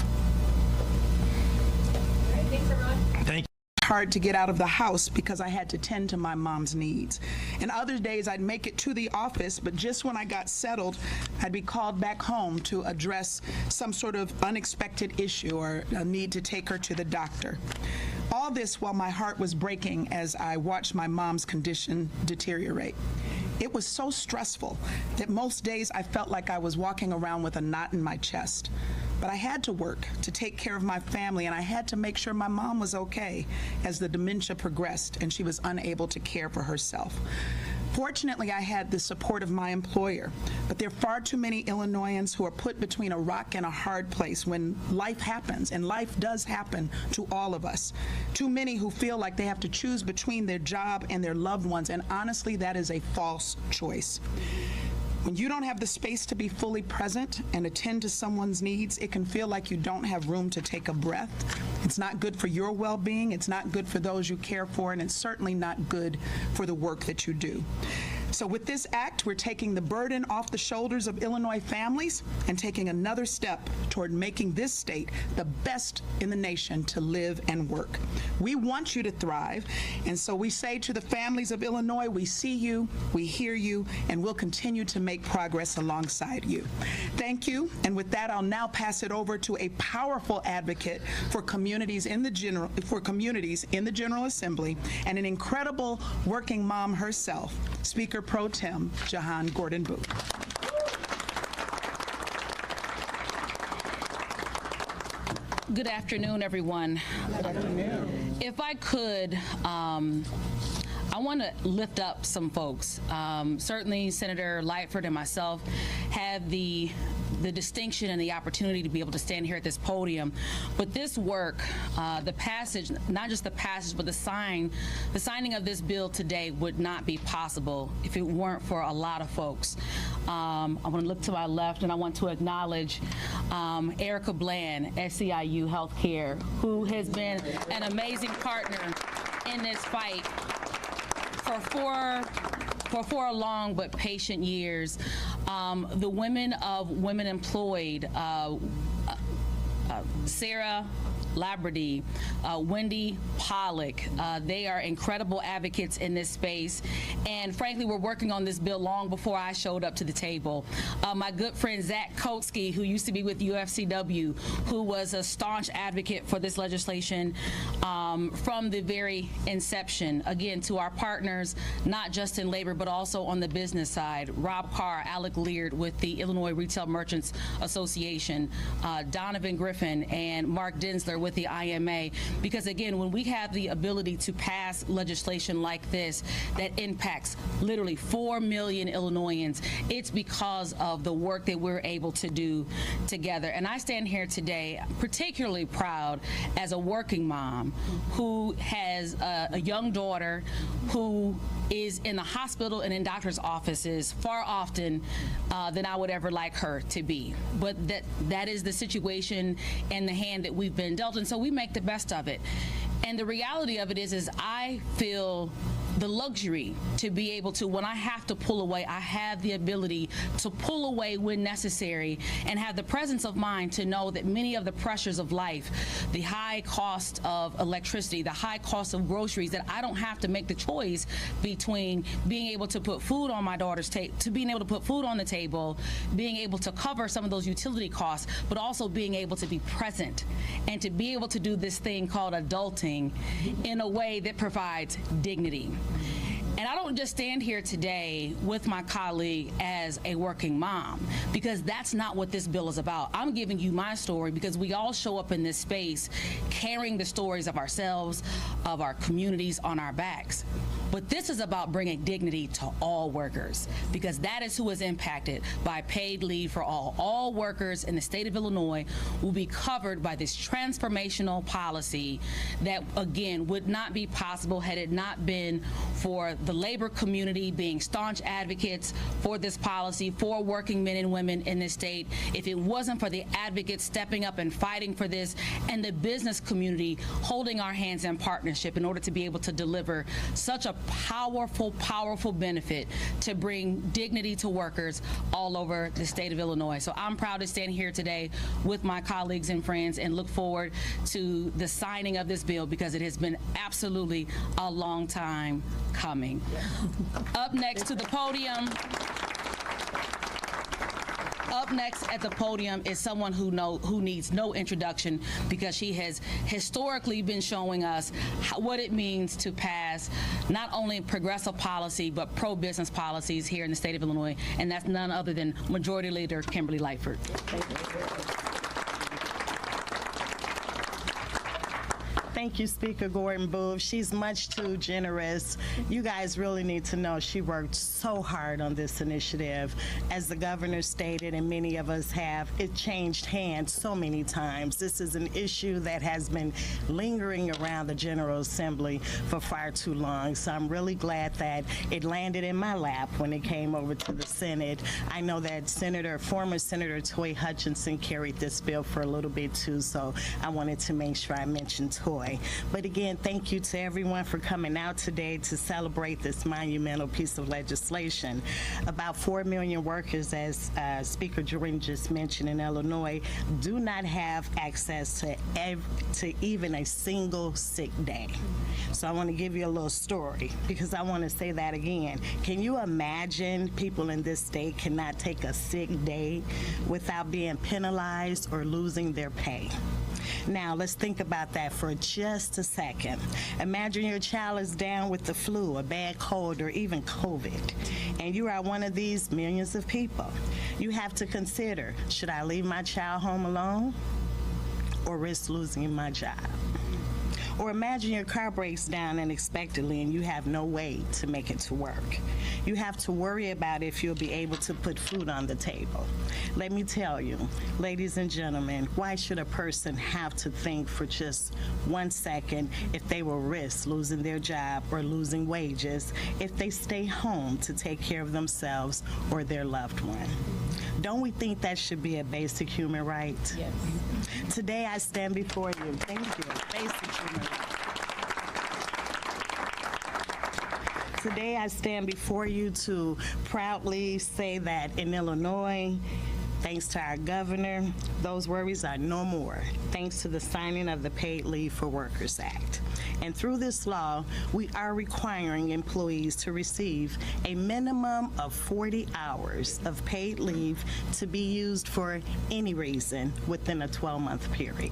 S3: All right, thanks, everyone.
S6: Thank you.
S5: Hard to get out of the house because I had to tend to my mom's needs. And other days I'd make it to the office, but just when I got settled, I'd be called back home to address some sort of unexpected issue or a need to take her to the doctor. All this while my heart was breaking as I watched my mom's condition deteriorate. It was so stressful that most days I felt like I was walking around with a knot in my chest. But I had to work to take care of my family, and I had to make sure my mom was okay as the dementia progressed and she was unable to care for herself. Fortunately, I had the support of my employer, but there are far too many Illinoisans who are put between a rock and a hard place when life happens, and life does happen to all of us. Too many who feel like they have to choose between their job and their loved ones, and honestly, that is a false choice. When you don't have the space to be fully present and attend to someone's needs, it can feel like you don't have room to take a breath. It's not good for your well-being, it's not good for those you care for, and it's certainly not good for the work that you do. So with this act, we're taking the burden off the shoulders of Illinois families and taking another step toward making this state the best in the nation to live and work. We want you to thrive, and so we say to the families of Illinois, we see you, we hear you, and we'll continue to make progress alongside you. Thank you, and with that, I'll now pass it over to a powerful advocate for communities in the General Assembly and an incredible working mom herself, Speaker Pro Tem Jahan Gordon Booth.
S11: Good afternoon, everyone.
S5: Good afternoon.
S11: If I could, I want to lift up some folks. Certainly, Senator Lightford and myself had the distinction and the opportunity to be able to stand here at this podium. But this work, the passage, not just the passage, but the signing of this bill today would not be possible if it weren't for a lot of folks. I want to look to my left and I want to acknowledge Erica Bland, SEIU Healthcare, who has been an amazing partner in this fight for 4 long but patient years. The women of Women Employed, Sarah Labrady, Wendy Pollock, they are incredible advocates in this space, and frankly we're working on this bill long before I showed up to the table. My good friend Zach Kotsky, who used to be with UFCW, who was a staunch advocate for this legislation from the very inception. Again, to our partners, not just in labor but also on the business side, Rob Carr, Alec Leard with the Illinois Retail Merchants Association, Donovan Griffin and Mark Densler with the IMA, because again, when we have the ability to pass legislation like this that impacts literally 4 million Illinoisans, it's because of the work that we're able to do together. And I stand here today particularly proud as a working mom who has a young daughter who is in the hospital and in doctor's offices far often than I would ever like her to be. But that is the situation and the hand that we've been dealt, and so we make the best of it. And the reality of it is I feel the luxury to be able to, when I have to pull away, I have the ability to pull away when necessary and have the presence of mind to know that many of the pressures of life, the high cost of electricity, the high cost of groceries, that I don't have to make the choice between being able to put food on my daughter's table, to being able to put food on the table, being able to cover some of those utility costs, but also being able to be present and to be able to do this thing called adulting in a way that provides dignity. And I don't just stand here today with my colleague as a working mom, because that's not what this bill is about. I'm giving you my story because we all show up in this space carrying the stories of ourselves, of our communities on our backs. But this is about bringing dignity to all workers, because that is who is impacted by paid leave for all. All workers in the state of Illinois will be covered by this transformational policy that, again, would not be possible had it not been for the labor community being staunch advocates for this policy, for working men and women in this state. If it wasn't for the advocates stepping up and fighting for this, and the business community holding our hands in partnership in order to be able to deliver such a powerful, powerful benefit to bring dignity to workers all over the state of Illinois. So I'm proud to stand here today with my colleagues and friends and look forward to the signing of this bill, because it has been absolutely a long time coming. Up next to the podium, up next at the podium is someone who needs no introduction, because she has historically been showing us what it means to pass not only progressive policy but pro-business policies here in the state of Illinois, and that's none other than Majority Leader Kimberly Lightford.
S2: Thank you, Speaker Gordon Booth. She's much too generous. You guys really need to know she worked so hard on this initiative. As the governor stated, and many of us have, it changed hands so many times. This is an issue that has been lingering around the General Assembly for far too long. So I'm really glad that it landed in my lap when it came over to the Senate. I know that former Senator Toy Hutchinson carried this bill for a little bit too, so I wanted to make sure I mentioned Toy. But again, thank you to everyone for coming out today to celebrate this monumental piece of legislation. About 4 million workers, as Speaker Jordan just mentioned, in Illinois, do not have access to even a single sick day. So I want to give you a little story, because I want to say that again. Can you imagine people in this state cannot take a sick day without being penalized or losing their pay? Now, let's think about that for just a second. Imagine your child is down with the flu, a bad cold, or even COVID, and you are one of these millions of people. You have to consider, should I leave my child home alone or risk losing my job? Or imagine your car breaks down unexpectedly and you have no way to make it to work. You have to worry about if you'll be able to put food on the table. Let me tell you, ladies and gentlemen, why should a person have to think for just 1 second if they will risk losing their job or losing wages if they stay home to take care of themselves or their loved one? Don't we think that should be a basic human right? Yes. Today I stand before you. Thank you. Basic human right. Today I stand before you to proudly say that in Illinois, thanks to our governor, those worries are no more, thanks to the signing of the Paid Leave for Workers Act. And through this law, we are requiring employees to receive a minimum of 40 hours of paid leave to be used for any reason within a 12-month period.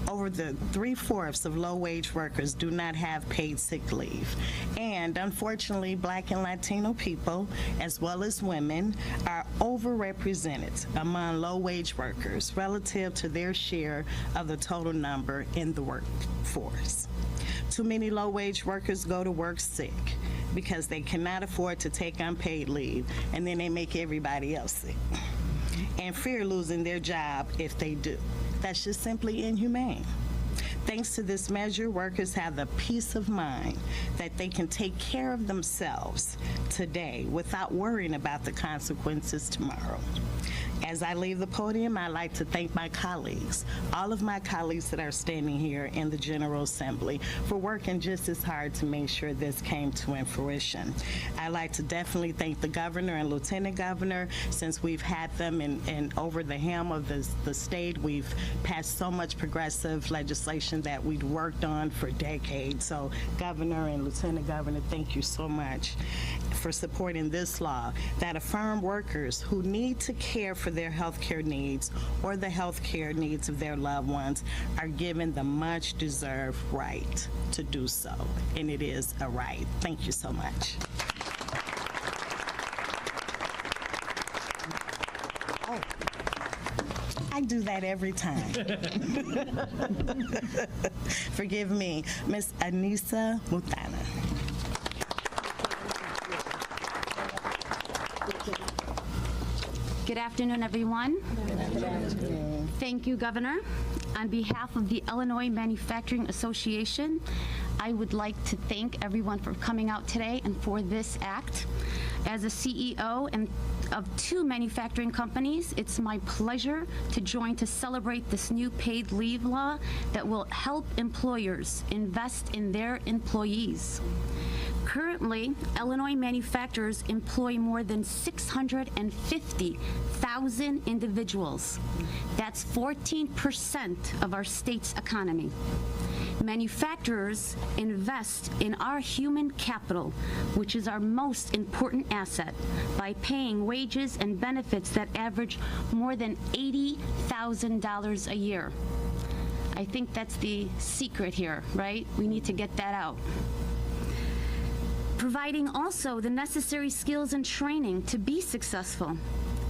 S2: Over over the 3/4 of low-wage workers do not have paid sick leave. And unfortunately, Black and Latino people, as well as women, are overrepresented among low-wage workers relative to their share of the total number in the workforce. Too many low-wage workers go to work sick because they cannot afford to take unpaid leave, and then they make everybody else sick, and fear losing their job if they do. That's just simply inhumane. Thanks to this measure, workers have the peace of mind that they can take care of themselves today without worrying about the consequences tomorrow. As I leave the podium, I'd like to thank my colleagues, all of my colleagues that are standing here in the General Assembly, for working just as hard to make sure this came to fruition. I'd like to definitely thank the governor and lieutenant governor. Since we've had them and over the helm of the state, we've passed so much progressive legislation that we'd worked on for decades. So governor and lieutenant governor, thank you so much for supporting this law that affirm workers who need to care for their health care needs or the health care needs of their loved ones are given the much deserved right to do so. And it is a right. Thank you so much. Oh, I do that every time. Forgive me. Miss Anissa Mutana.
S15: Good afternoon, everyone. Good afternoon. Thank you, Governor. On behalf of the Illinois Manufacturing Association, I would like to thank everyone for coming out today and for this act. As a CEO of 2 manufacturing companies, it's my pleasure to join to celebrate this new paid leave law that will help employers invest in their employees. Currently, Illinois manufacturers employ more than 650,000 individuals. That's 14% of our state's economy. Manufacturers invest in our human capital, which is our most important asset, by paying wages and benefits that average more than $80,000 a year. I think that's the secret here, right? We need to get that out. Providing also the necessary skills and training to be successful.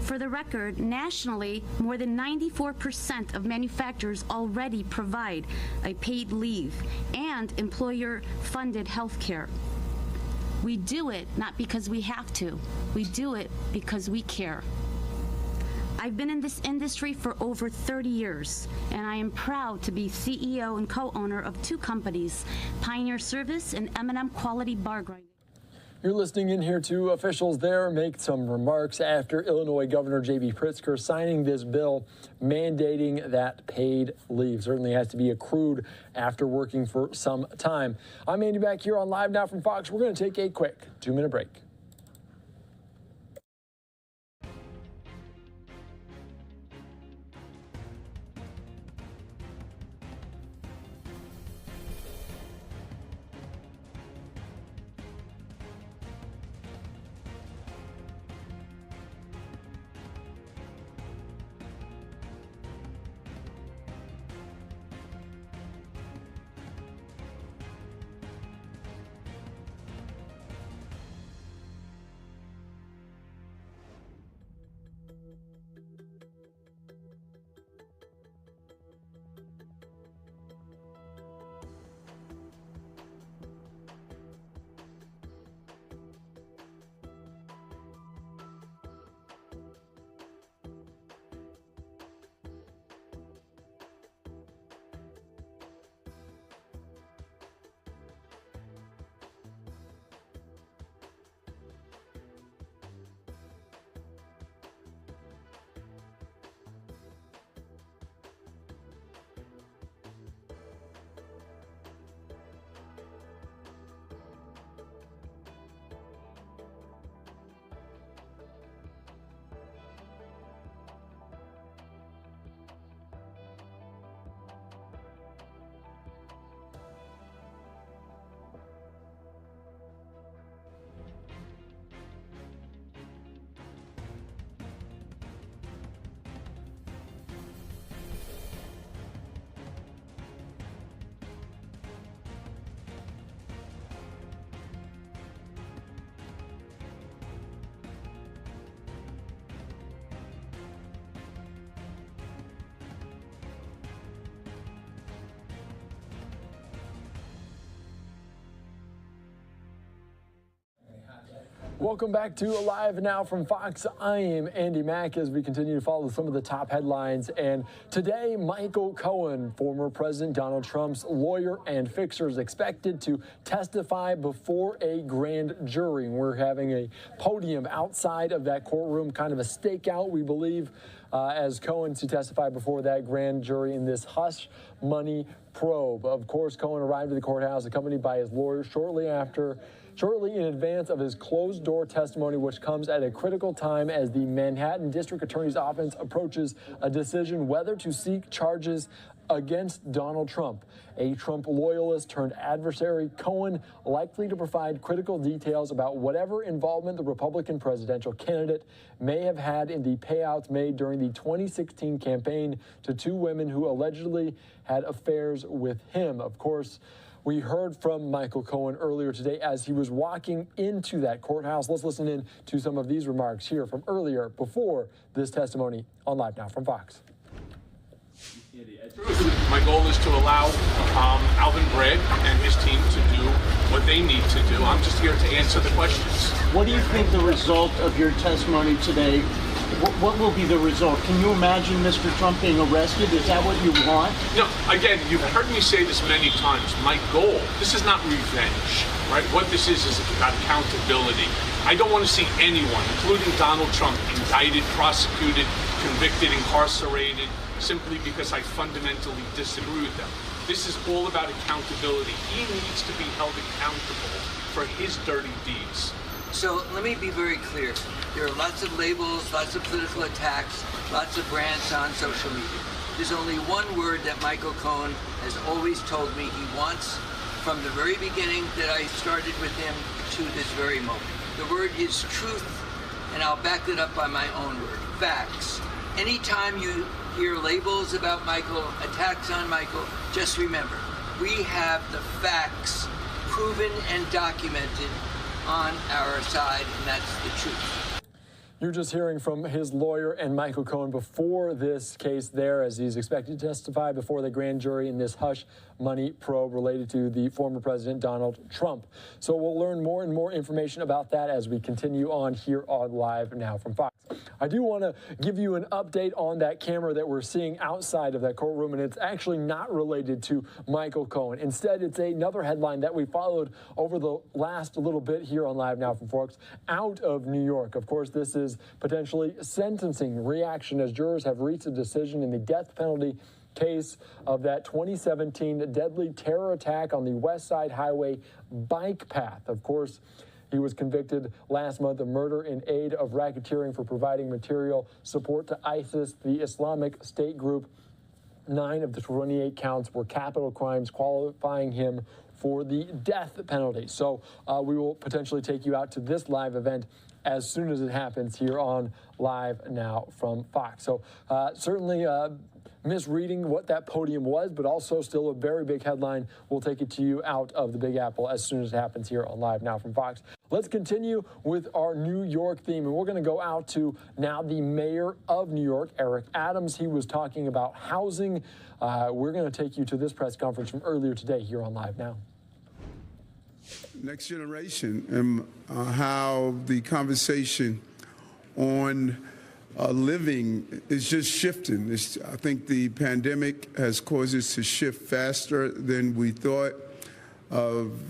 S15: For the record, nationally, more than 94% of manufacturers already provide a paid leave and employer-funded health care. We do it not because we have to. We do it because we care. I've been in this industry for over 30 years, and I am proud to be CEO and co-owner of 2 companies, Pioneer Service and M&M Quality Bar Grinding.
S20: You're listening in here to officials there make some remarks after Illinois Governor J.B. Pritzker signing this bill mandating that paid leave. Certainly has to be accrued after working for some time. I'm Andy back here on Live Now from Fox. We're going to take a quick 2-minute break. Welcome back to Live Now from Fox. I am Andy Mack as we continue to follow some of the top headlines. And today, Michael Cohen, former President Donald Trump's lawyer and fixer, is expected to testify before a grand jury. We're having a podium outside of that courtroom, kind of a stakeout, we believe, as Cohen to testify before that grand jury in this hush money probe. Of course, Cohen arrived at the courthouse accompanied by his lawyer shortly in advance of his closed-door testimony, which comes at a critical time as the Manhattan District Attorney's Office approaches a decision whether to seek charges against Donald Trump. A Trump loyalist turned adversary, Cohen likely to provide critical details about whatever involvement the Republican presidential candidate may have had in the payouts made during the 2016 campaign to two women who allegedly had affairs with him. Of course, we heard from Michael Cohen earlier today as he was walking into that courthouse. Let's listen in to some of these remarks here from earlier before this testimony on Live Now from Fox.
S1: My goal is to allow Alvin Bragg and his team to do what they need to do. I'm just here to answer the questions.
S16: What do you think the result of your testimony today, what will be the result? Can you imagine Mr. Trump being arrested? Is that what you want?
S1: No, again, you've heard me say this many times. My goal, this is not revenge, right? What this is about accountability. I don't want to see anyone, including Donald Trump, indicted, prosecuted, convicted, incarcerated, simply because I fundamentally disagree with them. This is all about accountability. He needs to be held accountable for his dirty deeds.
S18: So let me be very clear. There are lots of labels, lots of political attacks, lots of rants on social media. There's only one word that Michael Cohen has always told me he wants from the very beginning that I started with him to this very moment. The word is truth, and I'll back it up by my own word, facts. Anytime you hear labels about Michael, attacks on Michael, just remember, we have the facts proven and documented on our side, and that's the truth.
S20: You're just hearing from his lawyer and Michael Cohen before this case there, as he's expected to testify before the grand jury in this hush money probe related to the former President Donald Trump. So we'll learn more and more information about that as we continue on here on Live Now from Fox. I do want to give you an update on that camera that we're seeing outside of that courtroom, and it's actually not related to Michael Cohen. Instead, it's another headline that we followed over the last little bit here on Live Now from Fox out of New York. Of course, this is potentially sentencing reaction as jurors have reached a decision in the death penalty case of that 2017 deadly terror attack on the West Side Highway bike path. Of course, he was convicted last month of murder in aid of racketeering for providing material support to ISIS, the Islamic State group. 9 of the 28 counts were capital crimes, qualifying him for the death penalty. So we will potentially take you out to this live event as soon as it happens here on Live Now from Fox. So certainly misreading what that podium was, but also still a very big headline. We'll take it to you out of the Big Apple as soon as it happens here on Live Now from Fox. Let's continue with our New York theme, and we're going to go out to now the mayor of New York, Eric Adams. He was talking about housing. We're going to take you to this press conference from earlier today here on Live Now.
S21: Next generation and how the conversation on living is just shifting. I think the pandemic has caused us to shift faster than we thought.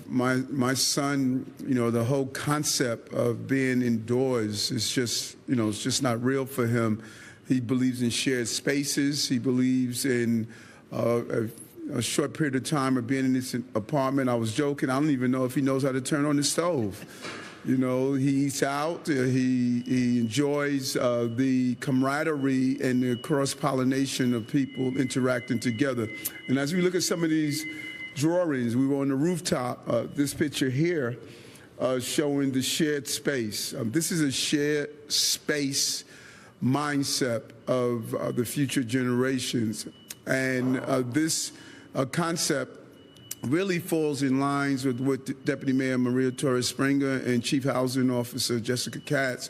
S21: My son, the whole concept of being indoors is just, it's just not real for him. He believes in shared spaces. He believes in a short period of time of being in this apartment. I was joking. I don't even know if he knows how to turn on the stove. He eats out. He enjoys the camaraderie and the cross-pollination of people interacting together. And as we look at some of these drawings, we were on the rooftop. This picture here showing the shared space. This is a shared space mindset of the future generations. And this concept really falls in lines with what Deputy Mayor Maria Torres Springer and Chief Housing Officer Jessica Katz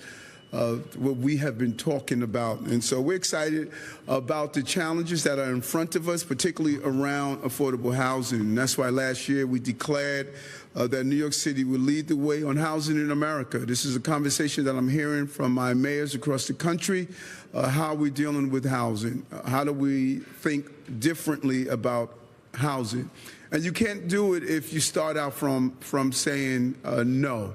S21: what we have been talking about. And so we're excited about the challenges that are in front of us, particularly around affordable housing. And that's why last year we declared that New York City would lead the way on housing in America. This is a conversation that I'm hearing from my mayors across the country. How are we dealing with housing? How do we think differently about housing? And you can't do it if you start out from saying no.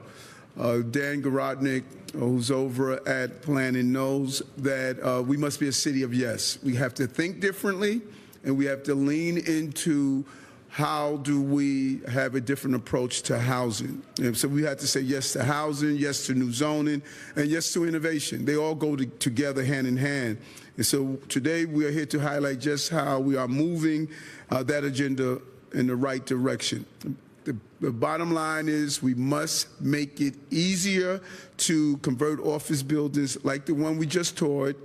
S21: Dan Garodnick, who's over at Planning, knows that we must be a city of yes. We have to think differently, and we have to lean into how do we have a different approach to housing. And so we have to say yes to housing, yes to new zoning, and yes to innovation. They all go together hand in hand. And so today we are here to highlight just how we are moving that agenda in the right direction. The bottom line is we must make it easier to convert office buildings like the one we just toured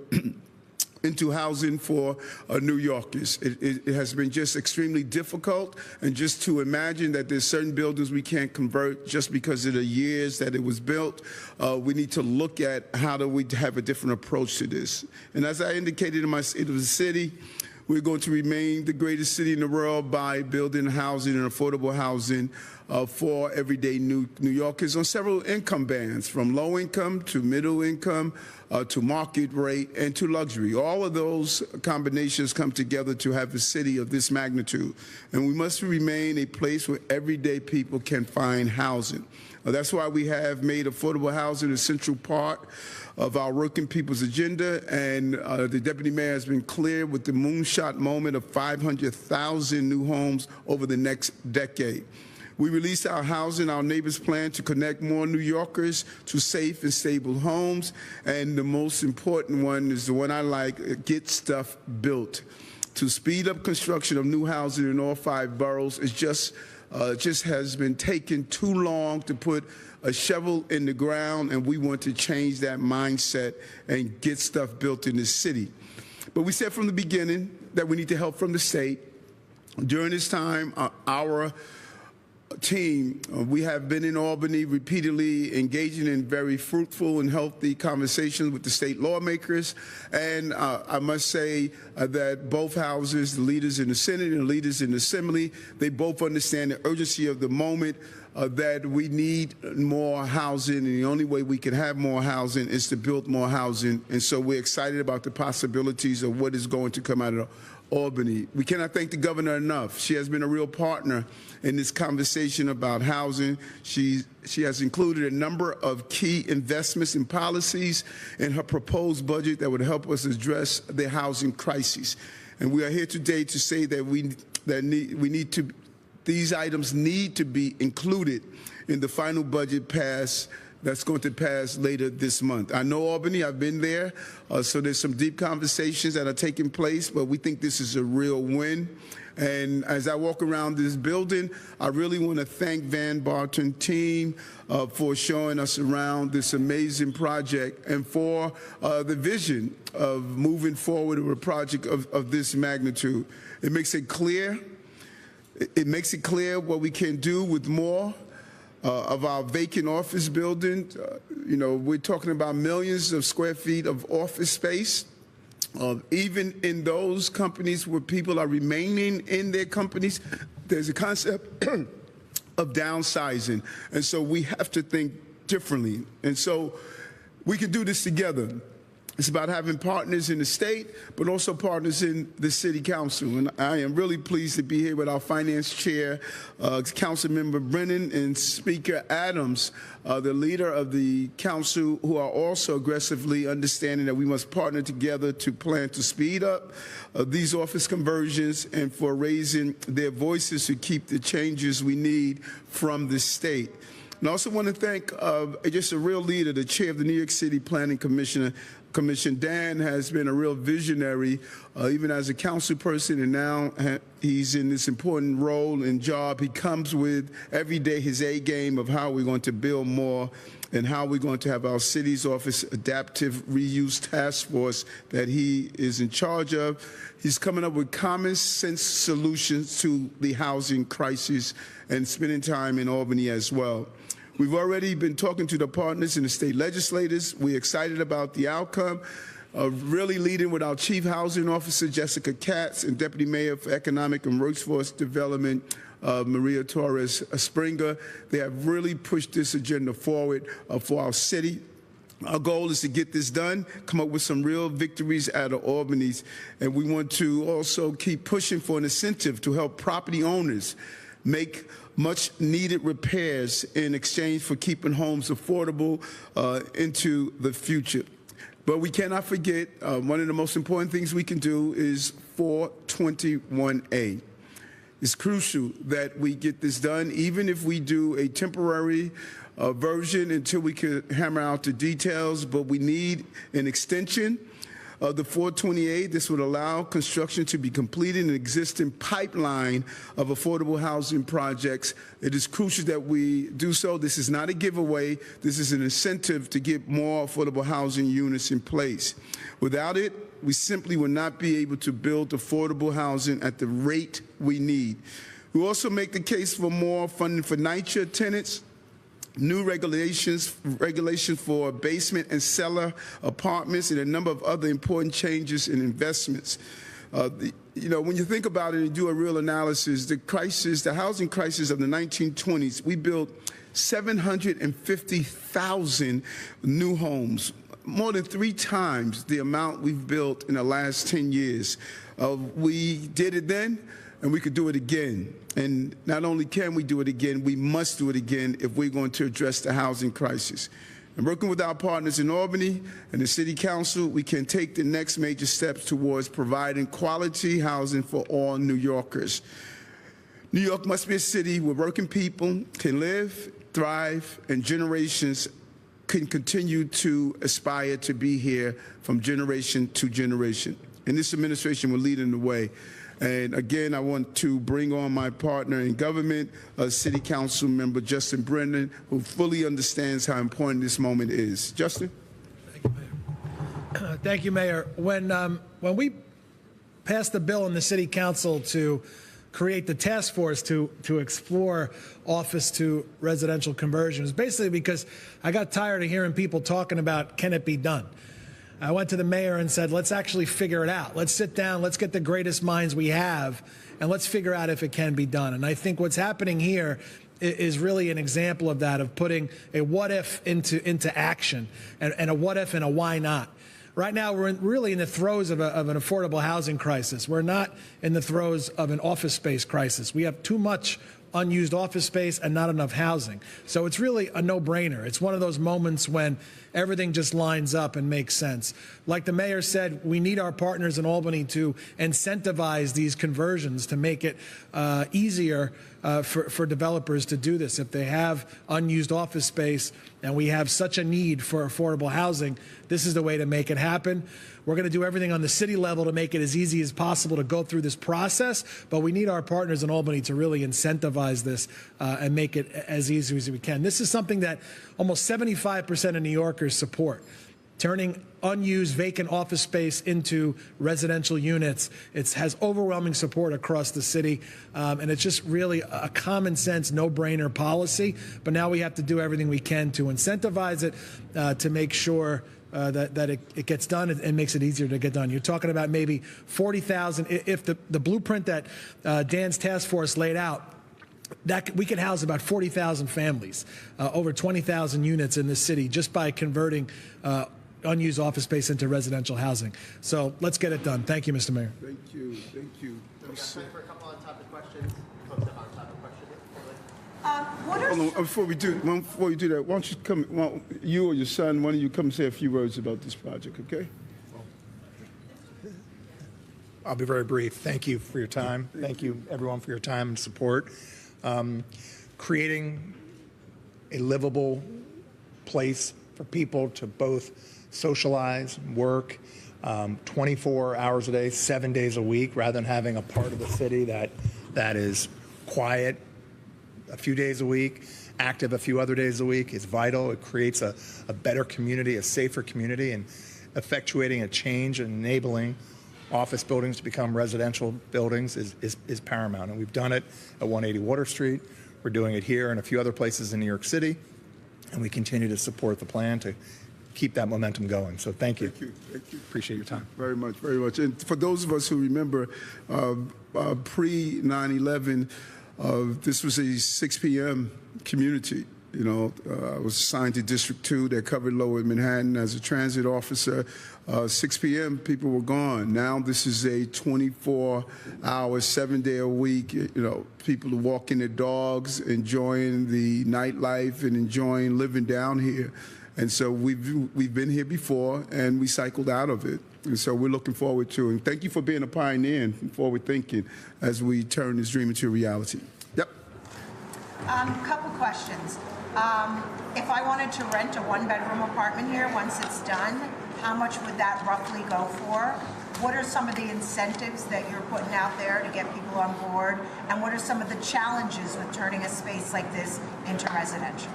S21: into housing for New Yorkers. It has been just extremely difficult, and just to imagine that there's certain buildings we can't convert just because of the years that it was built, we need to look at how do we have a different approach to this. And as I indicated in my State of the City, we're going to remain the greatest city in the world by building housing and affordable housing for everyday New Yorkers on several income bands, from low income to middle income to market rate and to luxury. All of those combinations come together to have a city of this magnitude. And we must remain a place where everyday people can find housing. That's why we have made affordable housing a central part of our working people's agenda, and the deputy mayor has been clear with the moonshot moment of 500,000 new homes over the next decade. We released our Housing Our Neighbors plan to connect more New Yorkers to safe and stable homes, and the most important one is the one I like, get stuff built. To speed up construction of new housing in all 5 boroughs is just has been taking too long to put a shovel in the ground, and we want to change that mindset and get stuff built in the city. But we said from the beginning that we need to help from the state. During this time, our team, we have been in Albany repeatedly engaging in very fruitful and healthy conversations with the state lawmakers. And I must say that both houses, the leaders in the Senate and the leaders in the Assembly, they both understand the urgency of the moment, that we need more housing, and the only way we can have more housing is to build more housing. And so we're excited about the possibilities of what is going to come out of Albany. We cannot thank the governor enough. She has been a real partner in this conversation about housing. She has included a number of key investments and policies in her proposed budget that would help us address the housing crisis. And we are here today to say that these items need to be included in the final budget that's going to pass later this month. I know Albany, I've been there, so there's some deep conversations that are taking place, but we think this is a real win. And as I walk around this building, I really want to thank Van Barton team for showing us around this amazing project and for the vision of moving forward with a project of this magnitude. It makes it clear what we can do with more of our vacant office building. We're talking about millions of square feet of office space. Even in those companies where people are remaining in their companies, there's a concept of downsizing. And so we have to think differently. And so we can do this together. It's about having partners in the state, but also partners in the city council. And I am really pleased to be here with our finance chair, Councilmember Brennan, and Speaker Adams, the leader of the council, who are also aggressively understanding that we must partner together to plan to speed up these office conversions and for raising their voices to keep the changes we need from the state. And I also want to thank just a real leader, the chair of the New York City Planning Commission. Dan has been a real visionary, even as a council person, and now he's in this important role and job. He comes with every day his A game of how we're going to build more and how we're going to have our city's office adaptive reuse task force that he is in charge of. He's coming up with common sense solutions to the housing crisis and spending time in Albany as well. We've already been talking to the partners and the state legislators. We're excited about the outcome. Really leading with our Chief Housing Officer, Jessica Katz, and Deputy Mayor for Economic and Workforce Development, Maria Torres Springer. They have really pushed this agenda forward for our city. Our goal is to get this done, come up with some real victories out of Albany's, and we want to also keep pushing for an incentive to help property owners make much needed repairs in exchange for keeping homes affordable into the future. But we cannot forget one of the most important things we can do is 421A. It's crucial that we get this done, even if we do a temporary version until we can hammer out the details, but we need an extension of the 428. This would allow construction to be completed in an existing pipeline of affordable housing projects. It is crucial that we do so. This is not a giveaway. This is an incentive to get more affordable housing units in place. Without it, we simply will not be able to build affordable housing at the rate we need. We also make the case for more funding for NYCHA tenants, new regulations for basement and cellar apartments, and a number of other important changes and investments. When you think about it and do a real analysis, the housing crisis of the 1920s, we built 750,000 new homes, more than 3 times the amount we've built in the last 10 years. We did it then, and we could do it again. And not only can we do it again, we must do it again if we're going to address the housing crisis. And working with our partners in Albany and the City Council, we can take the next major steps towards providing quality housing for all New Yorkers. New York must be a city where working people can live, thrive, and generations can continue to aspire to be here from generation to generation. And this administration will lead in the way. And again, I want to bring on my partner in government, City Council member Justin Brennan, who fully understands how important this moment is. Justin?
S4: Thank you, Mayor. When we passed the bill in the City Council to create the task force to explore office to residential conversions, basically because I got tired of hearing people talking about, can it be done? I went to the mayor and said, let's actually figure it out. Let's sit down, let's get the greatest minds we have, and let's figure out if it can be done. And I think what's happening here is really an example of that, of putting a what if into action, and a what if and a why not. Right now, we're really in the throes of an affordable housing crisis. We're not in the throes of an office space crisis. We have too much unused office space and not enough housing. So it's really a no-brainer. It's one of those moments when everything just lines up and makes sense. Like the mayor said, we need our partners in Albany to incentivize these conversions to make it easier for developers to do this. If they have unused office space and we have such a need for affordable housing, this is the way to make it happen. We're going to do everything on the city level to make it as easy as possible to go through this process, but we need our partners in Albany to really incentivize this and make it as easy as we can. This is something that almost 75% of New Yorkers support. Turning unused vacant office space into residential units. It has overwhelming support across the city, and it's just really a common sense, no-brainer policy. But now we have to do everything we can to incentivize it to make sure that it gets done and makes it easier to get done. You're talking about maybe 40,000. If the blueprint that Dan's task force laid out, that we could house about 40,000 families, over 20,000 units in this city just by converting unused office space into residential housing. So let's get it done. Thank you, Mr. Mayor.
S21: Thank you. Thank you.
S8: We've got time for a couple on-topic questions. Folks have on-topic questions.
S21: Hold on, before we do that, why don't you come, you or your son, why don't you come say a few words about this project, okay?
S12: I'll be very brief. Thank you for your time. Thank you, everyone, for your time and support. Creating a livable place for people to both socialize, work, 24 hours a day, 7 days a week, rather than having a part of the city that is quiet a few days a week, active a few other days a week is vital. It creates a better community, a safer community, and effectuating a change and enabling office buildings to become residential buildings is paramount. And we've done it at 180 Water Street. We're doing it here and a few other places in New York City. and we continue to support the plan to keep that momentum going. So thank you.
S21: Thank you.
S12: Appreciate your time.
S21: Very much, very much. And for those of us who remember, pre-9/11, this was a 6 p.m. community. You know, I was assigned to District 2 that covered Lower Manhattan as a transit officer. 6 p.m., people were gone. Now this is a 24-hour, 7-day-a-week, you know, people are walking their dogs, enjoying the nightlife and enjoying living down here. And so we've been here before, and we cycled out of it. And so we're looking forward to it. And thank you for being a pioneer and forward thinking as we turn this dream into reality. Yep.
S9: Couple questions. If I wanted to rent a one-bedroom apartment here once it's done, how much would that roughly go for? What are some of the incentives that you're putting out there to get people on board? And what are some of the challenges with turning a space like this into residential?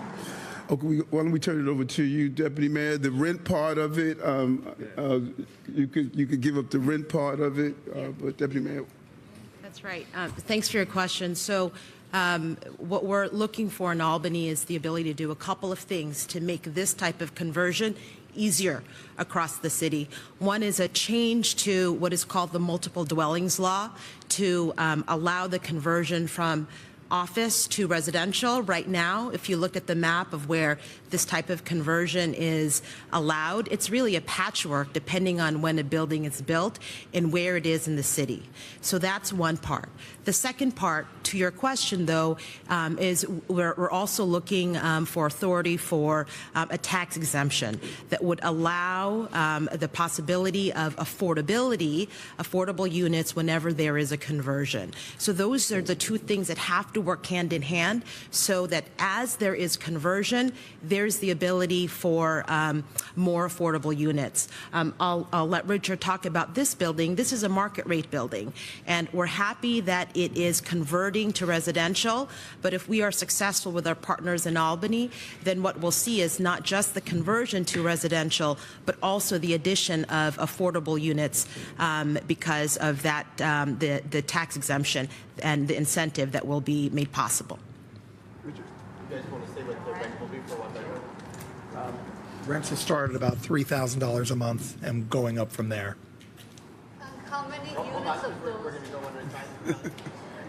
S21: Okay, why don't we turn it over to you, Deputy Mayor? The rent part of it, you could give up the rent part of it, but Deputy Mayor.
S13: That's right. Thanks for your question. So what we're looking for in Albany is the ability to do a couple of things to make this type of conversion easier across the city. One is a change to what is called the multiple dwellings law to allow the conversion from office to residential. Right now, if you look at the map of where this type of conversion is allowed, it's really a patchwork depending on when a building is built and where it is in the city. So that's one part. The second part to your question, though, is we're also looking for authority for a tax exemption that would allow the possibility of affordable units whenever there is a conversion. So those are the two things that have to work hand in hand so that as there is conversion, there's the ability for more affordable units. I'll let Richard talk about this building. This is a market rate building, and we're happy that it is converting to residential, but if we are successful with our partners in Albany, then what we'll see is not just the conversion to residential, but also the addition of affordable units because of that, the tax exemption and the incentive that will be made possible.
S8: Richard, you guys want to say what the rent will be for one bedroom?
S12: Rents have started about $3,000 a month and going up from there.
S17: How many units of those?
S8: We're going to go one at a time.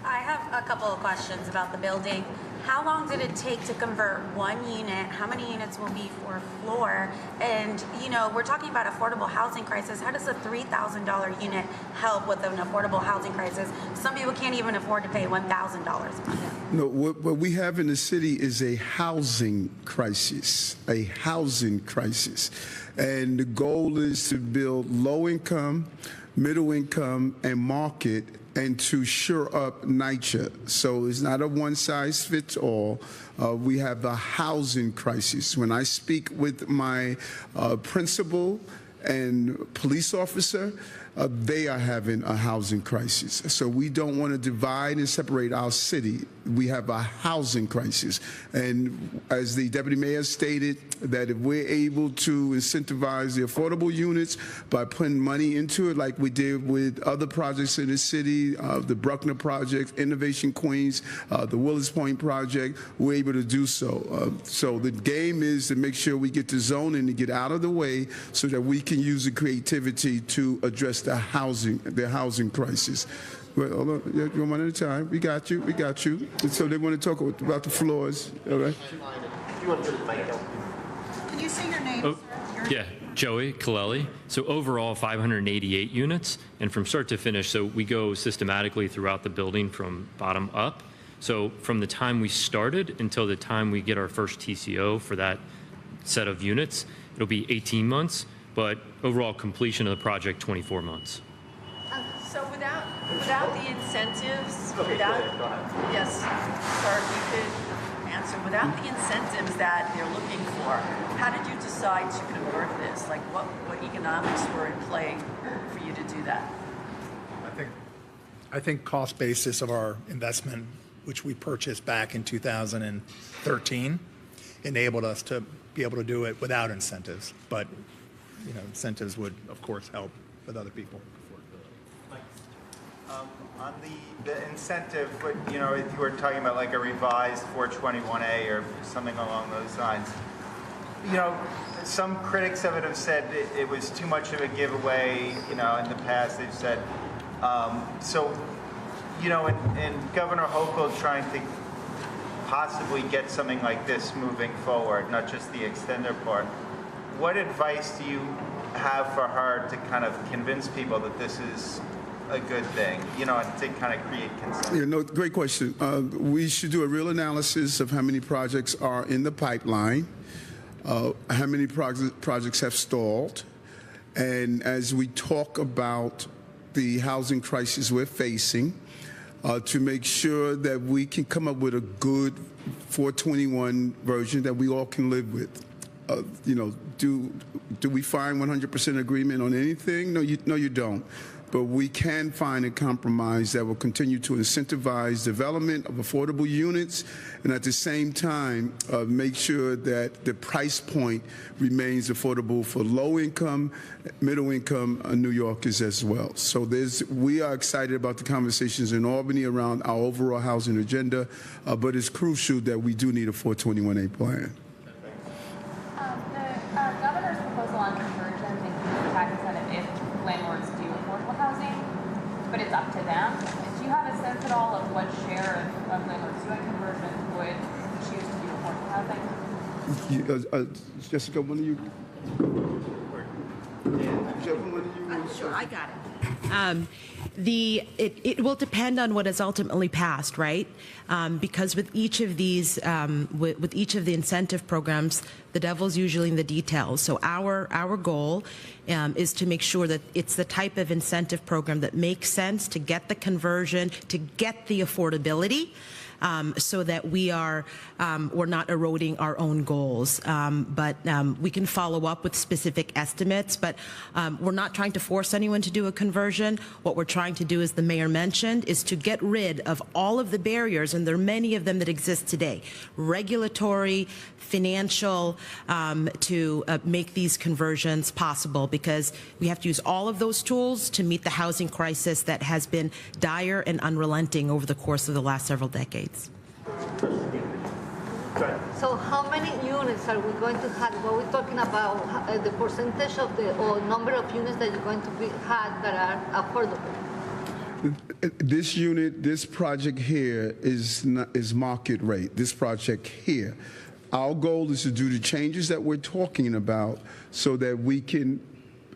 S17: I have a couple of questions about the building. How long did it take to convert one unit? How many units will be for a floor? And, you know, we're talking about affordable housing crisis. How does a $3,000 unit help with an affordable housing crisis? Some people can't even afford to pay $1,000 a month.
S21: No, what we have in the city is a housing crisis, And the goal is to build low income, middle income, and market, and to shore up NYCHA. So it's not a one-size-fits-all. We have a housing crisis. When I speak with my principal and police officer, they are having a housing crisis. So we don't want to divide and separate our city. We have a housing crisis. And as the deputy mayor stated, that if we're able to incentivize the affordable units by putting money into it, like we did with other projects in the city, the Bruckner Project, Innovation Queens, the Willis Point Project, we're able to do so. So the game is to make sure we get the zoning to get out of the way so that we can use the creativity to address the housing crisis. Well, hold on. Yeah, you're one at a time. We got you. And so they want to talk about the floors. All right.
S9: Can you say your name, sir?
S22: Yeah, Joey Kaleli. So overall, 588 units, and from start to finish, so we go systematically throughout the building from bottom up. So from the time we started until the time we get our first TCO for that set of units, it'll be 18 months. But overall completion of the project, 24 months.
S23: So without the incentives, yes, sir, you could answer. Without the incentives that they're looking for, how did you decide to convert this? Like what economics were in play for you to do that?
S12: I think cost basis of our investment, which we purchased back in 2013, enabled us to be able to do it without incentives. But you know, incentives would, of course, help with other people.
S25: On the incentive, you know, if you were talking about like a revised 421A or something along those lines,
S7: you know, some critics of it have said it was too much of a giveaway. You know, in the past they've said, so, you know, and Governor Hochul trying to possibly get something like this moving forward, not just the extender part. What advice do you have for her to kind of convince people that this is a good thing, you know, and to kind of create consensus?
S21: Yeah, no, great question. We should do a real analysis of how many projects are in the pipeline, how many projects have stalled, and as we talk about the housing crisis we're facing, to make sure that we can come up with a good 421 version that we all can live with. You know, do we find 100% agreement on anything? No, you don't. But we can find a compromise that will continue to incentivize development of affordable units and at the same time make sure that the price point remains affordable for low income, middle income New Yorkers as well. So we are excited about the conversations in Albany around our overall housing agenda, but it's crucial that we do need a 421A plan.
S10: The governor's proposal on conversion includes a tax incentive if landlords do affordable housing, but it's up to them. Do you have a sense at all of what share of landlords doing conversion would choose to do affordable housing?
S21: Jessica, one of you?
S13: Sure, I got it. It will depend on what is ultimately passed, right? Because with each of these, with each of the incentive programs, the devil's usually in the details. So our goal is to make sure that it's the type of incentive program that makes sense to get the conversion, to get the affordability. So that we're not eroding our own goals. But we can follow up with specific estimates, but we're not trying to force anyone to do a conversion. What we're trying to do, as the mayor mentioned, is to get rid of all of the barriers, and there are many of them that exist today, regulatory, financial, to make these conversions possible, because we have to use all of those tools to meet the housing crisis that has been dire and unrelenting over the course of the last several decades.
S14: So how many units are we going to have? What we're talking about, the percentage of the or number of units that you're going to have that are affordable?
S21: This project here is market rate. This project here. Our goal is to do the changes that we're talking about so that we can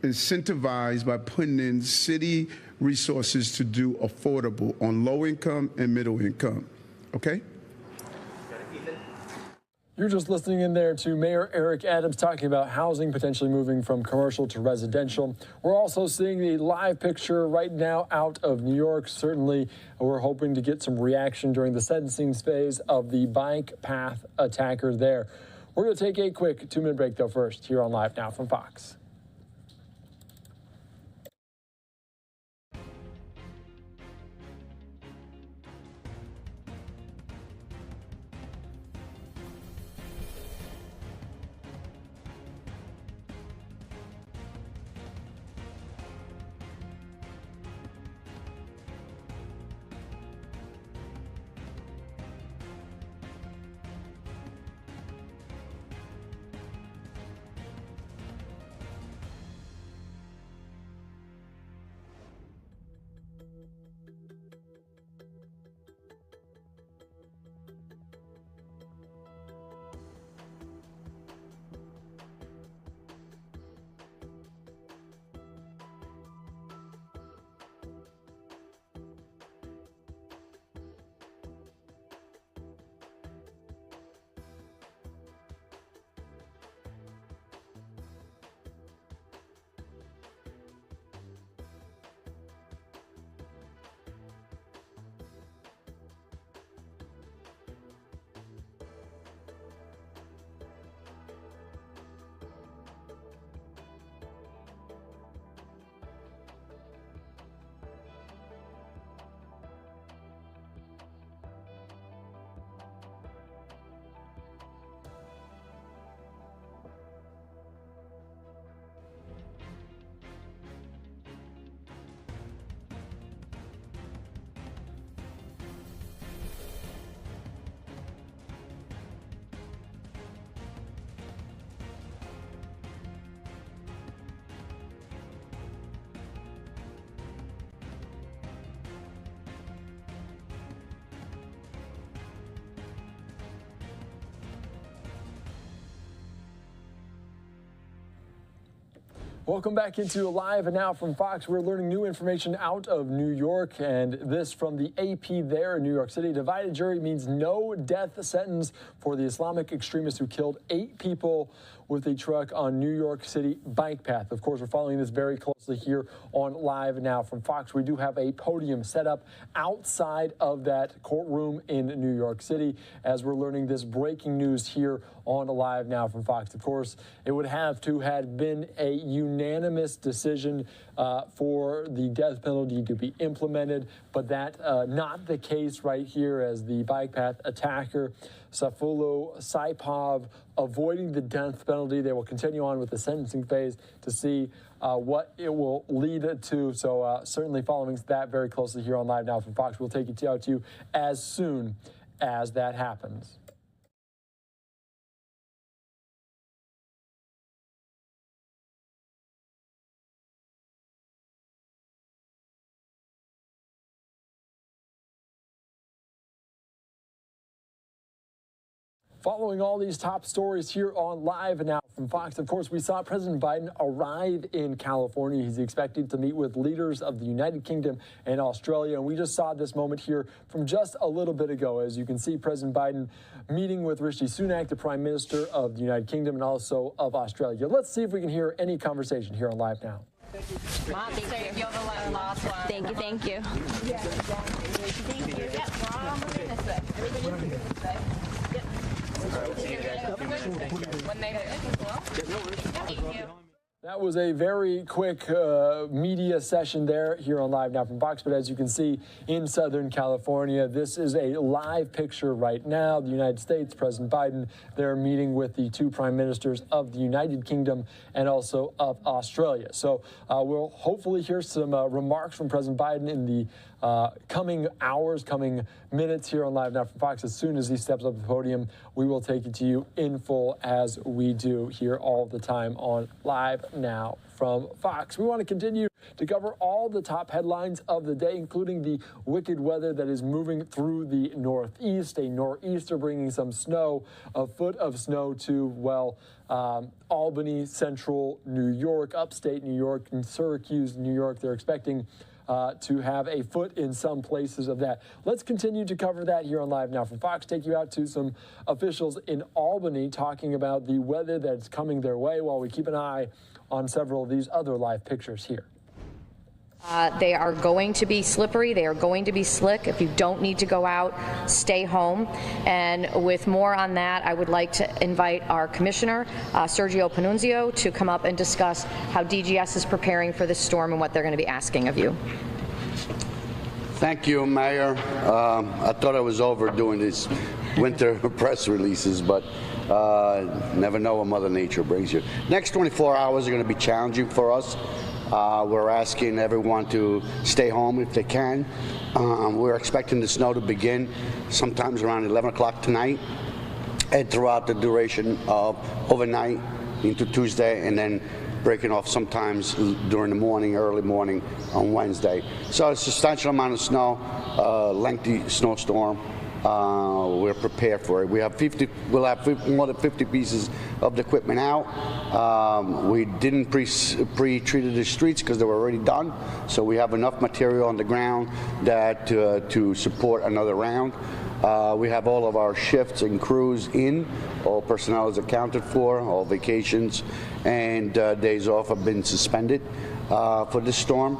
S21: incentivize by putting in city resources to do affordable on low income and middle income. Okay?
S20: You're just listening in there to Mayor Eric Adams talking about housing potentially moving from commercial to residential. We're also seeing the live picture right now out of New York. Certainly, we're hoping to get some reaction during the sentencing phase of the bike path attacker there. We're going to take a quick 2-minute break, though, first, here on Live Now from Fox. Welcome back into Live Now from Fox. We're learning new information out of New York, and this from the AP there in New York City. Divided jury means no death sentence for the Islamic extremist who killed 8 people with a truck on New York City bike path. Of course, we're following this very closely here on Live Now from Fox. We do have a podium set up outside of that courtroom in New York City as we're learning this breaking news here on Live Now from Fox. Of course, it would have to have been a unanimous decision for the death penalty to be implemented, but that not the case right here as the bike path attacker, Saifullah Saipov, avoiding the death penalty. They will continue on with the sentencing phase to see what it will lead to. So certainly following that very closely here on Live Now from Fox. We'll take it out to you as soon as that happens. Following all these top stories here on Live Now from Fox, of course, we saw President Biden arrive in California. He's expected to meet with leaders of the United Kingdom and Australia. And we just saw this moment here from just a little bit ago. As you can see, President Biden meeting with Rishi Sunak, the Prime Minister of the United Kingdom and also of Australia. Let's see if we can hear any conversation here on Live Now.
S3: Mom, thank you. You're the last one. Thank you, thank you. Thank you. Yep, we're all moving this way. Everything is moving this way. Yep. When they finish as well. Thank you.
S20: That was a very quick media session there here on Live Now from Fox. But as you can see in Southern California, this is a live picture right now. The United States, President Biden, they're meeting with the 2 prime ministers of the United Kingdom and also of Australia. So we'll hopefully hear some remarks from President Biden in the coming hours, coming minutes here on Live Now from Fox. As soon as he steps up to the podium, we will take it to you in full as we do here all the time on Live Now from Fox. We want to continue to cover all the top headlines of the day, including the wicked weather that is moving through the Northeast. A nor'easter bringing some snow, a foot of snow to, well, Albany, central New York, upstate New York, and Syracuse, New York. They're expecting to have a foot in some places of that. Let's continue to cover that here on Live Now from Fox. Take you out to some officials in Albany talking about the weather that's coming their way while we keep an eye on several of these other live pictures here.
S5: They are going to be slippery. They are going to be slick. If you don't need to go out, stay home. And with more on that, I would like to invite our commissioner, Sergio Panunzio, to come up and discuss how DGS is preparing for this storm and what they're going to be asking of you.
S6: Thank you, Mayor. I thought I was over doing these winter press releases, but never know what Mother Nature brings you. Next 24 hours are going to be challenging for us. We're asking everyone to stay home if they can. We're expecting the snow to begin sometimes around 11 o'clock tonight and throughout the duration of overnight into Tuesday, and then breaking off sometimes during the morning, early morning on Wednesday. So a substantial amount of snow, lengthy snowstorm. We're prepared for it. We'll have more than 50 pieces of the equipment out. We didn't pre-treated the streets because they were already done. So we have enough material on the ground that to support another round. We have all of our shifts and crews in. All personnel is accounted for. All vacations and days off have been suspended for this storm.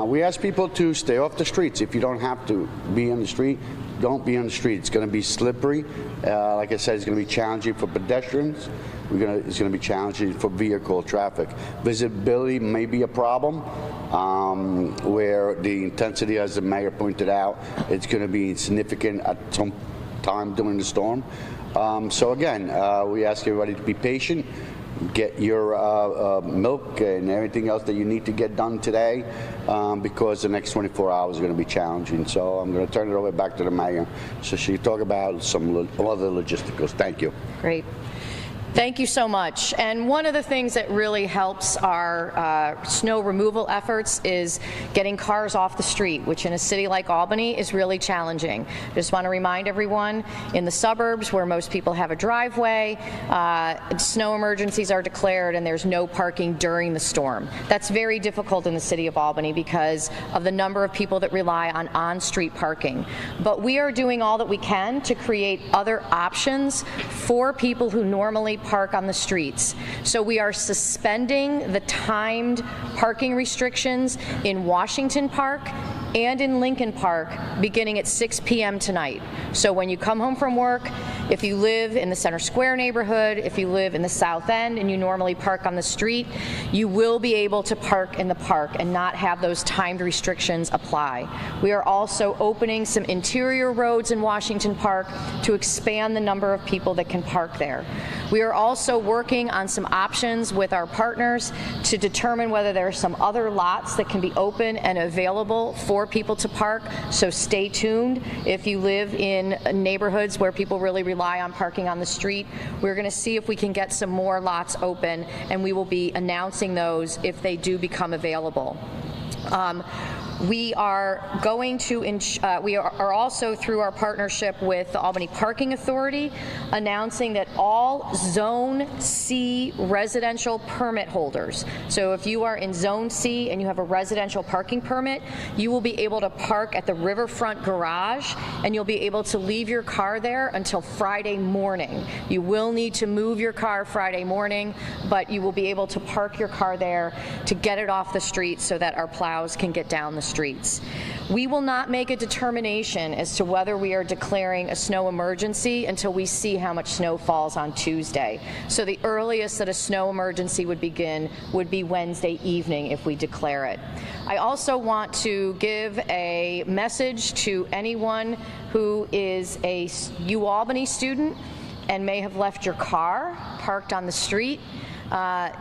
S6: We ask people to stay off the streets. If you don't have to be on the street, don't be on the street. It's going to be slippery. Like I said, it's going to be challenging for pedestrians. It's going to be challenging for vehicle traffic. Visibility may be a problem, where the intensity, as the mayor pointed out, it's going to be significant at some time during the storm. So again, we ask everybody to be patient. Get your milk and everything else that you need to get done today, because the next 24 hours are going to be challenging. So I'm going to turn it over back to the mayor so she can talk about some other logisticals. Thank you.
S5: Great. Thank you so much. And one of the things that really helps our snow removal efforts is getting cars off the street, which in a city like Albany is really challenging. Just want to remind everyone, in the suburbs where most people have a driveway, snow emergencies are declared and there's no parking during the storm. That's very difficult in the city of Albany because of the number of people that rely on on-street parking. But we are doing all that we can to create other options for people who normally park on the streets. So we are suspending the timed parking restrictions in Washington Park and in Lincoln Park beginning at 6 p.m. tonight. So when you come home from work, if you live in the Center Square neighborhood, if you live in the South End and you normally park on the street, you will be able to park in the park and not have those timed restrictions apply. We are also opening some interior roads in Washington Park to expand the number of people that can park there. We are also working on some options with our partners to determine whether there are some other lots that can be open and available for people to park. So stay tuned. If you live in neighborhoods where people really rely on parking on the street, we're going to see if we can get some more lots open, and we will be announcing those if they do become available. We are going to, we are also, through our partnership with the Albany Parking Authority, announcing that all Zone C residential permit holders, so if you are in Zone C and you have a residential parking permit, you will be able to park at the Riverfront Garage, and you'll be able to leave your car there until Friday morning. You will need to move your car Friday morning, but you will be able to park your car there to get it off the street so that our plows can get down the streets. We will not make a determination as to whether we are declaring a snow emergency until we see how much snow falls on Tuesday. So the earliest that a snow emergency would begin would be Wednesday evening if we declare it. I also want to give a message to anyone who is a UAlbany student and may have left your car parked on the street.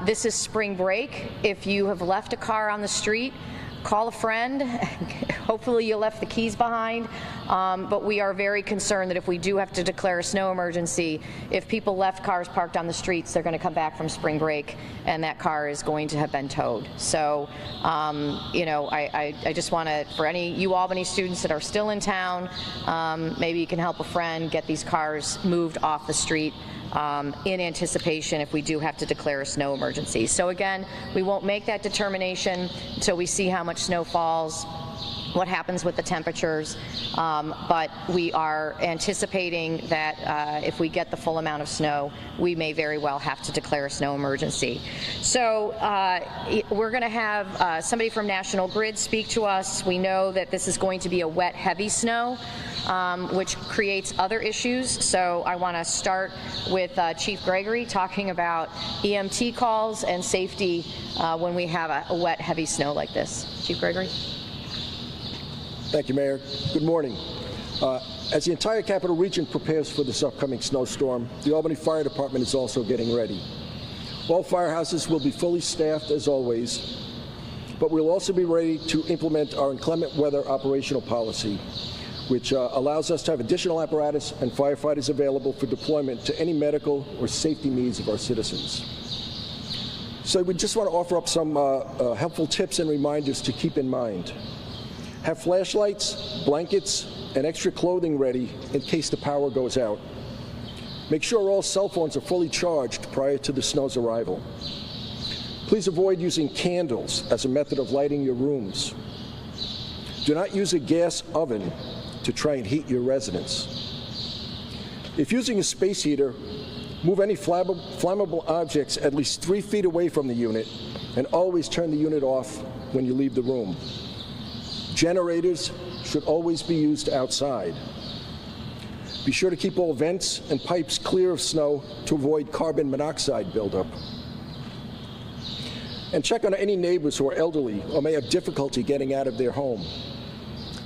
S5: This is spring break. If you have left a car on the street, call a friend. Hopefully you left the keys behind. But we are very concerned that if we do have to declare a snow emergency, if people left cars parked on the streets, they're going to come back from spring break and that car is going to have been towed. So, you know, I just want to, for any UAlbany students that are still in town, maybe you can help a friend get these cars moved off the street in anticipation if we do have to declare a snow emergency. So again, we won't make that determination until we see how much snow falls, what happens with the temperatures, but we are anticipating that if we get the full amount of snow, we may very well have to declare a snow emergency. So we're going to have somebody from National Grid speak to us. We know that this is going to be a wet, heavy snow, which creates other issues. So I want to start with Chief Gregory talking about EMT calls and safety when we have a wet, heavy snow like this. Chief Gregory.
S2: Thank you, Mayor. Good morning. As the entire Capital Region prepares for this upcoming snowstorm, the Albany Fire Department is also getting ready. All firehouses will be fully staffed as always, but we'll also be ready to implement our inclement weather operational policy, which allows us to have additional apparatus and firefighters available for deployment to any medical or safety needs of our citizens. So we just want to offer up some helpful tips and reminders to keep in mind. Have flashlights, blankets, and extra clothing ready in case the power goes out. Make sure all cell phones are fully charged prior to the snow's arrival. Please avoid using candles as a method of lighting your rooms. Do not use a gas oven to try and heat your residence. If using a space heater, move any flammable objects at least 3 feet away from the unit, and always turn the unit off when you leave the room. Generators should always be used outside. Be sure to keep all vents and pipes clear of snow to avoid carbon monoxide buildup. And check on any neighbors who are elderly or may have difficulty getting out of their home.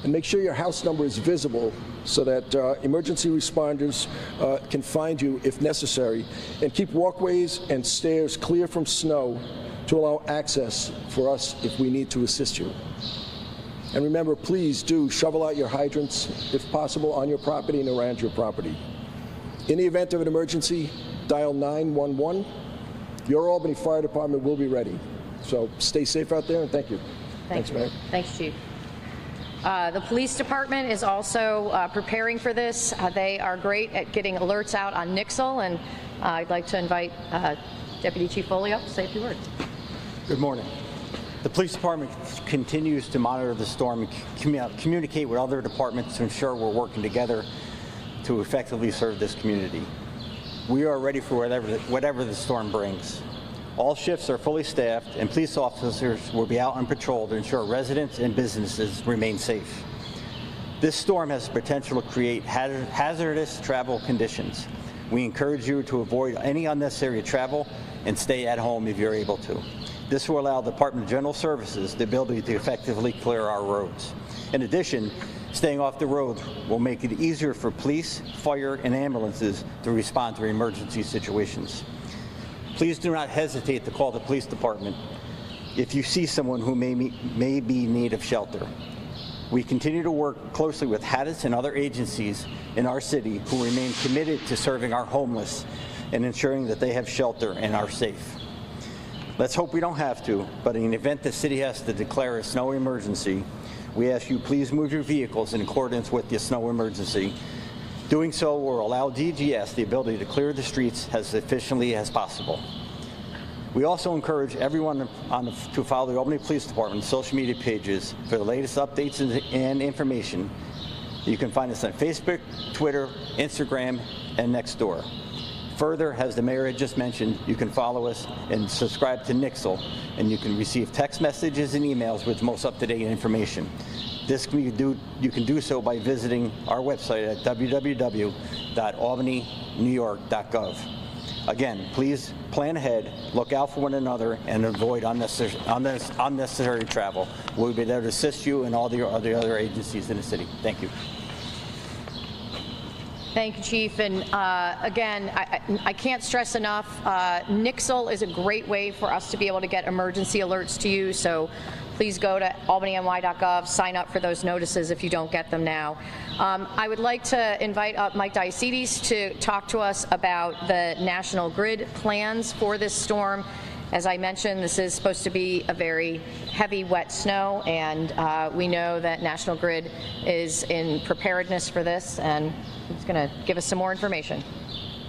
S2: And make sure your house number is visible so that emergency responders can find you if necessary. And keep walkways and stairs clear from snow to allow access for us if we need to assist you. And remember, please do shovel out your hydrants, if possible, on your property and around your property. In the event of an emergency, dial 911. Your Albany Fire Department will be ready. So stay safe out there, and thank you. Thanks, Mayor.
S5: Thanks, Chief. The police department is also preparing for this. They are great at getting alerts out on Nixle, and I'd like to invite Deputy Chief Foley up to say a few words.
S11: Good morning. The police department continues to monitor the storm and communicate with other departments to ensure we're working together to effectively serve this community. We are ready for whatever the storm brings. All shifts are fully staffed, and police officers will be out on patrol to ensure residents and businesses remain safe. This storm has the potential to create hazardous travel conditions. We encourage you to avoid any unnecessary travel and stay at home if you're able to. This will allow the Department of General Services the ability to effectively clear our roads. In addition, staying off the road will make it easier for police, fire, and ambulances to respond to emergency situations. Please do not hesitate to call the police department if you see someone who may be in need of shelter. We continue to work closely with HADIS and other agencies in our city who remain committed to serving our homeless and ensuring that they have shelter and are safe. Let's hope we don't have to, but in the event the city has to declare a snow emergency, we ask you please move your vehicles in accordance with the snow emergency. Doing so will allow DGS the ability to clear the streets as efficiently as possible. We also encourage everyone to follow the Albany Police Department social media pages for the latest updates and information. You can find us on Facebook, Twitter, Instagram, and Nextdoor. Further, as the mayor had just mentioned, you can follow us and subscribe to Nixle, and you can receive text messages and emails with the most up-to-date information. This you can do so by visiting our website at www.albanynewyork.gov. Again, please plan ahead, look out for one another, and avoid unnecessary travel. We'll be there to assist you and all the other agencies in the city. Thank you.
S5: Thank you, Chief. And again, I can't stress enough, Nixle is a great way for us to be able to get emergency alerts to you. So please go to albanyny.gov, sign up for those notices if you don't get them now. I would like to invite up Mike Diacetes to talk to us about the National Grid plans for this storm. As I mentioned, this is supposed to be a very heavy, wet snow, and we know that National Grid is in preparedness for this, and he's going to give us some more information.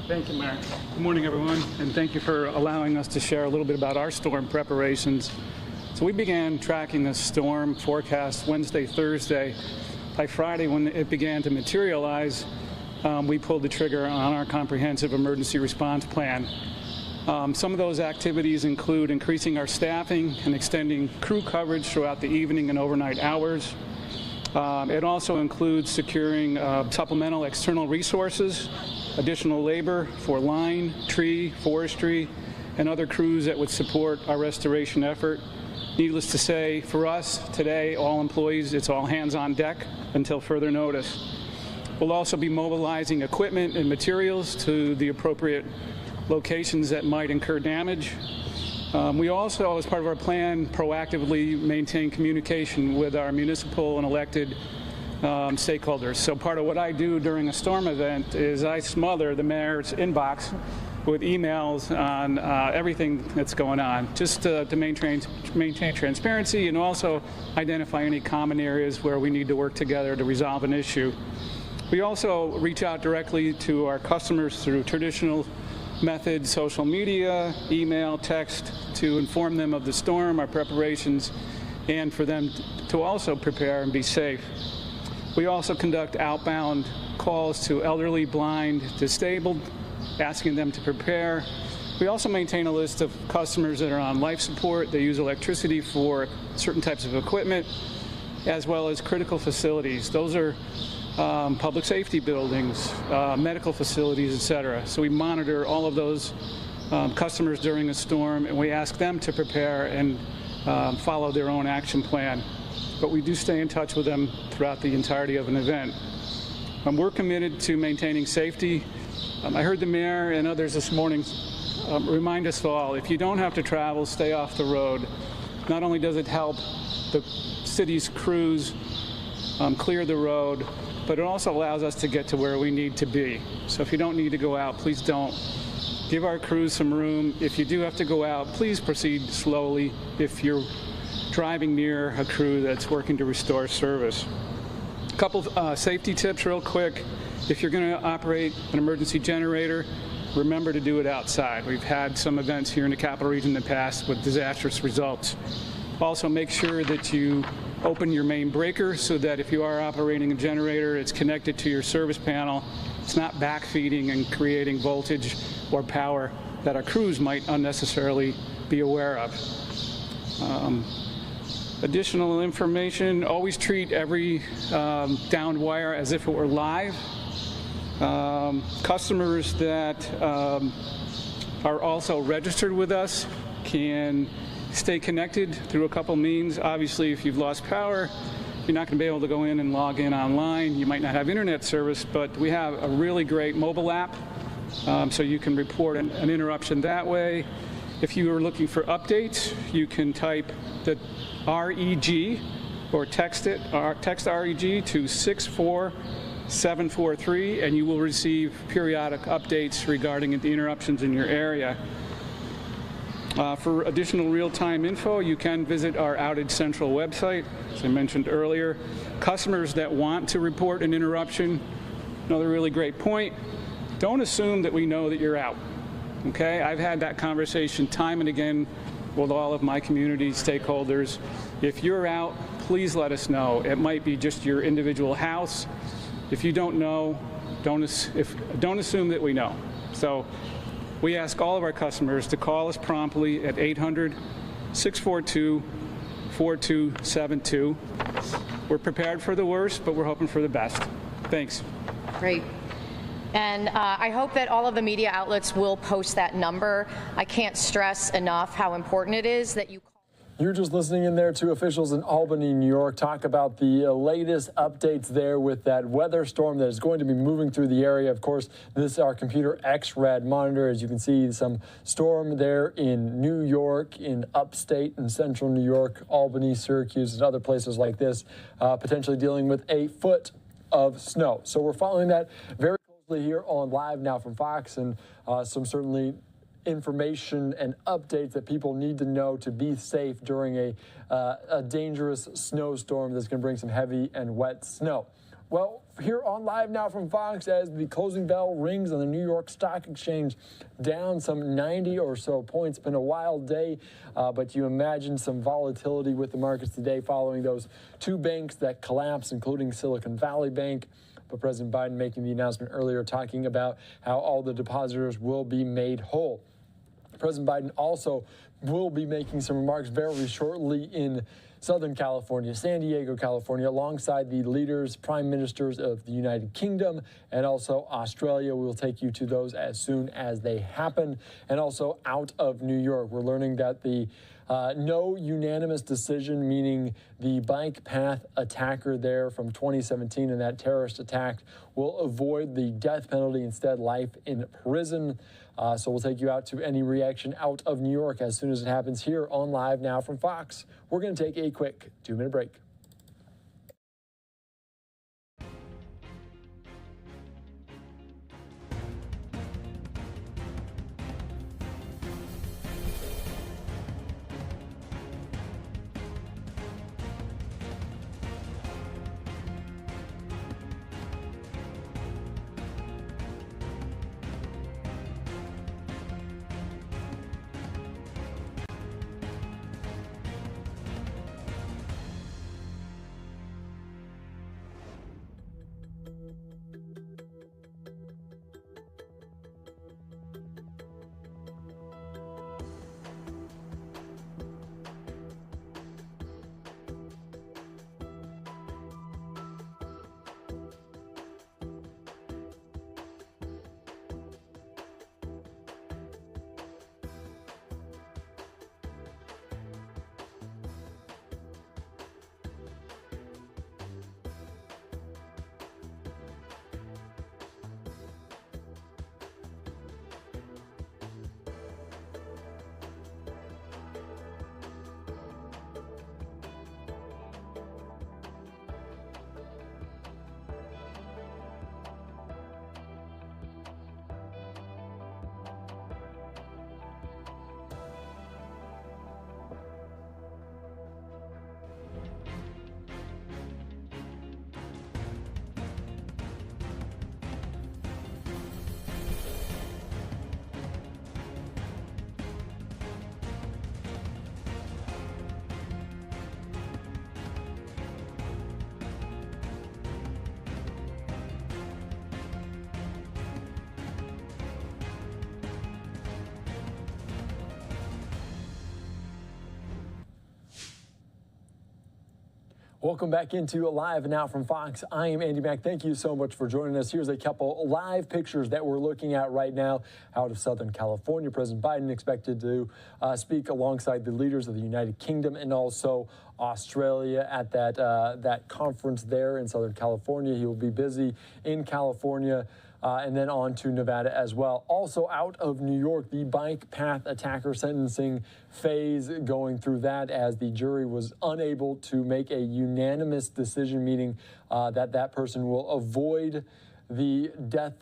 S15: Thank you, Mayor. Good morning, everyone, and thank you for allowing us to share a little bit about our storm preparations. So we began tracking this storm forecast Wednesday, Thursday. By Friday, when it began to materialize, we pulled the trigger on our comprehensive emergency response plan. Some of those activities include increasing our staffing and extending crew coverage throughout the evening and overnight hours. It also includes securing supplemental external resources, additional labor for line, tree, forestry, and other crews that would support our restoration effort. Needless to say, for us today, all employees, it's all hands on deck until further notice. We'll also be mobilizing equipment and materials to the appropriate locations that might incur damage. We also, as part of our plan, proactively maintain communication with our municipal and elected stakeholders. So part of what I do during a storm event is I smother the mayor's inbox with emails on everything that's going on, just to maintain transparency and also identify any common areas where we need to work together to resolve an issue. We also reach out directly to our customers through traditional methods, social media, email, text, to inform them of the storm, our preparations, and for them to also prepare and be safe. We also conduct outbound calls to elderly, blind, disabled, asking them to prepare. We also maintain a list of customers that are on life support. They use electricity for certain types of equipment, as well as critical facilities. Those are public safety buildings, medical facilities, etc. So we monitor all of those customers during a storm, and we ask them to prepare and follow their own action plan. But we do stay in touch with them throughout the entirety of an event. We're committed to maintaining safety. I heard the mayor and others this morning remind us all, if you don't have to travel, stay off the road. Not only does it help the city's crews clear the road, but it also allows us to get to where we need to be. So if you don't need to go out, please don't. Give our crews some room. If you do have to go out, please proceed slowly if you're driving near a crew that's working to restore service. A couple safety tips real quick. If you're going to operate an emergency generator, remember to do it outside. We've had some events here in the Capital Region in the past with disastrous results. Also, make sure that you open your main breaker so that if you are operating a generator, it's connected to your service panel. It's not backfeeding and creating voltage or power that our crews might unnecessarily be aware of. Additional information, always treat every downed wire as if it were live. Customers that are also registered with us can stay connected through a couple means. Obviously, if you've lost power, you're not going to be able to go in and log in online. You might not have internet service, but we have a really great mobile app, so you can report an interruption that way. If you are looking for updates, you can type the REG or text REG to 64743, and you will receive periodic updates regarding the interruptions in your area. For additional real-time info, you can visit our Outage Central website, as I mentioned earlier. Customers that want to report an interruption, another really great point, don't assume that we know that you're out. Okay, I've had that conversation time and again with all of my community stakeholders. If you're out, please let us know. It might be just your individual house. If you don't know, don't assume that we know. So we ask all of our customers to call us promptly at 800-642-4272. We're prepared for the worst, but we're hoping for the best. Thanks.
S5: Great. And I hope that all of the media outlets will post that number. I can't stress enough how important it is that you.
S20: You're just listening in there to officials in Albany, New York, talk about the latest updates there with that weather storm that is going to be moving through the area. Of course, this is our computer X-RAD monitor. As you can see, some storm there in New York, in upstate and central New York, Albany, Syracuse, and other places like this, potentially dealing with a foot of snow. So we're following that very closely here on Live Now from Fox, and some certainly information and updates that people need to know to be safe during a dangerous snowstorm that's going to bring some heavy and wet snow. Well, here on Live Now from Fox, as the closing bell rings on the New York Stock Exchange, down some 90 or so points. It's been a wild day, but you imagine some volatility with the markets today following those two banks that collapsed, including Silicon Valley Bank. But President Biden making the announcement earlier, talking about how all the depositors will be made whole. President Biden also will be making some remarks very shortly in Southern California, San Diego, California, alongside the leaders, prime ministers of the United Kingdom and also Australia. We will take you to those as soon as they happen. And also out of New York, we're learning that the no unanimous decision, meaning the bike path attacker there from 2017 and that terrorist attack, will avoid the death penalty, instead life in prison. So we'll take you out to any reaction out of New York as soon as it happens here on Live Now from Fox. We're going to take a quick 2-minute break. Welcome back into Live Now from Fox. I am Andy Mack. Thank you so much for joining us. Here's a couple live pictures that we're looking at right now out of Southern California. President Biden expected to speak alongside the leaders of the United Kingdom and also Australia at that conference there in Southern California. He will be busy in California. And then on to Nevada as well. Also out of New York, the bike path attacker sentencing phase, going through that as the jury was unable to make a unanimous decision, meaning that person will avoid the death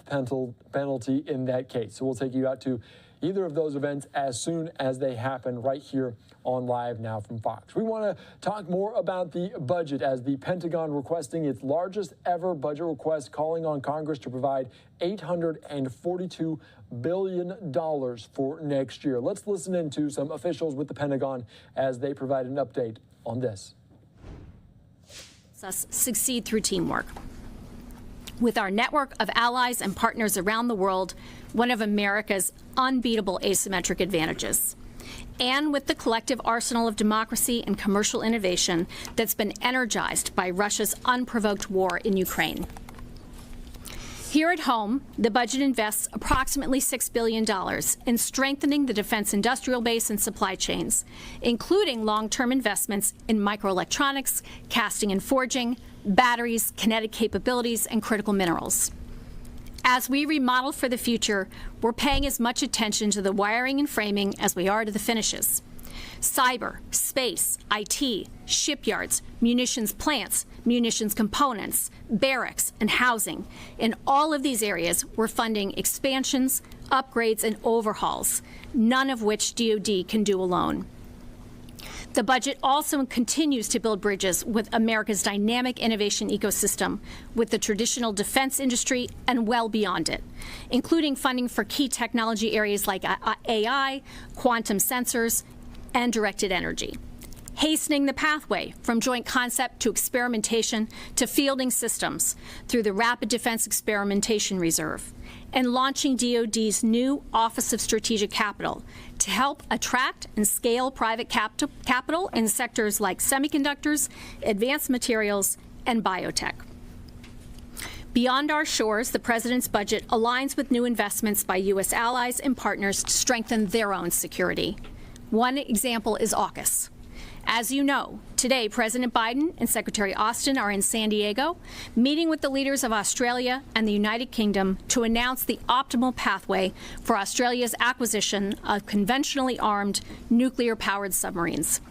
S20: penalty in that case. So we'll take you out to either of those events as soon as they happen right here on Live Now from Fox. We want to talk more about the budget as the Pentagon requesting its largest ever budget request, calling on Congress to provide $842 billion for next year. Let's listen in to some officials with the Pentagon as they provide an update on this.
S1: Us succeed through teamwork. With our network of allies and partners around the world, one of America's unbeatable asymmetric advantages, and with the collective arsenal of democracy and commercial innovation that's been energized by Russia's unprovoked war in Ukraine. Here at home, the budget invests approximately $6 billion in strengthening the defense industrial base and supply chains, including long-term investments in microelectronics, casting and forging, batteries, kinetic capabilities, and critical minerals. As we remodel for the future, we're paying as much attention to the wiring and framing as we are to the finishes. Cyber, space, IT, shipyards, munitions plants, munitions components, barracks, and housing. In all of these areas, we're funding expansions, upgrades, and overhauls, none of which DoD can do alone. The budget also continues to build bridges with America's dynamic innovation ecosystem, with the traditional defense industry and well beyond it, including funding for key technology areas like AI, quantum sensors, and directed energy. Hastening the pathway from joint concept to experimentation to fielding systems through the Rapid Defense Experimentation Reserve, and launching DoD's new Office of Strategic Capital to help attract and scale private capital in sectors like semiconductors, advanced materials, and biotech. Beyond our shores, the President's budget aligns with new investments by U.S. allies and partners to strengthen their own security. One example is AUKUS. As you know, today President Biden and Secretary Austin are in San Diego, meeting with the leaders of Australia and the United Kingdom to announce the optimal pathway for Australia's acquisition of conventionally armed nuclear-powered submarines.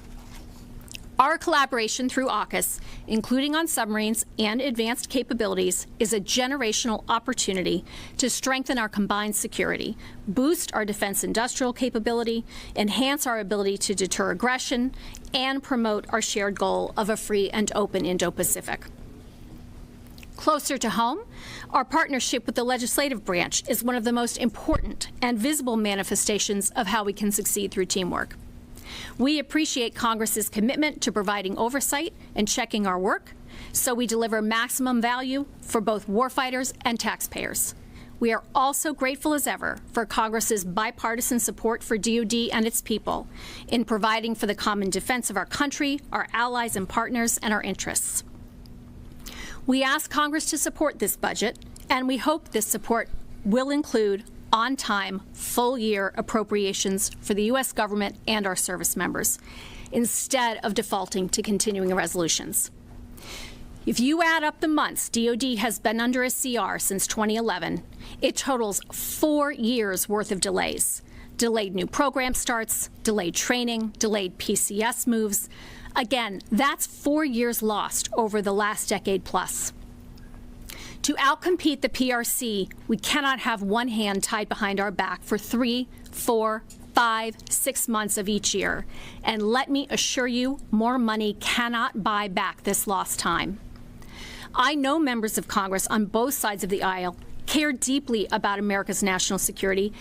S1: Our collaboration through AUKUS, including on submarines and advanced capabilities, is a generational opportunity to strengthen our combined security, boost our defense industrial capability, enhance our ability to deter aggression, and promote our shared goal of a free and open Indo-Pacific. Closer to home, our partnership with the legislative branch is one of the most important and visible manifestations of how we can succeed through teamwork. We appreciate Congress's commitment to providing oversight and checking our work, so we deliver maximum value for both warfighters and taxpayers. We are also grateful as ever for Congress's bipartisan support for DoD and its people in providing for the common defense of our country, our allies and partners, and our interests. We ask Congress to support this budget, and we hope this support will include on-time, full-year appropriations for the U.S. government and our service members, instead of defaulting to continuing resolutions. If you add up the months DoD has been under a CR since 2011, it totals 4 years' worth of delays. Delayed new program starts, delayed training, delayed PCS moves. Again, that's 4 years lost over the last decade plus. To outcompete the PRC, we cannot have one hand tied behind our back for 3, 4, 5, 6 months of each year. And let me assure you, more money cannot buy back this lost time. I know members of Congress on both sides of the aisle care deeply about America's national security